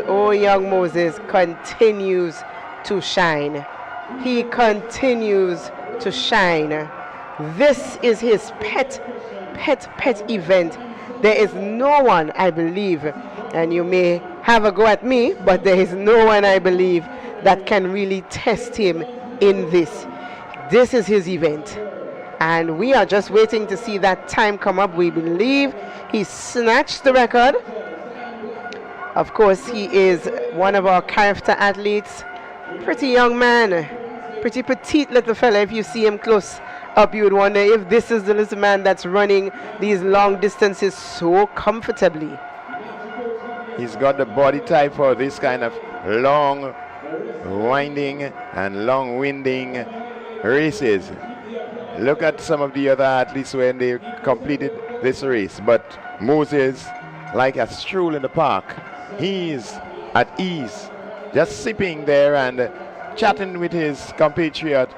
continues to shine. He continues to shine. This is his pet event. There is no one, I believe, and you may have a go at me, but there is no one, I believe, that can really test him in this. This is his event. And we are just waiting to see that time come up. We believe he snatched the record. Of course, he is one of our character athletes. Pretty young man, pretty petite little fella. If you see him close up, you would wonder if this is the little man that's running these long distances so comfortably. He's got the body type for this kind of long winding and long winding races. Look at some of the other athletes when they completed this race. But Moses, like a stroll in the park, he's at ease, just sipping there and chatting with his compatriot.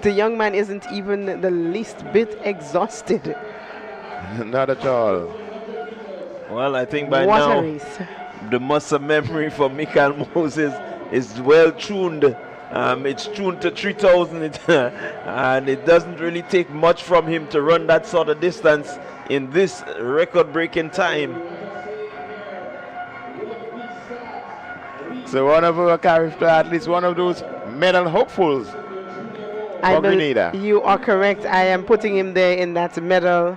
The young man isn't even the least bit exhausted. Not at all. Well, I think by now the muscle memory for Michael Moses is well tuned. It's tuned to 3,000 and it doesn't really take much from him to run that sort of distance in this record-breaking time. So one of our character athletes, one of those medal hopefuls for Grenada. You are correct. I am putting him there in that medal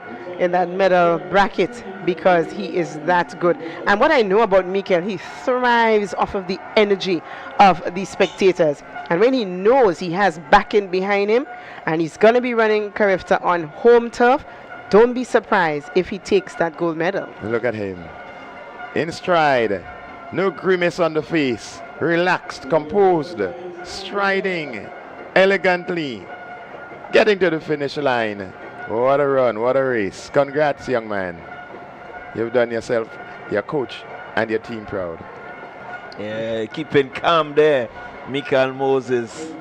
bracket because he is that good. And what I know about Mikel, he thrives off of the energy of the spectators. And when he knows he has backing behind him and he's going to be running Carifta on home turf, don't be surprised if he takes that gold medal. Look at him. In stride. No grimace on the face. Relaxed, composed, striding elegantly. Getting to the finish line. What a run, what a race. Congrats, young man. You've done yourself, your coach, and your team proud. Yeah, keeping calm there, Michael Moses.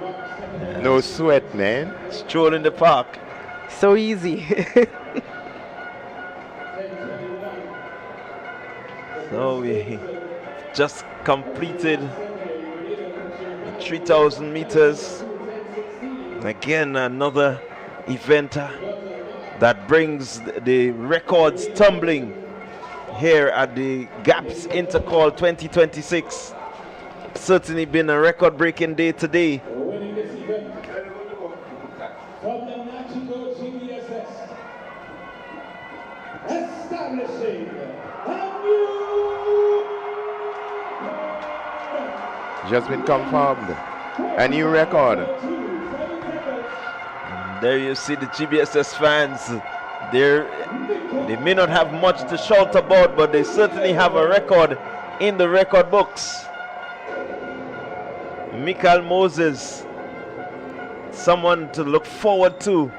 No sweat, man. Stroll in the park. So easy. So we just completed 3,000 meters. Again, another event that brings the records tumbling here at the GAPS Intercol 2026. Certainly been a record-breaking day today. Just been confirmed. A new record. There you see the GBSS fans. They may not have much to shout about, but they certainly have a record in the record books. Michael Moses, someone to look forward to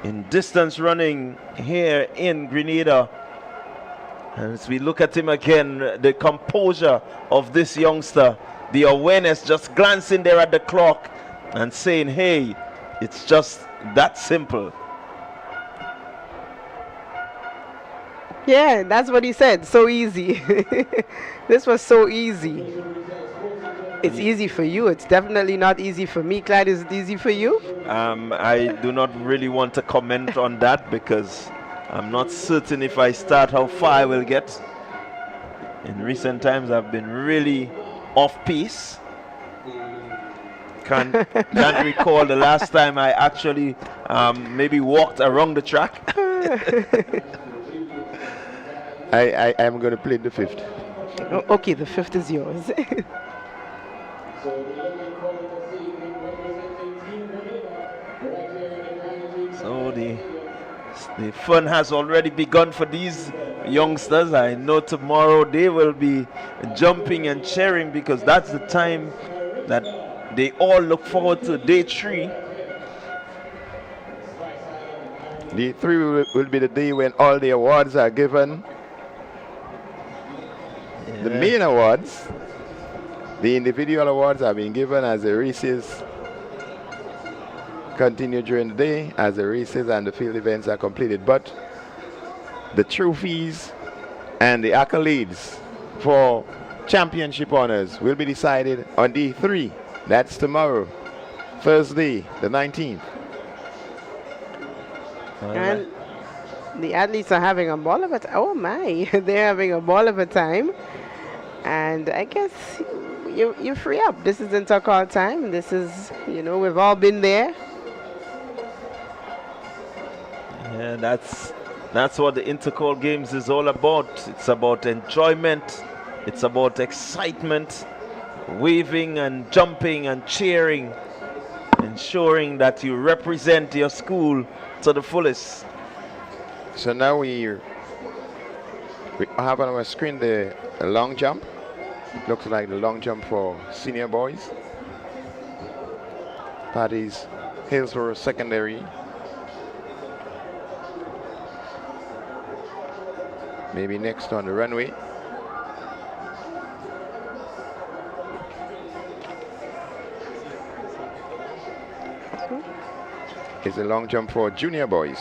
in distance running here in Grenada. And as we look at him again, the composure of this youngster, the awareness, just glancing there at the clock and saying, hey, it's just that simple. Yeah, that's what he said. So easy. This was so easy. It's easy for you. It's definitely not easy for me. Clyde, is it easy for you? I do not really want to comment on that because I'm not certain if I start how far I will get. In recent times, I've been really off-piece. Can't recall the last time I actually maybe walked around the track. I am going to plead the fifth. Oh, okay, the fifth is yours. So the fun has already begun for these youngsters. I know tomorrow they will be jumping and cheering because that's the time that they all look forward to, day 3. Day 3 will be the day when all the awards are given. The main awards, the individual awards are being given as the races continue during the day, as the races and the field events are completed. But the trophies and the accolades for championship honors will be decided on day 3. That's tomorrow, Thursday, the 19th. And the athletes are having a ball of it. Oh my, they're having a ball of a time. And I guess you free up. This is Intercol time. This is, we've all been there. Yeah, that's what the Intercol Games is all about. It's about enjoyment. It's about excitement, waving and jumping and cheering, ensuring that you represent your school to the fullest. So now we have on our screen the long jump. Looks like the long jump for senior boys. Paddy's Hillsborough Secondary. Maybe next on the runway. It's a long jump for junior boys.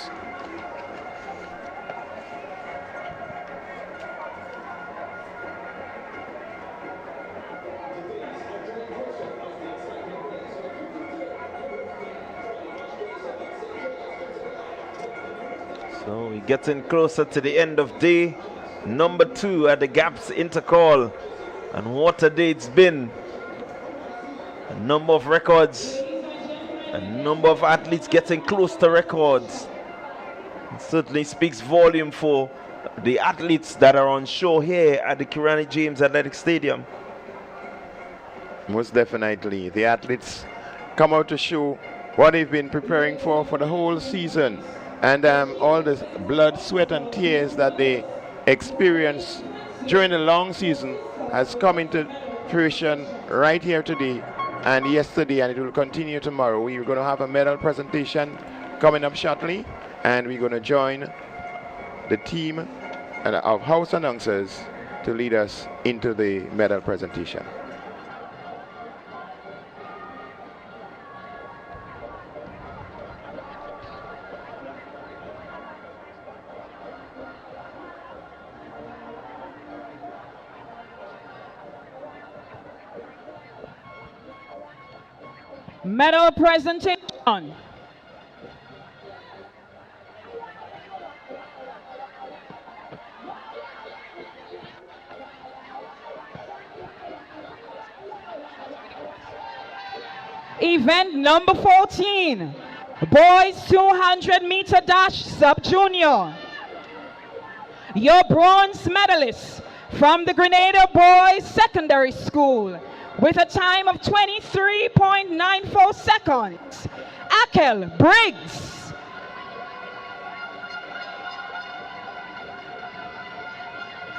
So we're getting closer to the end of day number 2 at the Gaps Intercol. And what a day it's been. A number of records, a number of athletes getting close to records. It certainly speaks volume for the athletes that are on show here at the Kirani James Athletic Stadium. Most definitely. The athletes come out to show what they've been preparing for the whole season. And all the blood, sweat, and tears that they experience during the long season has come into fruition right here today and yesterday, and it will continue tomorrow. We're going to have a medal presentation coming up shortly, and we're going to join the team of house announcers to lead us into the medal presentation. Medal presentation. Event number 14, boys 200-meter dash sub-junior. Your bronze medalist from the Grenada Boys Secondary School with a time of 23.94 seconds, Akel Briggs.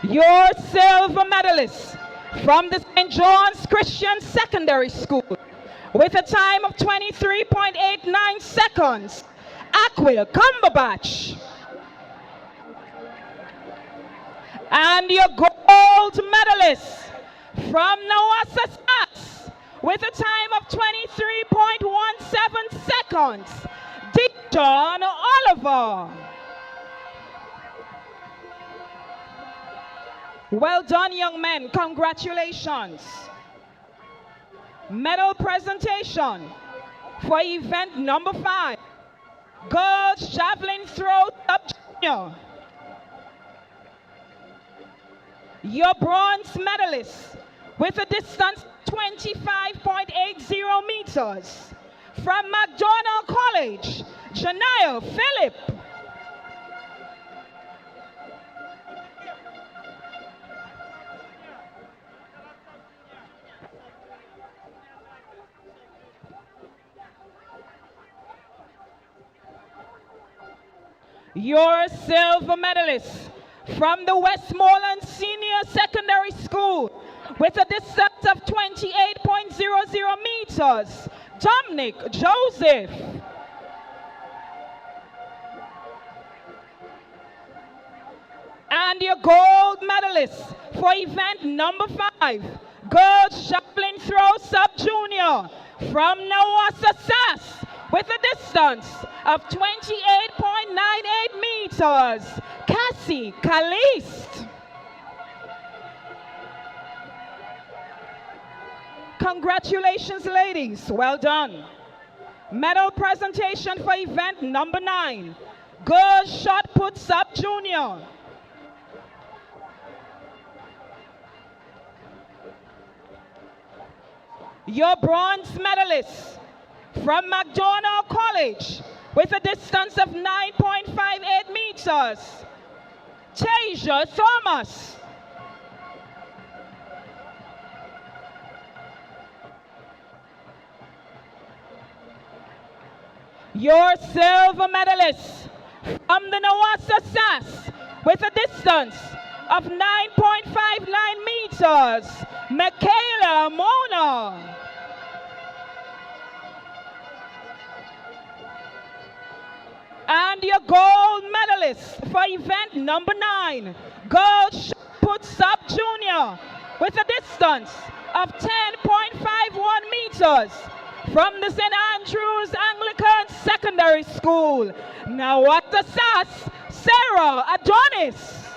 Your silver medalist from the St. John's Christian Secondary School with a time of 23.89 seconds, Aquil Cumberbatch. And your gold medalist from Nawasas with a time of 23.17 seconds, Dijon Oliver. Well done, young men. Congratulations. Medal presentation for event number 5, girls javelin throw sub-junior. Your bronze medalist with a distance 25.80 meters from McDonald College, Janelle Phillip. Your silver medalist from the Westmoreland Senior Secondary School with a distance of 28.00 meters, Dominic Joseph. And your gold medalist for event number 5, girls javelin throw sub-junior from Nawassa SAS with a distance of 28.98 meters, Cassie Caliste. Congratulations, ladies. Well done. Medal presentation for event number 9, girls shot put sub-junior. Your bronze medalist from McDonald College with a distance of 9.58 meters, Tasia Thomas. Your silver medalist from the Nawassa SAS with a distance of 9.59 meters, Michaela Mona. And your gold medalist for event number 9, girls shot put sub-junior with a distance of 10.51 meters from the St. Andrews Anglican Secondary School, Nawassa SAS, Sarah Adonis.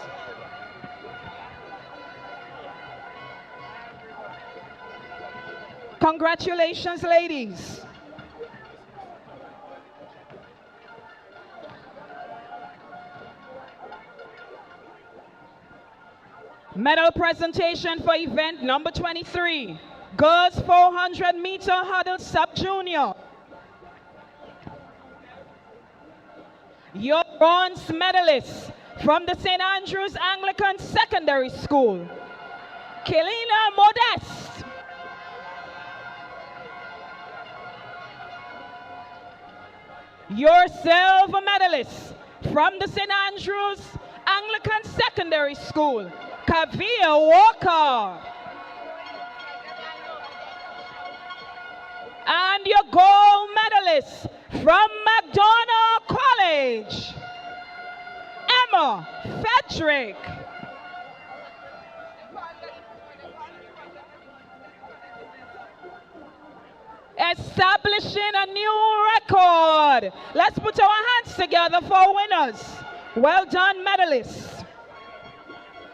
Congratulations, ladies. Medal presentation for event number 23, girls 400-meter hurdle sub-junior. Your bronze medalist from the St. Andrews Anglican Secondary School, Kelina Modeste. Your silver medalist from the St. Andrews Anglican Secondary School, Kavia Walker. And your gold medalist from McDonald College, Emma Frederick. Establishing a new record. Let's put our hands together for winners. Well done, medalists.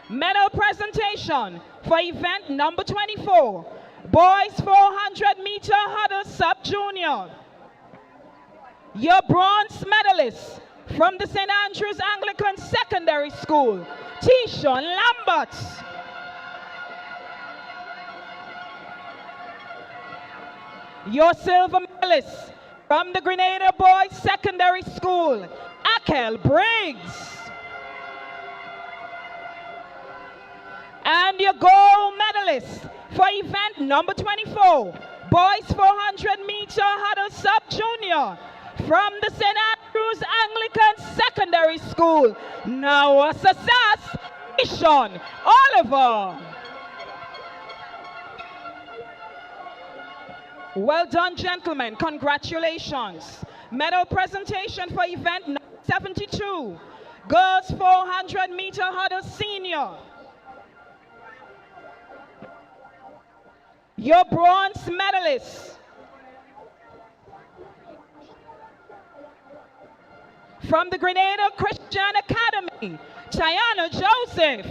Medal presentation for event number 24, boys 400-meter hurdle sub-junior. Your bronze medalist from the St. Andrews Anglican Secondary School, Tishon Lambert. Your silver medalist from the Grenada Boys Secondary School, Akel Briggs. And your gold medalist for event number 24, boys 400-meter hurdle sub-junior from the St. Andrews Anglican Secondary School, Nawassa SAS, Ishon Oliver. Well done, gentlemen. Congratulations. Medal presentation for event number 72, girls 400-meter hurdle senior. Your bronze medalist from the Grenada Christian Academy, Tiana Joseph.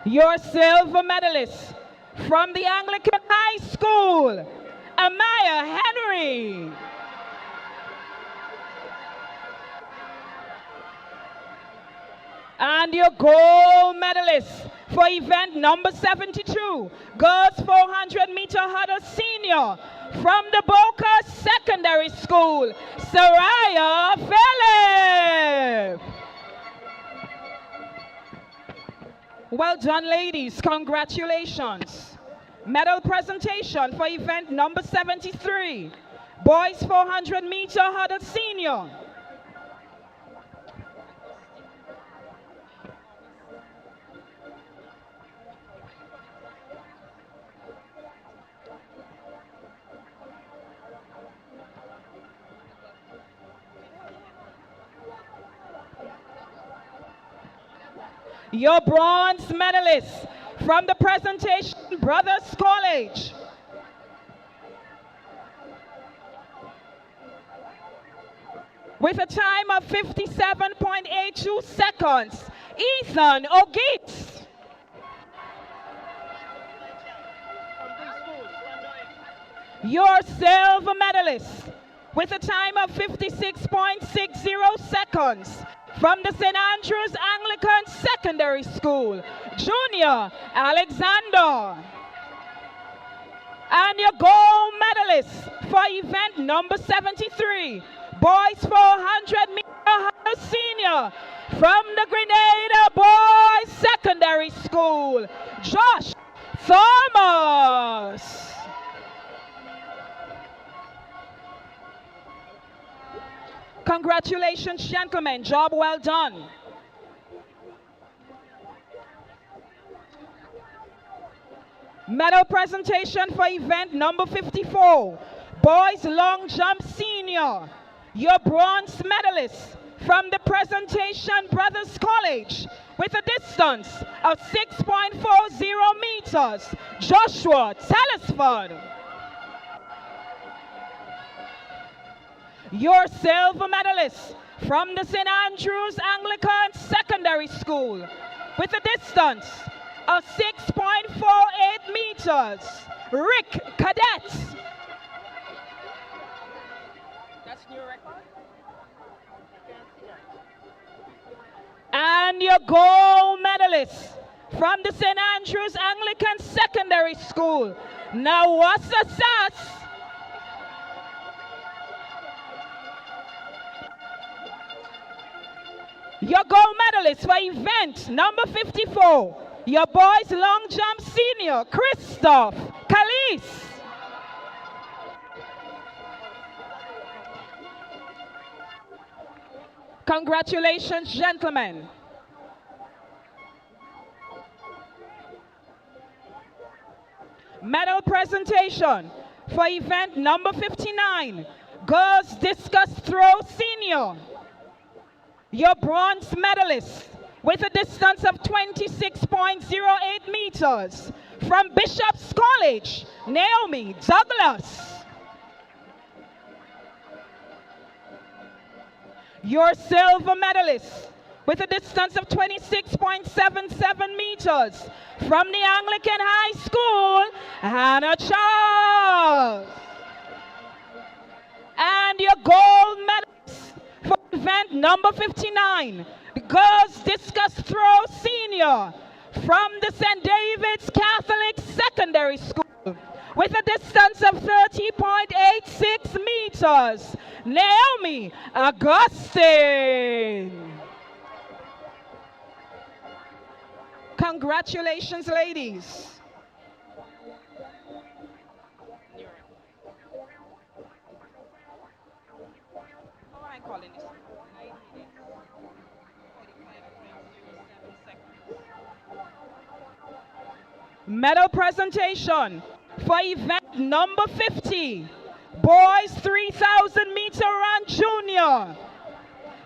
Your silver medalist from the Anglican High School, Amaya Henry. And your gold medalist for event number 72, girls 400-meter hurdle senior from the Boca Secondary School, Soraya Philip. Well done, ladies. Congratulations. Medal presentation for event number 73. Boys 400 meter hurdle senior. Your bronze medalist from the presentation Brothers College. With a time of 57.82 seconds, Ethan O'Geets. Your silver medalist with a time of 56.60 seconds from the St. Andrews Anglican Secondary School, Junior Alexander. And your gold medalist for event number 73, boys 400 meter hurdle senior from the Grenada Boys Secondary School, Josh Thomas. Congratulations, gentlemen. Job well done. Medal presentation for event number 54. Boys long jump senior. Your bronze medalist from the presentation Brothers College with a distance of 6.40 meters, Joshua Telesford. Your silver medalist from the St. Andrews Anglican Secondary School with a distance of 6.48 meters, Rick Cadet. That's new record. And your gold medalist from the St. Andrews Anglican Secondary School, Nawasa Sass. Your gold medalist for event number 54, your boys long jump senior, Christoph Kalis. Congratulations, gentlemen. Medal presentation for event number 59, girls discus throw senior. Your bronze medalist with a distance of 26.08 meters from Bishop's College, Naomi Douglas. Your silver medalist with a distance of 26.77 meters from the Anglican High School, Hannah Charles. And your gold medalist for event number 59, the girls discus throw senior from the St. David's Catholic Secondary School with a distance of 30.86 meters, Naomi Augustine. Congratulations, ladies. Medal presentation for event number 50, boys 3,000 meter run junior.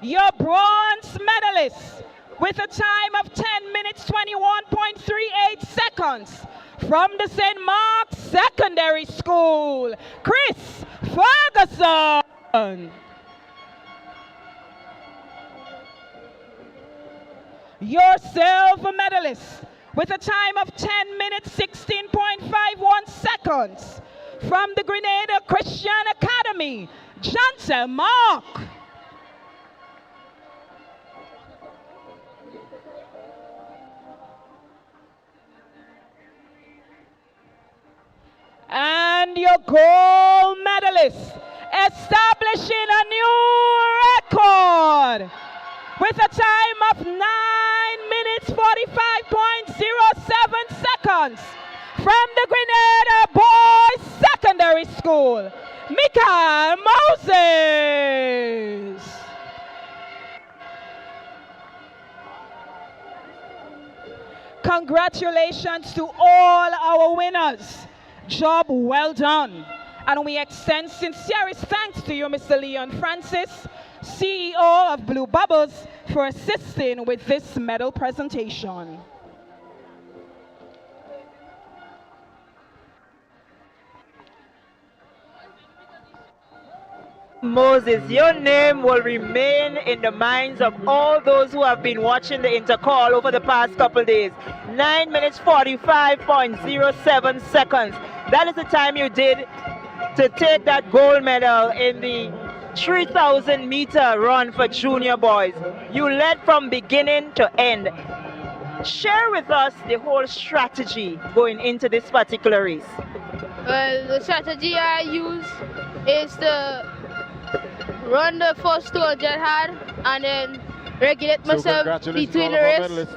Your bronze medalist with a time of 10 minutes 21.38 seconds from the St. Mark's Secondary School, Chris Ferguson. Your silver medalist with a time of 10 minutes 16.51 seconds from the Grenada Christian Academy, Johnson Mark. And your gold medalist establishing a new record with a time of 9 minutes 45.07 seconds from the Grenada Boys Secondary School, Michael Moses. Congratulations to all our winners. Job well done. And we extend sincerest thanks to you, Mr. Leon Francis, CEO of Blue Bubbles, for assisting with this medal presentation. Moses, your name will remain in the minds of all those who have been watching the Intercol over the past couple days. 9 minutes 45.07 seconds. That is the time you did to take that gold medal in the 3,000 meter run for junior boys. You led from beginning to end. Share with us the whole strategy going into this particular race. Well, the strategy I use is to run the first 200 hard and then regulate myself between the race.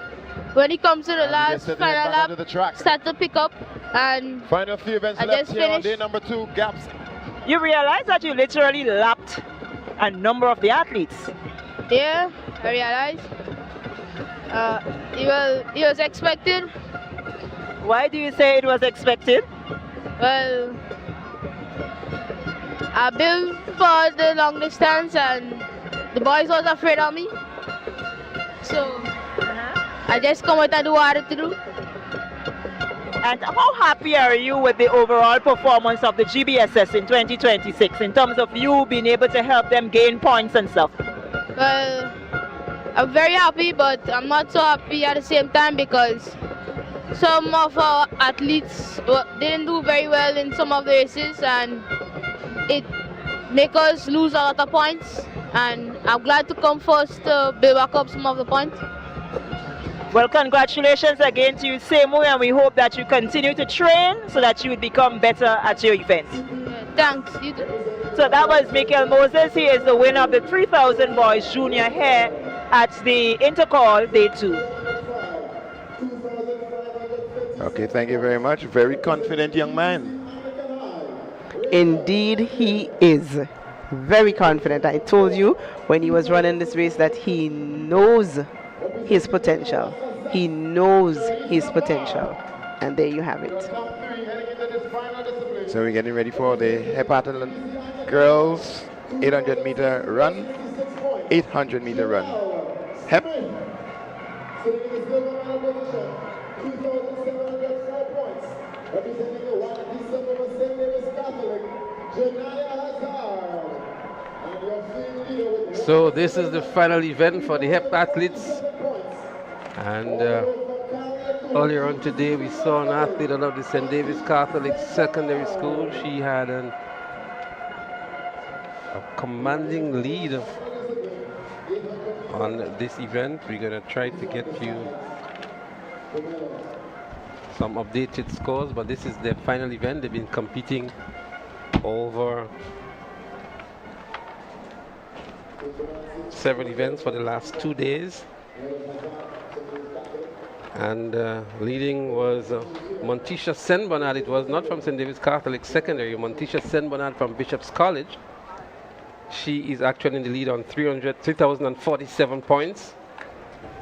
When it comes to the last final lap, start to pick up and final few events I left just here on finished. day number 2, gaps. You realize that you literally lapped a number of the athletes. Yeah, I realized. It was expected. Why do you say it was expected? Well, I built for the long distance and the boys was afraid of me. So I just come out and do what I had to do. And how happy are you with the overall performance of the GBSS in 2026 in terms of you being able to help them gain points and stuff? Well, I'm very happy, but I'm not so happy at the same time because some of our athletes didn't do very well in some of the races and it make us lose a lot of points, and I'm glad to come first to build back up some of the points. Well, congratulations again to you, same way, and we hope that you continue to train so that you would become better at your events. Thanks. You too. So that was Michael Moses. He is the winner of the 3,000 boys junior hair at the Intercol Day 2. Okay, thank you very much. Very confident young man. Indeed, he is very confident. I told you when he was running this race that he knows his potential. He knows his potential. And there you have it. So we're getting ready for the heptathlon girls 800 meter run, 800 meter run. Hep. So this is the final event for the heptathletes, and earlier on today we saw an athlete out of the St. David's Catholic Secondary School. She had a commanding lead on this event. We're going to try to get you some updated scores, but this is their final event. They've been competing over several events for the last 2 days, and leading was Montisha Senbonad. It was not from St. David's Catholic Secondary. Montisha Senbonad from Bishop's College. She is actually in the lead on 3,047 points.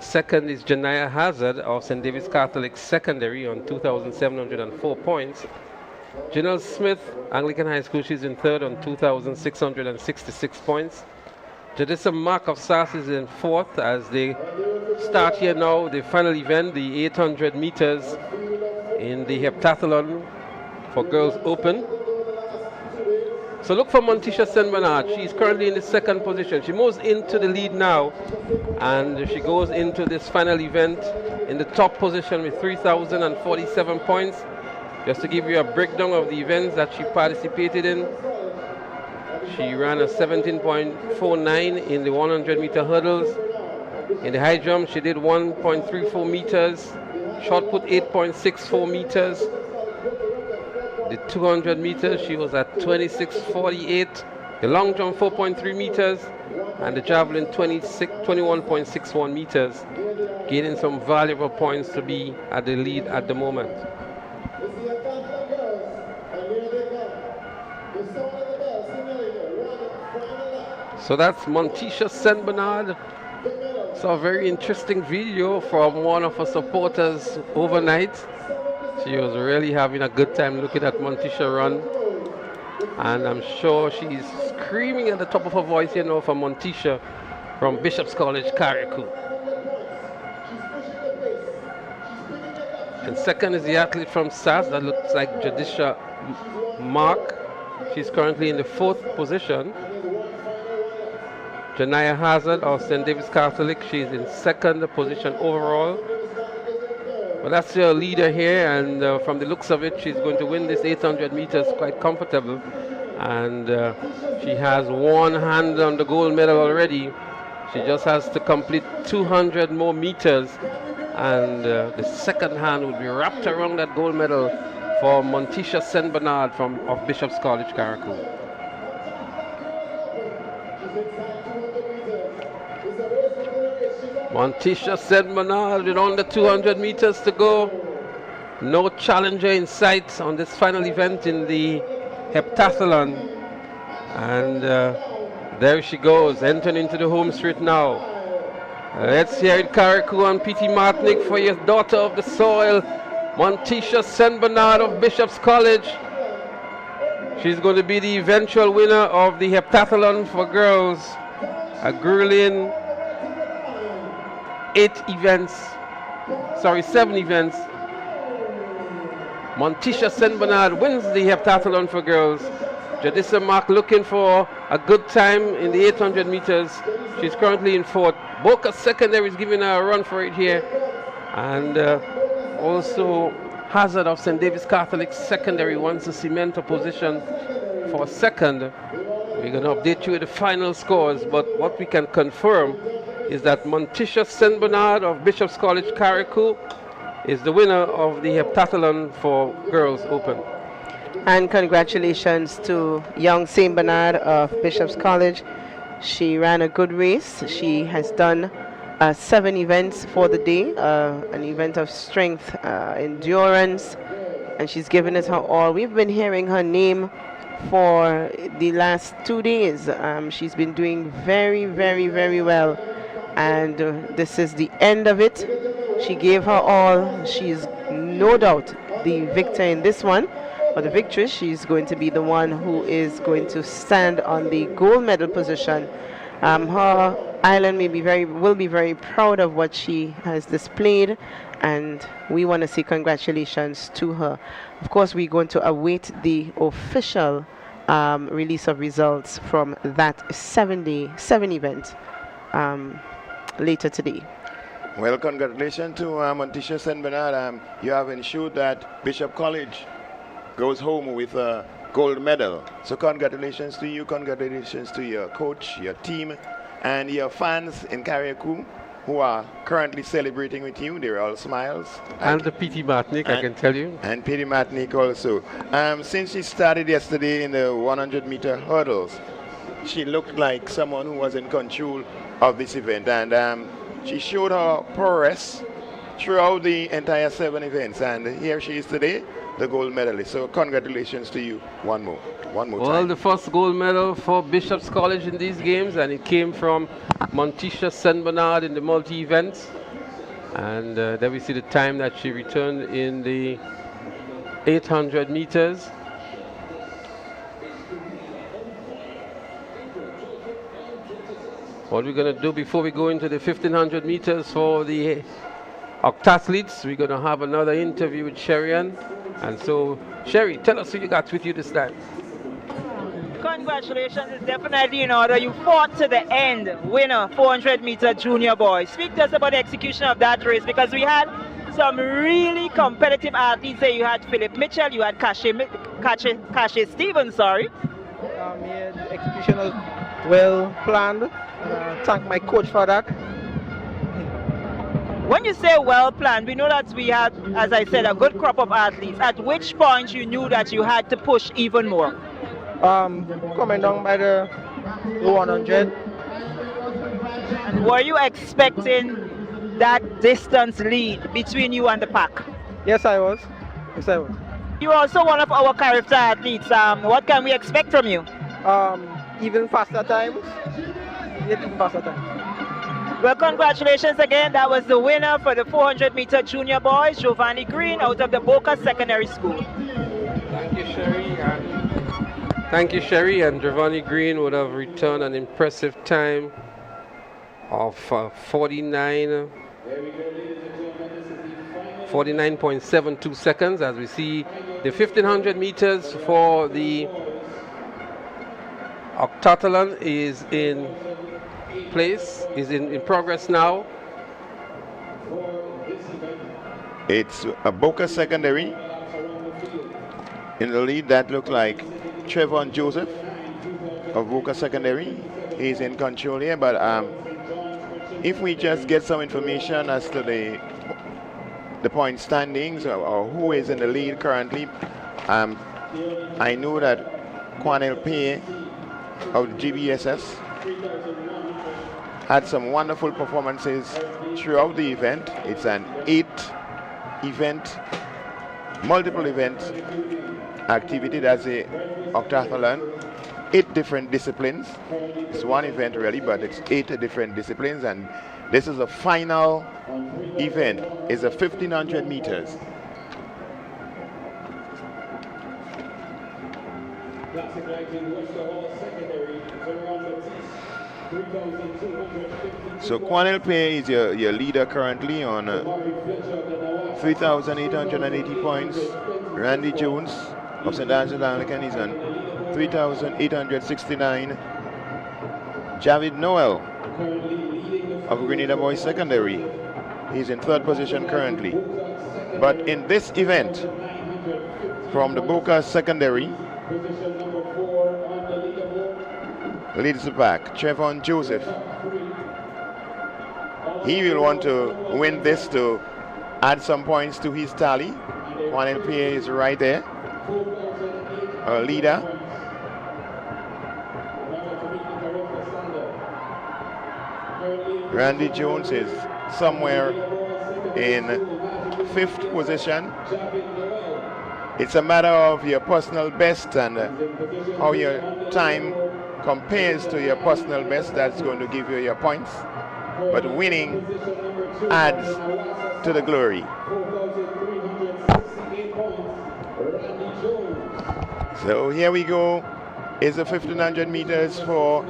Second is Janaya Hazard of St. David's Catholic Secondary on 2,704 points. Janelle Smith, Anglican High School, she's in third on 2,666 points. Jadissa Mark of Sass is in fourth as they start here now the final event, the 800 meters in the heptathlon for girls open. So look for Montisha Senbernard. She's currently in the second position. She moves into the lead now, and she goes into this final event in the top position with 3,047 points. Just to give you a breakdown of the events that she participated in, she ran a 17.49 in the 100 meter hurdles. In the high jump, she did 1.34 meters. Shot put 8.64 meters. The 200 meters, she was at 26.48. The long jump, 4.3 meters. And the javelin, 21.61 meters. Gaining some valuable points to be at the lead at the moment. So that's Montisha St. Bernard. Saw a very interesting video from one of her supporters overnight. She was really having a good time looking at Montisha run. And I'm sure she's screaming at the top of her voice, you know, for Montisha from Bishop's College, Carriacou. And second is the athlete from SAS, that looks like Jadisha Mark. She's currently in the 4th position. Janaya Hazard of St. David's Catholic, she's in 2nd position overall. But that's your leader here, and from the looks of it, she's going to win this 800 meters quite comfortable. And she has one hand on the gold medal already. She just has to complete 200 more meters, and the second hand will be wrapped around that gold medal for Montisha St. Bernard of Bishop's College, Carriacou. Montisha St. Bernard with under 200 meters to go. No challenger in sight on this final event in the heptathlon. And there she goes, entering into the home straight now. Let's hear it, Carriacou and P.T. Martinic, for your daughter of the soil, Montisha St. Bernard of Bishop's College. She's going to be the eventual winner of the heptathlon for girls. A grueling 7 events. Montisha St. Bernard wins the heptathlon for girls. Jadissa Mark looking for a good time in the 800 meters. She's currently in 4th. Boca Secondary is giving her a run for it here. And also Hazard of St. David's Catholic Secondary wants to cement a position for 2nd. We're going to update you with the final scores, but what we can confirm is that Montisha St. Bernard of Bishop's College, Carriacou is the winner of the heptathlon for Girls Open. And congratulations to young St. Bernard of Bishop's College. She ran a good race. She has done 7 events for the day, an event of strength, endurance, and she's given it her all. We've been hearing her name for the last 2 days. She's been doing very, very, very well. And this is the end of it. She gave her all. She's no doubt the victor in this one. For the victress, she's going to be the one who is going to stand on the gold medal position. Her island will be very proud of what she has displayed, and we want to say congratulations to her. Of course, we're going to await the official release of results from that 7 event later today. Well, congratulations to Montisha St. Bernard. You have ensured that Bishop College goes home with a gold medal. So congratulations to you, congratulations to your coach, your team, and your fans in Carriacou who are currently celebrating with you. They're all smiles. And the P.T. Martinic, I can tell you. And P.T. Martinic also. Since she started yesterday in the 100-meter hurdles, she looked like someone who was in control of this event, and she showed her prowess throughout the entire 7 events, and here she is today, the gold medalist. So congratulations to you one more time. Well, the first gold medal for Bishop's College in these games, and it came from Montisha St. Bernard in the multi-events. And there we see the time that she returned in the 800 meters. What we're going to do before we go into the 1500 meters for the octathletes, we're going to have another interview with Sherry-Ann. And so, Sherry, tell us who you got with you this time. Congratulations, it's definitely in order. You fought to the end, winner, 400-meter junior boy. Speak to us about the execution of that race, because we had some really competitive athletes there. You had Philip Mitchell, you had Kashe Stevens, sorry. Yeah, the execution was well planned. Thank my coach for that. When you say well planned, we know that we had, as I said, a good crop of athletes. At which point you knew that you had to push even more? Coming down by the 100. And were you expecting that distance lead between you and the pack? Yes, I was. Yes, I was. You're also one of our character athletes. What can we expect from you? Even faster times. Well, congratulations again. That was the winner for the 400-meter junior boys, Giovanni Green, out of the Boca Secondary School. Thank you, Sherry. Thank you, Sherry. And Giovanni Green would have returned an impressive time of 49.72 seconds, as we see the 1500 meters for the octathlon is in place, is in progress now. It's a Boca Secondary. In the lead, that looked like Trevon Joseph of Boca Secondary. He's in control here, but if we just get some information as to the point standings or who is in the lead currently, I know that Quanel Pay of the GBSS had some wonderful performances throughout the event. It's an 8-event, multiple event activity. That's a octathlon, 8 different disciplines. It's one event really, but it's 8 different disciplines, and this is the final event. It's a 1500 meters. So Quanel Pay is your leader currently on 3,880 points. Randy Jones of St. Angela Anglican is on 3,869. Javid Noel of Grenada Boys Secondary, he's in 3rd position currently. But in this event, from the Boca Secondary, leads the pack, Trevon Joseph. He will want to win this to add some points to his tally. Quanel Pay is right there, our leader. Randy Jones is somewhere in 5th position. It's a matter of your personal best and how your time compares to your personal best. That's going to give you your points. But winning adds to the glory. So here we go. Is the 1500 meters for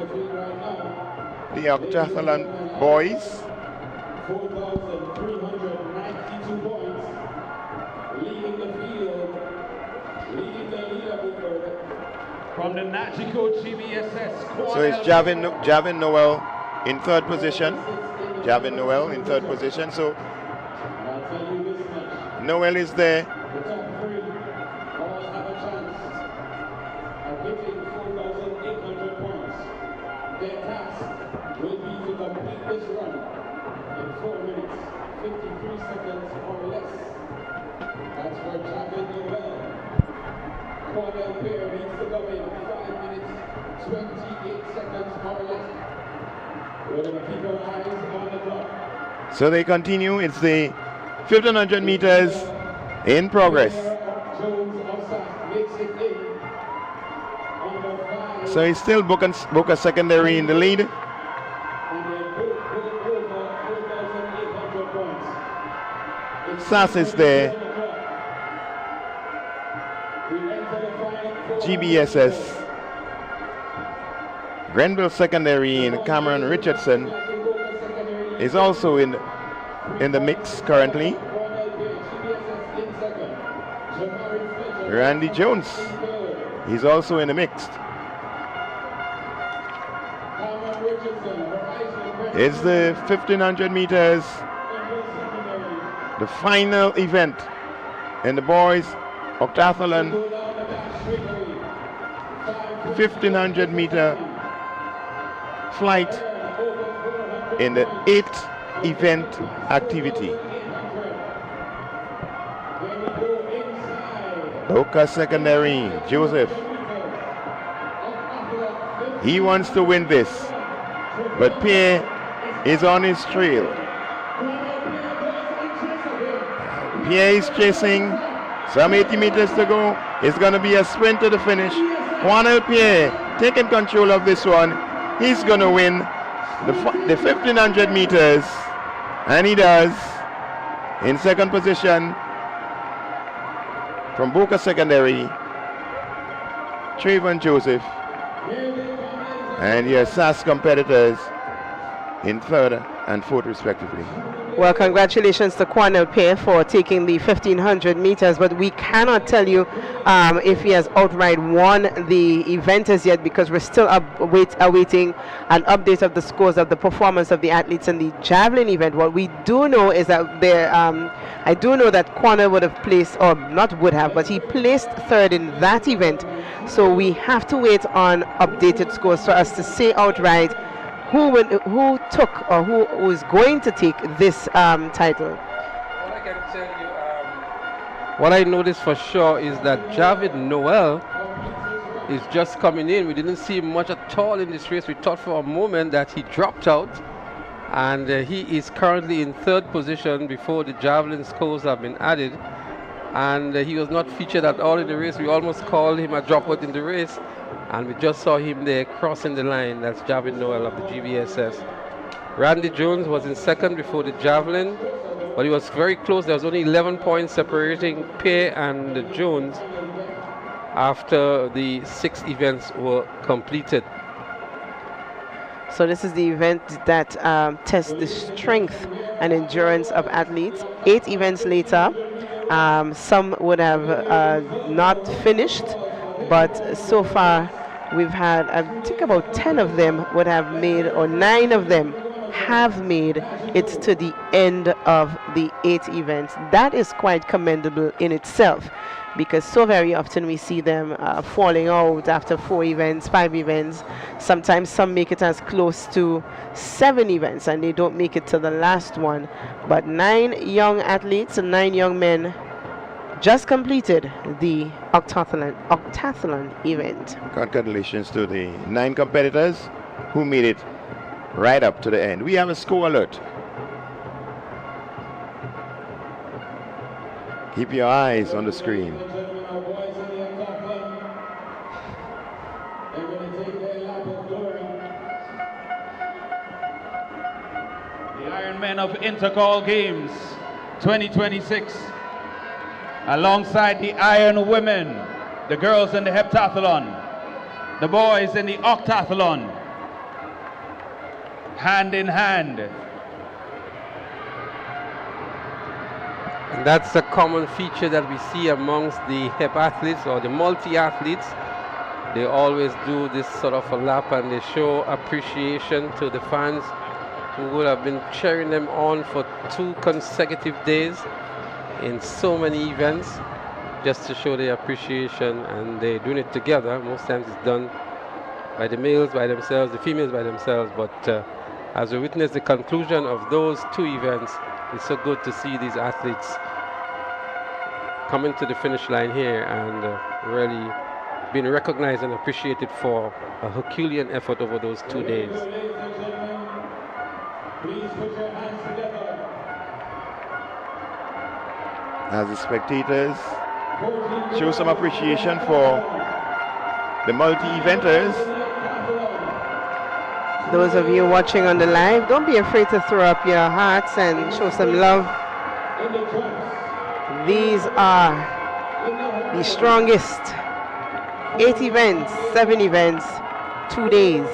the octathlon boys. From the Nagico GBSS. So it's Javin Noel in 3rd position. Javin Noel in 3rd position. So Noel is there. Their task will be to complete this run in 4 minutes, 53 seconds or less. That's for Javid Noel. Quanel Pay needs to come in 5 minutes, 28 seconds or less. We're going to keep our eyes on the clock. So they continue. It's the 1500 meters in progress. So it's still Boca Secondary in the lead. SAS is there. GBSS. Grenville Secondary in Cameron Richardson is also in the mix currently. Randy Jones, he's also in the mix. It's the 1500 meters, the final event in the boys octathlon 1500 meter flight in the 8th event activity. Boca Secondary, Joseph. He wants to win this, but Pierre is on his trail. Pierre is chasing, some 80 meters to go. It's going to be a sprint to the finish. Quanel Pierre taking control of this one. He's going to win the 1500 meters, and he does. In second position from Boca Secondary, Trayvon Joseph, and your SAS competitors in third and fourth respectively. Well, congratulations to Cornell Pair for taking the 1500 meters, but we cannot tell you if he has outright won the event as yet, because we're still awaiting an update of the scores of the performance of the athletes in the javelin event. What we do know is that I do know that Cornell would have placed, or not would have, but he placed third in that event. So we have to wait on updated scores for us to say outright who took or who is going to take this title. What I can tell you, what I noticed for sure is that Javid Noel is just coming in. We didn't see him much at all in this race. We thought for a moment that he dropped out, and he is currently in third position before the javelin scores have been added, and he was not featured at all in the race. We almost called him a dropout in the race, and we just saw him there crossing the line. That's Javid Noel of the GVSS. Randy Jones was in second before the javelin, but he was very close. There was only 11 points separating Pair and Jones after the 6 events were completed. So this is the event that tests the strength and endurance of athletes. 8 events later, some would have not finished, but so far we've had, I think about 10 of them would have made, or 9 of them have made it to the end of the 8 events. That is quite commendable in itself, because so very often we see them falling out after 4 events, 5 events. Sometimes some make it as close to 7 events and they don't make it to the last one. But 9 young athletes and 9 young men just completed the octathlon event. Congratulations to the 9 competitors who made it right up to the end. We have a score alert. Keep your eyes on the screen. The Ironmen of Intercol Games 2026. Alongside the Iron Women, the girls in the heptathlon, the boys in the octathlon, hand in hand. And that's a common feature that we see amongst the hepathletes or the multi-athletes. They always do this sort of a lap, and they show appreciation to the fans who would have been cheering them on for 2 consecutive days in so many events, just to show their appreciation. And they're doing it together. Most times it's done by the males by themselves, the females by themselves, but as we witness the conclusion of those 2 events, it's so good to see these athletes coming to the finish line here and really being recognized and appreciated for a Herculean effort over those 2 days. As the spectators show some appreciation for the multi-eventers. Those of you watching on the live, don't be afraid to throw up your hearts and show some love. These are the strongest 8 events, 7 events, 2 days.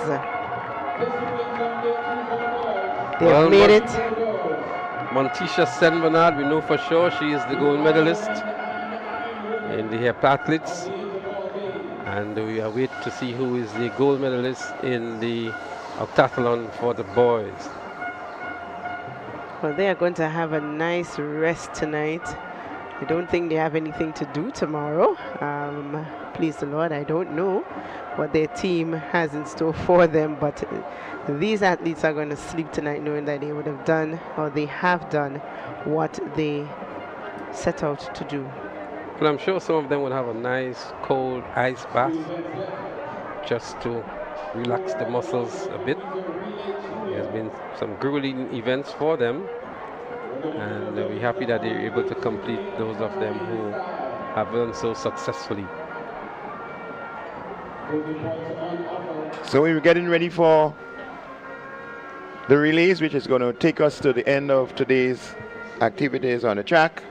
They have made it. Montisha Sen Bernard, we know for sure she is the gold medalist in the heptathletes, and we await to see who is the gold medalist in the octathlon for the boys. Well, they are going to have a nice rest tonight. I don't think they have anything to do tomorrow. Please the Lord, I don't know what their team has in store for them, but these athletes are going to sleep tonight knowing that they would have done, or they have done, what they set out to do. Well, I'm sure some of them will have a nice cold ice bath just to relax the muscles a bit. There's been some grueling events for them, and we're happy that they're able to complete those of them who have done so successfully. So we were getting ready for the relays, which is going to take us to the end of today's activities on the track.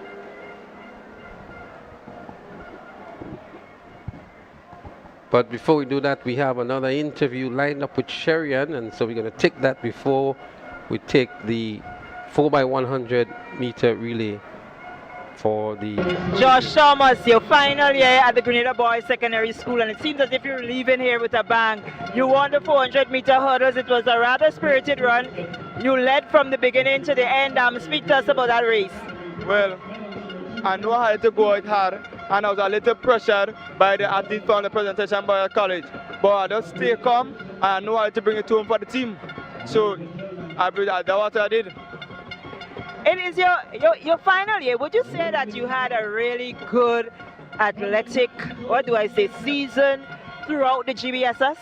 But before we do that, we have another interview lined up with Sherian, and so we're going to take that before we take the 4x100 meter relay for the... Josh Thomas, your final year at the Grenada Boys Secondary School, and it seems as if you're leaving here with a bang. You won the 400 meter hurdles. It was a rather spirited run. You led from the beginning to the end. Speak to us about that race. Well, I know I had to go out hard, and I was a little pressured by the athlete from the presentation by the college. But I just stay calm, and I know I had to bring it home for the team. So that's what I did. It is your final year. Would you say that you had a really good athletic, what do I say, season throughout the GBSS?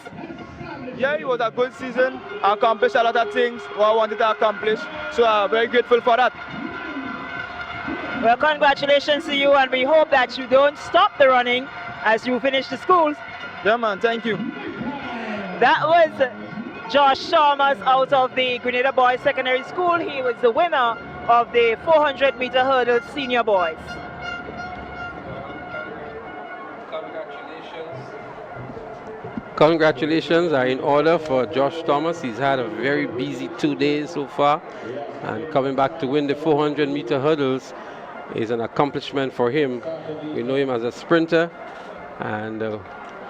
Yeah, it was a good season. I accomplished a lot of things what I wanted to accomplish. So I'm very grateful for that. Well, congratulations to you, and we hope that you don't stop the running as you finish the schools. Yeah, man, thank you. That was Josh Thomas out of the Grenada Boys Secondary School. He was the winner of the 400 meter hurdle senior boys. Congratulations are in order for Josh Thomas. He's had a very busy 2 days so far, and coming back to win the 400 meter hurdles is an accomplishment for him. We know him as a sprinter, and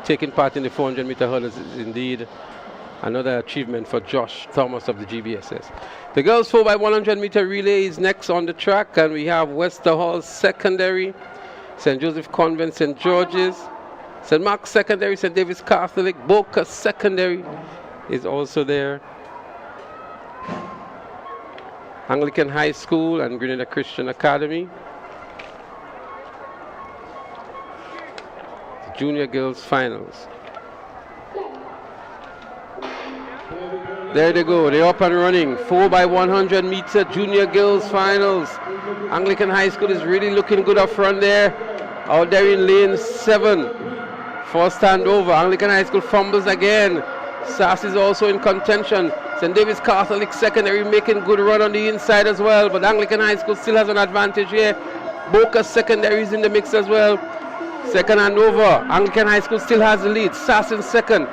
taking part in the 400 meter hurdles is indeed another achievement for Josh Thomas of the GBSS. The girls 4x100 meter relay is next on the track, and we have Wester Hall Secondary, St. Joseph Convent, St. George's, St. Mark's Secondary, St. David's Catholic, Boca Secondary is also there, Anglican High School and Grenada Christian Academy. Junior girls finals. There they go, they're up and running. 4x100 meter junior girls finals. Anglican High School is really looking good up front there. Out there in lane 7. First handover. Anglican High School fumbles again. SAS is also in contention. St. David's Catholic Secondary making good run on the inside as well, but Anglican High School still has an advantage here. Boca Secondary is in the mix as well. Second handover. Anglican High School still has the lead. SAS in second.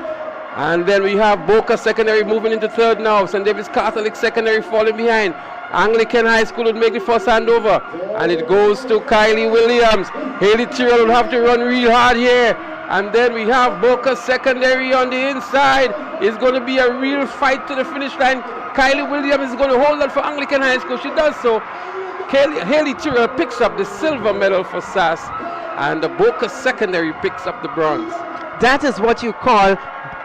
And then we have Boca Secondary moving into third now. St. David's Catholic Secondary falling behind. Anglican High School would make the first handover. And it goes to Kylie Williams. Haley Tyrrell will have to run real hard here. And then we have Boca Secondary on the inside. It's going to be a real fight to the finish line. Kylie Williams is going to hold that for Anglican High School. She does so. Haley Tyrrell picks up the silver medal for SAS. And the Boca Secondary picks up the bronze. That is what you call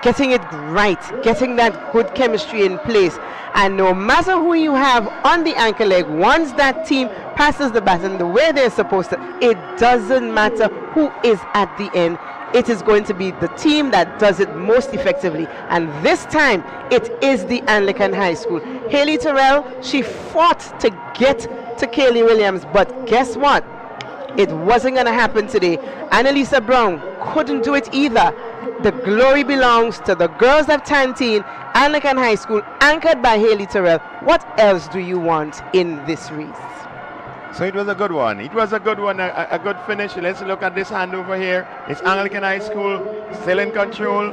getting it right, getting that good chemistry in place. And no matter who you have on the anchor leg, once that team passes the baton the way they're supposed to, it doesn't matter who is at the end. It is going to be the team that does it most effectively. And this time, it is the Anglican High School. Haley Tyrrell, she fought to get to Kaylee Williams, but guess what? It wasn't going to happen today. Annalisa Brown couldn't do it either. The glory belongs to the girls of Tantine, Anglican High School, anchored by Haley Tyrrell. What else do you want in this race? So it was a good one. It was a good one, a good finish. Let's look at this handover here. It's Anglican High School still in control,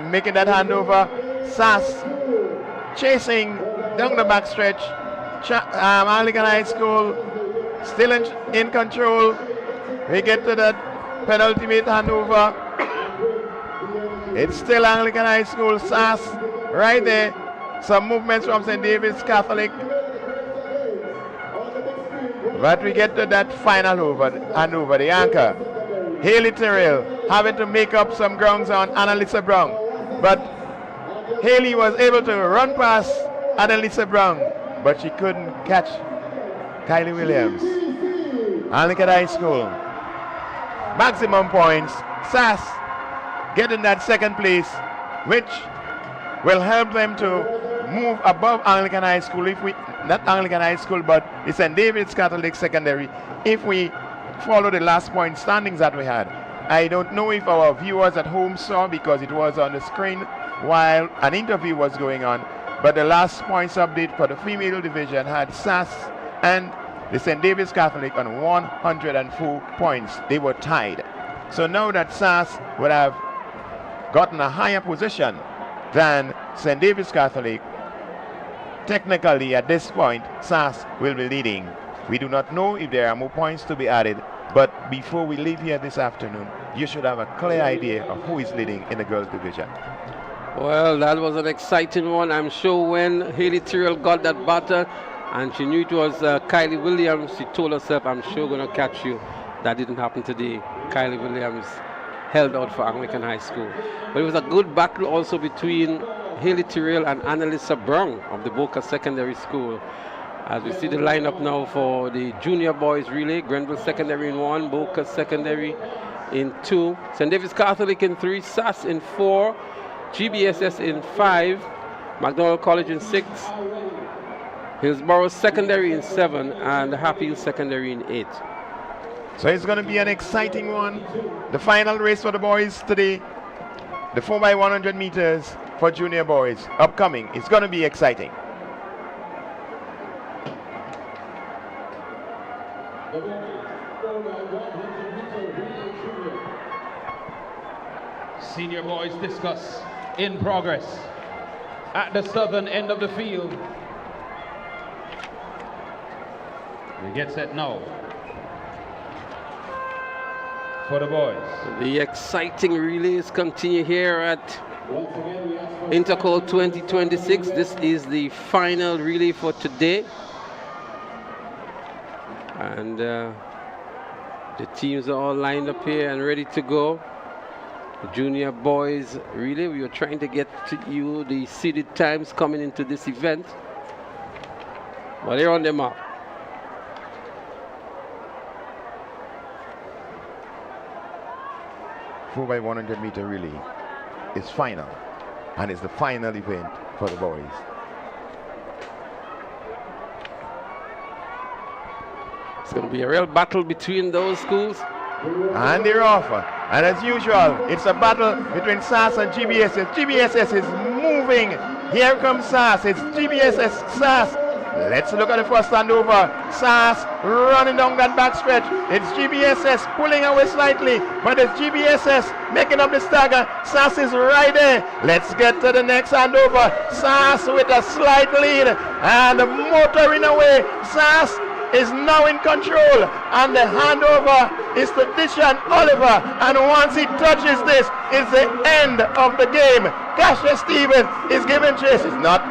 making that handover. SAS chasing down the backstretch. Anglican High School still in control. We get to that penultimate handover. It's still Anglican High School, SAS right there. Some movements from St. David's Catholic. But we get to that final handover, the anchor. Haley Tyrrell having to make up some grounds on Annalisa Brown. But Haley was able to run past Annalisa Brown, but she couldn't catch Kylie Williams. Anglican High School. Maximum points. SAS getting that second place, which will help them to move above Anglican High School, not Anglican High School, but the St. David's Catholic Secondary, if we follow the last point standings that we had. I don't know if our viewers at home saw, because it was on the screen while an interview was going on, But the last points update for the female division had SAS and the St. David's Catholic on 104 points. They were tied. So now that SAS would have gotten a higher position than St. David's Catholic, technically at this point, SAS will be leading. We do not know if there are more points to be added, but before we leave here this afternoon, you should have a clear idea of who is leading in the girls division. Well, that was an exciting one. I'm sure when Haley Tyrrell got that batter and she knew it was Kylie Williams, she told herself, I'm sure going to catch you. That didn't happen today. Kylie Williams held out for Anglican High School. But it was a good battle also between Haley Tyrrell and Annalisa Brown of the Boca Secondary School. As we see the lineup now for the junior boys relay, Grenville Secondary in 1, Boca Secondary in 2, St. David's Catholic in 3, SAS in 4, GBSS in 5, McDonald College in 6, Hillsborough Secondary in 7, and Happy Hill Secondary in 8. So it's going to be an exciting one. The final race for the boys today, the 4x100 meters for junior boys, upcoming. It's going to be exciting. Senior boys discuss in progress at the southern end of the field. We get set now for the boys. The exciting relays continue here at Intercol 2026. This is the final relay for today. And the teams are all lined up here and ready to go. The junior boys relay, we are trying to get to you the seeded times coming into this event. But they're on the map. The 4x100 meter relay is final, and it's the final event for the boys. It's going to be a real battle between those schools. And they're off. And as usual, it's a battle between SAS and GBSS. GBSS is moving. Here comes SAS. It's GBSS, SAS. Let's look at the first handover. SAS running down that backstretch. It's GBSS pulling away slightly, but it's GBSS making up the stagger. SAS is right there. Let's get to the next handover. SAS with a slight lead and motoring away. SAS is now in control, and the handover is to Dishan Oliver, and once he touches this, it's the end of the game. Cassius Stevens is giving chase.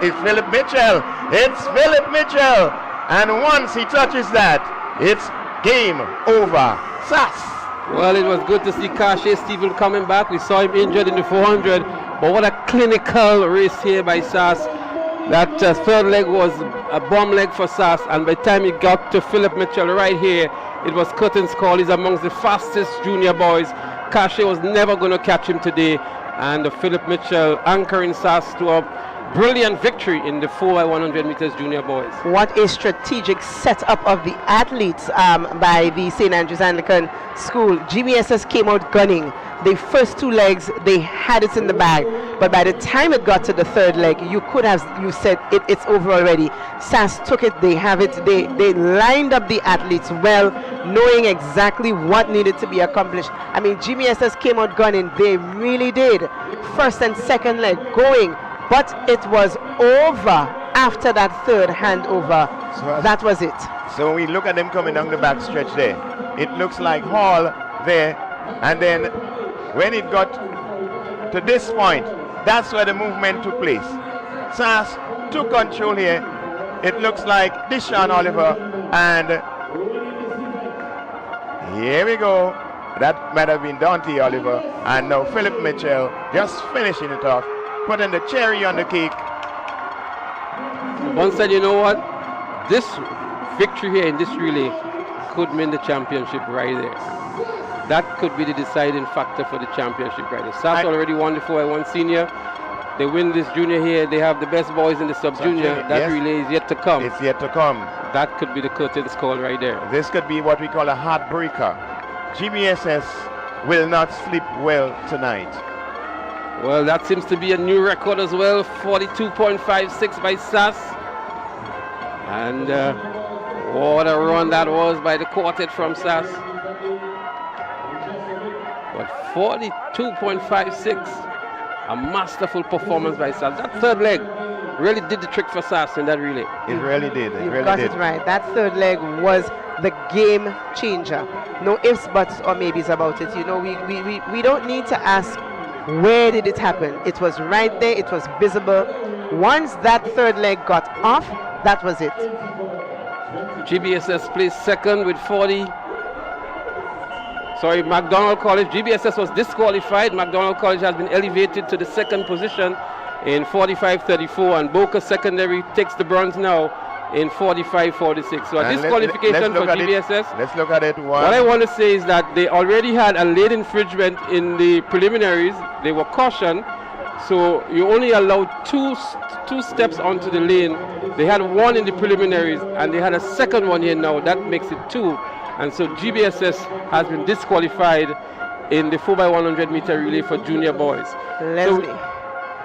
It's Philip Mitchell. It's Philip Mitchell, and once he touches that, it's game over. SAS. Well, it was good to see Cassius Stevens coming back. We saw him injured in the 400, but what a clinical race here by SAS. That third leg was a bomb leg for SAS, and by the time he got to Philip Mitchell right here, it was curtains call. He's amongst the fastest junior boys. Cache was never going to catch him today, and Philip Mitchell anchoring SAS to a brilliant victory in the 4x100 meters junior boys. What a strategic setup of the athletes by the St. Andrews Anglican School. GBSS came out gunning. The first two legs, they had it in the bag, but by the time it got to the third leg, you said it's over already. SAS took it, they have it, they lined up the athletes well, knowing exactly what needed to be accomplished. I mean, GBSS came out gunning, they really did. First and second leg going, but it was over after that third handover. So that was it. So we look at them coming down the back stretch there. It looks like Hall there, and then when it got to this point, that's where the movement took place. SAS took control here. It looks like Dishan Oliver, and here we go. That might have been Dante Oliver, and now Philip Mitchell just finishing it off, putting the cherry on the cake. One said, you know what? This victory here in this relay could mean the championship right there. That could be the deciding factor for the championship right there. SAS already won the 4x1 senior. They win this junior here. They have the best boys in the sub-junior. That yes. relay is yet to come. It's yet to come. That could be the curtains call right there. This could be what we call a heartbreaker. GBSS will not sleep well tonight. Well, that seems to be a new record as well, 42.56 by SAS. And what a run that was by the quartet from SAS. But 42.56, a masterful performance by SAS. That third leg really did the trick for SAS in that relay. It really did. It You really got did. it right. That third leg was the game changer. No ifs, buts, or maybes about it. You know, we don't need to ask where did it happen. It was right there. It was visible. Once that third leg got off, that was it. GBSS placed second with 40. Sorry, McDonald College. GBSS was disqualified. McDonald College has been elevated to the second position in 45.34, and Boca Secondary takes the bronze now in 45.46. So a And disqualification for GBSS. Let's look at it. What I want to say is that they already had a late infringement in the preliminaries. They were cautioned, so you only allowed two steps onto the lane. They had one in the preliminaries, and they had a second one here now. That makes it two. And so GBSS has been disqualified in the 4x100 meter relay for junior boys. Leslie. So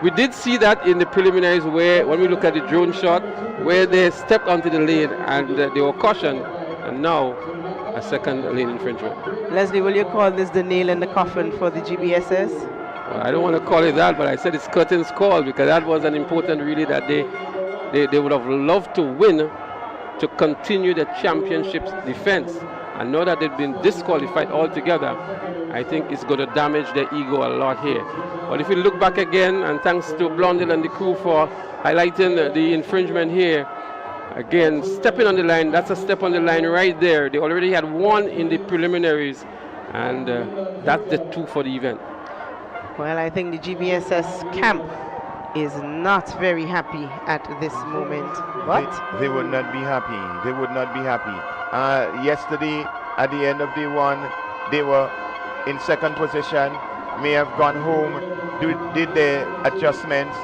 we did see that in the preliminaries where, when we look at the drone shot, where they stepped onto the lane and they were cautioned, and now a second lane infringement. Leslie, will you call this the nail in the coffin for the GBSS? Well, I don't want to call it that, but I said it's curtains call, because that was an important relay that they would have loved to win to continue the championship's defense. And now that they've been disqualified altogether, I think it's going to damage their ego a lot here. But if you look back again, and thanks to Blondell and the crew for highlighting the infringement here, again, stepping on the line, that's a step on the line right there. They already had one in the preliminaries, and that's the two for the event. Well, I think the GBSS camp is not very happy at this moment. But They would not be happy. They would not be happy. Yesterday, at the end of day one, they were in second position, may have gone home, did the adjustments,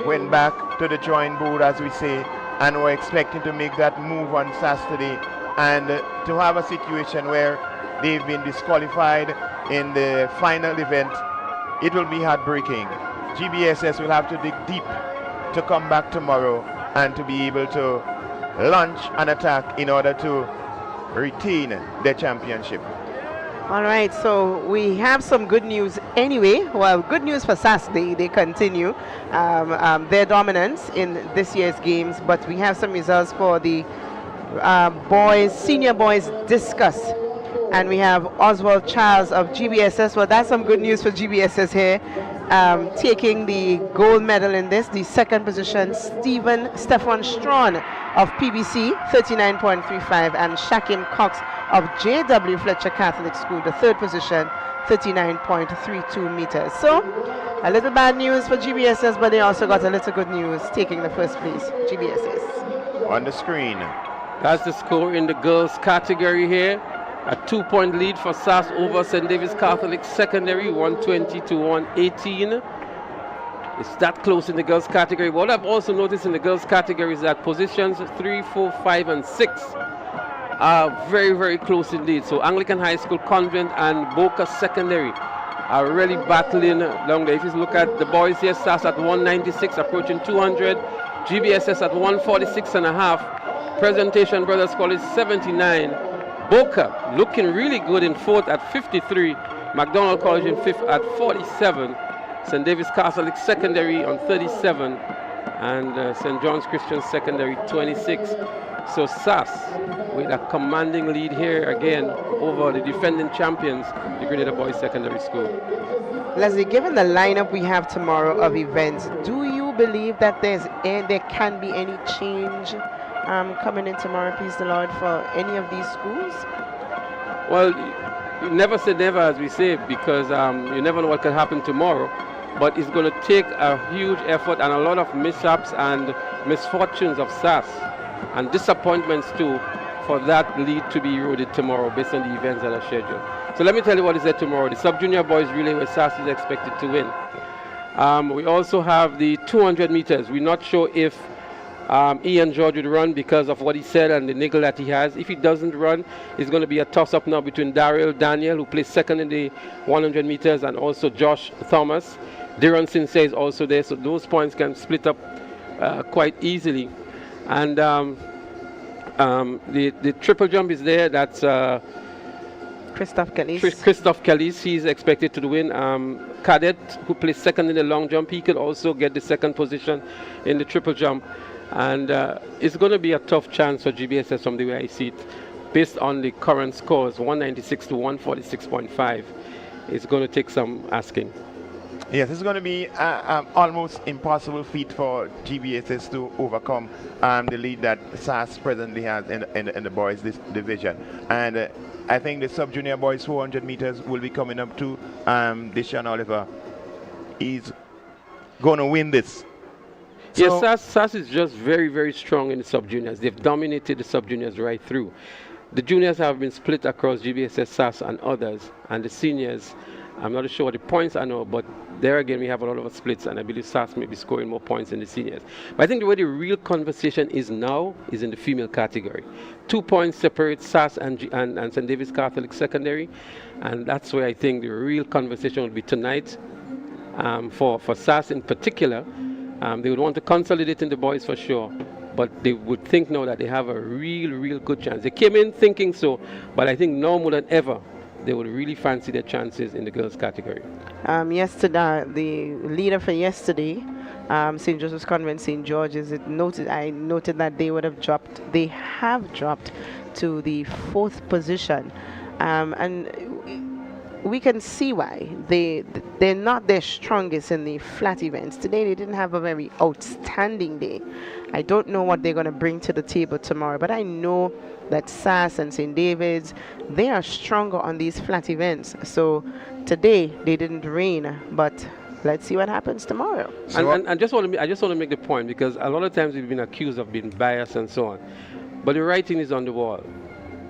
went back to the drawing board, as we say, and were expecting to make that move on Saturday. And to have a situation where they've been disqualified in the final event, it will be heartbreaking. GBSS will have to dig deep to come back tomorrow and to be able to launch an attack in order to retain the championship. all right, so we have some good news anyway. Well, good news for SAS. They continue their dominance in this year's games, but we have some results for the senior boys discus. And we have Oswald Charles of GBSS. Well, that's some good news for GBSS here. Taking the gold medal in this. The second position, Stefan Strawn of PBC, 39.35, and Shakim Cox of JW Fletcher Catholic School, the third position, 39.32 meters. So, a little bad news for GBSS, but they also got a little good news, taking the first place, GBSS. On the screen. That's the score in the girls category here. A 2-point lead for SAS over St. David's Catholic Secondary, 120 to 118. It's that close in the girls category. What I've also noticed in the girls category is that positions 3, 4, 5, and 6 are very, very close indeed. So Anglican High School, Convent, and Boca Secondary are really battling down there. If you look at the boys here, SAS at 196, approaching 200. GBSS at 146.5. Presentation Brothers College 79. Boca looking really good in fourth at 53. McDonald College in fifth at 47. St. David's Catholic Secondary on 37. And St. John's Christian Secondary 26. So SAS with a commanding lead here again over the defending champions, the Grenada Boys Secondary School. Leslie, given the lineup we have tomorrow of events, do you believe that there can be any change coming in tomorrow, please the Lord, for any of these schools? Well, you never say never, as we say, because you never know what can happen tomorrow. But it's going to take a huge effort and a lot of mishaps and misfortunes of SAS and disappointments too for that lead to be eroded tomorrow based on the events that are scheduled. So let me tell you what is there tomorrow. The sub-junior boys relay where SAS is expected to win. We also have the 200 meters. We're not sure if Ian George would run because of what he said and the niggle that he has. If he doesn't run, it's going to be a toss-up now between Daryl Daniel, who plays second in the 100 meters, and also Josh Thomas. Deron Sincere is also there, so those points can split up quite easily. And the triple jump is there. That's Christophe Calise. Christophe Calise, he's expected to win. Cadet, who placed second in the long jump, he could also get the second position in the triple jump. And it's going to be a tough chance for GBSS from the way I see it. Based on the current scores, 196 to 146.5, it's going to take some asking. Yes, it's going to be almost impossible feat for GBSS to overcome the lead that SAS presently has in the boys division. And I think the sub-junior boys 400 meters will be coming up to Deshaun Oliver. He's going to win this. So Yes, SAS is just very, very strong in the sub-juniors. They've dominated the sub-juniors right through. The juniors have been split across GBSS, SAS, and others. And the seniors, I'm not sure what the points are now, but there again we have a lot of splits, and I believe SAS may be scoring more points than the seniors. But I think where the real conversation is now is in the female category. 2 points separate SAS and St. David's Catholic Secondary, and that's where I think the real conversation will be tonight. For SAS in particular, they would want to consolidate in the boys for sure, but they would think now that they have a real good chance. They came in thinking so, but I think now more than ever, they would really fancy their chances in the girls category. Yesterday, the leader for yesterday, St. Joseph's Convent, St. George's, I noted that they have dropped to the 4th position. And we can see why. They're not their strongest in the flat events. Today they didn't have a very outstanding day. I don't know what they're going to bring to the table tomorrow, but I know that SAS and St. David's, they are stronger on these flat events. So today they didn't rain, but let's see what happens tomorrow. And I just want to make the point, because a lot of times we've been accused of being biased and so on, but the writing is on the wall.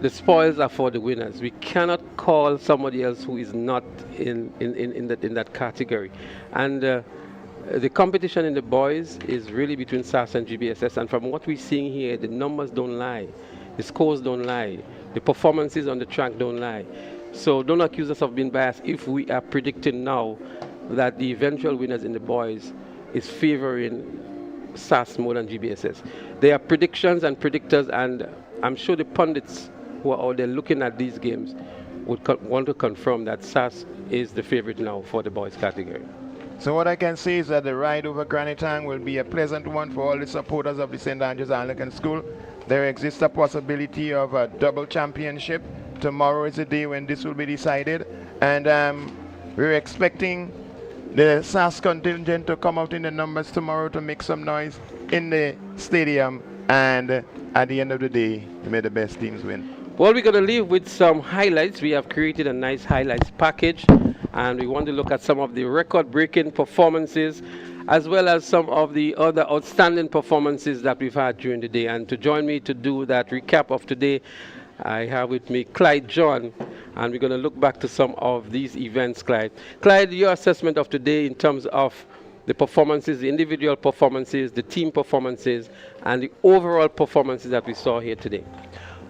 The spoils are for the winners. We cannot call somebody else who is not in that category. And the competition in the boys is really between SAS and GBSS. And from what we're seeing here, the numbers don't lie. The scores don't lie. The performances on the track don't lie. So don't accuse us of being biased if we are predicting now that the eventual winners in the boys is favoring SAS more than GBSS. There are predictions and predictors, and I'm sure the pundits who are out there looking at these games would want to confirm that SAS is the favorite now for the boys category. So what I can say is that the ride over Granitang will be a pleasant one for all the supporters of the St. Andrews Anglican School. There exists a possibility of a double championship. Tomorrow is the day when this will be decided, and we're expecting the SAS contingent to come out in the numbers tomorrow to make some noise in the stadium, and at the end of the day, may the best teams win. Well, we're going to leave with some highlights. We have created a nice highlights package, and we want to look at some of the record-breaking performances as well as some of the other outstanding performances that we've had during the day. And to join me to do that recap of today, I have with me Clyde John, and we're going to look back to some of these events, Clyde. Clyde, your assessment of today in terms of the performances, the individual performances, the team performances, and the overall performances that we saw here today.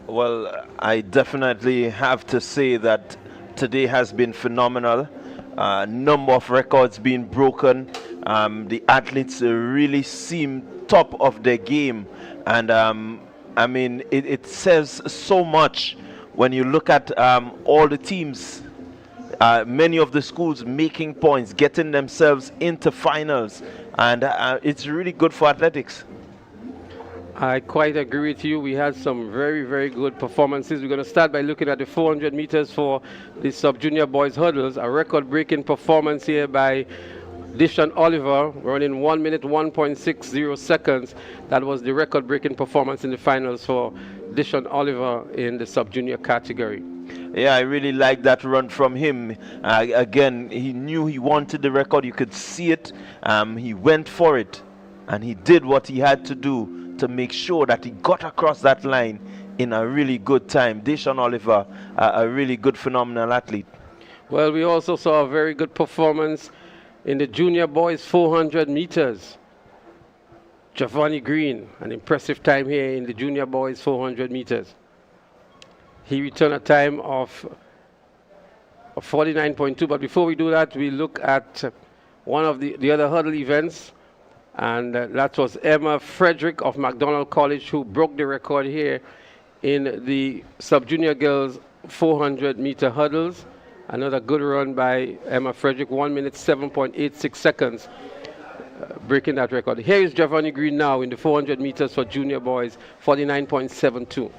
Well, I definitely have to say that today has been phenomenal. Number of records being broken. The athletes really seem top of their game. And I mean, it says so much when you look at all the teams, many of the schools making points, getting themselves into finals. And it's really good for athletics. I quite agree with you. We had some very good performances. We're going to start by looking at the 400 meters for the sub-junior boys hurdles. A record-breaking performance here by Deshaun Oliver, running 1 minute 1.60 seconds. That was the record-breaking performance in the finals for Deshaun Oliver in the sub-junior category. Yeah, I really like that run from him. Again, he knew he wanted the record. You could see it. He went for it, and he did what he had to do to make sure that he got across that line in a really good time. Deshaun Oliver, a really good, phenomenal athlete. Well, we also saw a very good performance in the junior boys 400 meters. Giovanni Green, an impressive time here in the junior boys 400 meters. He returned a time of 49.2, but before we do that, we look at one of the other hurdle events. And that was Emma Frederick of McDonald College who broke the record here in the sub-junior girls 400-meter hurdles. Another good run by Emma Frederick, 1 minute 7.86 seconds, breaking that record. Here is Giovanni Green now in the 400 meters for junior boys, 49.72.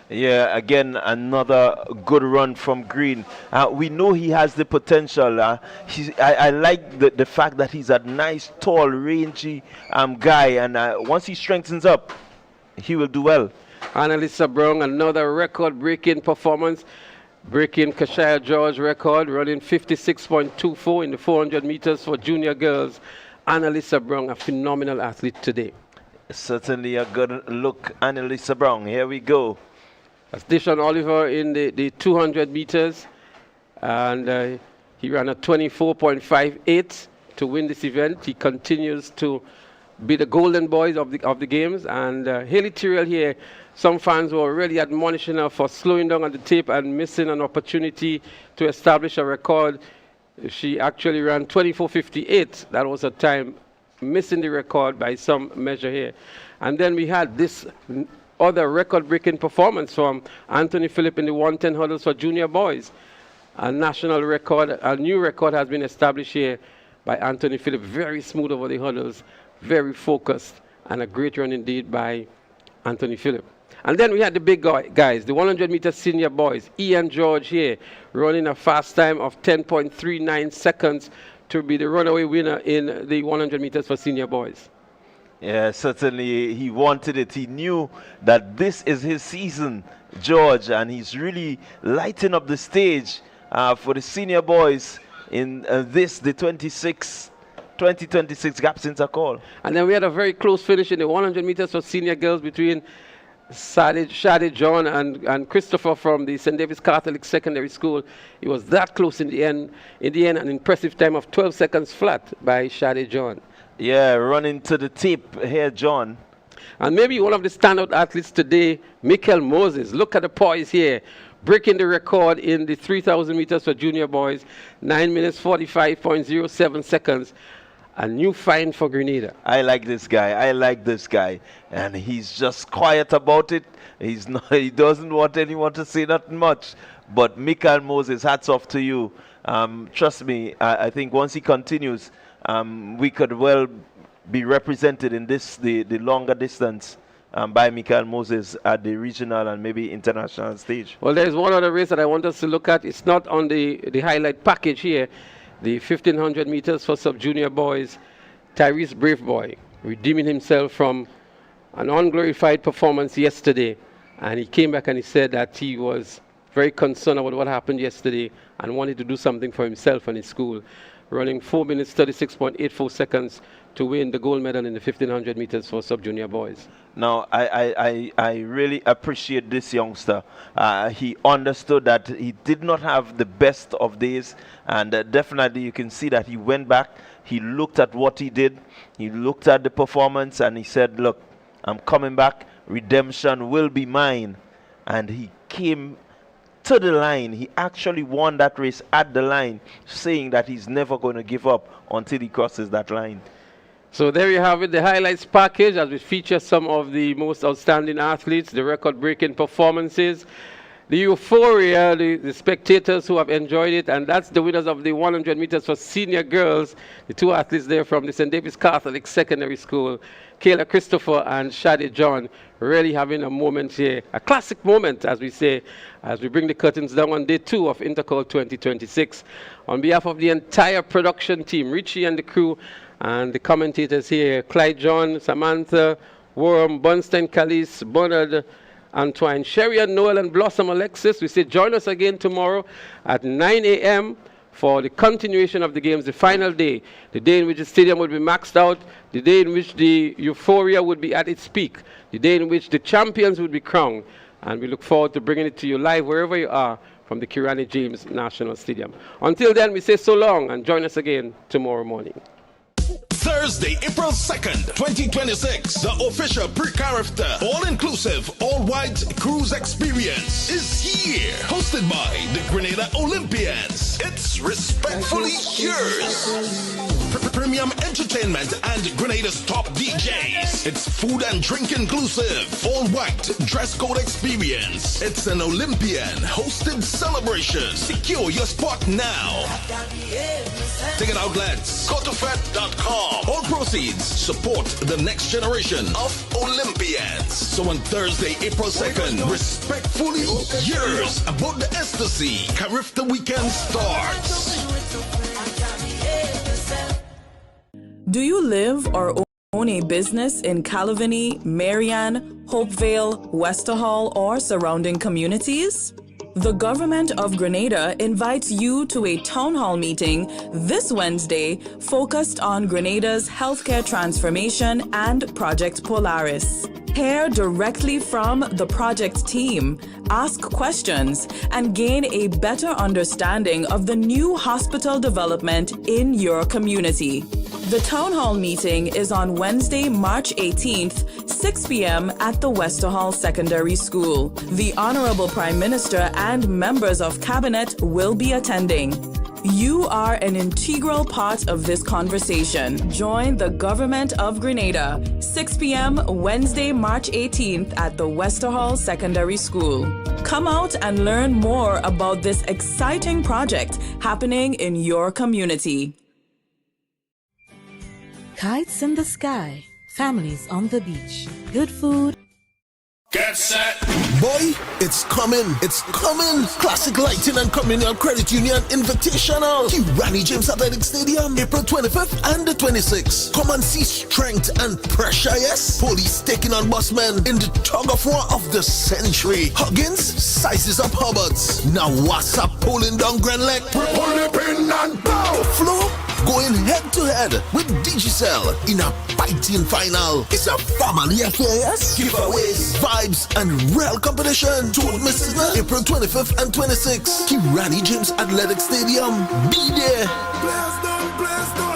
Yeah, again, another good run from Green. We know he has the potential. I like the fact that he's a nice, tall, rangy guy. And once he strengthens up, he will do well. Annalisa Brown, another record-breaking performance, breaking Kashaya George record, running 56.24 in the 400 meters for junior girls. Annalisa Brown, a phenomenal athlete today. Certainly a good look, Annalisa Brown. Here we go. That's Dishon Oliver in the 200 meters, and he ran a 24.58 to win this event. He continues to be the golden boys of the games. And Haley Tyrrell here, some fans were really admonishing her for slowing down on the tape and missing an opportunity to establish a record. She actually ran 24.58. That was her time, missing the record by some measure here. And then we had this other record-breaking performance from Anthony Phillip in the 110 hurdles for junior boys. A national record, a new record has been established here by Anthony Phillip. Very smooth over the hurdles, very focused, and a great run indeed by Anthony Phillip. And then we had the big guys, the 100-meter senior boys. Ian George here, running a fast time of 10.39 seconds to be the runaway winner in the 100 meters for senior boys. Yeah, certainly he wanted it. He knew that this is his season, George, and he's really lighting up the stage for the senior boys in the 2026 GAPS Intercol. And then we had a very close finish in the 100 meters for senior girls between Shade John and Christopher from the St. David's Catholic Secondary School. It was that close in the end, an impressive time of 12 seconds flat by Shade John. Yeah, running to the tip here, John. And maybe one of the standout athletes today, Michael Moses. Look at the poise here, breaking the record in the 3,000 meters for junior boys, 9 minutes 45.07 seconds. A new find for Grenada. I like this guy. And he's just quiet about it. He doesn't want anyone to say nothing much. But Michael Moses, hats off to you. Trust me, I think once he continues, we could well be represented in the longer distance by Michael Moses at the regional and maybe international stage. Well, there's one other race that I want us to look at. It's not on the highlight package here. The 1,500 meters for sub-junior boys. Tyrese Braveboy redeeming himself from an unglorified performance yesterday. And he came back and he said that he was very concerned about what happened yesterday and wanted to do something for himself and his school. Running 4 minutes 36.84 seconds to win the gold medal in the 1,500 meters for sub-junior boys. Now, I really appreciate this youngster. He understood that he did not have the best of days, and definitely you can see that he went back, he looked at what he did, he looked at the performance, and he said, look, I'm coming back, redemption will be mine. And he came to the line. He actually won that race at the line, saying that he's never going to give up until he crosses that line. So there you have it, the highlights package, as we feature some of the most outstanding athletes, the record-breaking performances, the euphoria, the spectators who have enjoyed it, and that's the winners of the 100 meters for senior girls, the two athletes there from the St. David's Catholic Secondary School, Kayla Christopher and Shade John, really having a moment here, a classic moment, as we say, as we bring the curtains down on day 2 of Intercol 2026. On behalf of the entire production team, Richie and the crew, and the commentators here, Clyde John, Samantha, Worm, Bunstein, Calise, Bernard, Antoine, Sherry and Noel and Blossom Alexis. We say join us again tomorrow at 9 a.m. for the continuation of the games, the final day, the day in which the stadium will be maxed out, the day in which the euphoria would be at its peak, the day in which the champions would be crowned. And we look forward to bringing it to you live wherever you are from the Kirani James National Stadium. Until then, we say so long and join us again tomorrow morning. Thursday, April 2nd, 2026, the official pre-Carifta, all-inclusive, all-white cruise experience is here. Hosted by the Grenada Olympians. It's respectfully yours. Premium entertainment and Grenada's top DJs. It's food and drink inclusive. All white dress code experience. It's an Olympian hosted celebration. Secure your spot now. Ticket outlets, GoToFed.com. All proceeds support the next generation of Olympians. So on Thursday, April 2nd, respectfully yours. About the ecstasy, Carifta weekend starts. Do you live or own a business in Calavini, Marianne, Hopevale, Westerhall, or surrounding communities? The government of Grenada invites you to a town hall meeting this Wednesday focused on Grenada's healthcare transformation and Project Polaris. Hear directly from the project team, ask questions, and gain a better understanding of the new hospital development in your community. The town hall meeting is on Wednesday, March 18th, 6 p.m. at the Westerhall Secondary School. The Honorable Prime Minister and members of Cabinet will be attending. You are an integral part of this conversation. Join the Government of Grenada, 6 p.m. Wednesday, March 18th at the Westerhall Secondary School. Come out and learn more about this exciting project happening in your community. Kites in the sky, families on the beach, good food. Get set. Boy, it's coming. It's coming. Classic Lighting and Communal Credit Union Invitational. Rani James Athletic Stadium, April 25th and the 26th. Come and see strength and pressure, yes? Police taking on busmen in the tug of war of the century. Huggins sizes up Hubbards. Now what's up pulling down Grenlec? Pull the pin and go. Flo going head to head with Digicel in a biting final. It's a family affair, yes? Giveaways, vibes, and real competition. Don't miss it. April 25th and 26th. Rani James Athletic Stadium. Be there.